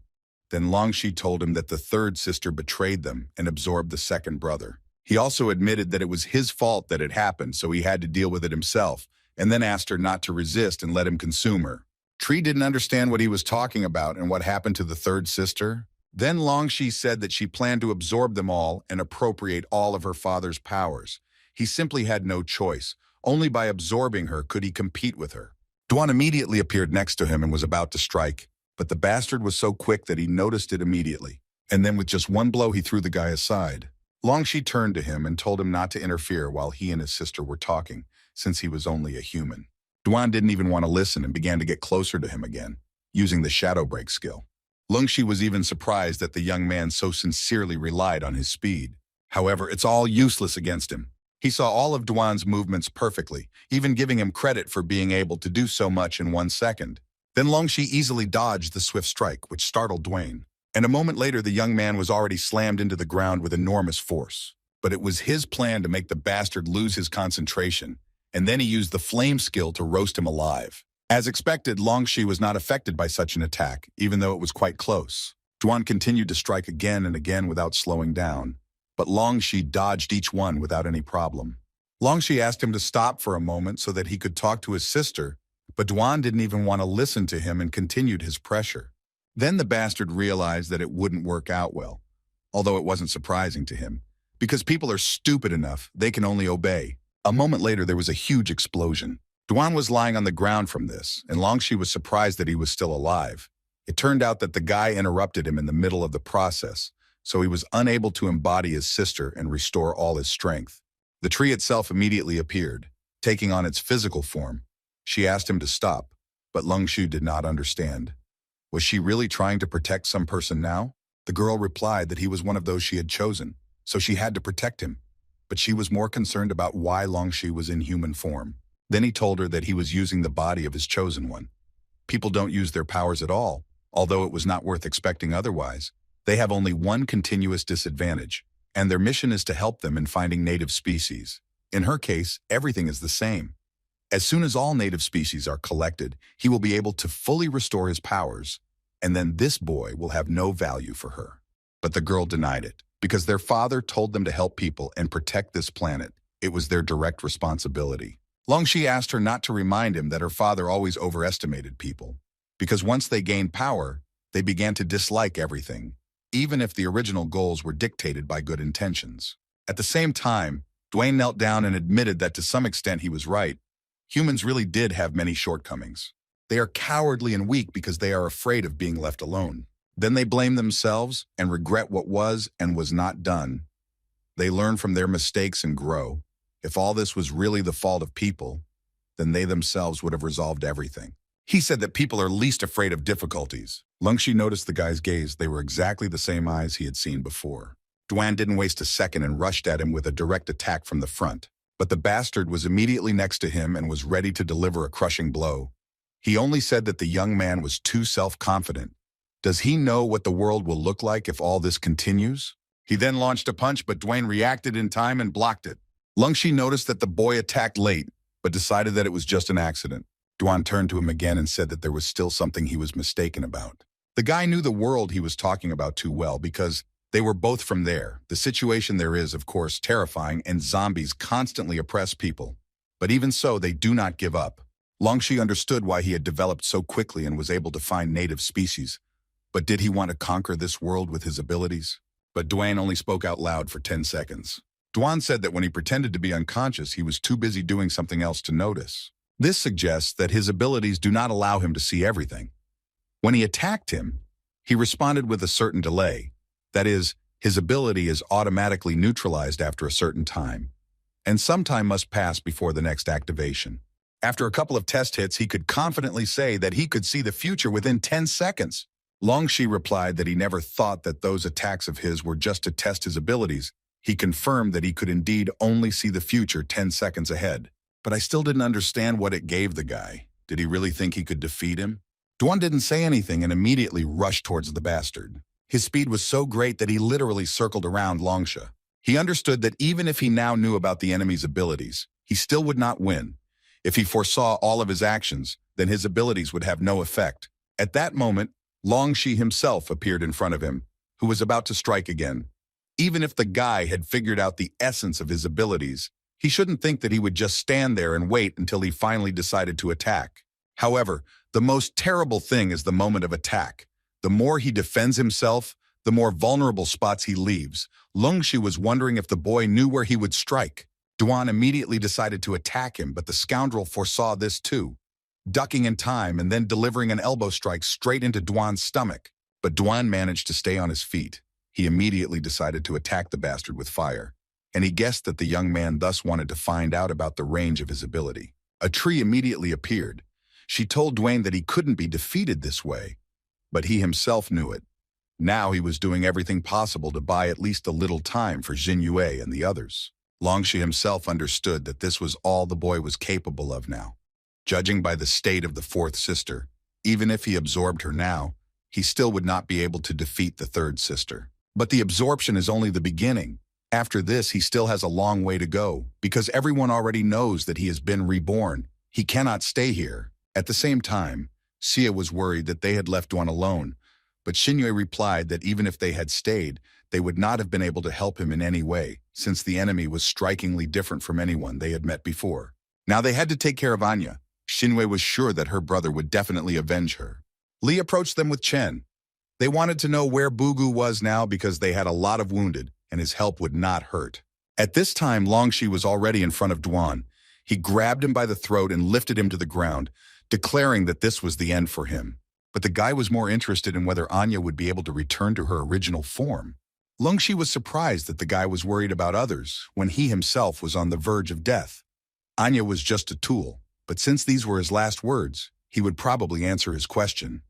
Then Longshi told him that the third sister betrayed them and absorbed the second brother. He also admitted that it was his fault that it happened, so he had to deal with it himself, and then asked her not to resist and let him consume her. Tree didn't understand what he was talking about and what happened to the third sister. Then Longshi said that she planned to absorb them all and appropriate all of her father's powers. He simply had no choice. Only by absorbing her could he compete with her. Duan immediately appeared next to him and was about to strike, but the bastard was so quick that he noticed it immediately. And then with just one blow, he threw the guy aside. Longshi turned to him and told him not to interfere while he and his sister were talking, since he was only a human. Duan didn't even want to listen and began to get closer to him again, using the shadow break skill. Lungshi was even surprised that the young man so sincerely relied on his speed. However, it's all useless against him. He saw all of Duan's movements perfectly, even giving him credit for being able to do so much in 1 second. Then Longshi easily dodged the swift strike, which startled Duan. And a moment later, the young man was already slammed into the ground with enormous force. But it was his plan to make the bastard lose his concentration, and then he used the flame skill to roast him alive. As expected, Longshi was not affected by such an attack, even though it was quite close. Duan continued to strike again and again without slowing down, but Longshi dodged each one without any problem. Longshi asked him to stop for a moment so that he could talk to his sister, but Duan didn't even want to listen to him and continued his pressure. Then the bastard realized that it wouldn't work out well, although it wasn't surprising to him, because people are stupid enough, they can only obey. A moment later, there was a huge explosion. Duan was lying on the ground from this, and Longshi was surprised that he was still alive. It turned out that the guy interrupted him in the middle of the process, so he was unable to embody his sister and restore all his strength. The tree itself immediately appeared, taking on its physical form. She asked him to stop, but Longshi did not understand. Was she really trying to protect some person now? The girl replied that he was one of those she had chosen, so she had to protect him. But she was more concerned about why Longshi was in human form. Then he told her that he was using the body of his chosen one. People don't use their powers at all, although it was not worth expecting otherwise. They have only one continuous disadvantage, and their mission is to help them in finding native species. In her case, everything is the same. As soon as all native species are collected, he will be able to fully restore his powers, and then this boy will have no value for her. But the girl denied it, because their father told them to help people and protect this planet. It was their direct responsibility. Longshi asked her not to remind him that her father always overestimated people, because once they gained power, they began to dislike everything, even if the original goals were dictated by good intentions. At the same time, Duan knelt down and admitted that to some extent he was right. Humans really did have many shortcomings. They are cowardly and weak because they are afraid of being left alone. Then they blame themselves and regret what was and was not done. They learn from their mistakes and grow. If all this was really the fault of people, then they themselves would have resolved everything. He said that people are least afraid of difficulties. Lungshi noticed the guy's gaze. They were exactly the same eyes he had seen before. Duan didn't waste a second and rushed at him with a direct attack from the front. But the bastard was immediately next to him and was ready to deliver a crushing blow. He only said that the young man was too self-confident. Does he know what the world will look like if all this continues? He then launched a punch, but Duan reacted in time and blocked it. Lungshi noticed that the boy attacked late, but decided that it was just an accident. Duan turned to him again and said that there was still something he was mistaken about. The guy knew the world he was talking about too well because they were both from there. The situation there is, of course, terrifying, and zombies constantly oppress people. But even so, they do not give up. Longshi understood why he had developed so quickly and was able to find native species. But did he want to conquer this world with his abilities? But Duan only spoke out loud for 10 seconds. Duan said that when he pretended to be unconscious, he was too busy doing something else to notice. This suggests that his abilities do not allow him to see everything. When he attacked him, he responded with a certain delay. That is, his ability is automatically neutralized after a certain time, and some time must pass before the next activation. After a couple of test hits, he could confidently say that he could see the future within 10 seconds. Longshi replied that he never thought that those attacks of his were just to test his abilities. He confirmed that he could indeed only see the future 10 seconds ahead. But I still didn't understand what it gave the guy. Did he really think he could defeat him? Duan didn't say anything and immediately rushed towards the bastard. His speed was so great that he literally circled around Longsha. He understood that even if he now knew about the enemy's abilities, he still would not win. If he foresaw all of his actions, then his abilities would have no effect. At that moment, Longshi himself appeared in front of him, who was about to strike again. Even if the guy had figured out the essence of his abilities, he shouldn't think that he would just stand there and wait until he finally decided to attack. However, the most terrible thing is the moment of attack. The more he defends himself, the more vulnerable spots he leaves. Longshi was wondering if the boy knew where he would strike. Duan immediately decided to attack him, but the scoundrel foresaw this too, ducking in time and then delivering an elbow strike straight into Duan's stomach. But Duan managed to stay on his feet. He immediately decided to attack the bastard with fire, and he guessed that the young man thus wanted to find out about the range of his ability. A tree immediately appeared. She told Dwayne that he couldn't be defeated this way, but he himself knew it. Now he was doing everything possible to buy at least a little time for Jinyue and the others. Longshi himself understood that this was all the boy was capable of now. Judging by the state of the fourth sister, even if he absorbed her now, he still would not be able to defeat the third sister. But the absorption is only the beginning. After this, he still has a long way to go, because everyone already knows that he has been reborn. He cannot stay here. At the same time, Sia was worried that they had left Dwan alone, but Jinyue replied that even if they had stayed, they would not have been able to help him in any way, since the enemy was strikingly different from anyone they had met before. Now they had to take care of Anya. Jinyue was sure that her brother would definitely avenge her. Lee approached them with Chen. They wanted to know where Bugu was now because they had a lot of wounded, and his help would not hurt. At this time, Longshi was already in front of Dwan. He grabbed him by the throat and lifted him to the ground, declaring that this was the end for him. But the guy was more interested in whether Anya would be able to return to her original form. Longshi was surprised that the guy was worried about others when he himself was on the verge of death. Anya was just a tool, but since these were his last words, he would probably answer his question.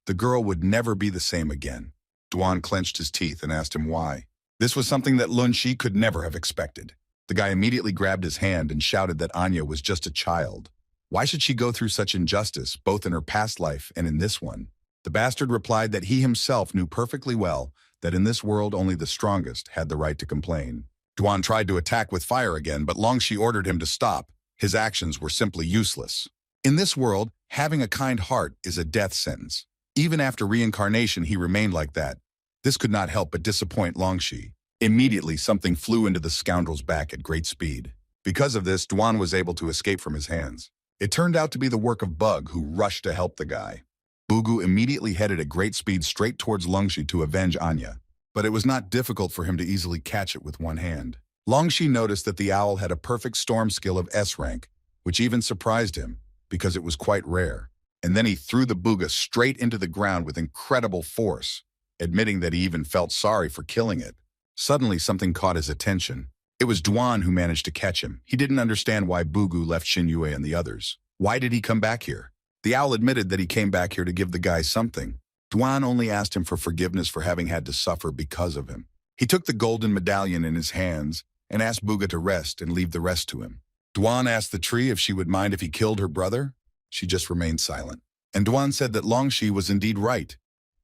The girl would never be the same again. Dwan clenched his teeth and asked him why. This was something that Lunshi could never have expected. The guy immediately grabbed his hand and shouted that Anya was just a child. Why should she go through such injustice, both in her past life and in this one? The bastard replied that he himself knew perfectly well that in this world only the strongest had the right to complain. Dwan tried to attack with fire again, but Longshi ordered him to stop. His actions were simply useless. In this world, having a kind heart is a death sentence. Even after reincarnation, he remained like that. This could not help but disappoint Longshi. Immediately, something flew into the scoundrel's back at great speed. Because of this, Dwan was able to escape from his hands. It turned out to be the work of Bug, who rushed to help the guy. Bugu immediately headed at great speed straight towards Longshi to avenge Anya. But it was not difficult for him to easily catch it with one hand. Longshi noticed that the owl had a perfect storm skill of S rank, which even surprised him, because it was quite rare. And then he threw the Buga straight into the ground with incredible force, admitting that he even felt sorry for killing it. Suddenly, something caught his attention. It was Dwan who managed to catch him. He didn't understand why Bugu left Jinyue and the others. Why did he come back here? The owl admitted that he came back here to give the guy something. Dwan only asked him for forgiveness for having had to suffer because of him. He took the golden medallion in his hands and asked Buga to rest and leave the rest to him. Dwan asked the tree if she would mind if he killed her brother. She just remained silent. And Dwan said that Longshi was indeed right.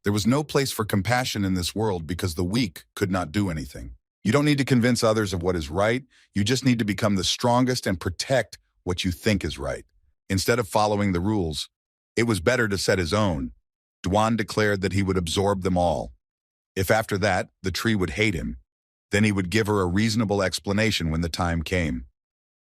There was no place for compassion in this world because the weak could not do anything. You don't need to convince others of what is right. You just need to become the strongest and protect what you think is right. Instead of following the rules, it was better to set his own. Dwan declared that he would absorb them all. If after that, the tree would hate him, then he would give her a reasonable explanation when the time came.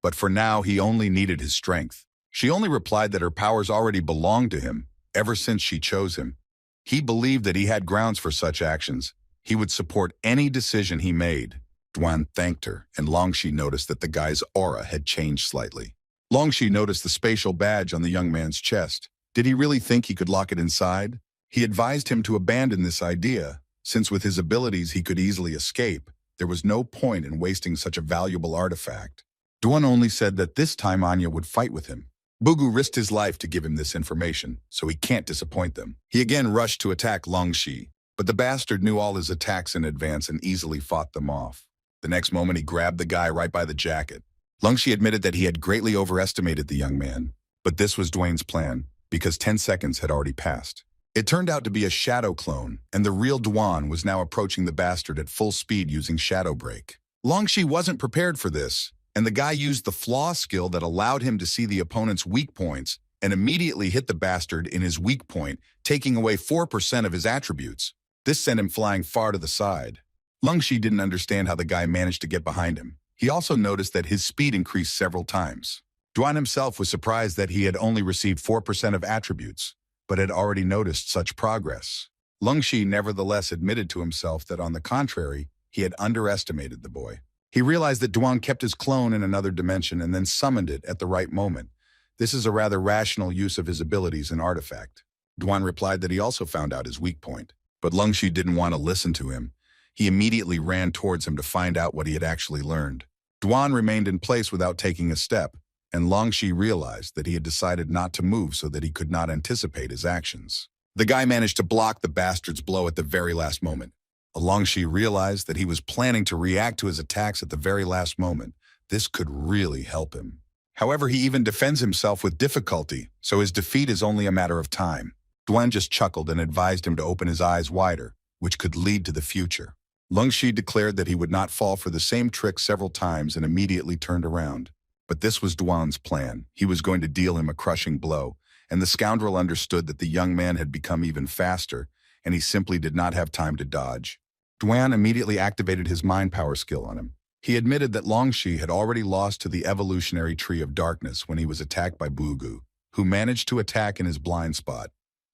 But for now, he only needed his strength. She only replied that her powers already belonged to him, ever since she chose him. He believed that he had grounds for such actions. He would support any decision he made. Dwan thanked her, and Longshi noticed that the guy's aura had changed slightly. Longshi noticed the spatial badge on the young man's chest. Did he really think he could lock it inside? He advised him to abandon this idea, since with his abilities he could easily escape. There was no point in wasting such a valuable artifact. Dwan only said that this time Anya would fight with him. Bugu risked his life to give him this information, so he can't disappoint them. He again rushed to attack Longshi, but the bastard knew all his attacks in advance and easily fought them off. The next moment he grabbed the guy right by the jacket. Longshi admitted that he had greatly overestimated the young man, but this was Dwayne's plan, because 10 seconds had already passed. It turned out to be a shadow clone, and the real Dwan was now approaching the bastard at full speed using Shadow Break. Longshi wasn't prepared for this, and the guy used the flaw skill that allowed him to see the opponent's weak points and immediately hit the bastard in his weak point, taking away 4% of his attributes. This sent him flying far to the side. Longshi didn't understand how the guy managed to get behind him. He also noticed that his speed increased several times. Dwan himself was surprised that he had only received 4% of attributes, but had already noticed such progress. Longshi nevertheless admitted to himself that on the contrary, he had underestimated the boy. He realized that Dwan kept his clone in another dimension and then summoned it at the right moment. This is a rather rational use of his abilities and artifact. Dwan replied that he also found out his weak point, but Longshi didn't want to listen to him. He immediately ran towards him to find out what he had actually learned. Dwan remained in place without taking a step, and Longshi realized that he had decided not to move so that he could not anticipate his actions. The guy managed to block the bastard's blow at the very last moment. Longshi realized that he was planning to react to his attacks at the very last moment. This could really help him. However, he even defends himself with difficulty, so his defeat is only a matter of time. Duan just chuckled and advised him to open his eyes wider, which could lead to the future. Longshi declared that he would not fall for the same trick several times and immediately turned around. But this was Duan's plan. He was going to deal him a crushing blow, and the scoundrel understood that the young man had become even faster, and he simply did not have time to dodge. Duan immediately activated his mind power skill on him. He admitted that Longshi had already lost to the evolutionary tree of darkness when he was attacked by Bugu, who managed to attack in his blind spot.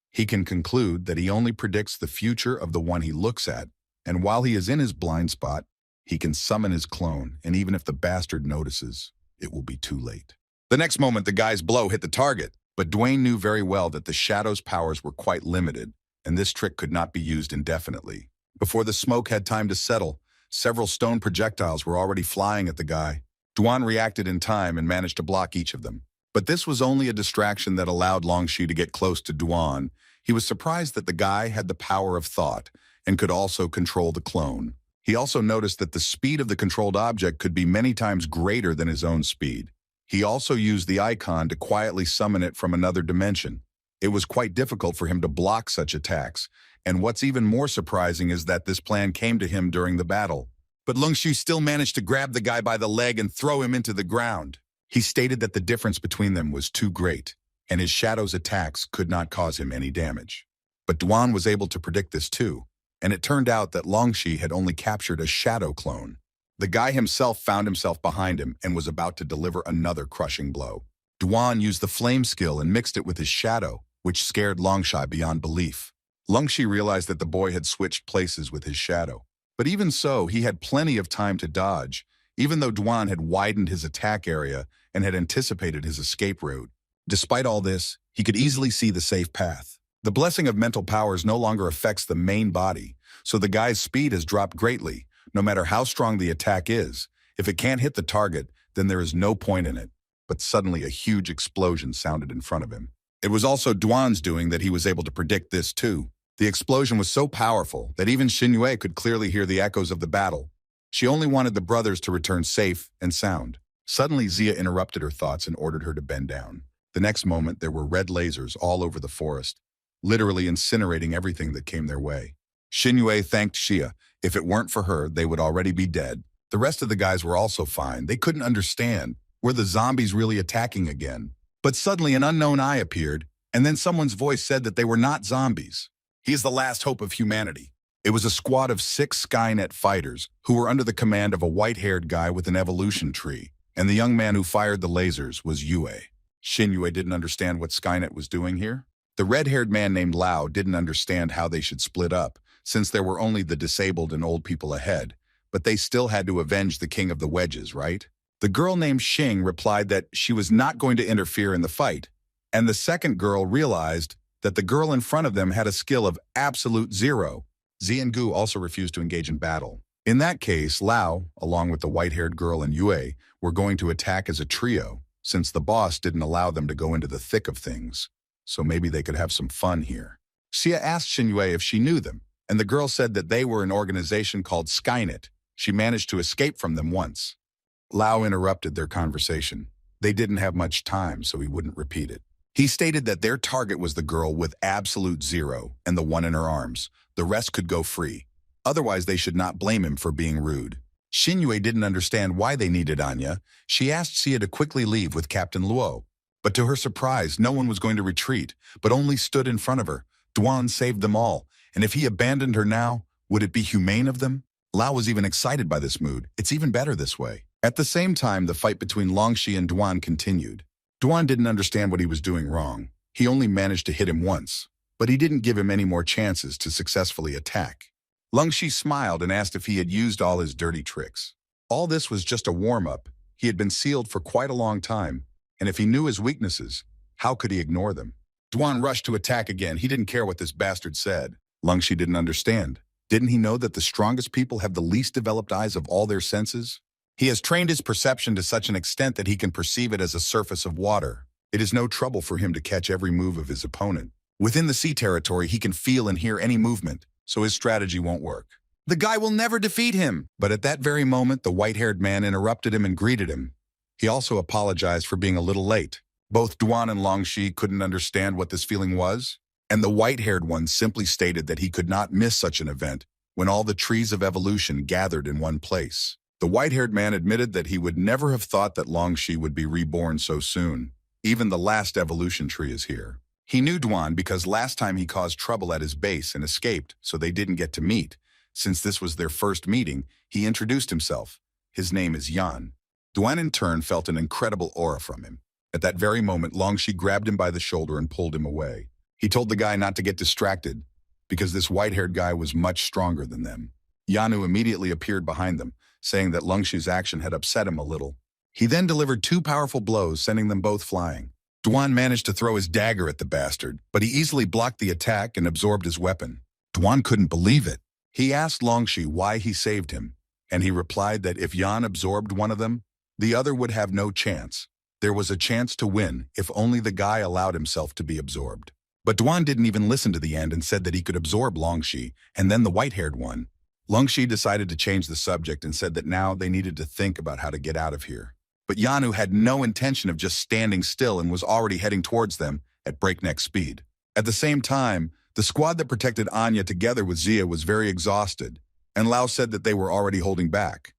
He can conclude that he only predicts the future of the one he looks at, and while he is in his blind spot, he can summon his clone, and even if the bastard notices, it will be too late. The next moment, the guy's blow hit the target, but Dwayne knew very well that the Shadow's powers were quite limited, and this trick could not be used indefinitely. Before the smoke had time to settle, several stone projectiles were already flying at the guy. Duan reacted in time and managed to block each of them. But this was only a distraction that allowed Longshi to get close to Duan. He was surprised that the guy had the power of thought and could also control the clone. He also noticed that the speed of the controlled object could be many times greater than his own speed. He also used the icon to quietly summon it from another dimension. It was quite difficult for him to block such attacks, and what's even more surprising is that this plan came to him during the battle. But Longshi still managed to grab the guy by the leg and throw him into the ground. He stated that the difference between them was too great, and his Shadow's attacks could not cause him any damage. But Duan was able to predict this too, and it turned out that Longshi had only captured a Shadow clone. The guy himself found himself behind him and was about to deliver another crushing blow. Duan used the flame skill and mixed it with his Shadow, which scared Longshi beyond belief. Longshi realized that the boy had switched places with his Shadow. But even so, he had plenty of time to dodge, even though Duan had widened his attack area and had anticipated his escape route. Despite all this, he could easily see the safe path. The blessing of mental powers no longer affects the main body, so the guy's speed has dropped greatly, no matter how strong the attack is. If it can't hit the target, then there is no point in it. But suddenly a huge explosion sounded in front of him. It was also Duan's doing that he was able to predict this too. The explosion was so powerful that even Xinyue could clearly hear the echoes of the battle. She only wanted the brothers to return safe and sound. Suddenly, Xia interrupted her thoughts and ordered her to bend down. The next moment, there were red lasers all over the forest, literally incinerating everything that came their way. Xinyue thanked Xia. If it weren't for her, they would already be dead. The rest of the guys were also fine. They couldn't understand. Were the zombies really attacking again? But suddenly an unknown eye appeared, and then someone's voice said that they were not zombies. He is the last hope of humanity. It was a squad of 6 Skynet fighters who were under the command of a white-haired guy with an evolution tree, and the young man who fired the lasers was Yue. Xinyue didn't understand what Skynet was doing here. The red-haired man named Lao didn't understand how they should split up, since there were only the disabled and old people ahead, but they still had to avenge the king of the wedges, right? The girl named Xing replied that she was not going to interfere in the fight, and the second girl realized that the girl in front of them had a skill of absolute 0. Zi and Gu also refused to engage in battle. In that case, Lao, along with the white-haired girl and Yue, were going to attack as a trio, since the boss didn't allow them to go into the thick of things. So maybe they could have some fun here. Xia asked Xinyue if she knew them, and the girl said that they were an organization called Skynet. She managed to escape from them once. Lao interrupted their conversation. They didn't have much time, so he wouldn't repeat it. He stated that their target was the girl with absolute 0 and the one in her arms. The rest could go free. Otherwise, they should not blame him for being rude. Xinyue didn't understand why they needed Anya. She asked Xia to quickly leave with Captain Luo. But to her surprise, no one was going to retreat, but only stood in front of her. Duan saved them all, and if he abandoned her now, would it be humane of them? Lao was even excited by this mood. It's even better this way. At the same time, the fight between Longshi and Duan continued. Duan didn't understand what he was doing wrong. He only managed to hit him once, but he didn't give him any more chances to successfully attack. Longshi smiled and asked if he had used all his dirty tricks. All this was just a warm-up. He had been sealed for quite a long time, and if he knew his weaknesses, how could he ignore them? Duan rushed to attack again. He didn't care what this bastard said. Longshi didn't understand. Didn't he know that the strongest people have the least developed eyes of all their senses? He has trained his perception to such an extent that he can perceive it as a surface of water. It is no trouble for him to catch every move of his opponent. Within the sea territory, he can feel and hear any movement, so his strategy won't work. The guy will never defeat him! But at that very moment, the white-haired man interrupted him and greeted him. He also apologized for being a little late. Both Duan and Longxi couldn't understand what this feeling was, and the white-haired one simply stated that he could not miss such an event when all the trees of evolution gathered in one place. The white-haired man admitted that he would never have thought that Longxi would be reborn so soon. Even the last evolution tree is here. He knew Duan because last time he caused trouble at his base and escaped, so they didn't get to meet. Since this was their first meeting, he introduced himself. His name is Yan. Duan in turn felt an incredible aura from him. At that very moment, Longxi grabbed him by the shoulder and pulled him away. He told the guy not to get distracted, because this white-haired guy was much stronger than them. Yanu immediately appeared behind them, saying that Longxi's action had upset him a little. He then delivered 2 powerful blows, sending them both flying. Duan managed to throw his dagger at the bastard, but he easily blocked the attack and absorbed his weapon. Duan couldn't believe it. He asked Longxi why he saved him, and he replied that if Yan absorbed one of them, the other would have no chance. There was a chance to win if only the guy allowed himself to be absorbed. But Duan didn't even listen to the end and said that he could absorb Longxi, and then the white-haired one. Longxi decided to change the subject and said that now they needed to think about how to get out of here. But Yanu had no intention of just standing still and was already heading towards them at breakneck speed. At the same time, the squad that protected Anya together with Zia was very exhausted, and Lao said that they were already holding back.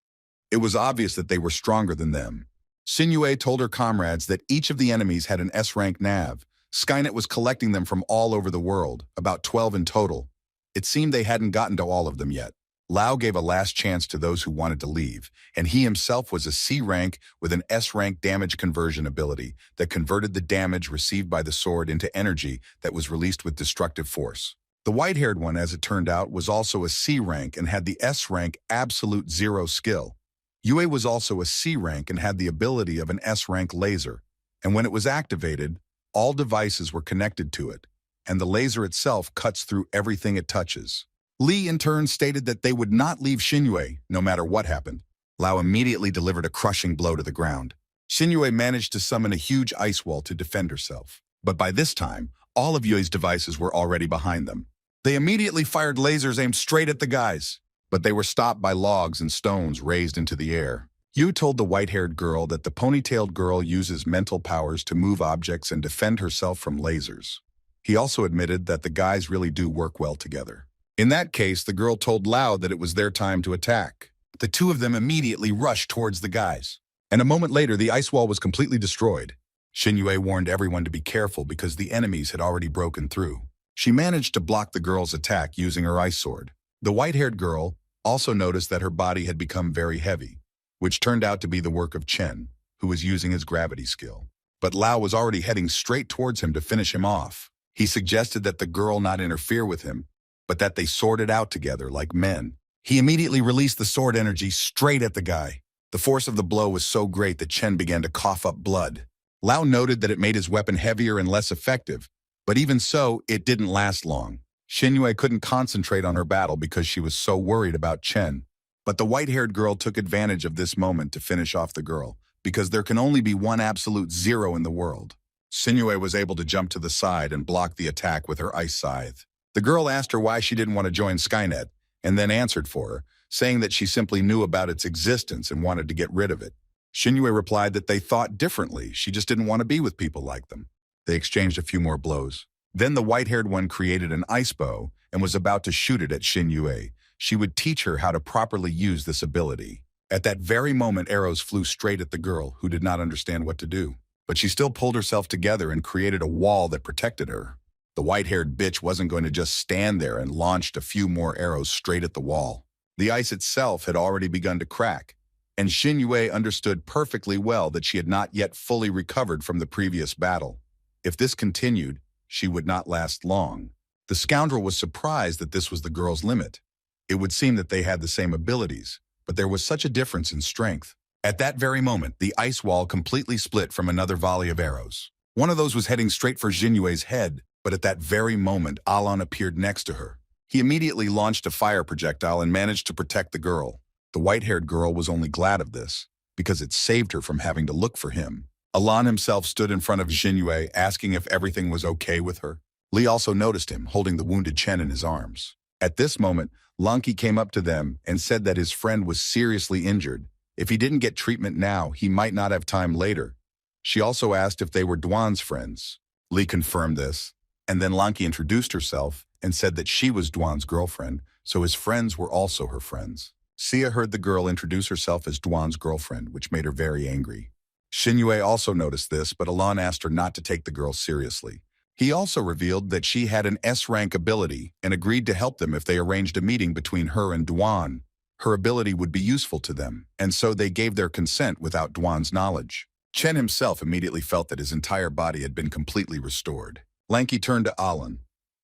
It was obvious that they were stronger than them. Xinyu told her comrades that each of the enemies had an S-rank nav. Skynet was collecting them from all over the world, about 12 in total. It seemed they hadn't gotten to all of them yet. Lao gave a last chance to those who wanted to leave, and he himself was a C-rank with an S-rank damage conversion ability that converted the damage received by the sword into energy that was released with destructive force. The white-haired one, as it turned out, was also a C-rank and had the S-rank absolute zero skill. Yue was also a C-rank and had the ability of an S-rank laser, and when it was activated, all devices were connected to it, and the laser itself cuts through everything it touches. Li in turn stated that they would not leave Xinyu no matter what happened. Lao immediately delivered a crushing blow to the ground. Xinyu managed to summon a huge ice wall to defend herself. But by this time, all of Yue's devices were already behind them. They immediately fired lasers aimed straight at the guys, but they were stopped by logs and stones raised into the air. Yu told the white-haired girl that the ponytailed girl uses mental powers to move objects and defend herself from lasers. He also admitted that the guys really do work well together. In that case, the girl told Lao that it was their time to attack. The two of them immediately rushed towards the guys. And a moment later, the ice wall was completely destroyed. Xinyu warned everyone to be careful because the enemies had already broken through. She managed to block the girl's attack using her ice sword. The white-haired girl also noticed that her body had become very heavy, which turned out to be the work of Chen, who was using his gravity skill. But Lao was already heading straight towards him to finish him off. He suggested that the girl not interfere with him, but that they sword it out together like men. He immediately released the sword energy straight at the guy. The force of the blow was so great that Chen began to cough up blood. Lao noted that it made his weapon heavier and less effective, but even so, it didn't last long. Xinyu couldn't concentrate on her battle because she was so worried about Chen. But the white-haired girl took advantage of this moment to finish off the girl, because there can only be one absolute zero in the world. Xinyu was able to jump to the side and block the attack with her ice scythe. The girl asked her why she didn't want to join Skynet, and then answered for her, saying that she simply knew about its existence and wanted to get rid of it. Xinyu replied that they thought differently, she just didn't want to be with people like them. They exchanged a few more blows. Then the white-haired one created an ice bow and was about to shoot it at Xinyu. She would teach her how to properly use this ability. At that very moment, arrows flew straight at the girl, who did not understand what to do. But she still pulled herself together and created a wall that protected her. The white-haired bitch wasn't going to just stand there and launched a few more arrows straight at the wall. The ice itself had already begun to crack, and Xinyu understood perfectly well that she had not yet fully recovered from the previous battle. If this continued, she would not last long. The scoundrel was surprised that this was the girl's limit. It would seem that they had the same abilities, but there was such a difference in strength. At that very moment, the ice wall completely split from another volley of arrows. One of those was heading straight for Xinyue's head, but at that very moment, Alan appeared next to her. He immediately launched a fire projectile and managed to protect the girl. The white-haired girl was only glad of this, because it saved her from having to look for him. Alan himself stood in front of Xinyu, asking if everything was okay with her. Li also noticed him, holding the wounded Chen in his arms. At this moment, Lanqi came up to them and said that his friend was seriously injured. If he didn't get treatment now, he might not have time later. She also asked if they were Duan's friends. Li confirmed this, and then Lanqi introduced herself and said that she was Duan's girlfriend, so his friends were also her friends. Sia heard the girl introduce herself as Duan's girlfriend, which made her very angry. Xinyu also noticed this, but Alan asked her not to take the girl seriously. He also revealed that she had an S-rank ability and agreed to help them if they arranged a meeting between her and Duan. Her ability would be useful to them, and so they gave their consent without Duan's knowledge. Chen himself immediately felt that his entire body had been completely restored. Lanqi turned to Alan.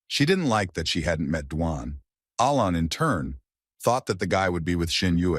She didn't like that she hadn't met Duan. Alan, in turn, thought that the guy would be with Xinyu,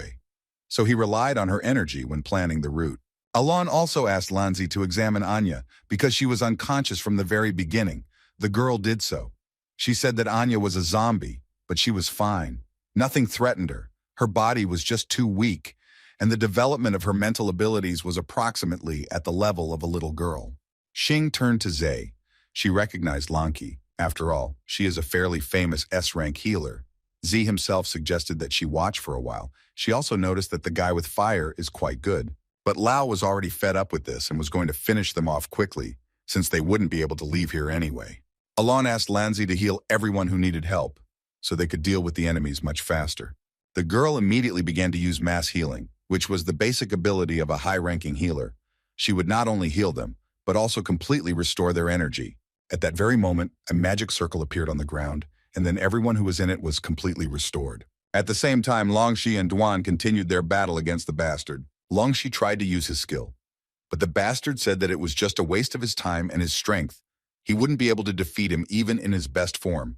so he relied on her energy when planning the route. Alan also asked Lanzi to examine Anya because she was unconscious from the very beginning. The girl did so. She said that Anya was a zombie, but she was fine. Nothing threatened her. Her body was just too weak, and the development of her mental abilities was approximately at the level of a little girl. Xing turned to Zhe. She recognized Lanqi. After all, she is a fairly famous S-rank healer. Z himself suggested that she watch for a while. She also noticed that the guy with fire is quite good. But Lao was already fed up with this and was going to finish them off quickly, since they wouldn't be able to leave here anyway. Alan asked Lanzi to heal everyone who needed help, so they could deal with the enemies much faster. The girl immediately began to use mass healing, which was the basic ability of a high-ranking healer. She would not only heal them, but also completely restore their energy. At that very moment, a magic circle appeared on the ground, and then everyone who was in it was completely restored. At the same time, Longxi and Duan continued their battle against the bastard. Longxi tried to use his skill, but the bastard said that it was just a waste of his time and his strength. He wouldn't be able to defeat him even in his best form,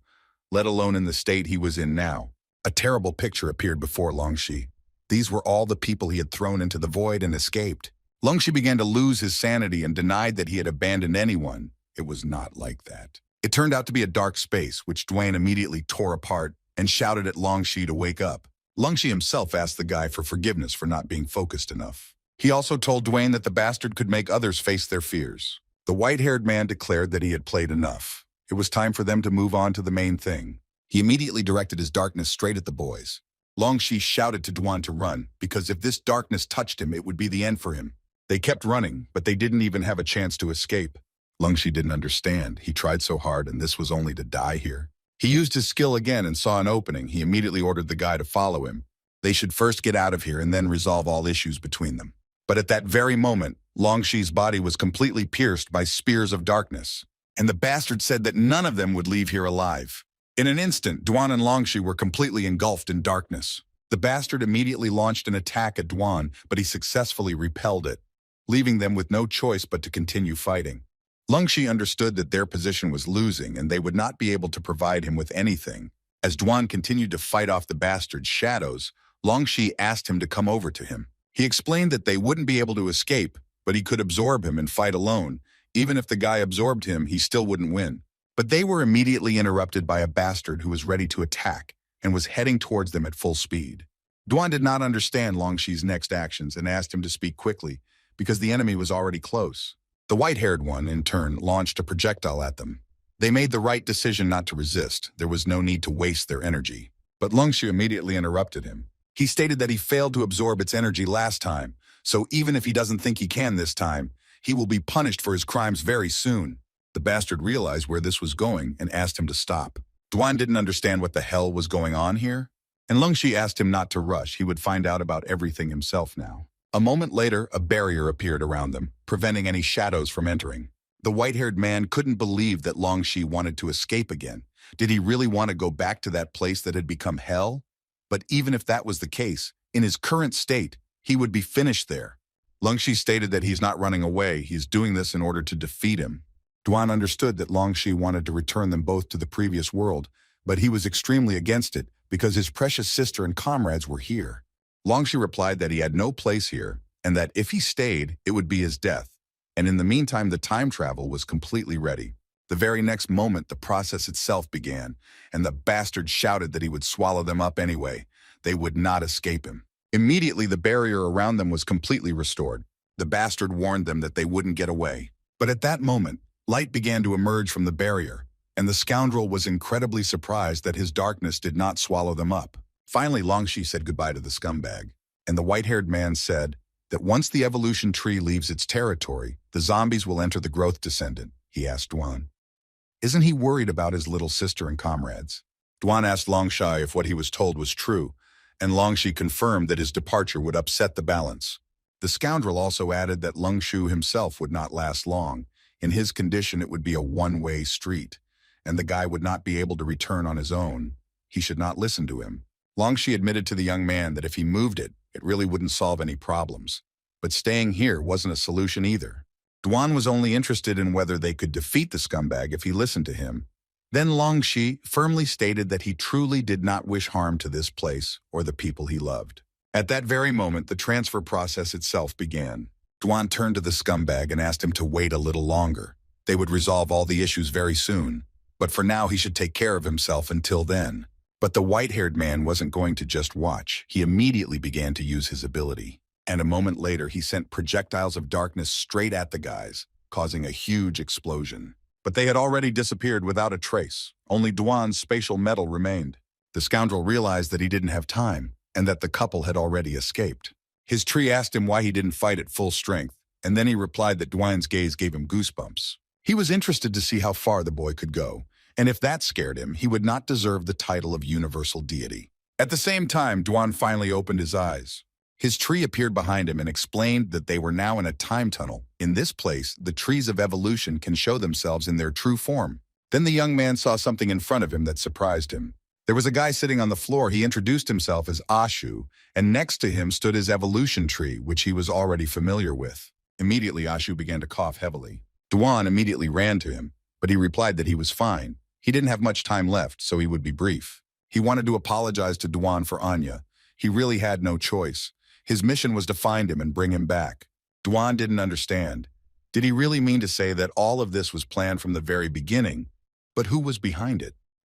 let alone in the state he was in now. A terrible picture appeared before Longxi. These were all the people he had thrown into the void and escaped. Longxi began to lose his sanity and denied that he had abandoned anyone. It was not like that. It turned out to be a dark space, which Dwayne immediately tore apart and shouted at Longxi to wake up. Longxi himself asked the guy for forgiveness for not being focused enough. He also told Dwayne that the bastard could make others face their fears. The white-haired man declared that he had played enough. It was time for them to move on to the main thing. He immediately directed his darkness straight at the boys. Longxi shouted to Duan to run, because if this darkness touched him, it would be the end for him. They kept running, but they didn't even have a chance to escape. Longxi didn't understand. He tried so hard, and this was only to die here. He used his skill again and saw an opening. He immediately ordered the guy to follow him. They should first get out of here and then resolve all issues between them. But at that very moment, Longxi's body was completely pierced by spears of darkness, and the bastard said that none of them would leave here alive. In an instant, Duan and Longxi were completely engulfed in darkness. The bastard immediately launched an attack at Duan, but he successfully repelled it, leaving them with no choice but to continue fighting. Longxi understood that their position was losing and they would not be able to provide him with anything. As Duan continued to fight off the bastard's shadows, Longxi asked him to come over to him. He explained that they wouldn't be able to escape, but he could absorb him and fight alone. Even if the guy absorbed him, he still wouldn't win. But they were immediately interrupted by a bastard who was ready to attack and was heading towards them at full speed. Duan did not understand Longxi's next actions and asked him to speak quickly because the enemy was already close. The white-haired one, in turn, launched a projectile at them. They made the right decision not to resist. There was no need to waste their energy. But Longxi immediately interrupted him. He stated that he failed to absorb its energy last time, so even if he doesn't think he can this time, he will be punished for his crimes very soon. The bastard realized where this was going and asked him to stop. Duan didn't understand what the hell was going on here, and Longxi asked him not to rush. He would find out about everything himself now. A moment later, a barrier appeared around them, preventing any shadows from entering. The white-haired man couldn't believe that Longxi wanted to escape again. Did he really want to go back to that place that had become hell? But even if that was the case, in his current state, he would be finished there. Longxi stated that he's not running away. He's doing this in order to defeat him. Duan understood that Longxi wanted to return them both to the previous world, but he was extremely against it because his precious sister and comrades were here. Longxi replied that he had no place here, and that if he stayed, it would be his death. And in the meantime, the time travel was completely ready. The very next moment, the process itself began, and the bastard shouted that he would swallow them up anyway. They would not escape him. Immediately, the barrier around them was completely restored. The bastard warned them that they wouldn't get away. But at that moment, light began to emerge from the barrier, and the scoundrel was incredibly surprised that his darkness did not swallow them up. Finally, Longshi said goodbye to the scumbag, and the white-haired man said that once the evolution tree leaves its territory, the zombies will enter the growth descendant. He asked Duan. Isn't he worried about his little sister and comrades? Duan asked Longshi if what he was told was true, and Longshi confirmed that his departure would upset the balance. The scoundrel also added that Longshu himself would not last long. In his condition, it would be a one-way street, and the guy would not be able to return on his own. He should not listen to him. Longshi admitted to the young man that if he moved it, it really wouldn't solve any problems. But staying here wasn't a solution either. Duan was only interested in whether they could defeat the scumbag if he listened to him. Then Longshi firmly stated that he truly did not wish harm to this place or the people he loved. At that very moment, the transfer process itself began. Duan turned to the scumbag and asked him to wait a little longer. They would resolve all the issues very soon, but for now he should take care of himself until then. But the white-haired man wasn't going to just watch. He immediately began to use his ability. And a moment later, he sent projectiles of darkness straight at the guys, causing a huge explosion. But they had already disappeared without a trace. Only Duan's spatial metal remained. The scoundrel realized that he didn't have time, and that the couple had already escaped. His tree asked him why he didn't fight at full strength, and then he replied that Duan's gaze gave him goosebumps. He was interested to see how far the boy could go, and if that scared him, he would not deserve the title of universal deity. At the same time, Duan finally opened his eyes. His tree appeared behind him and explained that they were now in a time tunnel. In this place, the trees of evolution can show themselves in their true form. Then the young man saw something in front of him that surprised him. There was a guy sitting on the floor. He introduced himself as Ashu, and next to him stood his evolution tree, which he was already familiar with. Immediately, Ashu began to cough heavily. Duan immediately ran to him, but he replied that he was fine. He didn't have much time left, so he would be brief. He wanted to apologize to Duan for Anya. He really had no choice. His mission was to find him and bring him back. Duan didn't understand. Did he really mean to say that all of this was planned from the very beginning? But who was behind it?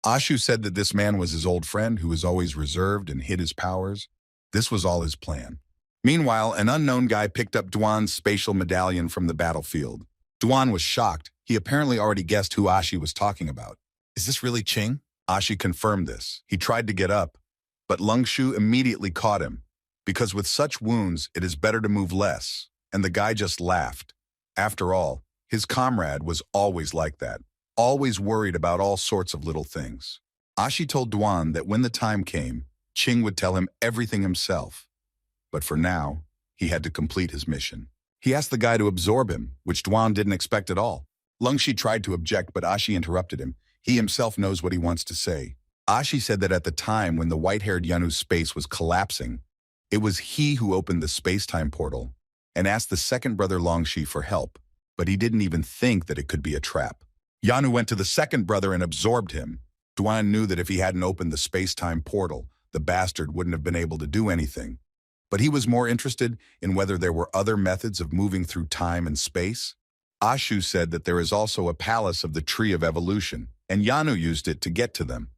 Ashu said that this man was his old friend who was always reserved and hid his powers. This was all his plan. Meanwhile, an unknown guy picked up Duan's spatial medallion from the battlefield. Duan was shocked. He apparently already guessed who Ashi was talking about. Is this really Qing? Ashi confirmed this. He tried to get up, but Longshu immediately caught him. Because with such wounds, it is better to move less. And the guy just laughed. After all, his comrade was always like that, always worried about all sorts of little things. Ashi told Duan that when the time came, Qing would tell him everything himself. But for now, he had to complete his mission. He asked the guy to absorb him, which Duan didn't expect at all. Lungshi tried to object, but Ashi interrupted him. He himself knows what he wants to say. Ashi said that at the time when the white-haired Yanu's space was collapsing, it was he who opened the space-time portal and asked the second brother Longshi for help, but he didn't even think that it could be a trap. Yanu went to the second brother and absorbed him. Duan knew that if he hadn't opened the space-time portal, the bastard wouldn't have been able to do anything. But he was more interested in whether there were other methods of moving through time and space. Ashu said that there is also a palace of the Tree of Evolution, and Yanu used it to get to them.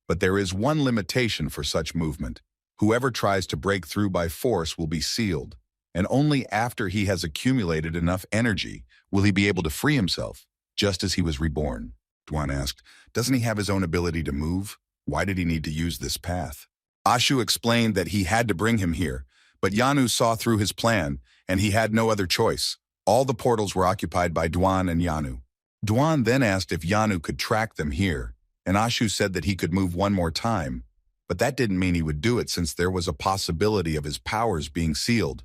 But there is one limitation for such movement. Whoever tries to break through by force will be sealed, and only after he has accumulated enough energy will he be able to free himself, just as he was reborn. Duan asked, doesn't he have his own ability to move? Why did he need to use this path? Ashu explained that he had to bring him here, but Yanu saw through his plan, and he had no other choice. All the portals were occupied by Duan and Yanu. Duan then asked if Yanu could track them here, and Ashu said that he could move one more time, but that didn't mean he would do it since there was a possibility of his powers being sealed,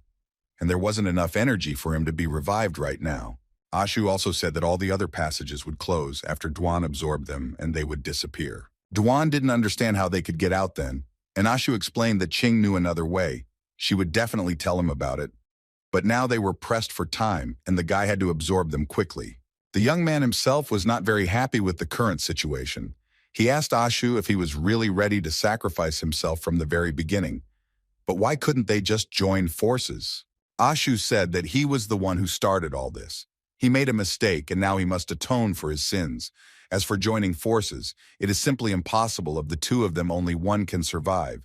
and there wasn't enough energy for him to be revived right now. Ashu also said that all the other passages would close after Duan absorbed them and they would disappear. Duan didn't understand how they could get out then, and Ashu explained that Qing knew another way. She would definitely tell him about it. But now they were pressed for time, and the guy had to absorb them quickly. The young man himself was not very happy with the current situation. He asked Ashu if he was really ready to sacrifice himself from the very beginning. But why couldn't they just join forces? Ashu said that he was the one who started all this. He made a mistake, and now he must atone for his sins. As for joining forces, it is simply impossible. Of the two of them, only one can survive.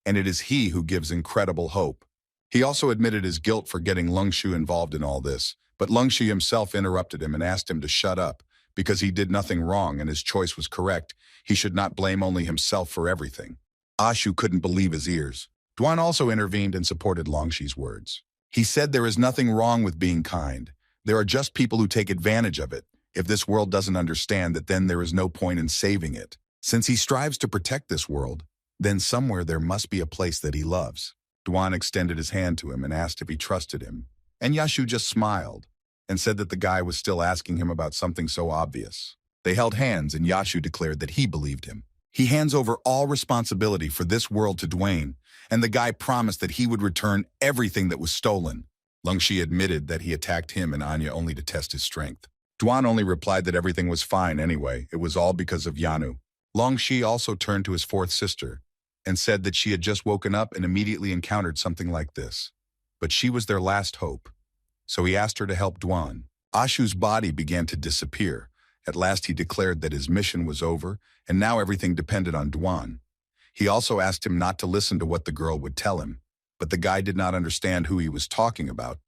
and it is he who gives incredible hope. He also admitted his guilt for getting Lung Shu involved in all this, but Lung Shu himself interrupted him and asked him to shut up, because he did nothing wrong and his choice was correct. He should not blame only himself for everything. Ashu couldn't believe his ears. Duan also intervened and supported Long Shi's words. He said there is nothing wrong with being kind. There are just people who take advantage of it. If this world doesn't understand that, then there is no point in saving it. Since he strives to protect this world, then somewhere there must be a place that he loves. Duan extended his hand to him and asked if he trusted him, and Yashu just smiled and said that the guy was still asking him about something so obvious. They held hands and Yashu declared that he believed him. He hands over all responsibility for this world to Dwayne, and the guy promised that he would return everything that was stolen. Lung Shi admitted that he attacked him and Anya only to test his strength. Duan only replied that everything was fine anyway. It was all because of Yanu. Long Shi also turned to his fourth sister and said that she had just woken up and immediately encountered something like this. But she was their last hope. So he asked her to help Duan. Ashu's body began to disappear. At last he declared that his mission was over, and now everything depended on Duan. He also asked him not to listen to what the girl would tell him, but the guy did not understand who he was talking about.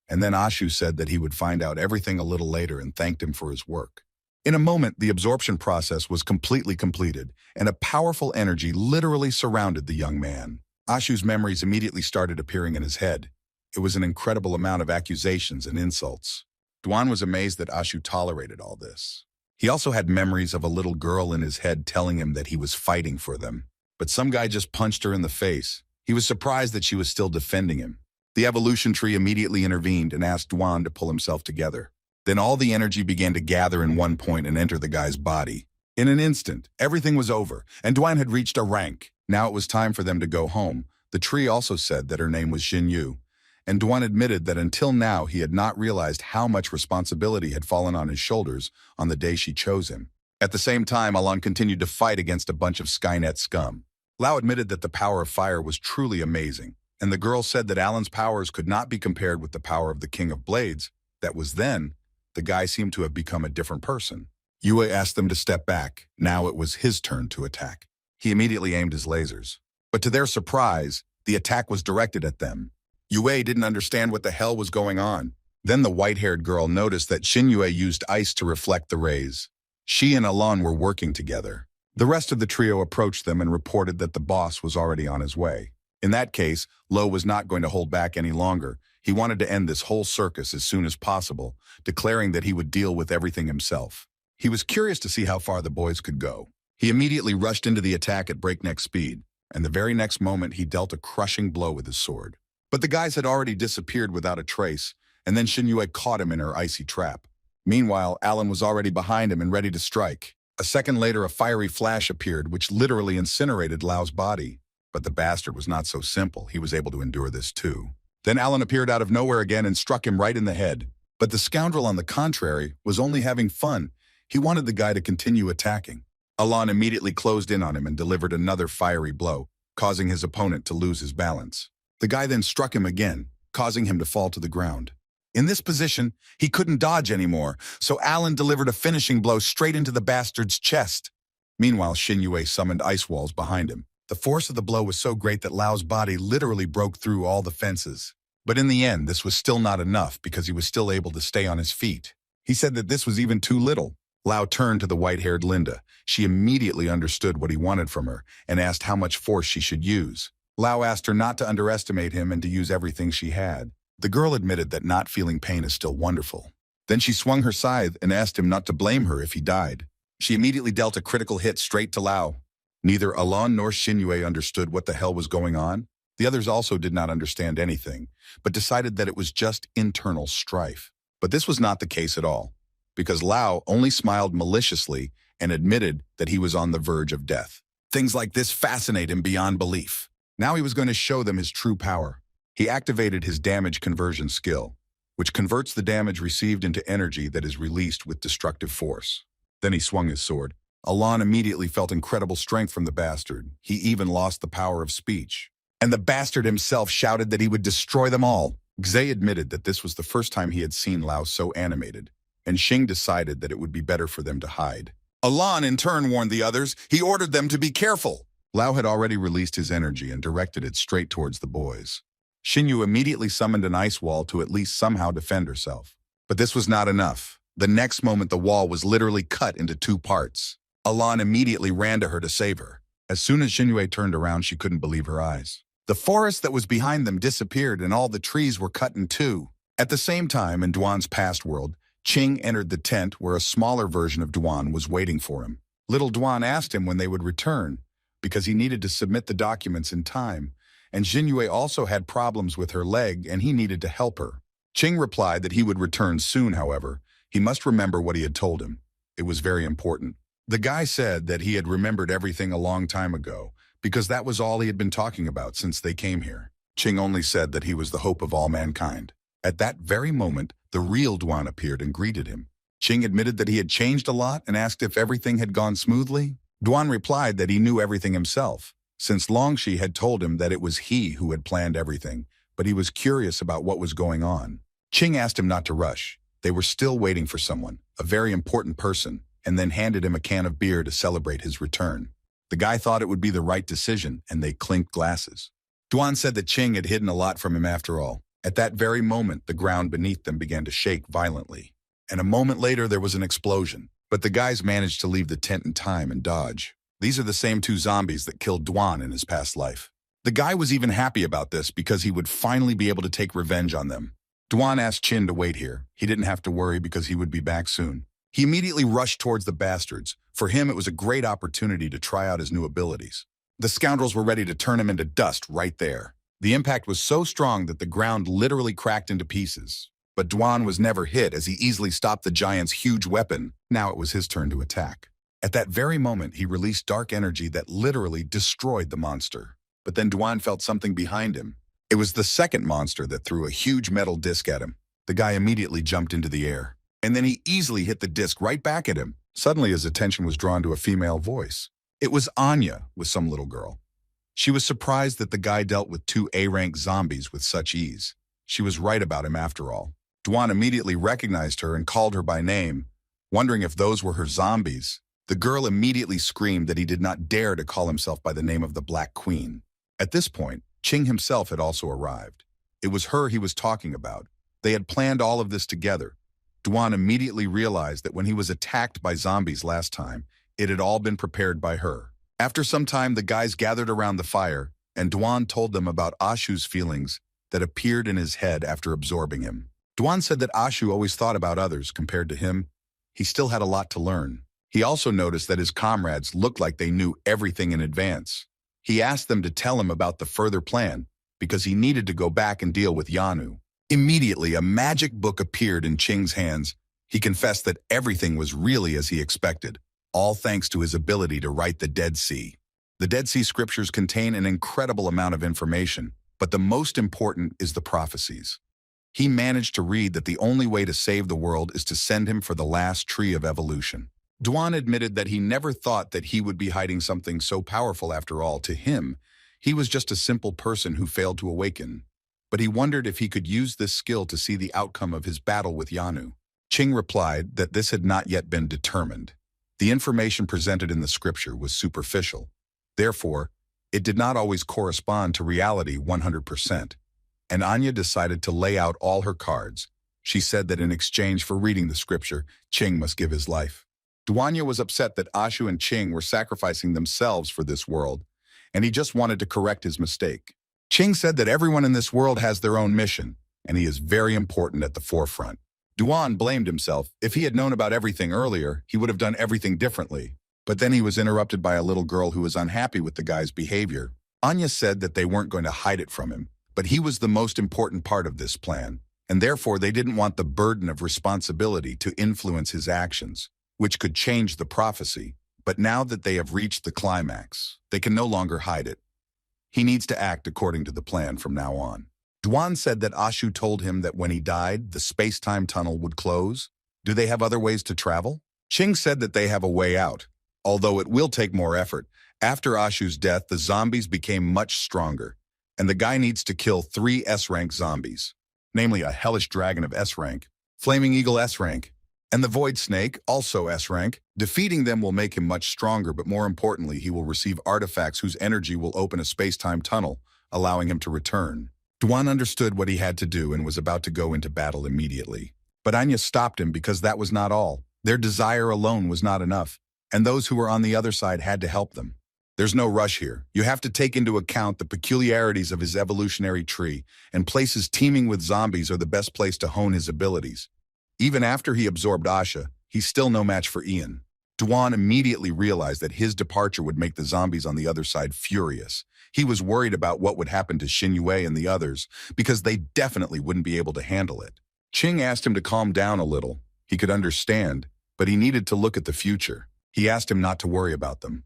And then Ashu said that he would find out everything a little later and thanked him for his work. In a moment, the absorption process was completely completed, and a powerful energy literally surrounded the young man. Ashu's memories immediately started appearing in his head. It was an incredible amount of accusations and insults. Duan was amazed that Ashu tolerated all this. He also had memories of a little girl in his head telling him that he was fighting for them. But some guy just punched her in the face. He was surprised that she was still defending him. The evolution tree immediately intervened and asked Duan to pull himself together. Then all the energy began to gather in one point and enter the guy's body. In an instant, everything was over, and Duan had reached a rank. Now it was time for them to go home. The tree also said that her name was Xinyu, and Duan admitted that until now he had not realized how much responsibility had fallen on his shoulders on the day she chose him. At the same time, Alan continued to fight against a bunch of Skynet scum. Lao admitted that the power of fire was truly amazing, and the girl said that Alan's powers could not be compared with the power of the King of Blades. That was then. The guy seemed to have become a different person. Yue asked them to step back. Now it was his turn to attack. He immediately aimed his lasers. But to their surprise, the attack was directed at them. Yue didn't understand what the hell was going on. Then the white-haired girl noticed that Xinyu used ice to reflect the rays. She and Alan were working together. The rest of the trio approached them and reported that the boss was already on his way. In that case, Lo was not going to hold back any longer. He wanted to end this whole circus as soon as possible, declaring that he would deal with everything himself. He was curious to see how far the boys could go. He immediately rushed into the attack at breakneck speed, and the very next moment he dealt a crushing blow with his sword. But the guys had already disappeared without a trace, and then Xinyu caught him in her icy trap. Meanwhile, Alan was already behind him and ready to strike. A second later, a fiery flash appeared, which literally incinerated Lao's body. But the bastard was not so simple. He was able to endure this too. Then Alan appeared out of nowhere again and struck him right in the head. But the scoundrel, on the contrary, was only having fun. He wanted the guy to continue attacking. Alan immediately closed in on him and delivered another fiery blow, causing his opponent to lose his balance. The guy then struck him again, causing him to fall to the ground. In this position, he couldn't dodge anymore, so Alan delivered a finishing blow straight into the bastard's chest. Meanwhile, Xinyu summoned ice walls behind him. The force of the blow was so great that Lao's body literally broke through all the fences. But in the end, this was still not enough because he was still able to stay on his feet. He said that this was even too little. Lao turned to the white-haired Linda. She immediately understood what he wanted from her and asked how much force she should use. Lao asked her not to underestimate him and to use everything she had. The girl admitted that not feeling pain is still wonderful. Then she swung her scythe and asked him not to blame her if he died. She immediately dealt a critical hit straight to Lao. Neither Alan nor Xinyu understood what the hell was going on. The others also did not understand anything, but decided that it was just internal strife. But this was not the case at all, because Lao only smiled maliciously and admitted that he was on the verge of death. Things like this fascinate him beyond belief. Now he was going to show them his true power. He activated his damage conversion skill, which converts the damage received into energy that is released with destructive force. Then he swung his sword. Alan immediately felt incredible strength from the bastard. He even lost the power of speech. And the bastard himself shouted that he would destroy them all. Xie admitted that this was the first time he had seen Lao so animated, and Xing decided that it would be better for them to hide. Alan in turn warned the others. He ordered them to be careful. Lao had already released his energy and directed it straight towards the boys. Xinyu immediately summoned an ice wall to at least somehow defend herself. But this was not enough. The next moment the wall was literally cut into two parts. Alan immediately ran to her to save her. As soon as Xinyu turned around, she couldn't believe her eyes. The forest that was behind them disappeared and all the trees were cut in two. At the same time, in Duan's past world, Qing entered the tent where a smaller version of Duan was waiting for him. Little Duan asked him when they would return, because he needed to submit the documents in time, and Xinyu also had problems with her leg and he needed to help her. Qing replied that he would return soon, however. He must remember what he had told him. It was very important. The guy said that he had remembered everything a long time ago, because that was all he had been talking about since they came here. Qing only said that he was the hope of all mankind. At that very moment, the real Duan appeared and greeted him. Qing admitted that he had changed a lot and asked if everything had gone smoothly. Duan replied that he knew everything himself, since Longxi had told him that it was he who had planned everything, but he was curious about what was going on. Qing asked him not to rush. They were still waiting for someone, a very important person, and then handed him a can of beer to celebrate his return. The guy thought it would be the right decision, and they clinked glasses. Duan said that Qing had hidden a lot from him after all. At that very moment, the ground beneath them began to shake violently. And a moment later, there was an explosion. But the guys managed to leave the tent in time and dodge. These are the same two zombies that killed Duan in his past life. The guy was even happy about this because he would finally be able to take revenge on them. Duan asked Qin to wait here. He didn't have to worry because he would be back soon. He immediately rushed towards the bastards. For him, it was a great opportunity to try out his new abilities. The scoundrels were ready to turn him into dust right there. The impact was so strong that the ground literally cracked into pieces. But Duan was never hit as he easily stopped the giant's huge weapon. Now it was his turn to attack. At that very moment, he released dark energy that literally destroyed the monster. But then Duan felt something behind him. It was the second monster that threw a huge metal disc at him. The guy immediately jumped into the air. And then he easily hit the disc right back at him. Suddenly his attention was drawn to a female voice. It was Anya with some little girl. She was surprised that the guy dealt with two A-rank zombies with such ease. She was right about him after all. Duan immediately recognized her and called her by name, wondering if those were her zombies. The girl immediately screamed that he did not dare to call himself by the name of the Black Queen. At this point, Qing himself had also arrived. It was her he was talking about. They had planned all of this together. Duan immediately realized that when he was attacked by zombies last time, it had all been prepared by her. After some time, the guys gathered around the fire, and Duan told them about Ashu's feelings that appeared in his head after absorbing him. Duan said that Ashu always thought about others compared to him. He still had a lot to learn. He also noticed that his comrades looked like they knew everything in advance. He asked them to tell him about the further plan because he needed to go back and deal with Yanu. Immediately, a magic book appeared in Qing's hands. He confessed that everything was really as he expected, all thanks to his ability to write the Dead Sea. The Dead Sea scriptures contain an incredible amount of information, but the most important is the prophecies. He managed to read that the only way to save the world is to send him for the last tree of evolution. Duan admitted that he never thought that he would be hiding something so powerful after all. To him, he was just a simple person who failed to awaken. But he wondered if he could use this skill to see the outcome of his battle with Yanu. Qing replied that this had not yet been determined. The information presented in the scripture was superficial. Therefore, it did not always correspond to reality 100%. And Anya decided to lay out all her cards. She said that in exchange for reading the scripture, Qing must give his life. Duanya was upset that Ashu and Qing were sacrificing themselves for this world, and he just wanted to correct his mistake. Qing said that everyone in this world has their own mission, and he is very important at the forefront. Duan blamed himself. If he had known about everything earlier, he would have done everything differently. But then he was interrupted by a little girl who was unhappy with the guy's behavior. Anya said that they weren't going to hide it from him, but he was the most important part of this plan, and therefore they didn't want the burden of responsibility to influence his actions, which could change the prophecy. But now that they have reached the climax, they can no longer hide it. He needs to act according to the plan from now on. Duan said that Ashu told him that when he died, the space-time tunnel would close. Do they have other ways to travel? Qing said that they have a way out, although it will take more effort. After Ashu's death, the zombies became much stronger, and the guy needs to kill 3 S-rank zombies, namely a hellish dragon of S-rank, flaming eagle S-rank, And the Void Snake, also S rank. Defeating them will make him much stronger, but more importantly, he will receive artifacts whose energy will open a space-time tunnel, allowing him to return. Dwan understood what he had to do and was about to go into battle immediately. But Anya stopped him because that was not all. Their desire alone was not enough, and those who were on the other side had to help them. There's no rush here. You have to take into account the peculiarities of his evolutionary tree, and places teeming with zombies are the best place to hone his abilities. Even after he absorbed Asha, he's still no match for Ian. Dwan immediately realized that his departure would make the zombies on the other side furious. He was worried about what would happen to Xinyue and the others, because they definitely wouldn't be able to handle it. Qing asked him to calm down a little. He could understand, but he needed to look at the future. He asked him not to worry about them.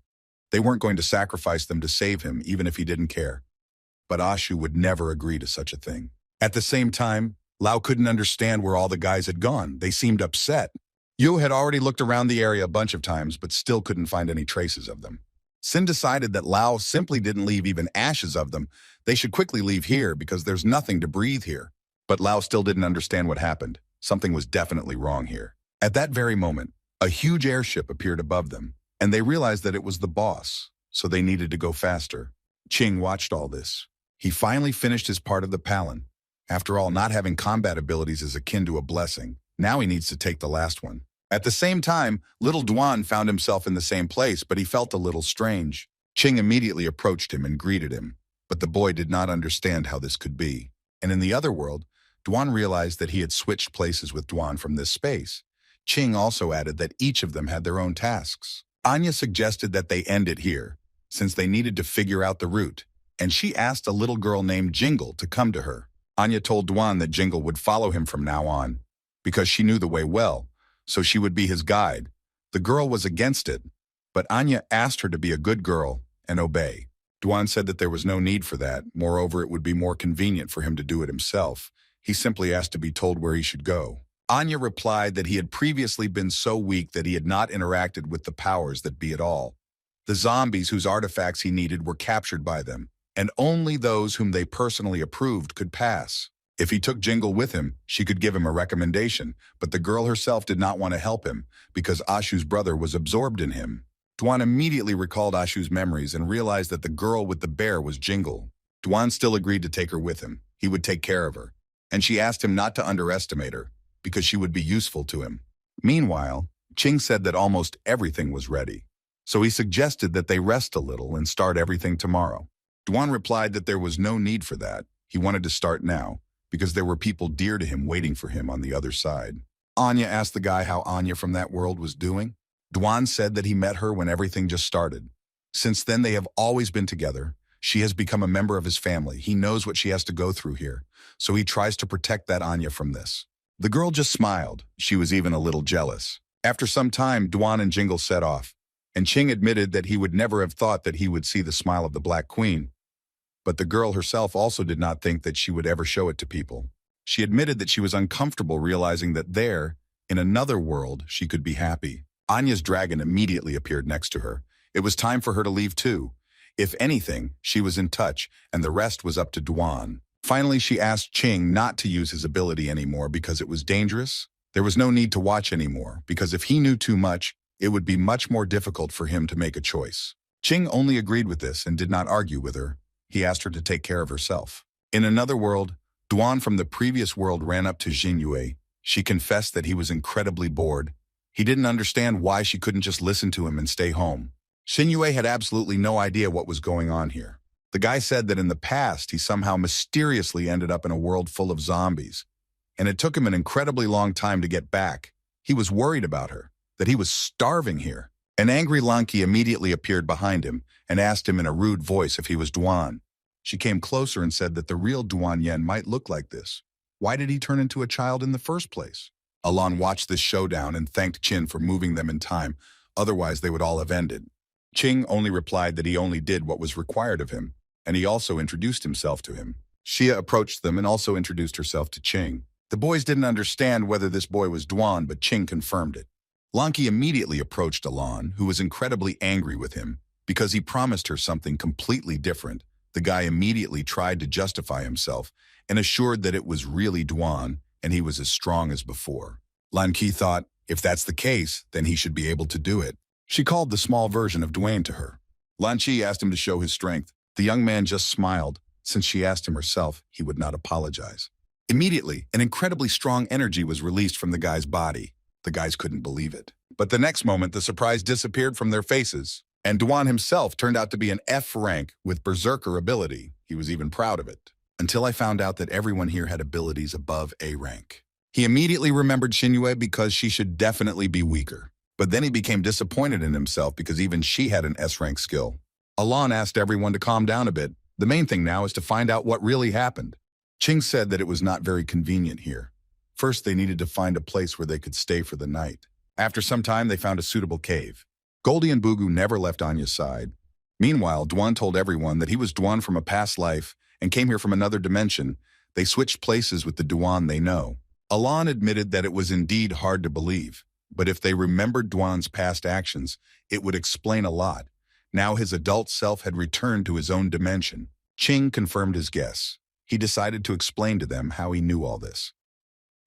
They weren't going to sacrifice them to save him, even if he didn't care. But Ashu would never agree to such a thing. At the same time, Lao couldn't understand where all the guys had gone. They seemed upset. Yu had already looked around the area a bunch of times, but still couldn't find any traces of them. Sin decided that Lao simply didn't leave even ashes of them. They should quickly leave here because there's nothing to breathe here. But Lao still didn't understand what happened. Something was definitely wrong here. At that very moment, a huge airship appeared above them, and they realized that it was the boss, so they needed to go faster. Qing watched all this. He finally finished his part of the Palin. After all, not having combat abilities is akin to a blessing. Now he needs to take the last one. At the same time, little Dwan found himself in the same place, but he felt a little strange. Qing immediately approached him and greeted him, but the boy did not understand how this could be. And in the other world, Dwan realized that he had switched places with Dwan from this space. Qing also added that each of them had their own tasks. Anya suggested that they end it here, since they needed to figure out the route, and she asked a little girl named Jingle to come to her. Anya told Dwan that Jingle would follow him from now on, because she knew the way well, so she would be his guide. The girl was against it, but Anya asked her to be a good girl and obey. Dwan said that there was no need for that. Moreover, it would be more convenient for him to do it himself. He simply asked to be told where he should go. Anya replied that he had previously been so weak that he had not interacted with the powers that be at all. The zombies whose artifacts he needed were captured by them, and only those whom they personally approved could pass. If he took Jingle with him, she could give him a recommendation, but the girl herself did not want to help him because Ashu's brother was absorbed in him. Dwan immediately recalled Ashu's memories and realized that the girl with the bear was Jingle. Dwan still agreed to take her with him. He would take care of her. And she asked him not to underestimate her, because she would be useful to him. Meanwhile, Qing said that almost everything was ready. So he suggested that they rest a little and start everything tomorrow. Dwan replied that there was no need for that. He wanted to start now, because there were people dear to him waiting for him on the other side. Anya asked the guy how Anya from that world was doing. Dwan said that he met her when everything just started. Since then, they have always been together. She has become a member of his family. He knows what she has to go through here, so he tries to protect that Anya from this. The girl just smiled. She was even a little jealous. After some time, Dwan and Jingle set off, and Qing admitted that he would never have thought that he would see the smile of the Black Queen. But the girl herself also did not think that she would ever show it to people. She admitted that she was uncomfortable realizing that there, in another world, she could be happy. Anya's dragon immediately appeared next to her. It was time for her to leave too. If anything, she was in touch, and the rest was up to Dwan. Finally, she asked Qing not to use his ability anymore because it was dangerous. There was no need to watch anymore, because if he knew too much, it would be much more difficult for him to make a choice. Qing only agreed with this and did not argue with her. He asked her to take care of herself. In another world, Dwan from the previous world ran up to Xinyue. She confessed that he was incredibly bored. He didn't understand why she couldn't just listen to him and stay home. Xinyue had absolutely no idea what was going on here. The guy said that in the past, he somehow mysteriously ended up in a world full of zombies, and it took him an incredibly long time to get back. He was worried about her, that he was starving here. An angry Lanki immediately appeared behind him and asked him in a rude voice if he was Dwan. She came closer and said that the real Duan Yen might look like this. Why did he turn into a child in the first place? Alon watched this showdown and thanked Qin for moving them in time, otherwise they would all have ended. Qing only replied that he only did what was required of him, and he also introduced himself to him. Xia approached them and also introduced herself to Qing. The boys didn't understand whether this boy was Dwan, but Qing confirmed it. Lanki immediately approached Alon, who was incredibly angry with him, because he promised her something completely different. The guy immediately tried to justify himself and assured that it was really Dwan, and he was as strong as before. Lanki thought, If that's the case, then he should be able to do it. She called the small version of Dwayne to her. Lan Chi asked him to show his strength. The young man just smiled. Since she asked him herself, he would not apologize. Immediately, an incredibly strong energy was released from the guy's body. The guys couldn't believe it. But the next moment, the surprise disappeared from their faces, and Dwan himself turned out to be an F rank with berserker ability. He was even proud of it. Until I found out that everyone here had abilities above A rank. He immediately remembered Xinyue because she should definitely be weaker. But then he became disappointed in himself because even she had an S-rank skill. Alon asked everyone to calm down a bit. The main thing now is to find out what really happened. Ching said that it was not very convenient here. First, they needed to find a place where they could stay for the night. After some time, they found a suitable cave. Goldie and Bugu never left Anya's side. Meanwhile, Dwan told everyone that he was Dwan from a past life and came here from another dimension. They switched places with the Dwan they know. Alon admitted that it was indeed hard to believe, but if they remembered Dwan's past actions, it would explain a lot. Now his adult self had returned to his own dimension. Ching confirmed his guess. He decided to explain to them how he knew all this.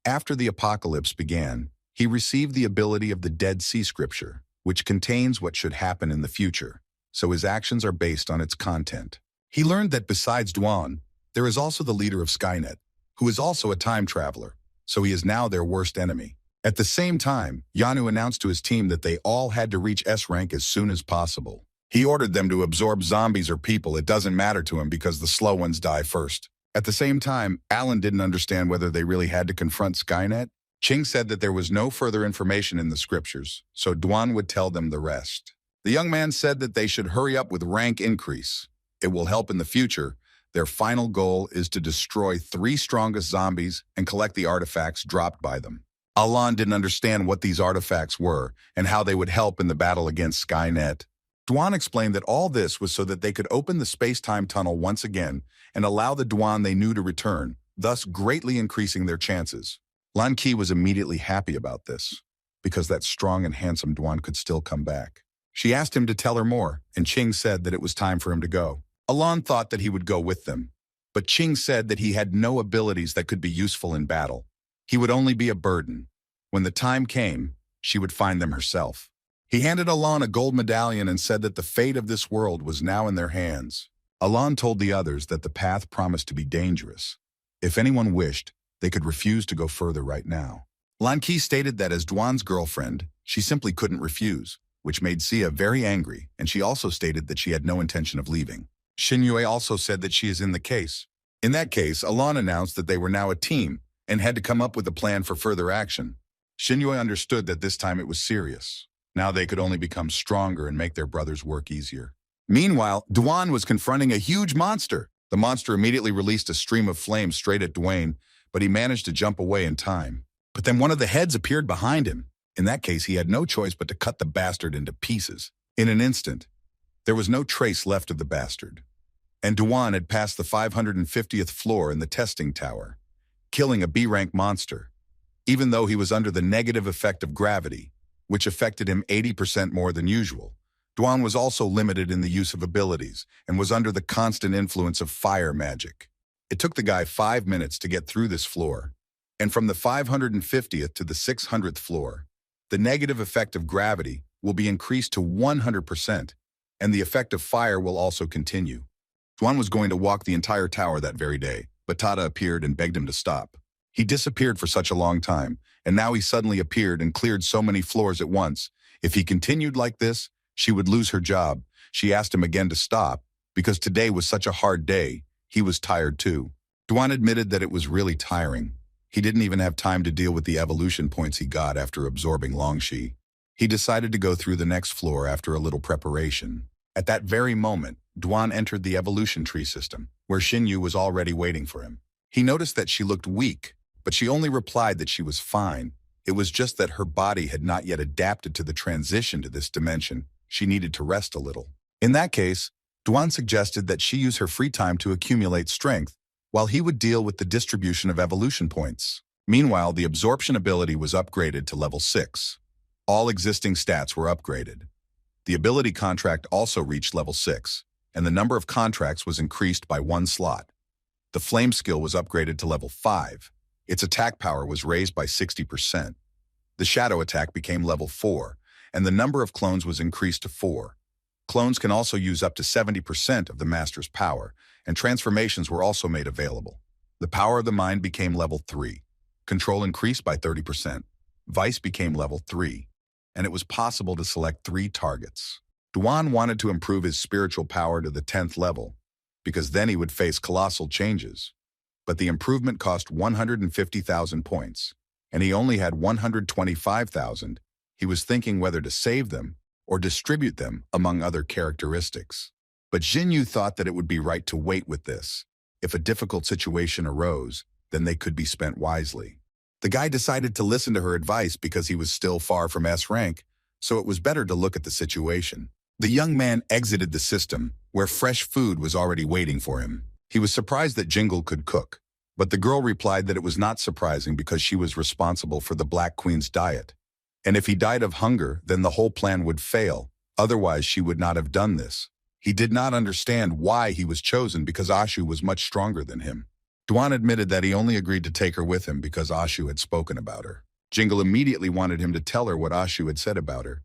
After the apocalypse began, he received the ability of the Dead Sea Scripture, which contains what should happen in the future, so his actions are based on its content. He learned that besides Dwan, there is also the leader of Skynet, who is also a time traveler, so he is now their worst enemy. At the same time, Yanu announced to his team that they all had to reach S-rank as soon as possible. He ordered them to absorb zombies or people. It doesn't matter to him because the slow ones die first. At the same time, Alan didn't understand whether they really had to confront Skynet. Ching said that there was no further information in the scriptures, so Dwan would tell them the rest. The young man said that they should hurry up with rank increase. It will help in the future. Their final goal is to destroy 3 strongest zombies and collect the artifacts dropped by them. Alan didn't understand what these artifacts were and how they would help in the battle against Skynet. Dwan explained that all this was so that they could open the space-time tunnel once again and allow the Dwan they knew to return, thus greatly increasing their chances. Lan Ki was immediately happy about this, because that strong and handsome Dwan could still come back. She asked him to tell her more, and Ching said that it was time for him to go. Alan thought that he would go with them, but Ching said that he had no abilities that could be useful in battle. He would only be a burden. When the time came, she would find them herself. He handed Alan a gold medallion and said that the fate of this world was now in their hands. Alan told the others that the path promised to be dangerous. If anyone wished, they could refuse to go further right now. Lan Ki stated that as Dwan's girlfriend, she simply couldn't refuse, which made Sia very angry, and she also stated that she had no intention of leaving. Xinyue also said that she is in the case. In that case, Alan announced that they were now a team and had to come up with a plan for further action. Xinyue understood that this time it was serious. Now they could only become stronger and make their brothers work easier. Meanwhile, Dwan was confronting a huge monster. The monster immediately released a stream of flames straight at Dwayne, but he managed to jump away in time. But then one of the heads appeared behind him. In that case, he had no choice but to cut the bastard into pieces. In an instant, there was no trace left of the bastard. And Dwan had passed the 550th floor in the testing tower, killing a B-rank monster, even though he was under the negative effect of gravity, which affected him 80% more than usual. Dwan was also limited in the use of abilities and was under the constant influence of fire magic. It took the guy 5 minutes to get through this floor, and from the 550th to the 600th floor, the negative effect of gravity will be increased to 100%, and the effect of fire will also continue. Dwan was going to walk the entire tower that very day, but Tada appeared and begged him to stop. He disappeared for such a long time, and now he suddenly appeared and cleared so many floors at once. If he continued like this, she would lose her job. She asked him again to stop, because today was such a hard day. He was tired too. Dwan admitted that it was really tiring. He didn't even have time to deal with the evolution points he got after absorbing Longxi. He decided to go through the next floor after a little preparation. At that very moment, Dwan entered the evolution tree system, where Xinyu was already waiting for him. He noticed that she looked weak, but she only replied that she was fine. It was just that her body had not yet adapted to the transition to this dimension. She needed to rest a little. In that case, Dwan suggested that she use her free time to accumulate strength, while he would deal with the distribution of evolution points. Meanwhile, the absorption ability was upgraded to level 6. All existing stats were upgraded. The ability contract also reached level 6, and the number of contracts was increased by 1 slot. The flame skill was upgraded to level 5. Its attack power was raised by 60%. The shadow attack became level 4, and the number of clones was increased to 4. Clones can also use up to 70% of the master's power, and transformations were also made available. The power of the mind became level 3. Control increased by 30%. Vice became level 3, and it was possible to select 3 targets. Duan wanted to improve his spiritual power to the 10th level, because then he would face colossal changes. But the improvement cost 150,000 points, and he only had 125,000. He was thinking whether to save them or distribute them among other characteristics. But Jinyu thought that it would be right to wait with this. If a difficult situation arose, then they could be spent wisely. The guy decided to listen to her advice because he was still far from S rank, so it was better to look at the situation. The young man exited the system, where fresh food was already waiting for him. He was surprised that Jingle could cook, but the girl replied that it was not surprising because she was responsible for the Black Queen's diet. And if he died of hunger, then the whole plan would fail. Otherwise, she would not have done this. He did not understand why he was chosen because Ashu was much stronger than him. Duan admitted that he only agreed to take her with him because Ashu had spoken about her. Jingle immediately wanted him to tell her what Ashu had said about her.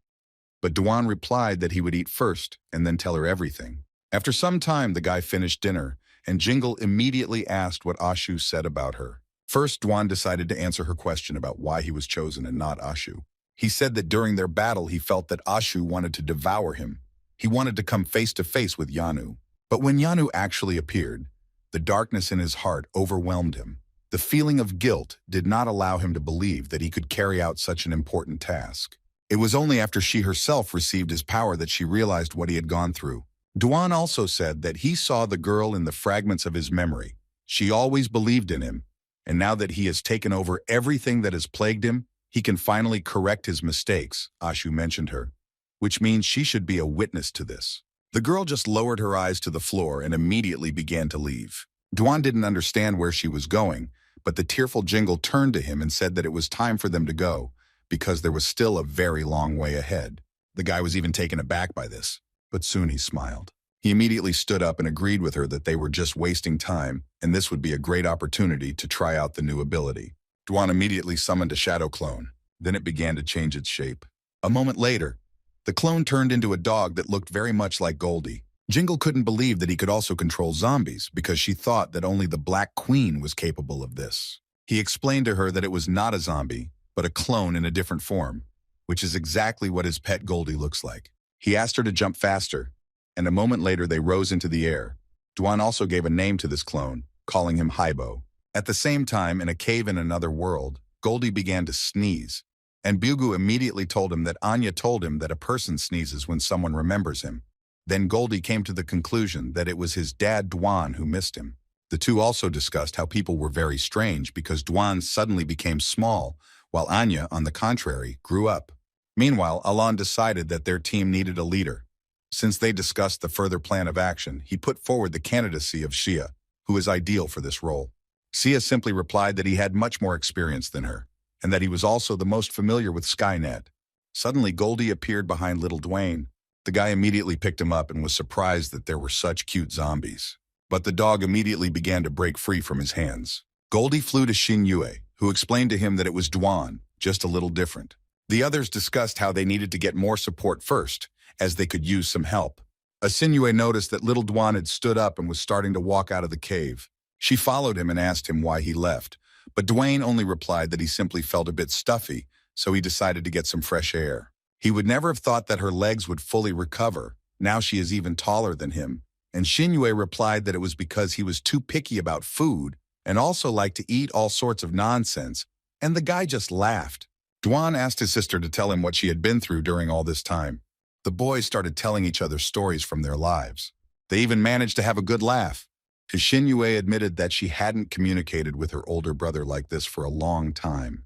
But Duan replied that he would eat first and then tell her everything. After some time, the guy finished dinner, and Jingle immediately asked what Ashu said about her. First, Duan decided to answer her question about why he was chosen and not Ashu. He said that during their battle, he felt that Ashu wanted to devour him. He wanted to come face to face with Yanu. But when Yanu actually appeared, the darkness in his heart overwhelmed him. The feeling of guilt did not allow him to believe that he could carry out such an important task. It was only after she herself received his power that she realized what he had gone through. Duan also said that he saw the girl in the fragments of his memory. She always believed in him, and now that he has taken over everything that has plagued him, he can finally correct his mistakes. Ashu mentioned her, which means she should be a witness to this. The girl just lowered her eyes to the floor and immediately began to leave. Duan didn't understand where she was going, but the tearful Jingle turned to him and said that it was time for them to go, because there was still a very long way ahead. The guy was even taken aback by this, but soon he smiled. He immediately stood up and agreed with her that they were just wasting time, and this would be a great opportunity to try out the new ability. Duan immediately summoned a shadow clone. Then it began to change its shape. A moment later, the clone turned into a dog that looked very much like Goldie. Jingle couldn't believe that he could also control zombies because she thought that only the Black Queen was capable of this. He explained to her that it was not a zombie, but a clone in a different form, which is exactly what his pet Goldie looks like. He asked her to jump faster, and a moment later they rose into the air. Duan also gave a name to this clone, calling him Haibo. At the same time, in a cave in another world, Goldie began to sneeze, and Bugu immediately told him that Anya told him that a person sneezes when someone remembers him. Then Goldie came to the conclusion that it was his dad Duan who missed him. The two also discussed how people were very strange because Duan suddenly became small, while Anya, on the contrary, grew up. Meanwhile, Alan decided that their team needed a leader. Since they discussed the further plan of action, he put forward the candidacy of Xia, who is ideal for this role. Xia simply replied that he had much more experience than her, and that he was also the most familiar with Skynet. Suddenly, Goldie appeared behind little Dwayne. The guy immediately picked him up and was surprised that there were such cute zombies. But the dog immediately began to break free from his hands. Goldie flew to Xin Yue, who explained to him that it was Duan, just a little different. The others discussed how they needed to get more support first, as they could use some help. Xin Yue noticed that little Duan had stood up and was starting to walk out of the cave. She followed him and asked him why he left, but Dwayne only replied that he simply felt a bit stuffy, so he decided to get some fresh air. He would never have thought that her legs would fully recover. Now she is even taller than him. And Xin Yue replied that it was because he was too picky about food and also liked to eat all sorts of nonsense, and the guy just laughed. Duan asked his sister to tell him what she had been through during all this time. The boys started telling each other stories from their lives. They even managed to have a good laugh. Xin Yue admitted that she hadn't communicated with her older brother like this for a long time,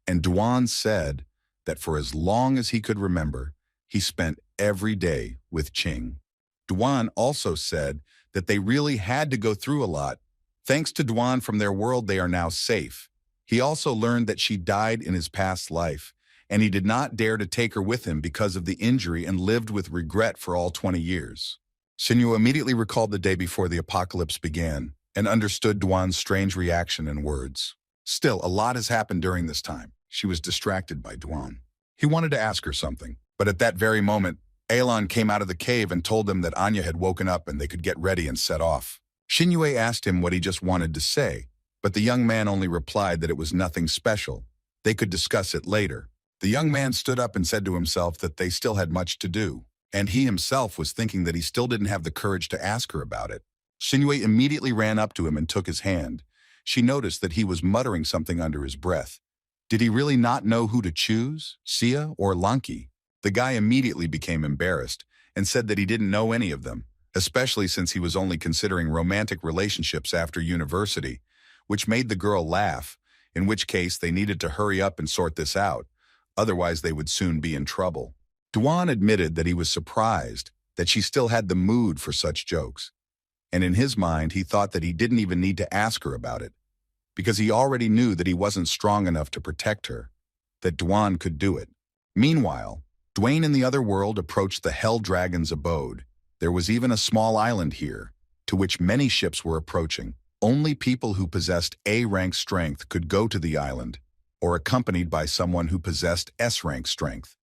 and Duan said that for as long as he could remember, he spent every day with Qing. Duan also said that they really had to go through a lot. Thanks to Duan from their world, they are now safe. He also learned that she died in his past life, and he did not dare to take her with him because of the injury and lived with regret for all 20 years. Xinyu immediately recalled the day before the apocalypse began and understood Duan's strange reaction and words. Still, a lot has happened during this time. she was distracted by Duan. He wanted to ask her something, but at that very moment, Alon came out of the cave and told them that Anya had woken up and they could get ready and set off. Xinyue asked him what he just wanted to say, but the young man only replied that it was nothing special. They could discuss it later. The young man stood up and said to himself that they still had much to do, and he himself was thinking that he still didn't have the courage to ask her about it. Xinyue immediately ran up to him and took his hand. She noticed that he was muttering something under his breath. Did he really not know who to choose, Sia or Lanki? The guy immediately became embarrassed and said that he didn't know any of them, especially since he was only considering romantic relationships after university, which made the girl laugh, in which case they needed to hurry up and sort this out, otherwise they would soon be in trouble. Duan admitted that he was surprised that she still had the mood for such jokes, and in his mind he thought that he didn't even need to ask her about it, because he already knew that he wasn't strong enough to protect her, that Duan could do it. Meanwhile, Dwayne in the other world approached the Hell Dragon's abode. There was even a small island here, to which many ships were approaching. Only people who possessed A-rank strength could go to the island, or accompanied by someone who possessed S-rank strength.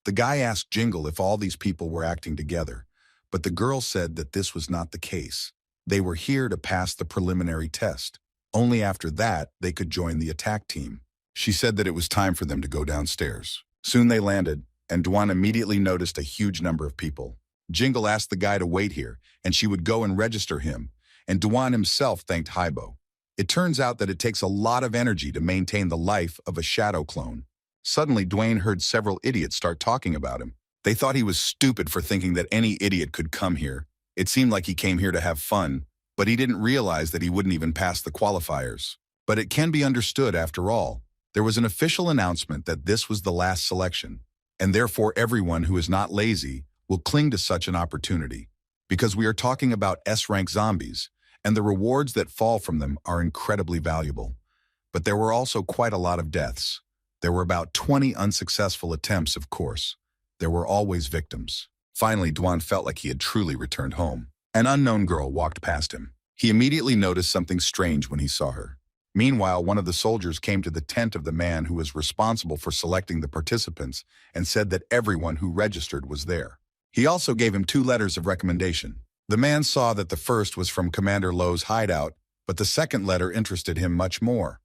The guy asked Jingle if all these people were acting together, but the girl said that this was not the case. They were here to pass the preliminary test. Only after that, they could join the attack team. She said that it was time for them to go downstairs. Soon they landed, and Duan immediately noticed a huge number of people. Jingle asked the guy to wait here, and she would go and register him, and Duan himself thanked Haibo. It turns out that it takes a lot of energy to maintain the life of a shadow clone. Suddenly, Dwayne heard several idiots start talking about him. They thought he was stupid for thinking that any idiot could come here. It seemed like he came here to have fun, but he didn't realize that he wouldn't even pass the qualifiers. But it can be understood after all. There was an official announcement that this was the last selection, and therefore everyone who is not lazy will cling to such an opportunity, because we are talking about S-rank zombies, and the rewards that fall from them are incredibly valuable. But there were also quite a lot of deaths. There were about 20 unsuccessful attempts, of course. There were always victims. Finally, Duan felt like he had truly returned home. An unknown girl walked past him. He immediately noticed something strange when he saw her. Meanwhile, one of the soldiers came to the tent of the man who was responsible for selecting the participants and said that everyone who registered was there. He also gave him 2 letters of recommendation. The man saw that the first was from Commander Lowe's hideout, but the second letter interested him much more.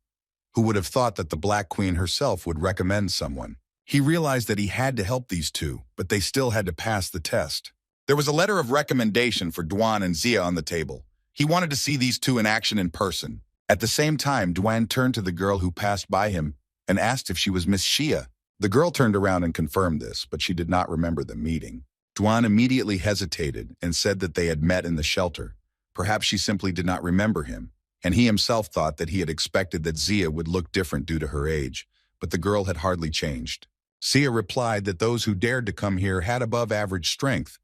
Who would have thought that the Black Queen herself would recommend someone? He realized that he had to help these 2, but they still had to pass the test. There was a letter of recommendation for Duan and Zia on the table. He wanted to see these 2 in action in person. At the same time, Duan turned to the girl who passed by him and asked if she was Miss Xia. The girl turned around and confirmed this, but she did not remember the meeting. Duan immediately hesitated and said that they had met in the shelter. Perhaps she simply did not remember him, and he himself thought that he had expected that Zia would look different due to her age, but the girl had hardly changed. Zia replied that those who dared to come here had above-average strength.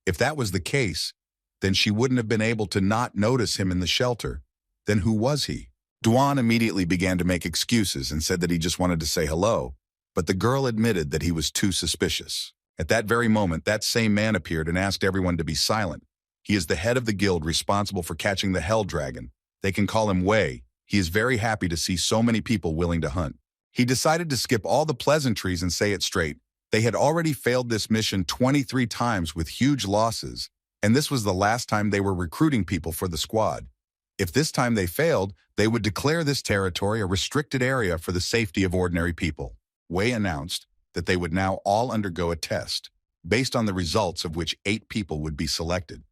If that was the case, then she wouldn't have been able to not notice him in the shelter. Then who was he? Duan immediately began to make excuses and said that he just wanted to say hello, but the girl admitted that he was too suspicious. At that very moment, that same man appeared and asked everyone to be silent. He is the head of the guild responsible for catching the Hell Dragon. They can call him Wei. He is very happy to see so many people willing to hunt. He decided to skip all the pleasantries and say it straight. They had already failed this mission 23 times with huge losses, and this was the last time they were recruiting people for the squad. If this time they failed, they would declare this territory a restricted area for the safety of ordinary people. Wei announced that they would now all undergo a test, based on the results of which 8 people would be selected.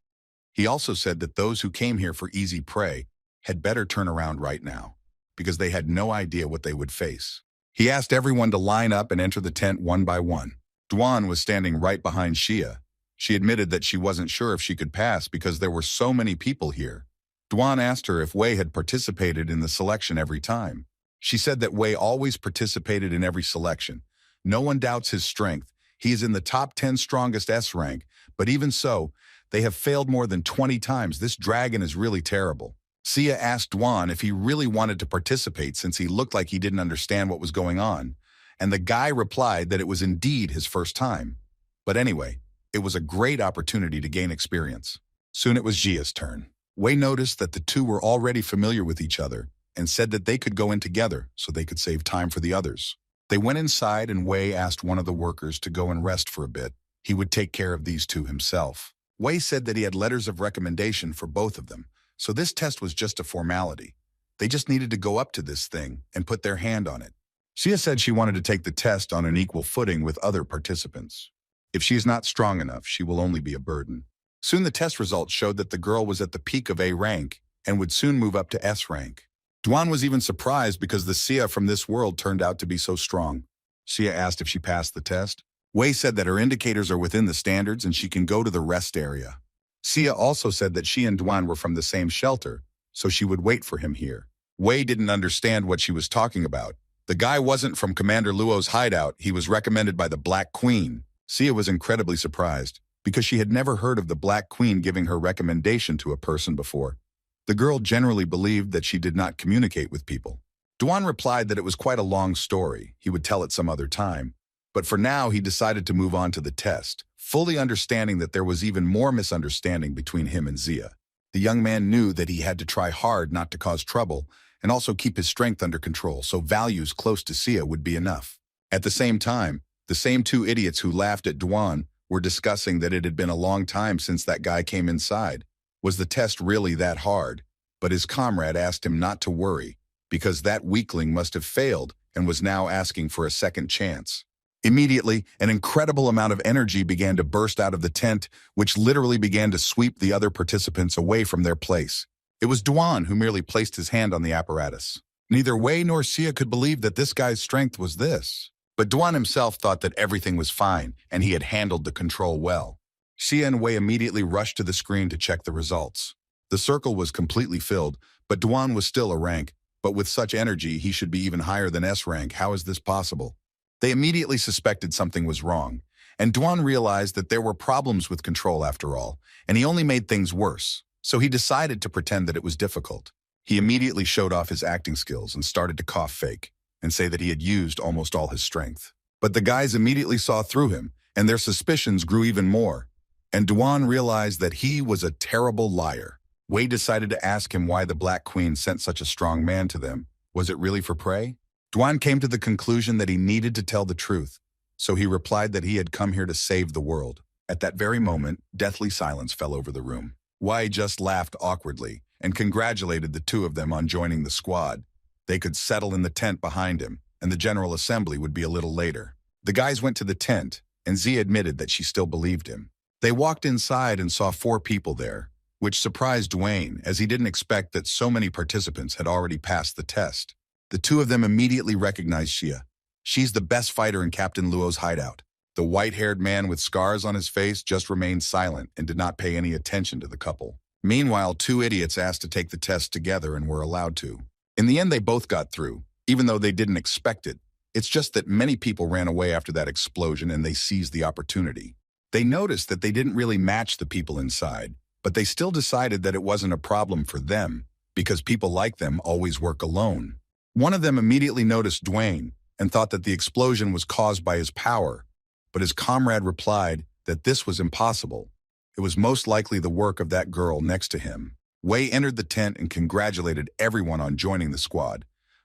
He also said that those who came here for easy prey had better turn around right now, because they had no idea what they would face. He asked everyone to line up and enter the tent one by one. Duan was standing right behind Xia. She admitted that she wasn't sure if she could pass because there were so many people here. Duan asked her if Wei had participated in the selection every time. She said that Wei always participated in every selection. No one doubts his strength. He is in the top 10 strongest S rank, but even so, they have failed more than 20 times. This dragon is really terrible. Xia asked Duan if he really wanted to participate since he looked like he didn't understand what was going on, and the guy replied that it was indeed his first time. But anyway, it was a great opportunity to gain experience. Soon it was Xia's turn. Wei noticed that the 2 were already familiar with each other and said that they could go in together so they could save time for the others. They went inside and Wei asked one of the workers to go and rest for a bit. He would take care of these two himself. Wei said that he had letters of recommendation for both of them, so this test was just a formality. They just needed to go up to this thing and put their hand on it. Sia said she wanted to take the test on an equal footing with other participants. If she is not strong enough, she will only be a burden. Soon the test results showed that the girl was at the peak of A rank and would soon move up to S rank. Duan was even surprised because the Sia from this world turned out to be so strong. Sia asked if she passed the test. Wei said that her indicators are within the standards and she can go to the rest area. Sia also said that she and Duan were from the same shelter, so she would wait for him here. Wei didn't understand what she was talking about. The guy wasn't from Commander Luo's hideout, he was recommended by the Black Queen. Sia was incredibly surprised, because she had never heard of the Black Queen giving her recommendation to a person before. The girl generally believed that she did not communicate with people. Duan replied that it was quite a long story, he would tell it some other time. But for now, he decided to move on to the test, fully understanding that there was even more misunderstanding between him and Zia. The young man knew that he had to try hard not to cause trouble, and also keep his strength under control, so values close to Sia would be enough. At the same time, the same two idiots who laughed at Duan were discussing that it had been a long time since that guy came inside. Was the test really that hard? But his comrade asked him not to worry, because that weakling must have failed and was now asking for a second chance. Immediately, an incredible amount of energy began to burst out of the tent, which literally began to sweep the other participants away from their place. It was Duan who merely placed his hand on the apparatus. Neither Wei nor Sia could believe that this guy's strength was this. But Duan himself thought that everything was fine, and he had handled the control well. Sia and Wei immediately rushed to the screen to check the results. The circle was completely filled, but Duan was still a rank. But with such energy, he should be even higher than S rank. How is this possible? They immediately suspected something was wrong, and Duan realized that there were problems with control after all, and he only made things worse. So he decided to pretend that it was difficult. He immediately showed off his acting skills and started to cough fake and say that he had used almost all his strength. But the guys immediately saw through him, and their suspicions grew even more. And Duan realized that he was a terrible liar. Wei decided to ask him why the Black Queen sent such a strong man to them. Was it really for prey? Duan came to the conclusion that he needed to tell the truth, so he replied that he had come here to save the world. At that very moment, deathly silence fell over the room. Wei just laughed awkwardly and congratulated the two of them on joining the squad. They could settle in the tent behind him, and the general assembly would be a little later. The guys went to the tent, and Zia admitted that she still believed him. They walked inside and saw 4 people there, which surprised Dwayne, as he didn't expect that so many participants had already passed the test. The two of them immediately recognized Xia. She's the best fighter in Captain Luo's hideout. The white-haired man with scars on his face just remained silent and did not pay any attention to the couple. Meanwhile, 2 idiots asked to take the test together and were allowed to. In the end, they both got through, even though they didn't expect it. It's just that many people ran away after that explosion and they seized the opportunity. They noticed that they didn't really match the people inside, but they still decided that it wasn't a problem for them, because people like them always work alone. One of them immediately noticed Dwayne and thought that the explosion was caused by his power, but his comrade replied that this was impossible. It was most likely the work of that girl next to him. Wei entered the tent and congratulated everyone on joining the squad,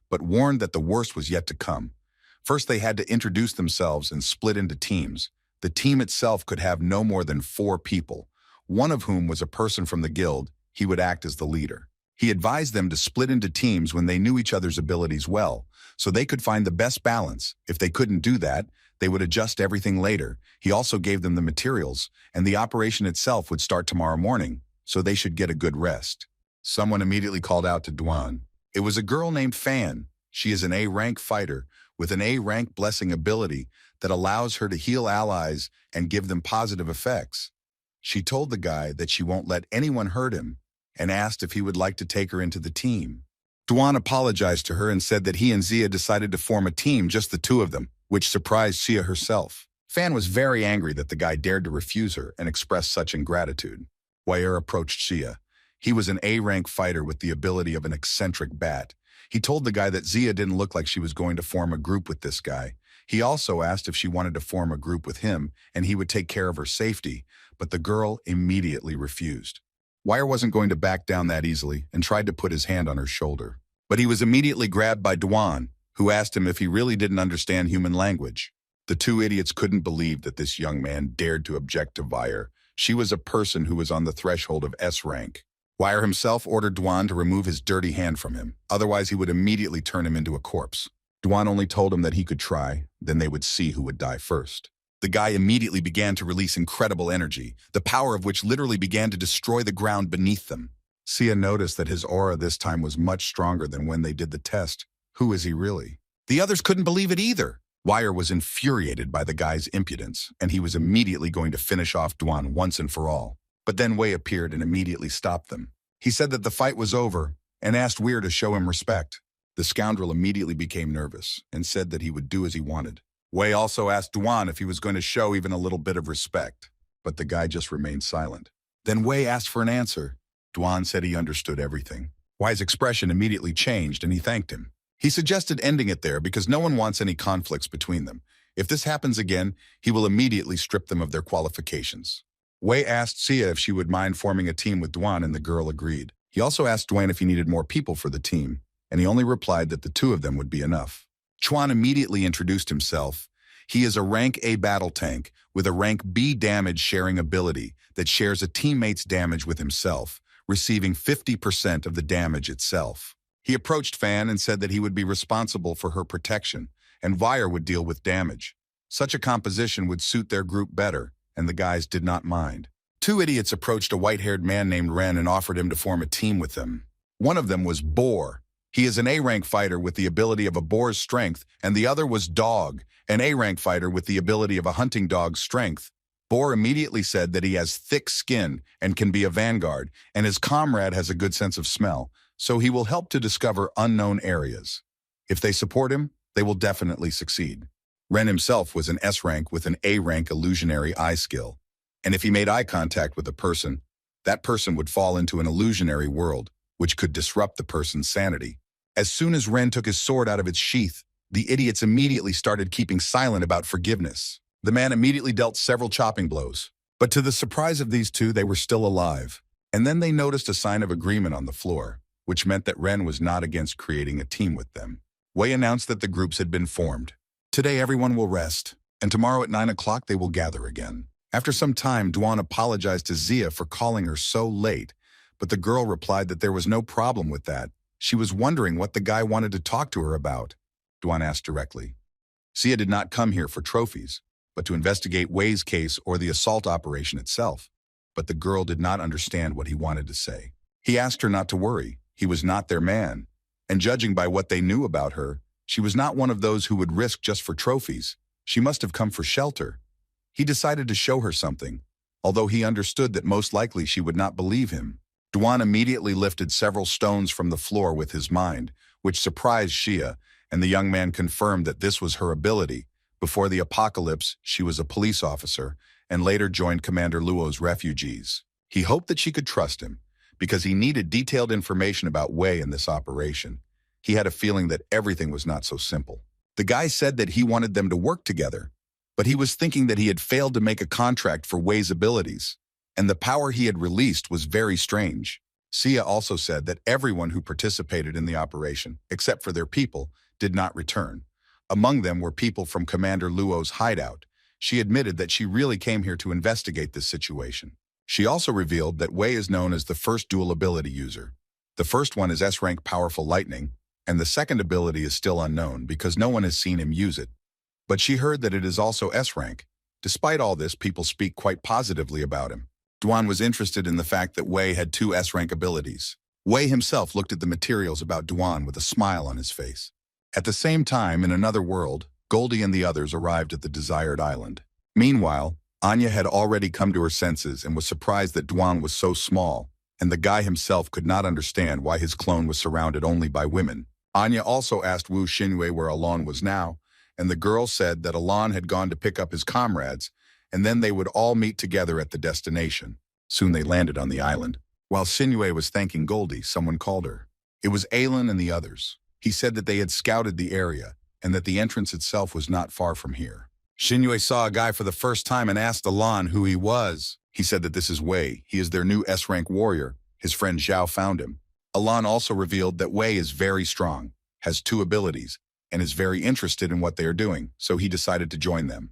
but warned that the worst was yet to come. First, they had to introduce themselves and split into teams. The team itself could have no more than 4 people, one of whom was a person from the guild. He would act as the leader. He advised them to split into teams when they knew each other's abilities well, so they could find the best balance. If they couldn't do that, they would adjust everything later. He also gave them the materials, and the operation itself would start tomorrow morning, so they should get a good rest. Someone immediately called out to Duan. It was a girl named Fan. She is an A-rank fighter with an A-rank blessing ability that allows her to heal allies and give them positive effects. She told the guy that she won't let anyone hurt him and asked if he would like to take her into the team. Duan apologized to her and said that he and Xia decided to form a team, just the two of them, which surprised Xia herself. Fan was very angry that the guy dared to refuse her and express such ingratitude. Wei approached Xia. He was an A-rank fighter with the ability of an eccentric bat. He told the guy that Xia didn't look like she was going to form a group with this guy. He also asked if she wanted to form a group with him and he would take care of her safety, but the girl immediately refused. Wire wasn't going to back down that easily and tried to put his hand on her shoulder. But he was immediately grabbed by Duan, who asked him if he really didn't understand human language. The two idiots couldn't believe that this young man dared to object to Wire. She was a person who was on the threshold of S rank. Wire himself ordered Duan to remove his dirty hand from him, otherwise he would immediately turn him into a corpse. Duan only told him that he could try, then they would see who would die first. The guy immediately began to release incredible energy, the power of which literally began to destroy the ground beneath them. Sia noticed that his aura this time was much stronger than when they did the test. Who is he really? The others couldn't believe it either. Wire was infuriated by the guy's impudence, and he was immediately going to finish off Duan once and for all. But then Wei appeared and immediately stopped them. He said that the fight was over and asked Weir to show him respect. The scoundrel immediately became nervous and said that he would do as he wanted. Wei also asked Duan if he was going to show even a little bit of respect, but the guy just remained silent. Then Wei asked for an answer. Duan said he understood everything. Wei's expression immediately changed and he thanked him. He suggested ending it there because no one wants any conflicts between them. If this happens again, he will immediately strip them of their qualifications. Wei asked Sia if she would mind forming a team with Duan, and the girl agreed. He also asked Duan if he needed more people for the team, and he only replied that the two of them would be enough. Chuan immediately introduced himself. He is a rank A battle tank with a rank B damage sharing ability that shares a teammate's damage with himself, receiving 50% of the damage itself. He approached Fan and said that he would be responsible for her protection, and Wire would deal with damage. Such a composition would suit their group better, and the guys did not mind. Two idiots approached a white-haired man named Ren and offered him to form a team with them. One of them was Boar. He is an A-rank fighter with the ability of a boar's strength, and the other was Dog, an A-rank fighter with the ability of a hunting dog's strength. Boar immediately said that he has thick skin and can be a vanguard, and his comrade has a good sense of smell, so he will help to discover unknown areas. If they support him, they will definitely succeed. Ren himself was an S rank with an A rank illusionary eye skill, and if he made eye contact with a person, that person would fall into an illusionary world, which could disrupt the person's sanity. As soon as Ren took his sword out of its sheath, the idiots immediately started keeping silent about forgiveness. The man immediately dealt several chopping blows, but to the surprise of these two, they were still alive. And then they noticed a sign of agreement on the floor, which meant that Ren was not against creating a team with them. Wei announced that the groups had been formed. Today everyone will rest, and tomorrow at 9 o'clock they will gather again. After some time, Duan apologized to Zia for calling her so late, but the girl replied that there was no problem with that. She was wondering what the guy wanted to talk to her about. Duan asked directly. Zia did not come here for trophies, but to investigate Wei's case or the assault operation itself. But the girl did not understand what he wanted to say. He asked her not to worry. He was not their man, and judging by what they knew about her, she was not one of those who would risk just for trophies. She must have come for shelter. He decided to show her something, although he understood that most likely she would not believe him. Duan immediately lifted several stones from the floor with his mind, which surprised Xia, and the young man confirmed that this was her ability. Before the apocalypse, she was a police officer, and later joined Commander Luo's refugees. He hoped that she could trust him, because he needed detailed information about Wei in this operation. He had a feeling that everything was not so simple. The guy said that he wanted them to work together, but he was thinking that he had failed to make a contract for Wei's abilities, and the power he had released was very strange. Sia also said that everyone who participated in the operation, except for their people, did not return. Among them were people from Commander Luo's hideout. She admitted that she really came here to investigate this situation. She also revealed that Wei is known as the first dual ability user. The first one is S-rank powerful lightning, and the second ability is still unknown because no one has seen him use it. But she heard that it is also S-rank. Despite all this, people speak quite positively about him. Duan was interested in the fact that Wei had 2 S-rank abilities. Wei himself looked at the materials about Duan with a smile on his face. At the same time, in another world, Goldie and the others arrived at the desired island. Meanwhile, Anya had already come to her senses and was surprised that Duan was so small, and the guy himself could not understand why his clone was surrounded only by women. Anya also asked Wu Xinhui where Alon was now, and the girl said that Alon had gone to pick up his comrades, and then they would all meet together at the destination. Soon they landed on the island. While Xinhui was thanking Goldie, someone called her. It was Alan and the others. He said that they had scouted the area, and that the entrance itself was not far from here. Xinhui saw a guy for the first time and asked Alon who he was. He said that this is Wei. He is their new S-rank warrior. His friend Zhao found him. Alon also revealed that Wei is very strong, has 2 abilities, and is very interested in what they are doing, so he decided to join them.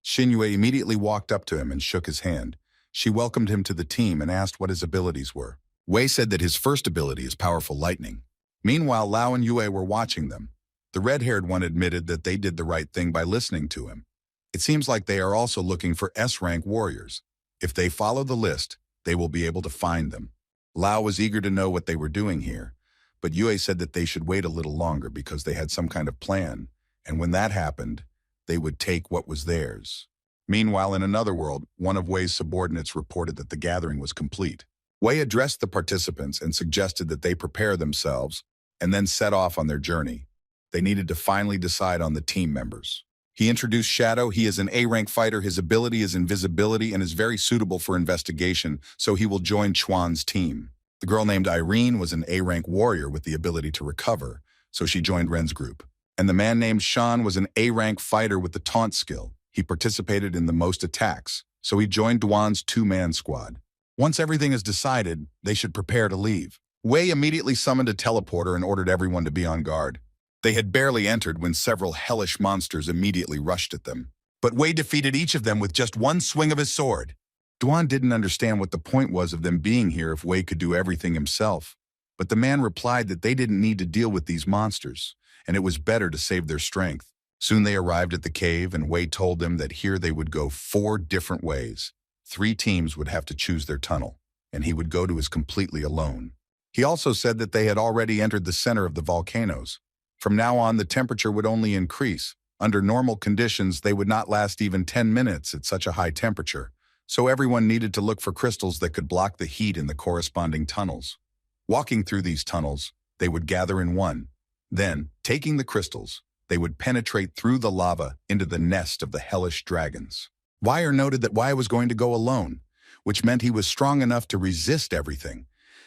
Xinyue immediately walked up to him and shook his hand. She welcomed him to the team and asked what his abilities were. Wei said that his first ability is powerful lightning. Meanwhile, Lao and Yue were watching them. The red-haired one admitted that they did the right thing by listening to him. It seems like they are also looking for S-rank warriors. If they follow the list, they will be able to find them. Lao was eager to know what they were doing here, but Yue said that they should wait a little longer because they had some kind of plan, and when that happened, they would take what was theirs. Meanwhile, in another world, one of Wei's subordinates reported that the gathering was complete. Wei addressed the participants and suggested that they prepare themselves and then set off on their journey. They needed to finally decide on the team members. He introduced Shadow. He is an A-rank fighter. His ability is invisibility and is very suitable for investigation, so he will join Chuan's team. The girl named Irene was an A-rank warrior with the ability to recover, so she joined Ren's group. And the man named Shan was an A-rank fighter with the taunt skill. He participated in the most attacks, so he joined Duan's two-man squad. Once everything is decided, they should prepare to leave. Wei immediately summoned a teleporter and ordered everyone to be on guard. They had barely entered when several hellish monsters immediately rushed at them. But Wei defeated each of them with just one swing of his sword. Duan didn't understand what the point was of them being here if Wei could do everything himself. But the man replied that they didn't need to deal with these monsters, and it was better to save their strength. Soon they arrived at the cave, and Wei told them that here they would go 4 different ways. 3 teams would have to choose their tunnel, and he would go to his completely alone. He also said that they had already entered the center of the volcanoes. From now on, the temperature would only increase. Under normal conditions, they would not last even 10 minutes at such a high temperature, so everyone needed to look for crystals that could block the heat in the corresponding tunnels. Walking through these tunnels, they would gather in one. Then, taking the crystals, they would penetrate through the lava into the nest of the hellish dragons. Wire noted that Wei was going to go alone, which meant he was strong enough to resist everything.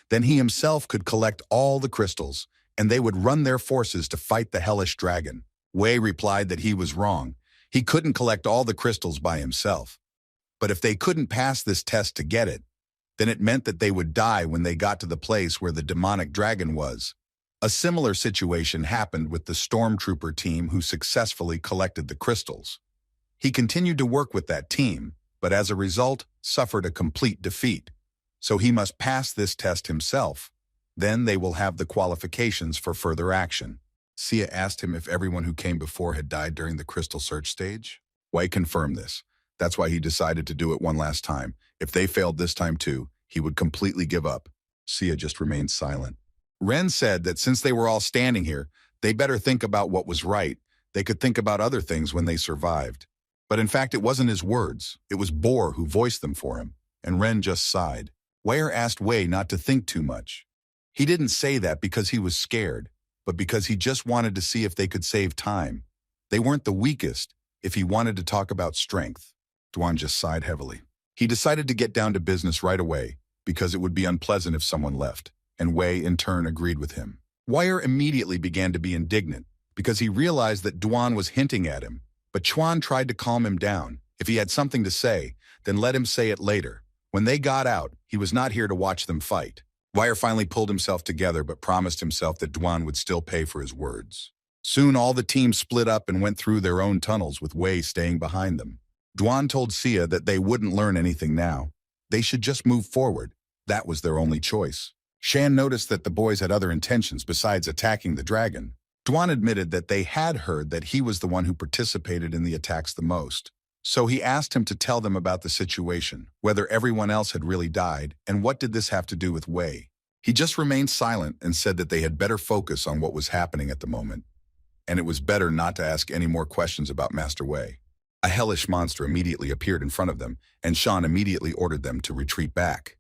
Then he himself could collect all the crystals, and they would run their forces to fight the hellish dragon. Wei replied that he was wrong. He couldn't collect all the crystals by himself. But if they couldn't pass this test to get it, then it meant that they would die when they got to the place where the demonic dragon was. A similar situation happened with the stormtrooper team who successfully collected the crystals. He continued to work with that team, but as a result, suffered a complete defeat. So he must pass this test himself. Then they will have the qualifications for further action. Sia asked him if everyone who came before had died during the crystal search stage. Wei confirmed this. That's why he decided to do it one last time. If they failed this time too, he would completely give up. Sia just remained silent. Ren said that since they were all standing here, they better think about what was right. They could think about other things when they survived. But in fact, it wasn't his words. It was Boar who voiced them for him, and Ren just sighed. Wei asked Wei not to think too much. He didn't say that because he was scared, but because he just wanted to see if they could save time. They weren't the weakest if he wanted to talk about strength. Duan just sighed heavily. He decided to get down to business right away because it would be unpleasant if someone left, and Wei in turn agreed with him. Wire immediately began to be indignant because he realized that Duan was hinting at him, but Chuan tried to calm him down. If he had something to say, then let him say it later. When they got out, he was not here to watch them fight. Wire finally pulled himself together but promised himself that Duan would still pay for his words. Soon all the teams split up and went through their own tunnels with Wei staying behind them. Duan told Sia that they wouldn't learn anything now. They should just move forward. That was their only choice. Shan noticed that the boys had other intentions besides attacking the dragon. Duan admitted that they had heard that he was the one who participated in the attacks the most. So he asked him to tell them about the situation, whether everyone else had really died, and what did this have to do with Wei. He just remained silent and said that they had better focus on what was happening at the moment, and it was better not to ask any more questions about Master Wei. A hellish monster immediately appeared in front of them, and Shan immediately ordered them to retreat back.